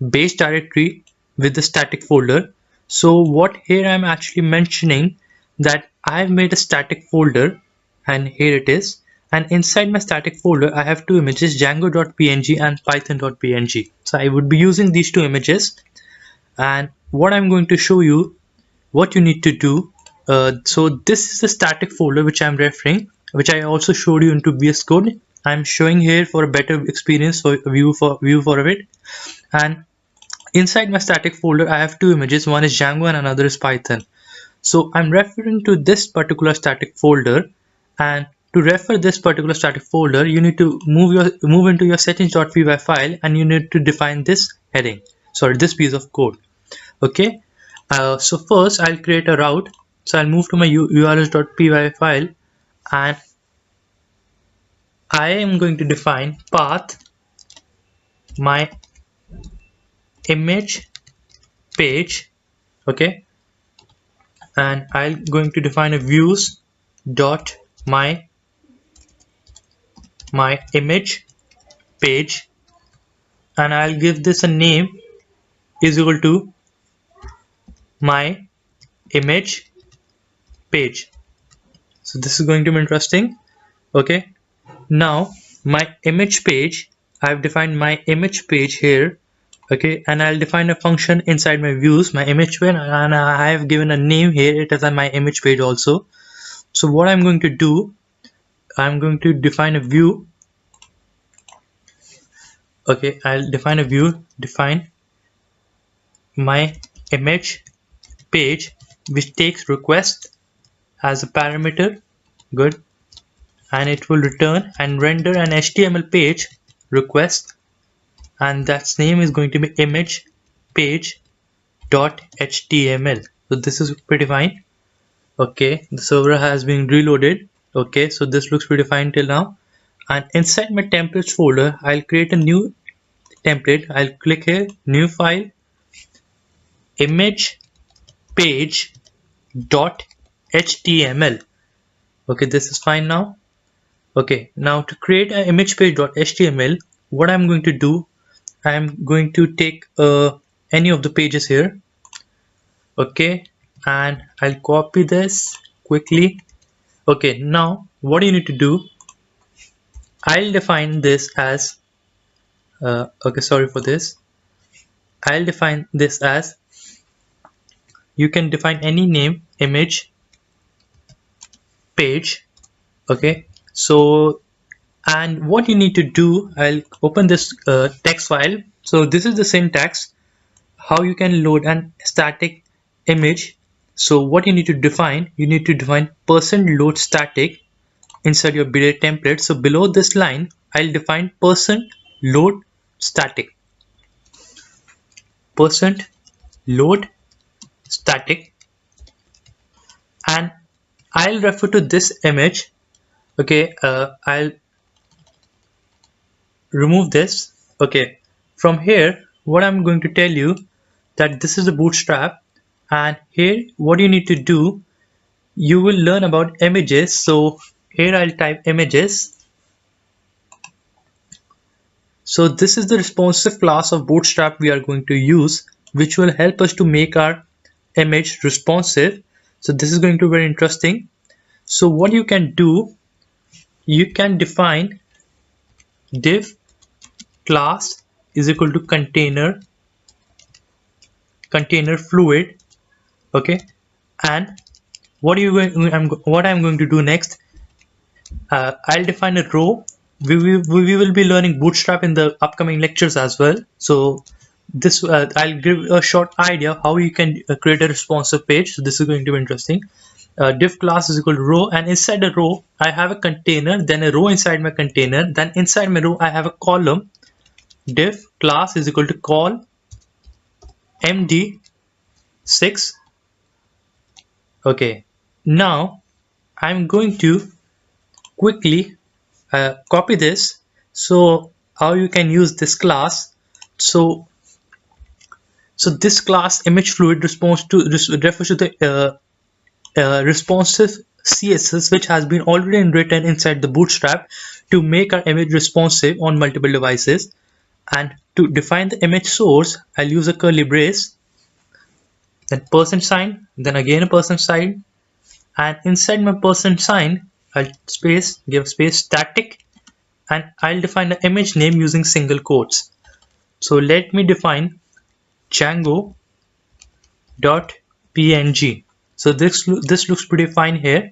base directory with the static folder. So what here I'm actually mentioning that I've made a static folder, and here it is, and inside my static folder I have two images, django.png and python.png. So I would be using these two images, and what I'm going to show you what you need to do. So this is the static folder which I'm referring, which I also showed you into VS Code. I'm showing here for a better experience, so view for it. And inside my static folder I have two images, one is Django and another is Python. So I'm referring to this particular static folder, and to refer this particular static folder you need to move into your settings.py file, and you need to define this heading, sorry, this piece of code. Okay, so first I'll create a route. So I'll move to my urls.py file, and I am going to define path my image page. Okay, and I'm going to define a views dot my image page, and I'll give this a name is equal to my image page. So this is going to be interesting. Okay, now my image page, I've defined my image page here. Okay, and I'll define a function inside my views, my image page, and I have given a name here. It is on my image page also. So what I'm going to do, I'm going to define a view. Okay, I'll define a view, define my image page, which takes request as a parameter. Good. And it will return and render an HTML page request, and that name is going to be image page dot html. So this is pretty fine. Okay, the server has been reloaded. Okay, so this looks pretty fine till now. And inside my templates folder, I'll create a new template. I'll click here, new file, image page dot html. Okay, this is fine now. Okay, now to create an image page.html, what I'm going to do, I'm going to take any of the pages here. Okay, and I'll copy this quickly. Okay, now what you need to do, I'll define this as okay, sorry for this. I'll define this as, you can define any name, image page. Okay, so, and what you need to do, I'll open this text file. So this is the syntax how you can load an static image. So what you need to define, you need to define %load static inside your build template. So below this line, I'll define %load static, %load static, and I'll refer to this image. Okay, I'll remove this. Okay, from here, what I'm going to tell you, that this is a bootstrap, and here what you need to do, you will learn about images. So here I'll type images. So this is the responsive class of bootstrap we are going to use, which will help us to make our image responsive. So this is going to be very interesting. So what you can do, you can define div class is equal to container fluid. Okay, and what I'm going to do next, I'll define a row. We will be learning bootstrap in the upcoming lectures as well. So this I'll give a short idea how you can create a responsive page. So this is going to be interesting. Div class is equal to row, and inside the row I have a container, then a row inside my container, then inside my row I have a column. Div class is equal to call md6. Okay, now I'm going to quickly copy this. So how you can use this class, so this class image fluid refers to the responsive CSS, which has been already written inside the bootstrap to make our image responsive on multiple devices. And to define the image source, I'll use a curly brace, then %sign, then again a %sign, and inside my %sign I'll give space static, and I'll define the image name using single quotes. So let me define Django .png. So this looks pretty fine here,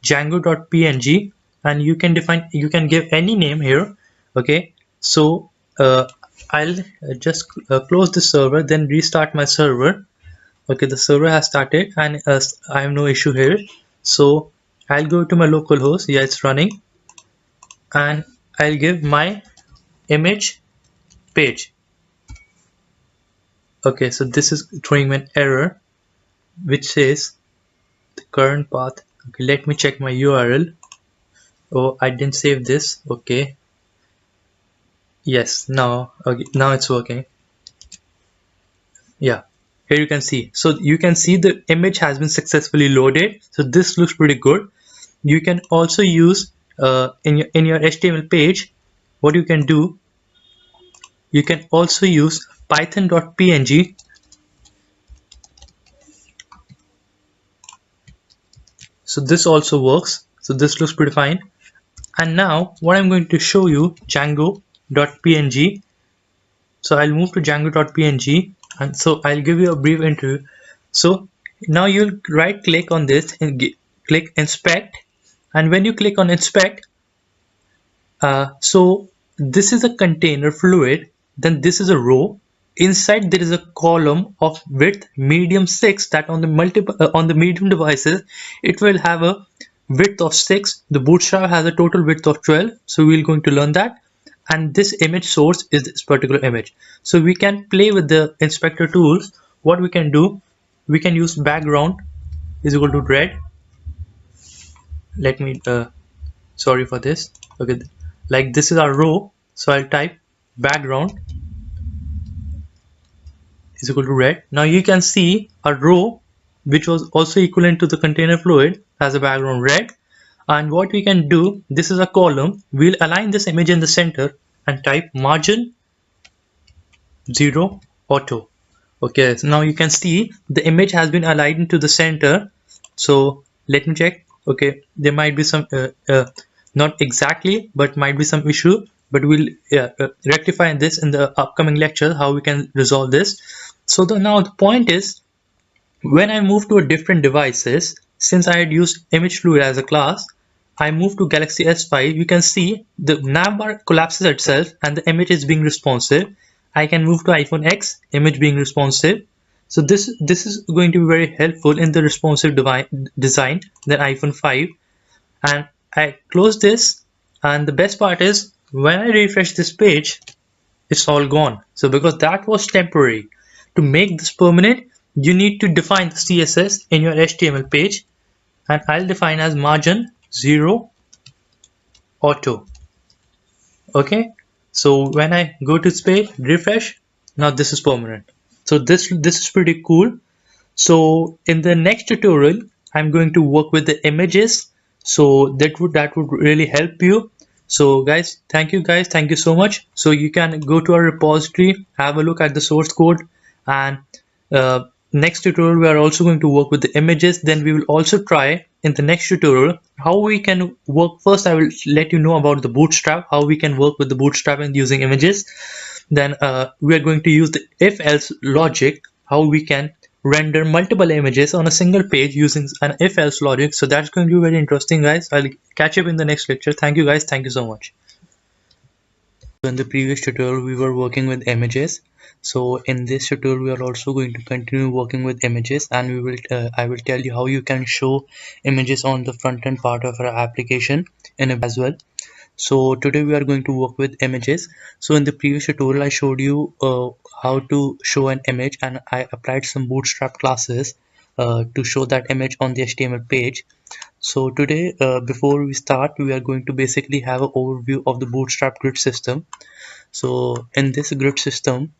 Django.png, and you can give any name here. Okay, so I'll just close the server, then restart my server. Okay, the server has started, and I have no issue here. So I'll go to my localhost. Yeah, it's running, and I'll give my image page. Okay, so this is throwing me an error which says the current path. Okay, let me check my URL. Oh, I didn't save this. Okay, yes, now okay, now it's working. Yeah, here you can see. So you can see the image has been successfully loaded. So this looks pretty good. You can also use in your HTML page. What you can do, you can also use python.png. So this also works. So this looks pretty fine. And now what I'm going to show you, Django.png. So I'll move to Django.png, and so I'll give you a brief intro. So now you'll right click on this and click inspect, and when you click on inspect, so this is a container fluid, then this is a row. Inside there is a column of width medium 6, that on the multiple on the medium devices it will have a width of 6. The bootstrap has a total width of 12, so we're going to learn that. And this image source is this particular image. So we can play with the inspector tools. What we can do, we can use background is equal to red. Let me sorry for this. Okay, like this is our row, so I'll type background is equal to red. Now you can see a row which was also equivalent to the container fluid has a background red. And what we can do, this is a column, we'll align this image in the center and type margin 0 auto. Okay, so now you can see the image has been aligned to the center. So let me check. Okay, there might be some not exactly, but might be some issue, but we'll rectify this in the upcoming lecture, how we can resolve this. So now the point is, when I move to a different devices, since I had used image fluid as a class, I move to Galaxy S5. You can see the navbar collapses itself and the image is being responsive. I can move to iPhone X, image being responsive. So this is going to be very helpful in the responsive design than iPhone 5. And I close this, and the best part is when I refresh this page, it's all gone. So because that was temporary, to make this permanent, you need to define the CSS in your HTML page, and I'll define as margin 0 auto. Okay, so when I go to this page, refresh, now this is permanent. So this is pretty cool. So in the next tutorial, I'm going to work with the images, so that would really help you. So guys, thank you so much. So you can go to our repository, have a look at the source code, and next tutorial we are also going to work with the images. Then we will also try in the next tutorial how we can work. First I will let you know about the bootstrap, how we can work with the bootstrap and using images. Then we are going to use the if else logic, how we can render multiple images on a single page using an if else logic. So that's going to be very interesting, guys. I'll catch up in the next lecture. Thank you guys, thank you so much. In the previous tutorial we were working with images, so in this tutorial we are also going to continue working with images, and we will I will tell you how you can show images on the front end part of our application in as well. So today we are going to work with images. So in the previous tutorial I showed you how to show an image, and I applied some bootstrap classes to show that image on the HTML page. So today before we start, we are going to basically have an overview of the bootstrap grid system. So in this grid system,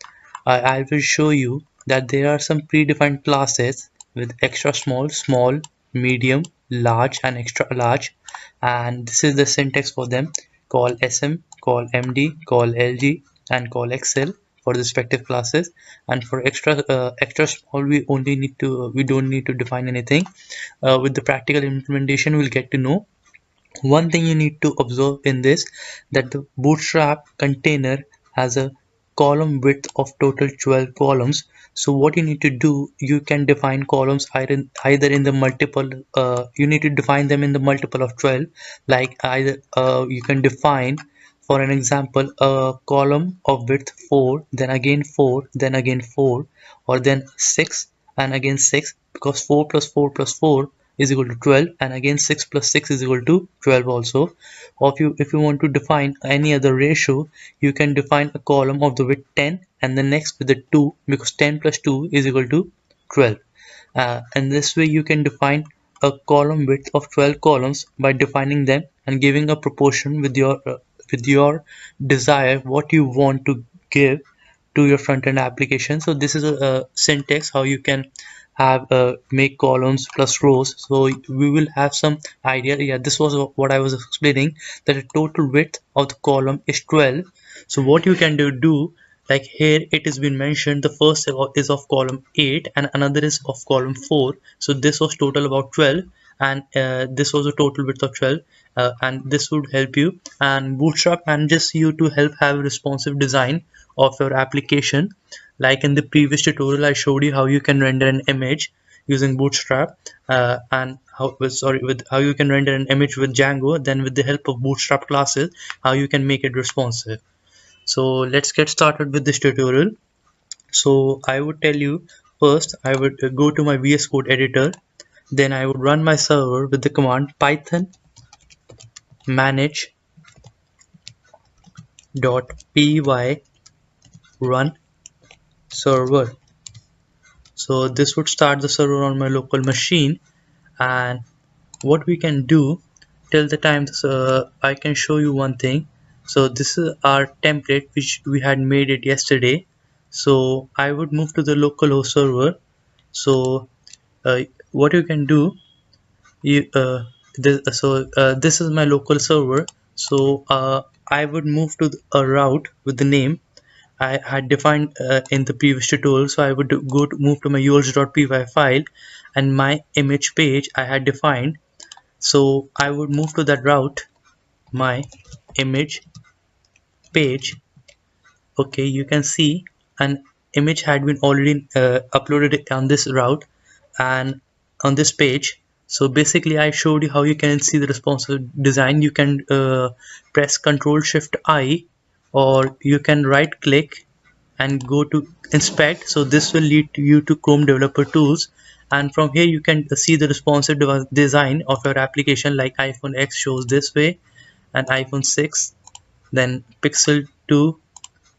I will show you that there are some predefined classes with extra small, small, medium, large and extra large, and this is the syntax for them: call sm, call md, call lg and call xl for the respective classes. And for extra small, we don't need to define anything. With the practical implementation we'll get to know. One thing you need to observe in this, that the bootstrap container has a column width of total 12 columns. So what you need to do, you can define columns either in the multiple, you need to define them in the multiple of 12. Like either you can define, for an example, a column of width 4, then again 4, then again 4, or then 6 and again 6, because 4 plus 4 plus 4 is equal to 12, and again 6 plus 6 is equal to 12 also. Or if you want to define any other ratio, you can define a column of the width 10 and the next with the 2, because 10 plus 2 is equal to 12. And this way you can define a column width of 12 columns by defining them and giving a proportion with your desire what you want to give to your front-end application. So this is a syntax how you can have make columns plus rows. So we will have some idea. Yeah, this was what I was explaining, that the total width of the column is 12. So what you can do, like here it has been mentioned, the first is of column 8 and another is of column 4. So this was total about 12, and this was a total width of 12, and this would help you. And Bootstrap manages you to help have responsive design of your application. Like in the previous tutorial I showed you how you can render an image using Bootstrap, and with how you can render an image with Django. Then with the help of Bootstrap classes, how you can make it responsive. So let's get started with this tutorial. So I would tell you, first I would go to my VS Code editor, then I would run my server with the command python manage .py run server. So this would start the server on my local machine. And what we can do till the time I can show you one thing. So this is our template which we had made it yesterday. So I would move to the localhost server. So what you can do, this is my local server. So I would move to a route with the name I had defined in the previous tutorial. So I would move to my uls.py file, and my image page I had defined. So I would move to that route, my image page. Okay, you can see an image had been already uploaded on this route and on this page. So basically I showed you how you can see the responsive design. You can press Ctrl Shift I, or you can right click and go to inspect. So this will lead you to Chrome Developer Tools, and from here you can see the responsive design of your application. Like iPhone X shows this way, and iPhone 6, then Pixel 2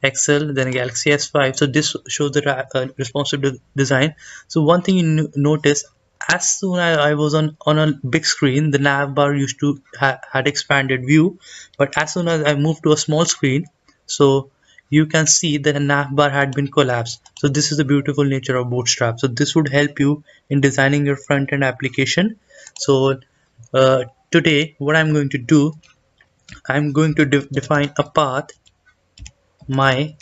XL, then Galaxy S5. So this shows the responsive design. So one thing you notice, as soon as I was on a big screen, the nav bar used to had expanded view, but as soon as I moved to a small screen, so you can see that the nav bar had been collapsed. So this is the beautiful nature of Bootstrap. So this would help you in designing your front-end application. So today what I'm going to do, I'm going to define a path, my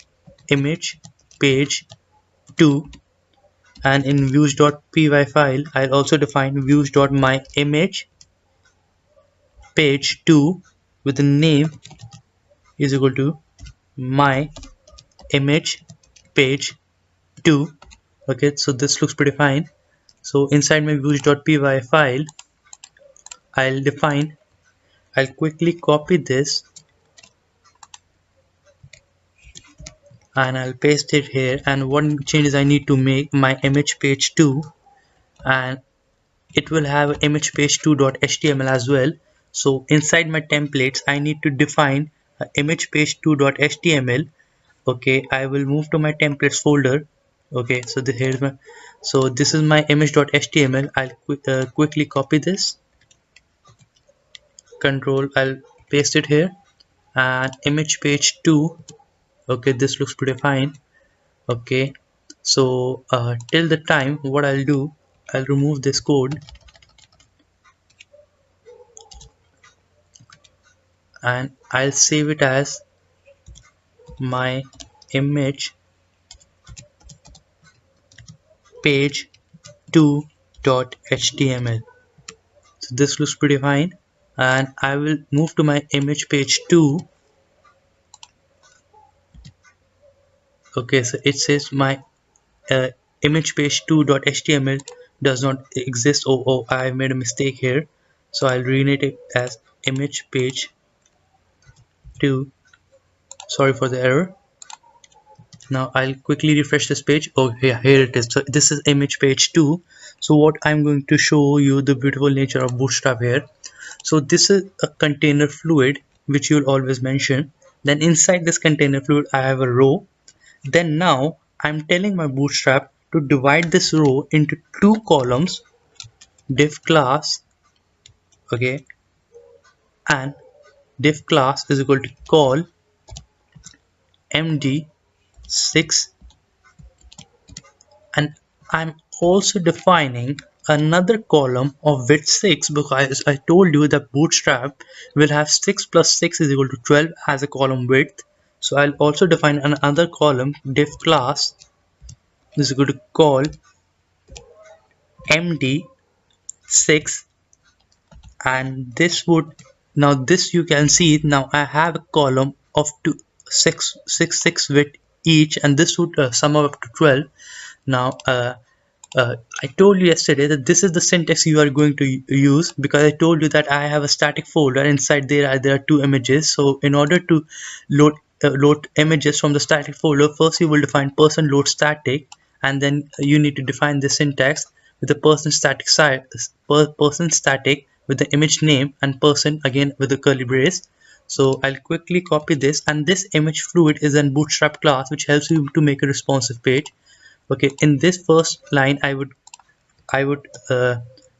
image page 2, and in views.py file I'll also define views.myImage page 2 with the name is equal to my image page 2. Okay, so this looks pretty fine. So inside my views.py file I'll quickly copy this and I'll paste it here. And one changes I need to make, my image page 2, and it will have image page2.html as well. So inside my templates I need to define image page2.html. Okay, I will move to my templates folder. Okay, so this is my image.html. I'll quickly copy this, I'll paste it here, and image page 2. Okay, this looks pretty fine. Okay, so till the time what I'll do, I'll remove this code and I'll save it as my image page 2.html. So this looks pretty fine, and I will move to my image page 2. Okay, so it says my uh, image page 2.html does not exist. Oh, I made a mistake here, so I'll rename it as image page 2. Sorry for the error. Now I'll quickly refresh this page. Oh yeah, here it is. So this is image page 2. So what I'm going to show you the beautiful nature of Bootstrap here. So this is a container fluid which you'll always mention. Then inside this container fluid I have a row. Then now I'm telling my Bootstrap to divide this row into two columns, div class, okay, and div class is equal to call md6, and I'm also defining another column of width 6 because I told you that Bootstrap will have 6 plus 6 is equal to 12 as a column width. So I'll also define another column, div class is equal to call md6, and this would, now this you can see, now I have a column of 6 width each, and this would sum up to 12. Now I told you yesterday that this is the syntax you are going to use, because I told you that I have a static folder. Inside there are two images. So in order to load images from the static folder, first you will define person load static, and then you need to define the syntax with the person static side, person static with the image name, and person again with the curly brace. So I'll quickly copy this, and this image fluid is a Bootstrap class which helps you to make a responsive page. Okay, in this first line I would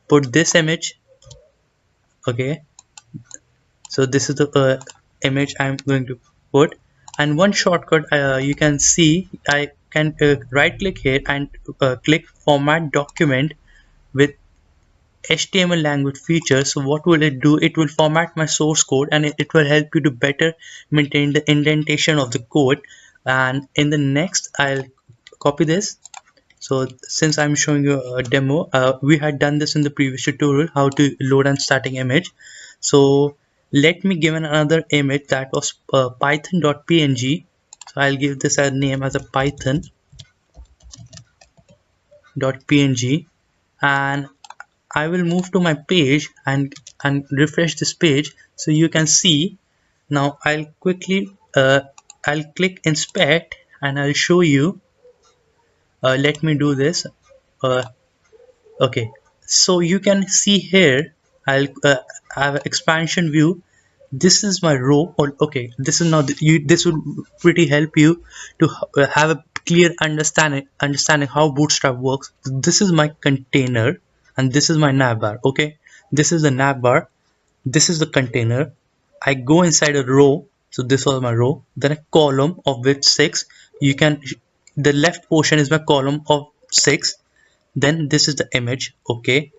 put this image. Okay, so this is the image I'm going to put, and one shortcut you can see, I can right click here and click format document with HTML language feature. So what will it do? It will format my source code, and it will help you to better maintain the indentation of the code. And in the next I'll copy this. So since I'm showing you a demo, we had done this in the previous tutorial, how to load and static image. So let me give another image that was python.png. So I'll give this a name as a python.png, and I will move to my page and refresh this page. So you can see now I'll quickly I'll click inspect and I'll show you. Let me do this. Uh, Okay, so you can see here I'll have an expansion view. This is my row. Or okay, this is not you. This would pretty help you to have a clear understanding how Bootstrap works. This is my container, and this is my navbar. Okay, this is the navbar. This is the container. I go inside a row. So this was my row. Then a column of width 6. You can, the left portion is my column of 6. Then this is the image. Okay,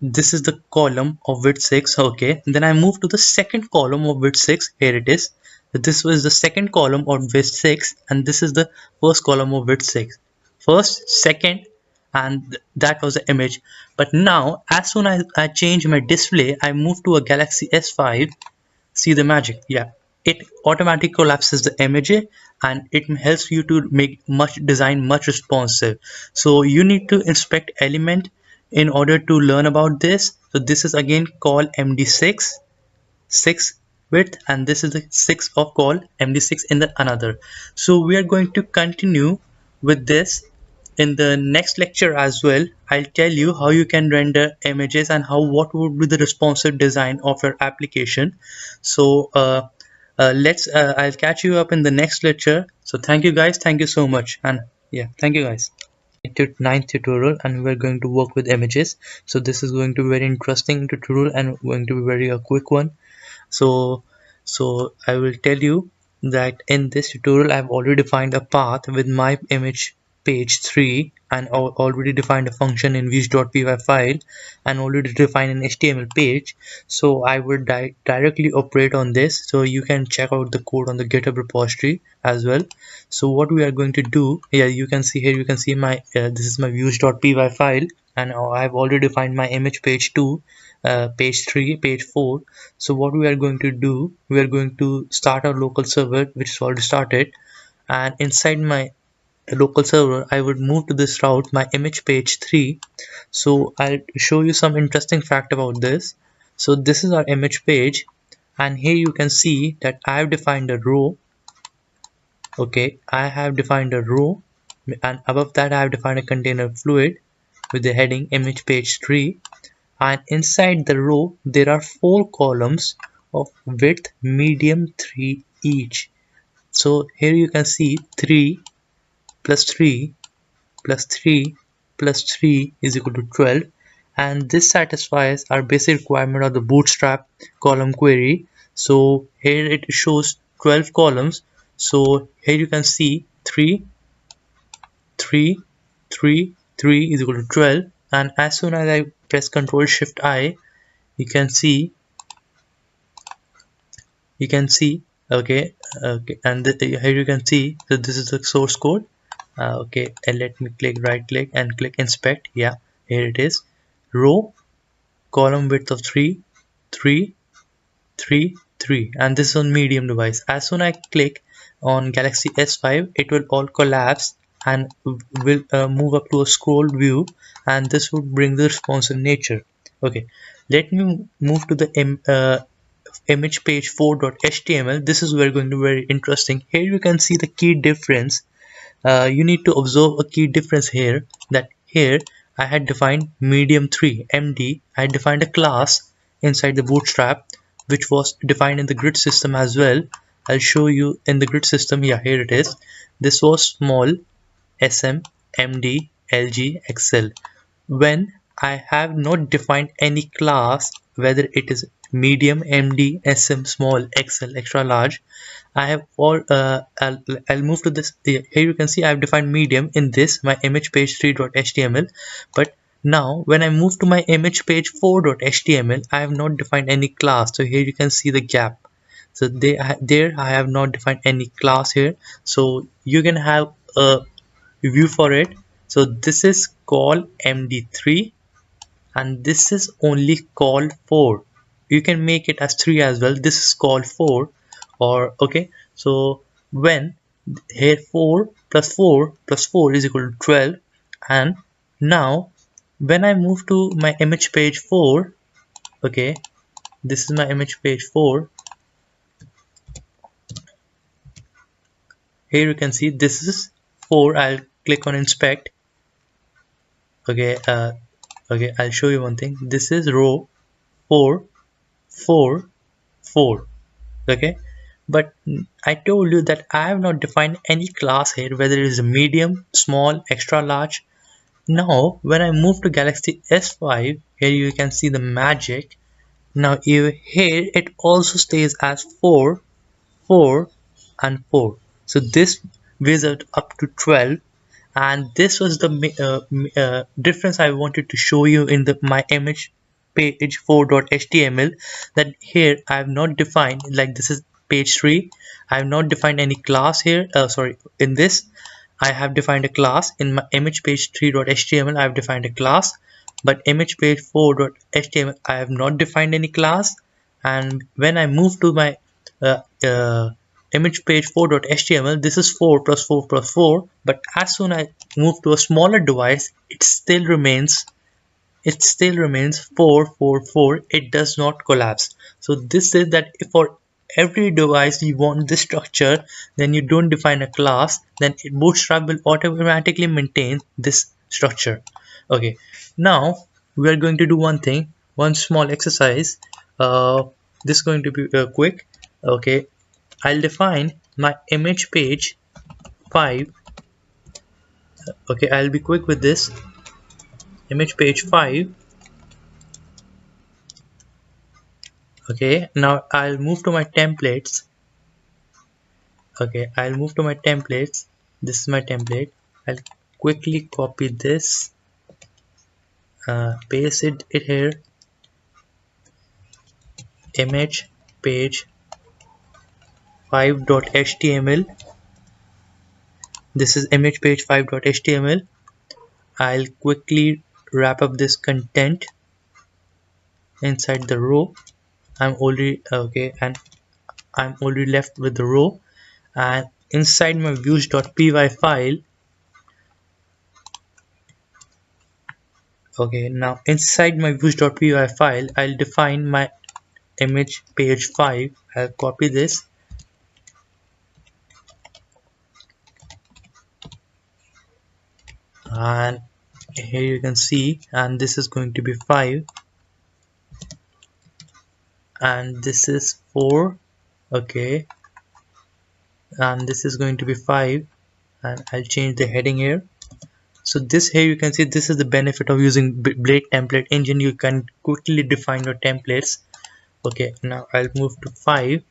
this is the column of width 6. Okay, then I move to the second column of width 6. Here it is. This was the second column of width 6, and this is the first column of width 6. First, second, and that was the image. But now as soon as I change my display, I move to a Galaxy S5. See the magic? Yeah, it automatically collapses the image, and it helps you to make design much responsive. So you need to inspect element in order to learn about this. So this is again call md6 6 width, and this is the 6 of call md6 in the another. So we are going to continue with this in the next lecture as well. I'll tell you how you can render images and what would be the responsive design of your application. So I'll catch you up in the next lecture. So thank you guys, thank you so much, and yeah, thank you guys. Ninth tutorial, and we're going to work with images. So this is going to be very interesting tutorial and going to be very a quick one. So I will tell you that in this tutorial I've already defined a path with my image page 3, and already defined a function in views.py file, and already defined an HTML page. So I would directly operate on this. So you can check out the code on the GitHub repository as well. So what we are going to do, yeah, you can see here, you can see my this is my views.py file, and I've already defined my image page 2, page 3, page 4. So what we are going to do, we are going to start our local server, which is already started, and inside my local server I would move to this route, my image page 3. So I'll show you some interesting fact about this. So this is our image page, and here you can see that I've defined a row. Okay, I have defined a row, and above that I have defined a container fluid with the heading image page 3, and inside the row there are 4 columns of width medium 3 each. So here you can see 3 plus 3 plus 3 plus 3 is equal to 12, and this satisfies our basic requirement of the bootstrap column query. So here it shows 12 columns. So here you can see 3 3 3 3 is equal to 12, and as soon as I press Ctrl Shift I, you can see okay, and here you can see that this is the source code. Okay, and let me right click and click inspect. Yeah, here it is. Row, column width of 3 3 3 3, and this is on medium device. As soon as I click on Galaxy S5, it will all collapse and will move up to a scrolled view, and this would bring the responsive nature. Okay, let me move to the image page 4.html. This is where going to be very interesting. Here you can see the key difference. You need to observe a key difference here, that here I had defined medium 3 MD. I had defined a class inside the bootstrap which was defined in the grid system as well. I'll show you in the grid system. Yeah, here it is. This was small SM MD LG XL. When I have not defined any class, whether it is medium MD SM small XL extra large, I have all I'll move to this. Here you can see I have defined medium in this my image page 3.html, but now when I move to my image page 4.html, I have not defined any class. So here you can see the gap. So there I have not defined any class here. So you can have a view for it. So this is called MD3, and this is only called 4. You can make it as 3 as well. This is called 4. Or okay, so when here 4 plus 4 plus 4 is equal to 12, and now when I move to my image page 4, okay, this is my image page 4. Here you can see this is 4. I'll click on inspect. Okay, okay, I'll show you one thing. This is row 4 4 4. Okay, but I told you that I have not defined any class here, whether it is a medium, small, extra large. Now when I move to Galaxy S5, here you can see the magic. Now here it also stays as 4 4 and 4. So this wizard up to 12, and this was the difference I wanted to show you in the my image page 4.html, that here I have not defined, like this is page 3, I have not defined any class here. Sorry, in this I have defined a class. In my image page 3.html I have defined a class, but image page 4.html I have not defined any class. And when I move to my uh, uh, image page 4.html, this is 4 plus 4 plus 4, but as soon as I move to a smaller device, it still remains 4 4 4. It does not collapse. So this says that if for every device you want this structure, then you don't define a class, then bootstrap will automatically maintain this structure. Okay, now we are going to do one small exercise. This is going to be quick. Okay, I'll define my image page 5. Okay, I'll be quick with this. Image page 5. Okay, now I'll move to my templates. Okay, I'll move to my templates. This is my template. I'll quickly copy this, paste it here. Image page 5.html. This is image page 5.html. I'll quickly wrap up this content inside the row. I'm already okay, and I'm already left with the row, and inside my views.py file. Okay, now inside my views.py file, I'll define my image page 5. I'll copy this, and here you can see, and this is going to be 5, and this is 4. Okay, and this is going to be 5, and I'll change the heading here. So this here you can see, this is the benefit of using Blade template engine. You can quickly define your templates. Okay, now I'll move to 5.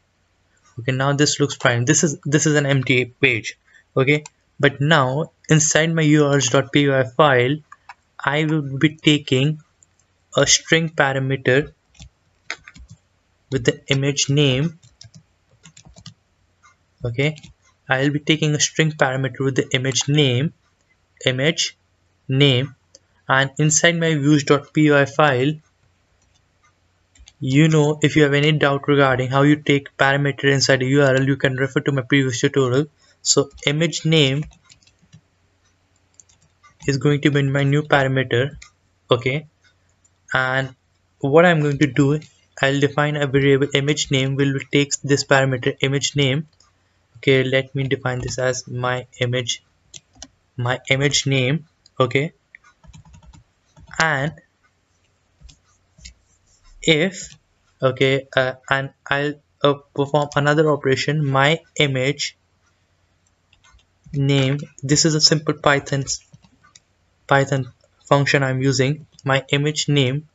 Okay, now this looks fine. This is an empty page. Okay, but now inside my urls.py file, I will be taking a string parameter with the image name. Okay, I'll be taking a string parameter with the image name, and inside my views.py file, if you have any doubt regarding how you take parameter inside a URL, you can refer to my previous tutorial. So image name is going to be my new parameter. Okay, and what I'm going to do, I'll define a variable image name will take this parameter image name. Okay, let me define this as my image name. Okay, and if and I'll perform another operation, my image name. This is a simple Python function I'm using. My image name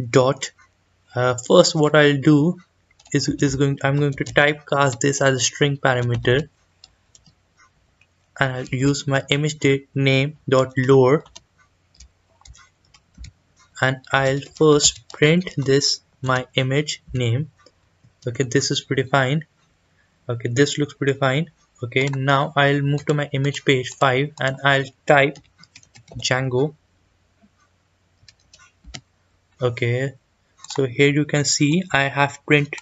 dot first what I'll do I'm going to typecast this as a string parameter, and I'll use my image name dot lower, and I'll first print this my image name. Okay, this is pretty fine. Okay, this looks pretty fine. Okay, now I'll move to my image page 5, and I'll type Django. Okay, so here you can see I have printed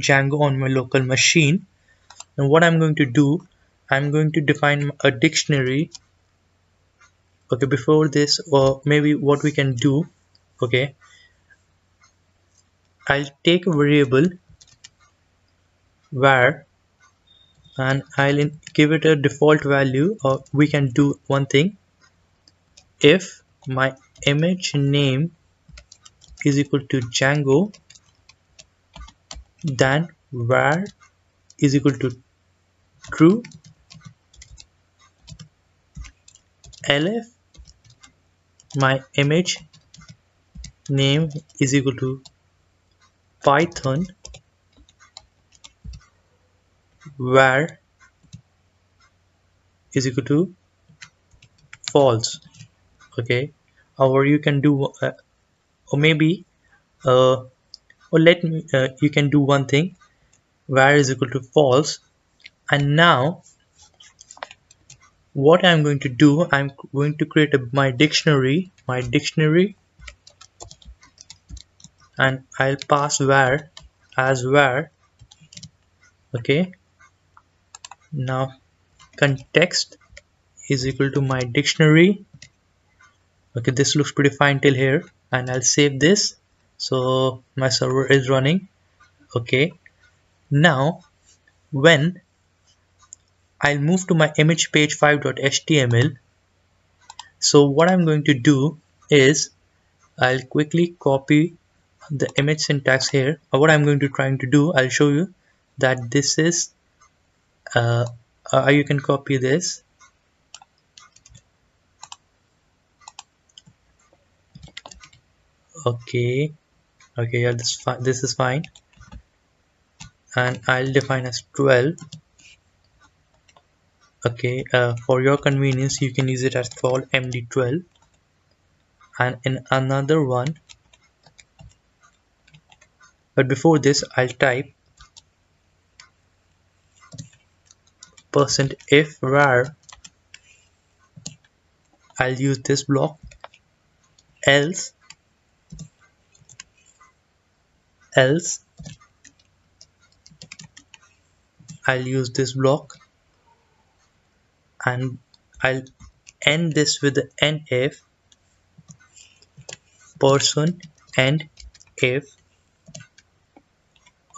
Django on my local machine. And what I'm going to do, I'm going to define a dictionary. Okay, before this, or maybe what we can do, okay, I'll take a variable var, and I'll give it a default value, or we can do one thing. If my image name is equal to Django, then var is equal to true. Elif my image name is equal to Python var is equal to false. Okay, or you can do or maybe or let me you can do one thing, var is equal to false. And now what I'm going to do, I'm going to create my dictionary, and I'll pass var as var. Okay, now context is equal to my dictionary. Okay, this looks pretty fine till here, and I'll save this. So my server is running. Okay, now when I'll move to my image page 5.html. So what I'm going to do is I'll quickly copy the image syntax here. What I'm going to trying to do, I'll show you that this is you can copy this. Okay, yeah, this is fine, and I'll define as 12. Okay, for your convenience you can use it as called md12, and in another one, but before this I'll type %if var. I'll use this block, else I'll use this block, and I'll end this with the if %end if.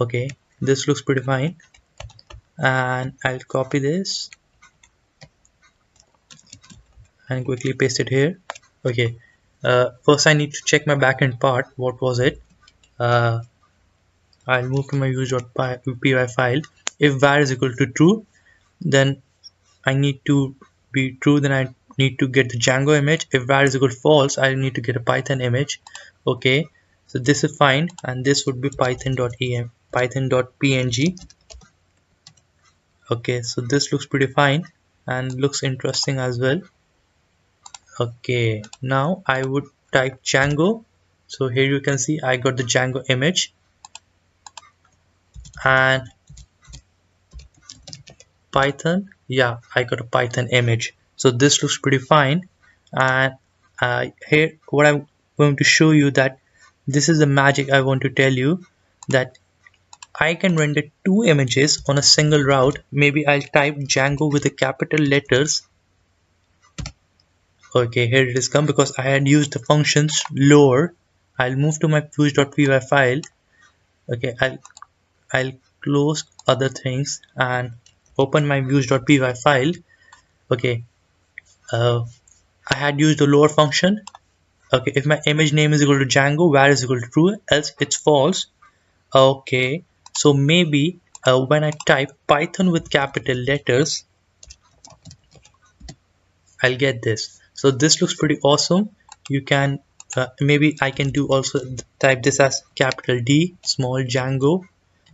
Okay, this looks pretty fine, and I'll copy this, and quickly paste it here. Okay, first I need to check my backend part. What was it? I'll move to my use.py file. If var is equal to true, then I need to be true, then I need to get the Django image. If var is equal to false, I need to get a Python image. Okay, so this is fine, and this would be python.png. Okay, so this looks pretty fine and looks interesting as well. Okay, now I would type Django. So here you can see I got the Django image, and Python, yeah, I got a Python image. So this looks pretty fine. And here what I'm going to show you, that this is the magic I want to tell you, that I can render two images on a single route. Maybe I'll type Django with the capital letters. Okay, here it is come, because I had used the functions lower. I'll move to my push.py file. Okay, I'll close other things and open my views.py file. Okay, I had used the lower function. Okay, if my image name is equal to Django, var is equal to true, else it's false. Okay, so maybe when I type Python with capital letters, I'll get this. So this looks pretty awesome. You can maybe I can do also type this as capital D small Django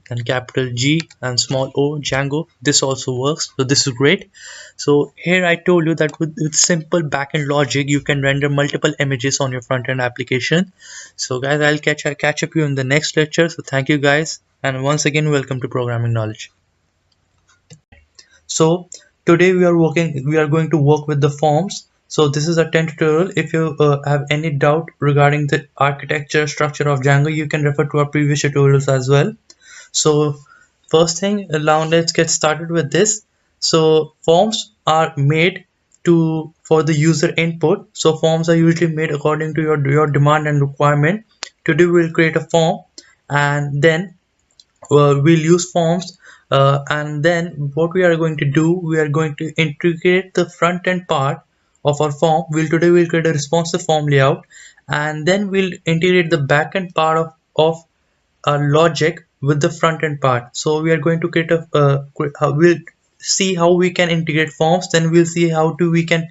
and capital G and small o Django. This also works, so this is great. So here I told you that with simple backend logic you can render multiple images on your front-end application. So guys, I'll catch up you in the next lecture. So thank you guys, and once again welcome to Programming Knowledge. So today we are going to work with the forms. So this is a 10 tutorial. If you have any doubt regarding the architecture structure of Django, you can refer to our previous tutorials as well. So first thing, now let's get started with this. So forms are made for the user input. So forms are usually made according to your demand and requirement. Today we'll create a form, and then we'll use forms, and then what we are going to do, we are going to integrate the front end part of our form. Today we'll create a responsive form layout, and then we'll integrate the backend part of our logic with the front end part. So we are going to create a we'll see how we can integrate forms, then we'll see how we can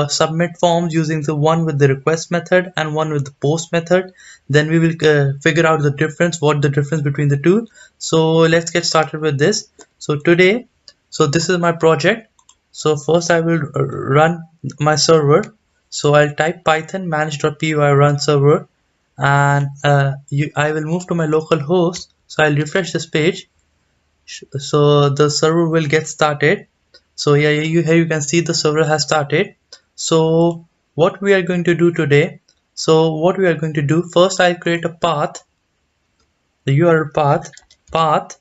submit forms using the one with the request method and one with the post method. Then we will figure out the difference, what the difference between the two. So let's get started with this. So today, so this is my project. So first I will run my server. So I'll type python manage.py run server, and I will move to my local host. So I'll refresh this page, so the server will get started. So yeah, here you can see the server has started. So what we are going to do today, so what we are going to do, first I'll create a path, the URL path.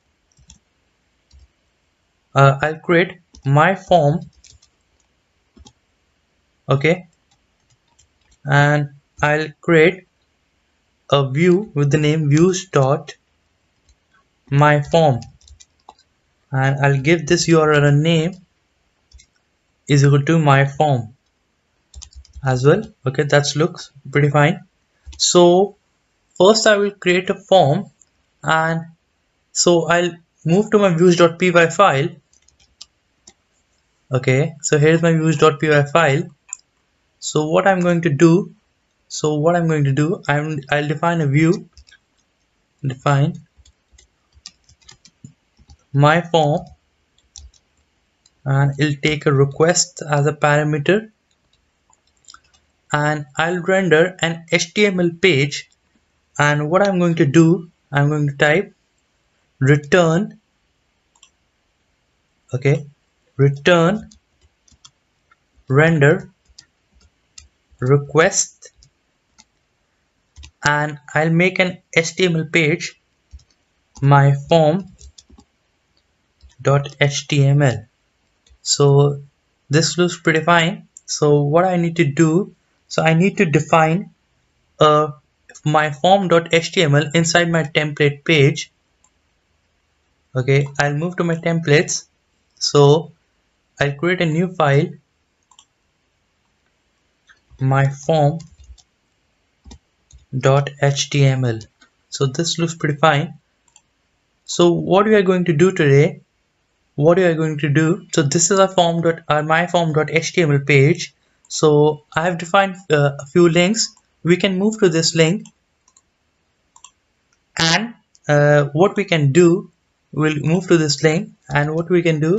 I'll create my form. Okay, and I'll create a view with the name views dot my form, and I'll give this URL a name is equal to my form as well. Okay, that looks pretty fine. So first I will create a form, and so I'll move to my views.py file. Okay, so here's my views.py file. So what I'm going to do, I'll define a view, define my form, and it'll take a request as a parameter, and I'll render an HTML page. And what I'm going to do, I'm going to type return, okay, return render request, and I'll make an HTML page, my form.html. So this looks pretty fine. So what I need to do, so I need to define my form.html inside my template page. Okay, I'll move to my templates. So I'll create a new file. my form .html. So this looks pretty fine. So what we are going to do today, so this is a my form.html page. So I have defined a few links. We can move to this link, and what we can do, we'll move to this link, and what we can do,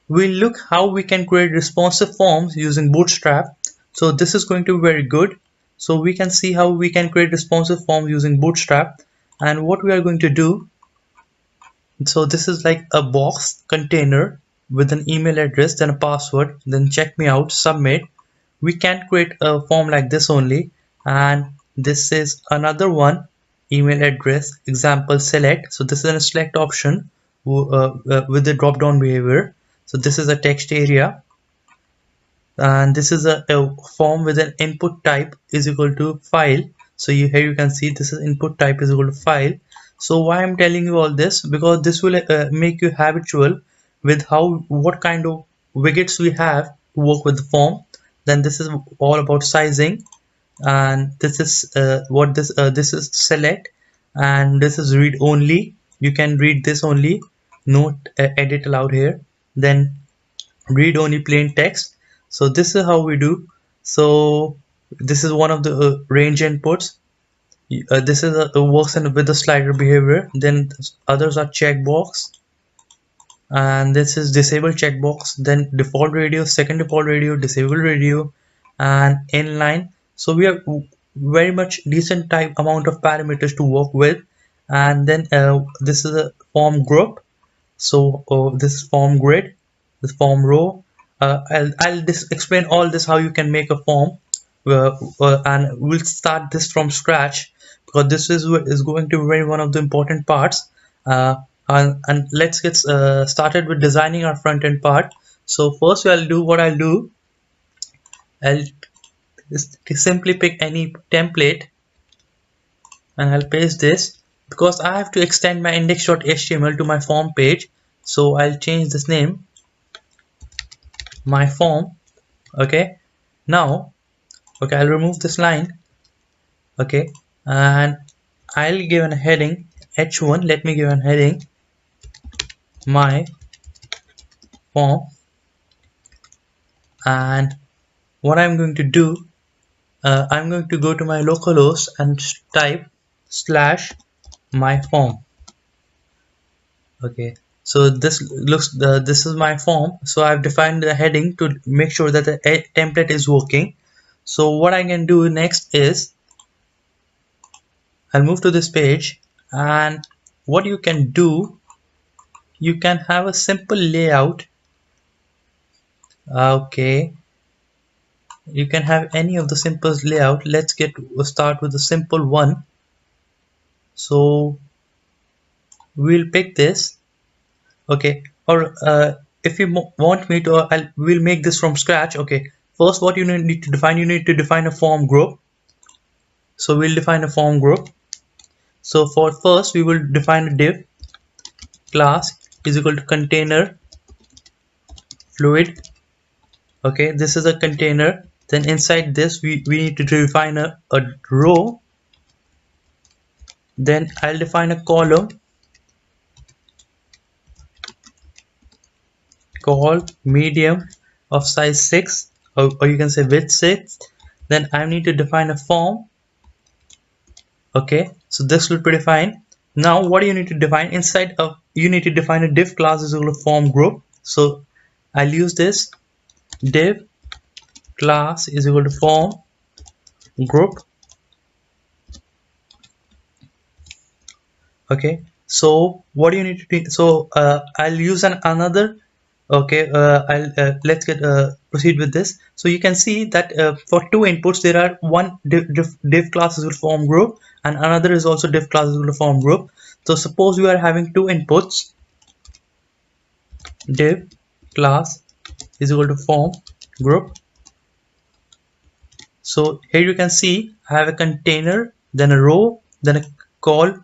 we'll look how we can create responsive forms using Bootstrap. So this is going to be very good. So we can see how we can create responsive forms using Bootstrap, and what we are going to do. So this is like a box container with an email address, then a password, then check me out, submit. We can create a form like this only, and this is another one, email address, example, select. So this is a select option with the drop down behavior. So this is a text area, and this is a form with an input type is equal to file. So here you can see this is input type is equal to file. So why I'm telling you all this, because this will make you habitual with what kind of widgets we have to work with the form. Then this is all about sizing, and this is this is select, and this is read only. You can read this only, no edit allowed here. Then read only plain text. So this is how we do. So this is one of the range inputs. This is works with the slider behavior. Then others are checkbox, and this is disable checkbox. Then default radio, second default radio, disable radio, and inline. So we have very much decent type amount of parameters to work with. And then this is a form group. So this is form grid, this form row. I'll explain all this how you can make a form, and we'll start this from scratch, because this is going to be very one of the important parts. And let's get started with designing our front end part. So first I'll do, I'll just simply pick any template, and I'll paste this, because I have to extend my index.html to my form page. So I'll change this name, my form. Okay, now, okay, I'll remove this line. Okay, and I'll give a heading h1. Let me give a heading, my form. And what I'm going to do, I'm going to go to my localhost and type /my form. Okay, so this is my form. So I've defined the heading to make sure that the template is working. So what I can do next is I'll move to this page, and what you can do, you can have a simple layout. Okay, you can have any of the simplest layout. Let's start with the simple one. So we'll pick this. Okay, or if you want me to, we'll make this from scratch. Okay, first what you need to define, you need to define a form group. So we'll define a form group. So for first we will define a div class is equal to container fluid. Okay, this is a container. Then inside this we need to define a row. Then I'll define a column called medium of size 6, or you can say width 6. Then I need to define a form. Okay, so this will pretty fine. Now what do you need to define inside of, you need to define a div class is equal to form group. So I'll use this div class is equal to form group. Okay, so what do you need to do? So I'll use another. Okay, let's proceed with this. So you can see that for two inputs there are one div class is equal to form group, and another is also div class is equal to form group. So suppose we are having two inputs, div class is equal to form group. So here you can see I have a container, then a row, then a column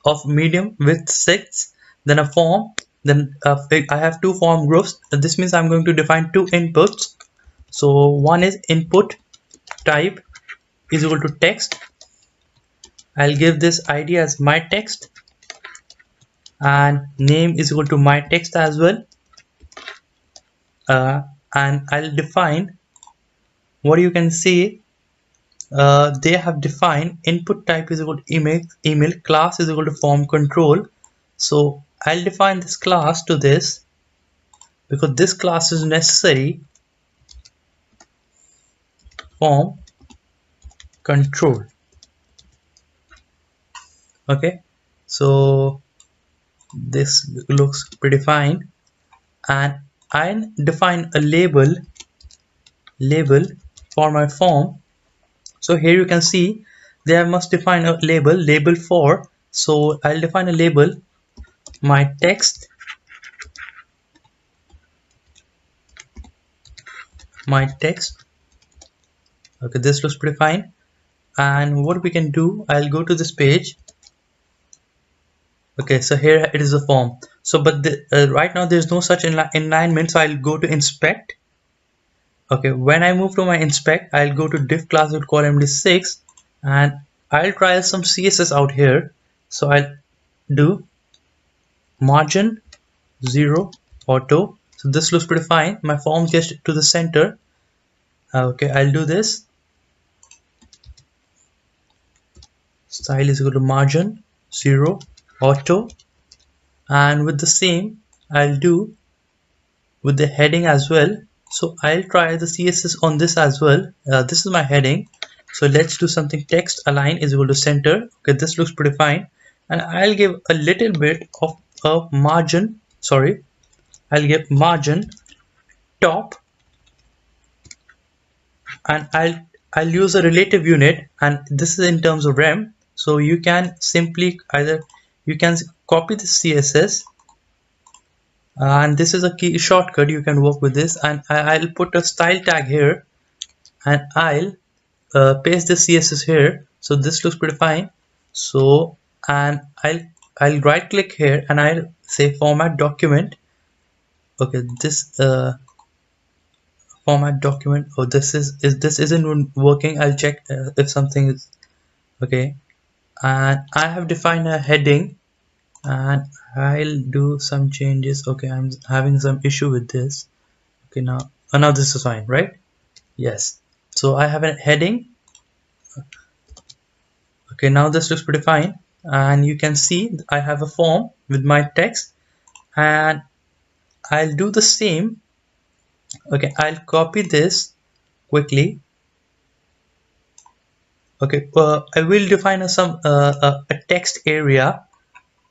of medium width 6, then a form, then I have two form groups. This means I'm going to define two inputs. So one is input type is equal to text. I'll give this ID as my text, and name is equal to my text as well. And I'll define what you can see. They have defined input type is equal to email, class is equal to form control. So I'll define this class to this because this class is necessary. Form control. Okay, so this looks pretty fine, and I define a label for my form. So here you can see they must define a label for. So I'll define a label, my text, okay, this looks pretty fine. And what we can do, I'll go to this page. Okay, so here it is a form. So but right now there's no such alignment, so I'll go to inspect. Okay, when I move to my inspect, I'll go to div class with core md6, and I'll try some CSS out here. So I'll do margin 0 auto. So this looks pretty fine. My form gets to the center. Okay, I'll do this. Style is equal to margin 0 auto, and with the same I'll do with the heading as well. So I'll try the CSS on this as well. This is my heading. So let's do something. Text align is equal to center. Okay, this looks pretty fine, and I'll give a little bit of a margin. Sorry, I'll give margin top, and I'll use a relative unit, and this is in terms of rem. So you can simply you can copy the CSS, and this is a key shortcut. You can work with this, and I'll put a style tag here, and I'll paste the CSS here. So this looks pretty fine. So, and I'll right click here, and I'll say format document. Okay, this format document. Oh, this isn't working. I'll check if something is okay. And I have defined a heading, and I'll do some changes. Okay, I'm having some issue with this. Okay, now this is fine, right? Yes. So I have a heading. Okay, now this looks pretty fine, and you can see I have a form with my text, and I'll do the same. Okay, I'll copy this quickly. Okay, I will define a text area.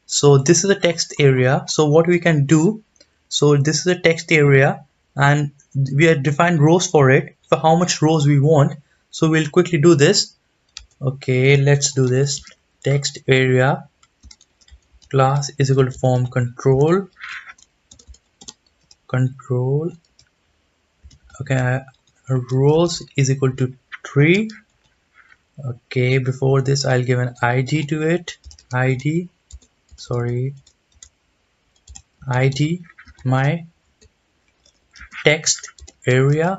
So this is a text area. So what we can do, so this is a text area, and we have defined rows for it, for how much rows we want. So we'll quickly do this. Okay, let's do this. Text area class is equal to form control. Okay, rows is equal to 3. Okay, before this I'll give an ID to it. ID my text area,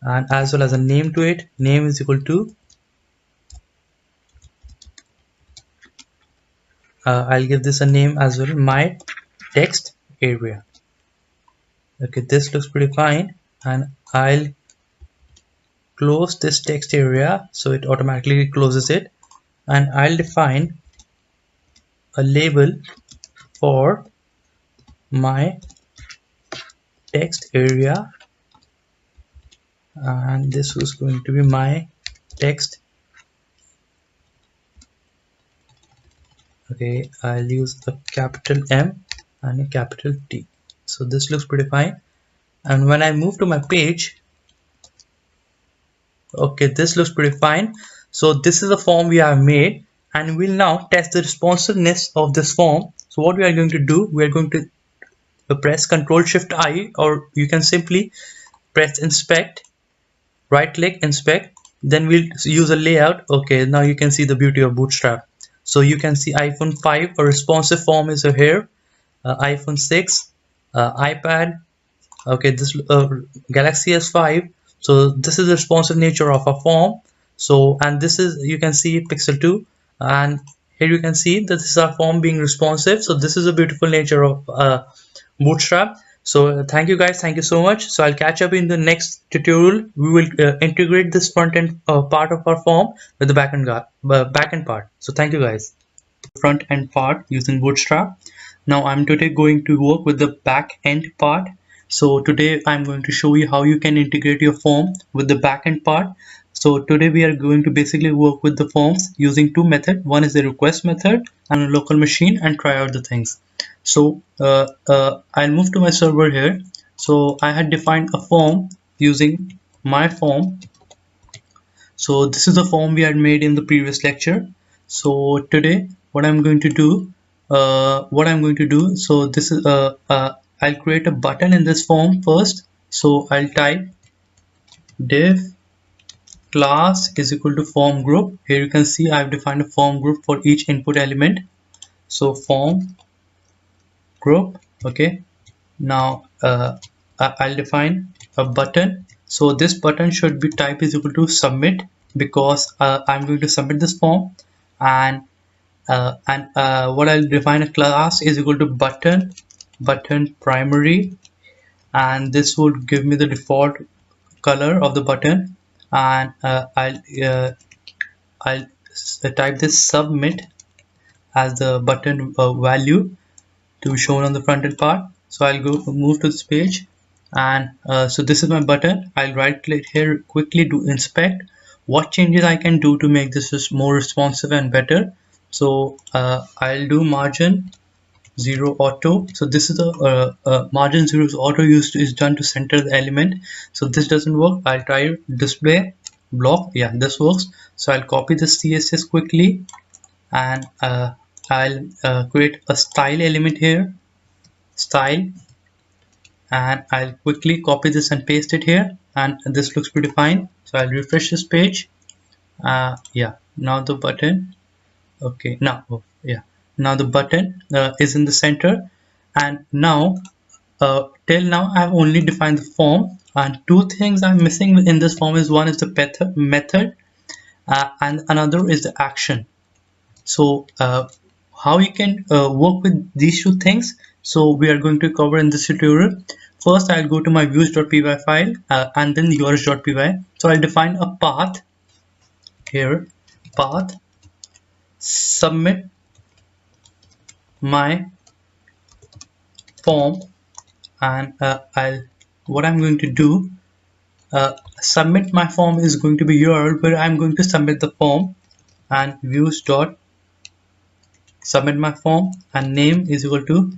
and as well as a name to it. Name is equal to I'll give this a name as well, my text area. Okay, this looks pretty fine, and I'll close this text area, so it automatically closes it, and I'll define a label for my text area, and this was going to be my text. Okay, I'll use a capital M and a capital T. So this looks pretty fine, and when I move to my page, okay, this looks pretty fine. So this is the form we have made, and we'll now test the responsiveness of this form. So what we are going to do, we are going to press Ctrl Shift I, or you can simply press inspect, right click, inspect, then we'll use a layout. Okay, now you can see the beauty of Bootstrap. So you can see iPhone 5, a responsive form is here, iPhone 6, iPad, Okay, this Galaxy S5. So this is the responsive nature of a form. So, and this is, you can see Pixel 2, and here you can see that this is our form being responsive. So this is a beautiful nature of Bootstrap. So thank you guys, thank you so much. So I'll catch up in the next tutorial. We will integrate this front end part of our form with the backend part. So thank you guys. Front end part using Bootstrap. Now I'm today going to work with the back end part. So today I'm going to show you how you can integrate your form with the back end part. So today we are going to basically work with the forms using two methods. One is the request method and a local machine, and try out the things. So I'll move to my server here. So I had defined a form using my form. So this is the form we had made in the previous lecture. So today what I'm going to do, so this is I'll create a button in this form first. So I'll type div class is equal to form group. Here you can see I've defined a form group for each input element. So form group. Okay, now I'll define a button. So this button should be type is equal to submit, because I'm going to submit this form. And what I'll define a class is equal to button primary, and this would give me the default color of the button. And I'll type this submit as the button value to be shown on the front end part. So I'll go move to this page, and so this is my button. I'll right click here, quickly to inspect what changes I can do to make this more responsive and better. So I'll do margin 0 auto. So this is the margin 0 auto is done to center the element. So this doesn't work. I'll try display block. Yeah, this works. So I'll copy the CSS quickly, and I'll create a style element here, style, and I'll quickly copy this and paste it here, and this looks pretty fine. So I'll refresh this page. Yeah, now the button, okay, now now the button is in the center. And now till now I've only defined the form, and two things I'm missing in this form is, one is the method, and another is the action. So how you can work with these two things, so we are going to cover in this tutorial. First I'll go to my views.py file, and then yours.py. So I'll define a path here, path submit my form. And what I'm going to do, submit my form is going to be URL where I'm going to submit the form, and views dot submit my form, and name is equal to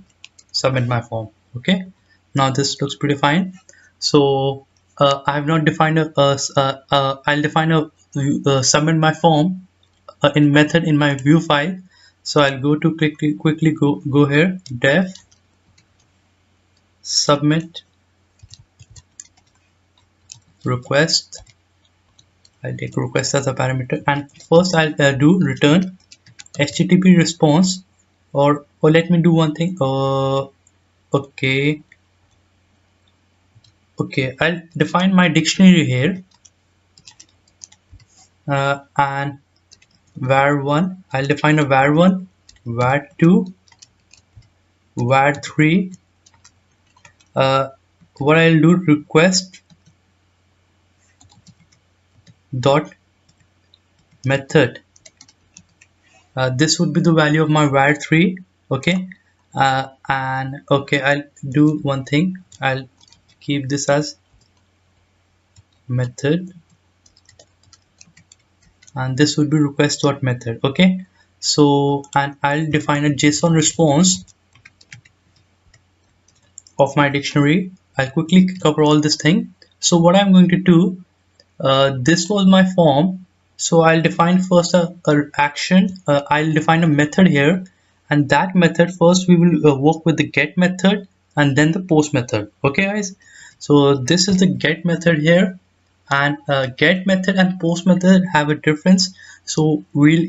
submit my form. Okay, now this looks pretty fine. So I have not defined I'll define a submit my form in method in my view file. So I'll go to quickly go here, def submit request. I'll take request as a parameter, and first I'll do return HTTP response, or let me do one thing. Okay, I'll define my dictionary here, and var1, I'll define a var1, var2, var3. What I'll do, request dot method. This would be the value of my var3. Okay, and okay, I'll do one thing. I'll keep this as method, and this would be request dot method. Okay, so, and I'll define a JSON response of my dictionary. I'll quickly cover all this thing. So what I'm going to do, this was my form. So I'll define first a action. I'll define a method here, and that method first we will work with the get method and then the post method. Okay guys, so this is the get method here, and get method and post method have a difference. So we'll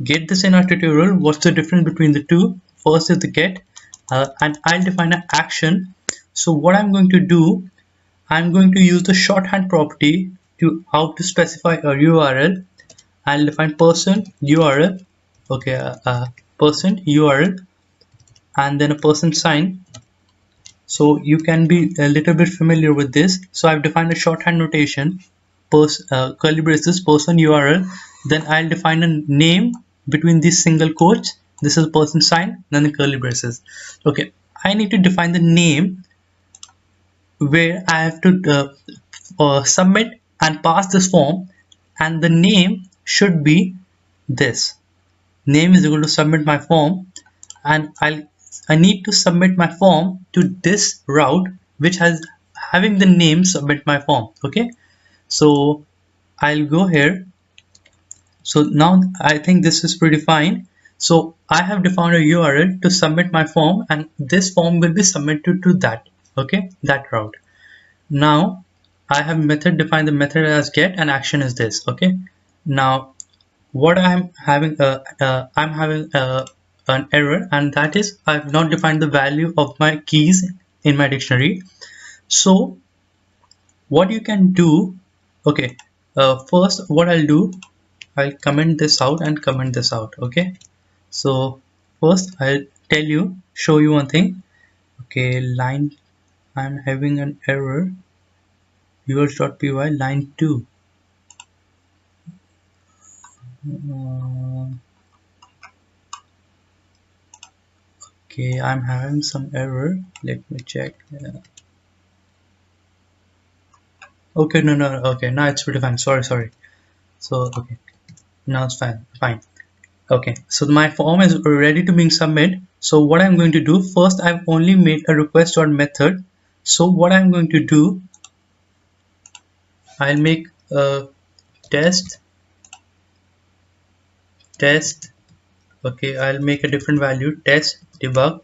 get this in our tutorial, what's the difference between the two. First is the get, and I'll define an action. So what I'm going to do, I'm going to use the shorthand property to how to specify a URL. I'll define person URL, okay, person URL, and then a person sign. So you can be a little bit familiar with this. So I've defined a shorthand notation, curly braces, person URL. Then I'll define a name between these single quotes. This is person sign, then the curly braces. Okay, I need to define the name where I have to submit and pass this form, and the name should be this. Name is equal to submit my form, and I need to submit my form to this route which has having the name submit my form. Okay, so I'll go here. So now I think this is pretty fine. So I have defined a URL to submit my form, and this form will be submitted to that, okay, that route. Now I have method defined, the method as get, and action is this. Okay, now what I'm having an error, and that is I've not defined the value of my keys in my dictionary. So what you can do, okay, first what I'll do, I'll comment this out and comment this out. Okay, so first I'll show you one thing. Okay, line, I'm having an error, yours.py line 2. Okay, I'm having some error, let me check. Okay, no, okay, now it's pretty fine. Sorry. So okay, now it's fine. Okay, so my form is ready to being submit. So what I'm going to do, first I've only made a request on method. So what I'm going to do, I'll make a test. Okay, I'll make a different value, test debug.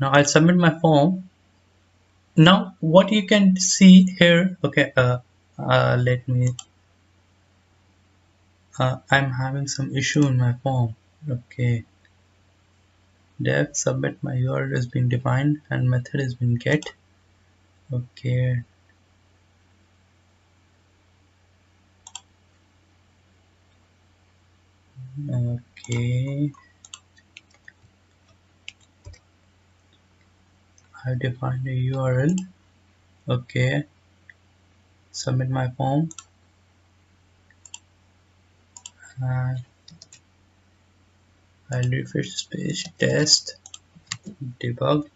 Now I'll submit my form. Now what you can see here, okay, let me, I'm having some issue in my form. Okay, def submit my URL has been defined and method has been get. Okay, I defined a URL. Okay, submit my form, and I'll refresh this page, test debug.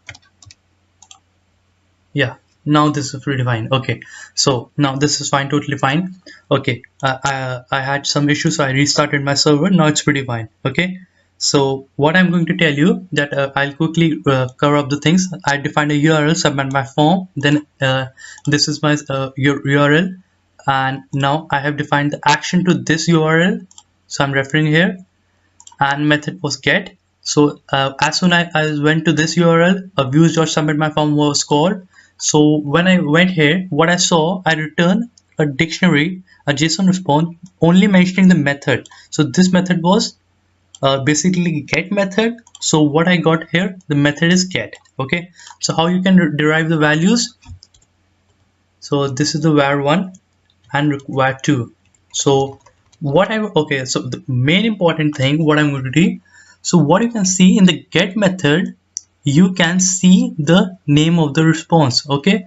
Yeah, now this is pretty fine. Okay, so now this is fine, totally fine. Okay, I had some issues, so I restarted my server. Now it's pretty fine. Okay, so what I'm going to tell you that I'll quickly cover up the things. I defined a URL, submit my form, then this is my URL, and now I have defined the action to this URL, so I'm referring here, and method was get. So as soon as I went to this URL, a views.submit my form was called. So when I went here, what I saw, I returned a dictionary, a JSON response only mentioning the method. So this method was basically get method. So what I got here, the method is get. Okay, so how you can derive the values? So this is the var1 and var2. So what okay, so the main important thing what I'm going to do, so what you can see in the get method, you can see the name of the response. Okay,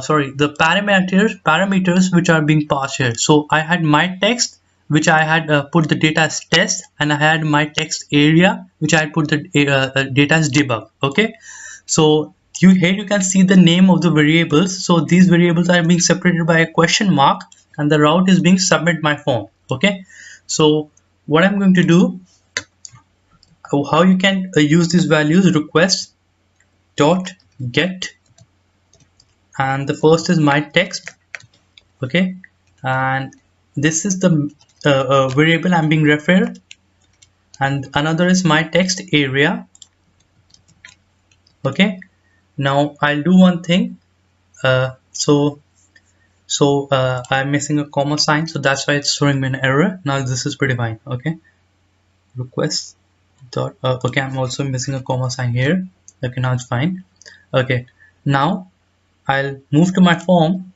sorry, the parameters which are being passed here. So I had my text, which I had put the data as test, and I had my text area, which I had put the data as debug. Okay, so here you can see the name of the variables. So these variables are being separated by a question mark, and the route is being submit my form. Okay, so what I'm going to do, how you can use these values, request dot get, and the first is my text. Okay, and this is the variable I'm being referred, and another is my text area. Okay, now I'll do one thing. I'm missing a comma sign, so that's why it's showing me an error. Now this is pretty fine. Okay, request dot okay, I'm also missing a comma sign here. Okay, now it's fine. Okay, Now I'll move to my form,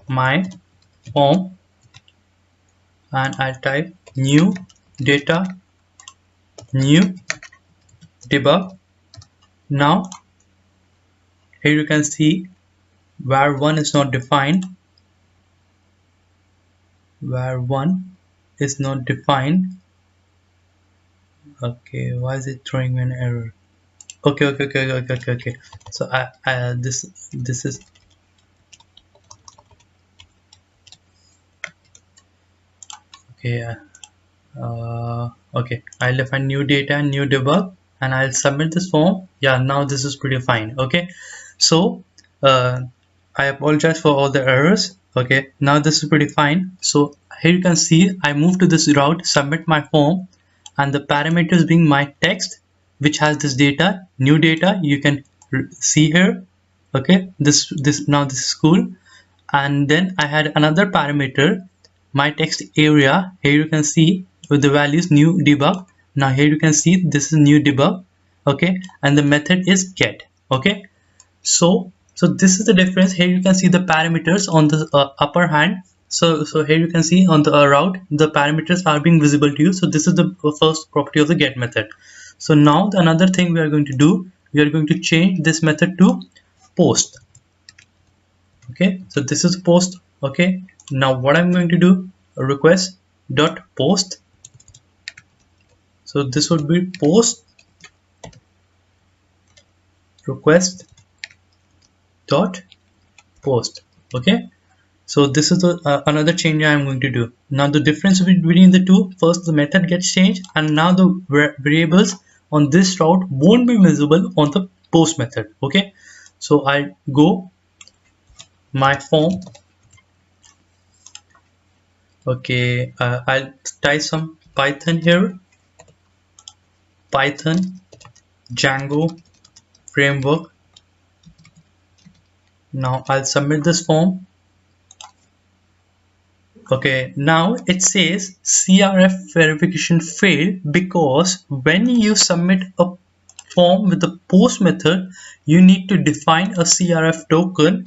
my form, and I'll type new data, new debug. Now here you can see var1 is not defined, var1 is not defined. Okay, why is it throwing me an error? Okay. So this is okay. Okay, I'll define new data, new debug, and I'll submit this form. Yeah, now this is pretty fine. Okay, so I apologize for all the errors. Okay, now this is pretty fine. So here you can see I move to this route, submit my form, and the parameters being my text, which has this data, new data. You can see here. Okay, this now this is cool. And then I had another parameter, my text area. Here you can see with the values new debug. Now here you can see this is new debug. Okay, and the method is get. Okay, so this is the difference. Here you can see the parameters on the upper hand. So here you can see on the route the parameters are being visible to you. So this is the first property of the get method. So now another thing we are going to do, we are going to change this method to post. Okay, so this is post. Okay, now what I'm going to do, request dot post. So this would be post request dot post. Okay, so this is the another change I'm going to do. Now the difference between the two, first the method gets changed, and now the variables on this route won't be visible on the post method. Okay, so I go my form. Okay, I'll type some Python here, Python Django framework. Now I'll submit this form. Okay, now it says CRF verification failed because when you submit a form with the post method, you need to define a CRF token.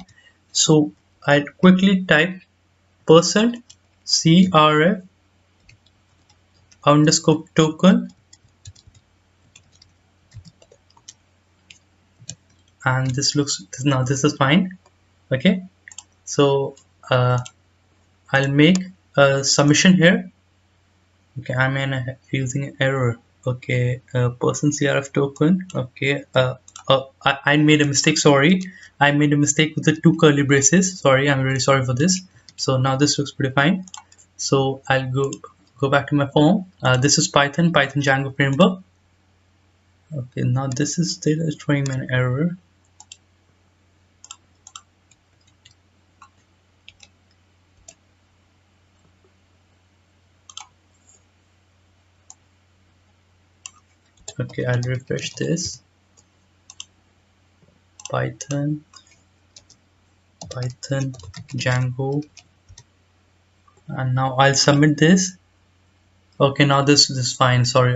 So I'll quickly type %CRF underscore token, and this looks, now this is fine. Okay, so I'll make a submission here. Okay, I'm using an error. Okay, %CRF token. Okay, I made a mistake. Sorry, I made a mistake with the two curly braces. Sorry, I'm really sorry for this. So now this looks pretty fine. So I'll go back to my form. This is Python Django framework. Okay, now this is still showing me an error. Okay, I'll refresh this. Python Django, and now I'll submit this. Okay, now this is fine. Sorry,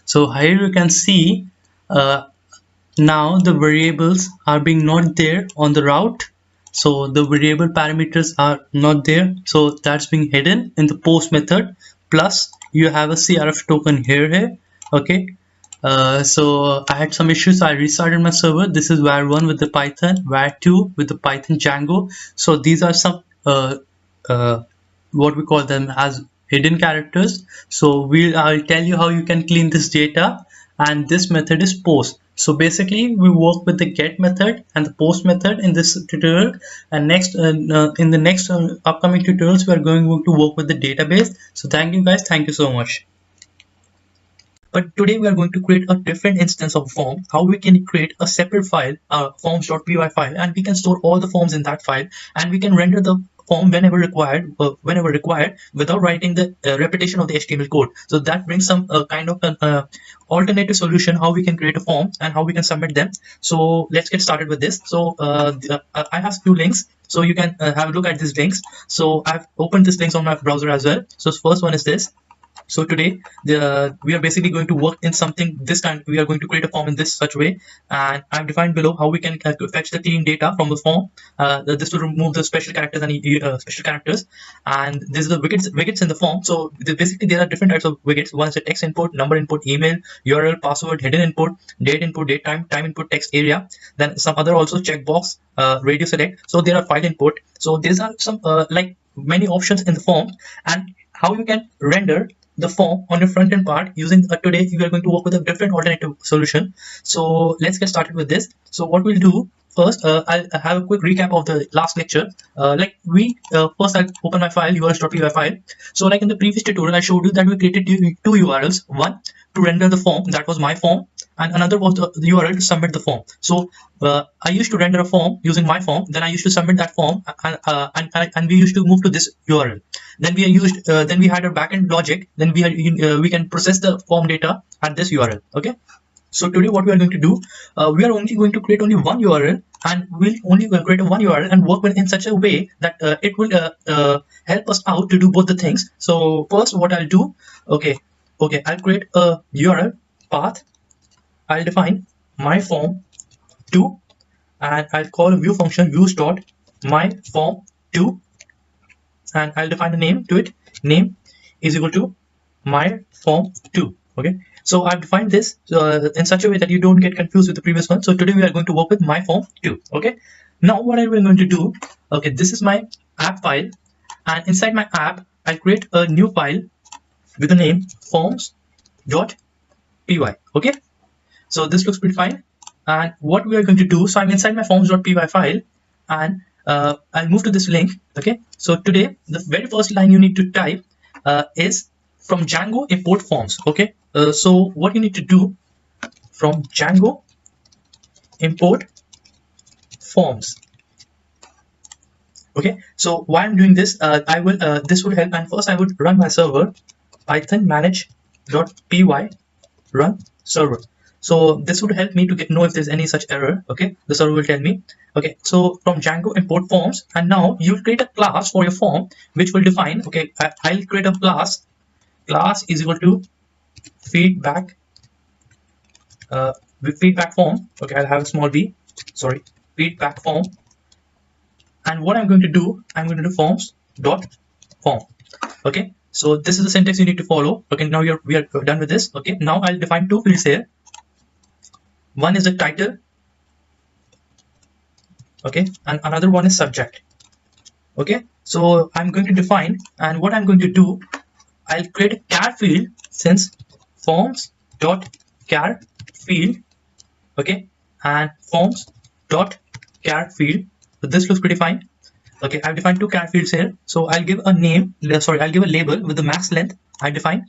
so here you can see now the variables are being not there on the route. So the variable parameters are not there, so that's being hidden in the post method. Plus you have a CRF token here. Okay, so I had some issues. I restarted my server. This is var1 with the Python, var2 with the Python Django. So these are some what we call them as hidden characters. So I'll tell you how you can clean this data, and this method is post. So basically we work with the get method and the post method in this tutorial, and next in the next upcoming tutorials we are going to work with the database. So thank you guys, thank you so much. But today we are going to create a different instance of form, how we can create a separate file, forms.py file, and we can store all the forms in that file, and we can render the form whenever required without writing the repetition of the HTML code. So that brings some kind of an alternative solution how we can create a form and how we can submit them. So let's get started with this. So I have two links, so you can have a look at these links. So I've opened these links on my browser as well. So first one is this. So today we are basically going to work in something this kind. We are going to create a form in this such way, and I've defined below how we can fetch the clean data from the form. This will remove the special characters and special characters, and this is the widgets in the form. So basically there are different types of widgets. One is a text input, number input, email, URL, password, hidden input, date input, date time, time input, text area. Then some other also checkbox, radio select. So there are file input. So these are some like many options in the form, and how you can render the form on your front end part using today we are going to work with a different alternative solution. So let's get started with this. So what we'll do first, I'll have a quick recap of the last lecture. First I'll open my file, urls.py file. So like in the previous tutorial I showed you that we created two URLs, one to render the form, that was my form, and another was the URL to submit the form. So I used to render a form using my form, then I used to submit that form, and we used to move to this URL. Then then we had a backend logic. Then we can process the form data at this URL. Okay. So today what we are going to do, we are only going to create only one URL, and we'll only create one URL and work in such a way that it will help us out to do both the things. So first what I'll do, I'll create a URL path. I'll define my form 2, and I'll call a view function views.myform2, and I'll define the name to it. Name is equal to my form 2. Okay, so I've defined this in such a way that you don't get confused with the previous one. So today we are going to work with my form 2. Okay, now what I'm going to do, okay, this is my app file, and inside my app I'll create a new file with the name forms.py. Okay, so this looks pretty fine. And what we are going to do, so I'm inside my forms.py file, and I'll move to this link. Okay, so today the very first line you need to type is from Django import forms. Okay, so what you need to do, from Django import forms. Okay, so why I'm doing this, this would help. And first I would run my server, python manage.py run server. So this would help me to know if there's any such error. Okay, the server will tell me. Okay, so from Django import forms, and now you'll create a class for your form which will define. Okay, I'll create a class. Class is equal to feedback feedback form. Okay, I'll have a small b. Sorry, feedback form. And what I'm going to do, I'm going to do forms.form. Okay, so this is the syntax you need to follow. Okay, now we are done with this. Okay, now I'll define two fields here. One is the title, okay, and another one is subject. Okay, so I'm going to define, and what I'm going to do, I'll create a char field, since forms.char field. Okay, and forms.char field. So this looks pretty fine. Okay, I've defined two char fields here. So I'll give a name, I'll give a label with the max length. I define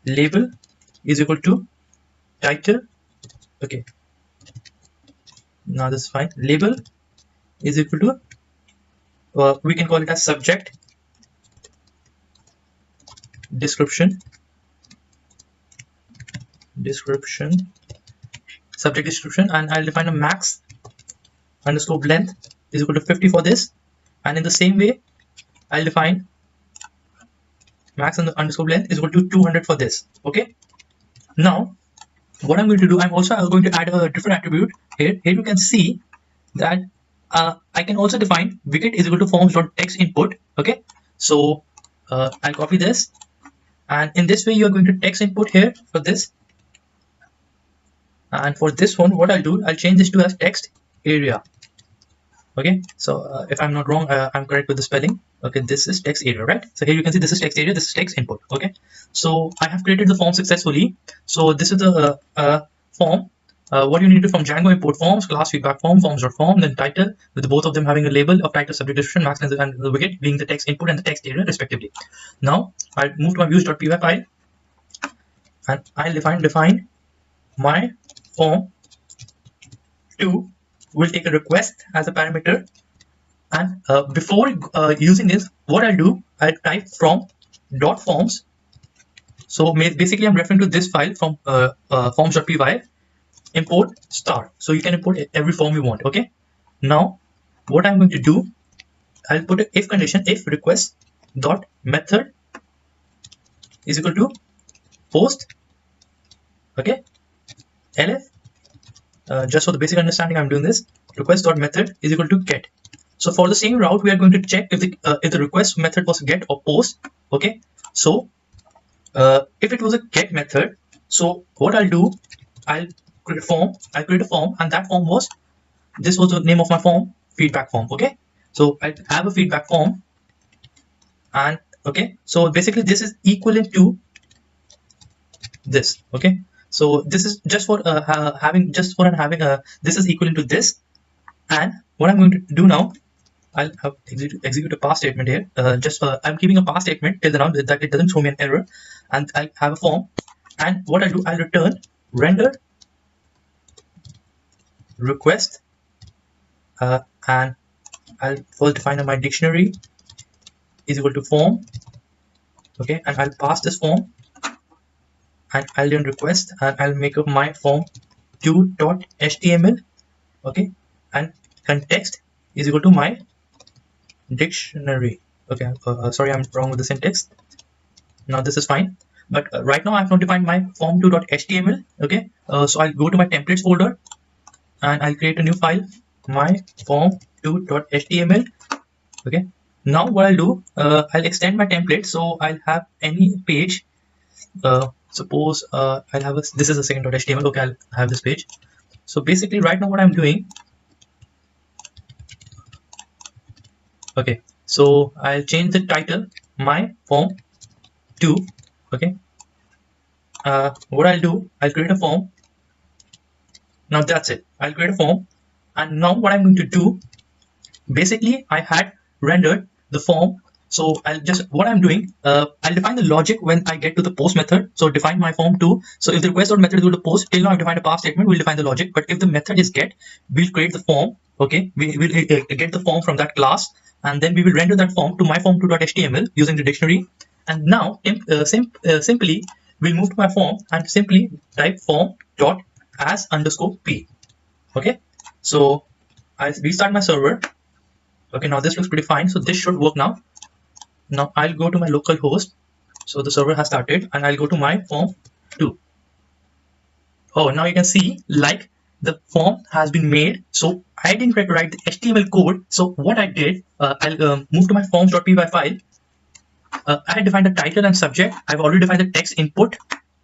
label is equal to title. Okay, now this is fine. Label is equal to we can call it as subject description, subject description, and I'll define a max underscore length is equal to 50 for this. And in the same way I'll define max underscore length is equal to 200 for this. Okay, now what I'm going to do, I'm also going to add a different attribute here. Here you can see that I can also define widget is equal to forms.text input. Okay, so I'll copy this, and in this way you are going to text input here for this. And for this one, what I'll do, I'll change this to as text area. Okay, so if I'm not wrong, I'm correct with the spelling. Okay, this is text area, right? So here you can see this is text area, this is text input. Okay, so I have created the form successfully. So this is the form. What you need to do, from Django import forms, class feedback form, forms.form, then title, with both of them having a label of title, subject description, max length, and the widget being the text input and the text area respectively. Now I'll move to my views.py file, and I'll define my form 2 will take a request as a parameter. And before using this, what I'll do, I'll type from dot forms. So basically I'm referring to this file from forms.py, import star. So you can import every form you want. Okay, now what I'm going to do, I'll put an if condition, if request dot method is equal to post, okay, lf, just for the basic understanding I'm doing this, request dot method is equal to get. So for the same route we are going to check if the request method was get or post, okay. So if it was a get method, so what I'll do, I'll create a form, and that form was, this was the name of my form, feedback form, okay. So I have a feedback form, and okay, so basically this is equivalent to this, okay. So this is just for having this is equivalent to this. And what I'm going to do now, I'll have execute a pass statement here. I'm keeping a pass statement till the now that it doesn't show me an error, and I have a form. And what I do, I'll return render request, and I'll first define my dictionary is equal to form, okay, and I'll pass this form, and I'll then request, and I'll make up my form 2.html, okay, and context is equal to my dictionary, okay. Sorry, I'm wrong with the syntax. Now this is fine, but right now I have not defined my form2.html, okay. So I'll go to my templates folder, and I'll create a new file, my form2.html, okay. Now what I'll do, I'll extend my template, so I'll have any page. Suppose I'll have this is a second.html, okay. I'll have this page. So basically right now what I'm doing, okay, so I'll change the title, my form 2, okay. What I'll do, I'll create a form. Now that's it, I'll create a form. And now what I'm going to do, basically I had rendered the form, so what I'm doing, I'll define the logic when I get to the post method. So define my form 2. So if the request or method is equal to post, till now I've defined a pass statement, we'll define the logic. But if the method is get, we'll create the form, okay. We will get the form from that class, and then we will render that form to my form2.html using the dictionary. And now simply we'll move to my form and simply type form dot as underscore p, okay. So I'll restart my server, okay. Now this looks pretty fine, so this should work now. Now I'll go to my local host, so the server has started, and I'll go to my form 2. Oh, now you can see like the form has been made. So I didn't write the HTML code. So what I did, I'll move to my forms.py file. I had defined the title and subject. I've already defined the text input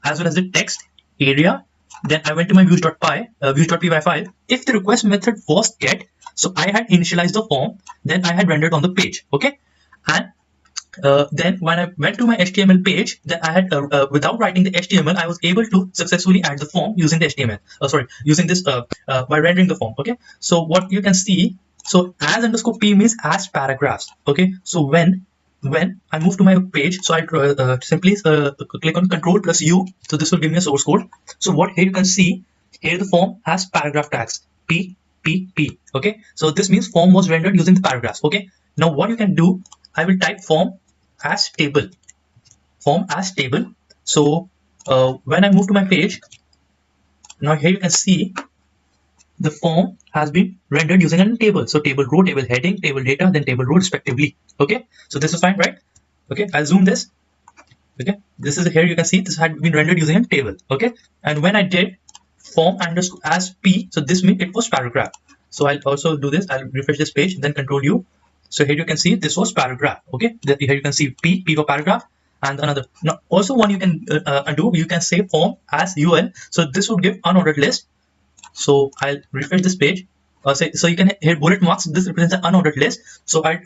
as well as the text area. Then I went to my views.py file. If the request method was get, so I had initialized the form, then I had rendered on the page, okay. And then when I went to my HTML page, then I had without writing the HTML, I was able to successfully add the form using the HTML. Using this by rendering the form, okay. So what you can see, so as underscore p means as paragraphs, okay. So when I move to my page, so I simply click on Control plus U. So this will give me a source code. So what here you can see, here the form has paragraph tags P, okay. So this means form was rendered using the paragraphs, okay. Now what you can do, I will type form as table. So when I move to my page, now here you can see the form has been rendered using a table. So table row, table heading, table data, then table row respectively. Okay, so this is fine, right? Okay, I'll zoom this. Okay, this is here you can see this had been rendered using a table. Okay, and when I did form underscore as p, so this means it was paragraph. So I'll also do this. I'll refresh this page, then Control U. So here you can see this was paragraph. Okay, here you can see p for paragraph, and another. Now also one you can undo. You can say form as ul. So this would give unordered list. So I'll refresh this page. So you can here bullet marks. This represents an unordered list. So I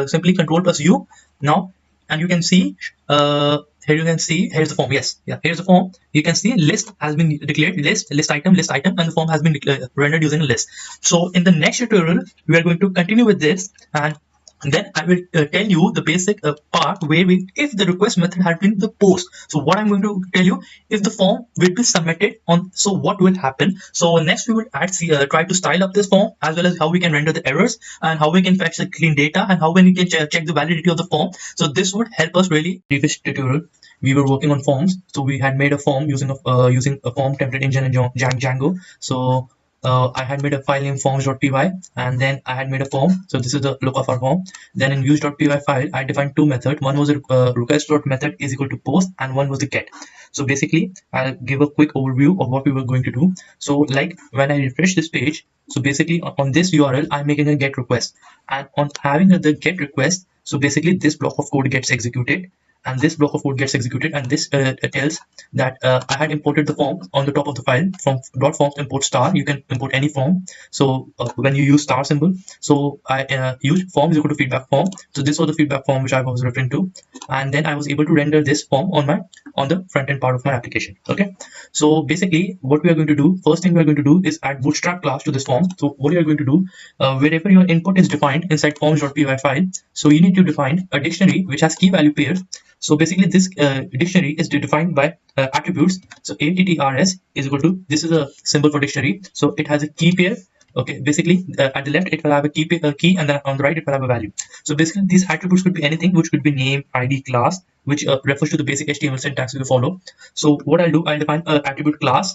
simply Control plus U now, and you can see here you can see here's the form. Yes, yeah, here's the form. You can see list has been declared, list item, and the form has been rendered using a list. So in the next tutorial, we are going to continue with this, and then I will tell you the basic part where if the request method had been the post. So what I'm going to tell you, if the form will be submitted on, so what will happen. So next we will try to style up this form, as well as how we can render the errors, and how we can fetch the clean data, and how we can check the validity of the form. So this would help us really. Previous tutorial we were working on forms, so we had made a form using a form template engine in Django. So I had made a file named forms.py, and then I had made a form. So this is the look of our form. Then in views.py file, I defined two methods. One was a request.method is equal to post, and one was the get. So basically, I'll give a quick overview of what we were going to do. So like when I refresh this page, so basically on this URL, I'm making a get request, and on having the get request, so basically this block of code gets executed, and this block of code gets executed, and this tells that I had imported the form on the top of the file from .forms import star. You can import any form. So when you use star symbol, so I use form is equal to feedback form. So this was the feedback form which I was referring to, and then I was able to render this form on the front end part of my application. Okay, so basically what we are going to do, first thing we are going to do is add bootstrap class to this form. So what you are going to do, wherever your input is defined inside forms.py file, so you need to define a dictionary which has key value pairs. So basically this dictionary is defined by attributes. So attrs is equal to, this is a symbol for dictionary, so it has a key pair. Okay, basically at the left it will have a key, and then on the right it will have a value. So basically these attributes could be anything, which could be name, id, class, which refers to the basic HTML syntax we follow. So what I'll do, I'll define an attribute class,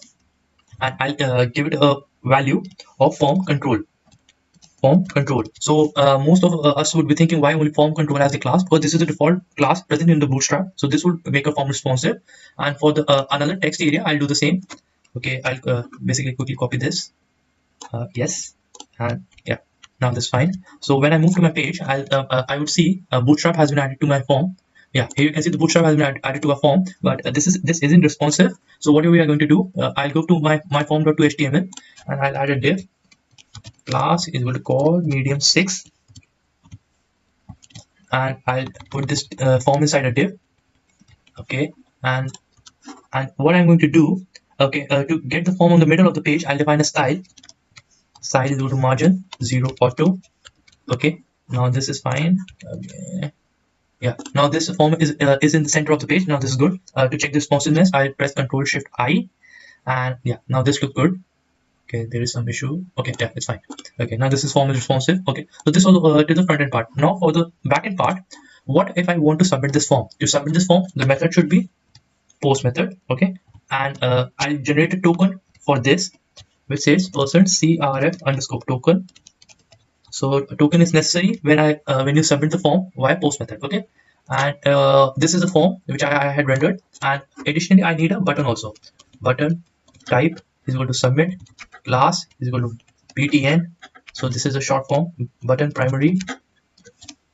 and I'll give it a value of form control. So most of us would be thinking, why only form control as the class? Because this is the default class present in the bootstrap, so this would make a form responsive. And for the another text area, I'll do the same. Okay, I'll basically quickly copy this. Yes, and yeah, now this is fine. So when I move to my page, I would see bootstrap has been added to my form. Yeah, here you can see the bootstrap has been added to a form, but this isn't responsive. So what we are going to do, I'll go to my form.html, and I'll add a div. Class is equal to call medium 6, and I'll put this form inside a div. Okay, and what I'm going to do, okay, to get the form on the middle of the page, I'll define a style. Style is equal to margin 0 auto. Okay, now this is fine. Okay, yeah, now this form is in the center of the page. Now this is good. To check the responsiveness, I'll press Ctrl Shift I, and yeah, now this looks good. Okay, there is some issue. Okay, yeah, it's fine. Okay, now this is form is responsive. Okay, so this was to the front end part. Now for the back end part, what if I want to submit this form? To submit this form, the method should be post method. Okay, and I'll generate a token for this, which says %crf underscore token. So a token is necessary when you submit the form via post method. Okay, and this is the form which I had rendered, and additionally I need a button also. Button type is equal to submit, class is equal to btn. So this is a short form, button primary.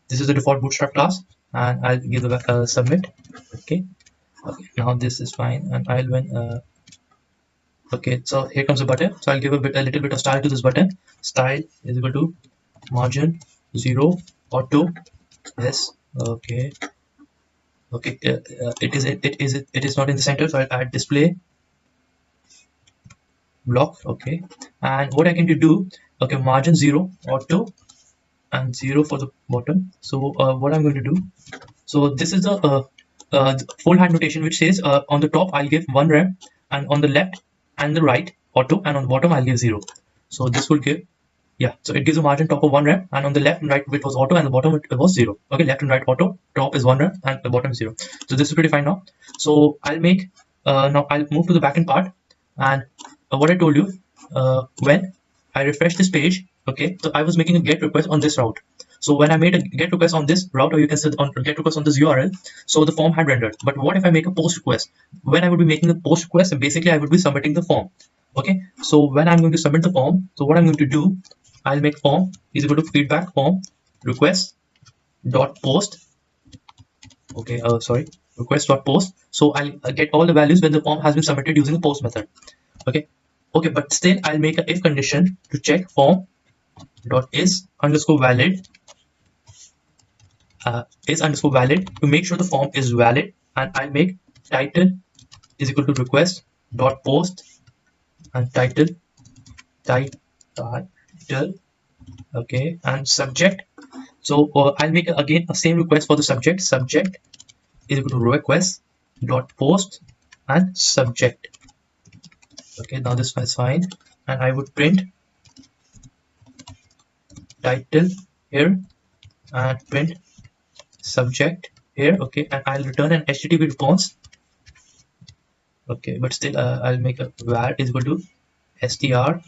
This is the default bootstrap class, and I'll give the submit. Okay, now this is fine, and I'll when okay, so here comes the button. So I'll give a little bit of style to this button. Style is equal to margin 0 auto. Yes, okay. Okay, it is not in the center, so I'll add display block. Okay, and what I can do, okay, margin 0 auto and 0 for the bottom. So what I'm going to do, so this is the full hand notation, which says on the top I'll give 1 rem, and on the left and the right auto, and on the bottom I'll give 0. So this will give, yeah, so it gives a margin top of 1 rem, and on the left and right it was auto, and the bottom it was 0. Okay, left and right auto, top is 1 rem and the bottom is 0. So this is pretty fine now. So I'll make now I'll move to the backend part, and what I told you, when I refresh this page, okay, so I was making a get request on this route. So when I made a get request on this route, or you can say on get request on this URL, so the form had rendered. But what if I make a post request? When I would be making a post request, and basically I would be submitting the form. Okay, so when I'm going to submit the form, so what I'm going to do, I'll make form is equal to feedback form request dot post. Okay, sorry, request dot post. So I'll get all the values when the form has been submitted using the post method. Okay, but still I'll make a if condition to check form dot is underscore valid to make sure the form is valid, and I'll make title is equal to request dot post, and title, okay, and subject. So I'll make again a same request for the subject. Subject is equal to request dot post and subject. Okay, now this is fine, and I would print title here and print subject here. Okay, and I'll return an HTTP response. Okay, but still I'll make a var is equal to str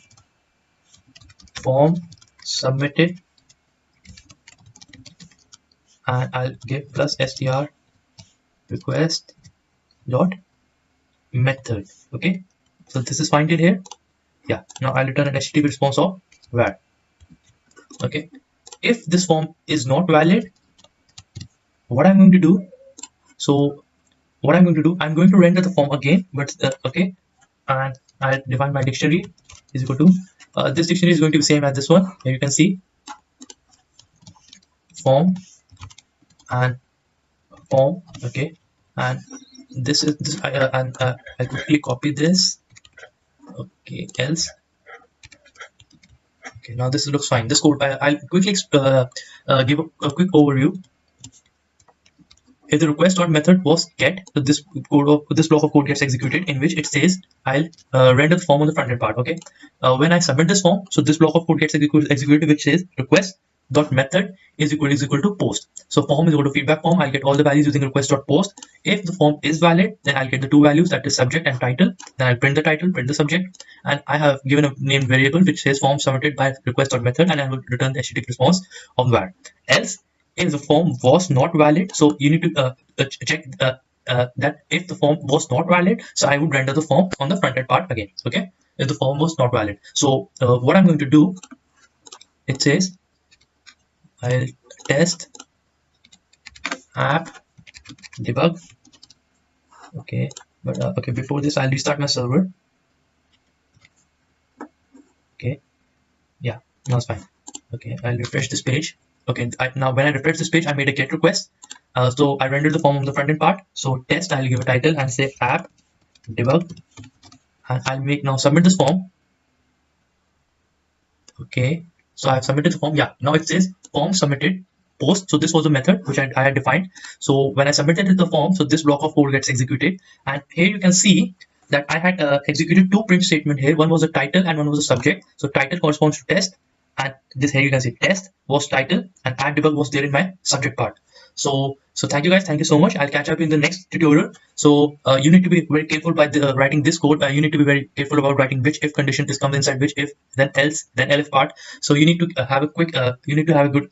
form submitted, and I'll give plus str request dot method. Okay, so this is fine till here. Yeah, now I'll return an HTTP response of var. Okay, if this form is not valid, what I'm going to do, so what I'm going to do, I'm going to render the form again, but okay, and I'll define my dictionary is equal to this dictionary is going to be same as this one. Here you can see form and form. Okay, and this is this and I quickly copy this. Okay, else. Okay, now this looks fine. This code I'll quickly give a quick overview. If the request.method was get, so this block of code gets executed, in which it says I'll render the form on the front end part. Okay, when I submit this form, so this block of code gets executed, which says request.method is equal to post. So form is equal to feedback form. I'll get all the values using request.post. If the form is valid, then I'll get the two values, that is subject and title. Then I'll print the title, print the subject, and I have given a named variable which says form submitted by request.method, and I will return the HTTP response of var. Else, if the form was not valid, so you need to check that if the form was not valid, so I would render the form on the front end part again. Okay, if the form was not valid, so what I'm going to do, it says I'll test app debug. Okay, but okay, before this I'll restart my server. Okay, yeah, now it's fine. Okay, I'll refresh this page. Okay, now when I refresh this page, I made a get request. So I rendered the form of the front end part. So test, I'll give a title and say app debug, and I'll make now submit this form. Okay, so I've submitted the form. Yeah, now it says form submitted post. So this was the method which I had defined. So when I submitted the form, so this block of code gets executed, and here you can see that I had executed two print statement here. One was the title and one was the subject. So title corresponds to test, and this here you can see test was title and app debug was there in my subject part. So thank you guys, thank you so much. I'll catch up in the next tutorial. So you need to be very careful by writing this code. You need to be very careful about writing which if condition is comes inside which if, then else, then elif part. So you need to have a quick you need to have a good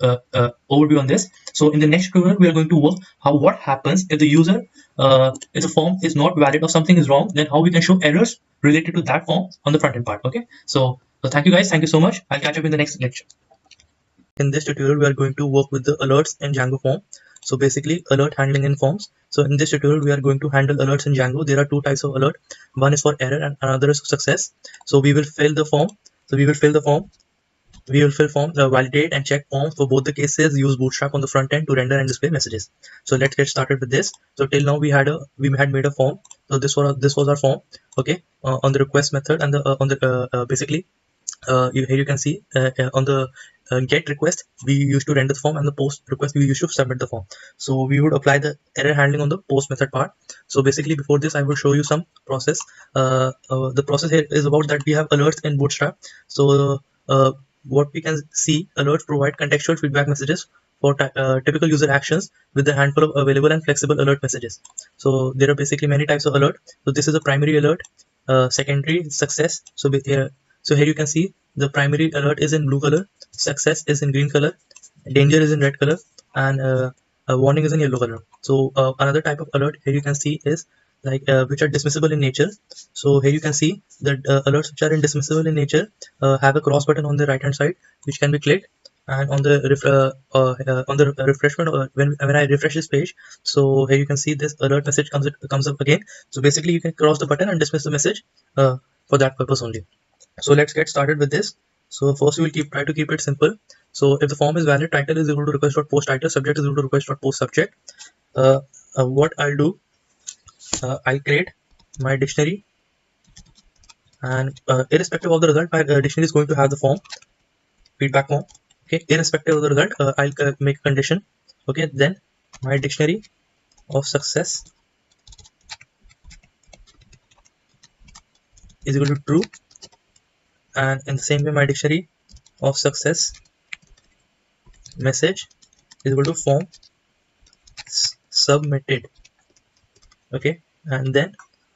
overview on this. So in the next tutorial we are going to work what happens if the user if the form is not valid or something is wrong, then how we can show errors related to that form on the front end part. Okay, so thank you guys, thank you so much. I'll catch up in the next lecture. In this tutorial, we are going to work with the alerts in Django form. So basically alert handling in forms. So in this tutorial, we are going to handle alerts in Django. There are two types of alert. One is for error and another is success. So we will fill the form. We will fill form, validate and check forms for both the cases. Use Bootstrap on the front end to render and display messages. So let's get started with this. So till now we had made a form. So this was our form. Okay, on the request method and the basically here you can see on the get request we used to render the form, and the post request we used to submit the form. So we would apply the error handling on the post method part. So basically before this I will show you some process. The process here is about that we have alerts in Bootstrap. So what we can see, alerts provide contextual feedback messages for typical user actions with a handful of available and flexible alert messages. So there are basically many types of alert. So this is a primary alert, secondary, success. So here you can see the primary alert is in blue color, success is in green color, danger is in red color, and a warning is in yellow color. So another type of alert here you can see is like which are dismissible in nature. So here you can see that alerts which are dismissible in nature have a cross button on the right hand side which can be clicked, and on the refreshment when I refresh this page, so here you can see this alert message comes up again. So basically you can cross the button and dismiss the message for that purpose only. So let's get started with this. So first we will try to keep it simple. So if the form is valid, title is equal to request.post title, subject is equal to request.post subject. What I'll do, I'll create my dictionary, and irrespective of the result, my dictionary is going to have the form, feedback form. Okay, irrespective of the result, I'll make a condition. Okay, then my dictionary of success is equal to true, and in the same way my dictionary of success message is equal to form submitted. Okay, and then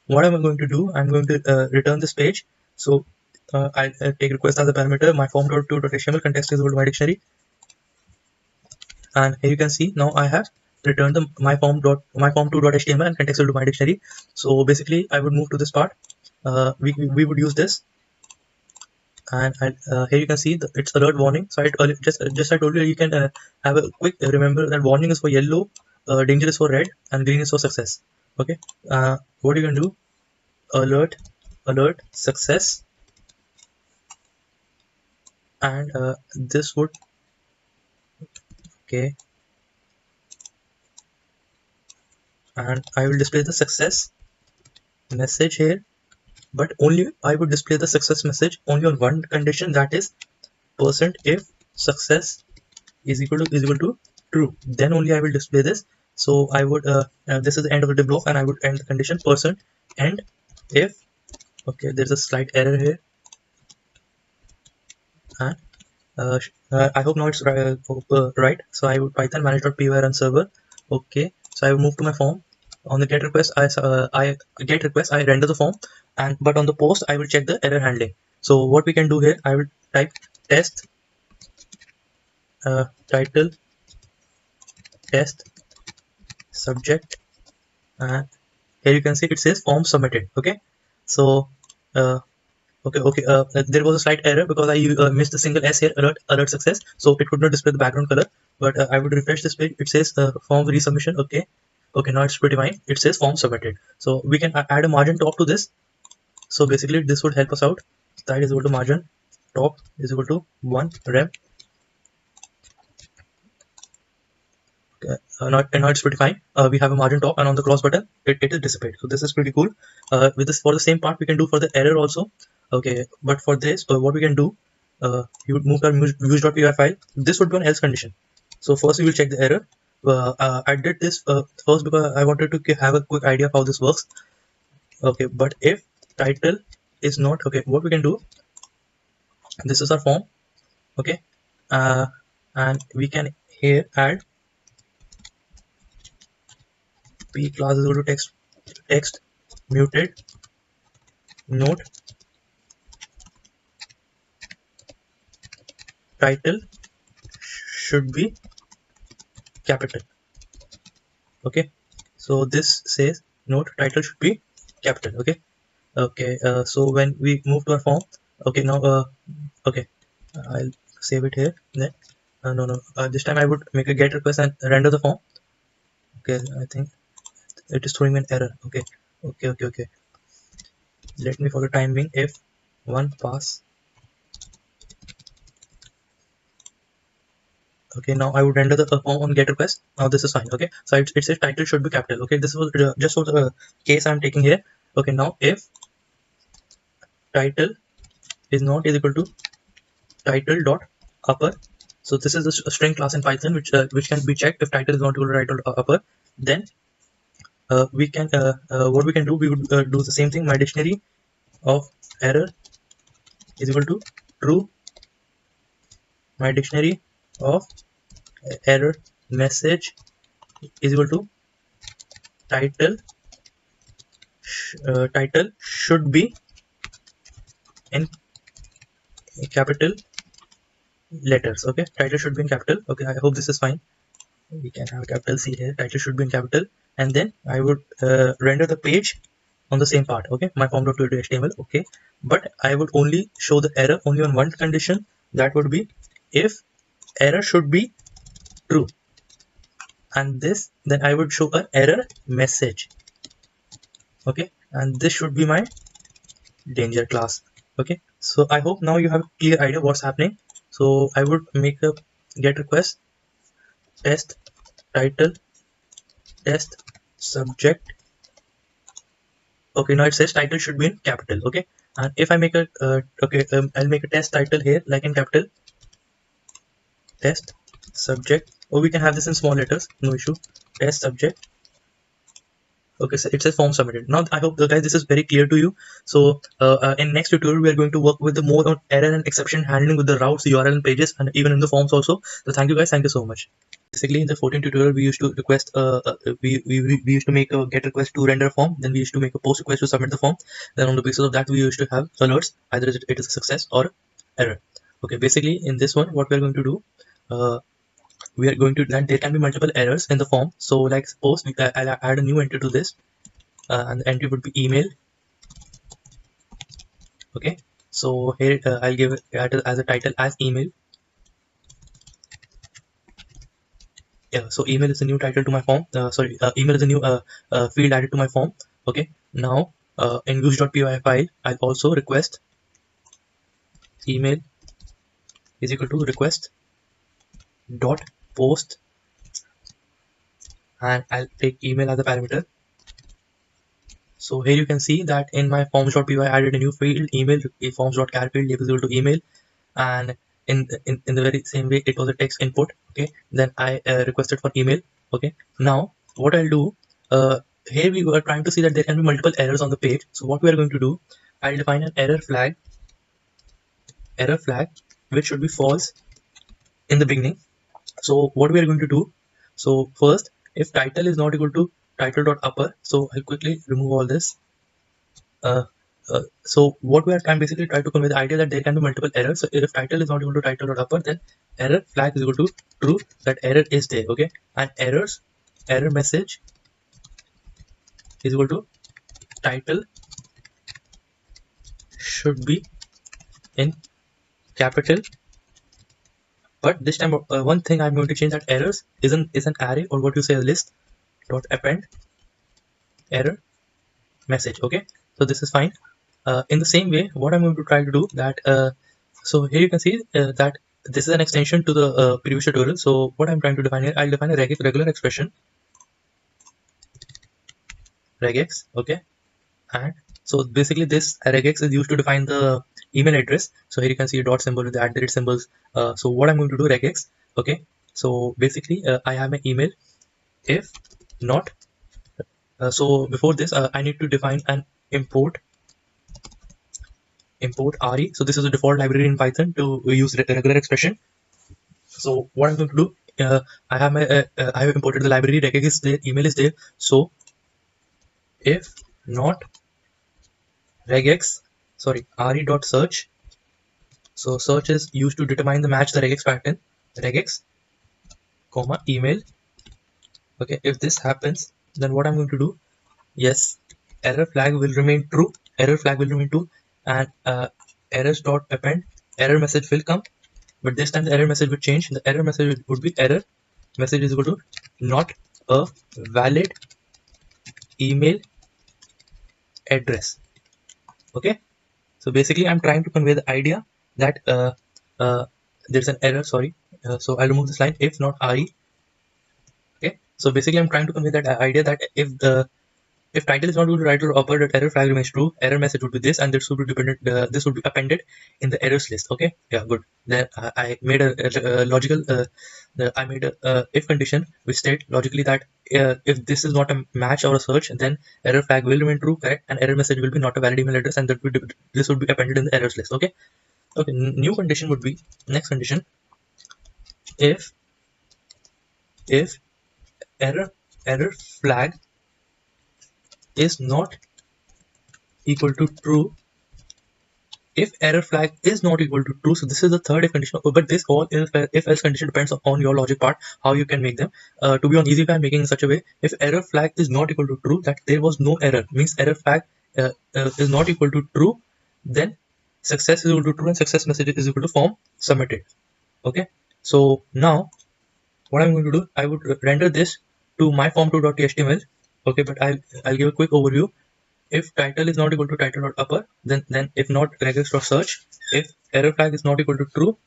what am I going to do? I'm going to return this page. So I'll take request as a parameter. My form.to.html context is equal to my dictionary, and here you can see now I have returned the my form2.html and context to my dictionary. So basically I would move to this part. We would use this, and here you can see it's alert warning. So I told you can have a quick remember that warning is for yellow, danger is for red, and green is for success. Okay, what you can do, alert success, and this would, okay, and I will display the success message here, but only I would display the success message only on one condition, that is percent if success is equal to true, then only I will display this. So I would this is the end of the div block, and I would end the condition percent and if, okay, there's a slight error here, and I hope now it's right. So I would python manage.py run server. Okay, so I will move to my form. On the get request, I get request, I render the form, and but on the post I will check the error handling. So what we can do here, I will type test title test subject, and here you can see it says form submitted. Okay, so there was a slight error because I missed a single S here, alert success, so it could not display the background color. But I would refresh this page, it says form resubmission. Okay, now it's pretty fine, it says form submitted. So we can add a margin top to this. So basically this would help us out. That is equal to margin top is equal to 1 rem. Now it's pretty fine. We have a margin top, and on the cross button it is dissipate. So this is pretty cool. With this, for the same part we can do for the error also. Okay, but for this what we can do, you would move our views.py file. This would be an else condition. So first we will check the error. I did this first because I wanted to have a quick idea of how this works. Okay, but if title is not, okay, what we can do, this is our form. Okay, and we can here add p class is equal to text muted note title should be capital. Okay, so this says note title should be capital. Okay, so when we move to our form, okay, now okay, I'll save it here. Then no, this time I would make a get request and render the form. Okay, I think it is throwing an error. Okay, let me, for the time being, if one pass. Okay, now I would render the form on get request. Now this is fine. Okay, so it says title should be capital. Okay, this was just for the case I'm taking here. Okay, now if title is not is equal to title dot upper, so this is a string class in Python which can be checked. If title is not equal to title upper, then we can what we can do, we would do the same thing. My dictionary of error is equal to true. My dictionary of error message is equal to title title should be in capital letters. Okay, title should be in capital. Okay, I hope this is fine. We can have capital C here. Title should be in capital, and then I would render the page on the same part. Okay, my form.html. Okay, but I would only show the error only on one condition. That would be if error should be true, and this, then I would show an error message. Okay, and this should be my danger class. Okay, so I hope now you have a clear idea what's happening. So I would make a get request test title test subject. Okay, now it says title should be in capital. Okay, and if I make a I'll make a test title here like in capital, test subject, or we can have this in small letters, no issue, test subject. Okay, so it says form submitted. Now I hope guys this is very clear to you. So in next tutorial we are going to work with the more on error and exception handling with the routes, URL and pages, and even in the forms also. So thank you guys, thank you so much. Basically in the 14 tutorial we used to request we used to make a get request to render form, then we used to make a post request to submit the form, then on the basis of that we used to have alerts, either it is a success or error. Okay, basically in this one what we are going to do, we are going to that there can be multiple errors in the form. So like suppose I'll add a new entry to this, and the entry would be email. Okay, so here I'll give it as a title as email. Yeah, so email is a new title to my form. Email is a new field added to my form. Okay, now in use.py file I'll also request email is equal to request dot post, and I'll take email as a parameter. So here you can see that in my forms.py I added a new field email, forms.char field is equal to email, and in the very same way it was a text input. Okay, then I requested for email. Okay, now what I'll do, here we were trying to see that there can be multiple errors on the page. So what we are going to do, I'll define an error flag which should be false in the beginning. So what we are going to do, so first if title is not equal to title.upper, so I'll quickly remove all this. So what we are trying basically try to convey the idea that there can be multiple errors. So if title is not equal to title.upper, then error flag is equal to true, that error is there. Okay, and error message is equal to title should be in capital. But this time one thing I'm going to change, that errors is an array, or what you say a list dot append error message. Okay, so this is fine. In the same way what I'm going to try to do that, so here you can see that this is an extension to the previous tutorial. So what I'm trying to define here, I'll define a regular expression regex. Okay, and so basically this regex is used to define the email address. So here you can see a dot symbol with the @ symbols. So what I'm going to do, regex. Okay, so basically I have my email. If not, so before this I need to define an import re. So this is a default library in Python to use regular expression. So what I'm going to do, I have imported the library, regex is there, email is there. So if not regex, re dot search. So search is used to determine the match the regex pattern, regex comma email. Okay, if this happens, then what I'm going to do, yes, error flag will remain true, and errors dot append error message will come, but this time the error message would change. The error message would be error message is equal to not a valid email address. Okay, so basically I'm trying to convey the idea that there's an error. So I'll remove this line, if not re. Okay, so basically I'm trying to convey that idea that if title is not equal to title or upper, that error flag remains true. Error message would be this, and this would be dependent. This would be appended in the errors list. Okay, yeah, good. Then I made a logical. I made a if condition which state logically that if this is not a match or a search, then error flag will remain true, correct, and error message will be not a valid email address, and this would be appended in the errors list. Okay, okay. New condition would be next condition. If error flag is not equal to true, if error flag is not equal to true, so this is the third if condition, but this all if else condition depends on your logic part, how you can make them. To be on easy, I'm making in such a way, if error flag is not equal to true, that there was no error, means error flag is not equal to true, then success is equal to true and success message is equal to form submitted. Okay, so now what I'm going to do, I would render this to my form2.html. Okay, but I'll give a quick overview. If title is not equal to title.upper, then if not regex.search. If error flag is not equal to true,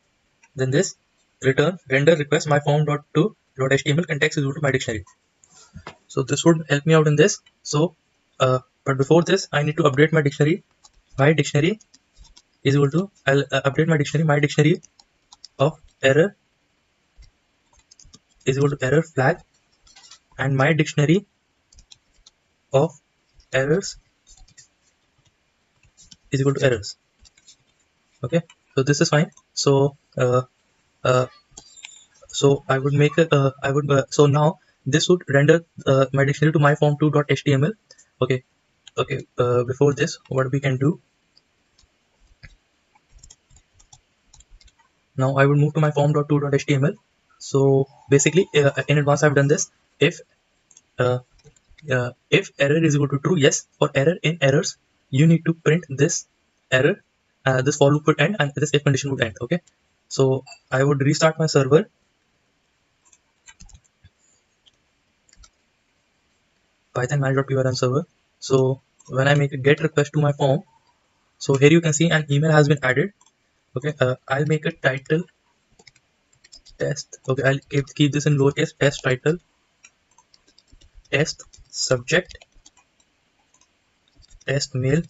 then this return render request my form.to.html context is equal to my dictionary. So this would help me out in this. So but before this I need to update my dictionary. My dictionary is equal to, I'll update my dictionary. My dictionary of error is equal to error flag, and my dictionary of errors is equal to errors. Okay, so this is fine. So I would make a so now this would render my dictionary to my form2.html. Okay, before this, what we can do now, I would move to my form.2.html. So basically, in advance I've done this. Uh, if error is equal to true, yes, for error in errors, you need to print this error, this for loop would end and this if condition would end. Okay, so I would restart my server. Python manage.py run server. So when I make a get request to my form, so here you can see an email has been added. Okay, I'll make a title test. Okay, I'll keep this in lowercase, test title, test subject, test mail,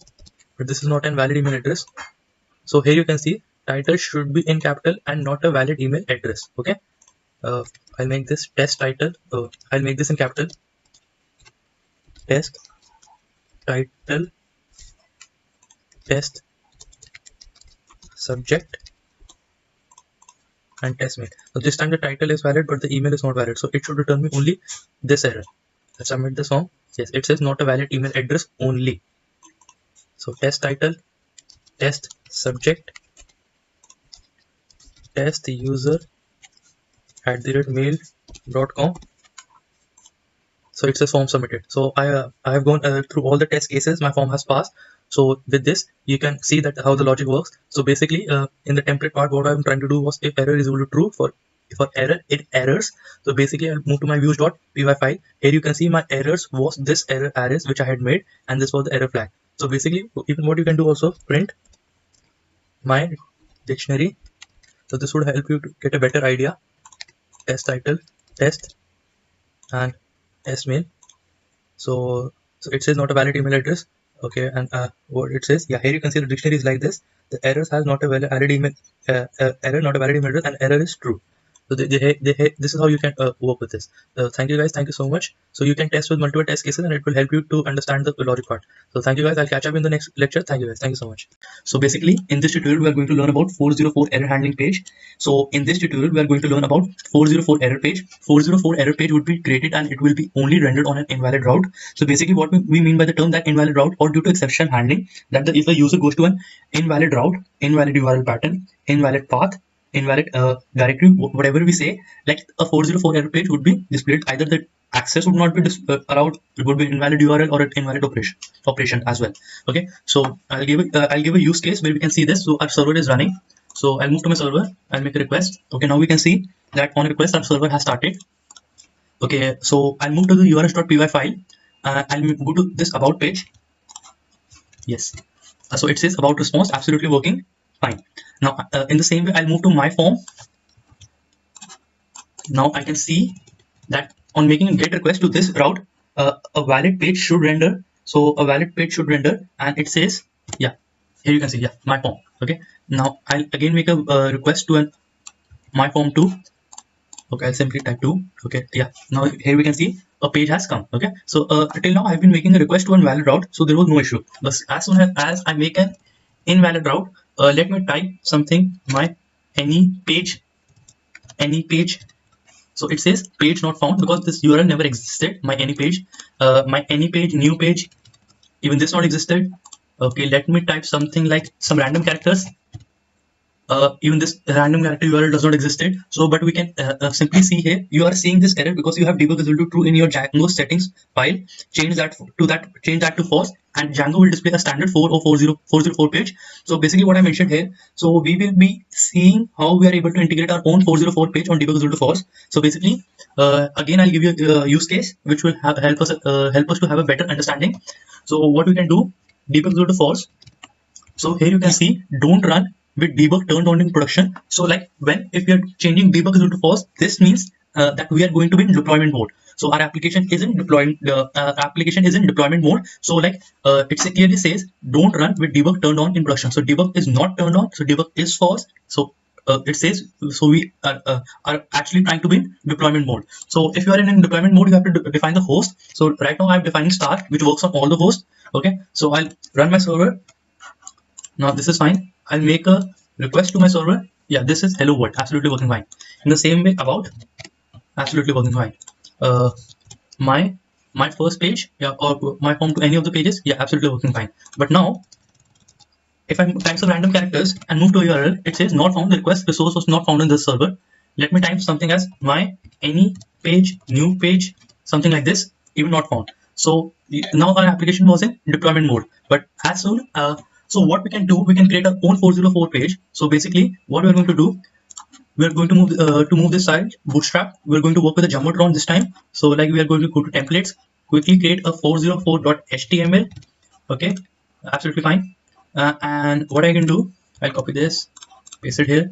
but this is not a valid email address. So here you can see title should be in capital and not a valid email address. Okay, I'll make this test title. I'll make this in capital, test title, test subject, and test mail. So this time the title is valid but the email is not valid, so it should return me only this error. Let's submit this form. Yes, it says not a valid email address only. So test title, test subject, test user @mail.com. So it says form submitted. So I have gone through all the test cases. My form has passed. So with this, you can see that how the logic works. So basically, in the template part, what I'm trying to do was if error is equal to true for error in errors. So basically, I'll move to my views.py file. Here you can see my errors was this error arrays which I had made, and this was the error flag. So basically, even what you can do also print my dictionary. So this would help you to get a better idea. Test title, test, and test mail. So it says not a valid email address. Okay, and what it says, yeah, here you can see the dictionary is like this. The errors has not a valid email error, not a valid email address, and error is true. So this is how you can work with this. Thank you guys, thank you so much. So you can test with multiple test cases and it will help you to understand the logic part. So thank you guys, I'll catch up in the next lecture. Thank you guys, thank you so much. So basically in this tutorial we are going to learn about 404 error handling page. So in this tutorial we are going to learn about 404 error page. 404 error page would be created and it will be only rendered on an invalid route. So basically what we mean by the term that invalid route or due to exception handling, that if a user goes to an invalid route, invalid URL pattern, invalid path, invalid directory, whatever we say, like a 404 error page would be displayed. Either the access would not be allowed, it would be invalid URL or an invalid operation as well. Okay, so I'll give a use case where we can see this. So our server is running. So I'll move to my server, I'll make a request. Okay, now we can see that on request our server has started. Okay, so I'll move to the urs.py file. I'll go to this about page. Yes, so it says about response, absolutely working fine. Now in the same way, I'll move to my form. Now I can see that on making a get request to this route, a valid page should render. So a valid page should render, and it says, yeah, here you can see, yeah, my form. Okay, now I'll again make a request to my form 2. Okay, I'll simply type 2. Okay, yeah, now here we can see a page has come. Okay, so till now I've been making a request to an invalid route, so there was no issue. But as soon as I make an invalid route, let me type something, my any page. So it says page not found because this URL never existed. My any page, new page, even this not existed. Okay, let me type something like some random characters. Even this random character URL does not existed. So, but we can simply see here, you are seeing this error because you have debug is equal to true in your Django settings file. Change that to false, and Django will display a standard 404 page. So basically what I mentioned here, so we will be seeing how we are able to integrate our own 404 page on debug is equal to false. So basically, again, I'll give you a use case which will help us to have a better understanding. So what we can do, debug is equal to false. So here you can see don't run with debug turned on in production. So like if we are changing debug is equal to false, this means that we are going to be in deployment mode. So our application is in deployment mode. So like it clearly says don't run with debug turned on in production. So debug is not turned on. So debug is false. So it says, so we are actually trying to be in deployment mode. So if you are in deployment mode, you have to define the host. So right now I'm defining star, which works on all the hosts. Okay, so I'll run my server. Now this is fine. I'll make a request to my server. Yeah, this is hello world, absolutely working fine. In the same way, about, absolutely working fine. uh, my first page, yeah, or my home to any of the pages, yeah, absolutely working fine. But now if I type some random characters and move to URL, it says not found, the request resource was not found in this server. Let me type something as my any page, new page, something like this, even not found. So now our application was in deployment mode. But as soon, so what we can do, we can create our own 404 page. So basically, what we're going to do, we're going to move this side, bootstrap. We're going to work with the jumbotron this time. So like we are going to go to templates, quickly create a 404.html. Okay, absolutely fine. And what I can do, I'll copy this, paste it here.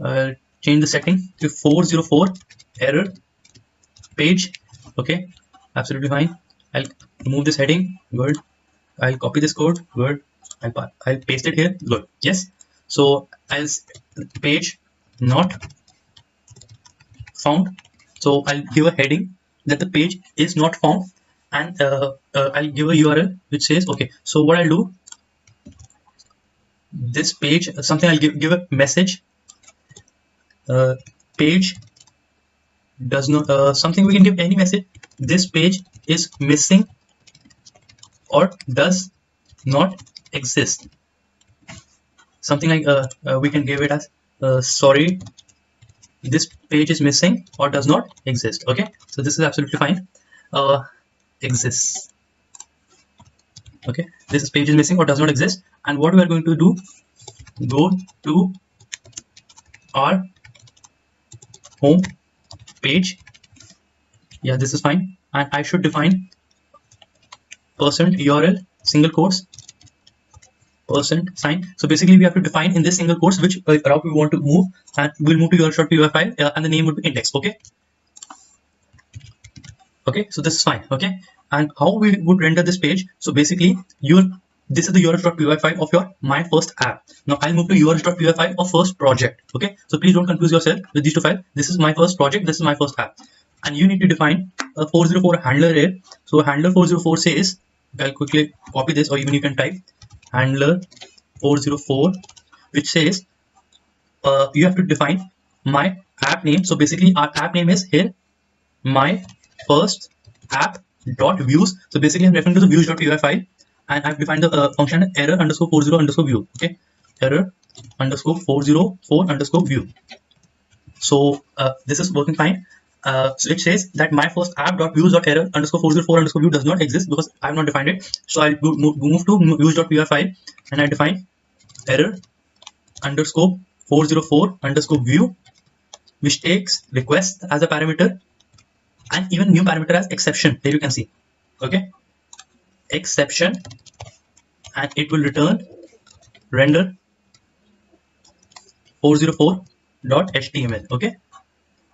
I'll change the setting to 404 error page. Okay, absolutely fine. I'll remove this heading. Good. I'll copy this code. Good. I'll paste it here. Good. Yes. So as page not found, so I'll give a heading that the page is not found, and I'll give a URL which says, okay, so what I'll do, this page, something I'll give a message, page does not, something we can give any message, this page is missing or does not exist, something like we can give it as sorry, this page is missing or does not exist. Okay, so this is absolutely fine. Exists. Okay, this page is missing or does not exist, and what we are going to do, go to our home page. Yeah, this is fine, and I should define %URL single quotes %sign. So basically we have to define in this single quotes which route we want to move, and we'll move to url.py file, and the name would be index. Okay, okay, so this is fine. Okay, and how we would render this page, so basically this is the url.py file of your my first app. Now I'll move to url.py file of first project. Okay, so please don't confuse yourself with these two files. This is my first project, this is my first app, and you need to define a 404 handler here. So handler 404 says, I'll quickly copy this, or even you can type handler 404, which says you have to define my app name. So basically our app name is here my first app dot views. So basically I'm referring to the views.py file, and I've defined the function error underscore 40 underscore view. Okay, error underscore 404 underscore view. So this is working fine. So it says that my first app dot views dot error underscore 404 underscore view does not exist because I have not defined it. So I'll move to views.py file, and I define error underscore 404 underscore view, which takes request as a parameter and even new parameter as exception. Here you can see, okay, exception, and it will return render 404.html. okay,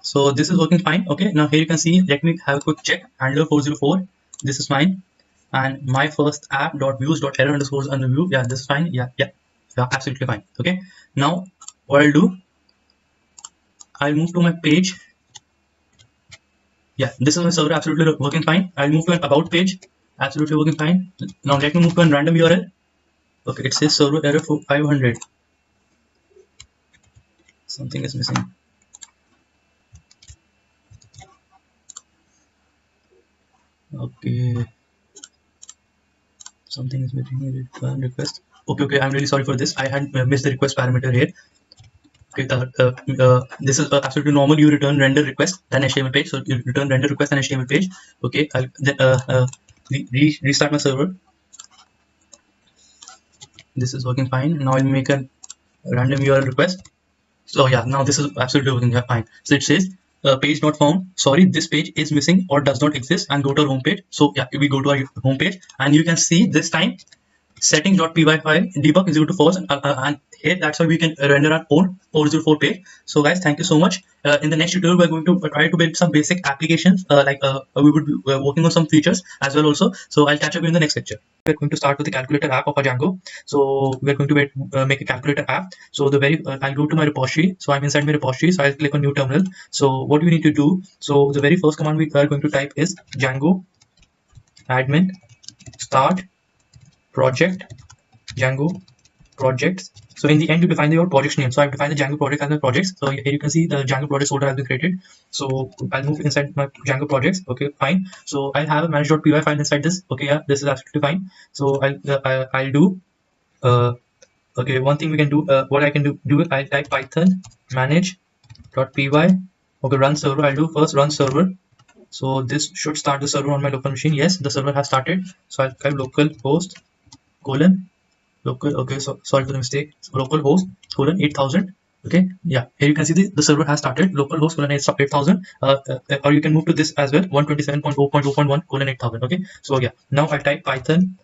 so this is working fine. Okay, now here you can see, let me have a quick check. Handler 404, this is fine, and my first app dot views dot error underscore under view, yeah, this is fine. Yeah, absolutely fine. Okay, now what I'll do, I'll move to my page. Yeah, this is my server, absolutely working fine. I'll move to an about page, absolutely working fine. Now let me move to a random URL. Okay, it says server error for 500. Something is missing. Okay, something is missing. Request. Okay, I'm really sorry for this. I had missed the request parameter here. Okay, this is absolutely normal. You return render request then HTML page. So you return render request and HTML page. Okay, I'll then restart my server. This is working fine. Now I'll make a random URL request. So yeah, now this is absolutely working fine. So it says page not found. Sorry, this page is missing or does not exist, and go to our home page. So yeah, we go to our home page, and you can see this time settings.py file debug is equal to false, and here that's how we can render our own 404 page. So guys, thank you so much. In the next tutorial we're going to try to build some basic applications, we would be working on some features as well also. So I'll catch up in the next lecture. We're going to start with the calculator app of our Django. So we're going to make a calculator app. So the I'll go to my repository. So I'm inside my repository, so I'll click on new terminal. So what we need to do, so the very first command we are going to type is Django admin start project Django projects. So in the end you define your project name. So I've defined the Django project as my projects. So here you can see the Django projects folder has been created. So I'll move inside my Django projects. Okay, fine. So I have a manage.py file inside this. Okay, yeah, this is absolutely fine. So I'll do okay, one thing we can do, what I can do is I'll type python manage.py. Okay, run server. I'll do first run server. So this should start the server on my local machine. Yes, the server has started. So I'll type localhost colon local, okay, so sorry for the mistake, so localhost colon 8000. Okay, yeah, here you can see the server has started, localhost colon 8000, or you can move to this as well, 127.0.0.1 colon 8000. Okay, so yeah, now I type python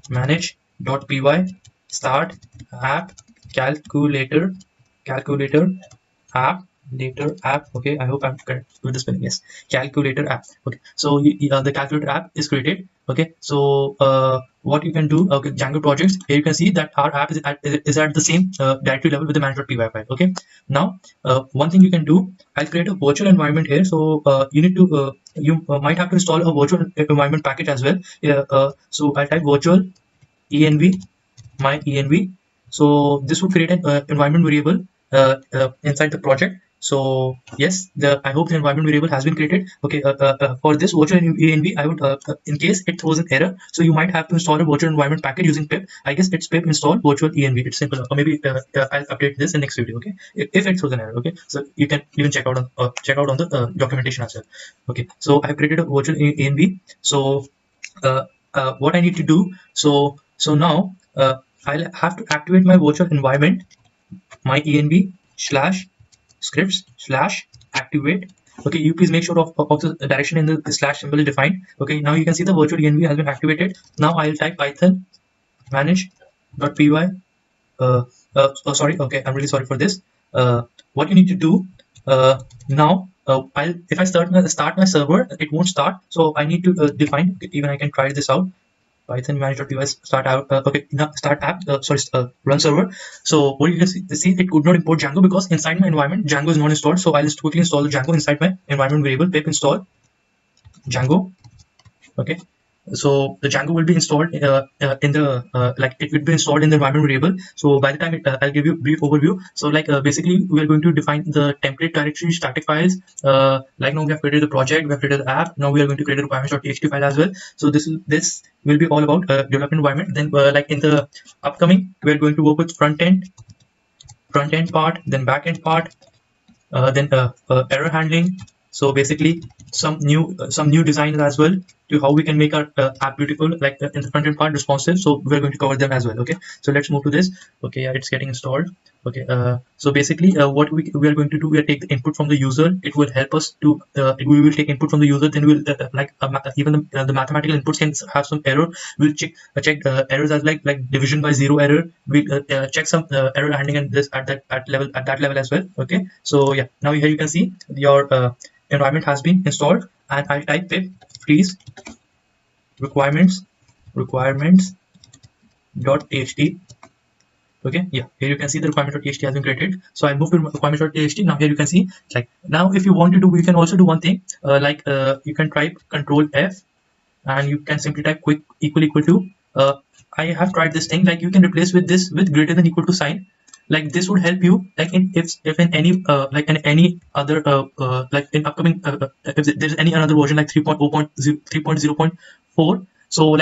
manage.py start app calculator app app. Okay, I hope I'm correct with the spelling. Yes, calculator app. Okay, so the calculator app is created. Okay, so what you can do, okay, Django projects, here you can see that our app is at the same directory level with the manage.py file. Okay, now one thing you can do, I'll create a virtual environment here. So you need to you might have to install a virtual environment package as well. So I'll type virtual env my env. So this would create an environment variable inside the project. So yes, I hope the environment variable has been created. Okay, for this virtual env, I would in case it throws an error, so you might have to install a virtual environment package using pip. I guess it's pip install virtual env. It's simple, or maybe I'll update this in next video. Okay, if it throws an error. Okay, so you can check out on the documentation as well. Okay, so I have created a virtual env. So what I need to do, so now I'll have to activate my virtual environment, my env slash scripts slash activate. Okay, you please make sure of the direction in the slash symbol is defined. Okay, now you can see the virtual env has been activated. Now I'll type python manage.py. Sorry, okay, I'm really sorry for this. What you need to do now, if I start my server, it won't start. So I need to define, even I can try this out. Python manage.py start out. Okay, now start app. Run server. So what you can see, it could not import Django because inside my environment Django is not installed. So I'll just quickly install the Django inside my environment variable. Pip install Django. Okay, so the Django will be installed in the it will be installed in the environment variable. So by the time I'll give you a brief overview. So basically we are going to define the template directory, static files. Now we have created the project, we have created the app. Now we are going to create a requirements.txt file as well. So this will be all about development environment. Then in the upcoming, we are going to work with front end part, then back end part, then error handling. So basically some new designs as well to how we can make our app beautiful, in the front end part responsive. So we're going to cover them as well. Okay, so let's move to this. Okay, yeah, it's getting installed. Okay, so basically what we are going to do, we will take the input from the user. It will help us to we will take input from the user, then we'll even the mathematical inputs can have some error. We'll check errors as like division by zero error. We check some error handling and this at that level as well. Okay, so yeah, now here you can see your environment has been installed, and I'll type pip freeze requirements.txt. Okay, yeah, here you can see the requirement.txt has been created. So I move to requirement.txt. Now here you can see, now if you want to do, you can also do one thing, you can type Control F, and you can simply type quick equal to. I have tried this thing, you can replace with this with greater than equal to sign. This would help you if in any any other in upcoming if there's any another version 3.0.4. So 3.0.4. So in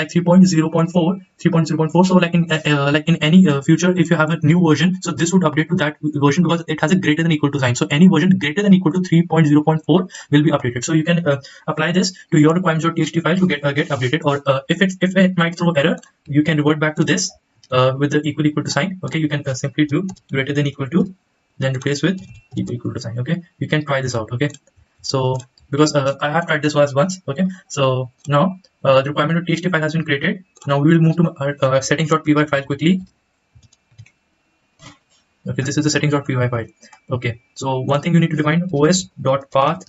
any future, if you have a new version, so this would update to that version because it has a greater than equal to sign. So any version greater than equal to 3.0.4 will be updated. So you can apply this to your requirements.txt file to get updated, or if it might throw error, you can revert back to this with the equal to sign. Okay, you can simply do greater than equal to, then replace with equal to sign. Okay, you can try this out. Okay, so because I have tried this once. Okay, so now the requirement.txt file has been created. Now we will move to our settings.py file quickly. Okay, this is the settings.py file. Okay, so one thing you need to define: os.path.join.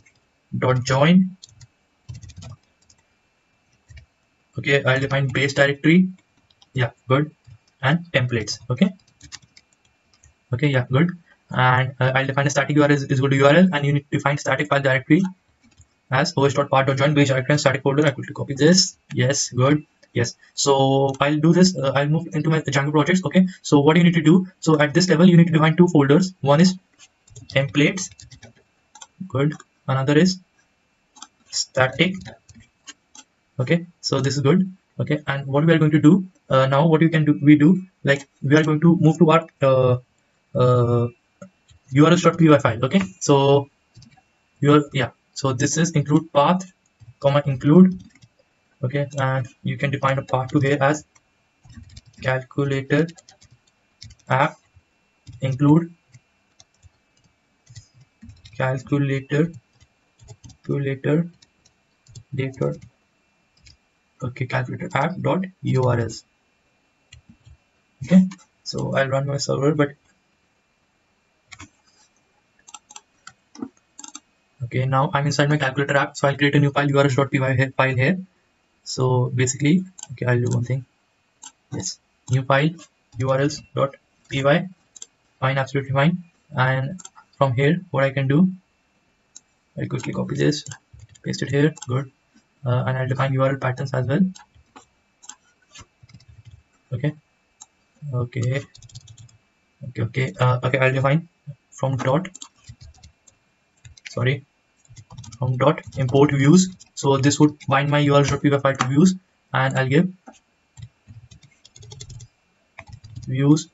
Okay, I'll define base directory. Yeah, good. And templates. Okay, yeah, good. And I'll define a static URL is equal to URL, and you need to define static file directory as os.path.join base directory and static folder. I quickly copy this. Yes, good. Yes, so I'll do this. I'll move into my Django projects. Okay, so what you need to do, so at this level you need to define two folders. One is templates, good. Another is static. Okay, so this is good. Okay, and what we are going to do now, what you can do, like we are going to move to our urls.py file. Okay, so so this is include path comma include. Okay, and you can define a path to here as calculator app include calculator data. Okay, calculator app dot urls. Okay, so I'll run my server, but okay, now I'm inside my calculator app, so I'll create a new file, urls.py file here. So basically, okay, I'll do one thing. Yes, new file, urls.py, fine, absolutely fine. And from here, what I can do, I'll quickly copy this, paste it here, good. And I'll define URL patterns as well. Okay, I'll define from dot import views. So this would bind my urls.py file to views, and I'll give views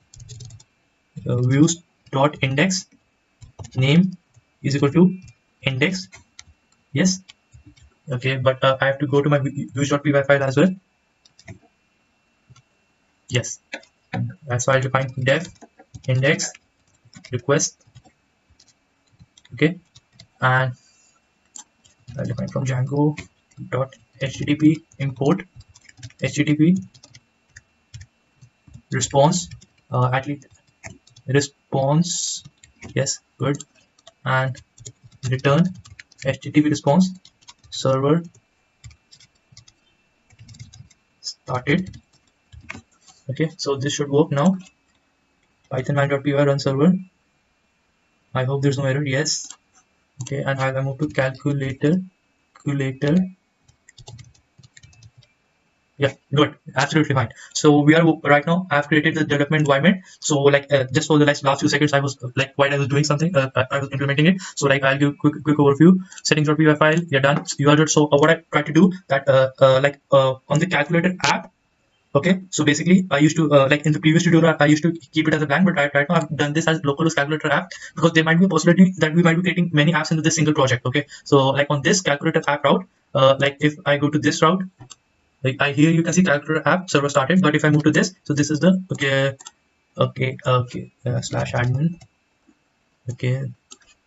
dot index name is equal to index. Yes, okay, but I have to go to my views.py file as well. Yes, that's why I'll define def index request. Okay, and I'll define from Django dot http import http response at least response. Yes, good. And return http response server started. Okay, so this should work now. Python man.py run server. I hope there's no error. Yes. Okay, and I'll move to calculator. Yeah, good, absolutely fine. So we are right now, I've created the development environment. So like just for the last few seconds, I was like while I was doing something, I was implementing it. So like I'll give quick overview. Settings.py file, you're done. You are done. So what I try to do that on the calculator app. Okay, so basically I used to like in the previous tutorial I used to keep it as a blank, but right now I've done this as localhost calculator app because there might be a possibility that we might be creating many apps into this single project. Okay, so like on this calculator app route, like if I go to this route, like here you can see calculator app server started, but if I move to this, so this is the slash admin. Okay,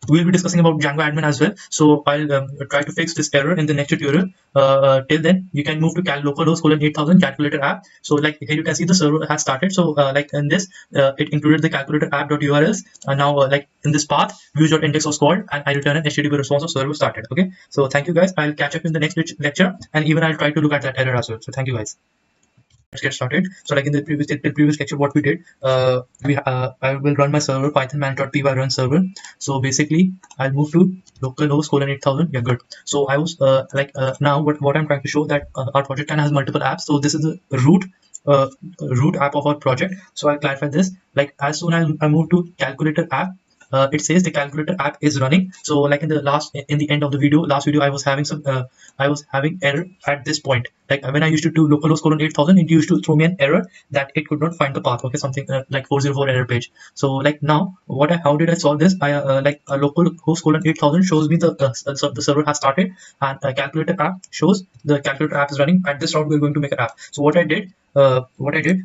we'll be discussing about Django admin as well, so I'll try to fix this error in the next tutorial. Till then you can move to localhost 8000 calculator app. So like here you can see the server has started. So like in this it included the calculator app.urls, and now like in this path views.index was called, and I return an HTTP response of server started. Okay, so thank you guys. I'll catch up in the next lecture, and even I'll try to look at that error as well. So thank you guys. Let's get started. So like in the previous lecture, what we did, I will run my server python man.py run server. So basically I'll move to localhost 8000. Yeah, good. So I was now what I'm trying to show that our project has multiple apps. So this is the root app of our project. So I'll clarify this. Like as soon as I move to calculator app, it says the calculator app is running. So like in the end of the last video, I was having error at this point. Like when I used to do localhost 8000, it used to throw me an error that it could not find the path. Okay, something like 404 error page. So like now, how did I solve this? I like a localhost 8000 shows me the server has started, and calculator app shows the calculator app is running. At this route, we're going to make an app. So what I did,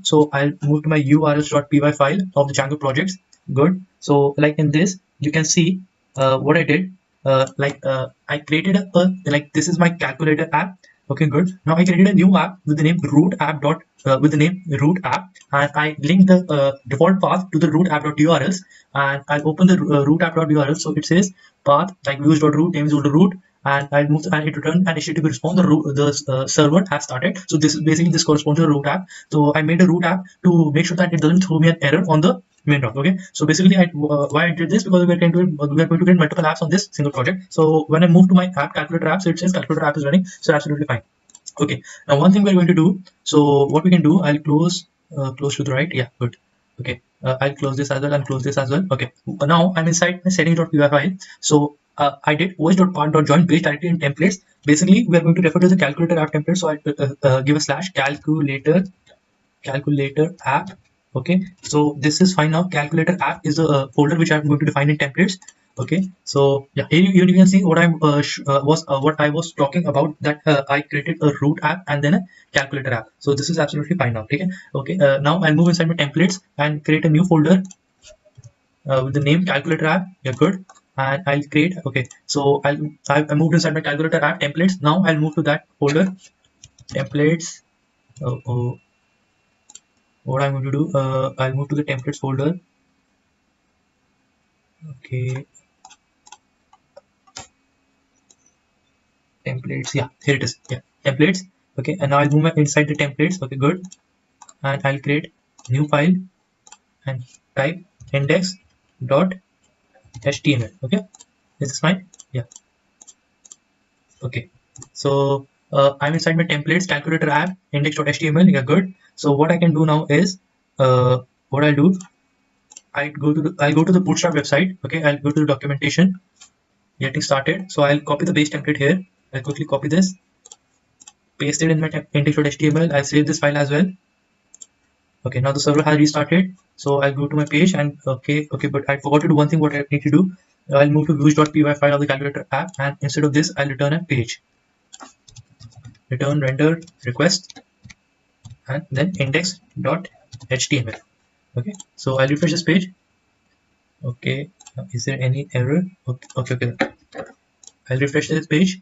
so I'll move to my urls.py file of the Django projects. Good. So like in this, you can see what I did. I created like this is my calculator app. Okay, good. Now I created a new app with the name root app dot with the name root app, and I linked the default path to the root app dot URLs, and I'll open the root app dot URL. So it says path like views dot root, name is equal to root, and I'll move and it return an HTTP response. The server has started. So this is basically this corresponds to the root app. So I made a root app to make sure that it doesn't throw me an error on the main route. Okay, so basically why I did this, because we are going to get multiple apps on this single project. So when I move to my app calculator app, so it says calculator app is running, so absolutely fine. Okay, now one thing we're going to do, so what we can do, I'll close to the right. Yeah, good. Okay, I'll close this as well and close this as well. Okay, now I'm inside my settings.py file. So I did os.part.join based directly in templates. Basically we are going to refer to the calculator app template, so I give a slash calculator app. Okay, so this is fine. Now calculator app is a folder which I'm going to define in templates. Okay, so yeah, here you can see what what I was talking about, that I created a root app and then a calculator app. So this is absolutely fine now. Okay, now I'll move inside my templates and create a new folder with the name calculator app. Yeah, good. And I'll create, okay, so I moved inside my calculator app templates. Now I'll move to that folder templates. What I'm going to do, I'll move to the templates folder. Okay, templates, yeah, here it is. Yeah, templates. Okay, and now I'll move inside the templates. Okay, good. And I'll create new file and type index.html. Okay, this is fine. Yeah, okay, so I'm inside my templates calculator app index.html. Yeah, good. So what I can do now is what I'll do, I'll go to the bootstrap website. Okay, I'll go to the documentation, getting started. So I'll copy the base template here. I'll quickly copy this, paste it in my index.html. I'll save this file as well. Okay, now the server has restarted. So I'll go to my page and okay, but I forgot to do one thing. What I need to do, I'll move to views.py file of the calculator app, and instead of this, I'll return a page. Return render request and then index.html. Okay, so I'll refresh this page. Okay, is there any error? Okay. I'll refresh this page.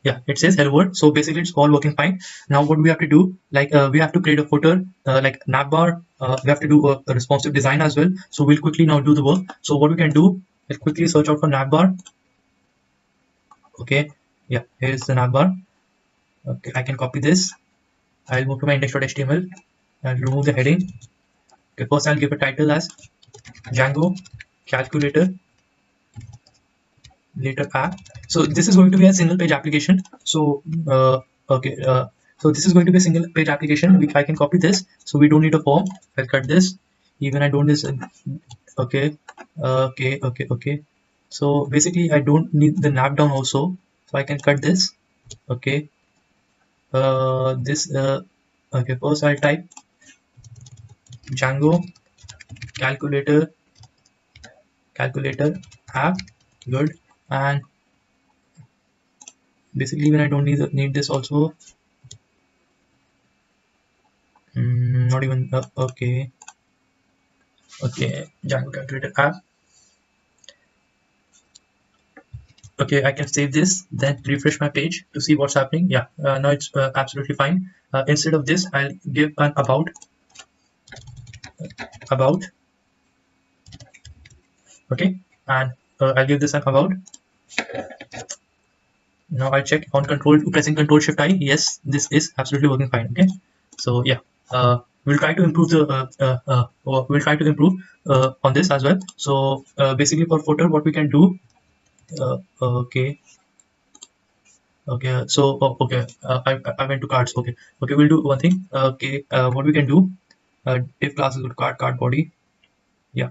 Yeah, it says hello world. So basically it's all working fine. Now what we have to do, like we have to create a footer, like navbar. We have to do a responsive design as well. So we'll quickly now do the work. So what we can do, let's quickly search out for navbar. Okay, yeah, here's the navbar. Okay, I can copy this. I'll move to my index.html and remove the heading. Okay, first I'll give a title as Django calculator later app. So this is going to be a single page application. So okay, so this is going to be a single page application. I can copy this, so we don't need a form. I'll cut this. Even I don't this. Okay, okay. So basically I don't need the nav down also, so I can cut this. Okay, okay, first I'll type Django calculator app. Good. And basically even I don't need this also. Not even okay, Django calculator app. Okay, I can save this, then refresh my page to see what's happening. Yeah, now it's absolutely fine. Instead of this, I'll give an about. Okay, and I'll give this an about. Now I check on pressing Control Shift I. Yes, this is absolutely working fine. Okay, so yeah, we'll try to improve on this as well. So basically for footer, what we can do. Okay, so okay, I went to cards. Okay, we'll do one thing. Okay, what we can do, div class is good, card body. Yeah,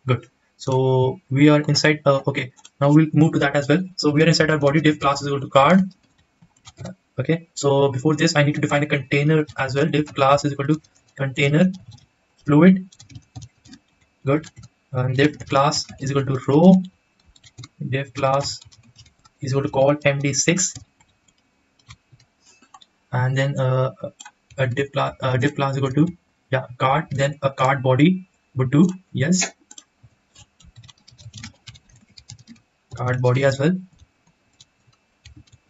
good. So we are inside. Okay, now we'll move to that as well. So we are inside our body. Div class is equal to card. Okay, so before this I need to define a container as well. Div class is equal to container fluid. Good. And div class is equal to row. Div class is equal to call md6, and then a div class is equal to card, then a card body would do. Yes, card body as well.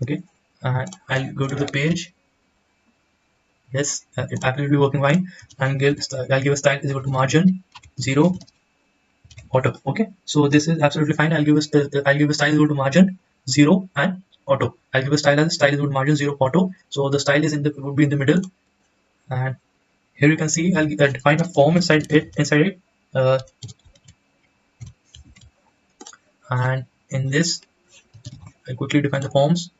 Okay, and I'll go to the page. Yes, it's absolutely working fine. And I'll give a style is equal to margin 0 auto. Okay, so this is absolutely fine. I'll give a style is equal to margin 0 and auto. I'll give a style as style is equal to margin 0 auto. So the style is would be in the middle, and here you can see I'll define a form inside it. Uh, and in this I'll quickly define the forms.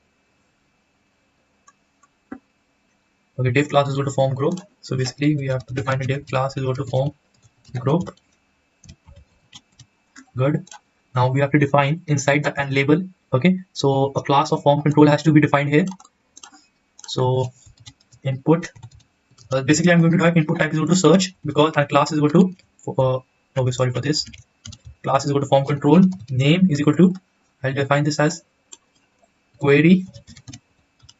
Okay, div class is equal to form group. So basically we have to define a div class is equal to form group. Good. Now we have to define inside the and label. Okay, so a class of form control has to be defined here. So input, basically I'm going to type input type is equal to search, because our class is equal to okay, sorry for this, class is equal to form control, name is equal to, I'll define this as query,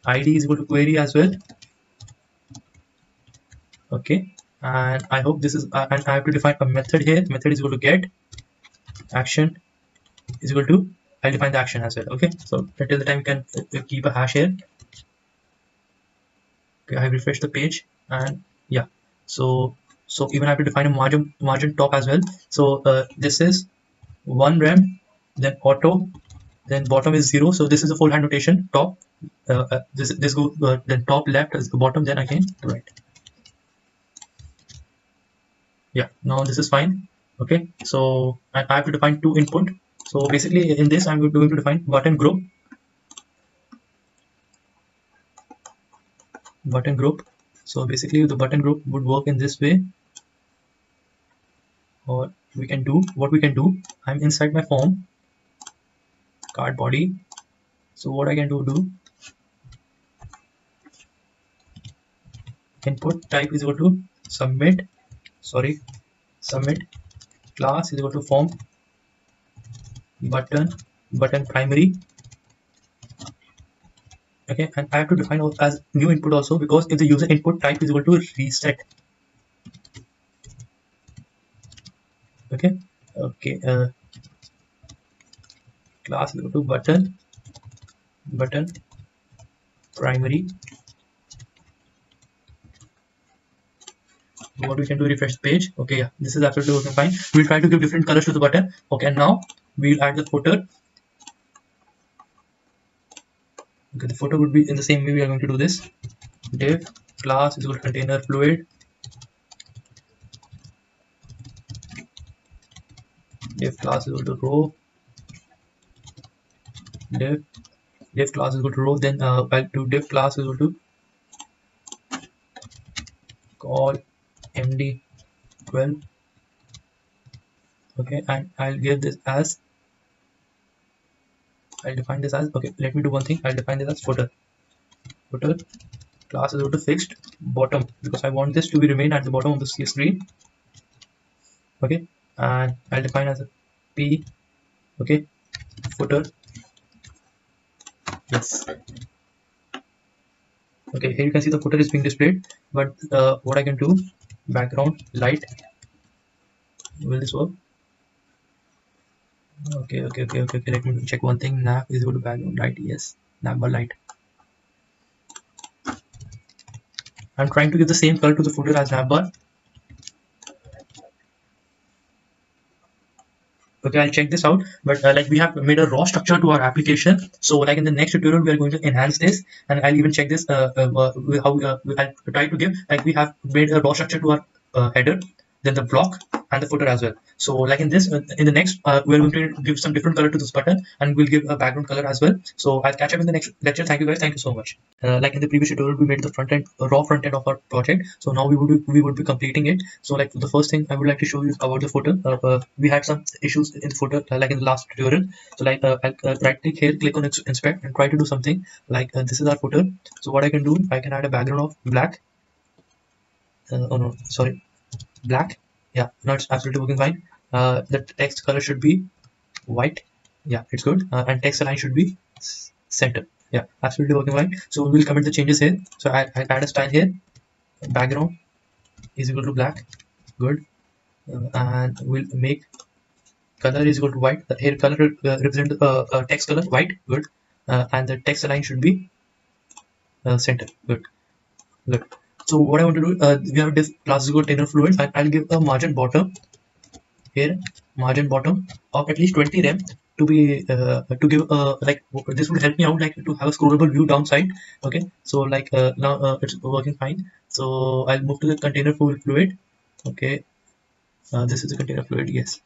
id is equal to query as well. Okay, and I hope this is and I have to define a method here. Method is equal to get action is equal to, I'll define the action as well. Okay, so until the time you can keep a hash here. Okay, I refresh the page, and yeah, so even I have to define a margin top as well. So this is 1 rem, then auto, then bottom is 0. So this is a full hand notation. Top, this go then top left is the bottom, then again right. Yeah, now this is fine. Okay, so I have to define two input. So basically in this I'm going to define button group. So basically the button group would work in this way, or we can do what we can do. I'm inside my form card body. So what I can do input type is equal to submit class is equal to form button primary. Okay, and I have to define as new input also, because if the user input type is equal to reset. Okay, class is equal to button primary. What we can do, refresh the page. Okay, yeah, this is absolutely working fine. We'll try to give different colors to the button. Okay, and now we'll add the footer. Okay, the footer would be in the same way we are going to do this. Div class is equal to container fluid. Div class is equal to row. Div class is equal to row. Then I'll do div class is equal to call md12. Okay, and I'll give this as, I'll define this as, okay, let me do one thing. I'll define this as footer class is equal to fixed bottom, because I want this to be remain at the bottom of the screen. Okay, and I'll define as a p. Okay, footer. Yes. Okay, here you can see the footer is being displayed, but what I can do, background light, will this work? Okay, let me check one thing. Nav is equal to background light. Yes, navbar light. I'm trying to give the same color to the footer as navbar. Okay, I'll check this out, but like we have made a raw structure to our application. So like in the next tutorial we are going to enhance this, and I'll even check this how I'll try to give, like we have made a raw structure to our header, then the block and the footer as well. So like in this in the next we're going to give some different color to this button, and we'll give a background color as well. So I'll catch up in the next lecture. Thank you guys, thank you so much. Like in the previous tutorial we made the front end, raw front end of our project. So now we would be completing it. So like the first thing I would like to show you about the footer. We had some issues in the footer like in the last tutorial. So like I'll right click here, click on inspect, and try to do something like this is our footer. So what I can do, I can add a background of black. Oh no, sorry, black. Yeah, now it's absolutely working fine. The text color should be white. Yeah, it's good. And text align should be center. Yeah, absolutely working fine. So we'll commit the changes here. So I add a style here. Background is equal to black. Good. And we'll make color is equal to white. Here color represent text color white. Good. And the text align should be center. Good. So what I want to do, we have this classical container fluid. I'll give a margin bottom here, margin bottom of at least 20 rem to be to give like this would help me out like to have a scrollable view downside. Okay, so like now it's working fine. So I'll move to the container fluid. Okay, this is the container fluid. Yes.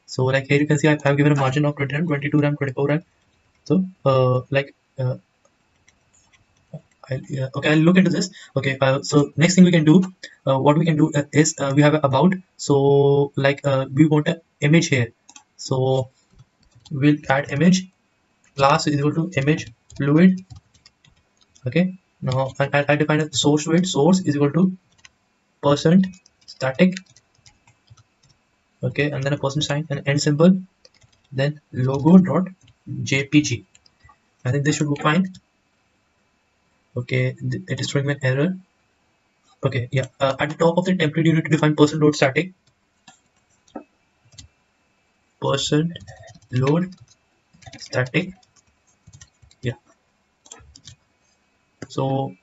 So like here you can see I've given a margin of 20 rem, 22 rem, 24 rem. So like okay, I'll look into this. Okay, so next thing we can do, what we can do is we have about. So like we want an image here. So we'll add image. Class is equal to image fluid. Okay. Now I define a source to it. Source is equal to percent static. Okay, and then a percent sign and end symbol. Then logo dot jpg. I think this should be fine. Okay, it is throwing me an error. Okay, yeah. At the top of the template, you need to define percent load static, percent load static. Yeah. So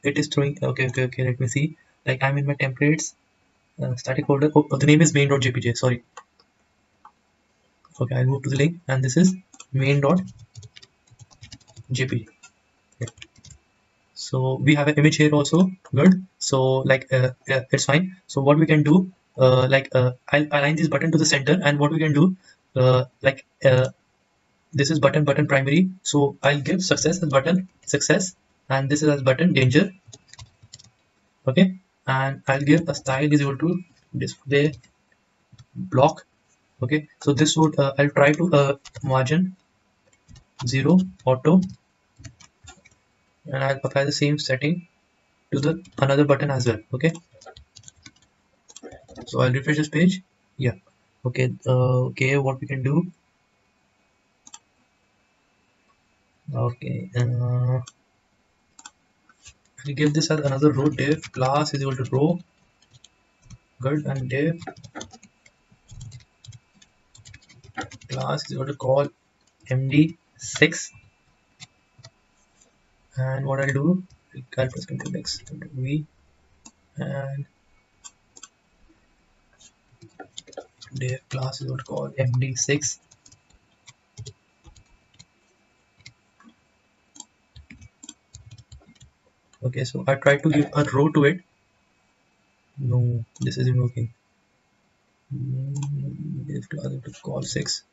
it is throwing. Okay. Let me see. Like I'm in my templates, static folder. Oh, the name is main.jpg. Sorry. Okay, I'll move to the link, and this is main.jpg. Yeah. So we have an image here also. Good. So like yeah, it's fine. So what we can do, I'll align this button to the center, and what we can do, this is button primary. So I'll give success as button success, and this is as button danger. Okay, and I'll give a style is equal to display block. Okay, so this would I'll try to margin 0 auto, and I'll apply the same setting to the another button as well. Okay, so I'll refresh this page. Yeah. Okay. Okay, what we can do. Okay. I'll give this as another row. Div class is equal to row. Good, and div class is equal to call md6. And what I'll do, I'll press Ctrl X, Ctrl V, and div class is equal to call md6. Okay, so I tried to give a row to it. No, this isn't working. Div class is equal to call 6.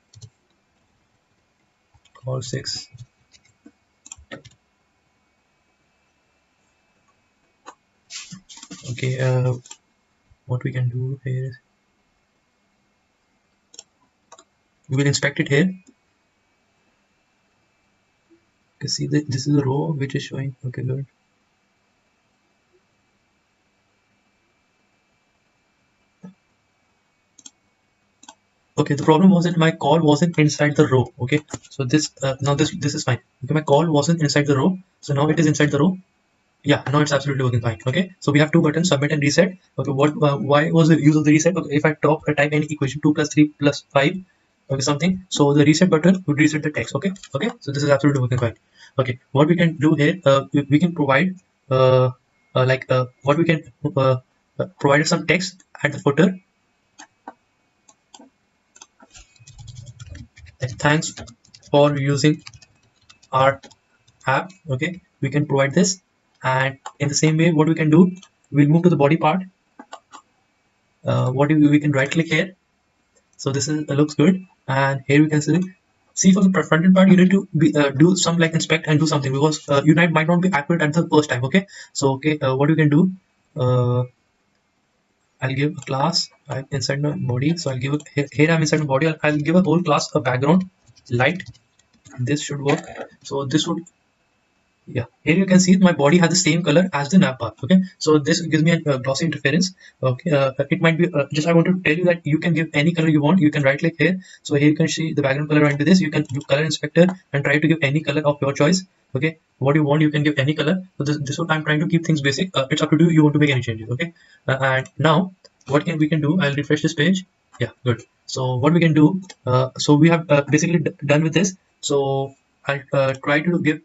Call 6. Okay, what we can do here is we will inspect it here. Okay, see that this is a row which is showing. Okay, good. Okay, the problem was that my call wasn't inside the row. Okay, so this now this is fine. Okay, my call wasn't inside the row, so now it is inside the row. Yeah, now it's absolutely working fine. Okay, so we have two buttons, submit and reset. Okay, what why was the use of the reset? Okay, if I type any equation 2 plus 3 plus 5, okay, something, so the reset button would reset the text. Okay, so this is absolutely working fine. Okay, what we can do here, we can provide what we can provide some text at the footer. Like, thanks for using our app. Okay, we can provide this, and in the same way, what we can do, we'll move to the body part. We can right click here. So this is looks good, and here we can see for the front end part, you need to do some like inspect and do something, because you might not be accurate at the first time. Okay, so okay, what you can do, I'll give a class inside my body. So I'll give here I'm inside my body. I'll give a whole class a background light. This should work. So this would, yeah, here you can see my body has the same color as the navbar. Okay, so this gives me a glossy interference. Okay, it might be just I want to tell you that you can give any color you want. You can right click here. So here you can see the background color into this. You can do color inspector and try to give any color of your choice. Okay, what you want, you can give any color. So this is what I'm trying to keep things basic. It's up to you want to make any changes. Okay, and now what we can do, I'll refresh this page. Yeah, good. So what we can do, so we have basically done with this. So I'll try to give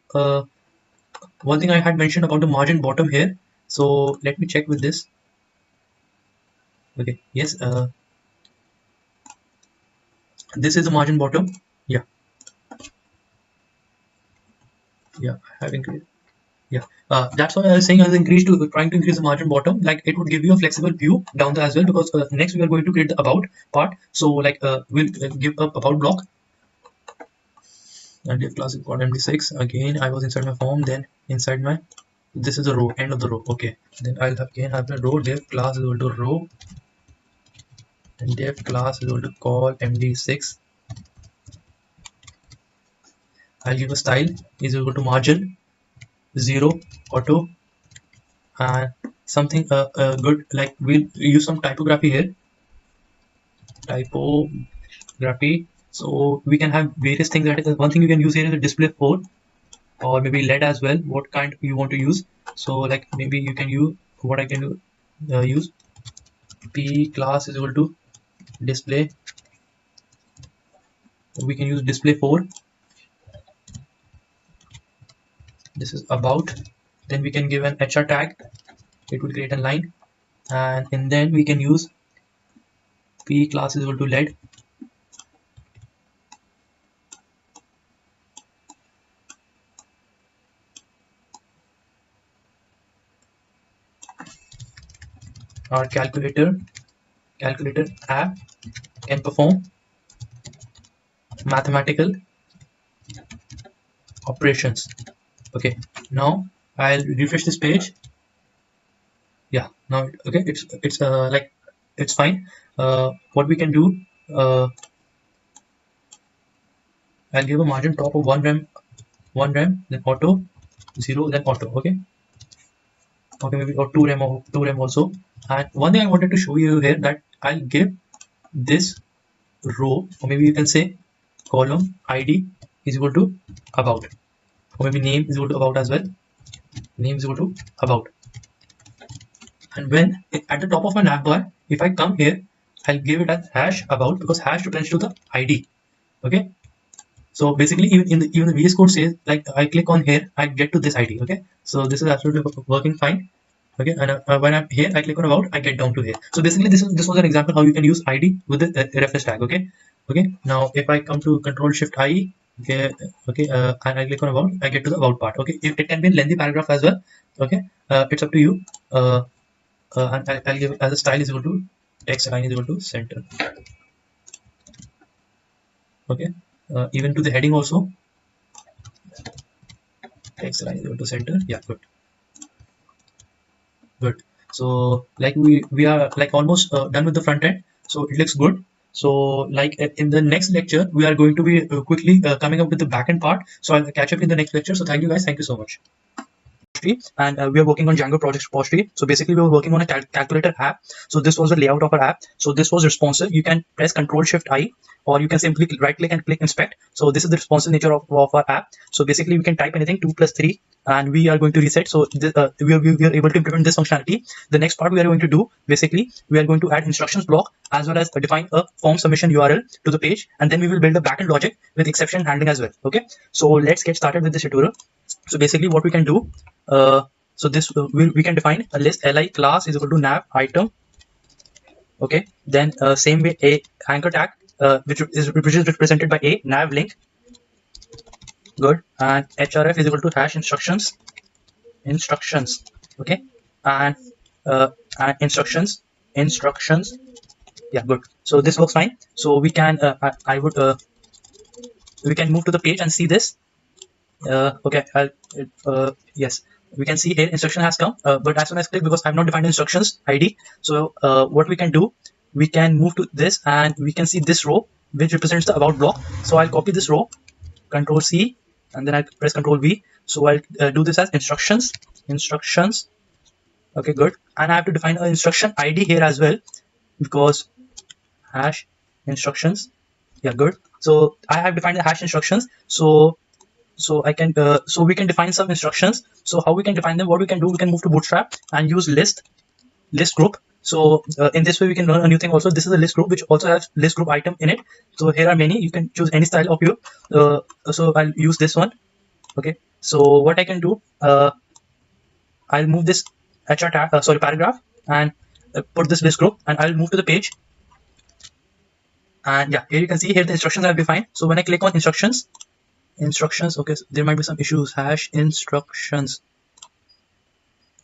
one thing I had mentioned about the margin bottom here. So let me check with this. Okay, yes, this is the margin bottom. Yeah, I have increased. Yeah, that's why I was saying I was trying to increase the margin bottom. Like it would give you a flexible view down there as well, because next we are going to create the about part. So like we'll give up about block, and if class is called MD6 again. I was inside my form, then inside my, this is the row, end of the row. Okay, then I'll again have the row div class is equal to row, and div class is equal to call MD6. I'll give a style is equal to margin 0 auto, and something good, like we'll use some typography here, typography. So we can have various things. That is one thing you can use here is a display 4, or maybe LED as well, what kind you want to use. So like maybe you can use what I can do, use p class is equal to display. We can use display 4. This is about. Then we can give an HR tag, it will create a line, and then we can use p class is equal to LED. Our calculator app can perform mathematical operations. Okay, now I'll refresh this page. Yeah, now okay, it's like it's fine. What we can do, I'll give a margin top of 1 rem, then auto 0, then auto. Okay, maybe or 2 rem or 2 rem also. And one thing I wanted to show you here, that I'll give this row, or maybe you can say column ID is equal to about, or maybe name is equal to about as well. Name is equal to about. And when at the top of my navbar, if I come here, I'll give it as hash about, because hash represents to the ID. Okay, so basically even the VS Code says, like I click on here, I get to this ID. Okay, so this is absolutely working fine. Okay, and when I'm here, I click on about, I get down to here. So basically this was an example how you can use ID with the reference tag. Okay, now if I come to Control Shift I, and I click on about, I get to the about part. Okay, it can be a lengthy paragraph as well. Okay, it's up to you. And I'll give it as a style is equal to text line is equal to center. Okay, even to the heading also, text line is equal to center. Yeah, good. So like we are like almost done with the front end, so it looks good. So like in the next lecture we are going to be quickly coming up with the backend part. So I'll catch up in the next lecture. So thank you guys, thank you so much. And we are working on Django project repository. So basically we were working on a calculator app. So this was the layout of our app. So this was responsive. You can press Control Shift I, or you can simply right click and click inspect. So this is the responsive nature of our app. So basically we can type anything 2 plus 3, and we are going to reset. So this, we are able to implement this functionality. The next part we are going to do, basically we are going to add instructions block, as well as define a form submission URL to the page, and then we will build a backend logic with exception handling as well. Okay, so let's get started with this tutorial. So basically what we can do, so this we can define a list li class is equal to nav item. Okay, then same way a anchor tag, which is represented by a nav link. Good. And href is equal to hash instructions. Okay, and instructions. Yeah, good. So this works fine. So we can we can move to the page and see this. Okay, yes, we can see here instruction has come, but as soon as I click, because I have not defined instructions ID, so what we can do, we can move to this, and we can see this row which represents the about block. So I'll copy this row, Control C, and then I press Control V. So I'll do this as instructions. Okay, good. And I have to define an instruction ID here as well, because hash instructions. Yeah, good. So I have defined the hash instructions. So I can so we can define some instructions. So how we can define them, what we can do, we can move to Bootstrap and use list group. So in this way we can learn a new thing also. This is a list group which also has list group item in it. So here are many, you can choose any style of you. So I'll use this one. Okay, So what I can do, I'll move this HR tag, paragraph, and put this list group, and I'll move to the page. And yeah, here you can see here the instructions I've defined. So when I click on instructions, okay, so there might be some issues. Hash instructions.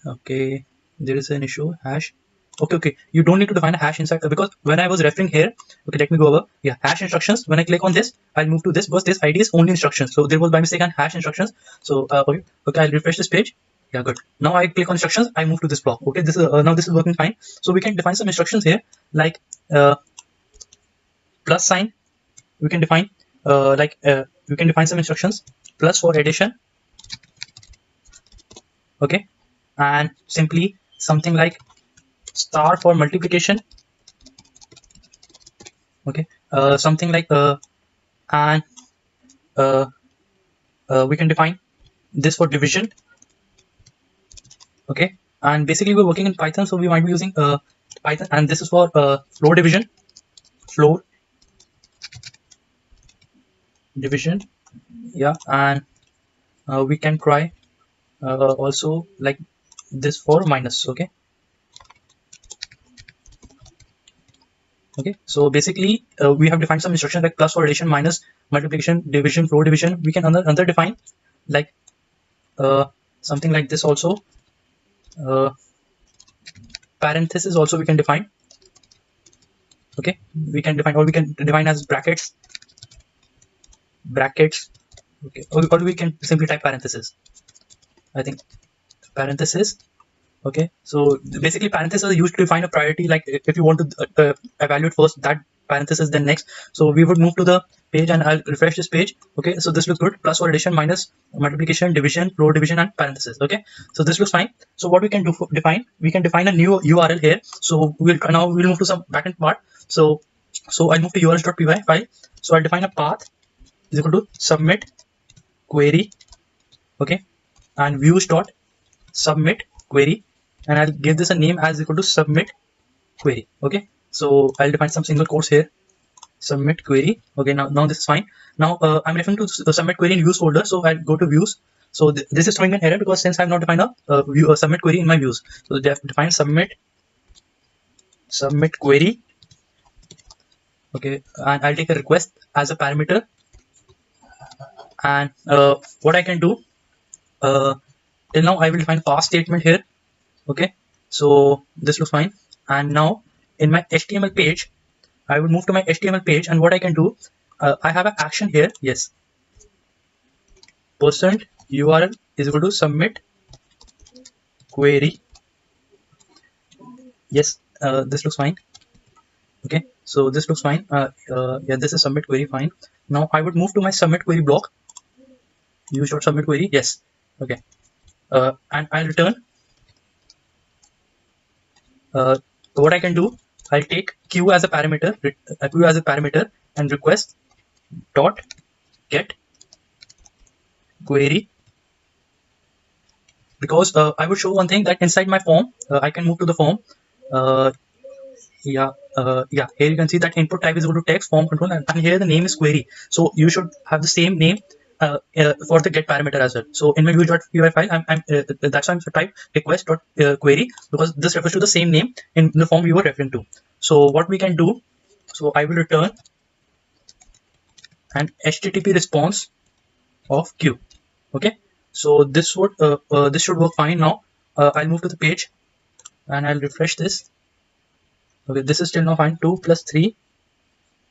Okay, there is an issue. Hash. Okay, you don't need to define a hash inside, because when I was referring here, okay, let me go over. Yeah, hash instructions. When I click on this, I'll move to this because this ID is only instructions. So there was by mistake an hash instructions. So okay, I'll refresh this page. Yeah, good. Now I click on instructions. I move to this block. Okay, this is now this is working fine. So we can define some instructions here, like plus sign. We can define we can define some instructions. Plus for addition. Okay, and simply something like star for multiplication. Okay, something like and we can define this for division. Okay, and basically we're working in Python, so we might be using Python, and this is for floor division. Yeah, and we can try also like this for minus. Okay, so basically we have defined some instructions like plus for addition, minus, multiplication, division, floor division. We can another define like something like this also. Parenthesis also we can define. Okay, we can define as brackets. Okay, or we can simply type parenthesis. I think parenthesis. Okay, so basically parentheses are used to define a priority, like if you want to evaluate first that parenthesis then next. So we would move to the page, and I'll refresh this page. Okay, so this looks good. Plus or addition, minus, multiplication, division, floor division, and parenthesis. Okay, so this looks fine. So what we can do for we can define a new URL here. So we'll move to some backend part. So I'll move to urls.py file. So I'll define a path is equal to submit query. Okay, and views dot submit query, and I'll give this a name as equal to submit query. Okay, so I'll define some single quotes here, submit query. Okay, now this is fine. Now I'm referring to submit query in views folder, so I'll go to views. So this is throwing an error because since I've not defined a submit query in my views. So define submit query. Okay, and I'll take a request as a parameter. And what I can do till now, I will define pass statement here. Okay, so this looks fine. And now in my HTML page, I will move to my HTML page, and what I can do, I have an action here. Yes, percent URL is equal to submit query. Yes, this looks fine. Okay, so this looks fine. Yeah, this is submit query, fine. Now I would move to my submit query block. Use dot submit query. Yes. Okay, and I'll return. What I can do, I'll take q as a parameter, and request dot get query, because I would show one thing, that inside my form I can move to the form. Yeah, here you can see that input type is equal to text form control, and here the name is query. So you should have the same name for the get parameter as well. So in my views.py file, that's why I'm type request.query, because this refers to the same name in the form we were referring to. So what we can do, so I will return an HTTP response of q. Okay, so this should work fine now. I'll move to the page, and I'll refresh this. Okay, this is still now fine. 2 plus 3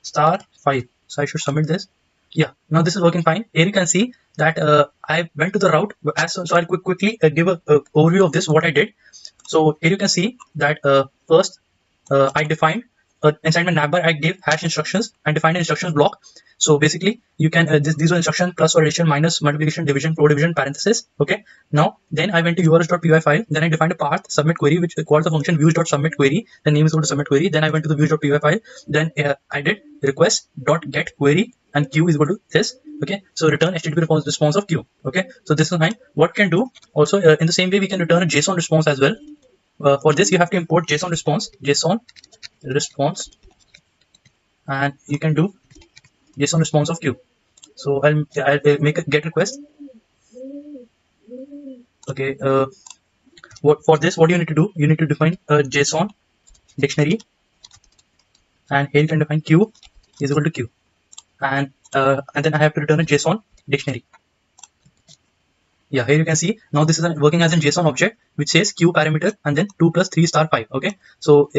star 5. So I should submit this. Yeah, now this is working fine. Here you can see that I went to the route. So I'll quickly give a overview of this, what I did. So here you can see that first I defined inside my navbar, I gave hash instructions and defined an instructions block. So basically you can these are instructions: plus or addition, minus, multiplication, division, floor division, parenthesis. Okay, now then I went to urls.py file, then I defined a path submit query, which calls the function views.submit query. The name is equal to submit query. Then I went to the views.py file, then I did request.get query, and q is equal to this. Okay, so return HTTP response of q. Okay, so this is fine. What can do also in the same way, we can return a JSON response as well. For this you have to import JSON response, and you can do JSON response of q. So I'll make a get request. Okay, for this, what do you need to do? You need to define a JSON dictionary, and here you can define q is equal to q, and then I have to return a JSON dictionary. Yeah, here you can see now this is working as a JSON object which says q parameter and then 2 plus 3 star 5. Okay, so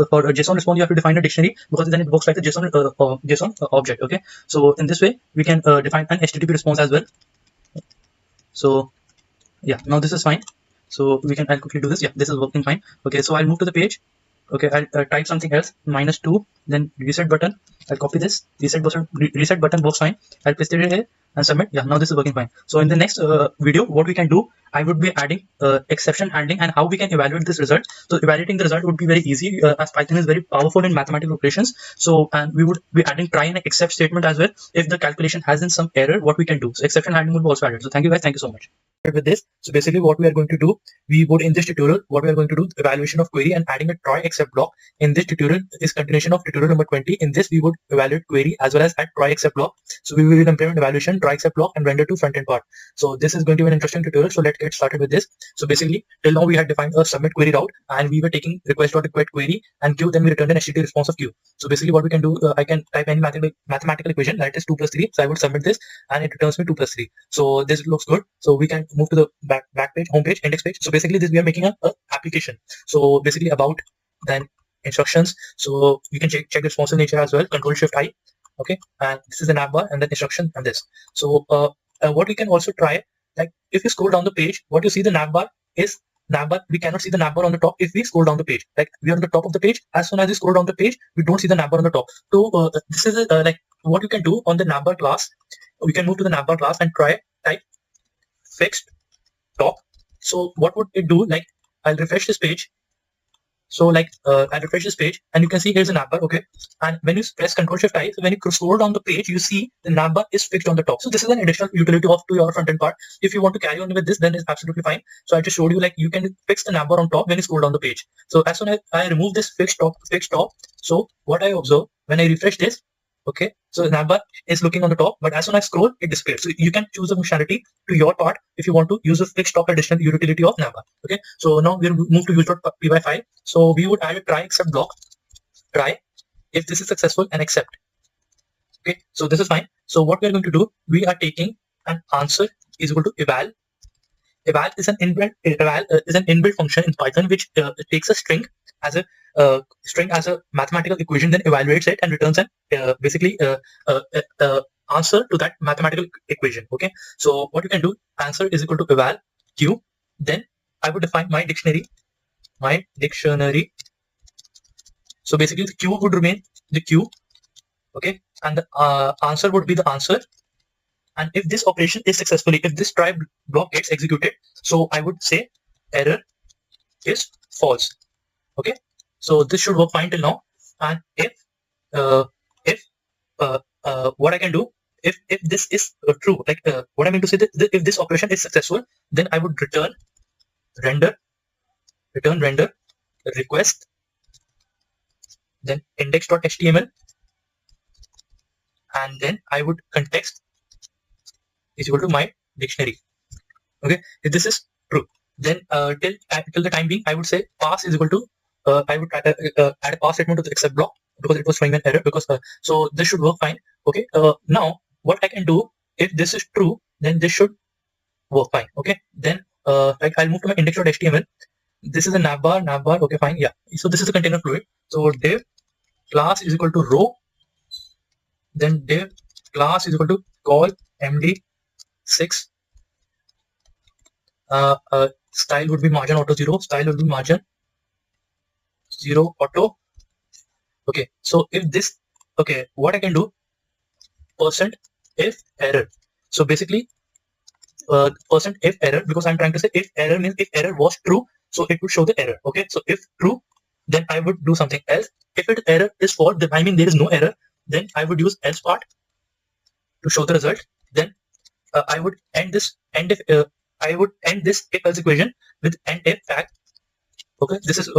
for a JSON response you have to define a dictionary because then it works like a JSON object. Okay, so in this way we can define an HTTP response as well. So yeah, now this is fine. So I'll quickly do this. Yeah, this is working fine. Okay, so I'll move to the page. Okay, I'll type something else, -2, then reset button. I'll copy this, reset button works fine. I'll paste it here and submit. Yeah, now this is working fine. So in the next video, what we can do, I would be adding exception handling and how we can evaluate this result. So evaluating the result would be very easy as Python is very powerful in mathematical operations. So, and we would be adding try and except statement as well. If the calculation has in some error, what we can do. So exception handling will be also added. So thank you guys. Thank you so much. With this, so basically what we are going to do, we would in this tutorial, what we are going to do, evaluation of query and adding a try except block. In this tutorial is continuation of tutorial number 20. In this we would evaluate query as well as add try except block. So we will implement evaluation, try except block, and render to front end part. So this is going to be an interesting tutorial. So let's get started with this. So basically till now we had defined a submit query route and we were taking request.request query and queue, then we returned an HTTP response of queue. So basically what we can do, I can type any mathematical equation that is 2 plus 3. So I would submit this and it returns me 2 plus 3. So this looks good. So we can move to the back page, home page, index page. So basically this we are making a application. So basically about, then instructions. So you can check the responsive nature as well. Control Shift I. Okay, and this is the navbar and then instruction and this. So what we can also try, like if you scroll down the page, what you see the navbar is navbar. We cannot see the navbar on the top if we scroll down the page. Like we are on the top of the page. As soon as we scroll down the page, we don't see the navbar on the top. So this is like what you can do on the navbar class. We can move to the navbar class and try type fixed top. So what would it do? Like I'll refresh this page. So like I'll refresh this page and you can see here's a navbar. Okay, and when you press Control Shift I, so when you scroll down the page, you see the navbar is fixed on the top. So this is an additional utility of to your front end part. If you want to carry on with this, then it's absolutely fine. So I just showed you like you can fix the navbar on top when you scroll down the page. So as soon as I remove this fixed top, so what I observe when I refresh this, okay, so the navbar is looking on the top, but as soon as I scroll, it disappears. So you can choose the functionality to your part if you want to use a fixed top additional utility of navbar. Okay, so now we'll move to use.py file. So we would add a try except block. Try if this is successful and accept. Okay, so this is fine. So what we are going to do, we are taking an answer is equal to eval. Eval is an inbuilt function in Python which takes a string as a mathematical equation, then evaluates it and returns an answer to that mathematical equation. Okay, so what you can do, answer is equal to eval q. Then I would define my dictionary. So basically the q would remain the q. Okay, and the answer would be the answer. And if this operation is successfully, if this try block gets executed, so I would say error is false. Okay, so this should work fine till now. And if what I can do, if this is true, like what I mean to say that if this operation is successful, then I would return render request, then index.html, and then I would context is equal to my dictionary. Okay, if this is true, then till the time being, I would say pass is equal to I would add a pass statement to the except block because it was showing an error. Because so this should work fine. Okay, now what I can do, if this is true, then this should work fine. Okay, then like I'll move to my index.html. This is a navbar. Okay, fine. Yeah, so this is a container fluid. So div class is equal to row, then div class is equal to call md6. Style would be margin auto 0. Style would be margin 0 auto. Okay, so if this, okay, what I can do, %if error. So basically %if error, because I'm trying to say if error means if error was true, so it would show the error. Okay, so if true, then I would do something else. If it error is false, then I mean there is no error, then I would use else part to show the result. Then I would end this if else equation with end if fact. Okay, this is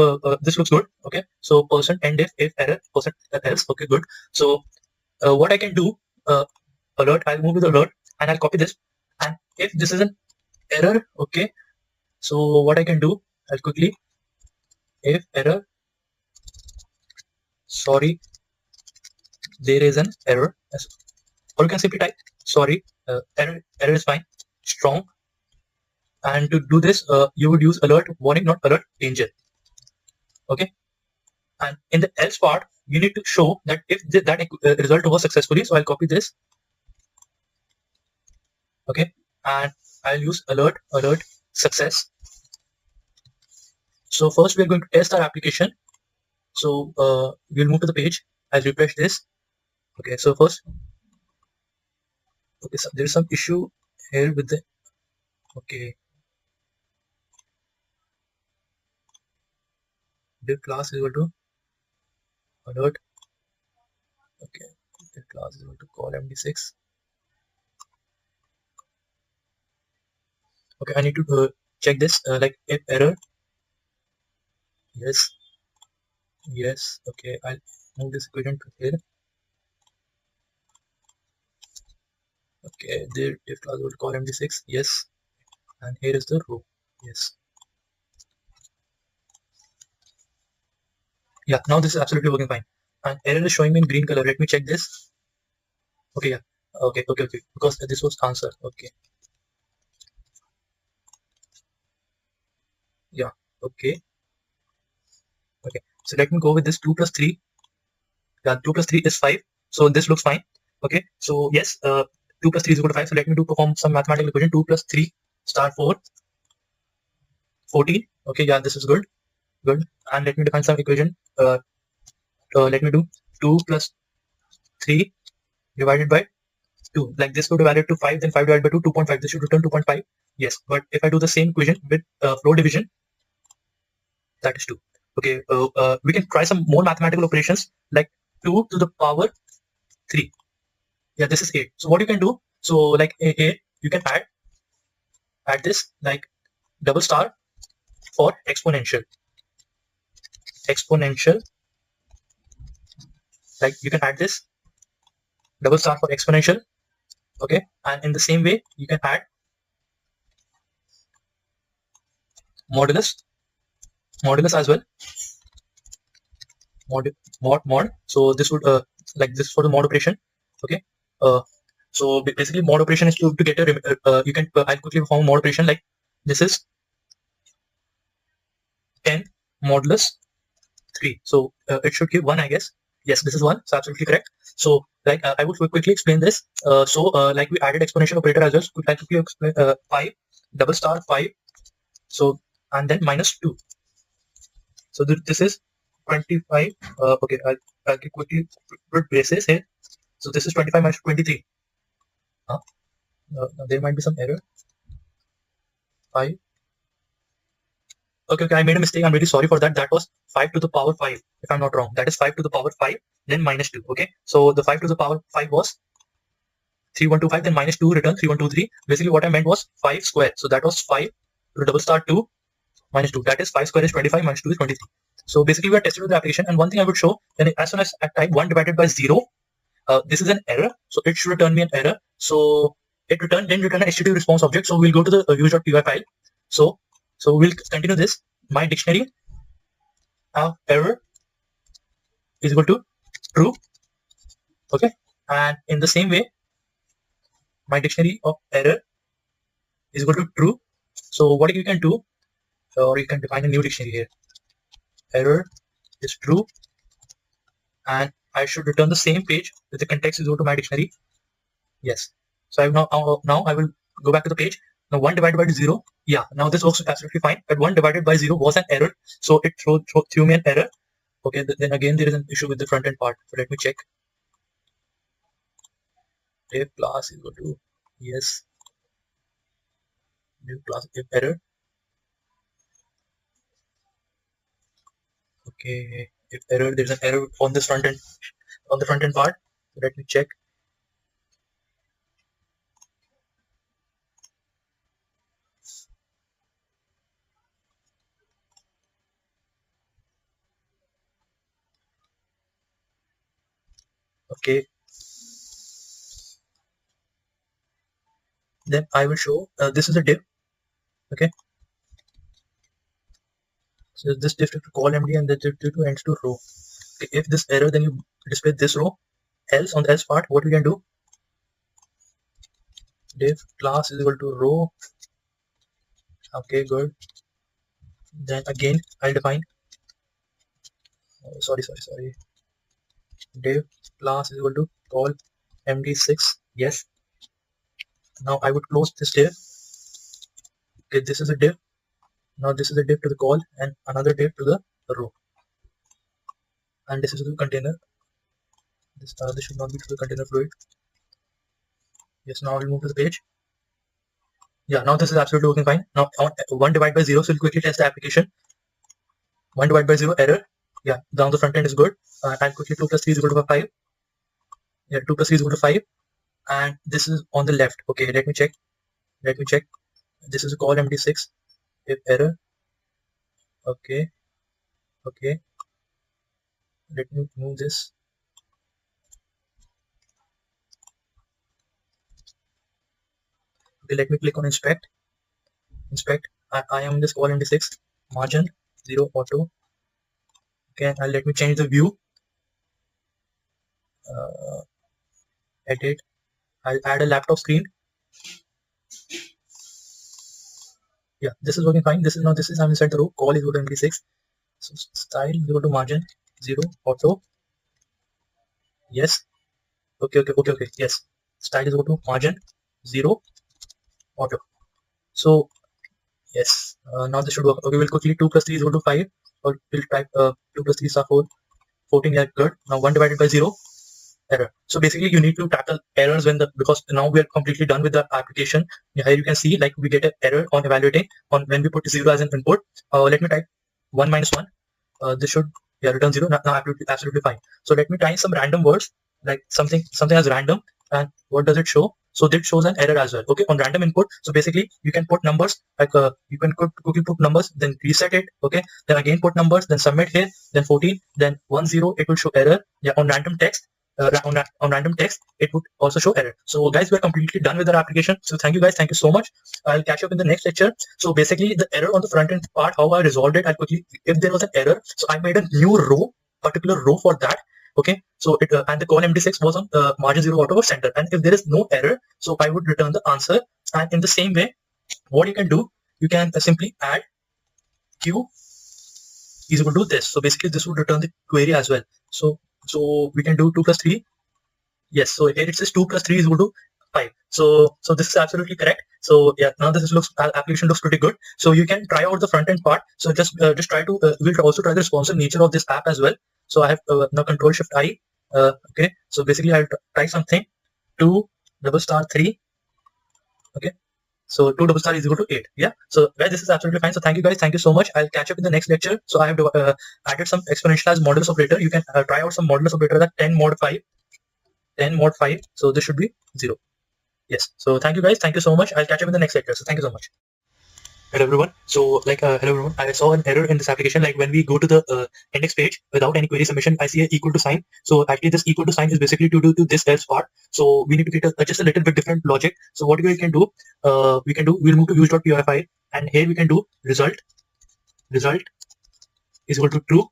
this looks good. Okay, so %end if error %else. Okay, good. So what I can do, alert, I'll move with alert and I'll copy this, and if this is an error, okay, So what I can do, I'll quickly, if error, sorry, there is an error, or you can simply type sorry, error is fine, strong. And to do this, you would use alert warning, not alert danger. Okay. And in the else part, you need to show that if that result was successfully. So I'll copy this. Okay. And I'll use alert success. So first we're going to test our application. So we'll move to the page. I'll refresh this. Okay. So first, okay, so there's some issue here with the, okay, div class is equal to alert. Okay, div class is equal to call md6. Okay, I need to check this, like if error, yes, yes. Okay, I'll move this equation to here. Okay, there if class will call md6, yes, and here is the row, yes. Yeah, now this is absolutely working fine. And error is showing me in green color. Let me check this. Okay, yeah, okay, because this was answer. Okay, yeah, okay. Okay, so let me go with this 2 plus 3. Yeah, 2 plus 3 is 5. So this looks fine. Okay, so yes, 2 plus 3 is equal to 5. So let me perform some mathematical equation. 2 plus 3 star 4, 14. Okay, yeah, this is good. Good. And let me define some equation. Let me do 2 plus 3 divided by 2. Like this would be valid to 5, then 5 divided by 2, 2.5. This should return 2.5. Yes, but if I do the same equation with floor division, that is 2. Okay, we can try some more mathematical operations like 2 to the power 3. Yeah, this is 8. So what you can do, so like 8, you can add this like double star for exponential. Exponential, like you can add this double star for exponential. Okay, and in the same way, you can add modulus as well. Mod. So this would like this for the mod operation. Okay. So basically, mod operation is to get a you can I'll quickly perform mod operation like this is 10 modulus 3. So it should give 1, I guess. Yes, this is 1. So absolutely correct. So like I would quickly explain this. Like we added exponential operator as well. So I quickly explain 5 double star 5. So and then minus 2. So this is 25. Okay, I'll quickly put braces here. So this is 25 minus 23. There might be some error. 5. Okay, I made a mistake. I'm really sorry for that. That was 5 to the power 5, if I'm not wrong. That is 5 to the power 5, then minus 2. Okay, so the 5 to the power 5 was 3125, then minus 2 return 3123. Basically, what I meant was 5 square. So that was 5 to the double star 2 minus 2. That is 5 square is 25 minus 2 is 23. So basically, we are tested with the application. And one thing I would show, then as soon as I type 1 divided by 0, this is an error. So it should return me an error. So it didn't return an HTTP response object. So we'll go to the use.py file. So we'll continue this. My dictionary of error is equal to true. Okay. And in the same way, my dictionary of error is equal to true. So what you can do, or you can define a new dictionary here. Error is true. And I should return the same page with the context is equal to my dictionary. Yes. So I now I will go back to the page. Now 1 divided by 0. Yeah, now this works absolutely fine. But 1 divided by 0 was an error. So it threw me an error. Okay, then again there is an issue with the front end part. So let me check. If class is equal to yes. New class if error. Okay, if error, there's an error on this front end, on the front end part. So let me check. Okay, then I will show this is a div. Okay, So this div to call MD and the div to ends to row. Okay, if this error, then you display this row. Else, on the else part, what we can do? Div class is equal to row. Okay, good. Then again, I'll define. Sorry. Div class is equal to call MD6. Yes. Now I would close this div. Okay, this is a div. Now this is a div to the call and another div to the row. And this is the container. This should not be to the container fluid. Yes, now we'll move to the page. Yeah, now this is absolutely working fine. Now 1 divided by 0, so we'll quickly test the application. 1 divided by 0 error. Yeah, down the front end is good. And quickly 2 plus 3 is equal to 5. Yeah, 2 plus 3 is equal to 5. And this is on the left. Okay, let me check. This is a call MD6. If error. Okay. Let me move this. Okay, let me click on inspect. I am in this call MD6. Margin 0 auto. Okay, and let me change the view. Edit. I'll add a laptop screen. Yeah, this is working fine. I'm inside the row. Call is equal to MD6. So style is equal to margin 0 auto. Yes. Okay. Yes. Style is equal to margin 0 auto. So yes. Now this should work. Okay, we'll quickly 2 plus 3 is equal to 5. Or we'll type 2 plus 3 is 4. 14. Yeah, good. Now 1 divided by 0. Error. So basically you need to tackle errors because now we are completely done with the application. Here you can see like we get an error on evaluating on when we put 0 as an input. Let me type 1 minus 1. This should return 0. Now absolutely fine. So let me try some random words like something as random, and what does it show? So this shows an error as well. Okay, on random input. So basically you can put numbers like you can quickly put numbers, then reset it. Okay, then again put numbers, then submit here, then 14, then 10. It will show error. Yeah, on random text. On random text, it would also show error. So guys, we're completely done with our application. So thank you guys, thank you so much. I'll catch you up in the next lecture. So basically the error on the front end part, how I resolved it, I'll quickly, if there was an error, so I made a new particular row for that. Okay, so it and the call MD6 was on margin 0 auto or center, and if there is no error, so I would return the answer. And in the same way, what you can do, you can simply add q is equal to this. So basically this would return the query as well. So we can do 2 plus 3. Yes, so here it says 2 plus 3 is equal to 5. So this is absolutely correct. So yeah, now this application looks pretty good. So you can try out the front end part. So just try to we'll also try the responsive nature of this app as well. So I have now Control Shift I. Okay, so basically I'll try something. 2 double star 3. Okay. So 2 double star is equal to 8. Yeah. So guys, this is absolutely fine. So thank you guys. Thank you so much. I'll catch up in the next lecture. So I have added some exponentialized modulus operator. You can try out some modulus operator that 10 mod 5. 10 mod 5. So this should be 0. Yes. So thank you guys. Thank you so much. I'll catch up in the next lecture. So thank you so much. Hello everyone. So hello everyone. I saw an error in this application. Like when we go to the index page without any query submission, I see an equal to sign. So actually this equal to sign is basically to do to this else part. So we need to get just a little bit different logic. So what we can do, we'll move to use.py file, and here we can do result is equal to true.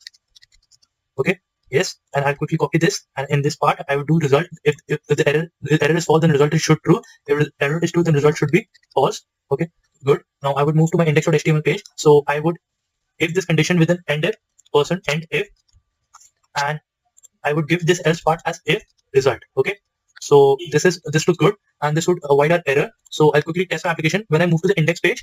Okay. Yes, and I'll quickly copy this, and in this part I would do result. If the error is false, then result is should true. If error is true, then result should be false. Okay, good. Now I would move to my index.html page. So I would if this condition with an end if end if, and I would give this else part as if result. Okay, so this looks good, and this would avoid our error. So I'll quickly test my application. When I move to the index page,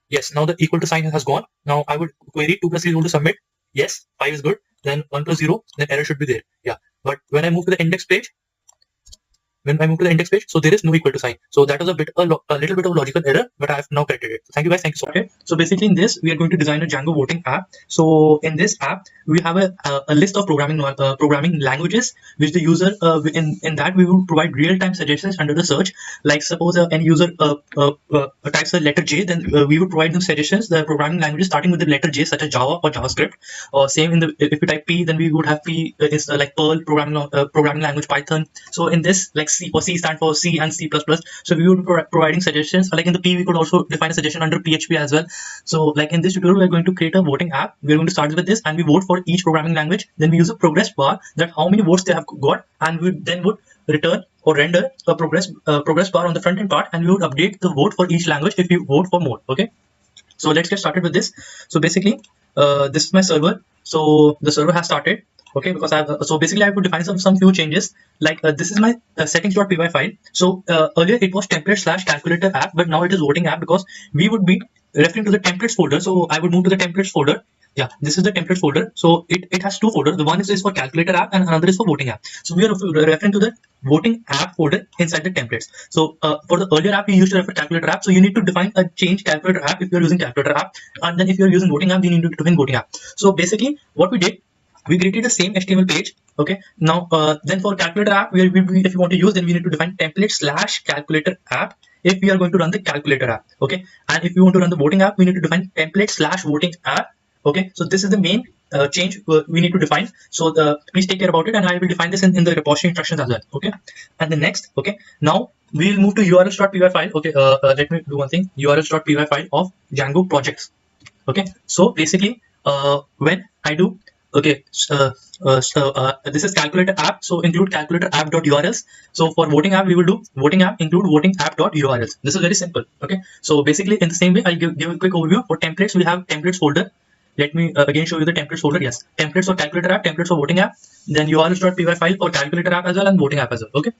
yes, now the equal to sign has gone. Now I would query 2 plus 3 is equal to submit. Yes, 5 is good. Then 1 plus 0, then error should be there. Yeah. But when I move to the index page, so there is no equal to sign. So that was a little bit of logical error, but I have now corrected it. Thank you guys. Thank you so much. Okay. So basically in this, we are going to design a Django voting app. So in this app, we have a list of programming languages, which the user, in that we will provide real-time suggestions under the search. Like suppose any user types the letter J, then we will provide them suggestions, the programming languages starting with the letter J, such as Java or JavaScript. Or same if we type P, then we would have P is like Perl programming language, Python. So in this, like C, or C stand for C and C++. So we would be providing suggestions. Like in the P, we could also define a suggestion under PHP as well. So like in this tutorial, we're going to create a voting app. We're going to start with this, and we vote for each programming language. Then we use a progress bar, that how many votes they have got, and we then would return or render a progress bar on the front end part, and we would update the vote for each language if we vote for more. Okay, so let's get started with this. So basically, this is my server. So the server has started. Okay, because so basically I have to define some few changes. Like this is my settings.py file. So earlier it was template/calculator app, but now it is voting app, because we would be referring to the templates folder. So I would move to the templates folder. Yeah, this is the template folder. So it has two folders. The one is for calculator app and another is for voting app. So we are referring to the voting app folder inside the templates. So for the earlier app, we used to refer calculator app. So you need to define a change calculator app if you're using calculator app, and then if you're using voting app, you need to define voting app. So basically what we did, we created the same HTML page. Okay, now then for calculator app, if you want to use, then we need to define template/calculator app if we are going to run the calculator app. Okay, and if you want to run the voting app, we need to define template/voting app. Okay, so this is the main change we need to define. So please take care about it, and I will define this in the repository instructions as well. Okay, and the next, okay, now we'll move to urls.py file. Okay, let me do one thing. urls.py file of Django projects. Okay, so basically when I do, okay, this is calculator app, so include calculator app.urls. So for voting app, we will do voting app include voting app.urls. This is very simple. Okay, so basically in the same way, I'll give a quick overview. For templates, we have templates folder. Let me again show you the templates folder. Yes, templates for calculator app, templates for voting app, then urls.py file for calculator app as well, and voting app as well. Okay,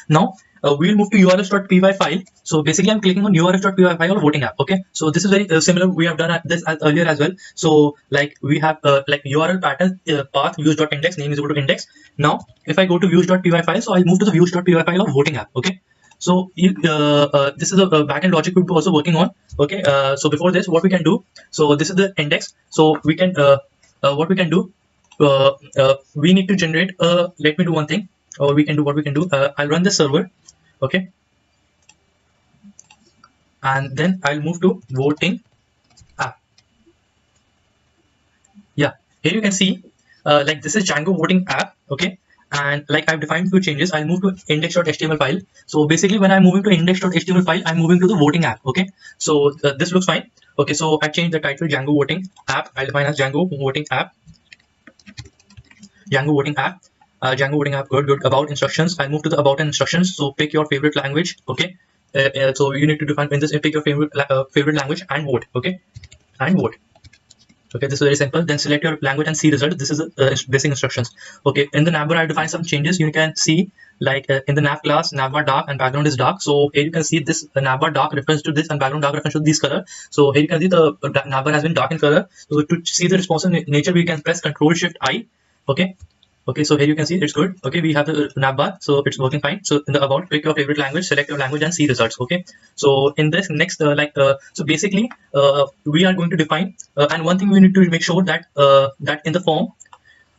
now we will move to urls.py file. So basically I'm clicking on urls.py file or voting app. Okay, so this is very similar. We have done this earlier as well. So like we have like URL pattern path views.index, name is equal to index. Now if I go to views.py file, so I'll move to the views.py file of voting app. Okay, so this is a backend logic we'll be also working on. Okay, so before this, what we can do, so this is the index. So we can what we can do, we need to generate let me do one thing, or we can do what we can do. I'll run the server. Okay, and then I'll move to voting app. Yeah, here you can see like this is Django voting app. Okay, and like I've defined few changes. I'll move to index.html file. So basically when I'm moving to index.html file, I'm moving to the voting app. Okay, so this looks fine. Okay, so I changed the title Django voting app. I'll define as Django voting app. Django voting app. Django voting app, good. About instructions, I'll move to the about and instructions. So pick your favorite language. Okay, so you need to define in this, pick your favorite language and vote. Okay, and vote. Okay, this is very simple. Then select your language and see result. This is basic instructions. Okay, in the navbar I define some changes. You can see like in the nav class, navbar dark and background is dark. So here you can see this navbar dark refers to this and background dark refers to this color. So here you can see the navbar has been dark in color. So to see the responsive nature, we can press Ctrl+Shift+I. Okay. Okay, so here you can see it's good. Okay, we have the navbar, so it's working fine. So in the about, pick your favorite language, select your language and see results. Okay, so in this next so basically we are going to define and one thing we need to make sure that that in the form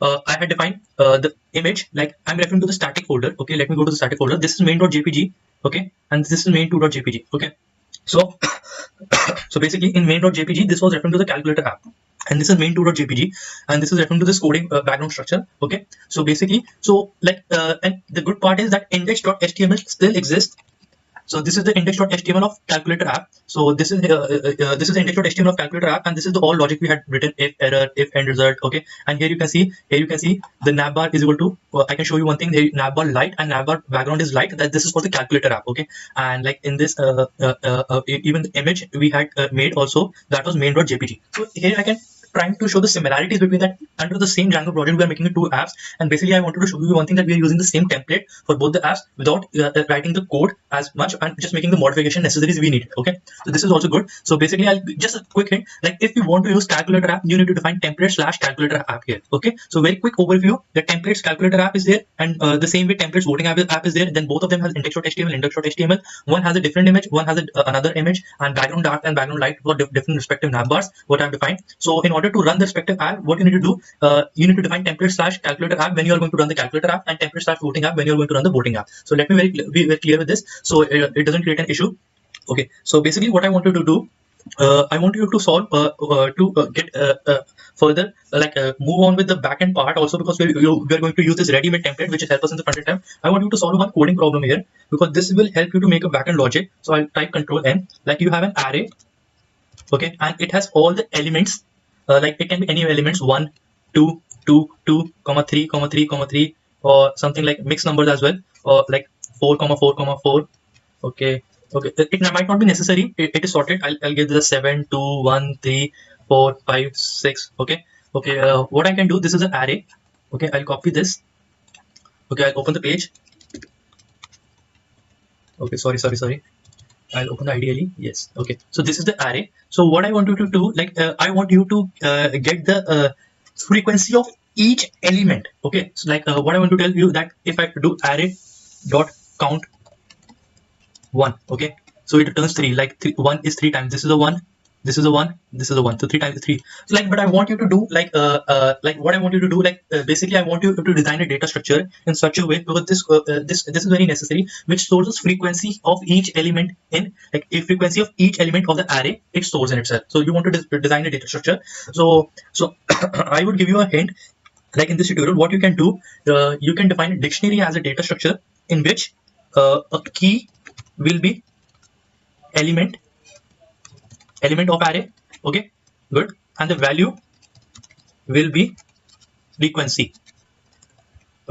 I had defined the image, like I'm referring to the static folder. Okay, let me go to the static folder. This is main.jpg. Okay, and this is main2.jpg. Okay, so so basically in main.jpg, this was referring to the calculator app, and this is main2.jpg, and this is referring to this coding background structure. Okay, so basically, so like and the good part is that index.html still exists. So this is the index.html of calculator app. So this is the index.html of calculator app, and this is the all logic we had written: if error, if end result. Okay, and here you can see the navbar is equal to I can show you one thing. Here navbar light and navbar background is light. That this is for the calculator app. Okay, and like in this even the image we had made also, that was main.jpg. So here I can trying to show the similarities between that. Under the same Django project, we are making two apps, and basically I wanted to show you one thing, that we are using the same template for both the apps without writing the code as much and just making the modification necessaries we need. Okay, so this is also good. So basically I'll just a quick hint, like if you want to use calculator app, you need to define template/calculator app here. Okay, so very quick overview, the templates calculator app is there, and the same way templates voting app is there. Then both of them has index.html. One has a different image, one has another image, and background dark and background light for different respective navbars what I've defined. So in order to run the respective app, what you need to do, you need to define template/calculator app when you are going to run the calculator app, and template/voting app when you are going to run the voting app. So let me be very clear with this, so it doesn't create an issue. Okay, so basically what I wanted to do, I want you to solve to get further move on with the backend part also, because we're going to use this ready-made template which will help us in the front end time. I want you to solve one coding problem here, because this will help you to make a backend logic. So I'll type control N. Like you have an array, okay, and it has all the elements. Like it can be any elements, 1, 2, 2, 2, comma 3, comma 3, comma 3, or something like mixed numbers as well, or like 4, comma 4, comma 4. Okay, okay. It might not be necessary. It is sorted. I'll give this 7, 2, 1, 3, 4, 5, 6. Okay, okay. What I can do, this is an array. Okay, I'll copy this. Okay, I'll open the page. Okay, sorry. I'll open the ideally. Yes. Okay. So this is the array. So what I want you to do, I want you to get the frequency of each element. Okay. So what I want to tell you, that if I do array dot count 1, okay, so it returns 3. 1 is 3 times. This is a 1, this is a 1, this is a 1, so 3 times 3. So but I want you to do what I want you to do, basically I want you to design a data structure in such a way, because this is very necessary, which stores the frequency of each element in, like a frequency of each element of the array it stores in itself. So you want to design a data structure. So I would give you a hint. Like in this tutorial, what you can do, you can define a dictionary as a data structure in which a key will be element of array. Okay, good. And the value will be frequency.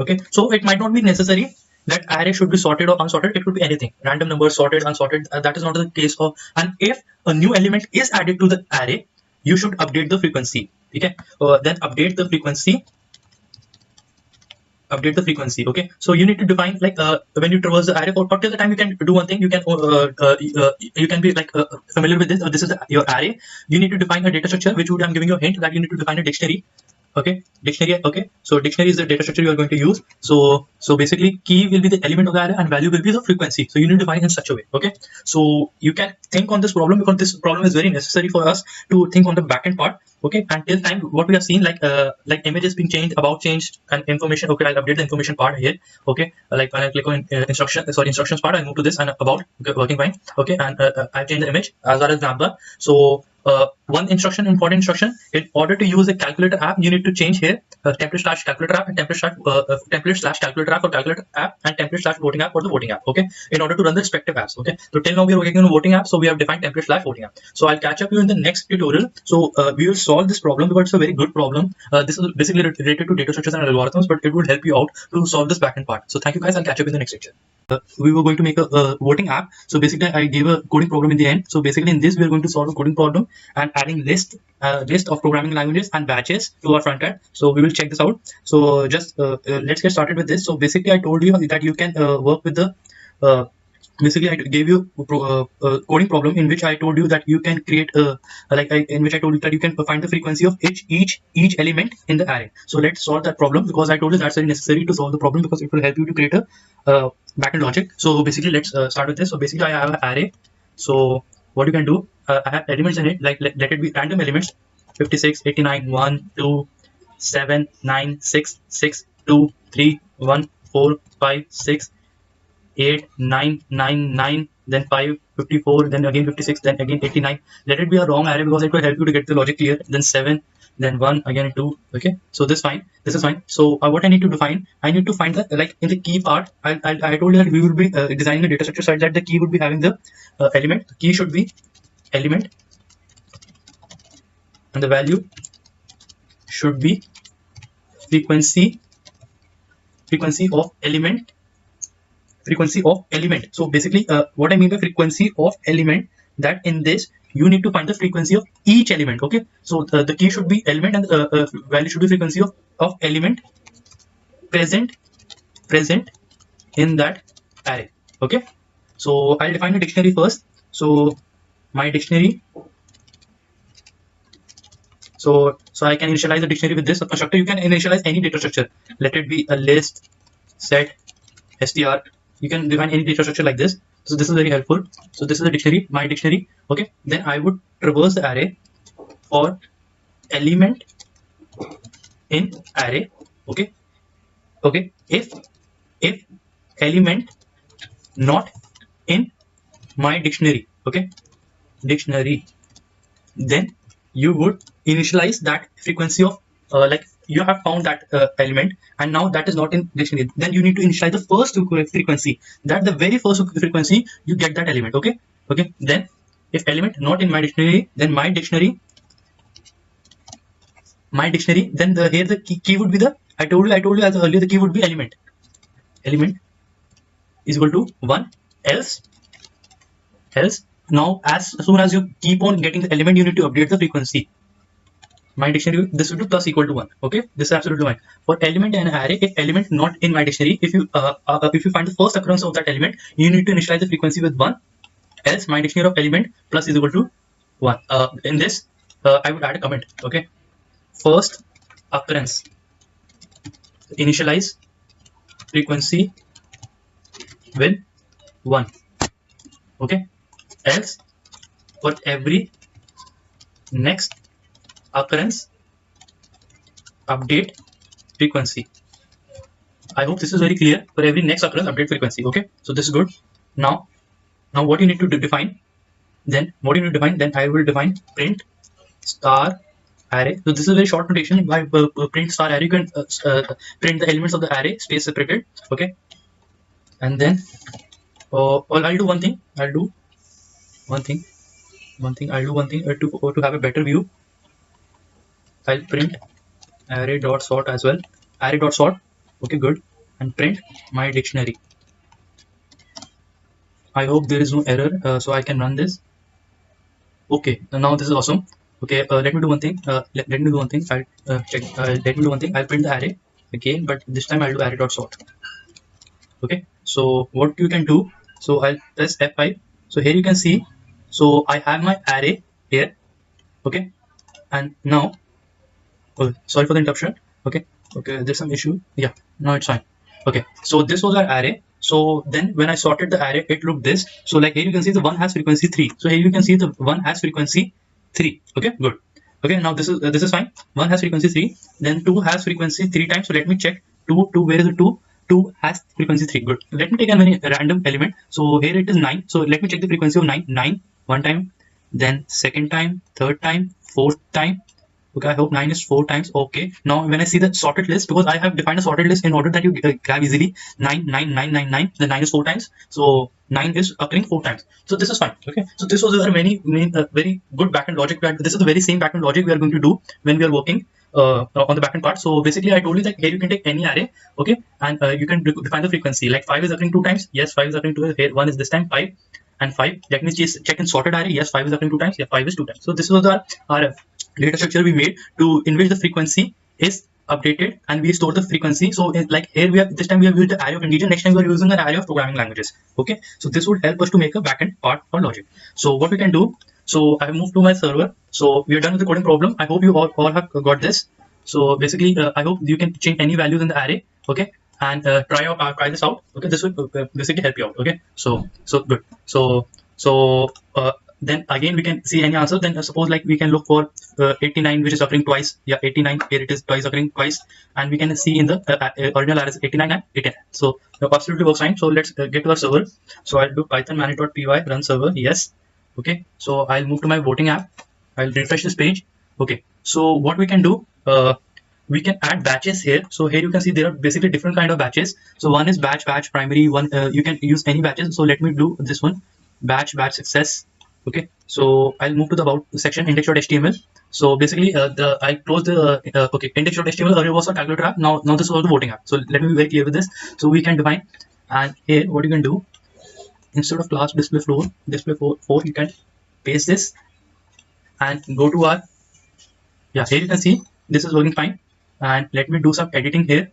Okay, so it might not be necessary that array should be sorted or unsorted. It could be anything, random numbers, sorted, unsorted. That is not the case of. And if a new element is added to the array, you should update the frequency. Okay, then update the frequency. Okay, so you need to define, when you traverse the array, or till the time you can do one thing. You can be familiar with this. This is your array. You need to define a data structure, which would, I'm giving you a hint that you need to define a dictionary. Okay, dictionary. Okay, so dictionary is the data structure you are going to use. So basically key will be the element of the array and value will be the frequency. So you need to define in such a way. Okay, so you can think on this problem, because this problem is very necessary for us to think on the backend part. Okay, until time what we have seen, images being changed, about changed, and information. Okay, I'll update the information part here. Okay, when I click on instructions part, I move to this and about. Okay, working fine. Okay, and I've changed the image as well as the number. So one important instruction, in order to use a calculator app, you need to change here template slash calculator app and template slash calculator app for calculator app, and template slash voting app for the voting app. Okay, in order to run the respective apps. Okay, so till now we are working on voting app, so we have defined template slash voting app. So I'll catch up you in the next tutorial. So we will solve this problem, because it's a very good problem. This is basically related to data structures and algorithms, but it will help you out to solve this backend part. So thank you guys. I'll catch up in the next lecture. We were going to make a voting app. So basically I gave a coding program in the end. So basically in this we are going to solve a coding problem and adding list of programming languages and batches to our front end. So we will check this out. So just let's get started with this. So basically I told you that you can work with the basically I gave you a coding problem in which I told you that you can create in which I told you that you can find the frequency of each element in the array. So let's solve that problem, because I told you that's very necessary to solve the problem, because it will help you to create a backend logic. So basically let's start with this. So basically I have an array. So what you can do, I have elements in it, let it be random elements, 56, 89, 1, 2, 7, 9, 6, 6, 2, 3, 1, 4, 5, 6, 8, 9, 9, 9, then 5, 54, then again 56, then again 89. Let it be a wrong array, because it will help you to get the logic clear. Then 7, then 1, again 2. Okay, so this is fine. So what I need to define, I need to find the, in the key part, I told you that we will be designing a data structure such that the key would be having the element. The key should be element, and the value should be frequency of element. So basically what I mean by frequency of element, that in this you need to find the frequency of each element. Okay, so the key should be element, and value should be frequency of element present in that array. Okay, so I'll define a dictionary first. So my dictionary, so I can initialize the dictionary with this constructor. You can initialize any data structure, let it be a list, set, str. You can define any data structure like this. So this is very helpful. So this is the dictionary, my dictionary. Okay, then I would traverse the array for element in array. Okay, if element not in my dictionary. Okay, dictionary. then you would initialize that frequency of like you have found that element, and now that is not in dictionary. Then you need to initialize the first frequency, that the very first frequency you get that element. Okay, okay. Then if element not in my dictionary, then my dictionary, then the here the key would be the, I told you as earlier, the key would be element. Element is equal to 1, else now as soon as you keep on getting the element, you need to update the frequency. My dictionary, this will be plus equal to 1. Okay, this is absolutely fine. For element in an array, if element not in my dictionary, if you find the first occurrence of that element, you need to initialize the frequency with 1, else my dictionary of element plus is equal to 1. In this I would add a comment. Okay, first occurrence, initialize frequency with 1. Okay, else for every next occurrence update frequency. I hope this is very clear. For every next occurrence update frequency. Okay, so this is good. Now what you need to define, then I will define print star array. So this is a very short notation. By print star array, you can print the elements of the array space separated. Okay, and then I'll do one thing to have a better view. I'll print array dot sort as well, array dot sort. Okay, good. And print my dictionary. I hope there is no error, so I can run this. Okay, now this is awesome. Okay, let me do one thing. I'll check. Let me do one thing. I'll print the array again, but this time I'll do array dot sort. Okay, so what you can do, so I'll press F5. So here you can see, so I have my array here. Okay, and now, oh, sorry for the interruption. Okay, there's some issue. Yeah, now it's fine. Okay, so this was our array. So then when I sorted the array, it looked this. So like here you can see the 1 has frequency 3. So here you can see the 1 has frequency 3. Okay, good. Okay, now this is fine. 1 has frequency 3. Then 2 has frequency 3 times. So let me check. 2, where is the 2? 2 has frequency 3. Good. Let me take a very random element. So here it is 9. So let me check the frequency of 9. 9 one time, then second time, third time, fourth time. Okay, I hope 9 is 4 times. Okay, now when I see the sorted list, because I have defined a sorted list in order that you grab easily, 9, 9, 9, 9, 9, the 9 is 4 times. So 9 is occurring 4 times. So this is fine. Okay, so this was a very good backend logic. This is the very same backend logic we are going to do when we are working on the backend part. So basically, I told you that here you can take any array, okay, and you can define the frequency. Like 5 is occurring 2 times. Yes, 5 is occurring 2. Here 1 is this time 5 and 5. Let me just check in sorted array. Yes, 5 is occurring 2 times. Yeah, 5 is 2 times. So this was our data structure we made to in which the frequency is updated and we store the frequency. So like here we have, this time we have used the array of integer, next time we are using an array of programming languages. Okay, so this would help us to make a backend part for logic. So what we can do, so I have moved to my server. So we are done with the coding problem. I hope you all have got this. So basically I hope you can change any values in the array. Okay, and try this out. Okay, this will basically help you out. Okay, so good. So then again we can see any answer. Then suppose like we can look for 89, which is occurring twice. Yeah, 89, here it is twice occurring twice, and we can see in the original array is 89 and 89. So absolutely works fine. So let's get to our server. So I'll do python manage.py run server. Yes. Okay, so I'll move to my voting app. I'll refresh this page. Okay, so what we can do, we can add batches here. So here you can see there are basically different kind of batches. So one is batch primary. One you can use any batches. So let me do this one, batch success. Okay, so I'll move to the about section index.html. So basically I close the okay, index.html earlier was a calculator app. Now this was the voting app. So let me be very clear with this. So we can define, and here what you can do, instead of class display 4 you can paste this and go to our, yeah, here you can see this is working fine. And let me do some editing here.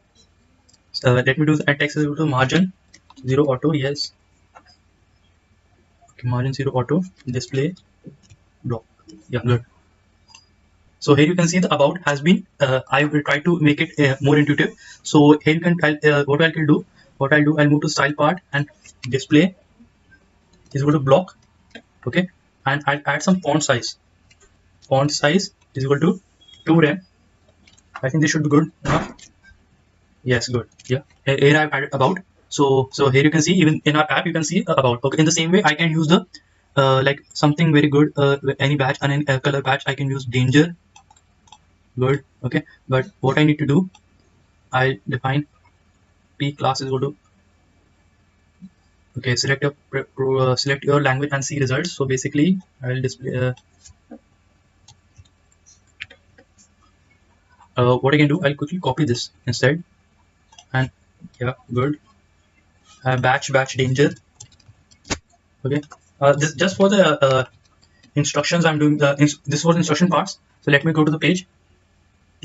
Let me do the text is equal to margin 0 auto. Yes, okay, margin 0 auto display block. Yeah, good. So here you can see the about has been I will try to make it more intuitive. So here you can what I'll do, I'll move to style part and display is equal to block. Okay, and I'll add some font size. Font size is equal to 2 rem. I think this should be good enough. Yes, good. Yeah, here I've added about. So here you can see, even in our app you can see about. Okay, in the same way I can use the like something very good, any badge and any color badge, I can use danger. Good. Okay, but what I need to do, I'll define p class is equal to, okay, select your language and see results. So basically I'll display what I can do, I'll quickly copy this instead, and yeah, good. Batch danger. Okay, this just for the instructions I'm doing. This was instruction parts, so let me go to the page.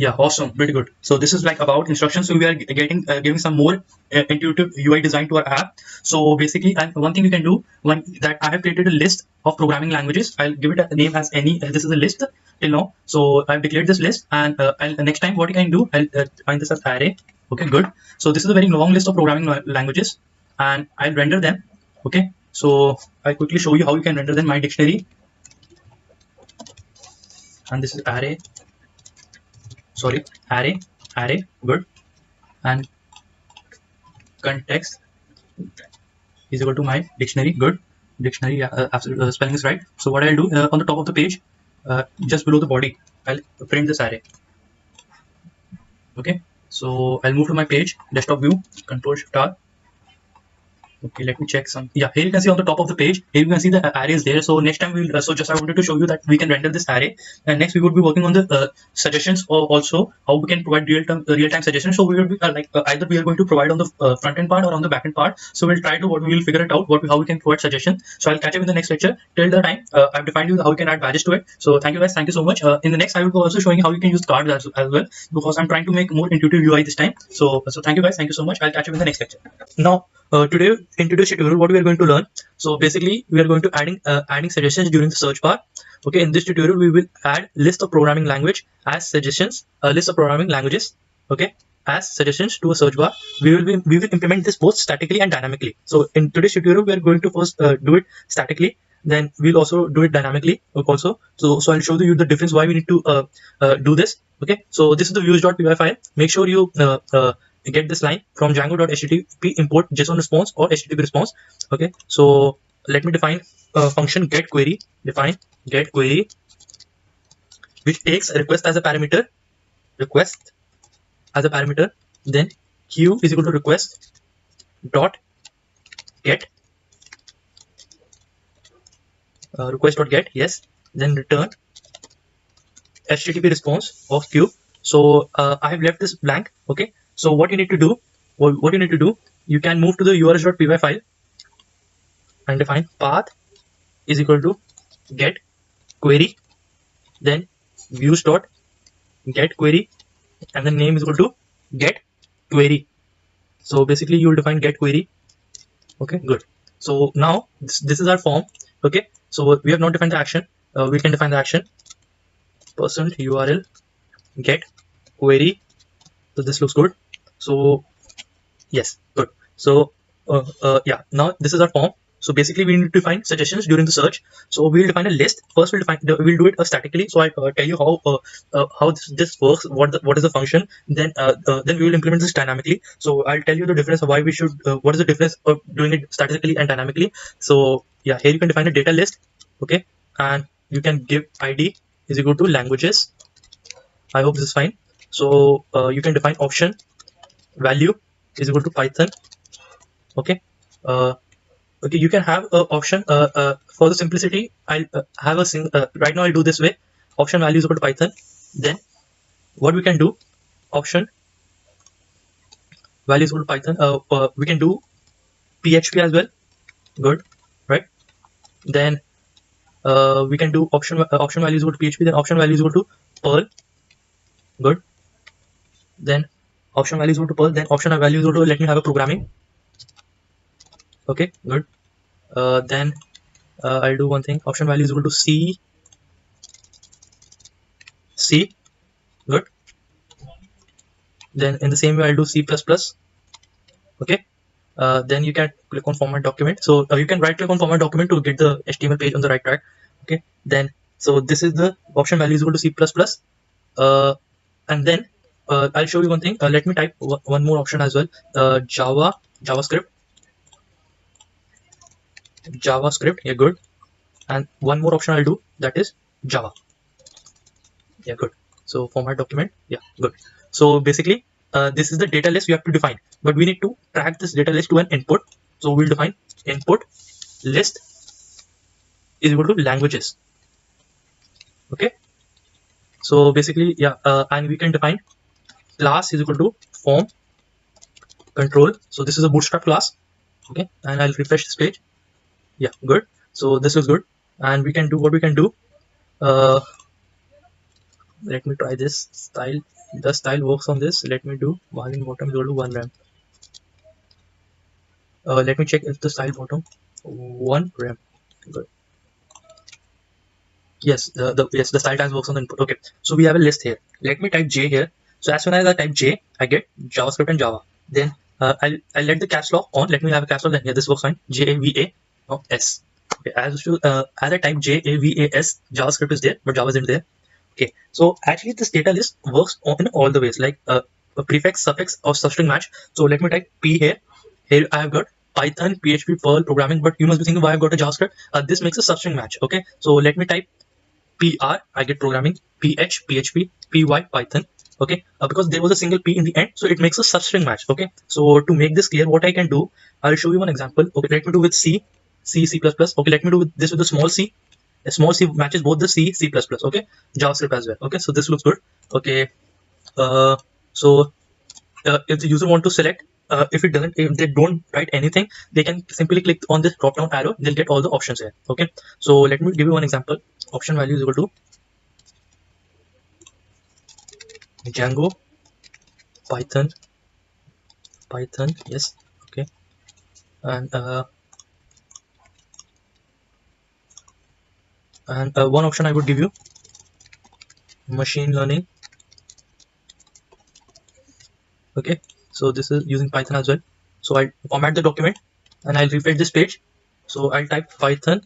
Yeah, awesome, pretty good. So this is like about instructions. So we are getting giving some more intuitive UI design to our app. So basically, and one thing you can do, one that I have created a list of programming languages. I'll give it a name as any. This is a list till now. So I've declared this list, and next time what you can do, I'll find this as array. Okay, good. So this is a very long list of programming languages, and I'll render them. Okay, so I'll quickly show you how you can render them. My dictionary, and this is array. Sorry, array, good, and context is equal to my dictionary, good. Dictionary, spelling is right. So what I'll do, on the top of the page, just below the body, I'll print this array. Okay, so I'll move to my page, desktop view, Control Shift R. Okay, let me check some. Yeah, here you can see on the top of the page, here you can see the array is there. So next time we'll, so just I wanted to show you that we can render this array, and next we would be working on the suggestions, or also how we can provide real-time suggestions. So we will be either we are going to provide on the front end part or on the back end part. So we'll try to we will figure it out how we can provide suggestions. So I'll catch up in the next lecture. Till the time, I've defined you how you can add badges to it. So thank you guys, thank you so much. In the next, I will be also showing how you can use cards as well, because I'm trying to make more intuitive UI this time. So thank you guys, thank you so much. I'll catch up in the next lecture. Now, today in today's tutorial, what we are going to learn. So basically, we are going to adding suggestions during the search bar. Okay, in this tutorial, we will add list of programming language as suggestions, a list of programming languages. Okay, as suggestions to a search bar. We will implement this both statically and dynamically. So in today's tutorial, we are going to first do it statically. Then we'll also do it dynamically also. So I'll show you the difference why we need to do this. Okay, so this is the views.py file. Make sure you get this line from django.http import JSON response or HTTP response. Okay, so let me define function get query. Define get query, which takes request as a parameter. Request as a parameter. Then q is equal to request dot get request dot get, yes. Then return HTTP response of q. So I have left this blank. Okay, so what you need to do, you can move to the urs.py file and define path is equal to get query, then views dot get query, and the name is equal to get query. So basically you will define get query. Okay, good. So now this is our form. Okay, so we have not defined the action. We can define the action. %url get query. So this looks good. So yes, good. So yeah, now this is our form. So basically we need to define suggestions during the search. So we'll define a list. First we'll do it statically. So I tell you how this works, what is the function. Then we will implement this dynamically. So I'll tell you the difference of why we should what is the difference of doing it statically and dynamically. So yeah, here you can define a data list. Okay, and you can give id is equal to languages. I hope this is fine. So you can define option value is equal to Python. Okay, okay, you can have a option for the simplicity. I'll have a right now I'll do this way. Option value is equal to Python. Then what we can do, option value is equal to Python. We can do PHP as well. Good, right? Then we can do option value is equal to PHP. Then option value is equal to Perl. Good. Then option value is equal to Perl. Then option value is equal to, let me have a programming. Okay, good. Then I'll do one thing. Option value is equal to C. Good. Then in the same way I'll do C++. Okay. Then you can click on format document. So you can right click on format document to get the HTML page on the right track. Okay. Then so this is the option value is equal to C++. And then I'll show you one thing. Let me type one more option as well. JavaScript. Yeah, good. And one more option I'll do, that is Java. Yeah, good. So format document, yeah, good. So basically this is the data list you have to define, but we need to track this data list to an input. So we'll define input list is equal to languages. Okay, so basically, yeah, and we can define class is equal to form control. So this is a bootstrap class. Okay, and I'll refresh this page. Yeah, good. So this is good, and we can do what we can do. uh let me try this style. The style works on this. Let me do margin bottom is equal to 1 rem. Let me check if the style bottom 1 rem. Good. Yes, the style tags works on the input. Okay, so we have a list here. Let me type J here. So as soon as I type J, I get JavaScript and Java. Then I'll let the caps lock on. Let me have a caps lock. Then yeah, this works fine. JAVA S. Okay, as I type JAVAS, JavaScript is there, but Java isn't there. Okay, so actually this data list works in all the ways, like a prefix, suffix, or substring match. So let me type P here. Here I have got Python, PHP, Perl programming, but you must be thinking why I've got a JavaScript. This makes a substring match. Okay, so let me type PR, I get programming, PH, PHP, PY, Python. Okay, because there was a single P in the end, so it makes a substring match. Okay, so to make this clear, what I can do, I'll show you one example. Okay, let me do with C, C++. Okay, let me do this with a small c. A small c matches both the C, C++. Okay, JavaScript as well. Okay, so this looks good. Okay, so if the user want to select, if they don't write anything, they can simply click on this drop down arrow. They'll get all the options here. Okay, so let me give you one example. Option value is equal to Django, Python, yes. Okay, and one option I would give you, machine learning. Okay, so this is using Python as well. So I format the document and I'll refresh this page. So I'll type Python.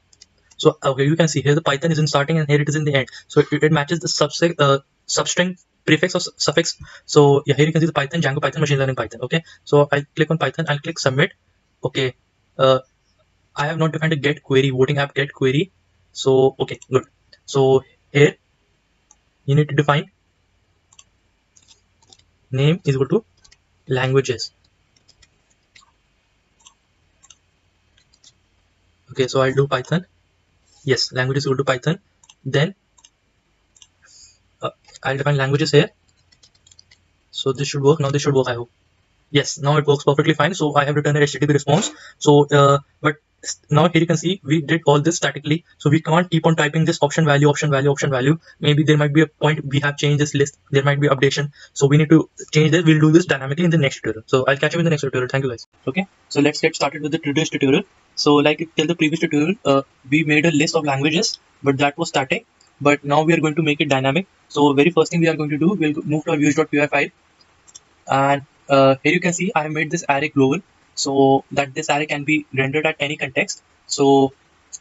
So okay, you can see here the Python is in starting and here it is in the end. So it matches the substring, prefix, or suffix. So yeah, here you can see the Python, Django, Python, machine learning, Python. Okay, so I click on Python. I'll click submit. Okay, I have not defined a get query, voting app get query. So okay, good. So here you need to define name is equal to languages. Okay, so I'll do Python. Yes, language is equal to Python. Then I'll define languages here. So this should work. Now this should work, I hope. Yes, now it works perfectly fine. So I have returned an HTTP response. So but now here you can see we did all this statically. So we can't keep on typing this option value, option value, option value. Maybe there might be a point we have changed this list. There might be updation. So we need to change this. We'll do this dynamically in the next tutorial. So I'll catch you in the next tutorial. Thank you guys. Okay, so let's get started with the today's tutorial. So like till the previous tutorial, we made a list of languages, but that was static. But now we are going to make it dynamic. So very first thing we are going to do, we'll move to our views.py file, and here you can see I have made this array global so that this array can be rendered at any context. So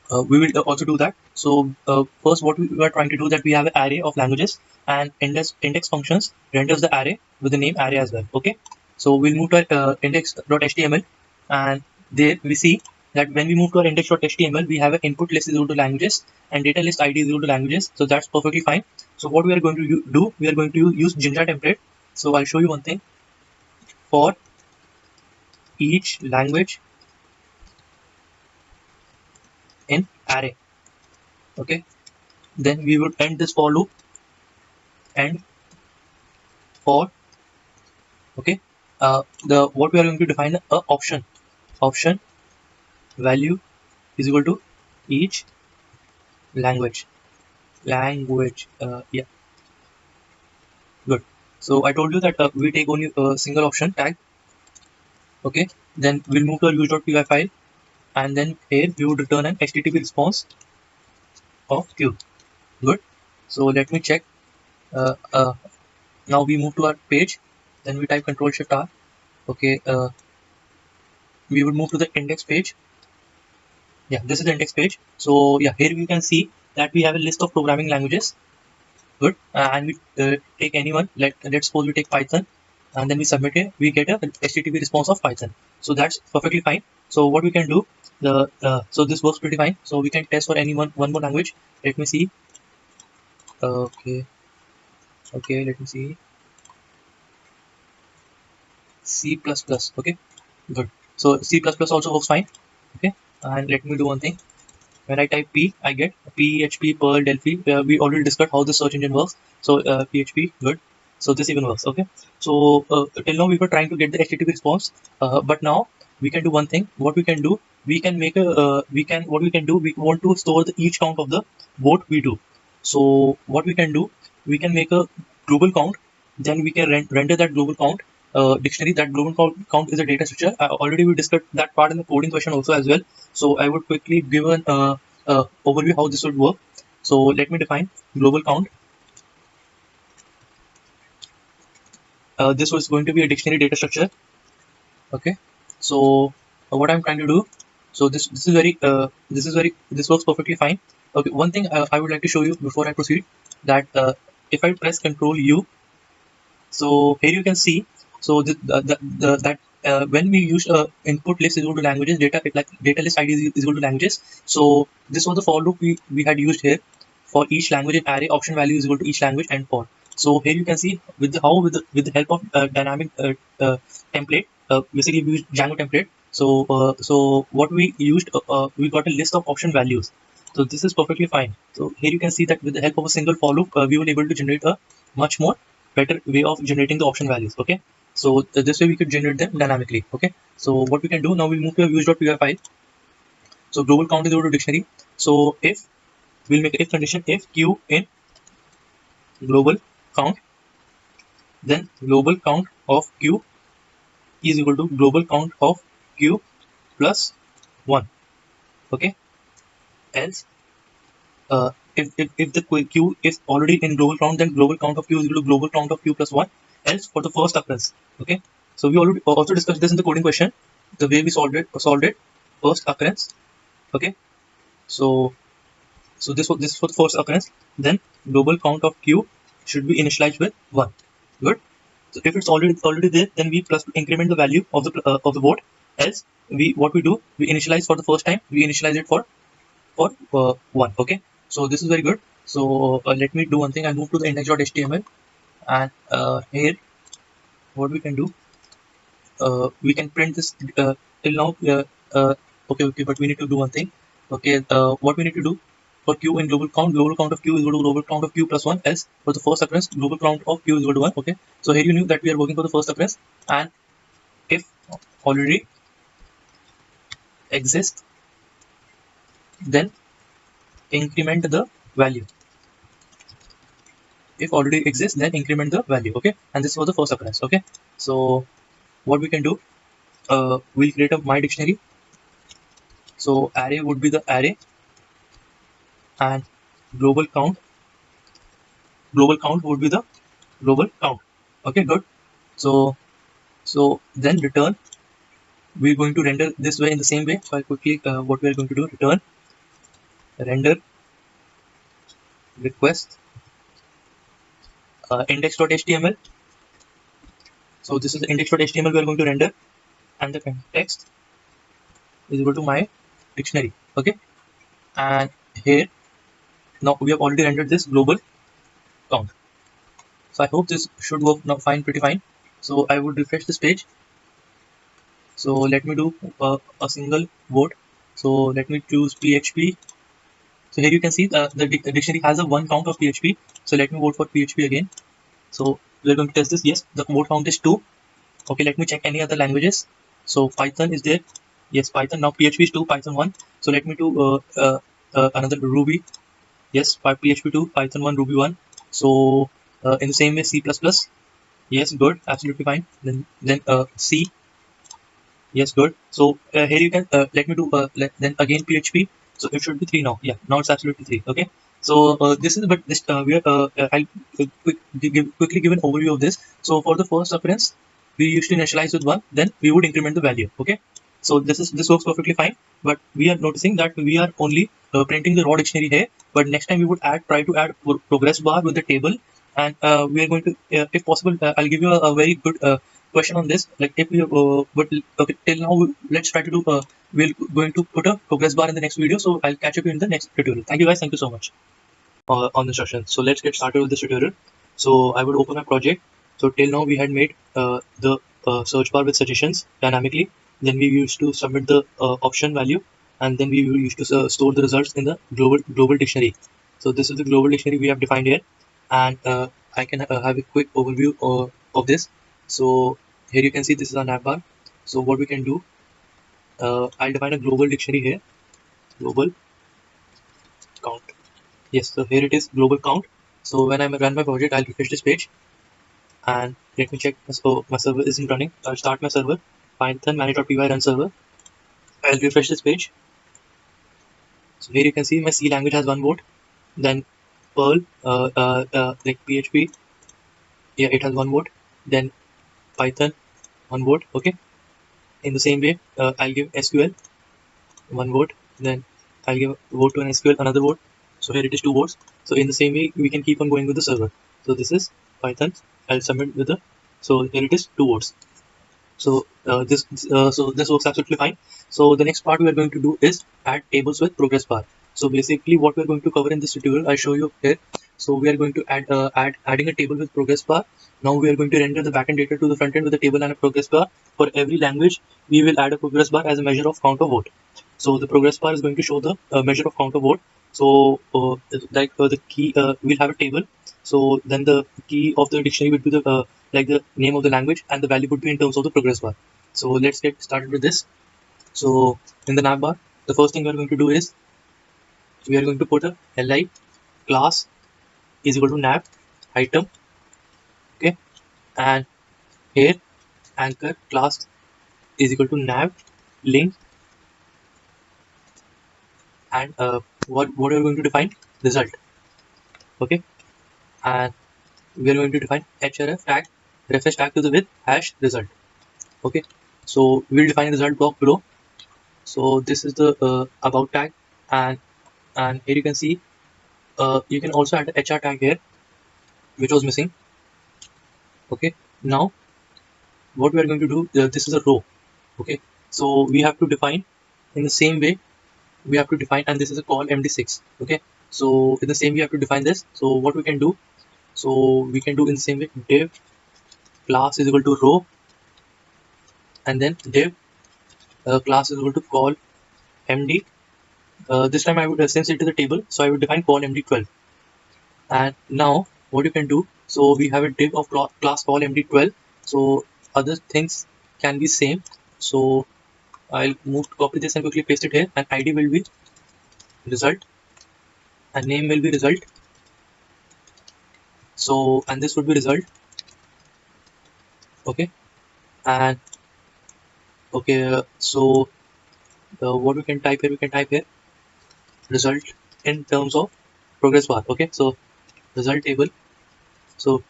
we will also do that. So first what we are trying to do, that we have an array of languages, and index functions renders the array with the name array as well. Okay, so we'll move to our index.html, and there we see that when we move to our index.html, we have an input list is equal to languages and data list id is equal to languages. So that's perfectly fine. So what we are going to do, we are going to use Jinja template. So I'll show you one thing. For each language in array. Okay, then we would end this for loop and for okay, the what we are going to define a option value is equal to each language yeah, good. So I told you that we take only a single option tag. Okay, then we'll move to our use.py file, and then here we would return an HTTP response of queue. Good. So let me check. Now we move to our page, then we type Control Shift R. Okay, we would move to the index page. Yeah, this is the index page. So yeah, here we can see that we have a list of programming languages. Good, and we take anyone. Let's suppose we take Python, and then we submit it. We get a HTTP response of Python. So that's perfectly fine. So what we can do, so this works pretty fine. So we can test for any one more language. Let me see. Okay, let me see. C++. Okay, good. So C++ also works fine. Okay, and let me do one thing. When I type P, I get PHP, Perl, Delphi. We already discussed how the search engine works. So PHP, good. So this even works. Okay. So till now we were trying to get the HTTP response, but now we can do one thing. What we can do, we can make a what we can do. We want to store the each count of the vote we do. So what we can do, we can make a global count. Then we can render that global count dictionary. That global count is a data structure. Already we discussed that part in the coding question also as well. So I would quickly give an overview how this would work. So let me define global count. This was going to be a dictionary data structure. Okay. So what I'm trying to do. So this works perfectly fine. Okay. One thing I would like to show you before I proceed, that if I press Control U, so here you can see. So that when we use input list is equal to languages, data list ID is equal to languages. So this was the for loop we had used here. For each language array, option value is equal to each language and for. So here you can see with the help of dynamic template. Basically we used Django template. So what we used, we got a list of option values. So this is perfectly fine. So here you can see that with the help of a single for loop, we were able to generate a much more better way of generating the option values. Okay. So this way we could generate them dynamically. Okay. So what we can do now, we move to a views.py file. So global count is equal to dictionary. So if we'll make if condition, if q in global count, then global count of q is equal to global count of q plus 1. Okay. Else if the q is already in global count, then global count of q is equal to global count of q plus 1, else for the first occurrence. Okay. So we already also discussed this in the coding question, the way we solved it first occurrence. Okay. So this is for the first occurrence. Then global count of q should be initialized with 1. Good. So if it's already there, then we plus increment the value of the vote. Else what we do, we initialize for the first time, we initialize it for 1. Okay. So this is very good. So let me do one thing. I move to the index.html, and here what we can do, we can print this till now. Okay, but we need to do one thing. Okay, what we need to do for q in global count of q is equal to global count of q plus 1. Else for the first occurrence, global count of q is equal to 1. Okay, so here you knew that we are working for the first occurrence, and if already exists, then increment the value. If already exists, then increment the value. Okay, and this was the first occurrence. Okay, so what we can do, we'll create a my dictionary. So array would be the array, and global count would be the global count. Okay, good. So then return, we're going to render this way in the same way. So I quickly what we are going to do, return render request index.html. So this is the index.html we are going to render, and the context is equal to my dictionary. Okay, and here now we have already rendered this global count. So I hope this should work now fine, pretty fine. So I would refresh this page. So let me do a single vote. So let me choose PHP. So here you can see the dictionary has a 1 count of PHP. So let me vote for PHP again. So we're going to test this. Yes, the vote count is 2. Okay, let me check any other languages. So Python is there. Yes, Python. Now PHP is 2, Python 1. So let me do another Ruby. Yes, PHP 2, Python 1, Ruby 1. So in the same way, C++. Yes, good, absolutely fine. Then C. Yes, good. So here you can let me do then again PHP. So it should be 3 now. Yeah, now it's absolutely 3. Okay. So this is, but this we are I'll quickly give an overview of this. So for the first occurrence, we used to initialize with 1, then we would increment the value. Okay. So this works perfectly fine, but we are noticing that we are only printing the raw dictionary here. But next time we would try to add progress bar with the table, and we are going to, if possible, I'll give you a very good question on this. Like if we but okay, till now let's try to do. We're going to put a progress bar in the next video. So I'll catch up in the next tutorial. Thank you guys. Thank you so much on the session. So let's get started with this tutorial. So I would open my project. So till now we had made the search bar with suggestions dynamically. Then we used to submit the option value, and then we used to store the results in the global dictionary. So this is the global dictionary we have defined here, and I can have a quick overview of this. So here you can see this is our navbar. So what we can do, I'll define a global dictionary here. Global count. Yes, so here it is, global count. So when I run my project, I'll refresh this page and let me check. So my server isn't running. I'll start my server, Python manage.py run server. I'll refresh this page. So here you can see my C language has 1 vote. Then Perl, like PHP, yeah, it has 1 vote. Then Python, 1 vote. Okay. In the same way, I'll give SQL 1 vote. Then I'll give vote to an SQL, another vote. So here it is 2 votes. So in the same way, we can keep on going with the server. So this is Python. I'll submit with the. So here it is 2 votes. So this works absolutely fine. So the next part we are going to do is add tables with progress bar. So basically, what we are going to cover in this tutorial, I'll show you here. So we are going to adding a table with progress bar. Now we are going to render the backend data to the front end with a table and a progress bar. For every language, we will add a progress bar as a measure of count of vote. So the progress bar is going to show the measure of count of vote. So the key, we'll have a table. So then the key of the dictionary would be the like the name of the language, and the value would be in terms of the progress bar. So let's get started with this. So in the navbar, the first thing we are going to do is we are going to put a li class is equal to nav item. Okay, and here anchor class is equal to nav link, and what are we going to define? Result. Okay, and we are going to define href tag, refresh tag to the with hash result. Okay, so we'll define a result block below. So this is the about tag, and here you can see you can also add the hr tag here, which was missing. Okay, now what we are going to do, this is a row. Okay, so we have to define in the same way, we have to define, and this is a call md6. Okay, so in the same way we have to define this. So what we can do, so we can do in the same way, div class is equal to row, and then div class is equal to call md. This time I would since it is a table, so I would define call md12. And now what you can do, so we have a div of class call md12. So other things can be same. So I'll copy this and quickly paste it here, and id will be result and name will be result. So and this would be result. Okay, and okay, so what we can type here, we can type here result in terms of progress bar. Okay, so result table. So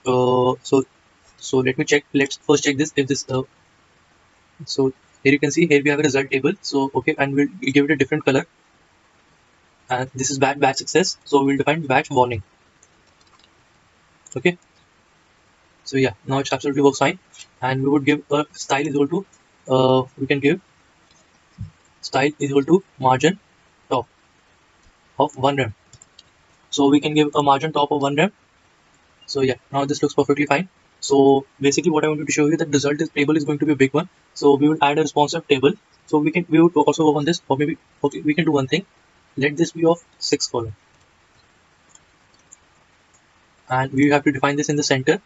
so let me check. Let's first check this. If this so here you can see, here we have a result table. So okay, and we'll give it a different color, and this is batch success. So we'll define batch warning. Okay, so yeah, now it absolutely works fine. And we would give a style is equal to we can give style is equal to margin top of 1 rem. So we can give a margin top of 1 rem. So yeah, now this looks perfectly fine. So basically what I wanted to show you, that result table is going to be a big one. So we will add a responsive table. So we would also work on this, or maybe okay, we can do one thing. Let this be of 6 column, and we have to define this in the center.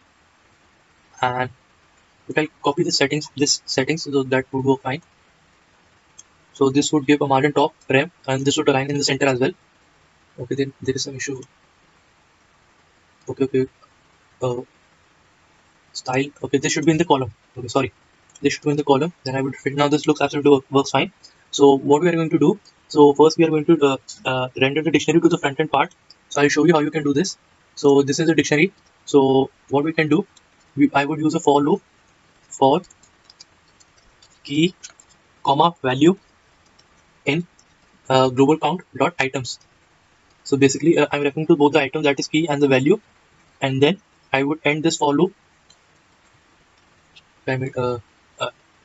And we can copy the settings, so that would work fine. So this would give a margin top rem, and this would align in the center as well. Okay, then there is some issue. Okay. Style. Okay, this should be in the column. Okay, sorry, this should be in the column. Then I would fit. Now this looks absolutely works fine. So what we are going to do, so first we are going to render the dictionary to the front end part. So I'll show you how you can do this. So this is the dictionary. So what we can do, I would use a for loop for key comma value in global count dot items. So basically I'm referring to both the item, that is key, and the value, and then I would end this for loop a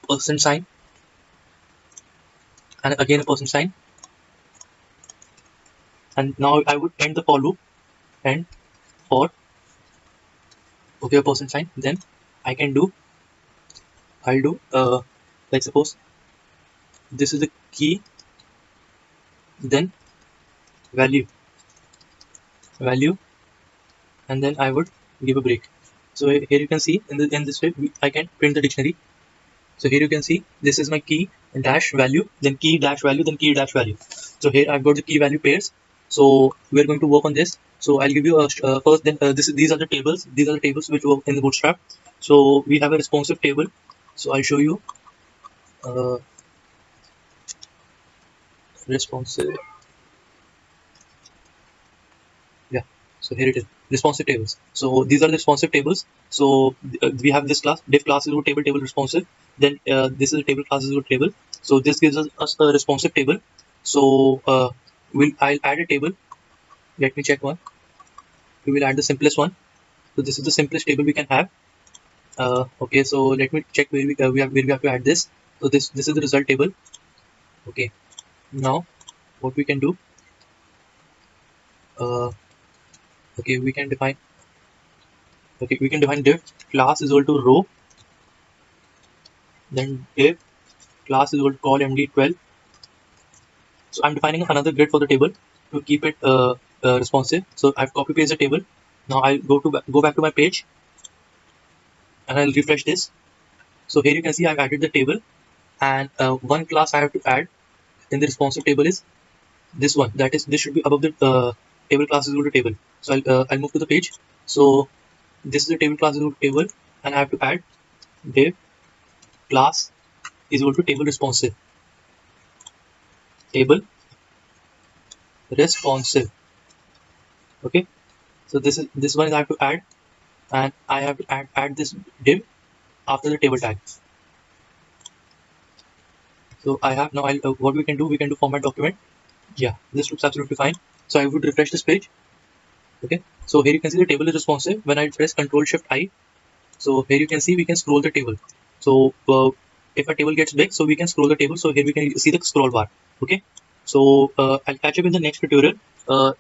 percent sign, and again a percent sign, and now I would end the for loop, and for, okay, a percent sign. Then I can do, I'll do like suppose this is the key, then value, and then I would give a break. So here you can see in this way I can print the dictionary. So here you can see this is my key dash value, then key dash value, then key dash value. So here I've got the key value pairs. So we're going to work on this. So I'll give you a first. Then these are the tables. These are the tables which work in the Bootstrap. So we have a responsive table. So I'll show you responsive. Yeah. So here it is, responsive tables. So these are the responsive tables. So we have this class, div class is equal table responsive. Then this is a table class is equal table. So this gives us a responsive table. So I'll add a table. Let me check one. We will add the simplest one. So this is the simplest table we can have. Okay, so let me check where we have to add this. So this is the result table. Okay, now what we can do, okay, we can define div class is equal to row, then div class is equal to call md12. So I'm defining another grid for the table to keep it responsive. So I've copy pasted the table. Now I'll go back to my page, and I'll refresh this. So here you can see I've added the table, and one class I have to add in the responsive table is this one. That is, this should be above the table class is equal to table. So I'll move to the page. So this is the table class is equal to table, and I have to add div class is equal to table responsive. Table responsive. Okay. So this one is I have to add, and I have to add this div after the table tag. So I have now what we can do format document. Yeah, this looks absolutely fine. So I would refresh this page. Okay, so here you can see the table is responsive when I press Ctrl Shift I. So here you can see we can scroll the table. So if a table gets big, so we can scroll the table. So here we can see the scroll bar. Okay, so I'll catch up in the next tutorial.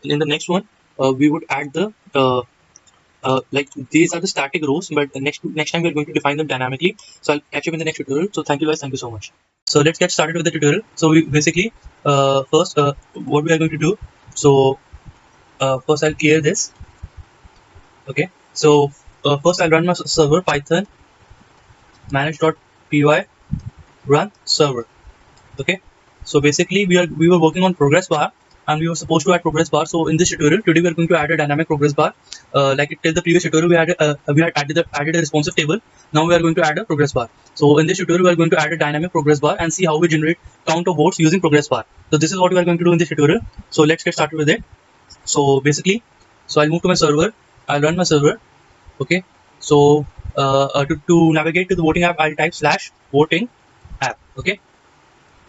In the next one, we would add the like these are the static rows, but the next time we're going to define them dynamically. So I'll catch up in the next tutorial. So thank you guys, thank you so much. So let's get started with the tutorial. So we basically first what we are going to do. So first I'll clear this. Okay, so first I'll run my server python manage.py run server. Okay, so basically we were working on progress bar, and we were supposed to add progress bar. So in this tutorial today we are going to add a dynamic progress bar. Like till the previous tutorial we had added a responsive table. Now we are going to add a progress bar. So in this tutorial we are going to add a dynamic progress bar and see how we generate count of votes using progress bar. So this is what we are going to do in this tutorial. So let's get started with it. So basically, so I'll move to my server. I'll run my server. Okay, so to navigate to the voting app, I'll type /voting app. Okay,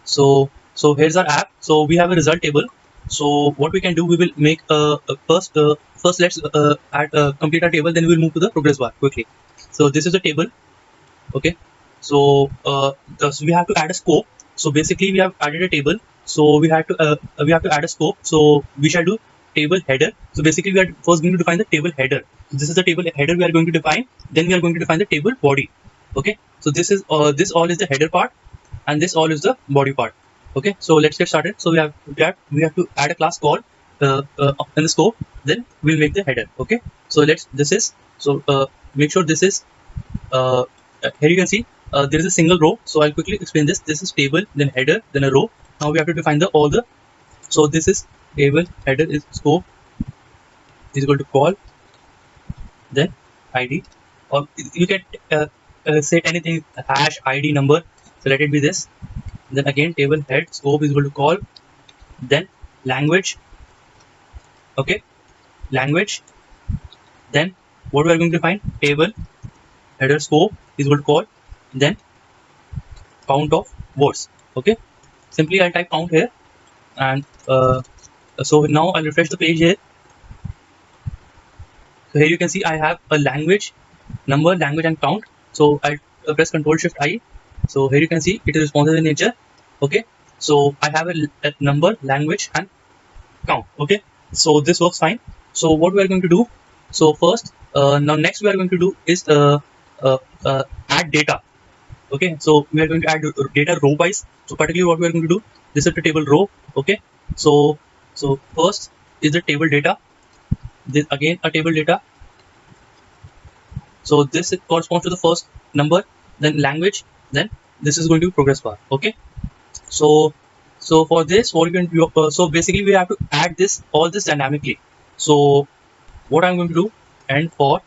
so here's our app. So we have a result table. So what we can do, we will make first let's complete our table, then we'll move to the progress bar quickly. So this is the table. Okay, so so we have to add a scope. So basically we have added a table, so we have to add a scope. So we shall do table header. So basically we are first going to define the table header. So this is the table header we are going to define. Then we are going to define the table body. Okay, so this is this all is the header part, and this all is the body part. Okay, so let's get started. So we have to add a class called in the scope. Then we'll make the header. Okay, so make sure this is here you can see there is a single row. So I'll quickly explain this. This is table, then header, then a row. Now we have to define so this is table header is scope is equal to call, then id, or you can say anything, hash id number. So let it be this. Then again table head scope is equal to call, then language. Okay, language. Then what we are going to find, table header scope is equal to call, then count of words. Okay, simply I'll type count here, and so now I'll refresh the page here. So here you can see I have a language, number, language, and count. So I'll press Control Shift I. So here you can see it is responsive in nature. Okay, so I have a number, language, and count. Okay, so this works fine. So what we are going to do, so first now next we are going to do is add data. Okay, so we are going to add data row wise. So particularly what we are going to do, this is the table row. Okay, so first is the table data, this again a table data. So this corresponds to the first number, then language, then this is going to be progress bar. Okay, so for this what you can do, so basically we have to add this all this dynamically. So what I'm going to do, and for,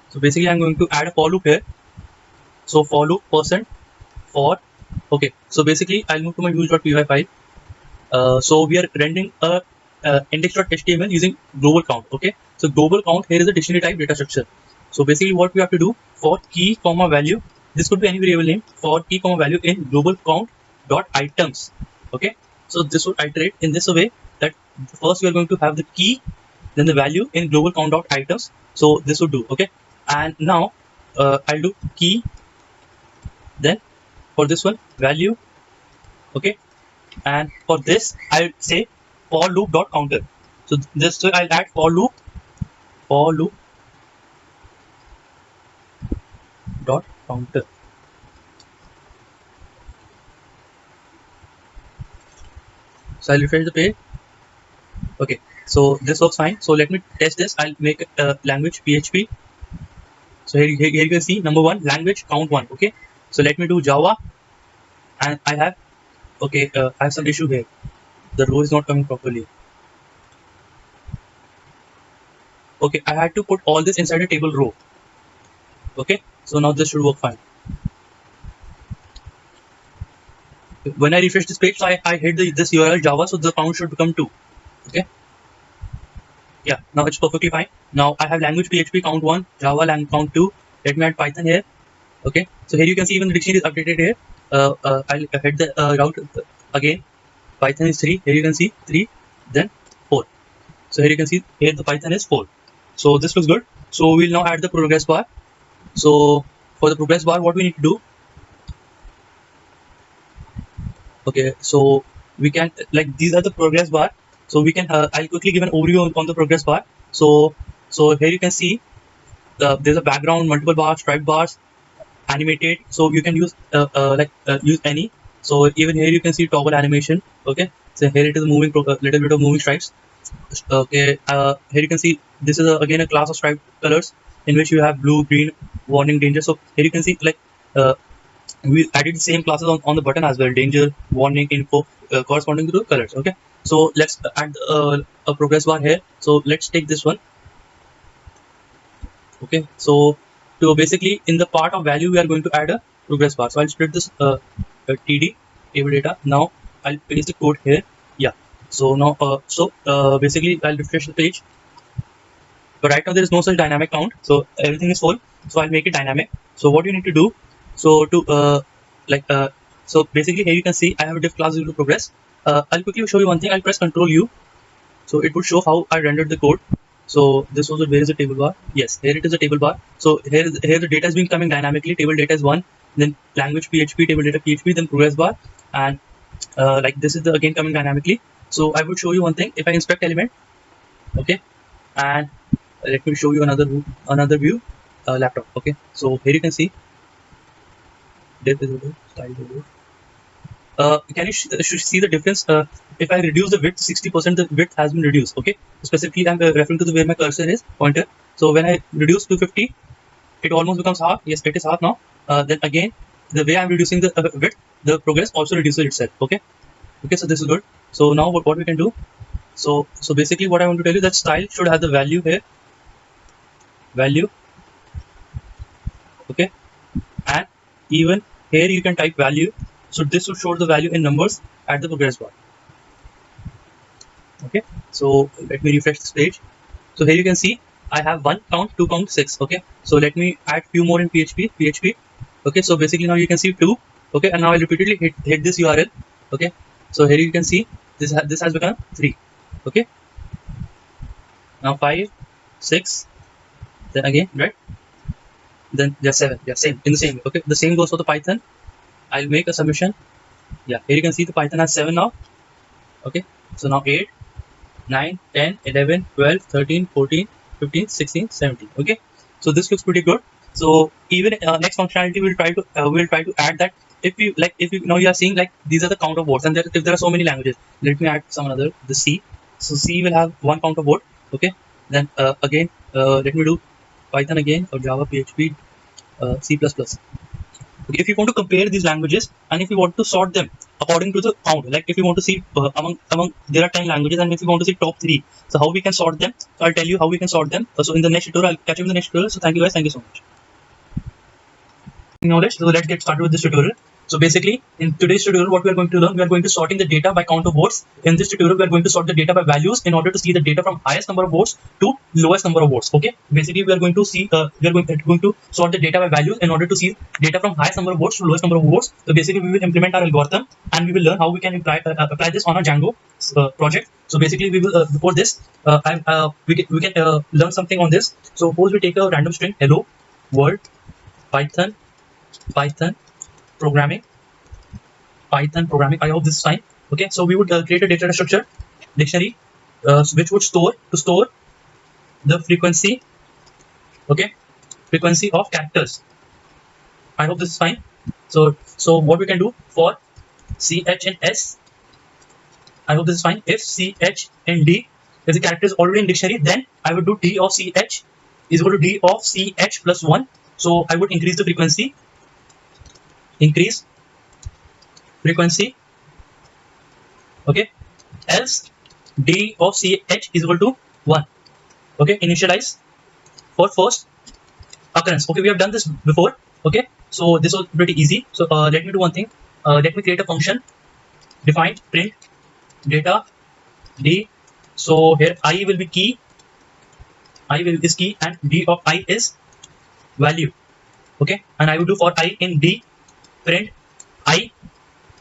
so basically I'm going to add a for loop here. So for loop percent for, okay, so basically I'll move to my use.py file. So we are rendering a index.html using global count. Okay, so global count here is a dictionary type data structure. So basically what we have to do, for key comma value, this could be any variable name, for key comma value in global count dot items. Okay, so this would iterate in this way that first we are going to have the key, then the value in global count dot items. So this would do. Okay, and now I'll do key, then for this one value. Okay, and for this I'll say for loop dot counter. So this way I'll add for loop dot counter. So I'll refresh the page. Okay, so this works fine. So let me test this. I'll make language PHP. So here you can see number one, language count one. Okay, so let me do Java, and I have, okay, I have some issue here. The row is not coming properly. Okay, I had to put all this inside a table row. Okay, so now this should work fine. When I refresh this page, so I hit this URL Java, so the count should become 2. Okay, yeah, now it's perfectly fine. Now I have language PHP count 1, Java count 2. Let me add Python here. Okay, so here you can see even the dictionary is updated here. I'll hit the route again. Python is 3. Here you can see 3, then 4. So here you can see here the Python is 4. So this looks good. So we'll now add the progress bar. So for the progress bar, what we need to do, okay, so we can, like, these are the progress bar. So we can I'll quickly give an overview on the progress bar. So here you can see there's a background, multiple bars, striped bars, animated. So you can use use any. So even here you can see toggle animation. Okay, so here it is moving, little bit of moving stripes. Okay, here you can see this is again a class of striped colors in which you have blue, green, warning, danger. So here you can see, like, we added the same classes on the button as well, danger, warning, info, corresponding to the colors. Okay, so let's add a progress bar here. So let's take this one. Okay, so to basically in the part of value we are going to add a progress bar. So I'll split this td table data. Now I'll paste the code here. Yeah, so now basically I'll refresh the page. But right now there is no such dynamic count, so everything is full. So I'll make it dynamic. So what you need to do, so to so basically here you can see I have a div class due to progress. I'll quickly show you one thing. I'll press Ctrl U, so it would show how I rendered the code. So this was where is the table bar? Yes, here it is a table bar. So here the data has been coming dynamically. Table data is 1, then language PHP, table data PHP, then progress bar, and like this is the again coming dynamically. So I would show you one thing. If I inspect element, okay, and let me show you another view, laptop. Okay, so here you can see div visible, style visible. Can you see the difference? If I reduce the width 60%, the width has been reduced. Okay, specifically I'm referring to the where my cursor is pointer. So when I reduce to 50, it almost becomes half. Yes, it is half now. Then again, the way I'm reducing the width, the progress also reduces itself. Okay, so this is good. So now what we can do? So basically what I want to tell you, that style should have the value here, value. Okay, and even here you can type value. So this will show the value in numbers at the progress bar. Okay, so let me refresh this page. So here you can see I have 1 count, 2 count, 6. Okay, so let me add few more in PHP. Okay, so basically now you can see 2. Okay, and now I repeatedly hit this URL. Okay, so here you can see this has become 3. Okay, now 5, 6, then again, right? then there's 7. Yeah, same in the same way. Okay, the same goes for the Python. I'll make a submission. Yeah, here you can see the Python has 7 now. Okay, so now 8, 9, 10, 11, 12, 13, 14, 15, 16, 17. Okay, so this looks pretty good. So even next functionality we'll try to add that if you now you are seeing like these are the count of words, and if there are so many languages, let me add some another, the C. So C will have one count of word. Okay, then again let me do Python again, or Java, PHP, C++. Okay, if you want to compare these languages and if you want to sort them according to the count, like if you want to see among there are 10 languages, and if you want to see top 3, so how we can sort them, so I'll tell you how we can sort them. So in the next tutorial, I'll catch you in the next tutorial. So thank you guys, thank you so much. Knowledge. So let's get started with this tutorial. So basically, in today's tutorial, what we are going to learn, we are going to sorting the data by count of words. In this tutorial, we are going to sort the data by values in order to see the data from highest number of words to lowest number of words. Okay. Basically, we are going to see we are going to sort the data by values in order to see data from highest number of words to lowest number of words. So basically, we will implement our algorithm and we will learn how we can apply this on our Django project. So basically, we will before this, we can learn something on this. So suppose we take a random string hello world Python programming. I hope this is fine. Okay, so we would create a data structure dictionary which would store the frequency. Okay, frequency of characters. I hope this is fine. So what we can do for CH and S, I hope this is fine. If CH and D, if the character is already in dictionary, then I would do D of CH is equal to D of CH plus 1. So I would increase the frequency. Increase frequency. Okay, else D of CH is equal to 1. Okay, initialize for first occurrence. Okay, we have done this before. Okay, so this was pretty easy. So let me do one thing. Let me create a function, define print data D. So here I will be key, is key, and D of I is value. Okay, and I will do for I in D print I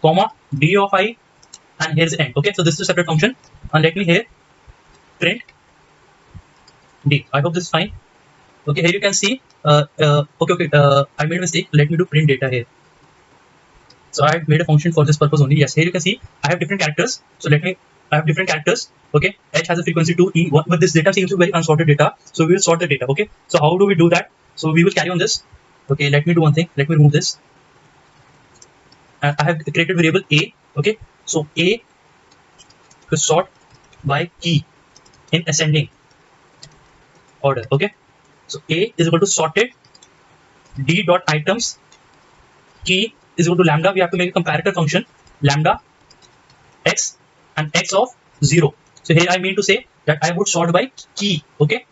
comma D of I, and here's the end. Okay, so this is a separate function, and let me here print D. I hope this is fine. Okay, here you can see okay, I made a mistake. Let me do print data here. So I have made a function for this purpose only. Yes, here you can see I have different characters. So I have different characters. Okay, H has a frequency 2, E 1, but this data seems to be very unsorted data. So we will sort the data. Okay, so how do we do that? So we will carry on this. Okay, let me do one thing. Let me remove this. I have created variable A. Okay, so A to sort by key in ascending order. Okay, so A is equal to sorted D dot items key is equal to lambda. We have to make a comparator function lambda x and x of 0. So here I mean to say that I would sort by key. Okay,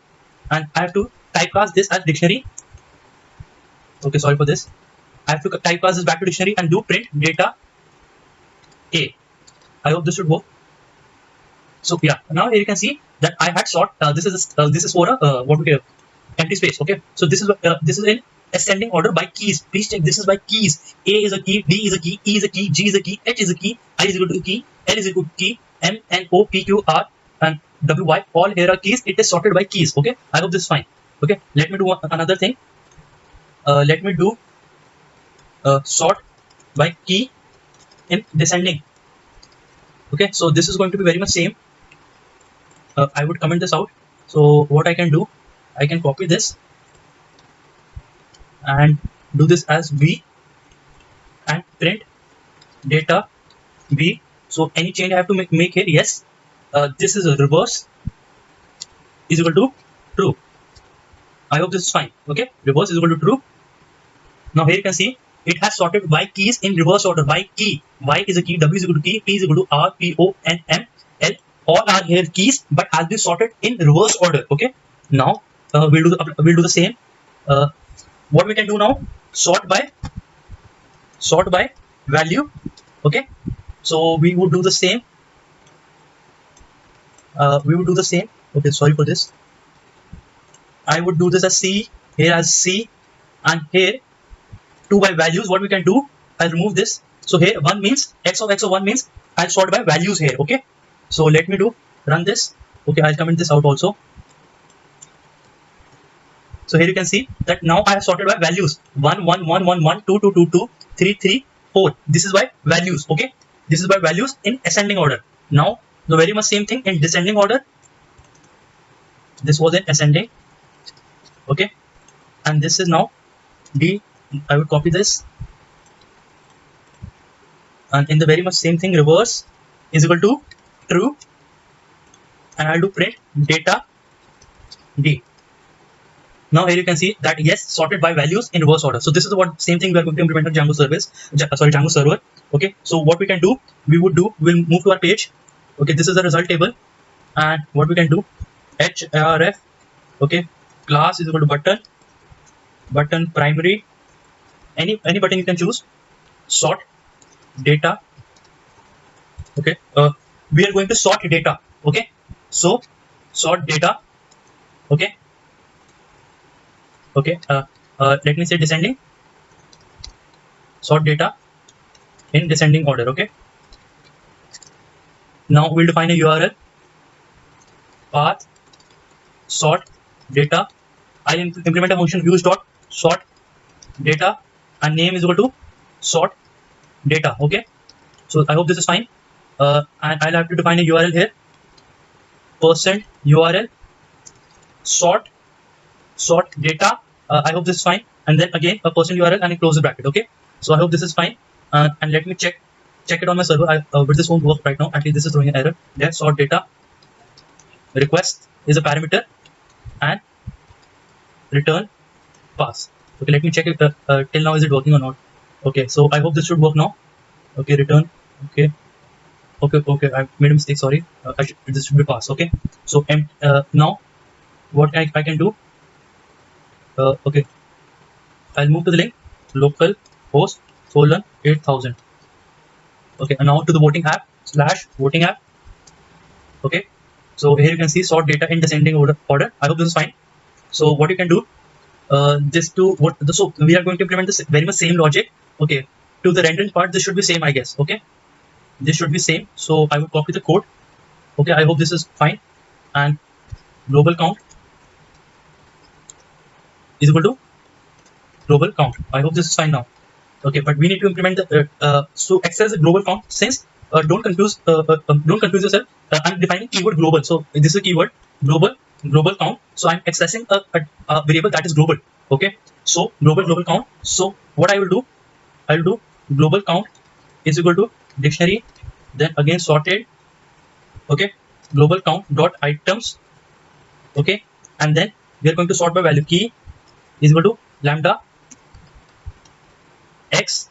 and I have to typecast this as dictionary. Okay, sorry for this. I have to typecast this back to dictionary and do print data A. I hope this should work. So yeah, now here you can see that I had sort. This is for a what we have empty space. Okay, so this is in ascending order by keys. Please check, this is by keys. A is a key, D is a key, E is a key, G is a key, H is a key, I is equal to key, L is equal to key, M, N, O, P, Q, R, and W, Y. All here are keys. It is sorted by keys. Okay, I hope this is fine. Okay, let me do another thing. Let me do sort by key in descending. Okay, so this is going to be very much same. I would comment this out. So what I can do, I can copy this and do this as B and print data B. So any change I have to make here, yes, this is a reverse is equal to true. I hope this is fine. Okay, reverse is equal to true. Now here you can see it has sorted by keys in reverse order by key. Y is a key, W is equal to key, P is equal to R, P, O, N, M, L. All are here keys, but has been sorted in reverse order. Okay. Now we'll do the same. What we can do now? Sort by value. Okay. So we would do the same. Okay. Sorry for this. I would do this as C, here as C, and here 2 by values. What we can do, I'll remove this. So here 1 means x of 1 means I'll sort by values here. Okay, so let me run this. Okay, I'll comment this out also. So here you can see that now I have sorted by values 1 1 1 1 1 2 2 2 2 3 3 4. This is by values. Okay, this is by values in ascending order. Now the very much same thing in descending order. This was in ascending. Okay, and this is now D. I will copy this, and in the very much same thing reverse is equal to true, and I'll do print data D. Now here you can see that yes, sorted by values in reverse order. So this is the what same thing we are going to implement on Django service. Django server. Okay. So what we can do, we'll move to our page. Okay. This is the result table, and what we can do, href. Okay. Class is equal to button primary. Any button you can choose. Sort data. Okay. We are going to sort data. Okay. So sort data. Okay. Okay, let me say descending, sort data in descending order. Okay, now we'll define a URL, path, sort data. I'll implement a function use dot sort data, and name is equal to sort data. Okay, so I hope this is fine, and I'll have to define a URL here, %URL sort data. I hope this is fine, and then again a %URL and a close the bracket. Okay, so I hope this is fine, and let me check it on my server. But this won't work right now. Actually, this is throwing an error. There, sort data request is a parameter, and return pass. Okay, let me check it till now is it working or not. Okay, so I hope this should work now. Okay, return. Okay, I made a mistake. Sorry. This should be pass. Okay, so now what I can do. Okay, I'll move to the link local host :8000. Okay, and now to the voting app /voting app. Okay, so here you can see sort data in descending order. I hope this is fine. So what you can do, so we are going to implement this very much same logic. Okay, to the rendering part, this should be same, I guess. Okay, this should be same. So I will copy the code. Okay, I hope this is fine. And global count is equal to global count. I hope this is fine now. Okay, but we need to implement the so access the global count. Since don't confuse yourself. I'm defining keyword global. So this is a keyword global count. So I'm accessing a variable that is global. Okay, so global count. So what I will do, I'll do global count is equal to dictionary, then again sorted. Okay, global count dot items. Okay, and then we are going to sort by value. Key is equal to lambda x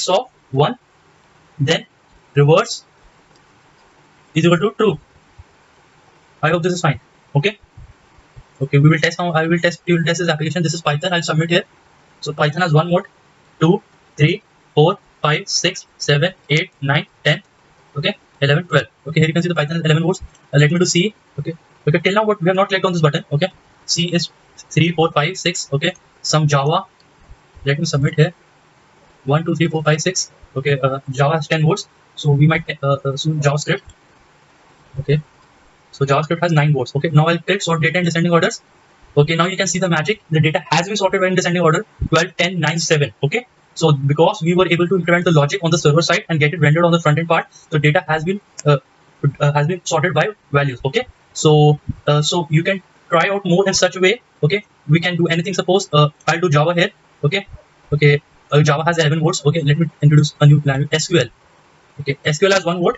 of 1, then reverse is equal to true. I hope this is fine. Okay, we will test now. We will test this application. This is Python. I'll submit here. So Python has one mode, 2 3 4 5 6 7 8 9 10. Okay, 11 12. Okay, here you can see the Python has 11 modes. Let me do C. Okay, till now what we have not clicked on this button. Okay, C is 3 4 5 6. Okay, some Java. Let me submit here. 1 2 3 4 5 6. Okay, Java has 10 modes. So we might soon JavaScript. Okay, so JavaScript has 9 modes. Okay, now I'll click sort data in descending orders. Okay, now you can see the magic. The data has been sorted in descending order 12 10 9 7. Okay, so because we were able to implement the logic on the server side and get it rendered on the front end part, the data has been sorted by values. Okay, so you can try out more in such a way. Okay, we can do anything. Suppose I'll do Java here. Okay, Java has 11 words. Okay, let me introduce a new language, SQL. Okay, SQL has 1 word.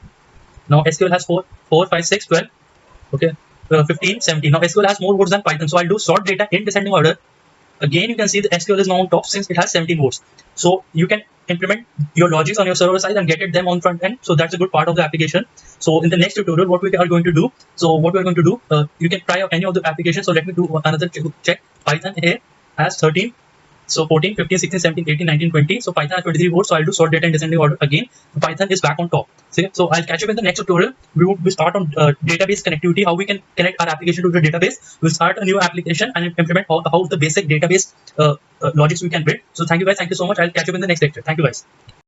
Now SQL has 4 5 6 12. Okay, 15 17. Now SQL has more words than Python, so I'll do sort data in descending order. Again, you can see the SQL is now on top since it has 17 words. So you can implement your logics on your server side and get it them on front end. So that's a good part of the application. So in the next tutorial, what we are going to do, you can try out any of the applications. So let me do another check. Python here has 13. So 14, 15, 16, 17, 18, 19, 20. So Python has 23 words. So I'll do sort data in descending order again. Python is back on top. So I'll catch up in the next tutorial. We start on database connectivity, how we can connect our application to the database. We'll start a new application and implement how the basic database logics we can build. So thank you guys. Thank you so much. I'll catch up in the next lecture. Thank you guys.